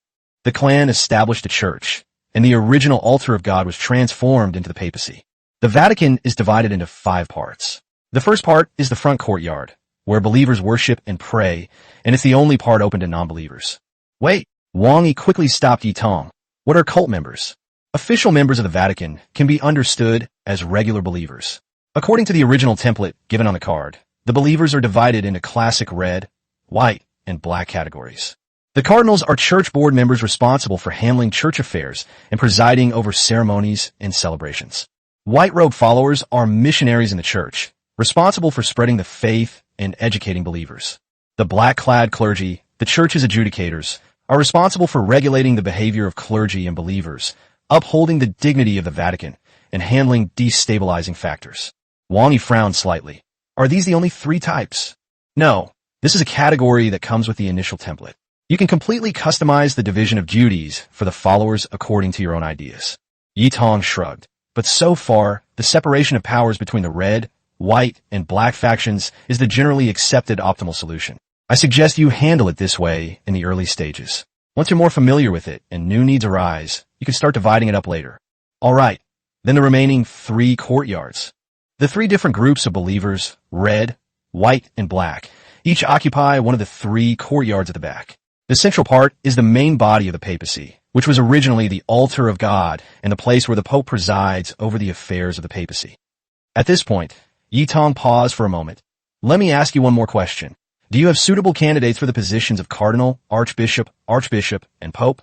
The clan established a church, and the original altar of God was transformed into the papacy. The Vatican is divided into 5 parts. The first part is the front courtyard, where believers worship and pray, and it's the only part open to non-believers. Wait, Wang Yi quickly stopped Yitong. What are cult members? Official members of the Vatican can be understood as regular believers. According to the original template given on the card, the believers are divided into classic red, white, and black categories. The cardinals are church board members responsible for handling church affairs and presiding over ceremonies and celebrations. White-robe followers are missionaries in the church, responsible for spreading the faith and educating believers. The black-clad clergy, the church's adjudicators, are responsible for regulating the behavior of clergy and believers, upholding the dignity of the Vatican, and handling destabilizing factors. Wang Yi frowned slightly. Are these the only 3 types? No, this is a category that comes with the initial template. You can completely customize the division of duties for the followers according to your own ideas. Yitong shrugged. But so far, the separation of powers between the red, white, and black factions is the generally accepted optimal solution. I suggest you handle it this way in the early stages. Once you're more familiar with it and new needs arise, you can start dividing it up later. Alright, then the remaining 3 courtyards. The 3 different groups of believers, red, white, and black, each occupy one of the 3 courtyards at the back. The central part is the main body of the papacy, which was originally the altar of God and the place where the Pope presides over the affairs of the papacy. At this point, Yitong paused for a moment. Let me ask you one more question. Do you have suitable candidates for the positions of cardinal, archbishop, and pope?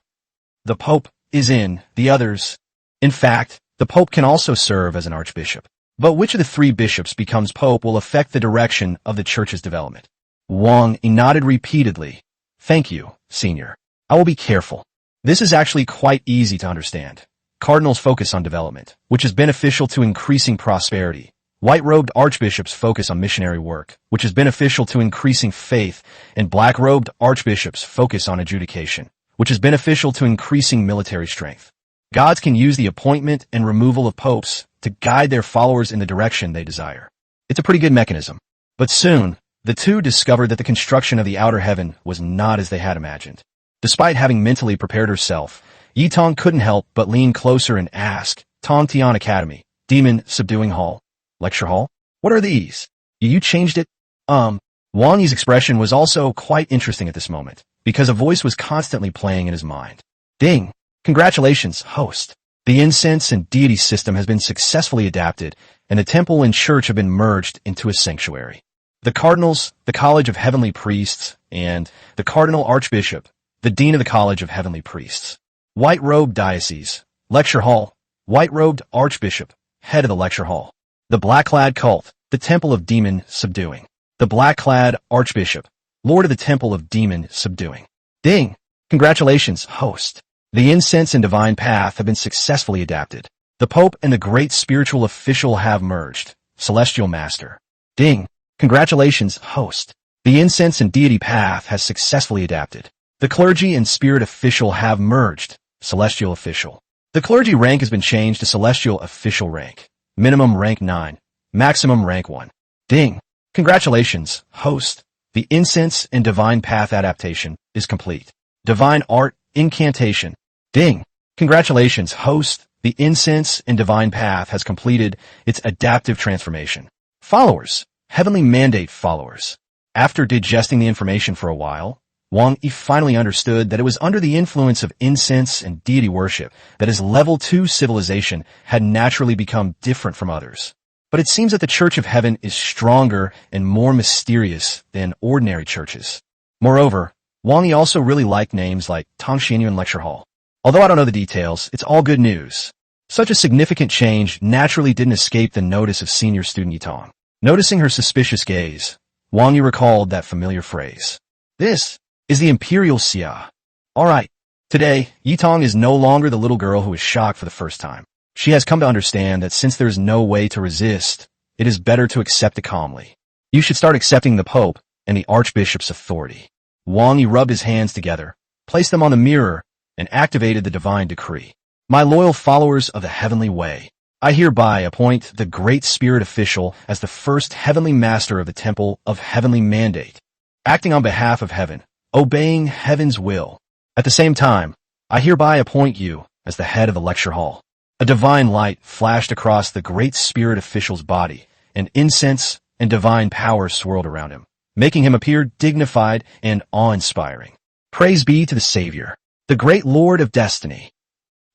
The Pope is in, the others. In fact, the Pope can also serve as an archbishop. But which of the 3 bishops becomes Pope will affect the direction of the church's development. Wang Yi nodded repeatedly. Thank you, Senior. I will be careful. This is actually quite easy to understand. Cardinals focus on development, which is beneficial to increasing prosperity. White-robed archbishops focus on missionary work, which is beneficial to increasing faith, and black-robed archbishops focus on adjudication, which is beneficial to increasing military strength. Gods can use the appointment and removal of popes to guide their followers in the direction they desire. It's a pretty good mechanism. But soon, the two discovered that the construction of the outer heaven was not as they had imagined. Despite having mentally prepared herself, Yitong couldn't help but lean closer and ask, Pantheon Academy, Demon Subduing Hall, Lecture Hall? What are these? You changed it? Wang Yi's expression was also quite interesting at this moment, because a voice was constantly playing in his mind. Ding! Congratulations, host. The incense and deity system has been successfully adapted, and the temple and church have been merged into a sanctuary. The cardinals, the College of Heavenly Priests, and the Cardinal Archbishop, the Dean of the College of Heavenly Priests. White-robed diocese, lecture hall, white-robed archbishop, head of the lecture hall. The black-clad cult, the temple of demon subduing. The black-clad archbishop, lord of the temple of demon subduing. Ding! Congratulations, host. The incense and divine path have been successfully adapted. The Pope and the great spiritual official have merged. Celestial Master. Ding! Congratulations, host. The incense and deity path has successfully adapted. The clergy and spirit official have merged. Celestial Official. The clergy rank has been changed to Celestial Official rank. Minimum rank 9. Maximum rank 1. Ding! Congratulations, host. The incense and divine path adaptation is complete. Divine art incantation. Ding! Congratulations, host. The incense and divine path has completed its adaptive transformation. Followers. Heavenly Mandate followers. After digesting the information for a while, Wang Yi finally understood that it was under the influence of incense and deity worship that his level 2 civilization had naturally become different from others. But it seems that the Church of Heaven is stronger and more mysterious than ordinary churches. Moreover, Wang Yi also really liked names like Tongxianyuan Lecture Hall. Although I don't know the details, it's all good news. Such a significant change naturally didn't escape the notice of senior student Yitong. Noticing her suspicious gaze, Wang Yi recalled that familiar phrase. This is the Imperial Xia. Alright, today, Yitong is no longer the little girl who is shocked for the first time. She has come to understand that since there is no way to resist, it is better to accept it calmly. You should start accepting the Pope and the Archbishop's authority. Wang Yi rubbed his hands together, placed them on the mirror, and activated the divine decree. My loyal followers of the heavenly way, I hereby appoint the Great Spirit Official as the first heavenly master of the Temple of Heavenly Mandate, acting on behalf of heaven, obeying heaven's will. At the same time, I hereby appoint you as the head of the lecture hall. A divine light flashed across the Great Spirit Official's body, and incense and divine power swirled around him, making him appear dignified and awe-inspiring. Praise be to the Savior, the great Lord of Destiny.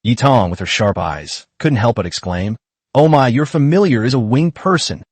Yitong, with her sharp eyes, couldn't help but exclaim, "Oh my, your familiar is a winged person."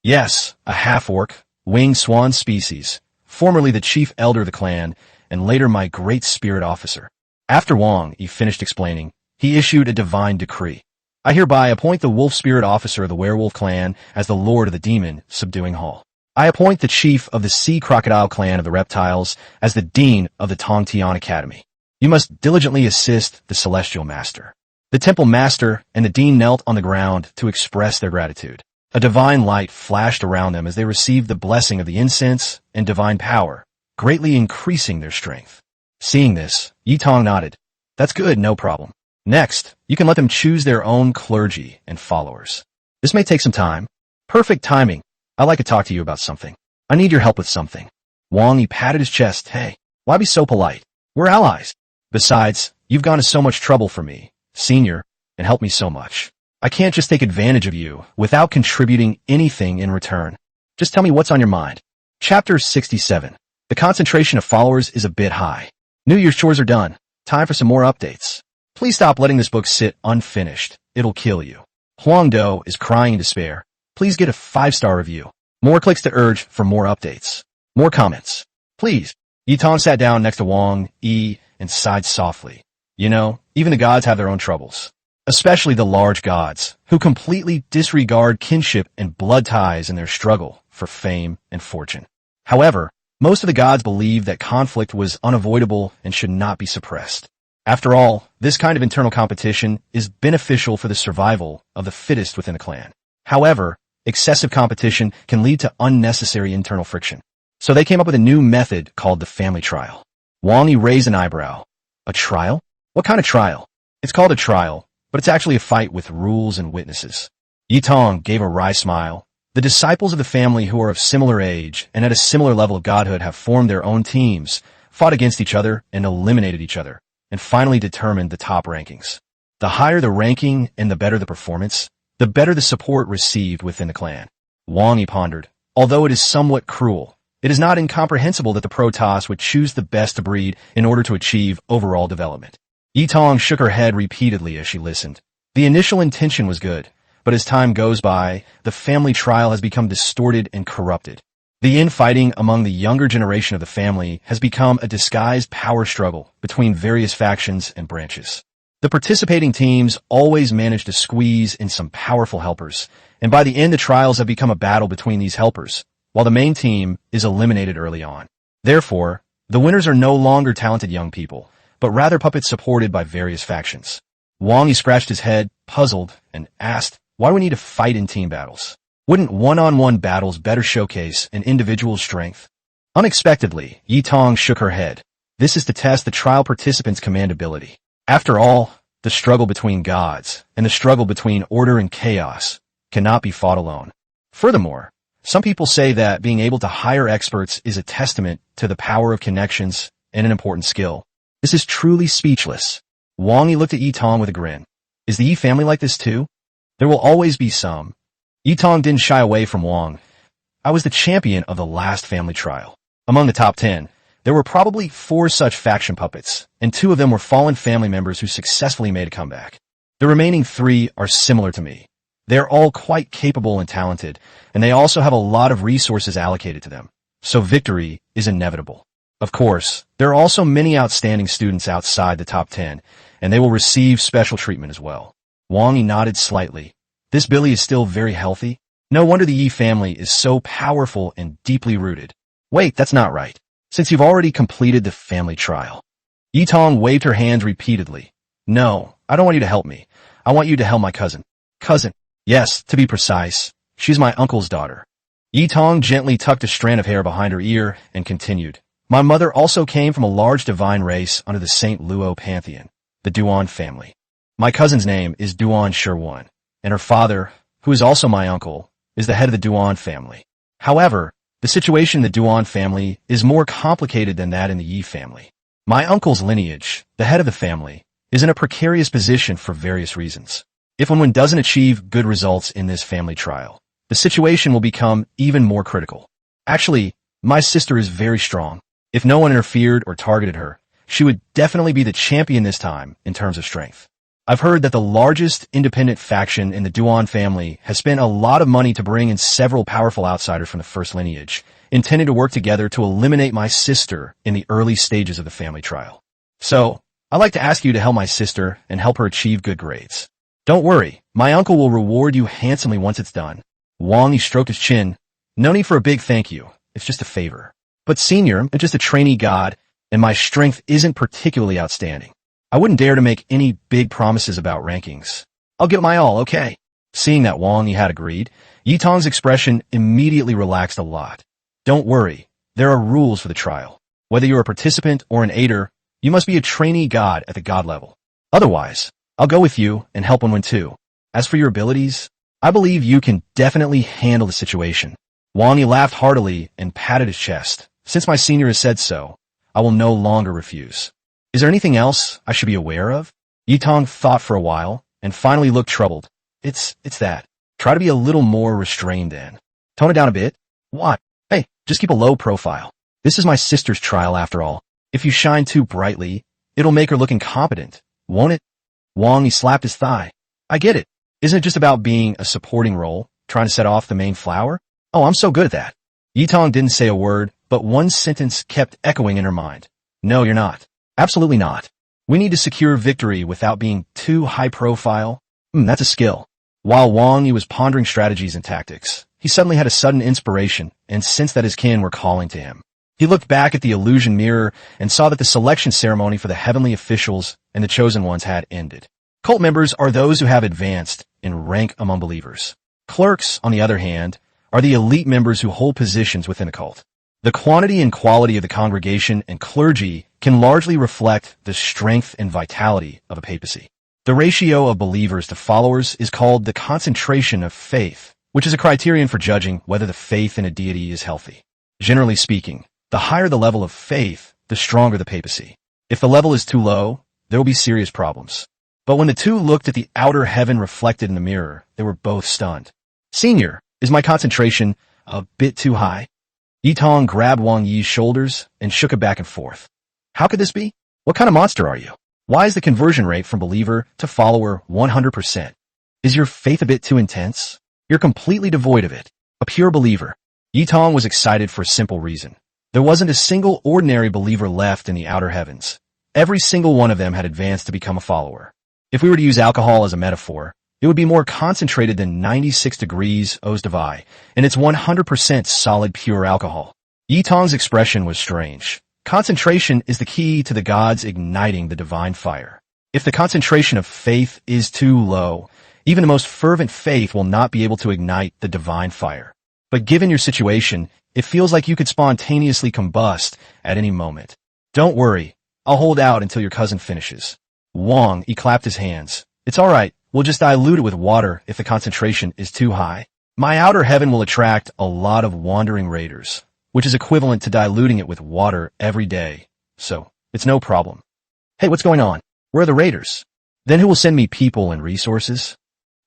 Yes, a half-orc, winged swan species, formerly the chief elder of the clan, and later my great spirit officer. After Wang Yi finished explaining, he issued a divine decree. I hereby appoint the wolf spirit officer of the werewolf clan as the lord of the demon subduing hall. I appoint the chief of the sea crocodile clan of the reptiles as the dean of the Tongtian Academy. You must diligently assist the Celestial Master. The Temple Master and the Dean knelt on the ground to express their gratitude. A divine light flashed around them as they received the blessing of the incense and divine power, greatly increasing their strength. Seeing this, Yitong nodded. That's good, no problem. Next, you can let them choose their own clergy and followers. This may take some time. Perfect timing. I'd like to talk to you about something. I need your help with something. Wang Yi patted his chest. Hey, why be so polite? We're allies. Besides, you've gone to so much trouble for me, senior, and helped me so much. I can't just take advantage of you without contributing anything in return. Just tell me what's on your mind. Chapter 67. The concentration of followers is a bit high. New Year's chores are done. Time for some more updates. Please stop letting this book sit unfinished. It'll kill you. Huangdo is crying in despair. Please get a 5-star review. More clicks to urge for more updates. More comments. Please. Yitong sat down next to Wang Yi and sighed softly. You know, even the gods have their own troubles. Especially the large gods, who completely disregard kinship and blood ties in their struggle for fame and fortune. However, most of the gods believe that conflict was unavoidable and should not be suppressed. After all, this kind of internal competition is beneficial for the survival of the fittest within a clan. However, excessive competition can lead to unnecessary internal friction. So they came up with a new method called the family trial. Wang Yi raised an eyebrow. A trial? What kind of trial? It's called a trial, but it's actually a fight with rules and witnesses. Yitong gave a wry smile. The disciples of the family who are of similar age and at a similar level of godhood have formed their own teams, fought against each other and eliminated each other, and finally determined the top rankings. The higher the ranking and the better the performance, the better the support received within the clan. Wang Yi pondered. Although it is somewhat cruel, it is not incomprehensible that the Protoss would choose the best to breed in order to achieve overall development. Yitong shook her head repeatedly as she listened. The initial intention was good, but as time goes by, the family trial has become distorted and corrupted. The infighting among the younger generation of the family has become a disguised power struggle between various factions and branches. The participating teams always manage to squeeze in some powerful helpers, and by the end the trials have become a battle between these helpers, while the main team is eliminated early on. Therefore, the winners are no longer talented young people, but rather puppets supported by various factions. Wang Yi scratched his head, puzzled, and asked, why do we need to fight in team battles? Wouldn't one-on-one battles better showcase an individual's strength? Unexpectedly, Yi Tong shook her head. This is to test the trial participants' command ability. After all, the struggle between gods and the struggle between order and chaos cannot be fought alone. Furthermore, some people say that being able to hire experts is a testament to the power of connections and an important skill. This is truly speechless. Wang Yi looked at Yi Tong with a grin. Is the Yi family like this too? There will always be some. Yi Tong didn't shy away from Wang. I was the champion of the last family trial. Among the top 10, there were probably 4 such faction puppets, and 2 of them were fallen family members who successfully made a comeback. The remaining 3 are similar to me. They are all quite capable and talented, and they also have a lot of resources allocated to them. So victory is inevitable. Of course, there are also many outstanding students outside the top 10, and they will receive special treatment as well. Wang Yi nodded slightly. This Billy is still very healthy. No wonder the Yi family is so powerful and deeply rooted. Wait, that's not right. Since you've already completed the family trial. Yi Tong waved her hands repeatedly. No, I don't want you to help me. I want you to help my cousin. Cousin? Yes, to be precise. She's my uncle's daughter. Yi Tong gently tucked a strand of hair behind her ear and continued. My mother also came from a large divine race under the St. Luo pantheon, the Duan family. My cousin's name is Duan Sherwan, and her father, who is also my uncle, is the head of the Duan family. However, the situation in the Duan family is more complicated than that in the Yi family. My uncle's lineage, the head of the family, is in a precarious position for various reasons. If one doesn't achieve good results in this family trial, the situation will become even more critical. Actually, my sister is very strong. If no one interfered or targeted her, she would definitely be the champion this time in terms of strength. I've heard that the largest independent faction in the Duan family has spent a lot of money to bring in several powerful outsiders from the first lineage, intending to work together to eliminate my sister in the early stages of the family trial. So, I'd like to ask you to help my sister and help her achieve good grades. Don't worry, my uncle will reward you handsomely once it's done. Wang Yi stroked his chin. No need for a big thank you, it's just a favor. But senior, I'm just a trainee god, and my strength isn't particularly outstanding. I wouldn't dare to make any big promises about rankings. I'll give my all, okay? Seeing that Wang Yi had agreed, Yi Tong's expression immediately relaxed a lot. Don't worry, there are rules for the trial. Whether you're a participant or an aider, you must be a trainee god at the god level. Otherwise, I'll go with you and help one win too. As for your abilities, I believe you can definitely handle the situation. Wang Yi laughed heartily and patted his chest. Since my senior has said so, I will no longer refuse. Is there anything else I should be aware of? Yi Tong thought for a while and finally looked troubled. It's that. Try to be a little more restrained then. Tone it down a bit. What? Hey, just keep a low profile. This is my sister's trial after all. If you shine too brightly, it'll make her look incompetent, won't it? Wang Yi slapped his thigh. I get it. Isn't it just about being a supporting role, trying to set off the main flower? Oh, I'm so good at that. Yi Tong didn't say a word, but one sentence kept echoing in her mind. No, you're not. Absolutely not. We need to secure victory without being too high profile. That's a skill. While Wang Yi was pondering strategies and tactics, he suddenly had a sudden inspiration and sensed that his kin were calling to him. He looked back at the illusion mirror and saw that the selection ceremony for the heavenly officials and the chosen ones had ended. Cult members are those who have advanced in rank among believers. Clerks, on the other hand, are the elite members who hold positions within a cult. The quantity and quality of the congregation and clergy can largely reflect the strength and vitality of a papacy. The ratio of believers to followers is called the concentration of faith, which is a criterion for judging whether the faith in a deity is healthy. Generally speaking, the higher the level of faith, the stronger the papacy. If the level is too low, there will be serious problems. But when the two looked at the outer heaven reflected in the mirror, they were both stunned. Senior, is my concentration a bit too high? Yi Tong grabbed Wang Yi's shoulders and shook it back and forth. How could this be? What kind of monster are you? Why is the conversion rate from believer to follower 100%? Is your faith a bit too intense? You're completely devoid of it. A pure believer. Yi Tong was excited for a simple reason. There wasn't a single ordinary believer left in the outer heavens. Every single one of them had advanced to become a follower. If we were to use alcohol as a metaphor, it would be more concentrated than 96 degrees O's Devi, and it's 100% solid pure alcohol. Yi Tong's expression was strange. Concentration is the key to the gods igniting the divine fire. If the concentration of faith is too low, even the most fervent faith will not be able to ignite the divine fire. But given your situation, it feels like you could spontaneously combust at any moment. Don't worry, I'll hold out until your cousin finishes. Wang Yi clapped his hands. It's all right, we'll just dilute it with water if the concentration is too high. My outer heaven will attract a lot of wandering raiders, which is equivalent to diluting it with water every day. So, it's no problem. Hey, what's going on? Where are the raiders? Then who will send me people and resources?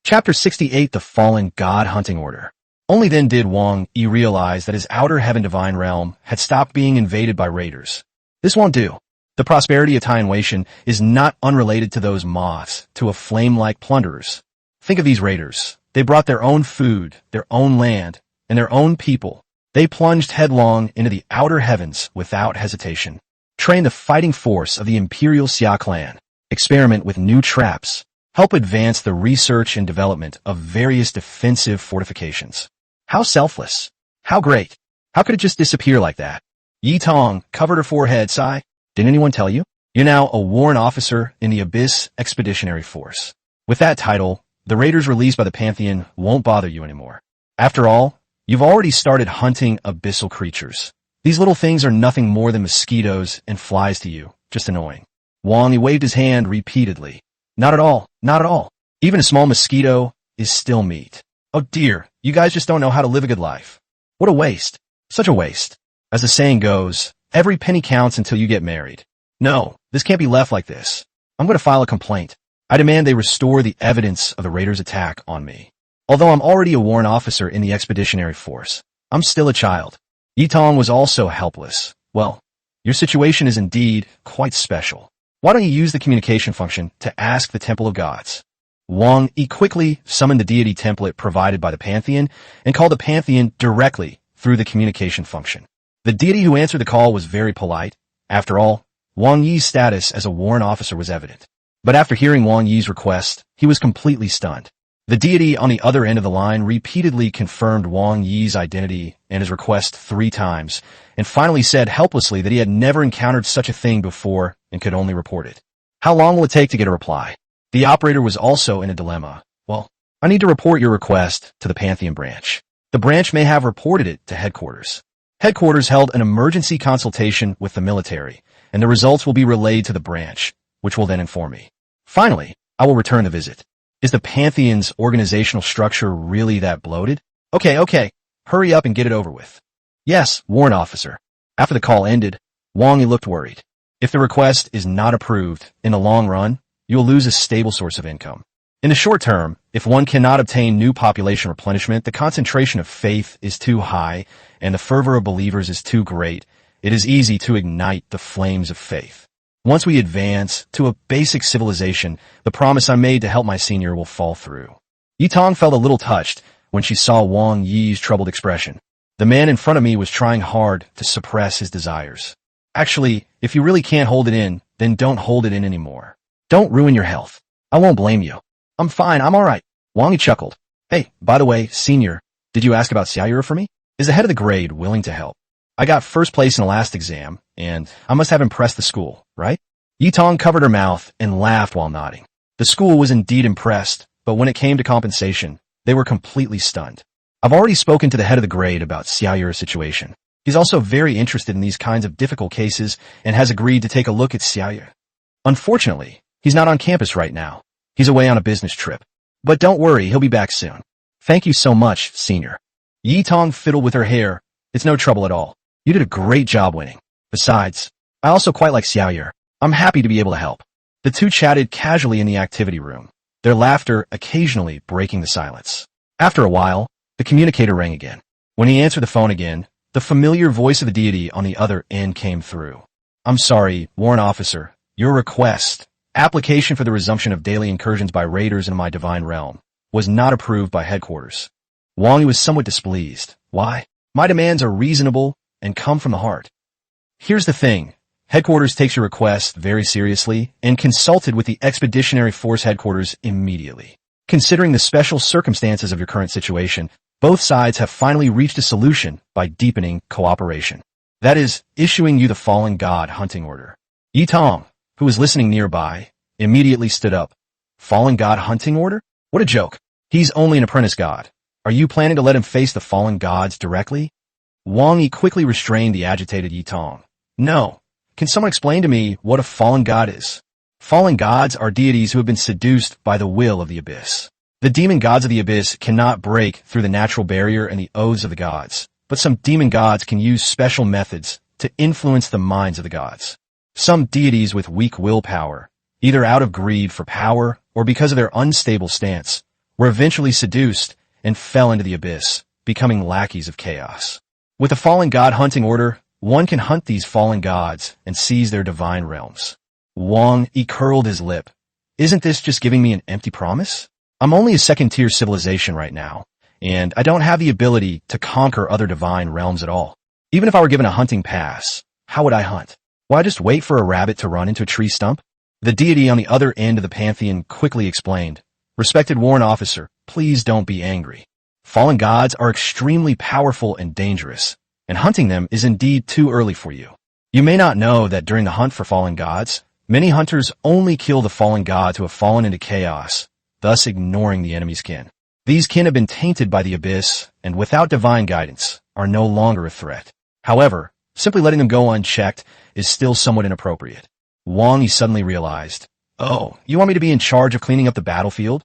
Chapter 68, The Fallen God Hunting Order. Only then did Wang Yi realize that his outer heaven divine realm had stopped being invaded by raiders. This won't do. The prosperity of Taiwan Weixin is not unrelated to those moths to a flame-like plunderers. Think of these raiders. They brought their own food, their own land, and their own people. They plunged headlong into the outer heavens without hesitation. Train the fighting force of the Imperial Xia clan. Experiment with new traps. Help advance the research and development of various defensive fortifications. How selfless. How great. How could it just disappear like that? Yi Tong covered her forehead, sigh. Didn't anyone tell you? You're now a warrant officer in the Abyss Expeditionary Force. With that title, the raiders released by the Pantheon won't bother you anymore. After all, you've already started hunting abyssal creatures. These little things are nothing more than mosquitoes and flies to you, just annoying. Wang Yi waved his hand repeatedly. Not at all, not at all. Even a small mosquito is still meat. Oh dear, you guys just don't know how to live a good life. What a waste. Such a waste. As the saying goes, every penny counts until you get married. No, this can't be left like this. I'm going to file a complaint. I demand they restore the evidence of the raiders' attack on me. Although I'm already a warrant officer in the Expeditionary Force, I'm still a child. Yi Tong was also helpless. Well, your situation is indeed quite special. Why don't you use the communication function to ask the Temple of Gods? Wang Yi quickly summoned the deity template provided by the Pantheon and called the Pantheon directly through the communication function. The deity who answered the call was very polite. After all, Wang Yi's status as a warrant officer was evident. But after hearing Wang Yi's request, he was completely stunned. The deity on the other end of the line repeatedly confirmed Wang Yi's identity and his request 3 times, and finally said helplessly that he had never encountered such a thing before and could only report it. How long will it take to get a reply? The operator was also in a dilemma. Well, I need to report your request to the Pantheon branch. The branch may have reported it to headquarters. Headquarters held an emergency consultation with the military, and the results will be relayed to the branch, which will then inform me. Finally, I will return the visit. Is the Pantheon's organizational structure really that bloated? Okay, hurry up and get it over with. Yes, warrant officer. After the call ended, Wang Yi looked worried. If the request is not approved, in the long run, you will lose a stable source of income. In the short term, if one cannot obtain new population replenishment, the concentration of faith is too high, and the fervor of believers is too great, it is easy to ignite the flames of faith. Once we advance to a basic civilization, the promise I made to help my senior will fall through. Yi Tong felt a little touched when she saw Wang Yi's troubled expression. The man in front of me was trying hard to suppress his desires. Actually, if you really can't hold it in, then don't hold it in anymore. Don't ruin your health. I won't blame you. I'm fine, I'm alright. Wang Yi chuckled. Hey, by the way, senior, did you ask about Xia for me? Is the head of the grade willing to help? I got first place in the last exam, and I must have impressed the school, right? Yi Tong covered her mouth and laughed while nodding. The school was indeed impressed, but when it came to compensation, they were completely stunned. I've already spoken to the head of the grade about Xiaoyu's situation. He's also very interested in these kinds of difficult cases and has agreed to take a look at Xiaoyu. Unfortunately, he's not on campus right now. He's away on a business trip. But don't worry, he'll be back soon. Thank you so much, senior. Yi Tong fiddled with her hair. It's no trouble at all. You did a great job winning. Besides, I also quite like Xiaoyu. I'm happy to be able to help. The two chatted casually in the activity room, their laughter occasionally breaking the silence. After a while, the communicator rang again. When he answered the phone again, the familiar voice of the deity on the other end came through. I'm sorry, warrant officer. Your request Application for the resumption of daily incursions by raiders into my divine realm was not approved by headquarters. Wang Yi was somewhat displeased. Why? My demands are reasonable and come from the heart. Here's the thing. Headquarters takes your request very seriously and consulted with the Expeditionary Force headquarters immediately. Considering the special circumstances of your current situation, both sides have finally reached a solution by deepening cooperation. That is, issuing you the fallen god hunting order. Yi Tong, who was listening nearby, immediately stood up. Fallen god hunting order? What a joke. He's only an apprentice god. Are you planning to let him face the fallen gods directly? Wang Yi quickly restrained the agitated Yi Tong. No. Can someone explain to me what a fallen god is? Fallen gods are deities who have been seduced by the will of the abyss. The demon gods of the abyss cannot break through the natural barrier and the oaths of the gods, but some demon gods can use special methods to influence the minds of the gods. Some deities with weak willpower, either out of greed for power or because of their unstable stance, were eventually seduced and fell into the abyss, becoming lackeys of chaos. With the fallen god hunting order, one can hunt these fallen gods and seize their divine realms. Wang Yi curled his lip. Isn't this just giving me an empty promise? I'm only a second-tier civilization right now, and I don't have the ability to conquer other divine realms at all. Even if I were given a hunting pass, how would I hunt? Will I just wait for a rabbit to run into a tree stump? The deity on the other end of the pantheon quickly explained, Respected Warrant Officer, please don't be angry. Fallen gods are extremely powerful and dangerous, and hunting them is indeed too early for you. You may not know that during the hunt for fallen gods, many hunters only kill the fallen gods who have fallen into chaos, thus ignoring the enemy's kin. These kin have been tainted by the abyss, and without divine guidance, are no longer a threat. However, simply letting them go unchecked is still somewhat inappropriate. Wang Yi suddenly realized, oh, you want me to be in charge of cleaning up the battlefield?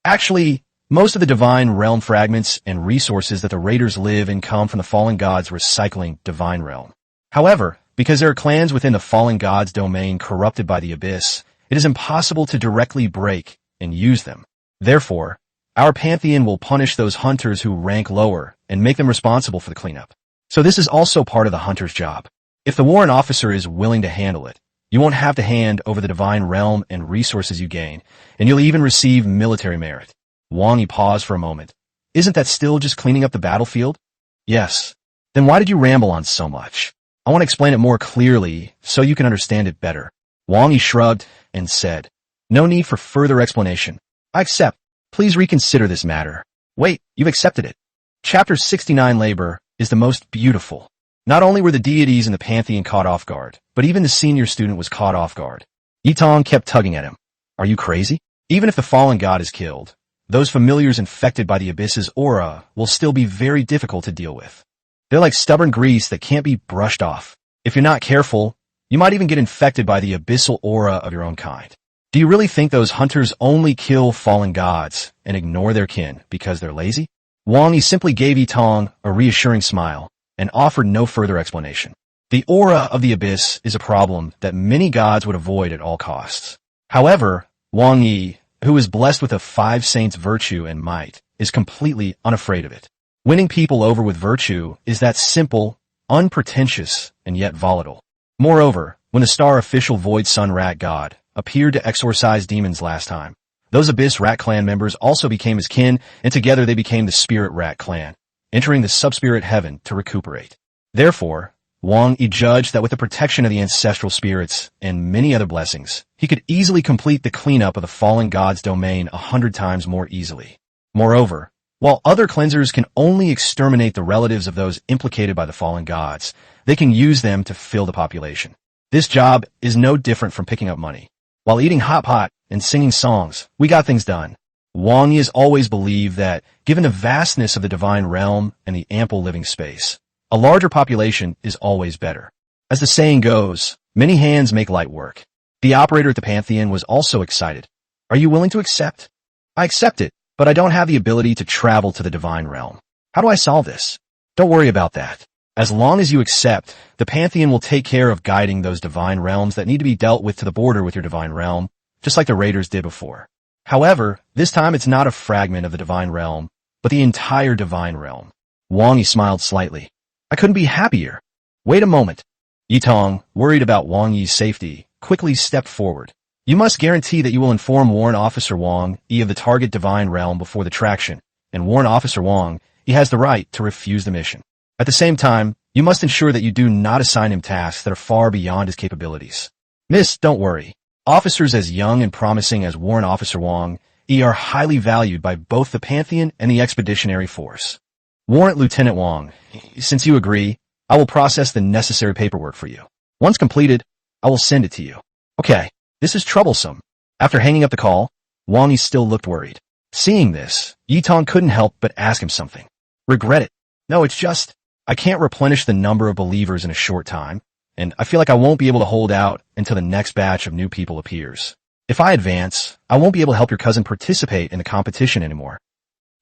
Actually, most of the divine realm fragments and resources that the raiders live in come from the fallen gods recycling divine realm. However, because there are clans within the fallen gods domain corrupted by the abyss, it is impossible to directly break and use them. Therefore, our pantheon will punish those hunters who rank lower and make them responsible for the cleanup. So this is also part of the hunter's job. If the warrant officer is willing to handle it, you won't have to hand over the divine realm and resources you gain, and you'll even receive military merit. Wang Yi paused for a moment. Isn't that still just cleaning up the battlefield? Yes. Then why did you ramble on so much? I want to explain it more clearly so you can understand it better. Wang Yi shrugged and said, No need for further explanation. I accept. Please reconsider this matter. Wait, you've accepted it. Chapter 69 Labor is the most beautiful. Not only were the deities in the pantheon caught off guard, but even the senior student was caught off guard. Yi Tong kept tugging at him. Are you crazy? Even if the fallen god is killed, those familiars infected by the abyss's aura will still be very difficult to deal with. They're like stubborn grease that can't be brushed off. If you're not careful, you might even get infected by the abyssal aura of your own kind. Do you really think those hunters only kill fallen gods and ignore their kin because they're lazy? Wang Yi simply gave Yi Tong a reassuring smile and offered no further explanation. The aura of the abyss is a problem that many gods would avoid at all costs. However, Wang Yi, who is blessed with a 5 saints virtue and might, is completely unafraid of it. Winning people over with virtue is that simple, unpretentious, and yet volatile. Moreover, when the star official Void Sun Rat God appeared to exorcise demons last time, those Abyss Rat Clan members also became his kin, and together they became the Spirit Rat Clan, entering the Subspirit Heaven to recuperate. Therefore, Wang Yi judged that with the protection of the ancestral spirits and many other blessings, he could easily complete the cleanup of the fallen god's domain 100 times more easily. Moreover, while other cleansers can only exterminate the relatives of those implicated by the fallen gods, they can use them to fill the population. This job is no different from picking up money. While eating hot pot and singing songs, we got things done. Wang Yi has always believed that, given the vastness of the divine realm and the ample living space, a larger population is always better. As the saying goes, many hands make light work. The operator at the Pantheon was also excited. Are you willing to accept? I accept it, but I don't have the ability to travel to the divine realm. How do I solve this? Don't worry about that. As long as you accept, the Pantheon will take care of guiding those divine realms that need to be dealt with to the border with your divine realm, just like the raiders did before. However, this time it's not a fragment of the divine realm, but the entire divine realm. Wang Yi smiled slightly. I couldn't be happier. Wait a moment. Yi Tong, worried about Wang Yi's safety, quickly stepped forward. You must guarantee that you will inform Warrant Officer Wang Yi of the target divine realm before the traction, and Warrant Officer Wang Yi has the right to refuse the mission. At the same time, you must ensure that you do not assign him tasks that are far beyond his capabilities. Miss, don't worry. Officers as young and promising as Warrant Officer Wang Yi are highly valued by both the Pantheon and the Expeditionary Force. Warrant Lieutenant Wang, since you agree, I will process the necessary paperwork for you. Once completed, I will send it to you. Okay, this is troublesome. After hanging up the call, Wang Yi still looked worried. Seeing this, Yitong couldn't help but ask him something. Regret it. No, it's just, I can't replenish the number of believers in a short time, and I feel like I won't be able to hold out until the next batch of new people appears. If I advance, I won't be able to help your cousin participate in the competition anymore.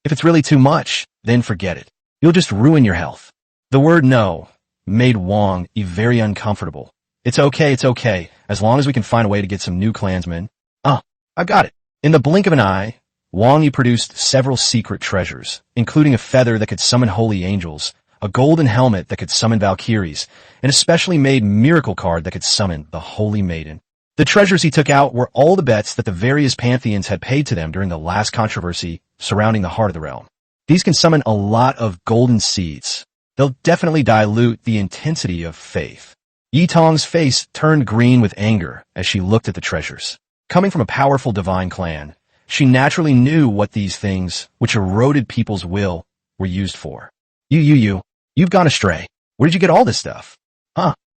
If it's really too much, then forget it. You'll just ruin your health. The word no made Wang Yi very uncomfortable. It's okay, as long as we can find a way to get some new clansmen. I've got it. In the blink of an eye, Wang Yi produced several secret treasures, including a feather that could summon holy angels, a golden helmet that could summon Valkyries, and a specially made miracle card that could summon the Holy Maiden. The treasures he took out were all the bets that the various pantheons had paid to them during the last controversy surrounding the heart of the realm. These can summon a lot of golden seeds. They'll definitely dilute the intensity of faith. Yitong's face turned green with anger as she looked at the treasures. Coming from a powerful divine clan, she naturally knew what these things, which eroded people's will, were used for. You've gone astray. Where did you get all this stuff?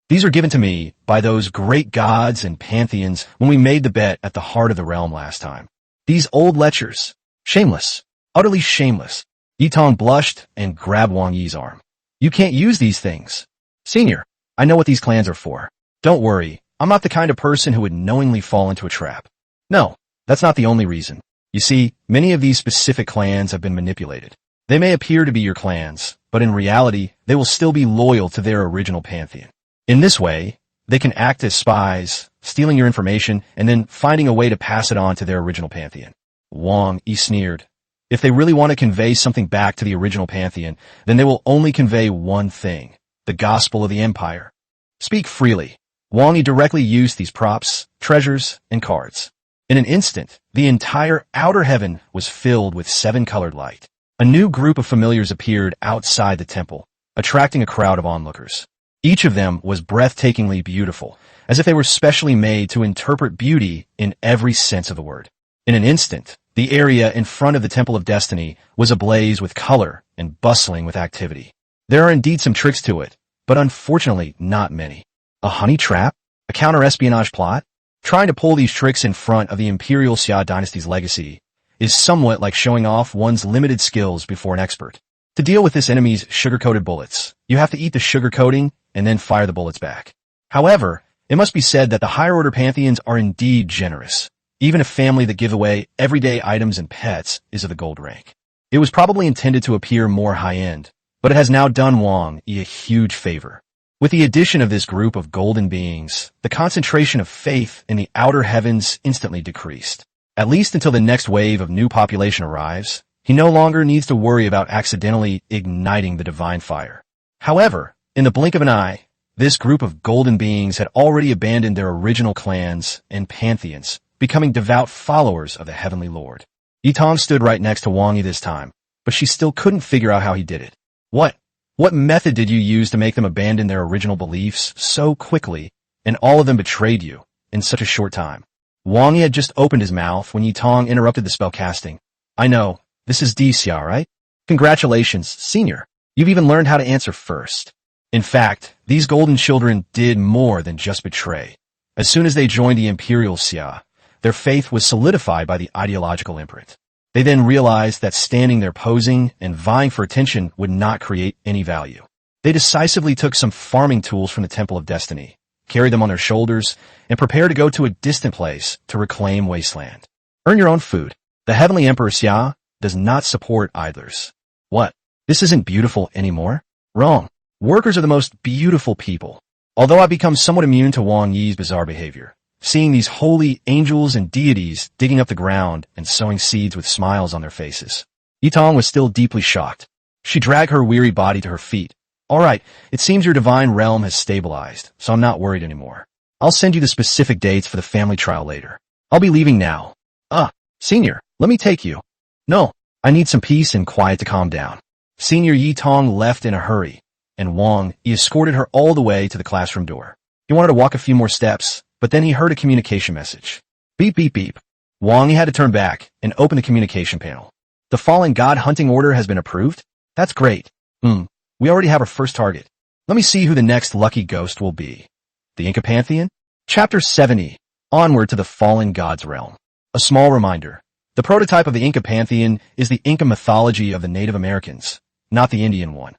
These were given to me by those great gods and pantheons when we made the bet at the heart of the realm last time. These old lechers. Shameless. Utterly shameless. Yitong blushed and grabbed Wang Yi's arm. You can't use these things. Senior, I know what these clans are for. Don't worry, I'm not the kind of person who would knowingly fall into a trap. No, that's not the only reason. You see, many of these specific clans have been manipulated. They may appear to be your clans, but in reality, they will still be loyal to their original pantheon. In this way, they can act as spies, stealing your information, and then finding a way to pass it on to their original pantheon. Wang Yi sneered. If they really want to convey something back to the original pantheon, then they will only convey one thing, the gospel of the empire. Speak freely. Wang Yi directly used these props, treasures, and cards. In an instant, the entire outer heaven was filled with seven-colored light. A new group of familiars appeared outside the temple, attracting a crowd of onlookers. Each of them was breathtakingly beautiful, as if they were specially made to interpret beauty in every sense of the word. In an instant, the area in front of the Temple of Destiny was ablaze with color and bustling with activity. There are indeed some tricks to it, but unfortunately not many. A honey trap? A counter-espionage plot? Trying to pull these tricks in front of the Imperial Xia dynasty's legacy is somewhat like showing off one's limited skills before an expert. To deal with this enemy's sugar-coated bullets, you have to eat the sugar coating and then fire the bullets back. However, it must be said that the higher-order pantheons are indeed generous. Even a family that give away everyday items and pets is of the gold rank. It was probably intended to appear more high-end, but it has now done Wang Yi a huge favor. With the addition of this group of golden beings, the concentration of faith in the outer heavens instantly decreased. At least until the next wave of new population arrives, he no longer needs to worry about accidentally igniting the divine fire. However, in the blink of an eye, this group of golden beings had already abandoned their original clans and pantheons, becoming devout followers of the Heavenly Lord. Yitong stood right next to Wang Yi this time, but she still couldn't figure out how he did it. What method did you use to make them abandon their original beliefs so quickly, and all of them betrayed you in such a short time? Wang Yi had just opened his mouth when Yitong interrupted the spell casting. I know, this is Xia, right? Congratulations, Senior. You've even learned how to answer first. In fact, these golden children did more than just betray. As soon as they joined the Imperial Xia, their faith was solidified by the ideological imprint. They then realized that standing there posing and vying for attention would not create any value. They decisively took some farming tools from the Temple of Destiny, carried them on their shoulders, and prepared to go to a distant place to reclaim wasteland. Earn your own food. The Heavenly Emperor Xia does not support idlers. What? This isn't beautiful anymore? Wrong. Workers are the most beautiful people. Although I've become somewhat immune to Wang Yi's bizarre behavior, seeing these holy angels and deities digging up the ground and sowing seeds with smiles on their faces, Yitong was still deeply shocked. She dragged her weary body to her feet. All right, it seems your divine realm has stabilized, so I'm not worried anymore. I'll send you the specific dates for the family trial later. I'll be leaving now. Senior, let me take you. No, I need some peace and quiet to calm down. Senior Yi Tong left in a hurry, and Wang Yi escorted her all the way to the classroom door. He wanted to walk a few more steps, but then he heard a communication message. Beep, beep, beep. Wang Yi had to turn back and open the communication panel. The Fallen God hunting order has been approved? That's great. We already have our first target. Let me see who the next lucky ghost will be. The Inca Pantheon? Chapter 70. Onward to the Fallen God's Realm. A small reminder. The prototype of the Inca Pantheon is the Inca mythology of the Native Americans, not the Indian one.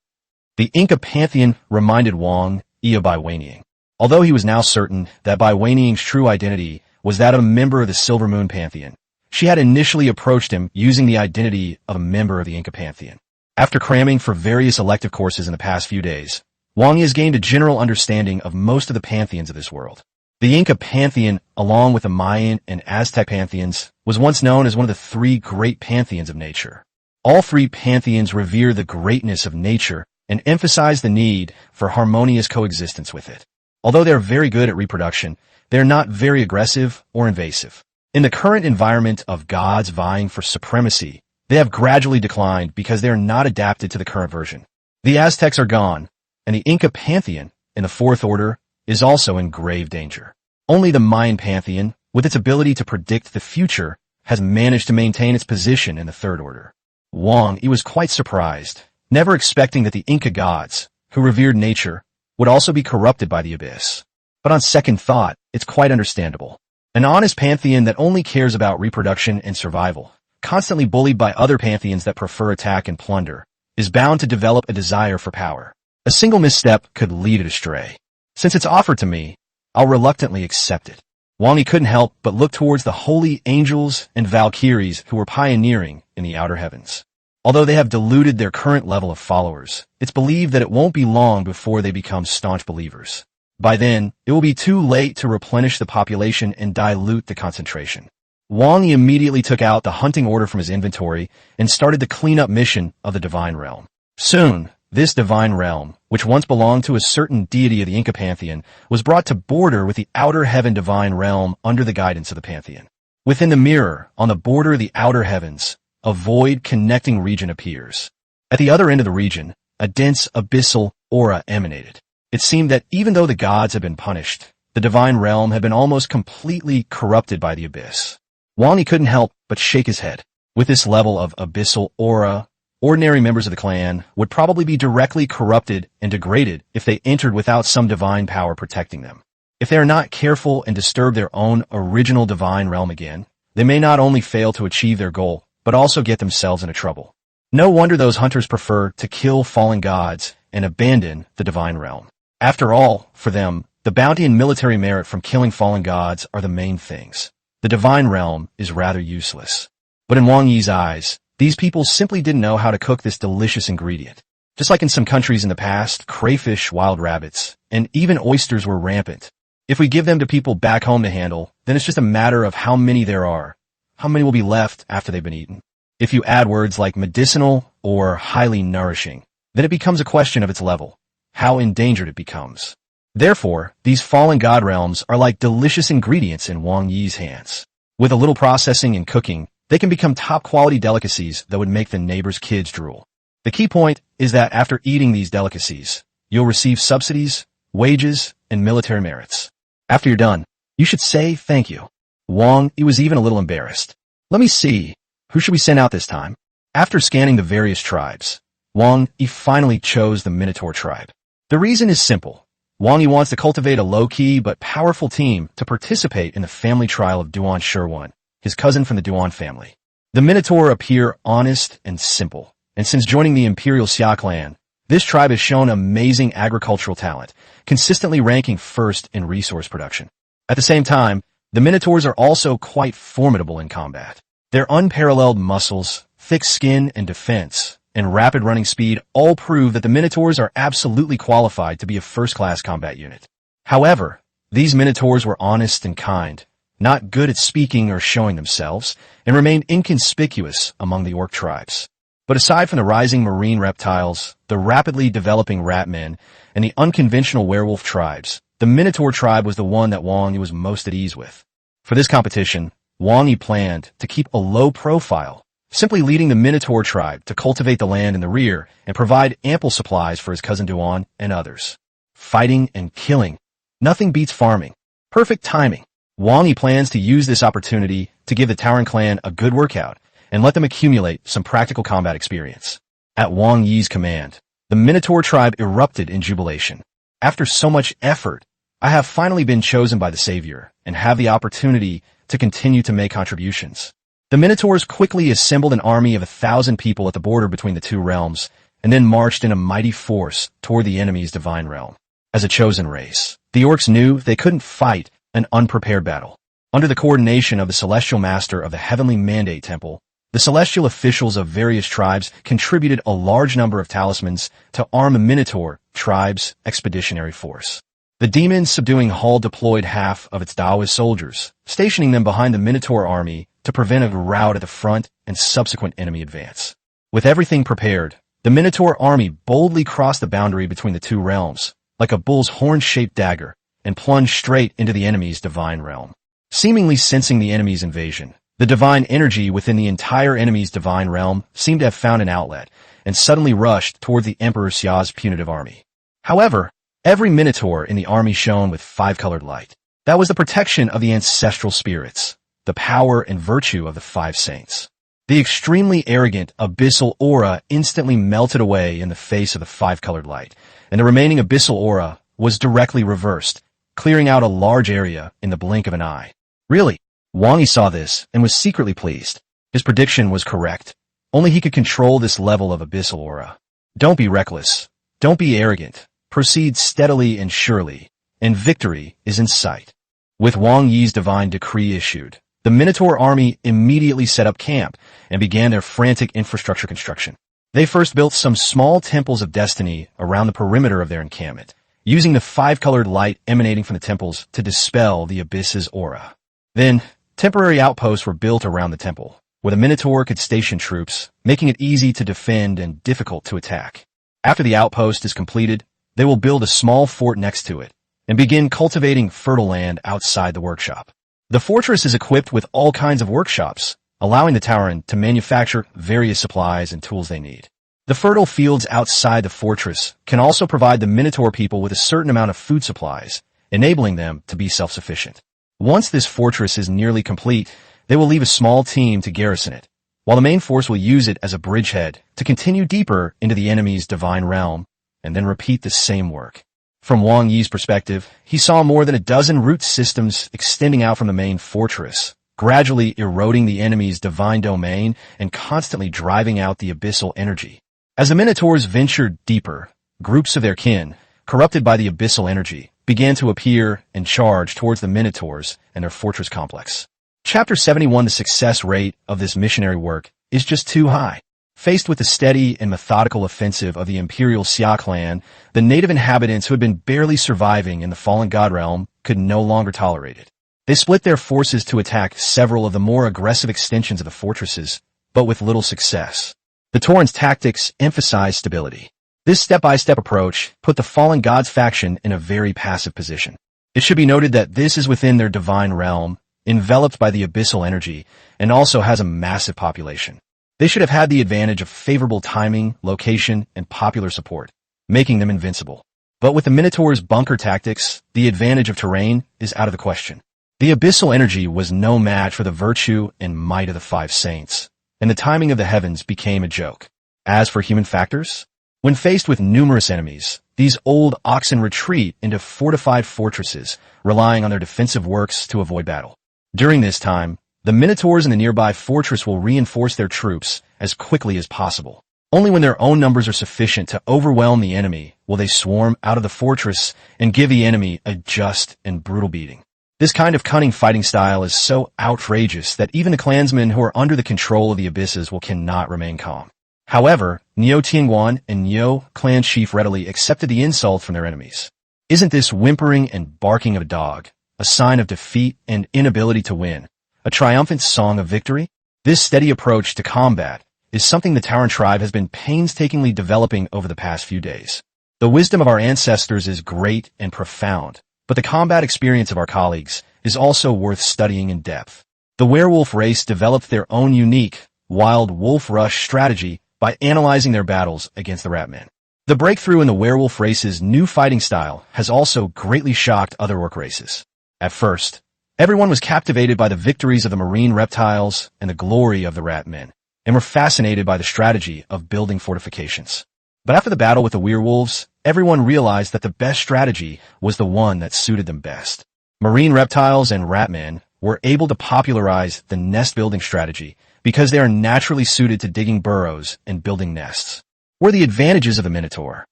The Inca Pantheon reminded Wang Yi of Bai Wenying, although he was now certain that Bai Wenying's true identity was that of a member of the Silver Moon Pantheon. She had initially approached him using the identity of a member of the Inca Pantheon. After cramming for various elective courses in the past few days, Wang Yi has gained a general understanding of most of the pantheons of this world. The Inca Pantheon, along with the Mayan and Aztec pantheons, was once known as one of the three great pantheons of nature. All three pantheons revere the greatness of nature and emphasize the need for harmonious coexistence with it. Although they are very good at reproduction, they are not very aggressive or invasive. In the current environment of gods vying for supremacy, they have gradually declined because they are not adapted to the current version. The Aztecs are gone, and the Inca Pantheon, in the fourth order, is also in grave danger. Only the Mayan Pantheon, with its ability to predict the future, has managed to maintain its position in the third order. Wang Yi was quite surprised, never expecting that the Inca gods, who revered nature, would also be corrupted by the abyss. But on second thought, it's quite understandable. An honest pantheon that only cares about reproduction and survival, constantly bullied by other pantheons that prefer attack and plunder, is bound to develop a desire for power. A single misstep could lead it astray. Since it's offered to me, I'll reluctantly accept it. Wang Yi couldn't help but look towards the holy angels and Valkyries who were pioneering in the outer heavens. Although they have diluted their current level of followers, it's believed that it won't be long before they become staunch believers. By then, it will be too late to replenish the population and dilute the concentration. Wang Yi immediately took out the hunting order from his inventory and started the cleanup mission of the Divine Realm. Soon, this Divine Realm, which once belonged to a certain deity of the Inca Pantheon, was brought to border with the Outer Heaven Divine Realm under the guidance of the Pantheon. Within the mirror, on the border of the Outer Heavens, a void connecting region appears. At the other end of the region, a dense abyssal aura emanated. It seemed that even though the gods had been punished, the Divine Realm had been almost completely corrupted by the abyss. Wang Yi couldn't help but shake his head. With this level of abyssal aura, ordinary members of the clan would probably be directly corrupted and degraded if they entered without some divine power protecting them. If they are not careful and disturb their own original divine realm again, they may not only fail to achieve their goal, but also get themselves into trouble. No wonder those hunters prefer to kill fallen gods and abandon the divine realm. After all, for them, the bounty and military merit from killing fallen gods are the main things. The divine realm is rather useless. But in Wang Yi's eyes, these people simply didn't know how to cook this delicious ingredient. Just like in some countries in the past, crayfish, wild rabbits, and even oysters were rampant. If we give them to people back home to handle, then it's just a matter of how many there are. How many will be left after they've been eaten? If you add words like medicinal or highly nourishing, then it becomes a question of its level, how endangered it becomes. Therefore, these fallen god realms are like delicious ingredients in Wang Yi's hands. With a little processing and cooking, they can become top-quality delicacies that would make the neighbor's kids drool. The key point is that after eating these delicacies, you'll receive subsidies, wages, and military merits. After you're done, you should say thank you. Wang Yi was even a little embarrassed. Let me see. Who should we send out this time? After scanning the various tribes, Wang Yi finally chose the Minotaur tribe. The reason is simple. Wang Yi wants to cultivate a low-key but powerful team to participate in the family trial of Duan Shirwan, his cousin from the Duan family. The Minotaur appear honest and simple, and since joining the Imperial Xia clan, this tribe has shown amazing agricultural talent, consistently ranking first in resource production. At the same time, the Minotaurs are also quite formidable in combat. Their unparalleled muscles, thick skin and defense, and rapid running speed all prove that the Minotaurs are absolutely qualified to be a first-class combat unit. However, these Minotaurs were honest and kind, not good at speaking or showing themselves, and remained inconspicuous among the orc tribes. But aside from the rising marine reptiles, the rapidly developing ratmen, and the unconventional werewolf tribes, the Minotaur tribe was the one that Wang Yi was most at ease with. For this competition, Wang Yi planned to keep a low profile, simply leading the Minotaur tribe to cultivate the land in the rear and provide ample supplies for his cousin Duan and others. Fighting and killing. Nothing beats farming. Perfect timing. Wang Yi plans to use this opportunity to give the Tauren clan a good workout and let them accumulate some practical combat experience. At Wang Yi's command, the Minotaur tribe erupted in jubilation. After so much effort, I have finally been chosen by the Savior and have the opportunity to continue to make contributions. The Minotaurs quickly assembled an army of 1,000 people at the border between the two realms and then marched in a mighty force toward the enemy's divine realm. As a chosen race, the orcs knew they couldn't fight an unprepared battle. Under the coordination of the Celestial Master of the Heavenly Mandate Temple, the celestial officials of various tribes contributed a large number of talismans to arm the Minotaur tribe's expeditionary force. The demons subduing Hull deployed half of its Daoist soldiers, stationing them behind the Minotaur army to prevent a rout at the front and subsequent enemy advance. With everything prepared, the Minotaur army boldly crossed the boundary between the two realms, like a bull's horn-shaped dagger, and plunged straight into the enemy's divine realm. Seemingly sensing the enemy's invasion, the divine energy within the entire enemy's divine realm seemed to have found an outlet, and suddenly rushed toward the Emperor Xia's punitive army. However, every Minotaur in the army shone with five-colored light. That was the protection of the ancestral spirits, the power and virtue of the five saints. The extremely arrogant abyssal aura instantly melted away in the face of the five-colored light, and the remaining abyssal aura was directly reversed, clearing out a large area in the blink of an eye. Really, Wang Yi saw this and was secretly pleased. His prediction was correct. Only he could control this level of abyssal aura. Don't be reckless. Don't be arrogant. Proceed steadily and surely, and victory is in sight. With Wang Yi's divine decree issued, the Minotaur army immediately set up camp and began their frantic infrastructure construction. They first built some small temples of destiny around the perimeter of their encampment, using the five-colored light emanating from the temples to dispel the abyss's aura. Then, temporary outposts were built around the temple, where the Minotaur could station troops, making it easy to defend and difficult to attack. After the outpost is completed, they will build a small fort next to it and begin cultivating fertile land outside the workshop. The fortress is equipped with all kinds of workshops, allowing the Tauren to manufacture various supplies and tools they need. The fertile fields outside the fortress can also provide the Minotaur people with a certain amount of food supplies, enabling them to be self-sufficient. Once this fortress is nearly complete, they will leave a small team to garrison it, while the main force will use it as a bridgehead to continue deeper into the enemy's divine realm, and then repeat the same work. From Wang Yi's perspective, he saw more than a dozen root systems extending out from the main fortress, gradually eroding the enemy's divine domain and constantly driving out the abyssal energy. As the Minotaurs ventured deeper, groups of their kin, corrupted by the abyssal energy, began to appear and charge towards the Minotaurs and their fortress complex. Chapter 71. The success rate of this missionary work is just too high. Faced with the steady and methodical offensive of the Imperial Xia clan, the native inhabitants who had been barely surviving in the fallen god realm could no longer tolerate it. They split their forces to attack several of the more aggressive extensions of the fortresses, but with little success. The Tauren's tactics emphasized stability. This step-by-step approach put the fallen gods faction in a very passive position. It should be noted that this is within their divine realm, enveloped by the abyssal energy, and also has a massive population. They should have had the advantage of favorable timing, location, and popular support, making them invincible. But with the Minotaur's bunker tactics, the advantage of terrain is out of the question. The abyssal energy was no match for the virtue and might of the five saints, and the timing of the heavens became a joke. As for human factors, when faced with numerous enemies, these old oxen retreat into fortified fortresses, relying on their defensive works to avoid battle. During this time, the Minotaurs in the nearby fortress will reinforce their troops as quickly as possible. Only when their own numbers are sufficient to overwhelm the enemy will they swarm out of the fortress and give the enemy a just and brutal beating. This kind of cunning fighting style is so outrageous that even the clansmen who are under the control of the abysses cannot remain calm. However, Niu Tianguan and Niu clan chief readily accepted the insult from their enemies. Isn't this whimpering and barking of a dog a sign of defeat and inability to win, a triumphant song of victory? This steady approach to combat is something the Tauren tribe has been painstakingly developing over the past few days. The wisdom of our ancestors is great and profound, but the combat experience of our colleagues is also worth studying in depth. The werewolf race developed their own unique, wild wolf rush strategy by analyzing their battles against the ratmen. The breakthrough in the werewolf race's new fighting style has also greatly shocked other orc races. At first, everyone was captivated by the victories of the marine reptiles and the glory of the ratmen, and were fascinated by the strategy of building fortifications. But after the battle with the werewolves, everyone realized that the best strategy was the one that suited them best. Marine reptiles and ratmen were able to popularize the nest-building strategy because they are naturally suited to digging burrows and building nests. Were the advantages of the Minotaur: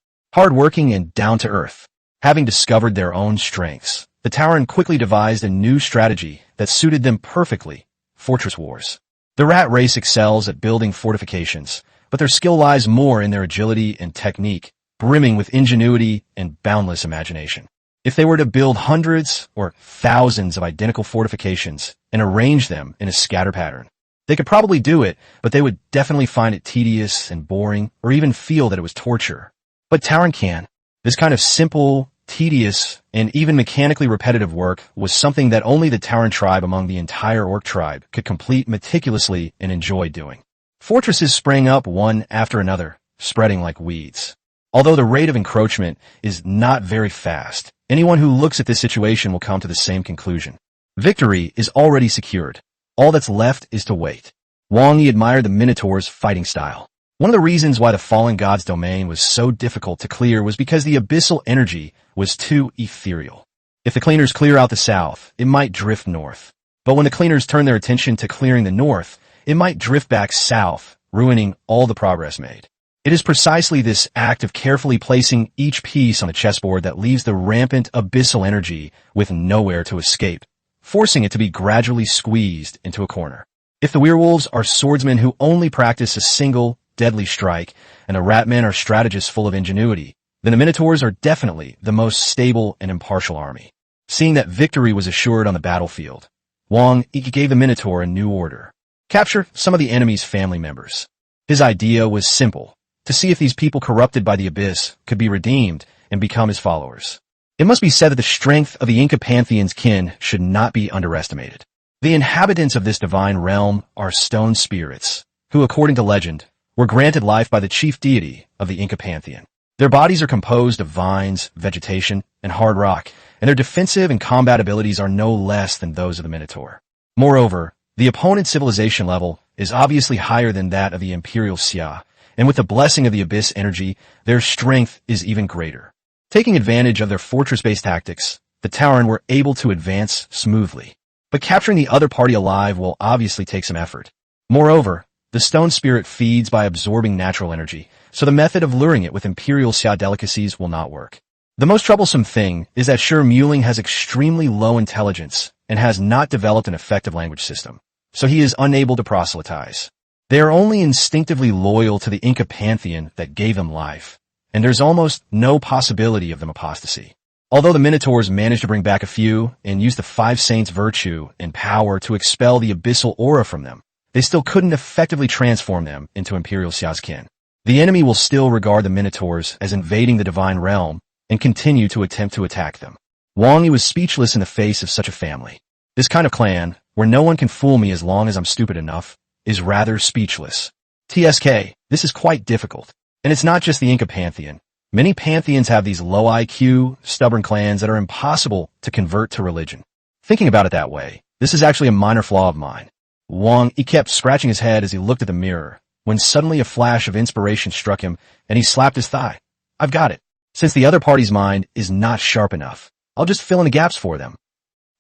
hard-working and down-to-earth. Having discovered their own strengths, the Tauren quickly devised a new strategy that suited them perfectly: fortress wars. The rat race excels at building fortifications, but their skill lies more in their agility and technique, brimming with ingenuity and boundless imagination. If they were to build hundreds or thousands of identical fortifications and arrange them in a scatter pattern, they could probably do it, but they would definitely find it tedious and boring, or even feel that it was torture. But Tauren can. This kind of simple, tedious, and even mechanically repetitive work was something that only the Tauren tribe among the entire orc tribe could complete meticulously and enjoy doing. Fortresses sprang up one after another, spreading like weeds. Although the rate of encroachment is not very fast, anyone who looks at this situation will come to the same conclusion. Victory is already secured. All that's left is to wait. Wang Yi admired the Minotaur's fighting style. One of the reasons why the fallen god's domain was so difficult to clear was because the abyssal energy was too ethereal. If the cleaners clear out the south, it might drift north. But when the cleaners turn their attention to clearing the north, it might drift back south, ruining all the progress made. It is precisely this act of carefully placing each piece on the chessboard that leaves the rampant abyssal energy with nowhere to escape, forcing it to be gradually squeezed into a corner. If the werewolves are swordsmen who only practice a single, deadly strike, and the ratmen are strategists full of ingenuity, then the Minotaurs are definitely the most stable and impartial army. Seeing that victory was assured on the battlefield, Wang Yi gave the Minotaur a new order: capture some of the enemy's family members. His idea was simple: to see if these people corrupted by the abyss could be redeemed and become his followers. It must be said that the strength of the Inca pantheon's kin should not be underestimated. The inhabitants of this divine realm are stone spirits, who, according to legend, were granted life by the chief deity of the Inca pantheon. Their bodies are composed of vines, vegetation, and hard rock, and their defensive and combat abilities are no less than those of the Minotaur. Moreover, the opponent's civilization level is obviously higher than that of the Imperial Xia, and with the blessing of the abyss energy, their strength is even greater. Taking advantage of their fortress-based tactics, the Tauren were able to advance smoothly. But capturing the other party alive will obviously take some effort. Moreover, the stone spirit feeds by absorbing natural energy, so the method of luring it with Imperial Xia delicacies will not work. The most troublesome thing is that Sher Muling has extremely low intelligence and has not developed an effective language system, so he is unable to proselytize. They are only instinctively loyal to the Inca pantheon that gave them life, and there's almost no possibility of them apostasy. Although the Minotaurs managed to bring back a few and used the Five Saints' virtue and power to expel the abyssal aura from them, they still couldn't effectively transform them into Imperial Xia's kin. The enemy will still regard the Minotaurs as invading the divine realm and continue to attempt to attack them. Wang Yi was speechless in the face of such a family. This kind of clan, where no one can fool me as long as I'm stupid enough, is rather speechless. TSK, this is quite difficult. And it's not just the Inca pantheon. Many pantheons have these low IQ, stubborn clans that are impossible to convert to religion. Thinking about it that way, this is actually a minor flaw of mine. Wang Yi kept scratching his head as he looked at the mirror, when suddenly a flash of inspiration struck him, and he slapped his thigh. I've got it. Since the other party's mind is not sharp enough, I'll just fill in the gaps for them.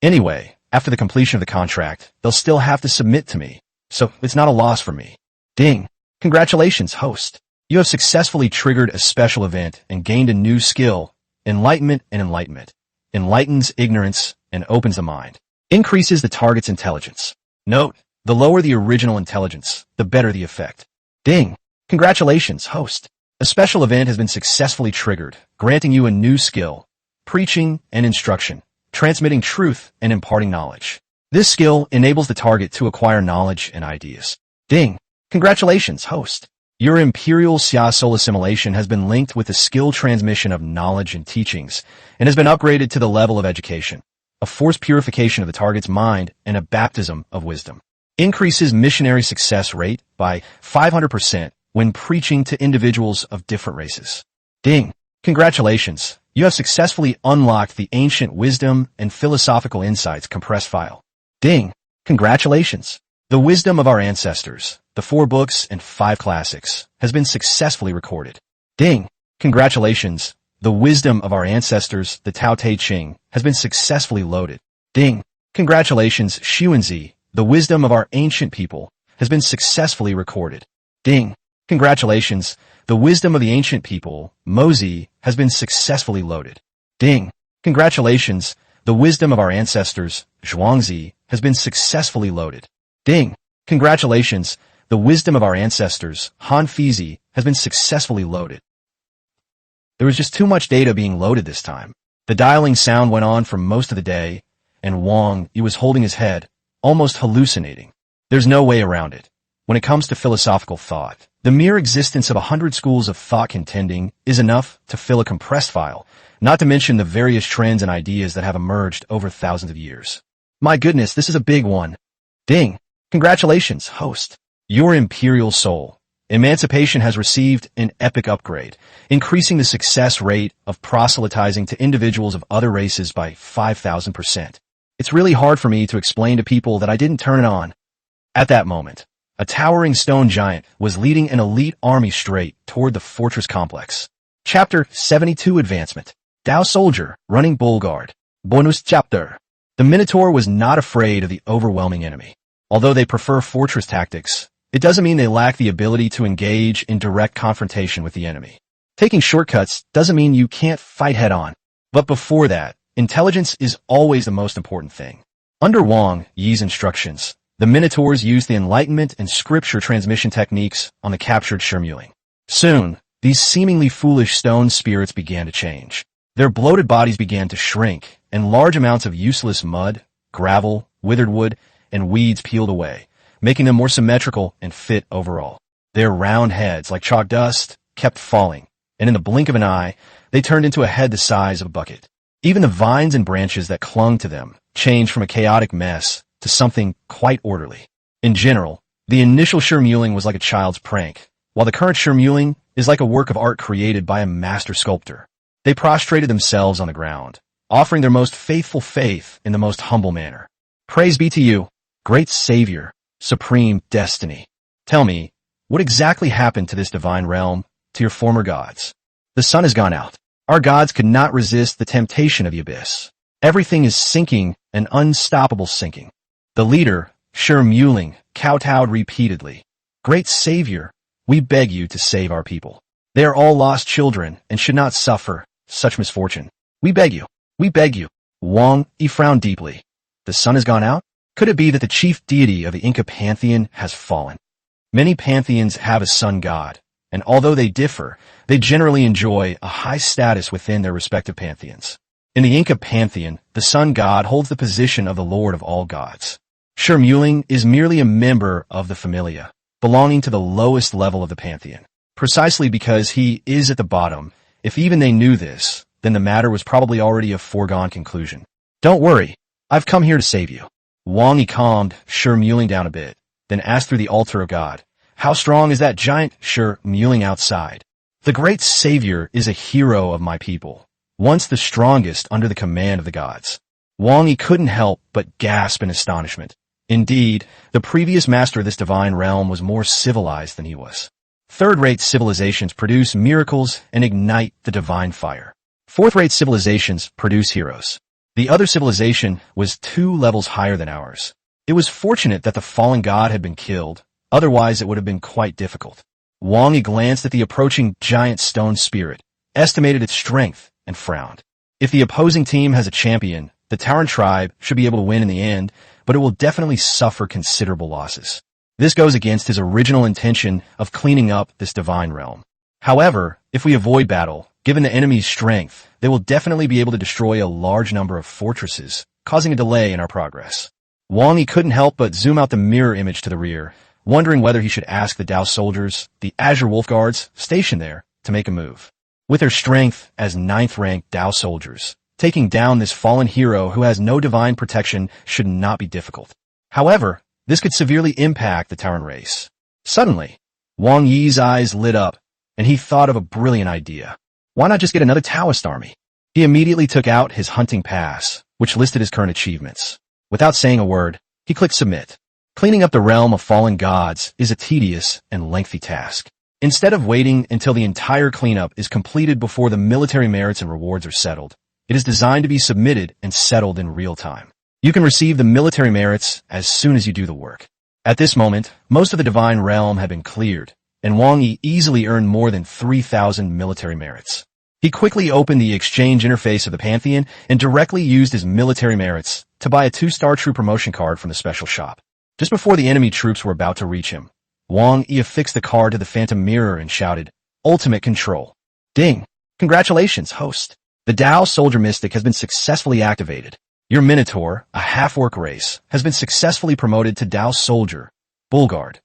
Anyway, after the completion of the contract, they'll still have to submit to me, so it's not a loss for me. Ding! Congratulations, host. You have successfully triggered a special event and gained a new skill: Enlightenment and Enlightenment. Enlightens ignorance and opens the mind. Increases the target's intelligence. Note: the lower the original intelligence, the better the effect. Ding! Congratulations, host. A special event has been successfully triggered, granting you a new skill: Preaching and Instruction, transmitting truth and imparting knowledge. This skill enables the target to acquire knowledge and ideas. Ding! Congratulations, host. Your Imperial Xia soul assimilation has been linked with the skill transmission of knowledge and teachings, and has been upgraded to the level of education. a forced purification of the target's mind, and a baptism of wisdom. Increases missionary success rate by 500% when preaching to individuals of different races. Ding! Congratulations! You have successfully unlocked the ancient wisdom and philosophical insights compressed file. Ding! Congratulations! The wisdom of our ancestors, the 4 books and 5 classics, has been successfully recorded. Ding! Congratulations! The wisdom of our ancestors, the Tao Te Ching, has been successfully loaded. Ding! Congratulations, Xuanzi! The wisdom of our ancient people has been successfully recorded. Ding! Congratulations! The wisdom of the ancient people, Mozi, has been successfully loaded. Ding! Congratulations! The wisdom of our ancestors, Zhuangzi, has been successfully loaded. Ding! Congratulations! The wisdom of our ancestors, Han Fizi, has been successfully loaded. There was just too much data being loaded this time. The dialing sound went on for most of the day, and Wang Yi was holding his head, almost hallucinating. There's no way around it. When it comes to philosophical thought, the mere existence of 100 schools of thought contending is enough to fill a compressed file, not to mention the various trends and ideas that have emerged over thousands of years. My goodness, this is a big one. Ding! Congratulations, host. Your Imperial Soul. Emancipation has received an epic upgrade, increasing the success rate of proselytizing to individuals of other races by 5,000%. It's really hard for me to explain to people that I didn't turn it on. At that moment, a towering stone giant was leading an elite army straight toward the fortress complex. Chapter 72 Advancement. Dao Soldier, Running Bull Guard. Bonus Chapter. The Minotaur was not afraid of the overwhelming enemy. Although they prefer fortress tactics, it doesn't mean they lack the ability to engage in direct confrontation with the enemy. Taking shortcuts doesn't mean you can't fight head-on. But before that, intelligence is always the most important thing. Under Wang Yi's instructions, the Minotaurs used the Enlightenment and Scripture transmission techniques on the captured Shurmuling. Soon, these seemingly foolish stone spirits began to change. Their bloated bodies began to shrink, and large amounts of useless mud, gravel, withered wood, and weeds peeled away, making them more symmetrical and fit overall. Their round heads, like chalk dust, kept falling, and in the blink of an eye, they turned into a head the size of a bucket. Even the vines and branches that clung to them changed from a chaotic mess to something quite orderly. In general, the initial Shurmuling was like a child's prank, while the current Shurmuling is like a work of art created by a master sculptor. They prostrated themselves on the ground, offering their most faithful faith in the most humble manner. Praise be to you, great Savior, supreme destiny. Tell me, what exactly happened to this divine realm, to your former gods? The sun has gone out. Our gods could not resist the temptation of the abyss. Everything is sinking, an unstoppable sinking. The leader, Shurmuling, kowtowed repeatedly. Great Savior, we beg you to save our people. They are all lost children and should not suffer such misfortune. We beg you. We beg you. Wang Yi frowned deeply. The sun has gone out? Could it be that the chief deity of the Inca pantheon has fallen? Many pantheons have a sun god, and although they differ, they generally enjoy a high status within their respective pantheons. In the Inca pantheon, the sun god holds the position of the lord of all gods. Shurmuling is merely a member of the familia, belonging to the lowest level of the pantheon. Precisely because he is at the bottom, if even they knew this, then the matter was probably already a foregone conclusion. Don't worry, I've come here to save you. Wang Yi calmed Shurmuling down a bit, then asked through the altar of God, how strong is that giant Shurmuling outside? The great Savior is a hero of my people, once the strongest under the command of the gods. Wang Yi couldn't help but gasp in astonishment. Indeed, the previous master of this divine realm was more civilized than he was. Third-rate civilizations produce miracles and ignite the divine fire. Fourth-rate civilizations produce heroes. The other civilization was 2 levels higher than ours. It was fortunate that the fallen god had been killed, otherwise it would have been quite difficult. Wang Yi glanced at the approaching giant stone spirit, estimated its strength, and frowned. If the opposing team has a champion, the Tauren tribe should be able to win in the end, but it will definitely suffer considerable losses. This goes against his original intention of cleaning up this divine realm. However, if we avoid battle, given the enemy's strength, they will definitely be able to destroy a large number of fortresses, causing a delay in our progress. Wang Yi couldn't help but zoom out the mirror image to the rear, wondering whether he should ask the Dao soldiers, the Azure Wolf Guards, stationed there, to make a move. With their strength as 9th-ranked Dao soldiers, Taking down this fallen hero who has no divine protection should not be difficult. However, this could severely impact the Terran race. Suddenly, Wang Yi's eyes lit up, and he thought of a brilliant idea. Why not just get another Taoist army? He immediately took out his hunting pass, which listed his current achievements. Without saying a word, he clicked submit. Cleaning up the realm of fallen gods is a tedious and lengthy task. Instead of waiting until the entire cleanup is completed before the military merits and rewards are settled, it is designed to be submitted and settled in real time. You can receive the military merits as soon as you do the work. At this moment, most of the divine realm had been cleared, and Wang Yi easily earned more than 3,000 military merits. He quickly opened the exchange interface of the Pantheon and directly used his military merits to buy a 2-star troop promotion card from the special shop. Just before the enemy troops were about to reach him, Wang Yi affixed the card to the phantom mirror and shouted, "Ultimate control." Ding! Congratulations, host. The Dao Soldier Mystic has been successfully activated. Your Minotaur, a half-orc race, has been successfully promoted to Dao Soldier, Bullguard,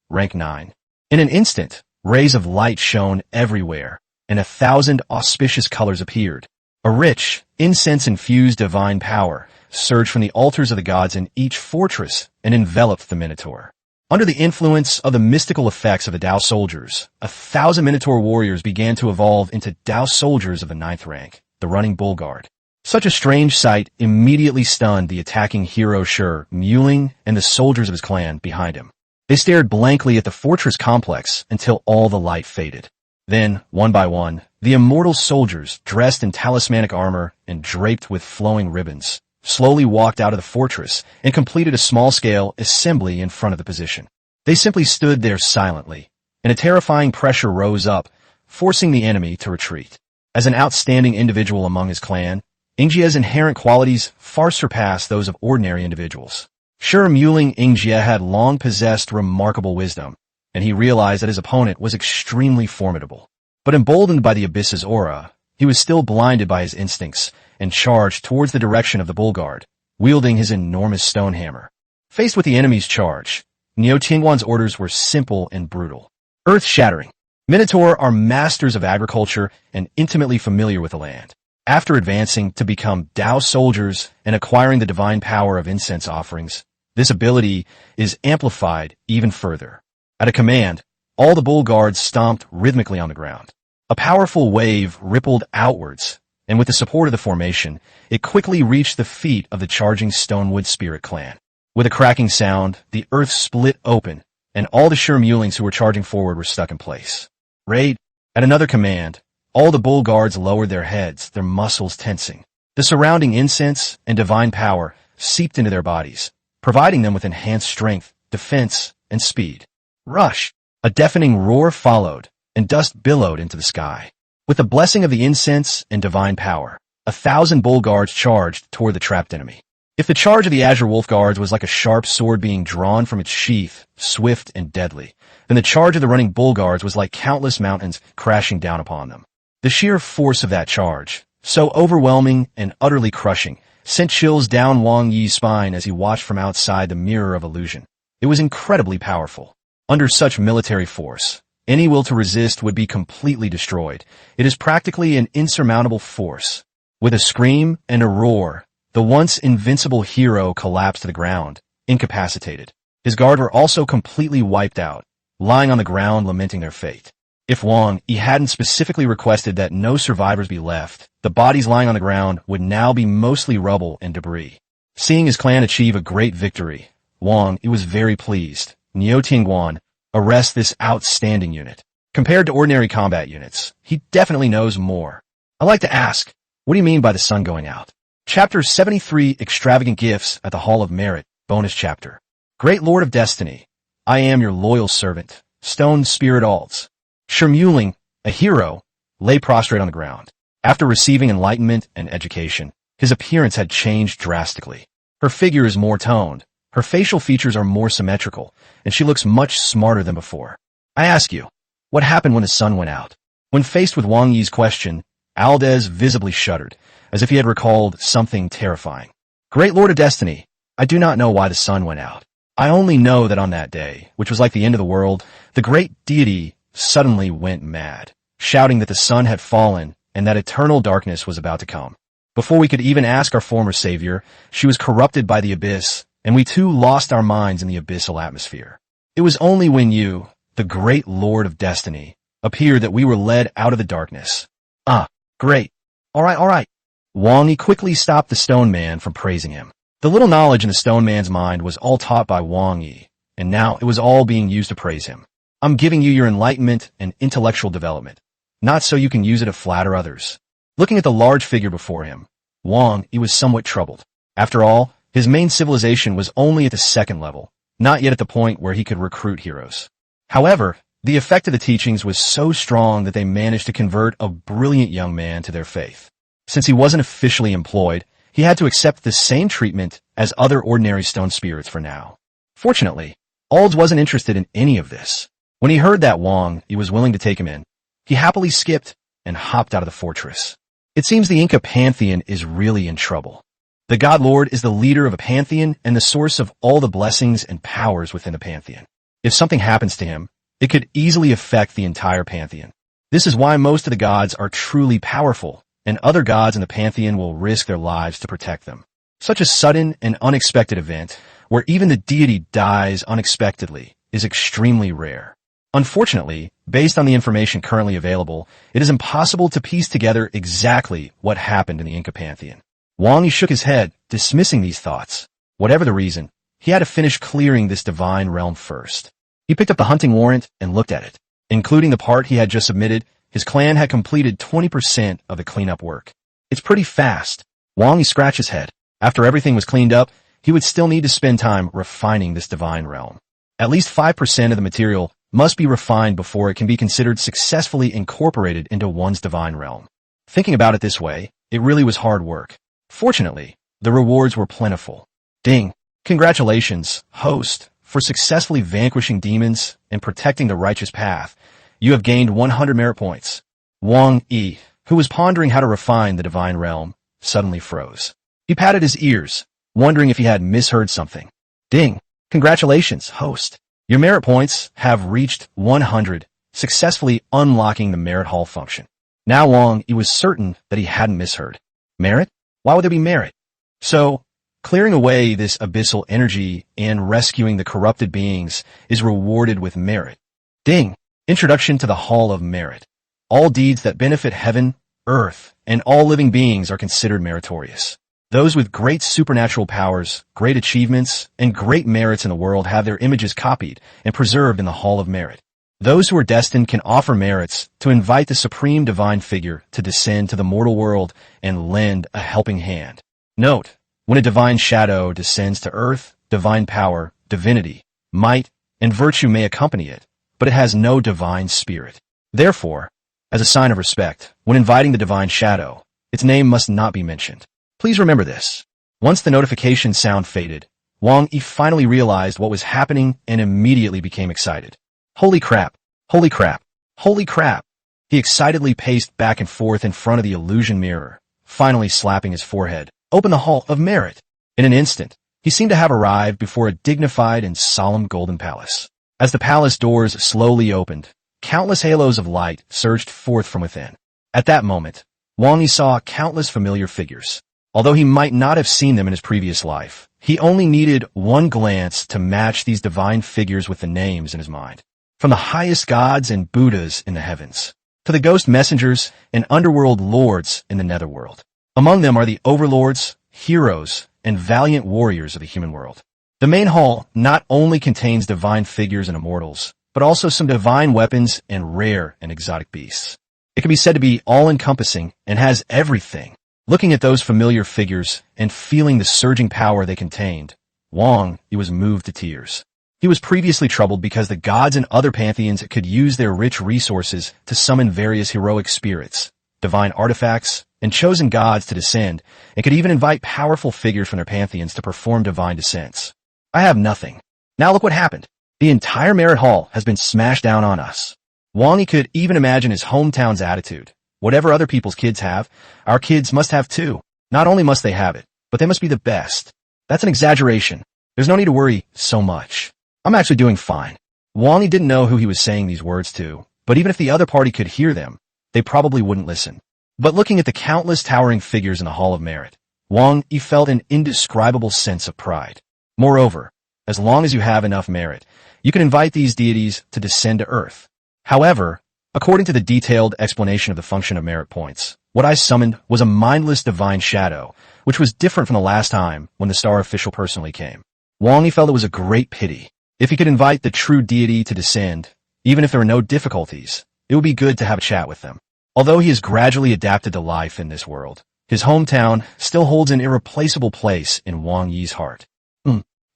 rank 9. In an instant, rays of light shone everywhere, and 1,000 auspicious colors appeared. A rich, incense-infused divine power surged from the altars of the gods in each fortress and enveloped the Minotaur. Under the influence of the mystical effects of the Dao soldiers, 1,000 Minotaur warriors began to evolve into Dao soldiers of the 9th rank, the running Bullguard. Such a strange sight immediately stunned the attacking hero Shi Muling and the soldiers of his clan behind him. They stared blankly at the fortress complex until all the light faded. Then, one by one, the immortal soldiers, dressed in talismanic armor and draped with flowing ribbons, slowly walked out of the fortress and completed a small-scale assembly in front of the position. They simply stood there silently, and a terrifying pressure rose up, forcing the enemy to retreat. As an outstanding individual among his clan, Ingjia's inherent qualities far surpassed those of ordinary individuals. Sure, Muling Ingjia had long possessed remarkable wisdom, and he realized that his opponent was extremely formidable. But emboldened by the Abyss's aura, he was still blinded by his instincts and charged towards the direction of the Bullguard, wielding his enormous stone hammer. Faced with the enemy's charge, Niu Tingguan's orders were simple and brutal. Earth-shattering. Minotaur are masters of agriculture and intimately familiar with the land. After advancing to become Dao soldiers and acquiring the divine power of incense offerings, this ability is amplified even further. At a command, all the Bullguards stomped rhythmically on the ground. A powerful wave rippled outwards, and with the support of the formation, it quickly reached the feet of the charging Stonewood Spirit clan. With a cracking sound, the earth split open, and all the Shi Mulings who were charging forward were stuck in place. Raid! At another command, all the Bullguards lowered their heads, their muscles tensing. The surrounding incense and divine power seeped into their bodies, providing them with enhanced strength, defense, and speed. Rush! A deafening roar followed, and dust billowed into the sky. With the blessing of the incense and divine power, 1,000 Bullguards charged toward the trapped enemy. If the charge of the Azure Wolf Guards was like a sharp sword being drawn from its sheath, swift and deadly, then the charge of the running Bullguards was like countless mountains crashing down upon them. The sheer force of that charge, so overwhelming and utterly crushing, sent chills down Wang Yi's spine as he watched from outside the mirror of illusion. It was incredibly powerful. Under such military force, any will to resist would be completely destroyed. It is practically an insurmountable force. With a scream and a roar, the once invincible hero collapsed to the ground, incapacitated. His guard were also completely wiped out, lying on the ground lamenting their fate. If Wang Yi hadn't specifically requested that no survivors be left, the bodies lying on the ground would now be mostly rubble and debris. Seeing his clan achieve a great victory, Wang Yi was very pleased. Niu Tingguan, arrest this outstanding unit. Compared to ordinary combat units, he definitely knows more. I like to ask, what do you mean by the sun going out? Chapter 73, Extravagant Gifts at the Hall of Merit, bonus chapter. Great Lord of Destiny, I am your loyal servant, Stone Spirit Alts. Shi Muling, a hero, lay prostrate on the ground. After receiving enlightenment and education, his appearance had changed drastically. Her figure is more toned, her facial features are more symmetrical, and she looks much smarter than before. I ask you, what happened when the sun went out? When faced with Wang Yi's question, Aldez visibly shuddered, as if he had recalled something terrifying. Great Lord of Destiny, I do not know why the sun went out. I only know that on that day, which was like the end of the world, the great deity suddenly went mad, shouting that the sun had fallen and that eternal darkness was about to come. Before we could even ask our former savior, she was corrupted by the abyss, and we too lost our minds in the abyssal atmosphere. It was only when you, the great Lord of Destiny, appeared that we were led out of the darkness. Ah, great. All right. Wang Yi quickly stopped the stone man from praising him. The little knowledge in the stone man's mind was all taught by Wang Yi, and now it was all being used to praise him. I'm giving you your enlightenment and intellectual development, not so you can use it to flatter others. Looking at the large figure before him, Wang Yi was somewhat troubled. After all, his main civilization was only at the second level, not yet at the point where he could recruit heroes. However, the effect of the teachings was so strong that they managed to convert a brilliant young man to their faith. Since he wasn't officially employed, he had to accept the same treatment as other ordinary stone spirits for now. Fortunately, Olds wasn't interested in any of this. When he heard that Wang Yi was willing to take him in, he happily skipped and hopped out of the fortress. It seems the Inca pantheon is really in trouble. The God Lord is the leader of a pantheon and the source of all the blessings and powers within the pantheon. If something happens to him, it could easily affect the entire pantheon. This is why most of the gods are truly powerful, and other gods in the pantheon will risk their lives to protect them. Such a sudden and unexpected event, where even the deity dies unexpectedly, is extremely rare. Unfortunately, based on the information currently available, it is impossible to piece together exactly what happened in the Inca pantheon. Wang Yi shook his head, dismissing these thoughts. Whatever the reason, he had to finish clearing this divine realm first. He picked up the hunting warrant and looked at it. Including the part he had just submitted, his clan had completed 20% of the cleanup work. It's pretty fast. Wang Yi scratched his head. After everything was cleaned up, he would still need to spend time refining this divine realm. At least 5% of the material must be refined before it can be considered successfully incorporated into one's divine realm. Thinking about it this way, it really was hard work. Fortunately, the rewards were plentiful. Ding! Congratulations, host, for successfully vanquishing demons and protecting the righteous path. You have gained 100 merit points. Wang Yi, who was pondering how to refine the divine realm, suddenly froze. He patted his ears, wondering if he had misheard something. Ding! Congratulations, host. Your merit points have reached 100, successfully unlocking the merit hall function. Now Wang Yi was certain that he hadn't misheard. Merit? Why would there be merit? So, clearing away this abyssal energy and rescuing the corrupted beings is rewarded with merit. Ding! Introduction to the Hall of Merit. All deeds that benefit heaven, earth, and all living beings are considered meritorious. Those with great supernatural powers, great achievements, and great merits in the world have their images copied and preserved in the Hall of Merit. Those who are destined can offer merits to invite the supreme divine figure to descend to the mortal world and lend a helping hand. Note, when a divine shadow descends to earth, divine power, divinity, might, and virtue may accompany it, but it has no divine spirit. Therefore, as a sign of respect, when inviting the divine shadow, its name must not be mentioned. Please remember this. Once the notification sound faded, Wang Yi finally realized what was happening and immediately became excited. Holy crap! Holy crap! Holy crap! He excitedly paced back and forth in front of the illusion mirror, finally slapping his forehead. Open the Hall of Merit! In an instant, he seemed to have arrived before a dignified and solemn golden palace. As the palace doors slowly opened, countless halos of light surged forth from within. At that moment, Wang Yi saw countless familiar figures. Although he might not have seen them in his previous life, he only needed one glance to match these divine figures with the names in his mind. From the highest gods and Buddhas in the heavens, to the ghost messengers and underworld lords in the netherworld. Among them are the overlords, heroes, and valiant warriors of the human world. The main hall not only contains divine figures and immortals, but also some divine weapons and rare and exotic beasts. It can be said to be all-encompassing and has everything. Looking at those familiar figures and feeling the surging power they contained, Wang Yi was moved to tears. He was previously troubled because the gods and other pantheons could use their rich resources to summon various heroic spirits, divine artifacts, and chosen gods to descend, and could even invite powerful figures from their pantheons to perform divine descents. I have nothing. Now look what happened. The entire Merit Hall has been smashed down on us. Wang Yi could even imagine his hometown's attitude. Whatever other people's kids have, our kids must have too. Not only must they have it, but they must be the best. That's an exaggeration. There's no need to worry so much. I'm actually doing fine. Wang Yi didn't know who he was saying these words to, but even if the other party could hear them, they probably wouldn't listen. But looking at the countless towering figures in the Hall of Merit, Wang Yi felt an indescribable sense of pride. Moreover, as long as you have enough merit, you can invite these deities to descend to Earth. However, according to the detailed explanation of the function of merit points, what I summoned was a mindless divine shadow, which was different from the last time when the star official personally came. Wang Yi felt it was a great pity. If he could invite the true deity to descend, even if there were no difficulties, it would be good to have a chat with them. Although he has gradually adapted to life in this world, his hometown still holds an irreplaceable place in Wang Yi's heart.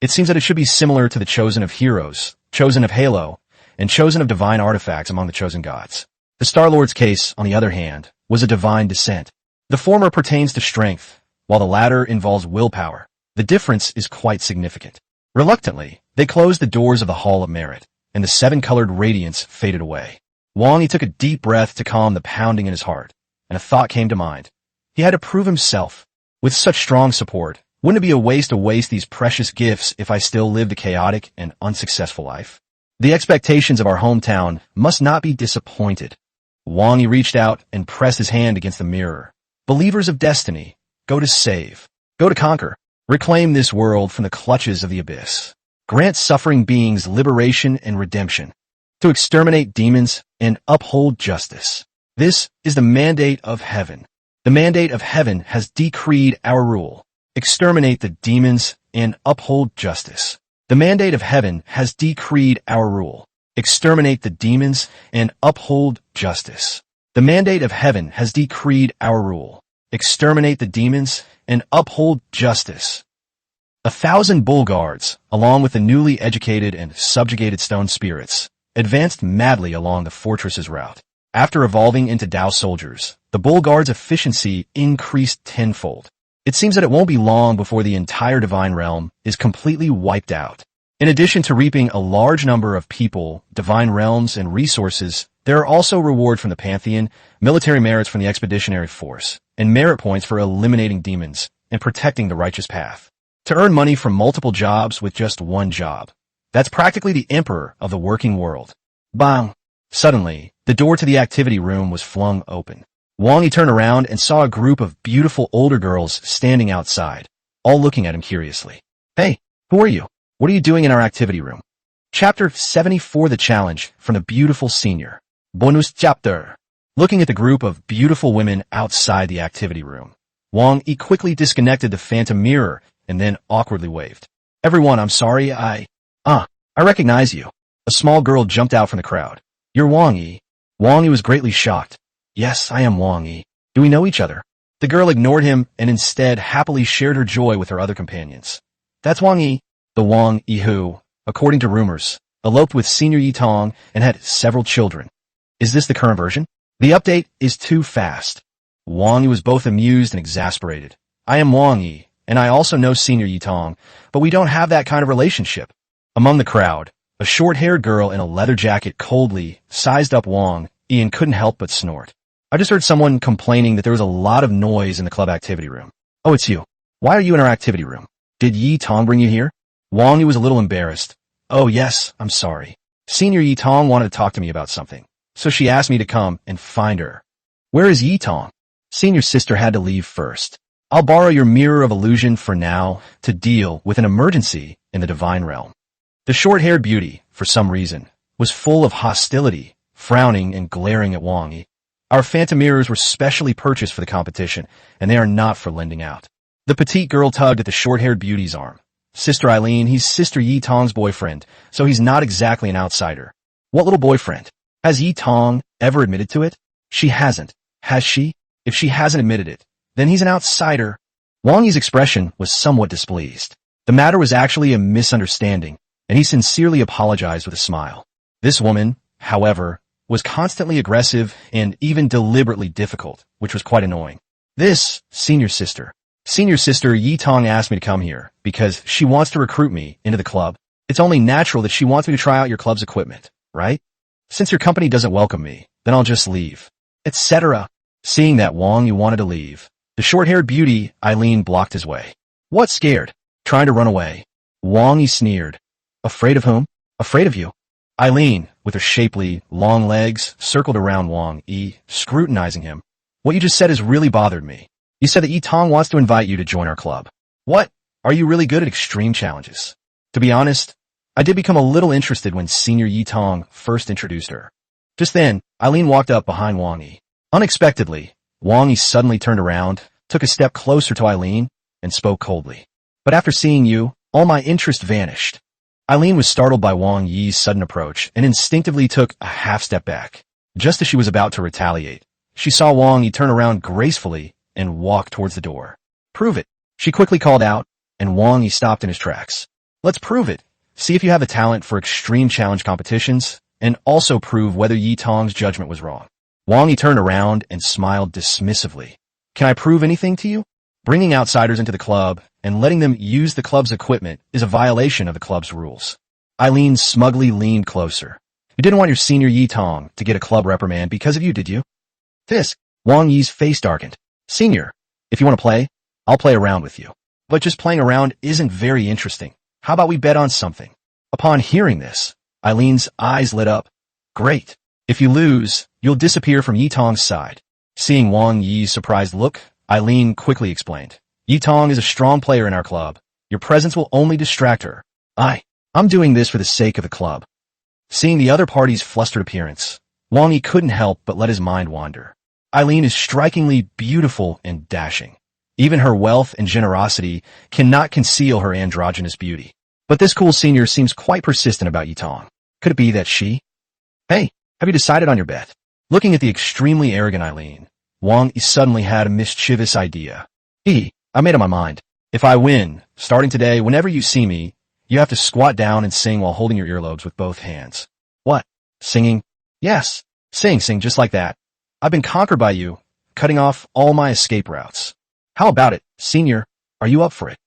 It seems that it should be similar to the chosen of heroes, chosen of Halo, and chosen of divine artifacts among the chosen gods. The Star-Lord's case, on the other hand, was a divine descent. The former pertains to strength, while the latter involves willpower. The difference is quite significant. Reluctantly, they closed the doors of the Hall of Merit, and the seven-colored radiance faded away. Wang Yi took a deep breath to calm the pounding in his heart, and a thought came to mind. He had to prove himself. With such strong support, wouldn't it be a waste to waste these precious gifts if I still lived a chaotic and unsuccessful life? The expectations of our hometown must not be disappointed. Wang Yi reached out and pressed his hand against the mirror. Believers of destiny, go to save, go to conquer, reclaim this world from the clutches of the abyss. Grant suffering beings liberation and redemption, to exterminate demons and uphold justice. This is the mandate of heaven. The mandate of heaven has decreed our rule. Exterminate the demons and uphold justice. The mandate of heaven has decreed our rule. Exterminate the demons and uphold justice. The mandate of heaven has decreed our rule. Exterminate the demons and uphold justice. 1,000 bull guards, along with the newly educated and subjugated stone spirits, advanced madly along the fortress's route. After evolving into Dao soldiers, the bull guards' efficiency increased tenfold. It seems that it won't be long before the entire divine realm is completely wiped out. In addition to reaping a large number of people, divine realms, and resources, there are also rewards from the pantheon, military merits from the expeditionary force, and merit points for eliminating demons and protecting the righteous path. To earn money from multiple jobs with just one job. That's practically the emperor of the working world. Bang! Suddenly, the door to the activity room was flung open. Wang Yi turned around and saw a group of beautiful older girls standing outside, all looking at him curiously. Hey, who are you? What are you doing in our activity room? Chapter 74 The Challenge from the Beautiful Senior. Bonus chapter. Looking at the group of beautiful women outside the activity room, Wang Yi quickly disconnected the phantom mirror and then awkwardly waved. Everyone, I'm sorry, I recognize you. A small girl jumped out from the crowd. You're Wang Yi. Wang Yi was greatly shocked. Yes, I am Wang Yi. Do we know each other? The girl ignored him and instead happily shared her joy with her other companions. That's Wang Yi. The Wang Yi who, according to rumors, eloped with Senior Yi Tong and had several children. Is this the current version? The update is too fast. Wang Yi was both amused and exasperated. I am Wang Yi, and I also know Senior Yi Tong, but we don't have that kind of relationship. Among the crowd, a short-haired girl in a leather jacket coldly sized up Wang Yi and couldn't help but snort. I just heard someone complaining that there was a lot of noise in the club activity room. Oh, it's you. Why are you in our activity room? Did Yi Tong bring you here? Wang Yi was a little embarrassed. Oh, yes, I'm sorry. Senior Yi Tong wanted to talk to me about something, so she asked me to come and find her. Where is Yi Tong? Senior sister had to leave first. I'll borrow your mirror of illusion for now to deal with an emergency in the divine realm. The short-haired beauty, for some reason, was full of hostility, frowning and glaring at Wang Yi. Our phantom mirrors were specially purchased for the competition, and they are not for lending out. The petite girl tugged at the short-haired beauty's arm. Sister Eileen, he's Sister Yi Tong's boyfriend, so he's not exactly an outsider. What little boyfriend? Has Yi Tong ever admitted to it? She hasn't. Has she? If she hasn't admitted it, then he's an outsider. Wang Yi's expression was somewhat displeased. The matter was actually a misunderstanding, and he sincerely apologized with a smile. This woman, however, was constantly aggressive and even deliberately difficult, which was quite annoying. This, Senior Sister Yi Tong asked me to come here because she wants to recruit me into the club. It's only natural that she wants me to try out your club's equipment, right? Since your company doesn't welcome me, then I'll just leave, etc. Seeing that Wang Yi wanted to leave, the short-haired beauty, Eileen, blocked his way. What, scared? Trying to run away? Wang Yi sneered. Afraid of whom? Afraid of you. Eileen, with her shapely, long legs, circled around Wang Yi, scrutinizing him. What you just said has really bothered me. You said that Yi Tong wants to invite you to join our club. What? Are you really good at extreme challenges? To be honest, I did become a little interested when Senior Yi Tong first introduced her. Just then, Eileen walked up behind Wang Yi. Unexpectedly, Wang Yi suddenly turned around, took a step closer to Eileen, and spoke coldly. But after seeing you, all my interest vanished. Eileen was startled by Wang Yi's sudden approach and instinctively took a half step back. Just as she was about to retaliate, she saw Wang Yi turn around gracefully and walk towards the door. Prove it, she quickly called out, and Wang Yi stopped in his tracks. Let's prove it. See if you have a talent for extreme challenge competitions, and also prove whether Yi Tong's judgment was wrong. Wang Yi turned around and smiled dismissively. Can I prove anything to you? Bringing outsiders into the club and letting them use the club's equipment is a violation of the club's rules. Eileen smugly leaned closer. You didn't want your senior Yi Tong to get a club reprimand because of you, did you? This, Wang Yi's face darkened. Senior, if you want to play, I'll play around with you. But just playing around isn't very interesting. How about we bet on something? Upon hearing this, Eileen's eyes lit up. Great. If you lose, you'll disappear from Yi Tong's side. Seeing Wang Yi's surprised look, Eileen quickly explained. Yi Tong is a strong player in our club. Your presence will only distract her. I'm doing this for the sake of the club. Seeing the other party's flustered appearance, Wang Yi couldn't help but let his mind wander. Eileen is strikingly beautiful and dashing. Even her wealth and generosity cannot conceal her androgynous beauty. But this cool senior seems quite persistent about Yi Tong. Could it be that she? Hey, have you decided on your bet? Looking at the extremely arrogant Eileen, Wang Yi suddenly had a mischievous idea. I made up my mind. If I win, starting today, whenever you see me, you have to squat down and sing while holding your earlobes with both hands. What? Singing? Yes. Sing just like that. I've been conquered by you, cutting off all my escape routes. How about it, senior? Are you up for it?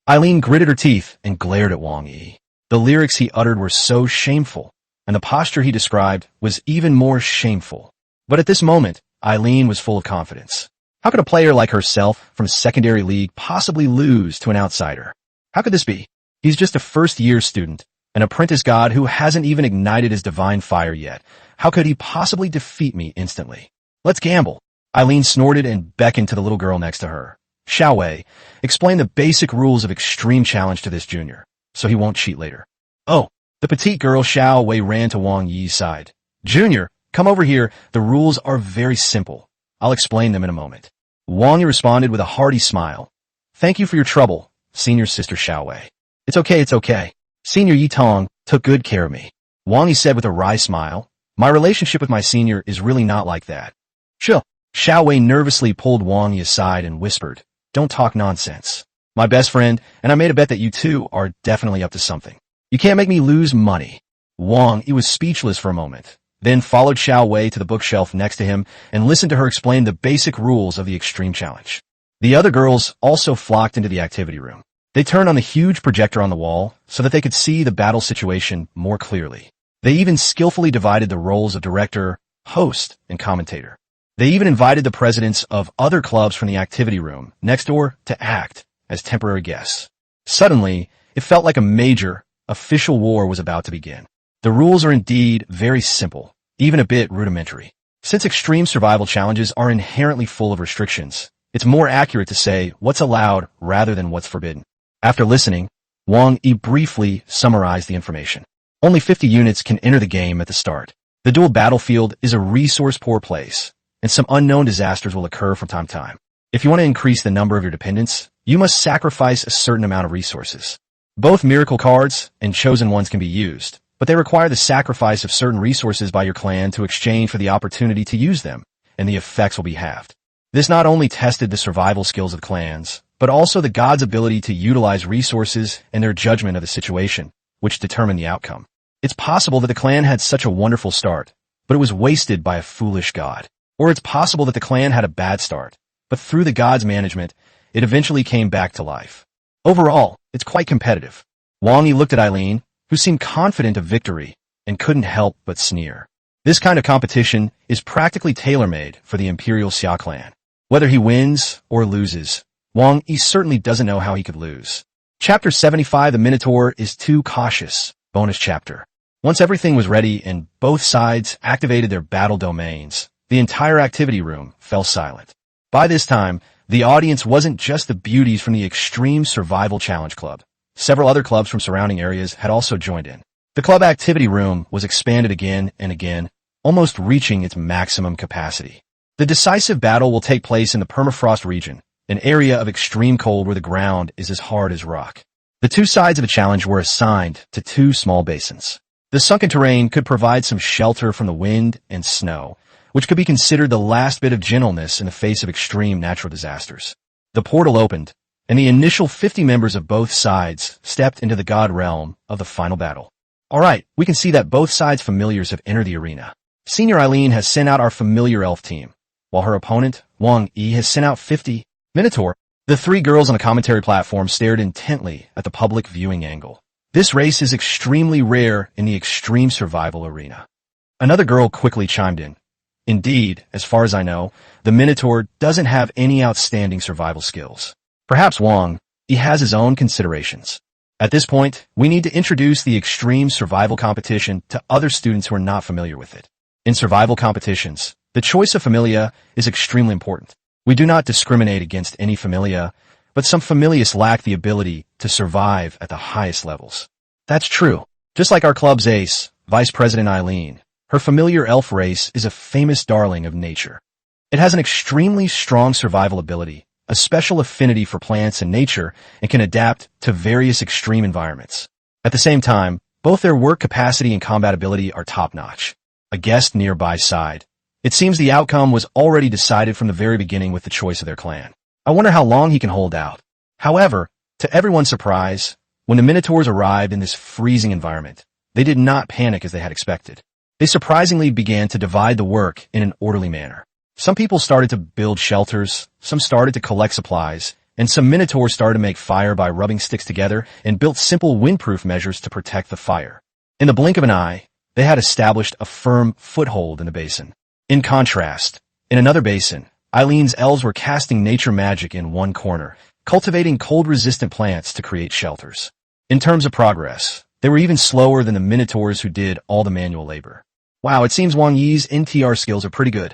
Eileen gritted her teeth and glared at Wang Yi. The lyrics he uttered were so shameful, and the posture he described was even more shameful. But at this moment, Eileen was full of confidence. How could a player like herself from a secondary league possibly lose to an outsider? How could this be? He's just a first-year student, an apprentice god who hasn't even ignited his divine fire yet. How could he possibly defeat me instantly? Let's gamble. Eileen snorted and beckoned to the little girl next to her. Xiao Wei, explain the basic rules of extreme challenge to this junior, so he won't cheat later. Oh, the petite girl Xiao Wei ran to Wang Yi's side. Junior, come over here. The rules are very simple. I'll explain them in a moment. Wang Yi responded with a hearty smile. Thank you for your trouble, senior sister Xiao Wei. It's okay. Senior Yi Tong took good care of me. Wang Yi said with a wry smile. My relationship with my senior is really not like that. Chill. Xiao Wei nervously pulled Wang Yi aside and whispered, don't talk nonsense. My best friend, and I made a bet that you two are definitely up to something. You can't make me lose money. Wang Yi was speechless for a moment, then followed Xiao Wei to the bookshelf next to him and listened to her explain the basic rules of the extreme challenge. The other girls also flocked into the activity room. They turned on the huge projector on the wall so that they could see the battle situation more clearly. They even skillfully divided the roles of director, host, and commentator. They even invited the presidents of other clubs from the activity room next door to act as temporary guests. Suddenly, it felt like a major, official war was about to begin. The rules are indeed very simple, even a bit rudimentary. Since extreme survival challenges are inherently full of restrictions, it's more accurate to say what's allowed rather than what's forbidden. After listening, Wang Yi briefly summarized the information. Only 50 units can enter the game at the start. The dual battlefield is a resource-poor place, and some unknown disasters will occur from time to time. If you want to increase the number of your dependents, you must sacrifice a certain amount of resources. Both miracle cards and chosen ones can be used, but they require the sacrifice of certain resources by your clan to exchange for the opportunity to use them, and the effects will be halved. This not only tested the survival skills of the clans, but also the gods' ability to utilize resources and their judgment of the situation, which determined the outcome. It's possible that the clan had such a wonderful start, but it was wasted by a foolish god. Or it's possible that the clan had a bad start, but through the god's management, it eventually came back to life. Overall, it's quite competitive. Wang Yi looked at Eileen, who seemed confident of victory, and couldn't help but sneer. This kind of competition is practically tailor-made for the Imperial Xia clan. Whether he wins or loses, Wang Yi certainly doesn't know how he could lose. Chapter 75, The Minotaur is Too Cautious, bonus chapter. Once everything was ready and both sides activated their battle domains, the entire activity room fell silent. By this time, the audience wasn't just the beauties from the Extreme Survival Challenge Club. Several other clubs from surrounding areas had also joined in. The club activity room was expanded again and again, almost reaching its maximum capacity. The decisive battle will take place in the permafrost region, an area of extreme cold where the ground is as hard as rock. The two sides of the challenge were assigned to two small basins. The sunken terrain could provide some shelter from the wind and snow, which could be considered the last bit of gentleness in the face of extreme natural disasters. The portal opened, and the initial 50 members of both sides stepped into the god realm of the final battle. All right, we can see that both sides' familiars have entered the arena. Senior Eileen has sent out our familiar elf team, while her opponent, Wang Yi, has sent out 50 Minotaur. The three girls on the commentary platform stared intently at the public viewing angle. This race is extremely rare in the extreme survival arena. Another girl quickly chimed in. Indeed, as far as I know, the Minotaur doesn't have any outstanding survival skills. Perhaps Wang Yi has his own considerations. At this point, we need to introduce the extreme survival competition to other students who are not familiar with it. In survival competitions, the choice of familia is extremely important. We do not discriminate against any familia, but some familias lack the ability to survive at the highest levels. That's true. Just like our club's ace, Vice President Eileen, her familiar elf race is a famous darling of nature. It has an extremely strong survival ability, a special affinity for plants and nature, and can adapt to various extreme environments. At the same time, both their work capacity and combat ability are top-notch. A guest nearby sighed. It seems the outcome was already decided from the very beginning with the choice of their clan. I wonder how long he can hold out. However, to everyone's surprise, when the Minotaurs arrived in this freezing environment, they did not panic as they had expected. They surprisingly began to divide the work in an orderly manner. Some people started to build shelters, some started to collect supplies, and some Minotaurs started to make fire by rubbing sticks together and built simple windproof measures to protect the fire. In the blink of an eye, they had established a firm foothold in the basin. In contrast, in another basin, Eileen's elves were casting nature magic in one corner, cultivating cold-resistant plants to create shelters. In terms of progress, they were even slower than the Minotaurs who did all the manual labor. Wow, it seems Wang Yi's NTR skills are pretty good.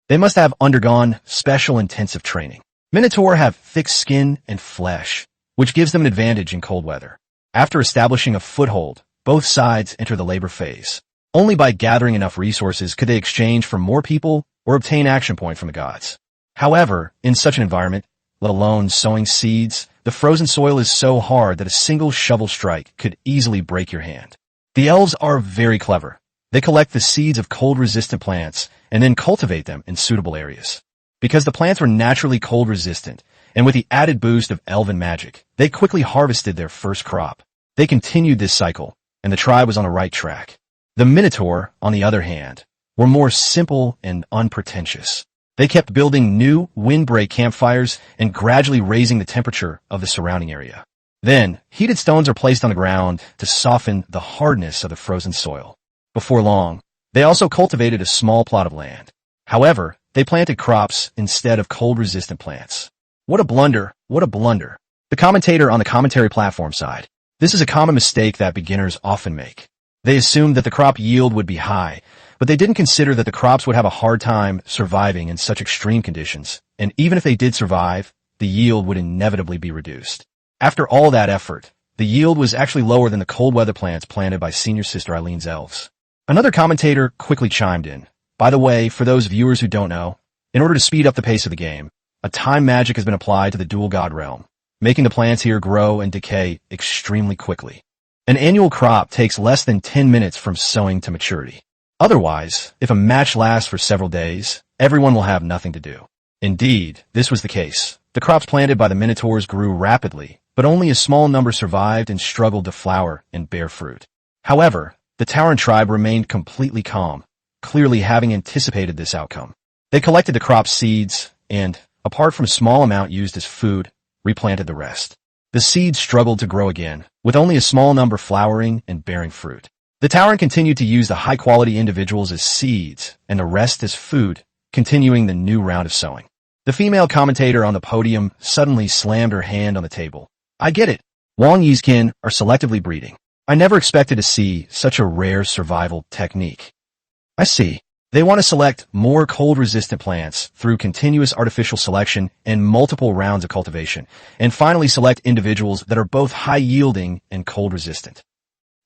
They must have undergone special intensive training. Minotaur have thick skin and flesh, which gives them an advantage in cold weather. After establishing a foothold, both sides enter the labor phase. Only by gathering enough resources could they exchange for more people or obtain action point from the gods. However, in such an environment, let alone sowing seeds, the frozen soil is so hard that a single shovel strike could easily break your hand. The elves are very clever. They collect the seeds of cold-resistant plants and then cultivate them in suitable areas. Because the plants were naturally cold-resistant, and with the added boost of elven magic, they quickly harvested their first crop. They continued this cycle, and the tribe was on the right track. The Minotaur, on the other hand, were more simple and unpretentious. They kept building new windbreak campfires and gradually raising the temperature of the surrounding area. Then, heated stones are placed on the ground to soften the hardness of the frozen soil. Before long, they also cultivated a small plot of land. However, they planted crops instead of cold-resistant plants. What a blunder, what a blunder. The commentator on the commentary platform sighed. This is a common mistake that beginners often make. They assumed that the crop yield would be high, but they didn't consider that the crops would have a hard time surviving in such extreme conditions, and even if they did survive, the yield would inevitably be reduced. After all that effort, the yield was actually lower than the cold weather plants planted by senior sister Eileen's elves. Another commentator quickly chimed in. By the way, for those viewers who don't know, in order to speed up the pace of the game, a time magic has been applied to the dual god realm, making the plants here grow and decay extremely quickly. An annual crop takes less than 10 minutes from sowing to maturity. Otherwise, if a match lasts for several days, everyone will have nothing to do. Indeed, this was the case. The crops planted by the Minotaurs grew rapidly, but only a small number survived and struggled to flower and bear fruit. However, the Tauren tribe remained completely calm, clearly having anticipated this outcome. They collected the crop's seeds and, apart from a small amount used as food, replanted the rest. The seeds struggled to grow again, with only a small number flowering and bearing fruit. The Tauren continued to use the high-quality individuals as seeds and the rest as food, continuing the new round of sowing. The female commentator on the podium suddenly slammed her hand on the table. I get it. Wang Yi's kin are selectively breeding. I never expected to see such a rare survival technique. I see. They want to select more cold-resistant plants through continuous artificial selection and multiple rounds of cultivation, and finally select individuals that are both high-yielding and cold-resistant.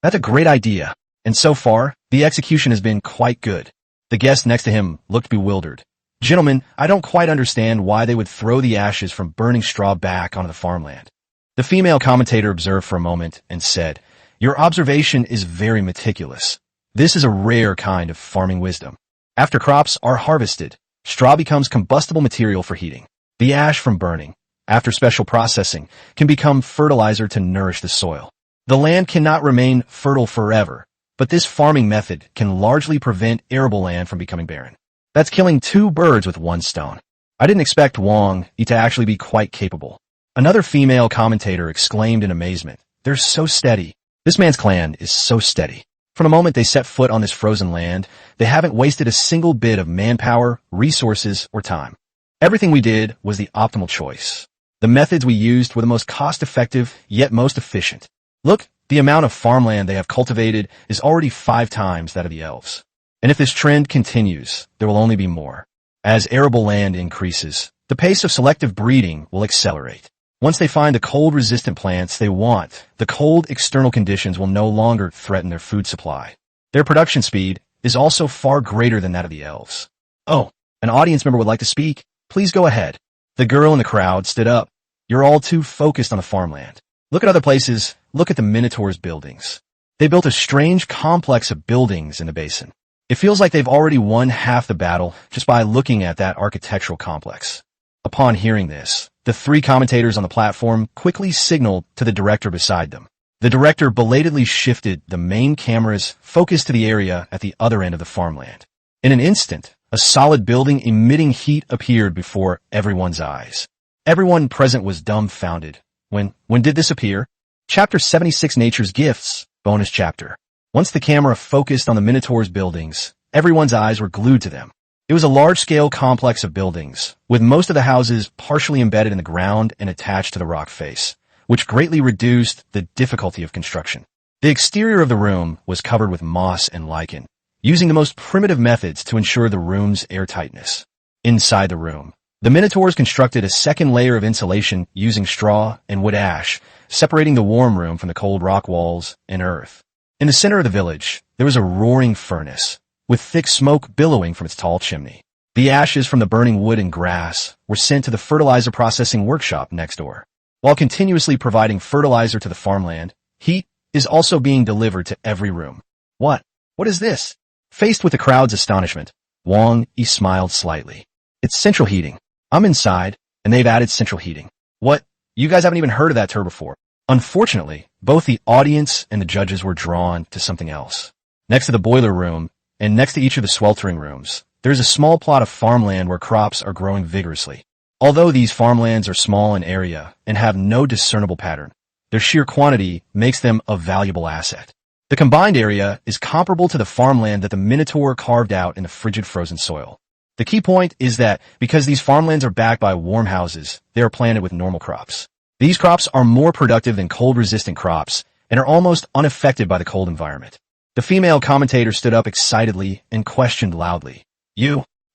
That's a great idea, and so far, the execution has been quite good. The guest next to him looked bewildered. Gentlemen, I don't quite understand why they would throw the ashes from burning straw back onto the farmland. The female commentator observed for a moment and said, "Your observation is very meticulous. This is a rare kind of farming wisdom. After crops are harvested, straw becomes combustible material for heating. The ash from burning, after special processing, can become fertilizer to nourish the soil. The land cannot remain fertile forever, but this farming method can largely prevent arable land from becoming barren. That's killing two birds with one stone." I didn't expect Wang Yi to actually be quite capable. Another female commentator exclaimed in amazement, "They're so steady. This man's clan is so steady. From the moment they set foot on this frozen land, they haven't wasted a single bit of manpower, resources, or time. Everything we did was the optimal choice. The methods we used were the most cost-effective, yet most efficient. Look, the amount of farmland they have cultivated is already 5 times that of the elves. And if this trend continues, there will only be more. As arable land increases, the pace of selective breeding will accelerate. Once they find the cold-resistant plants they want, the cold external conditions will no longer threaten their food supply. Their production speed is also far greater than that of the elves." "Oh, an audience member would like to speak. Please go ahead." The girl in the crowd stood up. "You're all too focused on the farmland. Look at other places. Look at the Minotaur's buildings. They built a strange complex of buildings in the basin. It feels like they've already won half the battle just by looking at that architectural complex." Upon hearing this, the 3 commentators on the platform quickly signaled to the director beside them. The director belatedly shifted the main camera's focus to the area at the other end of the farmland. In an instant, a solid building emitting heat appeared before everyone's eyes. Everyone present was dumbfounded. When did this appear? Chapter 76, Nature's Gifts, bonus chapter. Once the camera focused on the Minotaur's buildings, everyone's eyes were glued to them. It was a large-scale complex of buildings, with most of the houses partially embedded in the ground and attached to the rock face, which greatly reduced the difficulty of construction. The exterior of the room was covered with moss and lichen, using the most primitive methods to ensure the room's airtightness. Inside the room, the Minotaurs constructed a second layer of insulation using straw and wood ash, separating the warm room from the cold rock walls and earth. In the center of the village, there was a roaring furnace, with thick smoke billowing from its tall chimney. The ashes from the burning wood and grass were sent to the fertilizer processing workshop next door. While continuously providing fertilizer to the farmland, heat is also being delivered to every room. What is this? Faced with the crowd's astonishment, Wang Yi smiled slightly. "It's central heating. I'm inside, and they've added central heating." "What? You guys haven't even heard of that term before." Unfortunately, both the audience and the judges were drawn to something else. Next to the boiler room, and next to each of the sweltering rooms, there is a small plot of farmland where crops are growing vigorously. Although these farmlands are small in area and have no discernible pattern, their sheer quantity makes them a valuable asset. The combined area is comparable to the farmland that the Minotaur carved out in the frigid frozen soil. The key point is that because these farmlands are backed by warm houses, they are planted with normal crops. These crops are more productive than cold-resistant crops and are almost unaffected by the cold environment. The female commentator stood up excitedly and questioned loudly,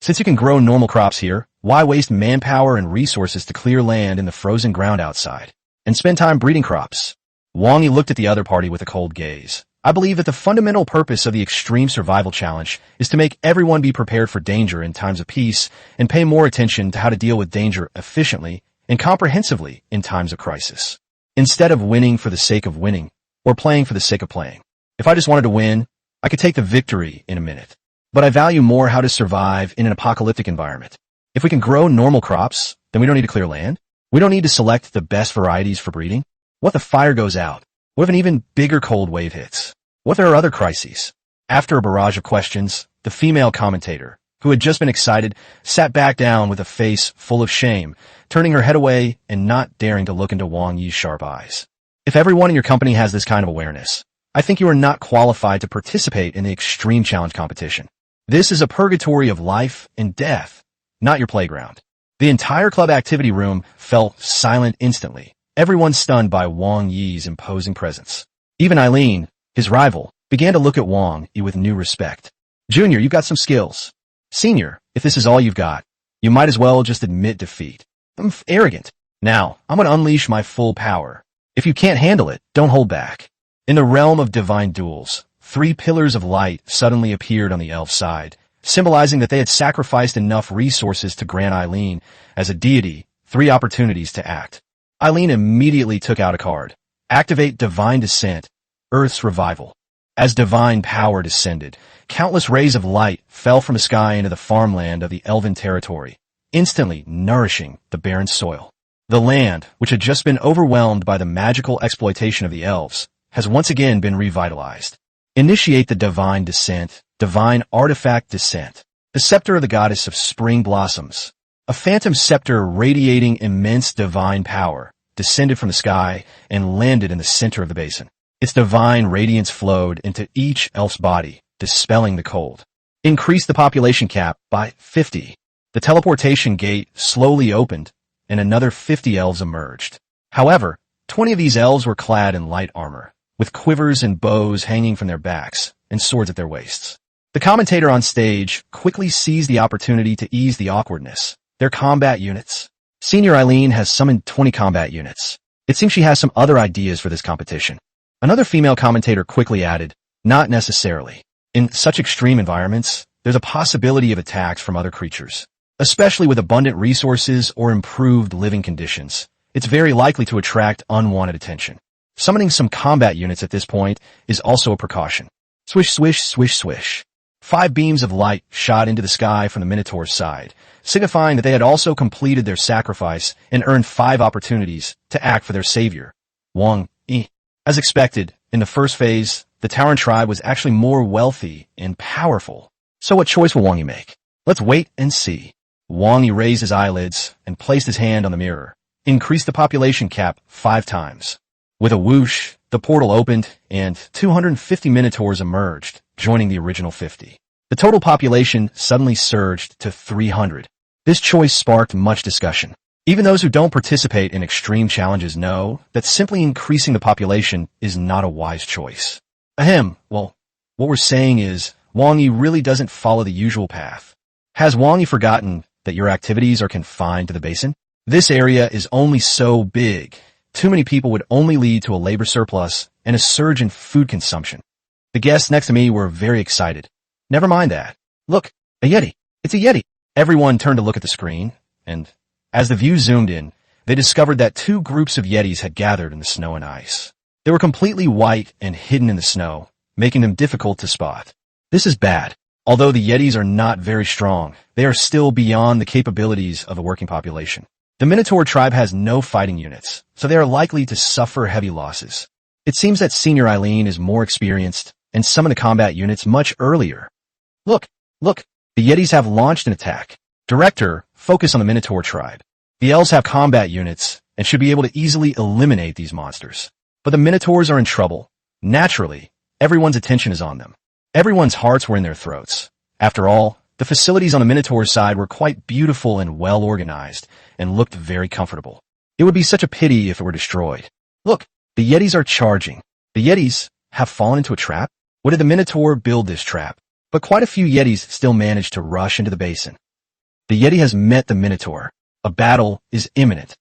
Since you can grow normal crops here, why waste manpower and resources to clear land in the frozen ground outside, and spend time breeding crops?" Wang Yi looked at the other party with a cold gaze. "I believe that the fundamental purpose of the extreme survival challenge is to make everyone be prepared for danger in times of peace and pay more attention to how to deal with danger efficiently and comprehensively in times of crisis, instead of winning for the sake of winning or playing for the sake of playing. If I just wanted to win, I could take the victory in a minute. But I value more how to survive in an apocalyptic environment. If we can grow normal crops, then we don't need to clear land. We don't need to select the best varieties for breeding. What if the fire goes out? What if an even bigger cold wave hits? What if there are other crises?" After a barrage of questions, the female commentator, who had just been excited, sat back down with a face full of shame, turning her head away and not daring to look into Wang Yi's sharp eyes. "If everyone in your company has this kind of awareness, I think you are not qualified to participate in the extreme challenge competition. This is a purgatory of life and death, not your playground." The entire club activity room fell silent instantly, everyone stunned by Wang Yi's imposing presence. Even Eileen, his rival, began to look at Wang Yi with new respect. "Junior, you've got some skills. Senior, if this is all you've got, you might as well just admit defeat. I'm arrogant. Now, I'm gonna unleash my full power. If you can't handle it, don't hold back. In the realm of divine duels, 3 pillars of light suddenly appeared on the elf side, symbolizing that they had sacrificed enough resources to grant Eileen, as a deity, 3 opportunities to act. Eileen immediately took out a card. Activate Divine Descent, Earth's Revival. As divine power descended, countless rays of light fell from the sky into the farmland of the elven territory, instantly nourishing the barren soil. The land, which had just been overwhelmed by the magical exploitation of the elves, has once again been revitalized. Initiate the Divine Descent, Divine Artifact Descent. The Scepter of the Goddess of Spring Blossoms. A phantom scepter radiating immense divine power descended from the sky and landed in the center of the basin. Its divine radiance flowed into each elf's body, dispelling the cold. Increase the population cap by 50. The teleportation gate slowly opened, and another 50 elves emerged. However, 20 of these elves were clad in light armor, with quivers and bows hanging from their backs and swords at their waists. The commentator on stage quickly seized the opportunity to ease the awkwardness. Their combat units. Senior Eileen has summoned 20 combat units. It seems she has some other ideas for this competition. Another female commentator quickly added, not necessarily. In such extreme environments, there's a possibility of attacks from other creatures. Especially with abundant resources or improved living conditions, it's very likely to attract unwanted attention. Summoning some combat units at this point is also a precaution. Swish, swish, swish, swish. 5 beams of light shot into the sky from the Minotaur's side, signifying that they had also completed their sacrifice and earned 5 opportunities to act for their savior, Wang Yi. As expected, in the first phase, the Tauren tribe was actually more wealthy and powerful. So what choice will Wang Yi make? Let's wait and see. Wang Yi raised his eyelids and placed his hand on the mirror. Increased the population cap 5 times. With a whoosh, the portal opened and 250 Minotaurs emerged, joining the original 50. The total population suddenly surged to 300. This choice sparked much discussion. Even those who don't participate in extreme challenges know that simply increasing the population is not a wise choice. Well, what we're saying is, Wang Yi really doesn't follow the usual path. Has Wang Yi forgotten that your activities are confined to the basin? This area is only so big. Too many people would only lead to a labor surplus and a surge in food consumption. The guests next to me were very excited. Never mind that. Look, a Yeti. It's a Yeti. Everyone turned to look at the screen, and as the view zoomed in, they discovered that 2 groups of Yetis had gathered in the snow and ice. They were completely white and hidden in the snow, making them difficult to spot. This is bad. Although the Yetis are not very strong, they are still beyond the capabilities of a working population. The Minotaur tribe has no fighting units, so they are likely to suffer heavy losses. It seems that Senior Eileen is more experienced and summoned the combat units much earlier. Look, the Yetis have launched an attack. Director, focus on the Minotaur tribe. The elves have combat units and should be able to easily eliminate these monsters. But the Minotaurs are in trouble. Naturally, everyone's attention is on them. Everyone's hearts were in their throats. After all, the facilities on the Minotaur side were quite beautiful and well organized and looked very comfortable. It would be such a pity if it were destroyed. Look, the Yetis are charging. The Yetis have fallen into a trap? What did the Minotaur build this trap? But quite a few Yetis still managed to rush into the basin. The Yeti has met the Minotaur. A battle is imminent.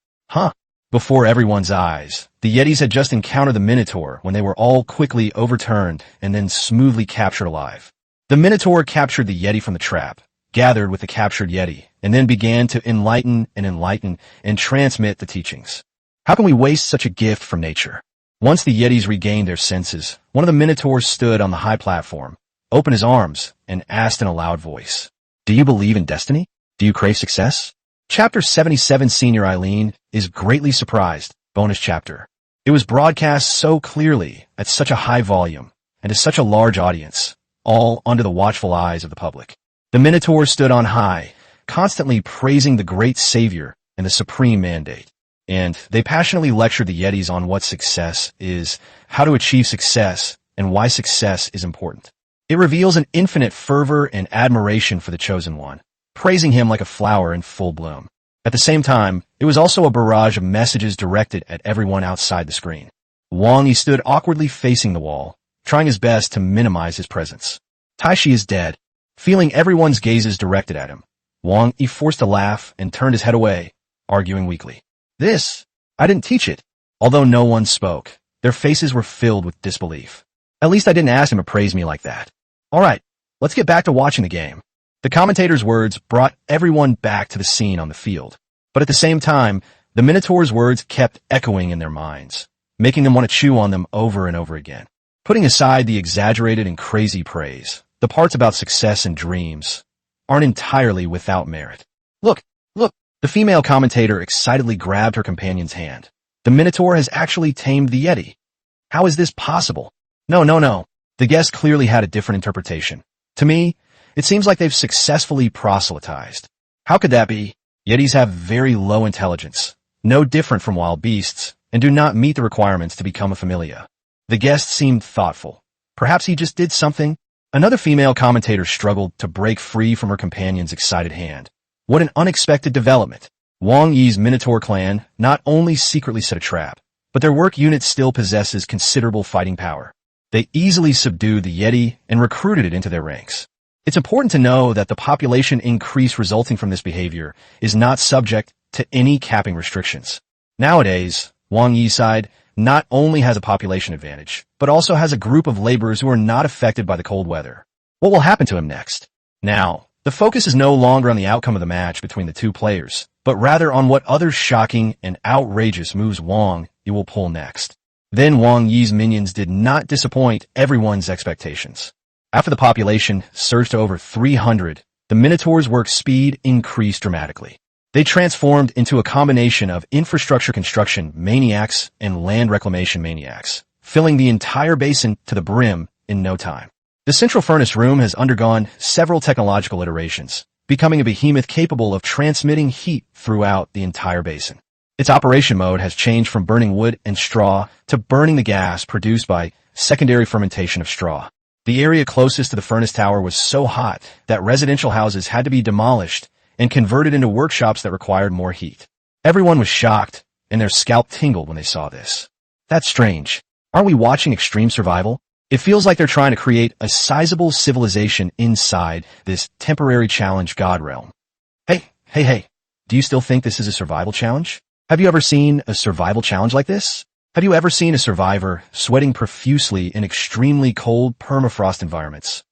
Before everyone's eyes, the Yetis had just encountered the Minotaur when they were all quickly overturned and then smoothly captured alive. The Minotaur captured the Yeti from the trap, gathered with the captured Yeti, and then began to enlighten and transmit the teachings. How can we waste such a gift from nature? Once the Yetis regained their senses, one of the Minotaurs stood on the high platform, opened his arms, and asked in a loud voice, "Do you believe in destiny? Do you crave success?" Chapter 77 Senior Eileen is greatly surprised. Bonus chapter. It was broadcast so clearly at such a high volume and to such a large audience, all under the watchful eyes of the public. The Minotaur stood on high, constantly praising the great savior and the supreme mandate. And they passionately lectured the Yetis on what success is, how to achieve success, and why success is important. It reveals an infinite fervor and admiration for the Chosen One, praising him like a flower in full bloom. At the same time, it was also a barrage of messages directed at everyone outside the screen. Wang Yi stood awkwardly facing the wall, trying his best to minimize his presence. Taishi is dead. Feeling everyone's gazes directed at him, Wang Yi forced a laugh and turned his head away, arguing weakly. I didn't teach it. Although no one spoke, their faces were filled with disbelief. At least I didn't ask him to praise me like that. All right, let's get back to watching the game. The commentator's words brought everyone back to the scene on the field. But at the same time, the Minotaur's words kept echoing in their minds, making them want to chew on them over and over again. Putting aside the exaggerated and crazy praise, the parts about success and dreams aren't entirely without merit. Look, the female commentator excitedly grabbed her companion's hand. The Minotaur has actually tamed the Yeti. How is this possible? No. The guest clearly had a different interpretation. To me, it seems like they've successfully proselytized. How could that be? Yetis have very low intelligence, no different from wild beasts, and do not meet the requirements to become a familia. The guest seemed thoughtful. Perhaps he just did something. Another female commentator struggled to break free from her companion's excited hand. What an unexpected development. Wang Yi's Minotaur clan not only secretly set a trap, but their work unit still possesses considerable fighting power. They easily subdued the Yeti and recruited it into their ranks. It's important to know that the population increase resulting from this behavior is not subject to any capping restrictions. Nowadays, Wang Yi's side not only has a population advantage, but also has a group of laborers who are not affected by the cold weather. What will happen to him next? Now, the focus is no longer on the outcome of the match between the two players, but rather on what other shocking and outrageous moves Wang Yi will pull next. Then Wang Yi's minions did not disappoint everyone's expectations. After the population surged to over 300, the Minotaur's work speed increased dramatically. They transformed into a combination of infrastructure construction maniacs and land reclamation maniacs, filling the entire basin to the brim in no time. The central furnace room has undergone several technological iterations, becoming a behemoth capable of transmitting heat throughout the entire basin. Its operation mode has changed from burning wood and straw to burning the gas produced by secondary fermentation of straw. The area closest to the furnace tower was so hot that residential houses had to be demolished and converted into workshops that required more heat. Everyone was shocked, and their scalp tingled when they saw this. That's strange. Aren't we watching extreme survival? It feels like they're trying to create a sizable civilization inside this temporary challenge god realm. Hey, do you still think this is a survival challenge? Have you ever seen a survival challenge like this? Have you ever seen a survivor sweating profusely in extremely cold permafrost environments?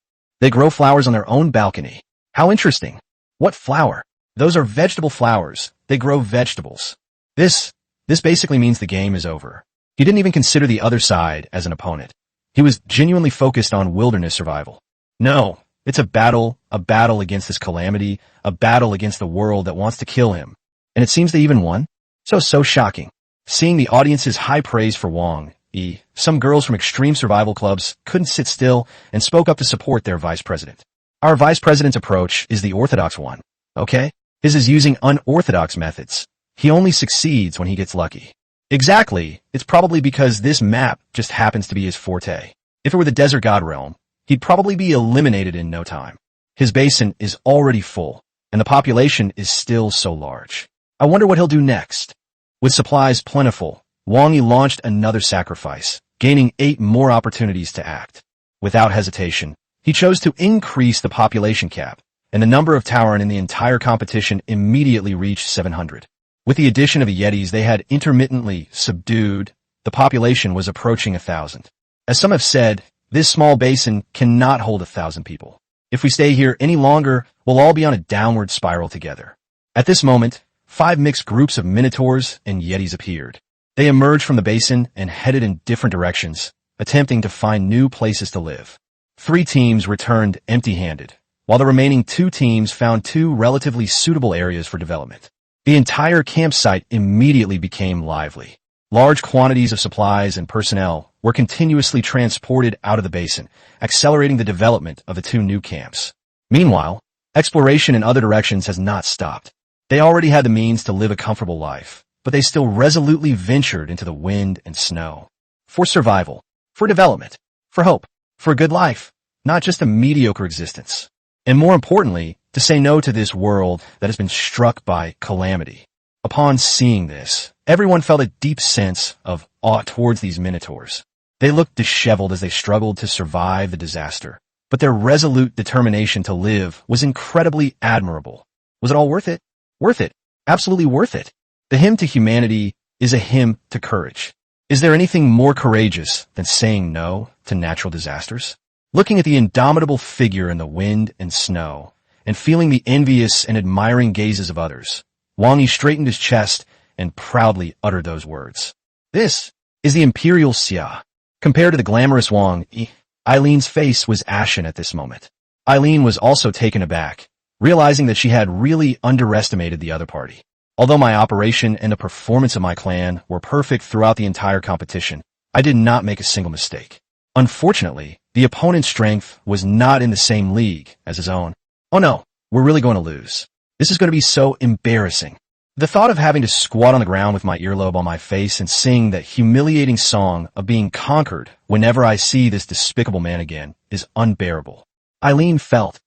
They grow flowers on their own balcony. How interesting. What flower? Those are vegetable flowers. They grow vegetables. This basically means the game is over. He didn't even consider the other side as an opponent. He was genuinely focused on wilderness survival. No, it's a battle against this calamity, a battle against the world that wants to kill him. And it seems they even won? So shocking. Seeing the audience's high praise for Wang Yi, some girls from extreme survival clubs couldn't sit still and spoke up to support their vice president. Our vice president's approach is the orthodox one, okay? His is using unorthodox methods. He only succeeds when he gets lucky. Exactly, it's probably because this map just happens to be his forte. If it were the desert god realm, he'd probably be eliminated in no time. His basin is already full, and the population is still so large. I wonder what he'll do next. With supplies plentiful, Wang Yi launched another sacrifice, gaining 8 more opportunities to act. Without hesitation, he chose to increase the population cap, and the number of Tauren in the entire competition immediately reached 700. With the addition of the Yetis they had intermittently subdued, the population was approaching 1,000. As some have said, this small basin cannot hold 1,000 people. If we stay here any longer, we'll all be on a downward spiral together. At this moment, 5 mixed groups of Minotaurs and Yetis appeared. They emerged from the basin and headed in different directions, attempting to find new places to live. 3 teams returned empty-handed, while the remaining 2 teams found 2 relatively suitable areas for development. The entire campsite immediately became lively. Large quantities of supplies and personnel were continuously transported out of the basin, accelerating the development of the 2 new camps. Meanwhile, exploration in other directions has not stopped. They already had the means to live a comfortable life, but they still resolutely ventured into the wind and snow. For survival, for development, for hope, for a good life, not just a mediocre existence. And more importantly, to say no to this world that has been struck by calamity. Upon seeing this, everyone felt a deep sense of awe towards these Minotaurs. They looked disheveled as they struggled to survive the disaster. but their resolute determination to live was incredibly admirable. Was it all worth it? Worth it. Absolutely worth it. The hymn to humanity is a hymn to courage. Is there anything more courageous than saying no to natural disasters? Looking at the indomitable figure in the wind and snow, and feeling the envious and admiring gazes of others, Wang Yi straightened his chest and proudly uttered those words. This is the Imperial Xia. Compared to the glamorous Wang Yi, Eileen's face was ashen at this moment. Eileen was also taken aback, realizing that she had really underestimated the other party. Although my operation and the performance of my clan were perfect throughout the entire competition, I did not make a single mistake. Unfortunately, the opponent's strength was not in the same league as his own. Oh no, we're really going to lose. This is going to be so embarrassing. The thought of having to squat on the ground with my earlobe on my face and sing that humiliating song of being conquered whenever I see this despicable man again is unbearable. Eileen felt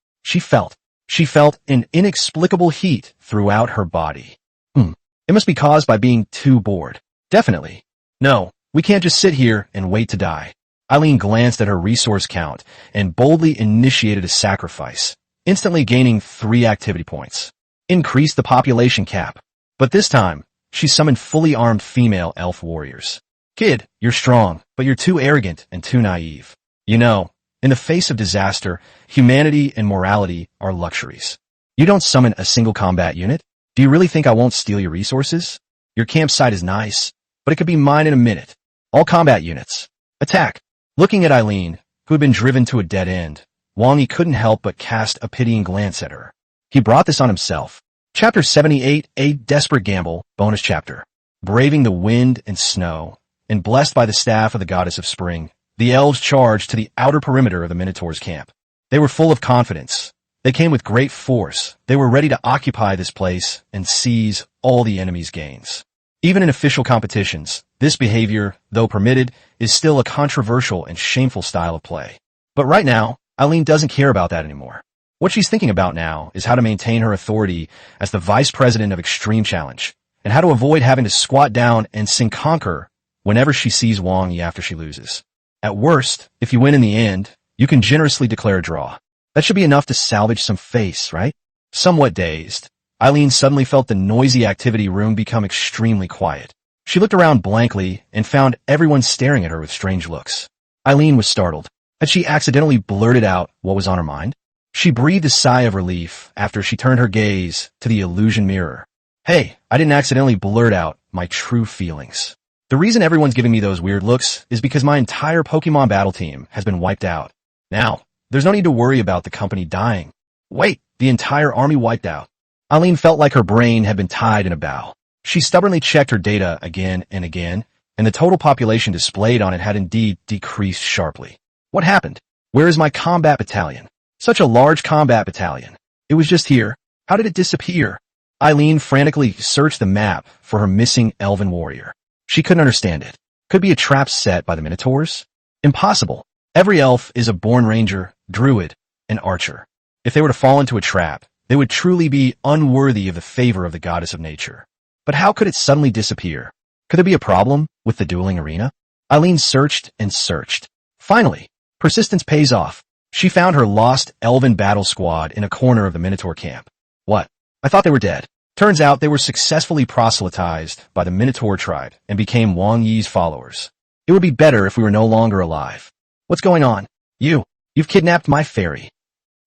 an inexplicable heat throughout her body. It must be caused by being too bored. Definitely. No, we can't just sit here and wait to die. Eileen glanced at her resource count and boldly initiated a sacrifice, instantly gaining 3 activity points. Increased the population cap. But this time, she summoned fully armed female elf warriors. Kid, you're strong, but you're too arrogant and too naive. You know, in the face of disaster, humanity and morality are luxuries. You don't summon a single combat unit? Do you really think I won't steal your resources? Your campsite is nice, but it could be mine in a minute. All combat units. Attack. Looking at Eileen, who had been driven to a dead end, Wang Yi couldn't help but cast a pitying glance at her. He brought this on himself. Chapter 78, A Desperate Gamble, bonus chapter. Braving the wind and snow, and blessed by the staff of the goddess of spring, the elves charged to the outer perimeter of the Minotaur's camp. They were full of confidence. They came with great force. They were ready to occupy this place and seize all the enemy's gains. Even in official competitions, this behavior, though permitted, is still a controversial and shameful style of play. But right now, Eileen doesn't care about that anymore. What she's thinking about now is how to maintain her authority as the vice president of Extreme Challenge, and how to avoid having to squat down and sing Conquer whenever she sees Wang Yi after she loses. At worst, if you win in the end, you can generously declare a draw. That should be enough to salvage some face, right? Somewhat dazed, Eileen suddenly felt the noisy activity room become extremely quiet. She looked around blankly and found everyone staring at her with strange looks. Eileen was startled. Had she accidentally blurted out what was on her mind? She breathed a sigh of relief after she turned her gaze to the illusion mirror. Hey, I didn't accidentally blurt out my true feelings. The reason everyone's giving me those weird looks is because my entire Pokemon battle team has been wiped out. Now, there's no need to worry about the company dying. Wait, the entire army wiped out. Eileen felt like her brain had been tied in a bow. She stubbornly checked her data again and again, and the total population displayed on it had indeed decreased sharply. What happened? Where is my combat battalion? Such a large combat battalion. It was just here. How did it disappear? Eileen frantically searched the map for her missing elven warrior. She couldn't understand it. Could be a trap set by the Minotaurs? Impossible. Every elf is a born ranger, druid, and archer. If they were to fall into a trap, they would truly be unworthy of the favor of the goddess of nature. But how could it suddenly disappear? Could there be a problem with the dueling arena? Eileen searched and searched. Finally, persistence pays off. She found her lost elven battle squad in a corner of the Minotaur camp. What? I thought they were dead. Turns out they were successfully proselytized by the Minotaur tribe and became Wang Yi's followers. It would be better if we were no longer alive. What's going on? You've kidnapped my fairy.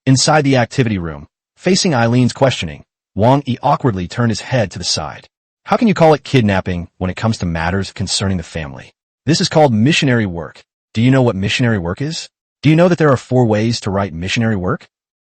Inside the activity room, facing Eileen's questioning, Wang Yi awkwardly turned his head to the side. How can you call it kidnapping when it comes to matters concerning the family? This is called missionary work. Do you know what missionary work is? Do you know that there are 4 ways to write missionary work?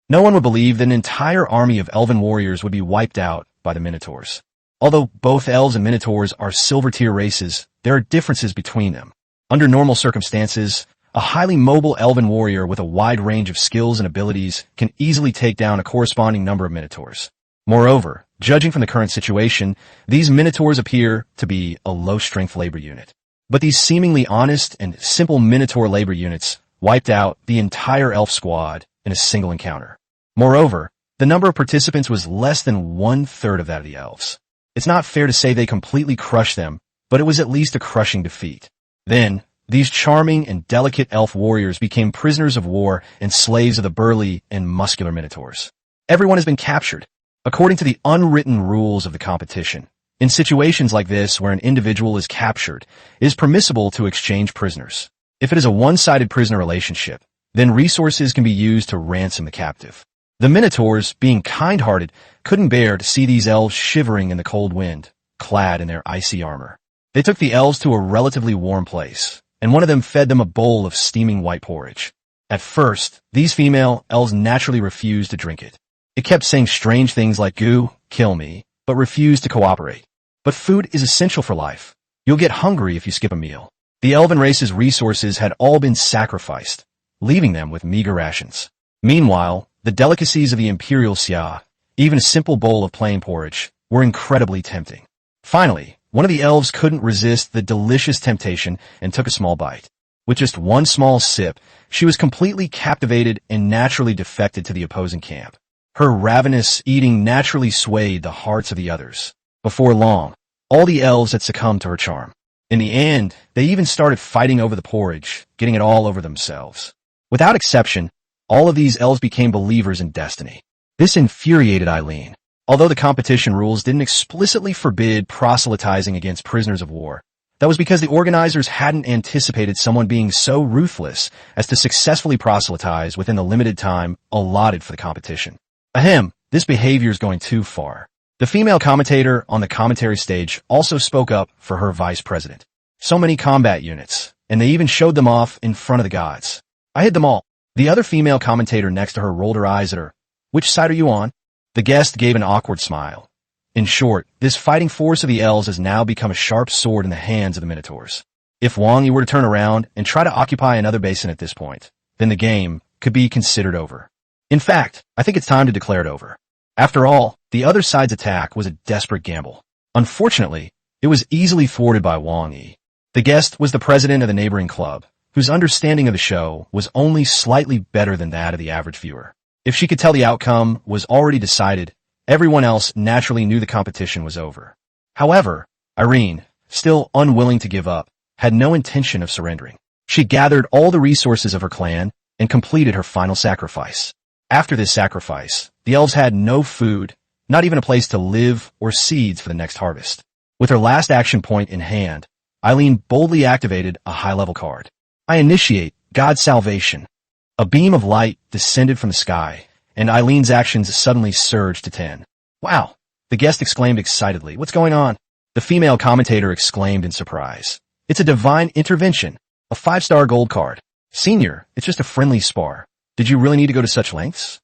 No one would believe that an entire army of elven warriors would be wiped out by the Minotaurs. Although both elves and Minotaurs are silver-tier races, there are differences between them. Under normal circumstances, a highly mobile elven warrior with a wide range of skills and abilities can easily take down a corresponding number of Minotaurs. Moreover, judging from the current situation, these Minotaurs appear to be a low-strength labor unit. But these seemingly honest and simple Minotaur labor units wiped out the entire elf squad in a single encounter. Moreover, the number of participants was less than 1/3 of that of the elves. It's not fair to say they completely crushed them, but it was at least a crushing defeat. Then, These charming and delicate elf warriors became prisoners of war and slaves of the burly and muscular minotaurs. Everyone has been captured, according to the unwritten rules of the competition. In situations like this where an individual is captured, it is permissible to exchange prisoners. If it is a one-sided prisoner relationship, then resources can be used to ransom the captive. The minotaurs, being kind-hearted, couldn't bear to see these elves shivering in the cold wind, clad in their icy armor. They took the elves to a relatively warm place, and one of them fed them a bowl of steaming white porridge. At first, these female elves naturally refused to drink it. It kept saying strange things like "goo, kill me," but refused to cooperate. But food is essential for life. You'll get hungry if you skip a meal. The elven race's resources had all been sacrificed, leaving them with meager rations. Meanwhile, the delicacies of the Imperial Xia, even a simple bowl of plain porridge, were incredibly tempting. Finally, one of the elves couldn't resist the delicious temptation and took a small bite. With just one small sip, she was completely captivated and naturally defected to the opposing camp. Her ravenous eating naturally swayed the hearts of the others. Before long, all the elves had succumbed to her charm. In the end, they even started fighting over the porridge, getting it all over themselves. Without exception, all of these elves became believers in destiny. This infuriated Eileen. Although the competition rules didn't explicitly forbid proselytizing against prisoners of war, that was because the organizers hadn't anticipated someone being so ruthless as to successfully proselytize within the limited time allotted for the competition. Ahem, this behavior is going too far. The female commentator on the commentary stage also spoke up for her vice president. So many combat units, and they even showed them off in front of the gods. I hid them all. The other female commentator next to her rolled her eyes at her. Which side are you on? The guest gave an awkward smile. In short, this fighting force of the elves has now become a sharp sword in the hands of the minotaurs. If Wang Yi were to turn around and try to occupy another basin at this point, then the game could be considered over. In fact, I think it's time to declare it over. After all, the other side's attack was a desperate gamble. Unfortunately, it was easily thwarted by Wang Yi. The guest was the president of the neighboring club, whose understanding of the show was only slightly better than that of the average viewer. If she could tell the outcome was already decided, everyone else naturally knew the competition was over. However, Irene, still unwilling to give up, had no intention of surrendering. She gathered all the resources of her clan and completed her final sacrifice. After this sacrifice, the elves had no food, not even a place to live or seeds for the next harvest. With her last action point in hand, Eileen boldly activated a high-level card. I initiate God's salvation. A beam of light descended from the sky, and Eileen's actions suddenly surged to 10. Wow! The guest exclaimed excitedly. What's going on? The female commentator exclaimed in surprise. It's a divine intervention, a 5-star gold card. Senior, it's just a friendly spar. Did you really need to go to such lengths?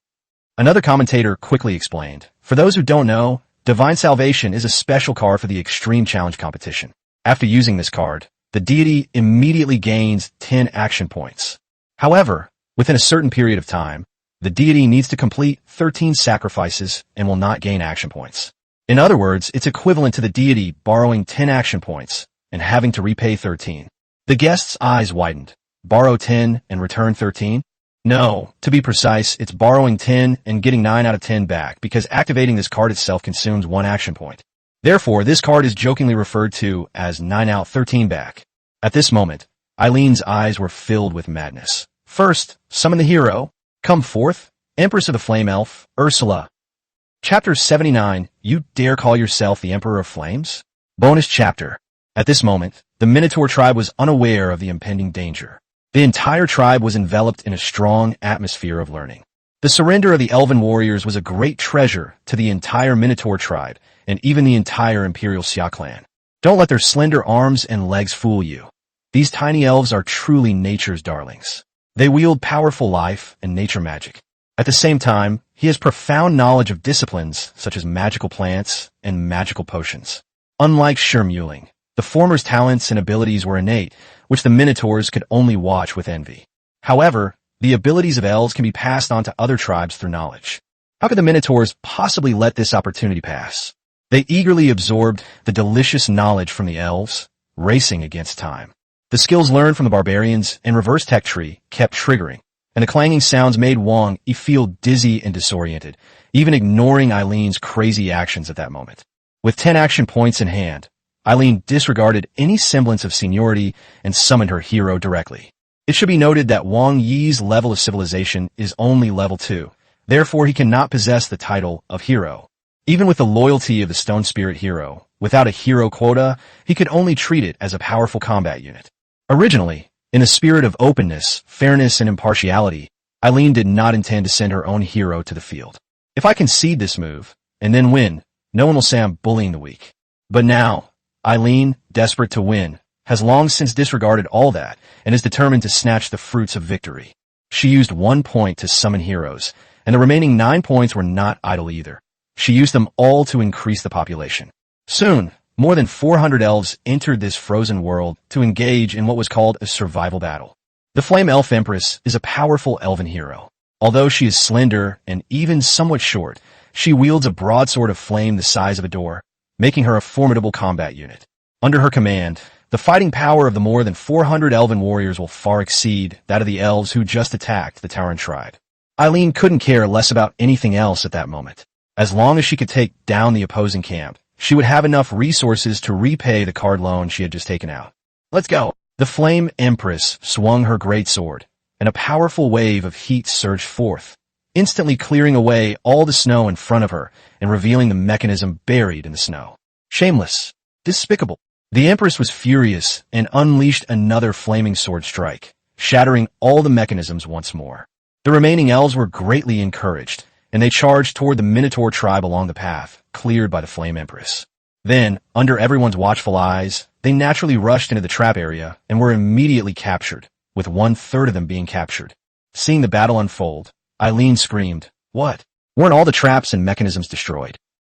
Another commentator quickly explained. For those who don't know, Divine Salvation is a special card for the Extreme Challenge competition. After using this card, the deity immediately gains 10 action points. However, within a certain period of time, the deity needs to complete 13 sacrifices and will not gain action points. In other words, it's equivalent to the deity borrowing 10 action points and having to repay 13. The guest's eyes widened. Borrow 10 and return 13? No, to be precise, it's borrowing 10 and getting 9 out of 10 back because activating this card itself consumes 1 action point. Therefore, this card is jokingly referred to as 9 out 13 back. At this moment, Eileen's eyes were filled with madness. First, summon the hero. Come forth, Empress of the Flame Elf, Ursula. Chapter 79, You Dare Call Yourself the Emperor of Flames? Bonus chapter. At this moment, the Minotaur tribe was unaware of the impending danger. The entire tribe was enveloped in a strong atmosphere of learning. The surrender of the elven warriors was a great treasure to the entire Minotaur tribe and even the entire Imperial Xia clan. Don't let their slender arms and legs fool you. These tiny elves are truly nature's darlings. They wield powerful life and nature magic. At the same time, he has profound knowledge of disciplines such as magical plants and magical potions. Unlike Shermuling, the former's talents and abilities were innate, which the Minotaurs could only watch with envy. However, the abilities of elves can be passed on to other tribes through knowledge. How could the Minotaurs possibly let this opportunity pass? They eagerly absorbed the delicious knowledge from the elves, racing against time. The skills learned from the barbarians and reverse tech tree kept triggering, and the clanging sounds made Wang Yi feel dizzy and disoriented, even ignoring Eileen's crazy actions at that moment. With 10 action points in hand, Eileen disregarded any semblance of seniority and summoned her hero directly. It should be noted that Wang Yi's level of civilization is only level 2, therefore he cannot possess the title of hero. Even with the loyalty of the Stone Spirit hero, without a hero quota, he could only treat it as a powerful combat unit. Originally, in a spirit of openness, fairness, and impartiality, Eileen did not intend to send her own hero to the field. If I concede this move, and then win, no one will say I'm bullying the weak. But now, Eileen, desperate to win, has long since disregarded all that and is determined to snatch the fruits of victory. She used 1 point to summon heroes, and the remaining 9 points were not idle either. She used them all to increase the population. Soon, more than 400 elves entered this frozen world to engage in what was called a survival battle. The Flame Elf Empress is a powerful elven hero. Although she is slender and even somewhat short, she wields a broadsword of flame the size of a door, making her a formidable combat unit. Under her command, the fighting power of the more than 400 elven warriors will far exceed that of the elves who just attacked the Tauren tribe. Eileen couldn't care less about anything else at that moment. As long as she could take down the opposing camp, she would have enough resources to repay the card loan she had just taken out. Let's go! The Flame Empress swung her great sword, and a powerful wave of heat surged forth, instantly clearing away all the snow in front of her and revealing the mechanism buried in the snow. Shameless. Despicable. The Empress was furious and unleashed another flaming sword strike, shattering all the mechanisms once more. The remaining elves were greatly encouraged, and they charged toward the Minotaur tribe along the path, cleared by the Flame Empress. Then, under everyone's watchful eyes, they naturally rushed into the trap area and were immediately captured, with 1/3 of them being captured. Seeing the battle unfold, Eileen screamed, "What? Weren't all the traps and mechanisms destroyed?"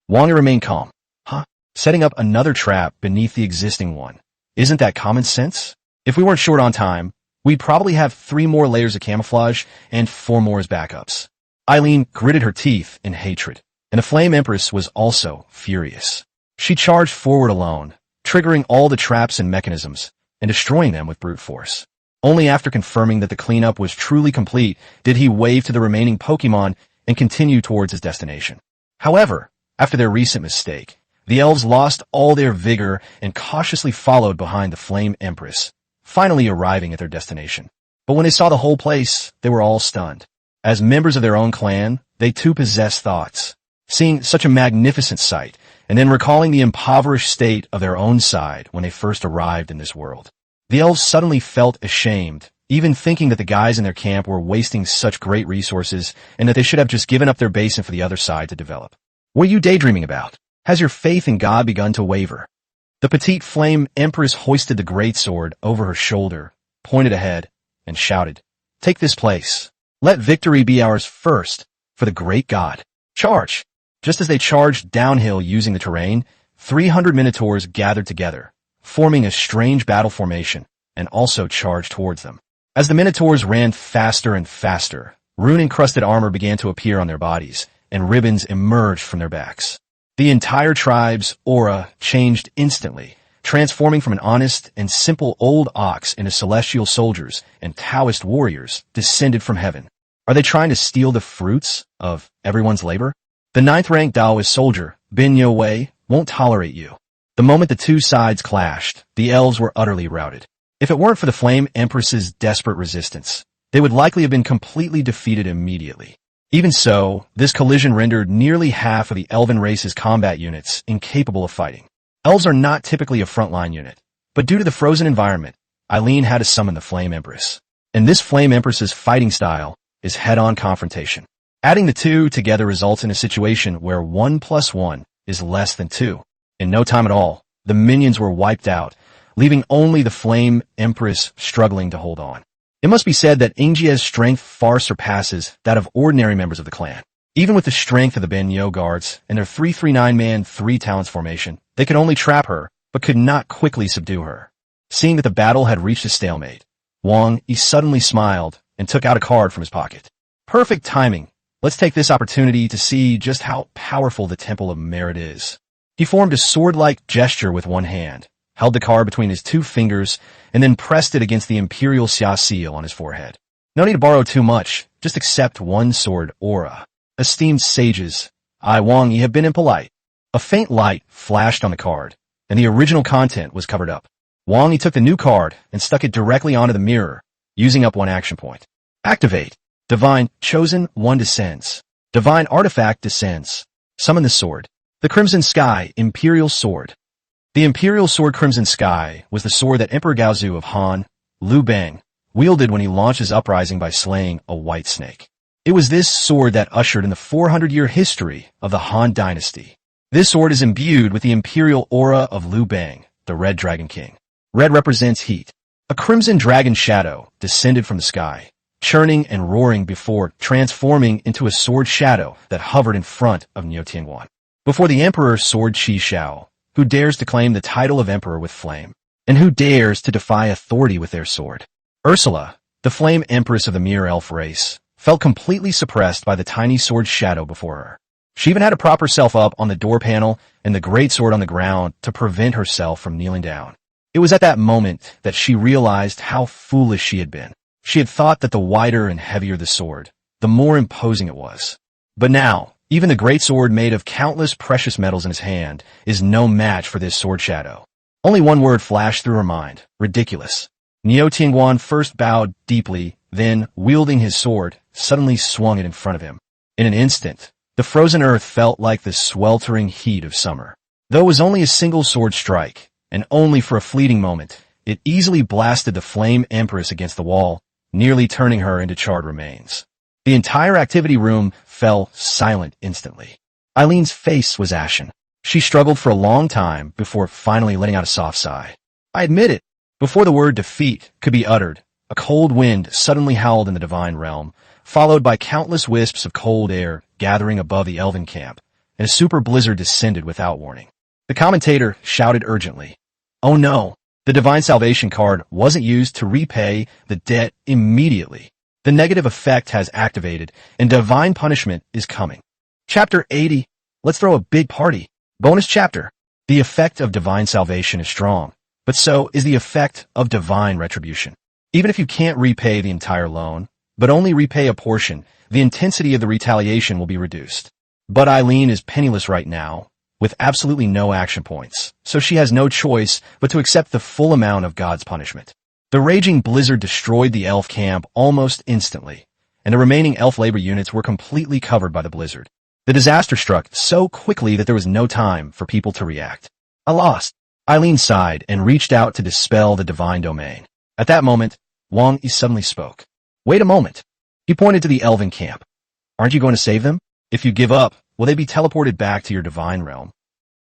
Wang Yi remained calm. Huh? Setting up another trap beneath the existing one. Isn't that common sense? If we weren't short on time, we'd probably have 3 more layers of camouflage and 4 more as backups. Eileen gritted her teeth in hatred, and the Flame Empress was also furious. She charged forward alone, triggering all the traps and mechanisms, and destroying them with brute force. Only after confirming that the cleanup was truly complete did he wave to the remaining Pokémon and continue towards his destination. However, after their recent mistake, the elves lost all their vigor and cautiously followed behind the Flame Empress, finally arriving at their destination. But when they saw the whole place, they were all stunned. As members of their own clan, they too possessed thoughts. Seeing such a magnificent sight, and then recalling the impoverished state of their own side when they first arrived in this world. The elves suddenly felt ashamed, even thinking that the guys in their camp were wasting such great resources and that they should have just given up their basin for the other side to develop. What are you daydreaming about? Has your faith in God begun to waver? The petite Flame Empress hoisted the great sword over her shoulder, pointed ahead, and shouted, "Take this place. Let victory be ours first, for the great God. Charge!" Just as they charged downhill using the terrain, 300 Minotaurs gathered together, forming a strange battle formation, and also charged towards them. As the Minotaurs ran faster and faster, rune-encrusted armor began to appear on their bodies, and ribbons emerged from their backs. The entire tribe's aura changed instantly, transforming from an honest and simple old ox into celestial soldiers and Taoist warriors descended from heaven. Are they trying to steal the fruits of everyone's labor? The 9th-ranked Taoist soldier, Bin Yo Wei, won't tolerate you. The moment the two sides clashed, the elves were utterly routed. If it weren't for the Flame Empress's desperate resistance, they would likely have been completely defeated immediately. Even so, this collision rendered nearly half of the elven race's combat units incapable of fighting. Elves are not typically a frontline unit, but due to the frozen environment, Eileen had to summon the Flame Empress. And this Flame Empress's fighting style is head-on confrontation. Adding the two together results in a situation where 1 + 1 is less than 2. In no time at all, the minions were wiped out, leaving only the Flame Empress struggling to hold on. It must be said that Ingjia's strength far surpasses that of ordinary members of the clan. Even with the strength of the Benyo guards and their 339-man 3 talents formation, they could only trap her, but could not quickly subdue her. Seeing that the battle had reached a stalemate, Wang Yi suddenly smiled and took out a card from his pocket. Perfect timing. Let's take this opportunity to see just how powerful the Temple of Merit is. He formed a sword-like gesture with one hand, held the card between his 2 fingers, and then pressed it against the Imperial Xia seal on his forehead. No need to borrow too much, just accept 1 sword aura. Esteemed sages, I, Wang Yi, have been impolite. A faint light flashed on the card, and the original content was covered up. Wang Yi took the new card and stuck it directly onto the mirror, using up one action point. Activate. Divine Chosen 1 descends. Divine Artifact descends. Summon the sword. The Crimson Sky Imperial Sword. The Imperial Sword Crimson Sky was the sword that Emperor Gaozu of Han, Liu Bang, wielded when he launched his uprising by slaying a white snake. It was this sword that ushered in the 400-year history of the Han dynasty. This sword is imbued with the imperial aura of Liu Bang, the Red Dragon King. Red represents heat. A crimson dragon shadow descended from the sky, churning and roaring before transforming into a sword shadow that hovered in front of Niu Tianguan. Before the Emperor Sword Qi Shao, who dares to claim the title of Emperor with flame, and who dares to defy authority with their sword. Ursula, the flame empress of the mere elf race, felt completely suppressed by the tiny sword shadow before her. She even had to prop herself up on the door panel and the great sword on the ground to prevent herself from kneeling down. It was at that moment that she realized how foolish she had been. She had thought that the wider and heavier the sword, the more imposing it was. But now, even the great sword made of countless precious metals in his hand is no match for this sword shadow. Only one word flashed through her mind: ridiculous. Niu Tianguan first bowed deeply, then, wielding his sword, suddenly swung it in front of him. In an instant, the frozen earth felt like the sweltering heat of summer. Though it was only a single sword strike, and only for a fleeting moment, it easily blasted the flame empress against the wall, nearly turning her into charred remains. The entire activity room fell silent instantly. Eileen's face was ashen. She struggled for a long time before finally letting out a soft sigh. I admit it. Before the word defeat could be uttered, a cold wind suddenly howled in the divine realm, followed by countless wisps of cold air gathering above the elven camp, and a super blizzard descended without warning. The commentator shouted urgently, "Oh no, the divine salvation card wasn't used to repay the debt immediately. The negative effect has activated, and divine punishment is coming." Chapter 80. Let's throw a big party. Bonus chapter. The effect of divine salvation is strong, but so is the effect of divine retribution. Even if you can't repay the entire loan, but only repay a portion, the intensity of the retaliation will be reduced. But Eileen is penniless right now, with absolutely no action points, so she has no choice but to accept the full amount of God's punishment. The raging blizzard destroyed the elf camp almost instantly, and the remaining elf labor units were completely covered by the blizzard. The disaster struck so quickly that there was no time for people to react. I lost. Eileen sighed and reached out to dispel the divine domain. At that moment, Wang Yi suddenly spoke. Wait a moment. He pointed to the elven camp. Aren't you going to save them? If you give up, will they be teleported back to your divine realm?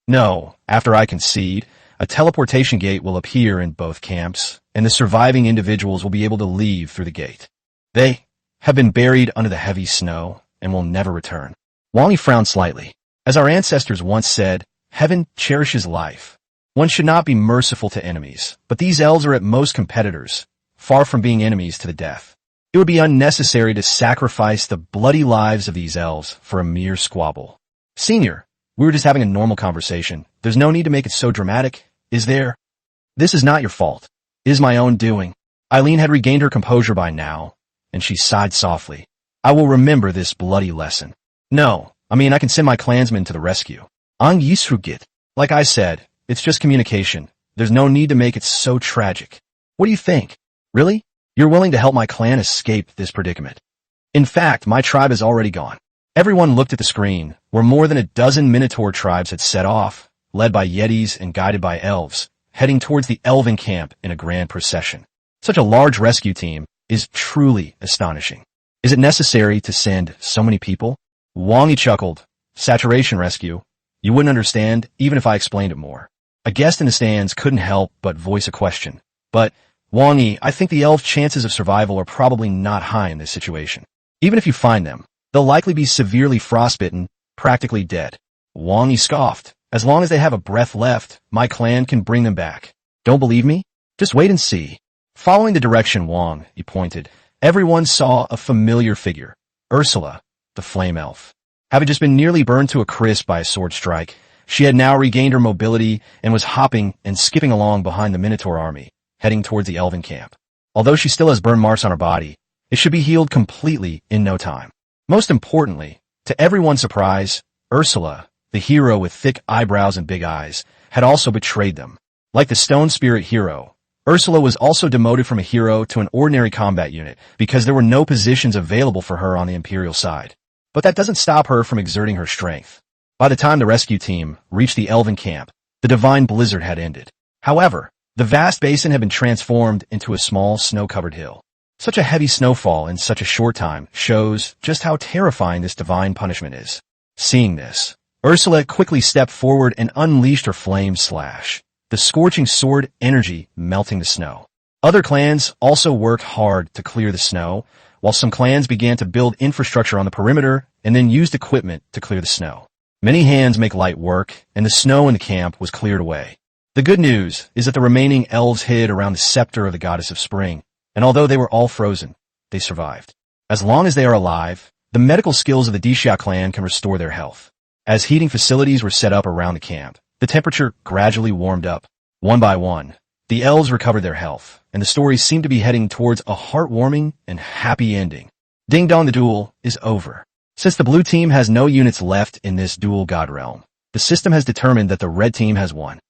No, after I concede, a teleportation gate will appear in both camps, and the surviving individuals will be able to leave through the gate. They have been buried under the heavy snow and will never return. Wang Yi frowned slightly. As our ancestors once said, heaven cherishes life. One should not be merciful to enemies, but these elves are at most competitors, far from being enemies to the death. It would be unnecessary to sacrifice the bloody lives of these elves for a mere squabble. Senior, we were just having a normal conversation. There's no need to make it so dramatic, is there? This is not your fault. It is my own doing. Eileen had regained her composure by now, and she sighed softly. I will remember this bloody lesson. No, I can send my clansmen to the rescue. Ang Yisrugit. Like I said, it's just communication. There's no need to make it so tragic. What do you think? Really? You're willing to help my clan escape this predicament? In fact, my tribe is already gone. Everyone looked at the screen, where more than a dozen Minotaur tribes had set off, led by Yetis and guided by elves, heading towards the elven camp in a grand procession. Such a large rescue team is truly astonishing. Is it necessary to send so many people? Wang Yi chuckled. Saturation rescue. You wouldn't understand even if I explained it more. A guest in the stands couldn't help but voice a question. But, Wang Yi, I think the elves' chances of survival are probably not high in this situation. Even if you find them, they'll likely be severely frostbitten, practically dead. Wang Yi scoffed. As long as they have a breath left, my clan can bring them back. Don't believe me? Just wait and see. Following the direction Wang Yi pointed, everyone saw a familiar figure. Ursula, the flame elf. Having just been nearly burned to a crisp by a sword strike, she had now regained her mobility and was hopping and skipping along behind the Minotaur army, heading towards the elven camp. Although she still has burn marks on her body, it should be healed completely in no time. Most importantly, to everyone's surprise, Ursula, the hero with thick eyebrows and big eyes, had also betrayed them. Like the stone spirit hero, Ursula was also demoted from a hero to an ordinary combat unit because there were no positions available for her on the Imperial side. But that doesn't stop her from exerting her strength. By the time the rescue team reached the Elven camp, the divine blizzard had ended. However, the vast basin had been transformed into a small snow-covered hill. Such a heavy snowfall in such a short time shows just how terrifying this divine punishment is. Seeing this, Ursula quickly stepped forward and unleashed her flame slash, the scorching sword energy melting the snow. Other clans also worked hard to clear the snow, while some clans began to build infrastructure on the perimeter and then used equipment to clear the snow. Many hands make light work, and the snow in the camp was cleared away. The good news is that the remaining elves hid around the scepter of the goddess of spring, and although they were all frozen, they survived. As long as they are alive, the medical skills of the Xia clan can restore their health. As heating facilities were set up around the camp, the temperature gradually warmed up. One by one, the elves recovered their health, and the story seemed to be heading towards a heartwarming and happy ending. Ding dong, the duel is over. Since the blue team has no units left in this dual god realm, the system has determined that the red team has won.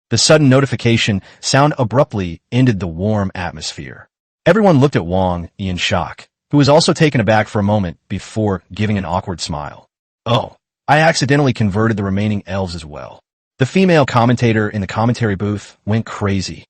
The sudden notification sound abruptly ended the warm atmosphere. Everyone looked at Wang Yi in shock, who was also taken aback for a moment before giving an awkward smile. Oh, I accidentally converted the remaining elves as well. The female commentator in the commentary booth went crazy.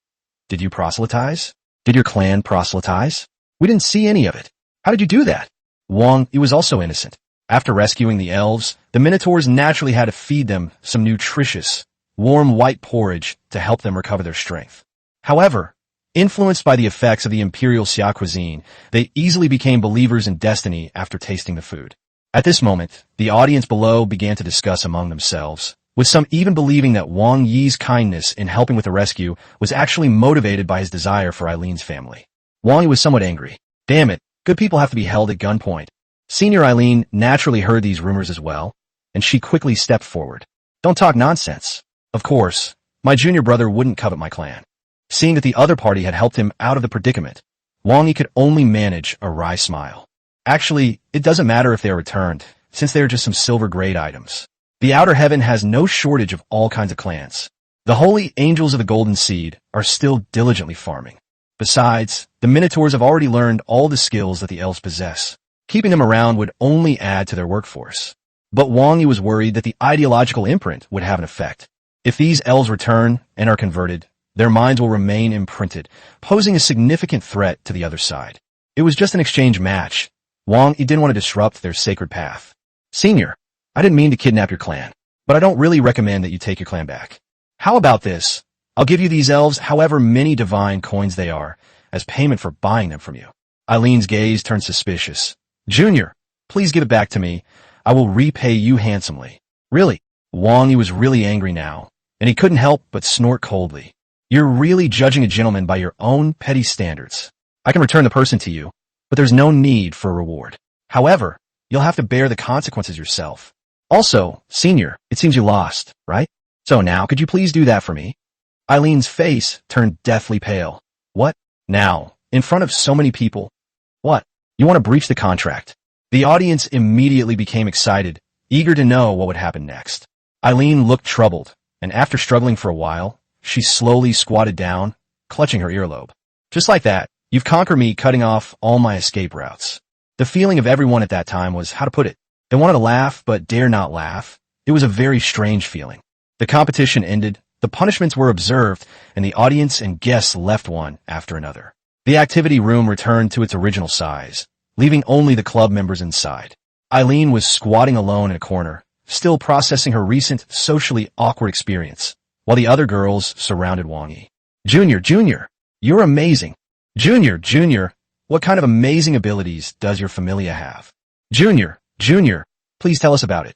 Did you proselytize? Did your clan proselytize? We didn't see any of it. How did you do that? Wang Yi was also innocent. After rescuing the elves, the Minotaurs naturally had to feed them some nutritious, warm white porridge to help them recover their strength. However, influenced by the effects of the Imperial Xia cuisine, they easily became believers in destiny after tasting the food. At this moment, the audience below began to discuss among themselves, with some even believing that Wang Yi's kindness in helping with the rescue was actually motivated by his desire for Eileen's family. Wang Yi was somewhat angry. Damn it, good people have to be held at gunpoint. Senior Eileen naturally heard these rumors as well, and she quickly stepped forward. Don't talk nonsense. Of course, my junior brother wouldn't covet my clan. Seeing that the other party had helped him out of the predicament, Wang Yi could only manage a wry smile. Actually, it doesn't matter if they are returned, since they are just some silver-grade items. The Outer Heaven has no shortage of all kinds of clans. The holy angels of the Golden Seed are still diligently farming. Besides, the Minotaurs have already learned all the skills that the elves possess. Keeping them around would only add to their workforce. But Wang Yi was worried that the ideological imprint would have an effect. If these elves return and are converted, their minds will remain imprinted, posing a significant threat to the other side. It was just an exchange match. Wang Yi didn't want to disrupt their sacred path. Senior, I didn't mean to kidnap your clan, but I don't really recommend that you take your clan back. How about this? I'll give you these elves, however many divine coins they are, as payment for buying them from you. Eileen's gaze turned suspicious. Junior, please give it back to me. I will repay you handsomely. Really? Wang Yi was really angry now, and he couldn't help but snort coldly. You're really judging a gentleman by your own petty standards. I can return the person to you, but there's no need for a reward. However, you'll have to bear the consequences yourself. Also, Senior, it seems you lost, right? So now, could you please do that for me? Eileen's face turned deathly pale. What? Now, in front of so many people? What? You want to breach the contract? The audience immediately became excited, eager to know what would happen next. Eileen looked troubled, and after struggling for a while, she slowly squatted down, clutching her earlobe. Just like that, you've conquered me, cutting off all my escape routes. The feeling of everyone at that time was, how to put it, they wanted to laugh but dare not laugh. It was a very strange feeling. The competition ended, the punishments were observed, and the audience and guests left one after another. The activity room returned to its original size, leaving only the club members inside. Eileen was squatting alone in a corner, still processing her recent socially awkward experience, while the other girls surrounded Wang Yi. Junior, you're amazing. Junior, what kind of amazing abilities does your familia have? Junior, please tell us about it.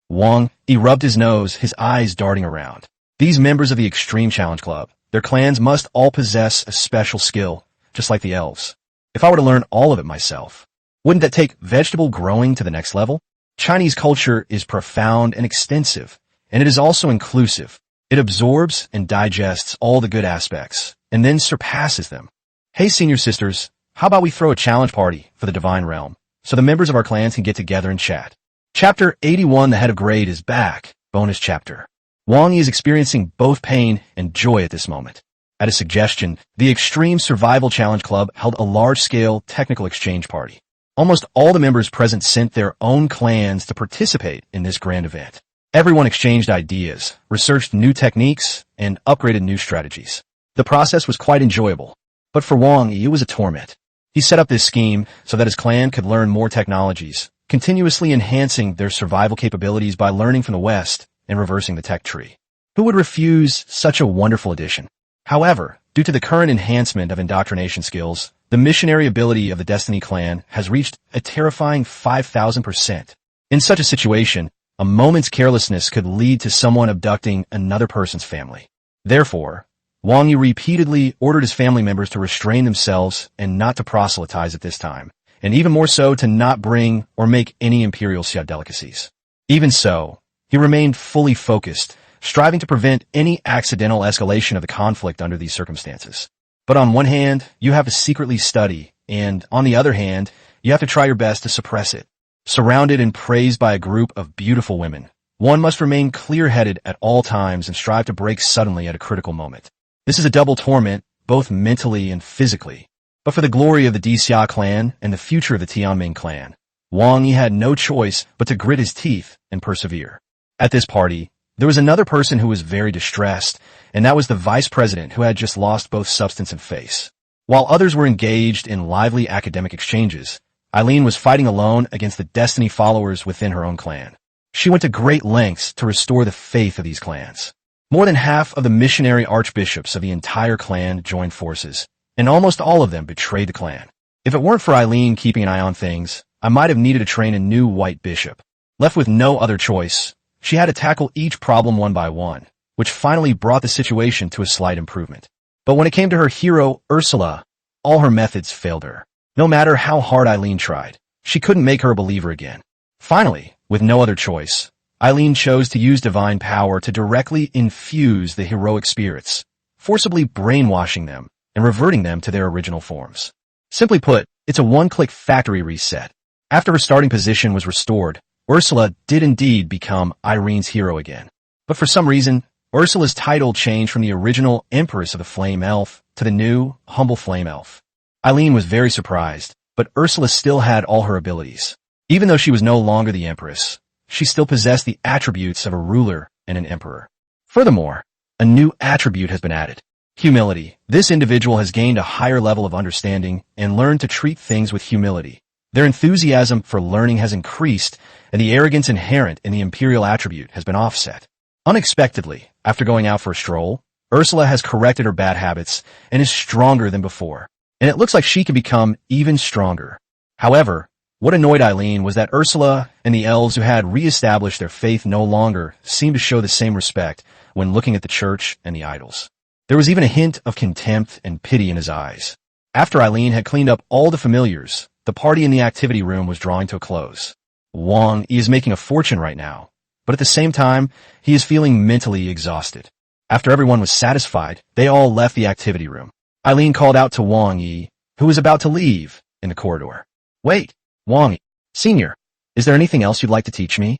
Wang Yi rubbed his nose, his eyes darting around. These members of the Extreme Challenge Club, their clans must all possess a special skill, just like the elves. If I were to learn all of it myself, wouldn't that take vegetable growing to the next level? Chinese culture is profound and extensive, and it is also inclusive. It absorbs and digests all the good aspects, and then surpasses them. Hey, senior sisters, how about we throw a challenge party for the Divine Realm, so the members of our clans can get together and chat? Chapter 81, The Head of Grade, is back. Bonus chapter. Wang Yi is experiencing both pain and joy at this moment. At his suggestion, the Extreme Survival Challenge Club held a large-scale technical exchange party. Almost all the members present sent their own clans to participate in this grand event. Everyone exchanged ideas, researched new techniques, and upgraded new strategies. The process was quite enjoyable, but for Wang Yi, it was a torment. He set up this scheme so that his clan could learn more technologies, continuously enhancing their survival capabilities by learning from the West and reversing the tech tree. Who would refuse such a wonderful addition? However, due to the current enhancement of indoctrination skills, the missionary ability of the Destiny clan has reached a terrifying 5,000%. In such a situation, a moment's carelessness could lead to someone abducting another person's family. Therefore, Wang Yi repeatedly ordered his family members to restrain themselves and not to proselytize at this time, and even more so to not bring or make any Imperial Xia delicacies. Even so, he remained fully focused, striving to prevent any accidental escalation of the conflict under these circumstances. But on one hand, you have to secretly study, and on the other hand, you have to try your best to suppress it. Surrounded and praised by a group of beautiful women, one must remain clear-headed at all times and strive to break suddenly at a critical moment. This is a double torment, both mentally and physically. But for the glory of the Xia clan and the future of the Tianming clan, Wang Yi had no choice but to grit his teeth and persevere. At this party, there was another person who was very distressed, and that was the vice president who had just lost both substance and face. While others were engaged in lively academic exchanges, Eileen was fighting alone against the Destiny followers within her own clan. She went to great lengths to restore the faith of these clans. More than half of the missionary archbishops of the entire clan joined forces, and almost all of them betrayed the clan. If it weren't for Eileen keeping an eye on things, I might have needed to train a new white bishop. Left with no other choice, she had to tackle each problem one by one, which finally brought the situation to a slight improvement. But when it came to her hero, Ursula, all her methods failed her. No matter how hard Eileen tried, she couldn't make her a believer again. Finally, with no other choice, Eileen chose to use divine power to directly infuse the heroic spirits, forcibly brainwashing them and reverting them to their original forms. Simply put, it's a one-click factory reset. After her starting position was restored, Ursula did indeed become Irene's hero again. But for some reason, Ursula's title changed from the original Empress of the Flame Elf to the new, humble Flame Elf. Eileen was very surprised, but Ursula still had all her abilities. Even though she was no longer the Empress, she still possessed the attributes of a ruler and an emperor. Furthermore, a new attribute has been added. Humility. This individual has gained a higher level of understanding and learned to treat things with humility. Their enthusiasm for learning has increased, and the arrogance inherent in the imperial attribute has been offset. Unexpectedly, after going out for a stroll, Ursula has corrected her bad habits and is stronger than before, and it looks like she can become even stronger. However, what annoyed Eileen was that Ursula and the elves who had re-established their faith no longer seemed to show the same respect when looking at the church and the idols. There was even a hint of contempt and pity in his eyes. After Eileen had cleaned up all the familiars, the party in the activity room was drawing to a close. Wang Yi is making a fortune right now, but at the same time, he is feeling mentally exhausted. After everyone was satisfied, they all left the activity room. Eileen called out to Wang Yi, who was about to leave, in the corridor. "Wait, Wang Yi, Senior, is there anything else you'd like to teach me?"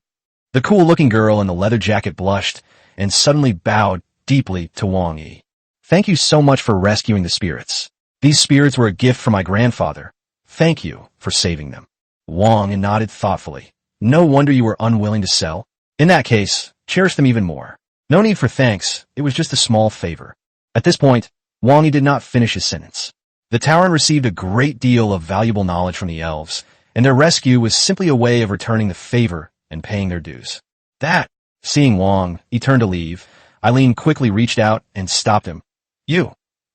The cool-looking girl in the leather jacket blushed and suddenly bowed deeply to Wang Yi. "Thank you so much for rescuing the spirits. These spirits were a gift from my grandfather. Thank you for saving them." Wang Yi nodded thoughtfully. "No wonder you were unwilling to sell. In that case, cherish them even more. No need for thanks, it was just a small favor." At this point, Wang Yi did not finish his sentence. The Tauren received a great deal of valuable knowledge from the elves, and their rescue was simply a way of returning the favor and paying their dues. Seeing Wang Yi turned to leave, Eileen quickly reached out and stopped him.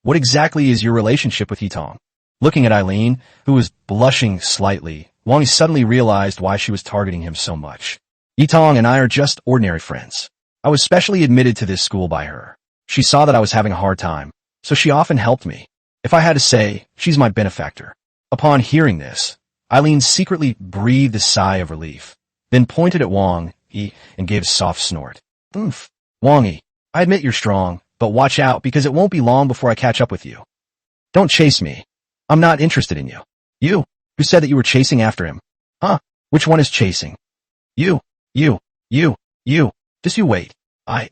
What exactly is your relationship with Yitong?" Looking at Eileen, who was blushing slightly, Wang Yi suddenly realized why she was targeting him so much. "Yitong and I are just ordinary friends. I was specially admitted to this school by her. She saw that I was having a hard time, so she often helped me. If I had to say, she's my benefactor." Upon hearing this, Eileen secretly breathed a sigh of relief, then pointed at Wang Yi and gave a soft snort. "Oomph. Wang Yi, I admit you're strong, but watch out because it won't be long before I catch up with you. Don't chase me. I'm not interested in you." "You? Who said that you were chasing after him?" "Huh? Which one is chasing?" You. Just you wait.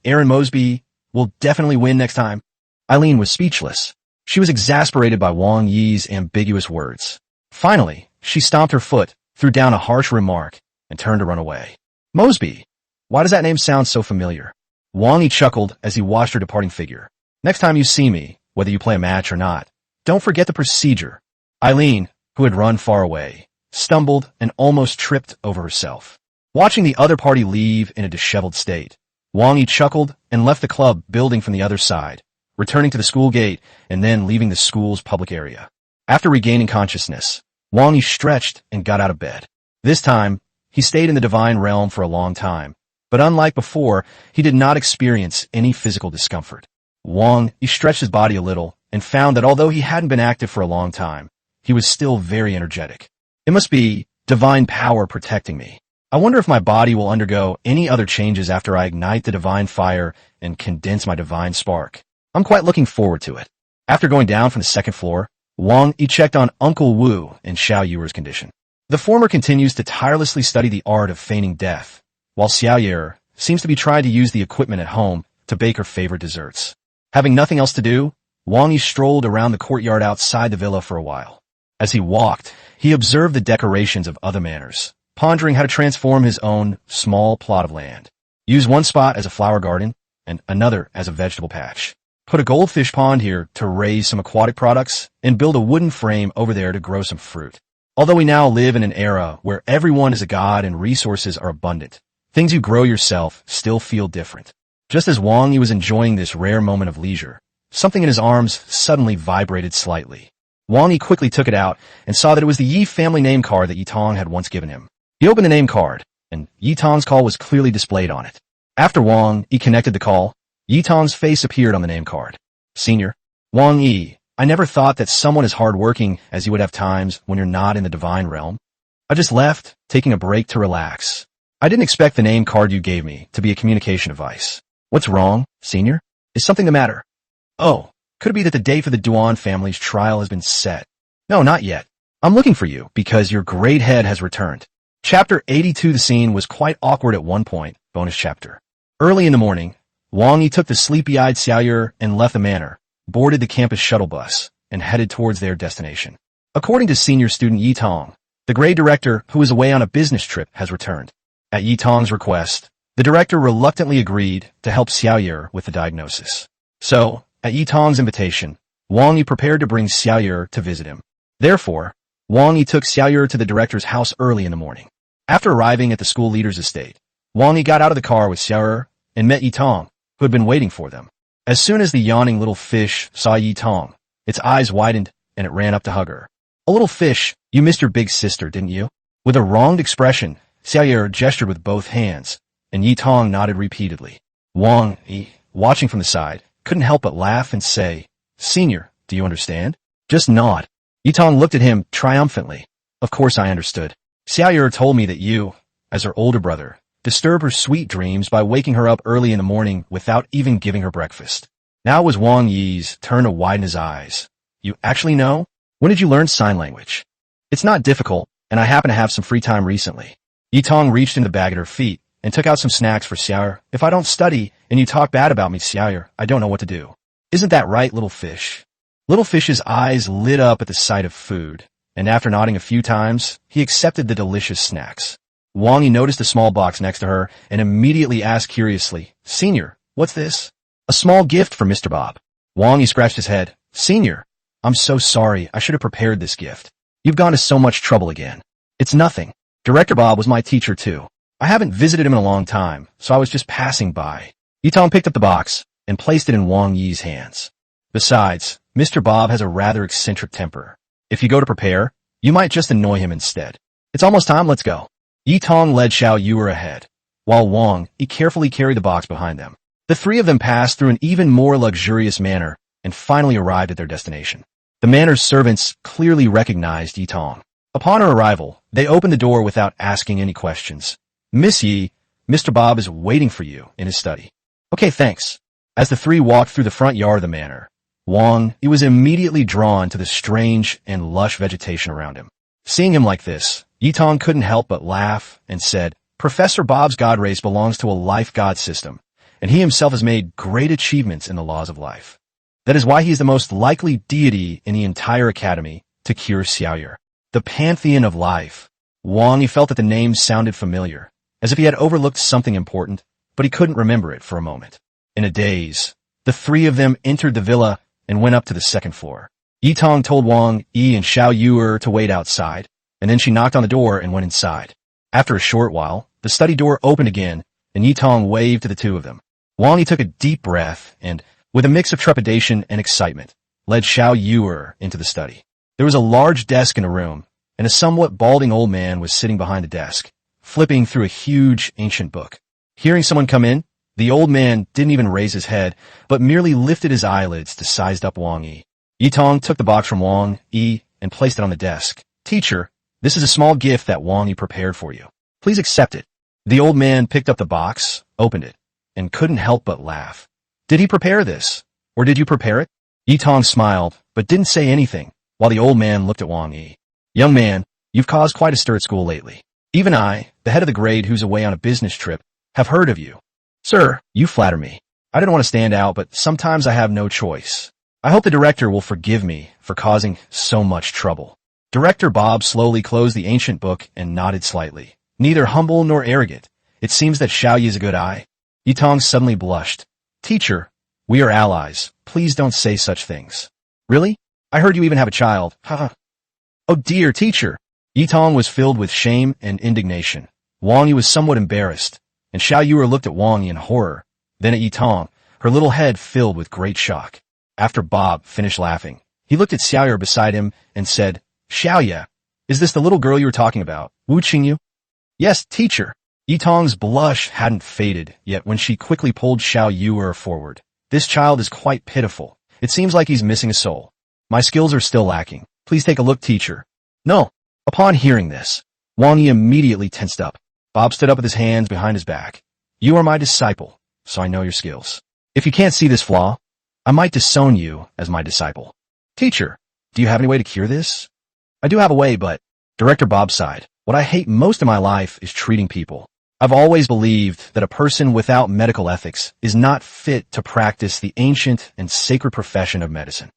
Aaron Mosby will definitely win next time. Eileen was speechless. She was exasperated by Wang Yi's ambiguous words. Finally, she stomped her foot, threw down a harsh remark, and turned to run away. Mosby, why does that name sound so familiar? Wang Yi chuckled as he watched her departing figure. Next time you see me, whether you play a match or not, don't forget the procedure. Eileen, who had run far away, stumbled and almost tripped over herself. Watching the other party leave in a disheveled state, Wang Yi chuckled and left the club building from the other side, returning to the school gate and then leaving the school's public area. After regaining consciousness, Wang Yi stretched and got out of bed. This time, he stayed in the divine realm for a long time, but unlike before, he did not experience any physical discomfort. Wang Yi stretched his body a little and found that although he hadn't been active for a long time, he was still very energetic. It must be divine power protecting me. I wonder if my body will undergo any other changes after I ignite the divine fire and condense my divine spark. I'm quite looking forward to it. After going down from the second floor, Wang Yi checked on Uncle Wu and Xiao Yuer's condition. The former continues to tirelessly study the art of feigning death, while Xiao Yuer seems to be trying to use the equipment at home to bake her favorite desserts. Having nothing else to do, Wang Yi strolled around the courtyard outside the villa for a while. As he walked, he observed the decorations of other manors, pondering how to transform his own small plot of land. Use one spot as a flower garden and another as a vegetable patch. Put a goldfish pond here to raise some aquatic products and build a wooden frame over there to grow some fruit. Although we now live in an era where everyone is a god and resources are abundant, things you grow yourself still feel different. Just as Wang Yi was enjoying this rare moment of leisure, something in his arms suddenly vibrated slightly. Wang Yi quickly took it out and saw that it was the Yi family name card that Yi Tong had once given him. He opened the name card, and Yi Tong's call was clearly displayed on it. After Wang Yi connected the call, Yi Tong's face appeared on the name card. Senior, Wang Yi, I never thought that someone as hardworking as you would have times when you're not in the divine realm. I just left, taking a break to relax. I didn't expect the name card you gave me to be a communication device. What's wrong, Senior? Is something the matter? Oh, could it be that the date for the Duan family's trial has been set? No, not yet. I'm looking for you because your great head has returned. Chapter 82. The scene was quite awkward at one point. Bonus chapter. Early in the morning, Wang Yi took the sleepy-eyed Xiao Yuer and left the manor, boarded the campus shuttle bus, and headed towards their destination. According to senior student Yi Tong, the grade director, who was away on a business trip, has returned. At Yi Tong's request, the director reluctantly agreed to help Xiao Yuer with the diagnosis. So, at Yi Tong's invitation, Wang Yi prepared to bring Xiao Yuer to visit him. Therefore, Wang Yi took Xiao Yuer to the director's house early in the morning. After arriving at the school leader's estate, Wang Yi got out of the car with Xiao Yuer and met Yi Tong, who had been waiting for them. As soon as the yawning little fish saw Yi Tong, its eyes widened and it ran up to hug her. A little fish, you missed your big sister, didn't you? With a wronged expression, Xiao Yuer gestured with both hands, and Yi Tong nodded repeatedly. Wang Yi, watching from the side, couldn't help but laugh and say, Senior, do you understand? Just nod. Yi Tong looked at him triumphantly. Of course I understood. Xiao Yuer told me that you, as her older brother, disturb her sweet dreams by waking her up early in the morning without even giving her breakfast. Now it was Wang Yi's turn to widen his eyes. You actually know? When did you learn sign language? It's not difficult, and I happen to have some free time recently. Yi Tong reached in the bag at her feet and took out some snacks for Xiao Yuer. If I don't study and you talk bad about me, Xiao Yuer, I don't know what to do. Isn't that right, little fish? Little Fish's eyes lit up at the sight of food, and after nodding a few times, he accepted the delicious snacks. Wang Yi noticed a small box next to her and immediately asked curiously, Senior, what's this? A small gift for Mr. Bob. Wang Yi scratched his head. Senior, I'm so sorry. I should have prepared this gift. You've gone to so much trouble again. It's nothing. Director Bob was my teacher too. I haven't visited him in a long time, so I was just passing by. Yi Tong picked up the box and placed it in Wang Yi's hands. Besides, Mr. Bob has a rather eccentric temper. If you go to prepare, you might just annoy him instead. It's almost time, let's go. Yi Tong led Xiao Yuer ahead, while Wang Yi carefully carried the box behind them. The three of them passed through an even more luxurious manor and finally arrived at their destination. The manor's servants clearly recognized Yi Tong. Upon her arrival, they opened the door without asking any questions. Miss Yi, Mr. Bob is waiting for you in his study. Okay, thanks. As the three walked through the front yard of the manor, Wang Yi was immediately drawn to the strange and lush vegetation around him. Seeing him like this, Yi Tong couldn't help but laugh and said, Professor Bob's god race belongs to a life god system, and he himself has made great achievements in the laws of life. That is why he is the most likely deity in the entire academy to cure Xiaoyu. The pantheon of life. Wang Yi felt that the name sounded familiar, as if he had overlooked something important, but he couldn't remember it for a moment. In a daze, the three of them entered the villa and went up to the second floor. Yitong told Wang Yi and Xiaoyu to wait outside, and then she knocked on the door and went inside. After a short while, the study door opened again, and Yitong waved to the two of them. Wang Yi took a deep breath and, with a mix of trepidation and excitement, led Xiaoyu into the study. There was a large desk in a room, and a somewhat balding old man was sitting behind the desk, flipping through a huge ancient book. Hearing someone come in, the old man didn't even raise his head, but merely lifted his eyelids to size up Wang Yi. Yitong took the box from Wang Yi and placed it on the desk. "Teacher, this is a small gift that Wang Yi prepared for you. Please accept it." The old man picked up the box, opened it, and couldn't help but laugh. "Did he prepare this? Or did you prepare it?" Yitong smiled, but didn't say anything, while the old man looked at Wang Yi. "Young man, you've caused quite a stir at school lately. Even I, the head of the grade who's away on a business trip, have heard of you. Sir, you flatter me. I didn't want to stand out, but sometimes I have no choice. I hope the director will forgive me for causing so much trouble." Director Bob slowly closed the ancient book and nodded slightly. Neither humble nor arrogant. It seems that Xiaoyu is a good eye. Yitong suddenly blushed. "Teacher, we are allies. Please don't say such things." "Really? I heard you even have a child. Haha." "Oh dear, teacher." Yitong was filled with shame and indignation. Wang Yi was somewhat embarrassed, and Xiaoyu looked at Wang Yi in horror, then at Yitong, her little head filled with great shock. After Bob finished laughing, he looked at Xiaoyu beside him and said, "Xiaoyu, is this the little girl you were talking about, Wu Qingyu?" "Yes, teacher." Yitong's blush hadn't faded yet when she quickly pulled Xiaoyu forward. "This child is quite pitiful. It seems like he's missing a soul. My skills are still lacking. Please take a look, teacher." "No." Upon hearing this, Wang Yi immediately tensed up. Bob stood up with his hands behind his back. "You are my disciple, so I know your skills. If you can't see this flaw, I might disown you as my disciple." "Teacher, do you have any way to cure this?" "I do have a way, but..." Director Bob sighed. "What I hate most in my life is treating people. I've always believed that a person without medical ethics is not fit to practice the ancient and sacred profession of medicine.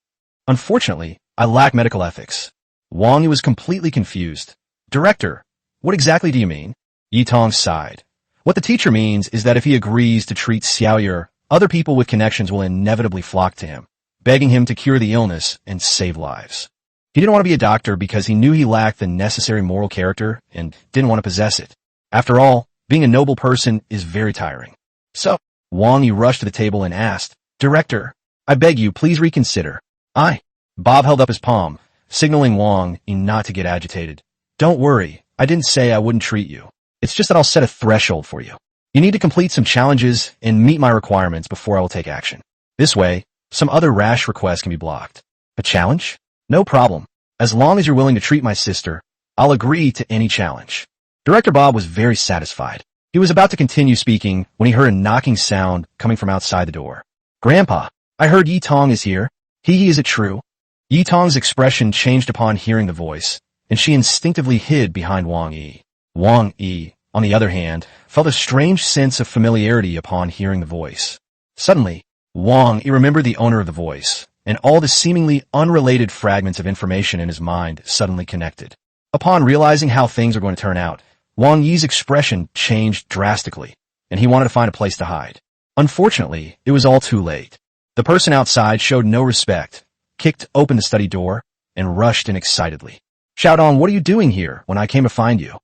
Unfortunately, I lack medical ethics." Wang Yi was completely confused. "Director, what exactly do you mean?" Yitong sighed. "What the teacher means is that if he agrees to treat Xiaoyu, other people with connections will inevitably flock to him, begging him to cure the illness and save lives. He didn't want to be a doctor because he knew he lacked the necessary moral character and didn't want to possess it. After all, being a noble person is very tiring. So, Wang Yi rushed to the table and asked, "Director, I beg you, please reconsider." Bob held up his palm, signaling Wang Yi not to get agitated. "Don't worry, I didn't say I wouldn't treat you. It's just that I'll set a threshold for you. You need to complete some challenges and meet my requirements before I will take action. This way, some other rash requests can be blocked." "A challenge? No problem. As long as you're willing to treat my sister, I'll agree to any challenge." Director Bob was very satisfied. He was about to continue speaking when he heard a knocking sound coming from outside the door. "Grandpa, I heard Yitong is here. Is it true?" Yitong's expression changed upon hearing the voice, and she instinctively hid behind Wang Yi. Wang Yi, on the other hand, felt a strange sense of familiarity upon hearing the voice. Suddenly, Wang Yi remembered the owner of the voice, and all the seemingly unrelated fragments of information in his mind suddenly connected. Upon realizing how things were going to turn out, Wang Yi's expression changed drastically, and he wanted to find a place to hide. Unfortunately, it was all too late. The person outside showed no respect, kicked open the study door, and rushed in excitedly. "Shout on, what are you doing here when I came to find you?"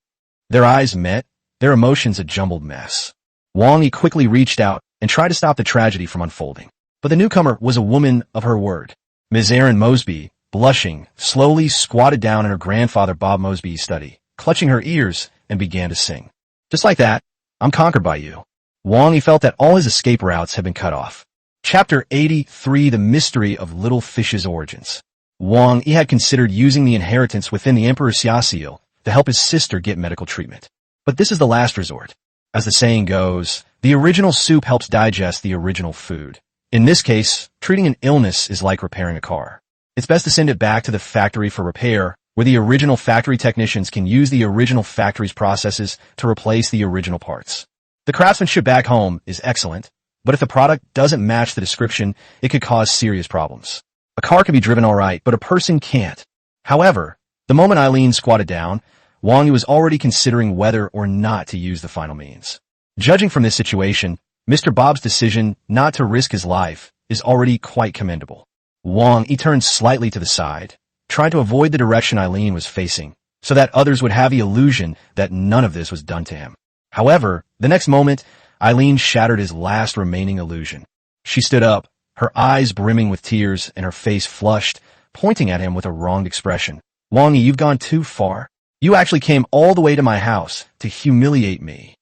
Their eyes met, their emotions a jumbled mess. Wang Yi quickly reached out and tried to stop the tragedy from unfolding. But the newcomer was a woman of her word. Ms. Erin Mosby, blushing, slowly squatted down in her grandfather Bob Mosby's study, clutching her ears, and began to sing. Just like that, I'm conquered by you. Wang Yi felt that all his escape routes had been cut off. Chapter 83, The Mystery of Little Fish's Origins. Wang Yi had considered using the inheritance within the Emperor Xia seal to help his sister get medical treatment. But this is the last resort. As the saying goes, the original soup helps digest the original food. In this case, treating an illness is like repairing a car. It's best to send it back to the factory for repair, where the original factory technicians can use the original factory's processes to replace the original parts. The craftsmanship back home is excellent, But if the product doesn't match the description, it could cause serious problems. A car can be driven all right, but a person can't. However, the moment Eileen squatted down, Wang Yi was already considering whether or not to use the final means. Judging from this situation, Mr. Bob's decision not to risk his life is already quite commendable. Wang Yi turned slightly to the side, trying to avoid the direction Eileen was facing, so that others would have the illusion that none of this was done to him. However, the next moment, Eileen shattered his last remaining illusion. She stood up, her eyes brimming with tears and her face flushed, pointing at him with a wronged expression. Wang Yi, you've gone too far. You actually came all the way to my house to humiliate me.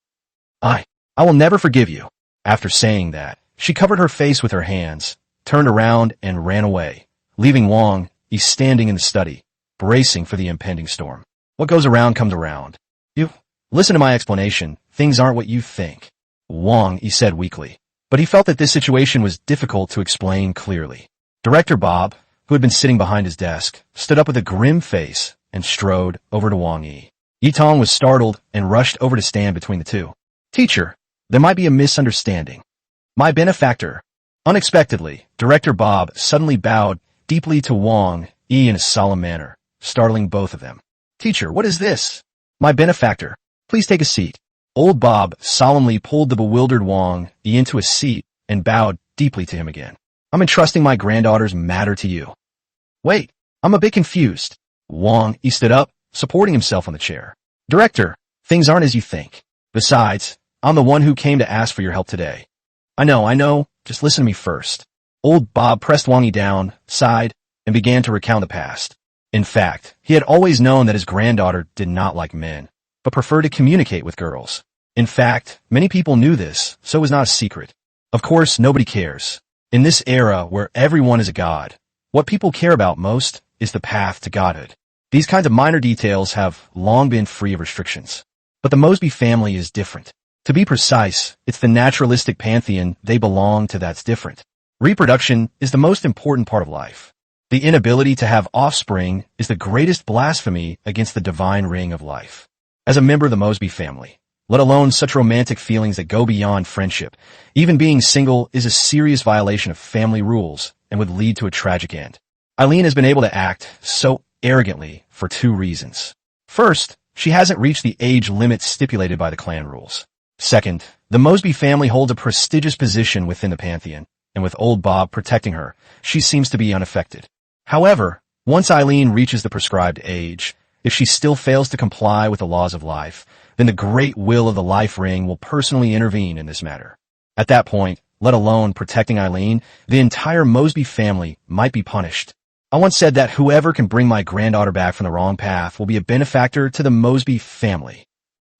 I will never forgive you. After saying that, she covered her face with her hands, turned around and ran away, leaving Wang Yi standing in the study, bracing for the impending storm. What goes around comes around. You listen to my explanation. Things aren't what you think. Wang Yi said weakly, but he felt that this situation was difficult to explain clearly. Director Bob, who had been sitting behind his desk, stood up with a grim face and strode over to Wang Yi. Yitong was startled and rushed over to stand between the two. Teacher, there might be a misunderstanding. My benefactor. Unexpectedly, Director Bob suddenly bowed deeply to Wang Yi in a solemn manner, startling both of them. Teacher, what is this? My benefactor. Please take a seat. Old Bob solemnly pulled the bewildered Wang Yi into a seat and bowed deeply to him again. I'm entrusting my granddaughter's matter to you. Wait, I'm a bit confused. Wang Yi stood up, supporting himself on the chair. Director, things aren't as you think. Besides, I'm the one who came to ask for your help today. I know, just listen to me first. Old Bob pressed Wang Yi down, sighed, and began to recount the past. In fact, he had always known that his granddaughter did not like men, but preferred to communicate with girls. In fact, many people knew this, so it was not a secret. Of course, nobody cares. In this era where everyone is a god, what people care about most is the path to godhood. These kinds of minor details have long been free of restrictions. But the Mosby family is different. To be precise, it's the naturalistic pantheon they belong to that's different. Reproduction is the most important part of life. The inability to have offspring is the greatest blasphemy against the divine ring of life. As a member of the Mosby family, let alone such romantic feelings that go beyond friendship, even being single is a serious violation of family rules and would lead to a tragic end. Eileen has been able to act so arrogantly for two reasons. First, she hasn't reached the age limit stipulated by the clan rules. Second, the Mosby family holds a prestigious position within the pantheon, and with old Bob protecting her, she seems to be unaffected. However, once Eileen reaches the prescribed age, if she still fails to comply with the laws of life, then the great will of the life ring will personally intervene in this matter. At that point, let alone protecting Eileen, the entire Mosby family might be punished. I once said that whoever can bring my granddaughter back from the wrong path will be a benefactor to the Mosby family.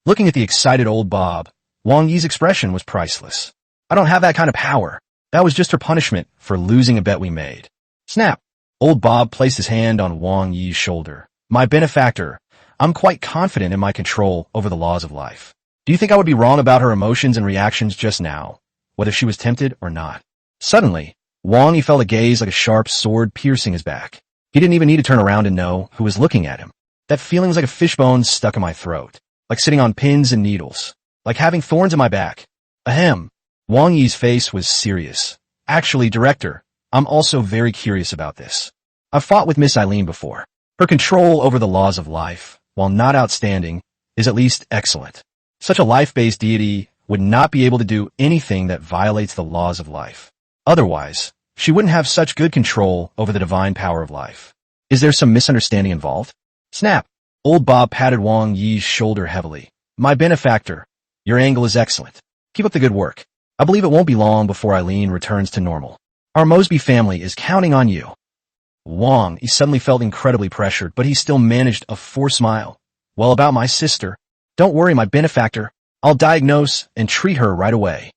Looking at the excited old Bob, Wang Yi's expression was priceless. I don't have that kind of power. That was just her punishment for losing a bet we made. Snap! Old Bob placed his hand on Wang Yi's shoulder. My benefactor, I'm quite confident in my control over the laws of life. Do you think I would be wrong about her emotions and reactions just now, whether she was tempted or not? Suddenly, Wang Yi felt a gaze like a sharp sword piercing his back. He didn't even need to turn around and know who was looking at him. That feeling was like a fishbone stuck in my throat, like sitting on pins and needles, like having thorns in my back. Ahem. Wang Yi's face was serious. Actually, Director, I'm also very curious about this. I've fought with Miss Eileen before. Her control over the laws of life, while not outstanding, is at least excellent. Such a life-based deity would not be able to do anything that violates the laws of life. Otherwise, she wouldn't have such good control over the divine power of life. Is there some misunderstanding involved? Snap! Old Bob patted Wang Yi's shoulder heavily. My benefactor, your angle is excellent. Keep up the good work. I believe it won't be long before Eileen returns to normal. Our Mosby family is counting on you. Wang Yi suddenly felt incredibly pressured, but he still managed a forced smile. Well, about my sister, don't worry, my benefactor. I'll diagnose and treat her right away.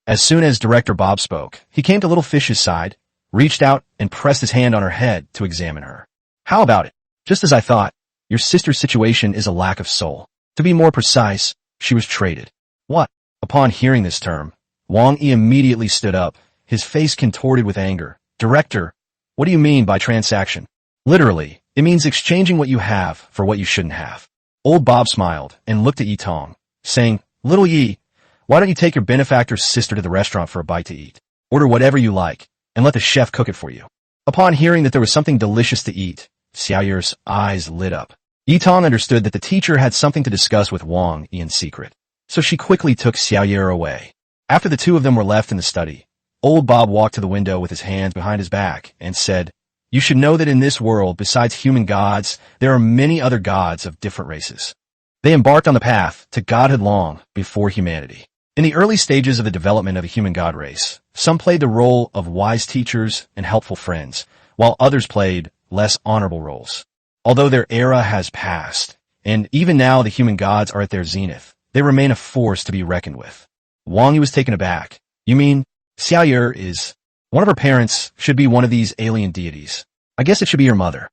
As soon as Director Bob spoke, he came to Little Fish's side, reached out, and pressed his hand on her head to examine her. How about it? Just as I thought, your sister's situation is a lack of soul. To be more precise, she was traded. What? Upon hearing this term, Wang Yi immediately stood up, his face contorted with anger. Director, what do you mean by transaction? Literally, it means exchanging what you have for what you shouldn't have. Old Bob smiled and looked at Yitong, saying, Little Yi, Why don't you take your benefactor's sister to the restaurant for a bite to eat? Order whatever you like, and let the chef cook it for you. Upon hearing that there was something delicious to eat, Xiaoyer's eyes lit up. Yitong understood that the teacher had something to discuss with Wang Yi in secret, so she quickly took Xiaoyer away. After the two of them were left in the study, old Bob walked to the window with his hands behind his back and said, "You should know that in this world, besides human gods, there are many other gods of different races." They embarked on the path to godhood long before humanity. In the early stages of the development of the human god race, some played the role of wise teachers and helpful friends, while others played less honorable roles. Although their era has passed, and even now the human gods are at their zenith, they remain a force to be reckoned with. Wang Yi was taken aback. "You mean Xiaoyer is... one of her parents should be one of these alien deities. I guess it should be your mother."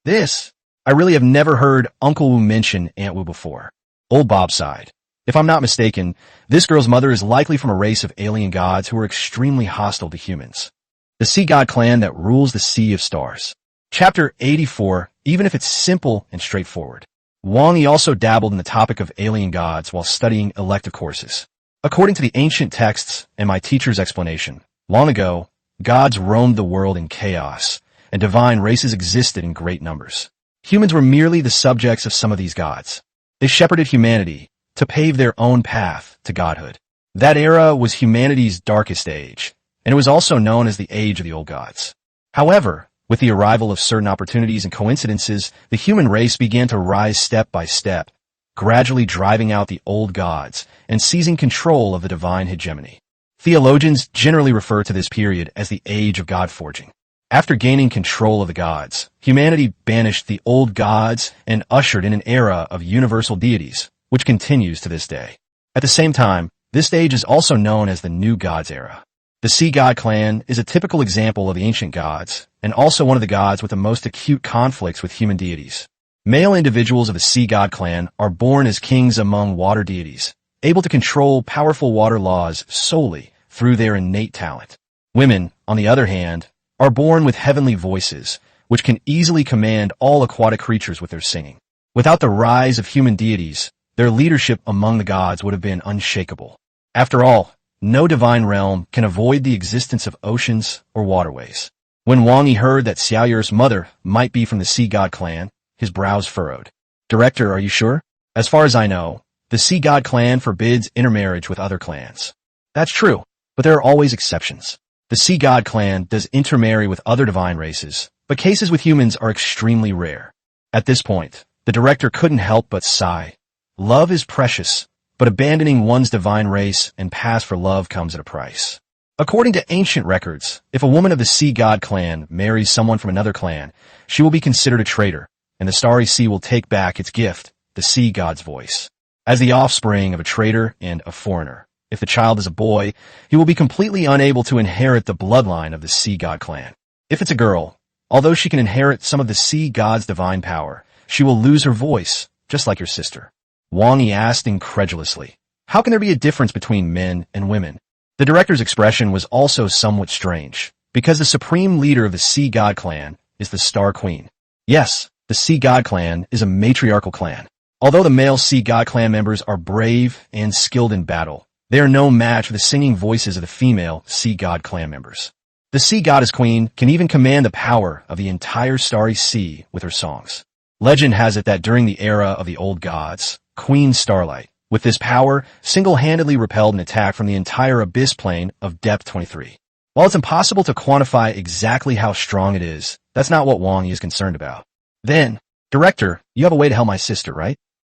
I really have never heard Uncle Wu mention Aunt Wu before. Old Bob sighed. "If I'm not mistaken, this girl's mother is likely from a race of alien gods who are extremely hostile to humans. The sea god clan that rules the Sea of Stars." Chapter 84, even if it's simple and straightforward. Wang Yi also dabbled in the topic of alien gods while studying elective courses. According to the ancient texts and my teacher's explanation, long ago, gods roamed the world in chaos, and divine races existed in great numbers. Humans were merely the subjects of some of these gods. They shepherded humanity to pave their own path to godhood. That era was humanity's darkest age, and it was also known as the Age of the Old Gods. However, with the arrival of certain opportunities and coincidences, the human race began to rise step by step, gradually driving out the old gods and seizing control of the divine hegemony. Theologians generally refer to this period as the Age of God-forging. After gaining control of the gods, humanity banished the old gods and ushered in an era of universal deities, which continues to this day. At the same time, this stage is also known as the New Gods era. The Sea God clan is a typical example of the ancient gods, and also one of the gods with the most acute conflicts with human deities. Male individuals of the Sea God clan are born as kings among water deities, able to control powerful water laws solely through their innate talent. Women, on the other hand, are born with heavenly voices, which can easily command all aquatic creatures with their singing. Without the rise of human deities, their leadership among the gods would have been unshakable. After all, no divine realm can avoid the existence of oceans or waterways. When Wang Yi heard that Xiaoyer's mother might be from the Sea God clan, his brows furrowed. "Director, are you sure?" "As far as I know, the Sea God clan forbids intermarriage with other clans." "That's true, but there are always exceptions. The Sea God clan does intermarry with other divine races, but cases with humans are extremely rare." At this point, the director couldn't help but sigh. Love is precious, but abandoning one's divine race and paths for love comes at a price. According to ancient records, if a woman of the Sea God clan marries someone from another clan, she will be considered a traitor, and the Starry Sea will take back its gift, the Sea God's voice. As the offspring of a traitor and a foreigner, if the child is a boy, he will be completely unable to inherit the bloodline of the Sea God clan. If it's a girl, although she can inherit some of the Sea God's divine power, she will lose her voice, just like your sister. Wang Yi asked incredulously, "How can there be a difference between men and women?" The director's expression was also somewhat strange, because the supreme leader of the Sea God clan is the Star Queen. Yes, the Sea God clan is a matriarchal clan. Although the male Sea God clan members are brave and skilled in battle, they are no match for the singing voices of the female Sea God clan members. The Sea Goddess Queen can even command the power of the entire Starry Sea with her songs. Legend has it that during the era of the old gods, Queen Starlight, with this power, single-handedly repelled an attack from the entire abyss plane of depth 23. While it's impossible to quantify exactly how strong it is, that's not what Wang Yi is concerned about. "Then, Director, you have a way to help my sister, right?"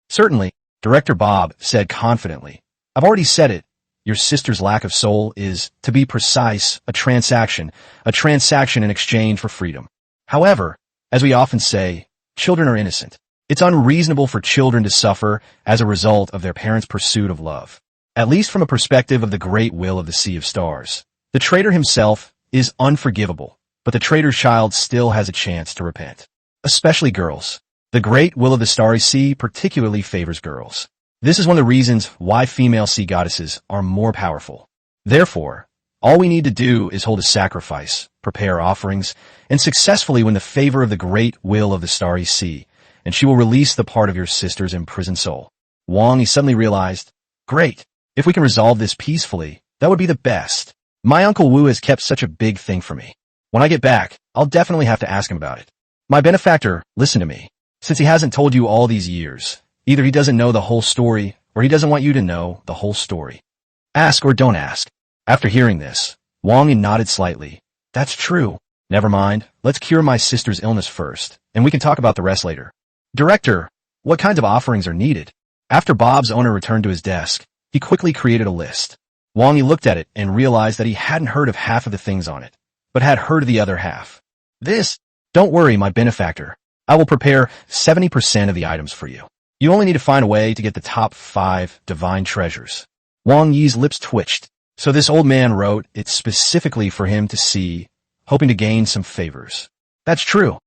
"Certainly," Director Bob said confidently. "I've already said it. Your sister's lack of soul is, to be precise, a transaction in exchange for freedom. However, as we often say, children are innocent. It's unreasonable for children to suffer as a result of their parents' pursuit of love. At least from a perspective of the great will of the Sea of Stars. The traitor himself is unforgivable, but the traitor's child still has a chance to repent. Especially girls. The great will of the Starry Sea particularly favors girls. This is one of the reasons why female sea goddesses are more powerful. Therefore, all we need to do is hold a sacrifice, prepare offerings, and successfully win the favor of the great will of the Starry Sea, and she will release the part of your sister's imprisoned soul." Wang Yi suddenly realized, great, If we can resolve this peacefully, that would be the best. My Uncle Wu has kept such a big thing for me. When I get back, I'll definitely have to ask him about it. My benefactor, listen to me. Since he hasn't told you all these years, either he doesn't know the whole story, or he doesn't want you to know the whole story. Ask or don't ask. After hearing this, Wang Yi nodded slightly. That's true. Never mind, let's cure my sister's illness first, and we can talk about the rest later. Director, what kinds of offerings are needed? After Bob's owner returned to his desk, he quickly created a list. Wang Yi looked at it and realized that he hadn't heard of half of the things on it, but had heard of the other half. Don't worry, my benefactor. I will prepare 70% of the items for you. You only need to find a way to get the top 5 divine treasures. Wang Yi's lips twitched. So this old man wrote it specifically for him to see, hoping to gain some favors. That's true.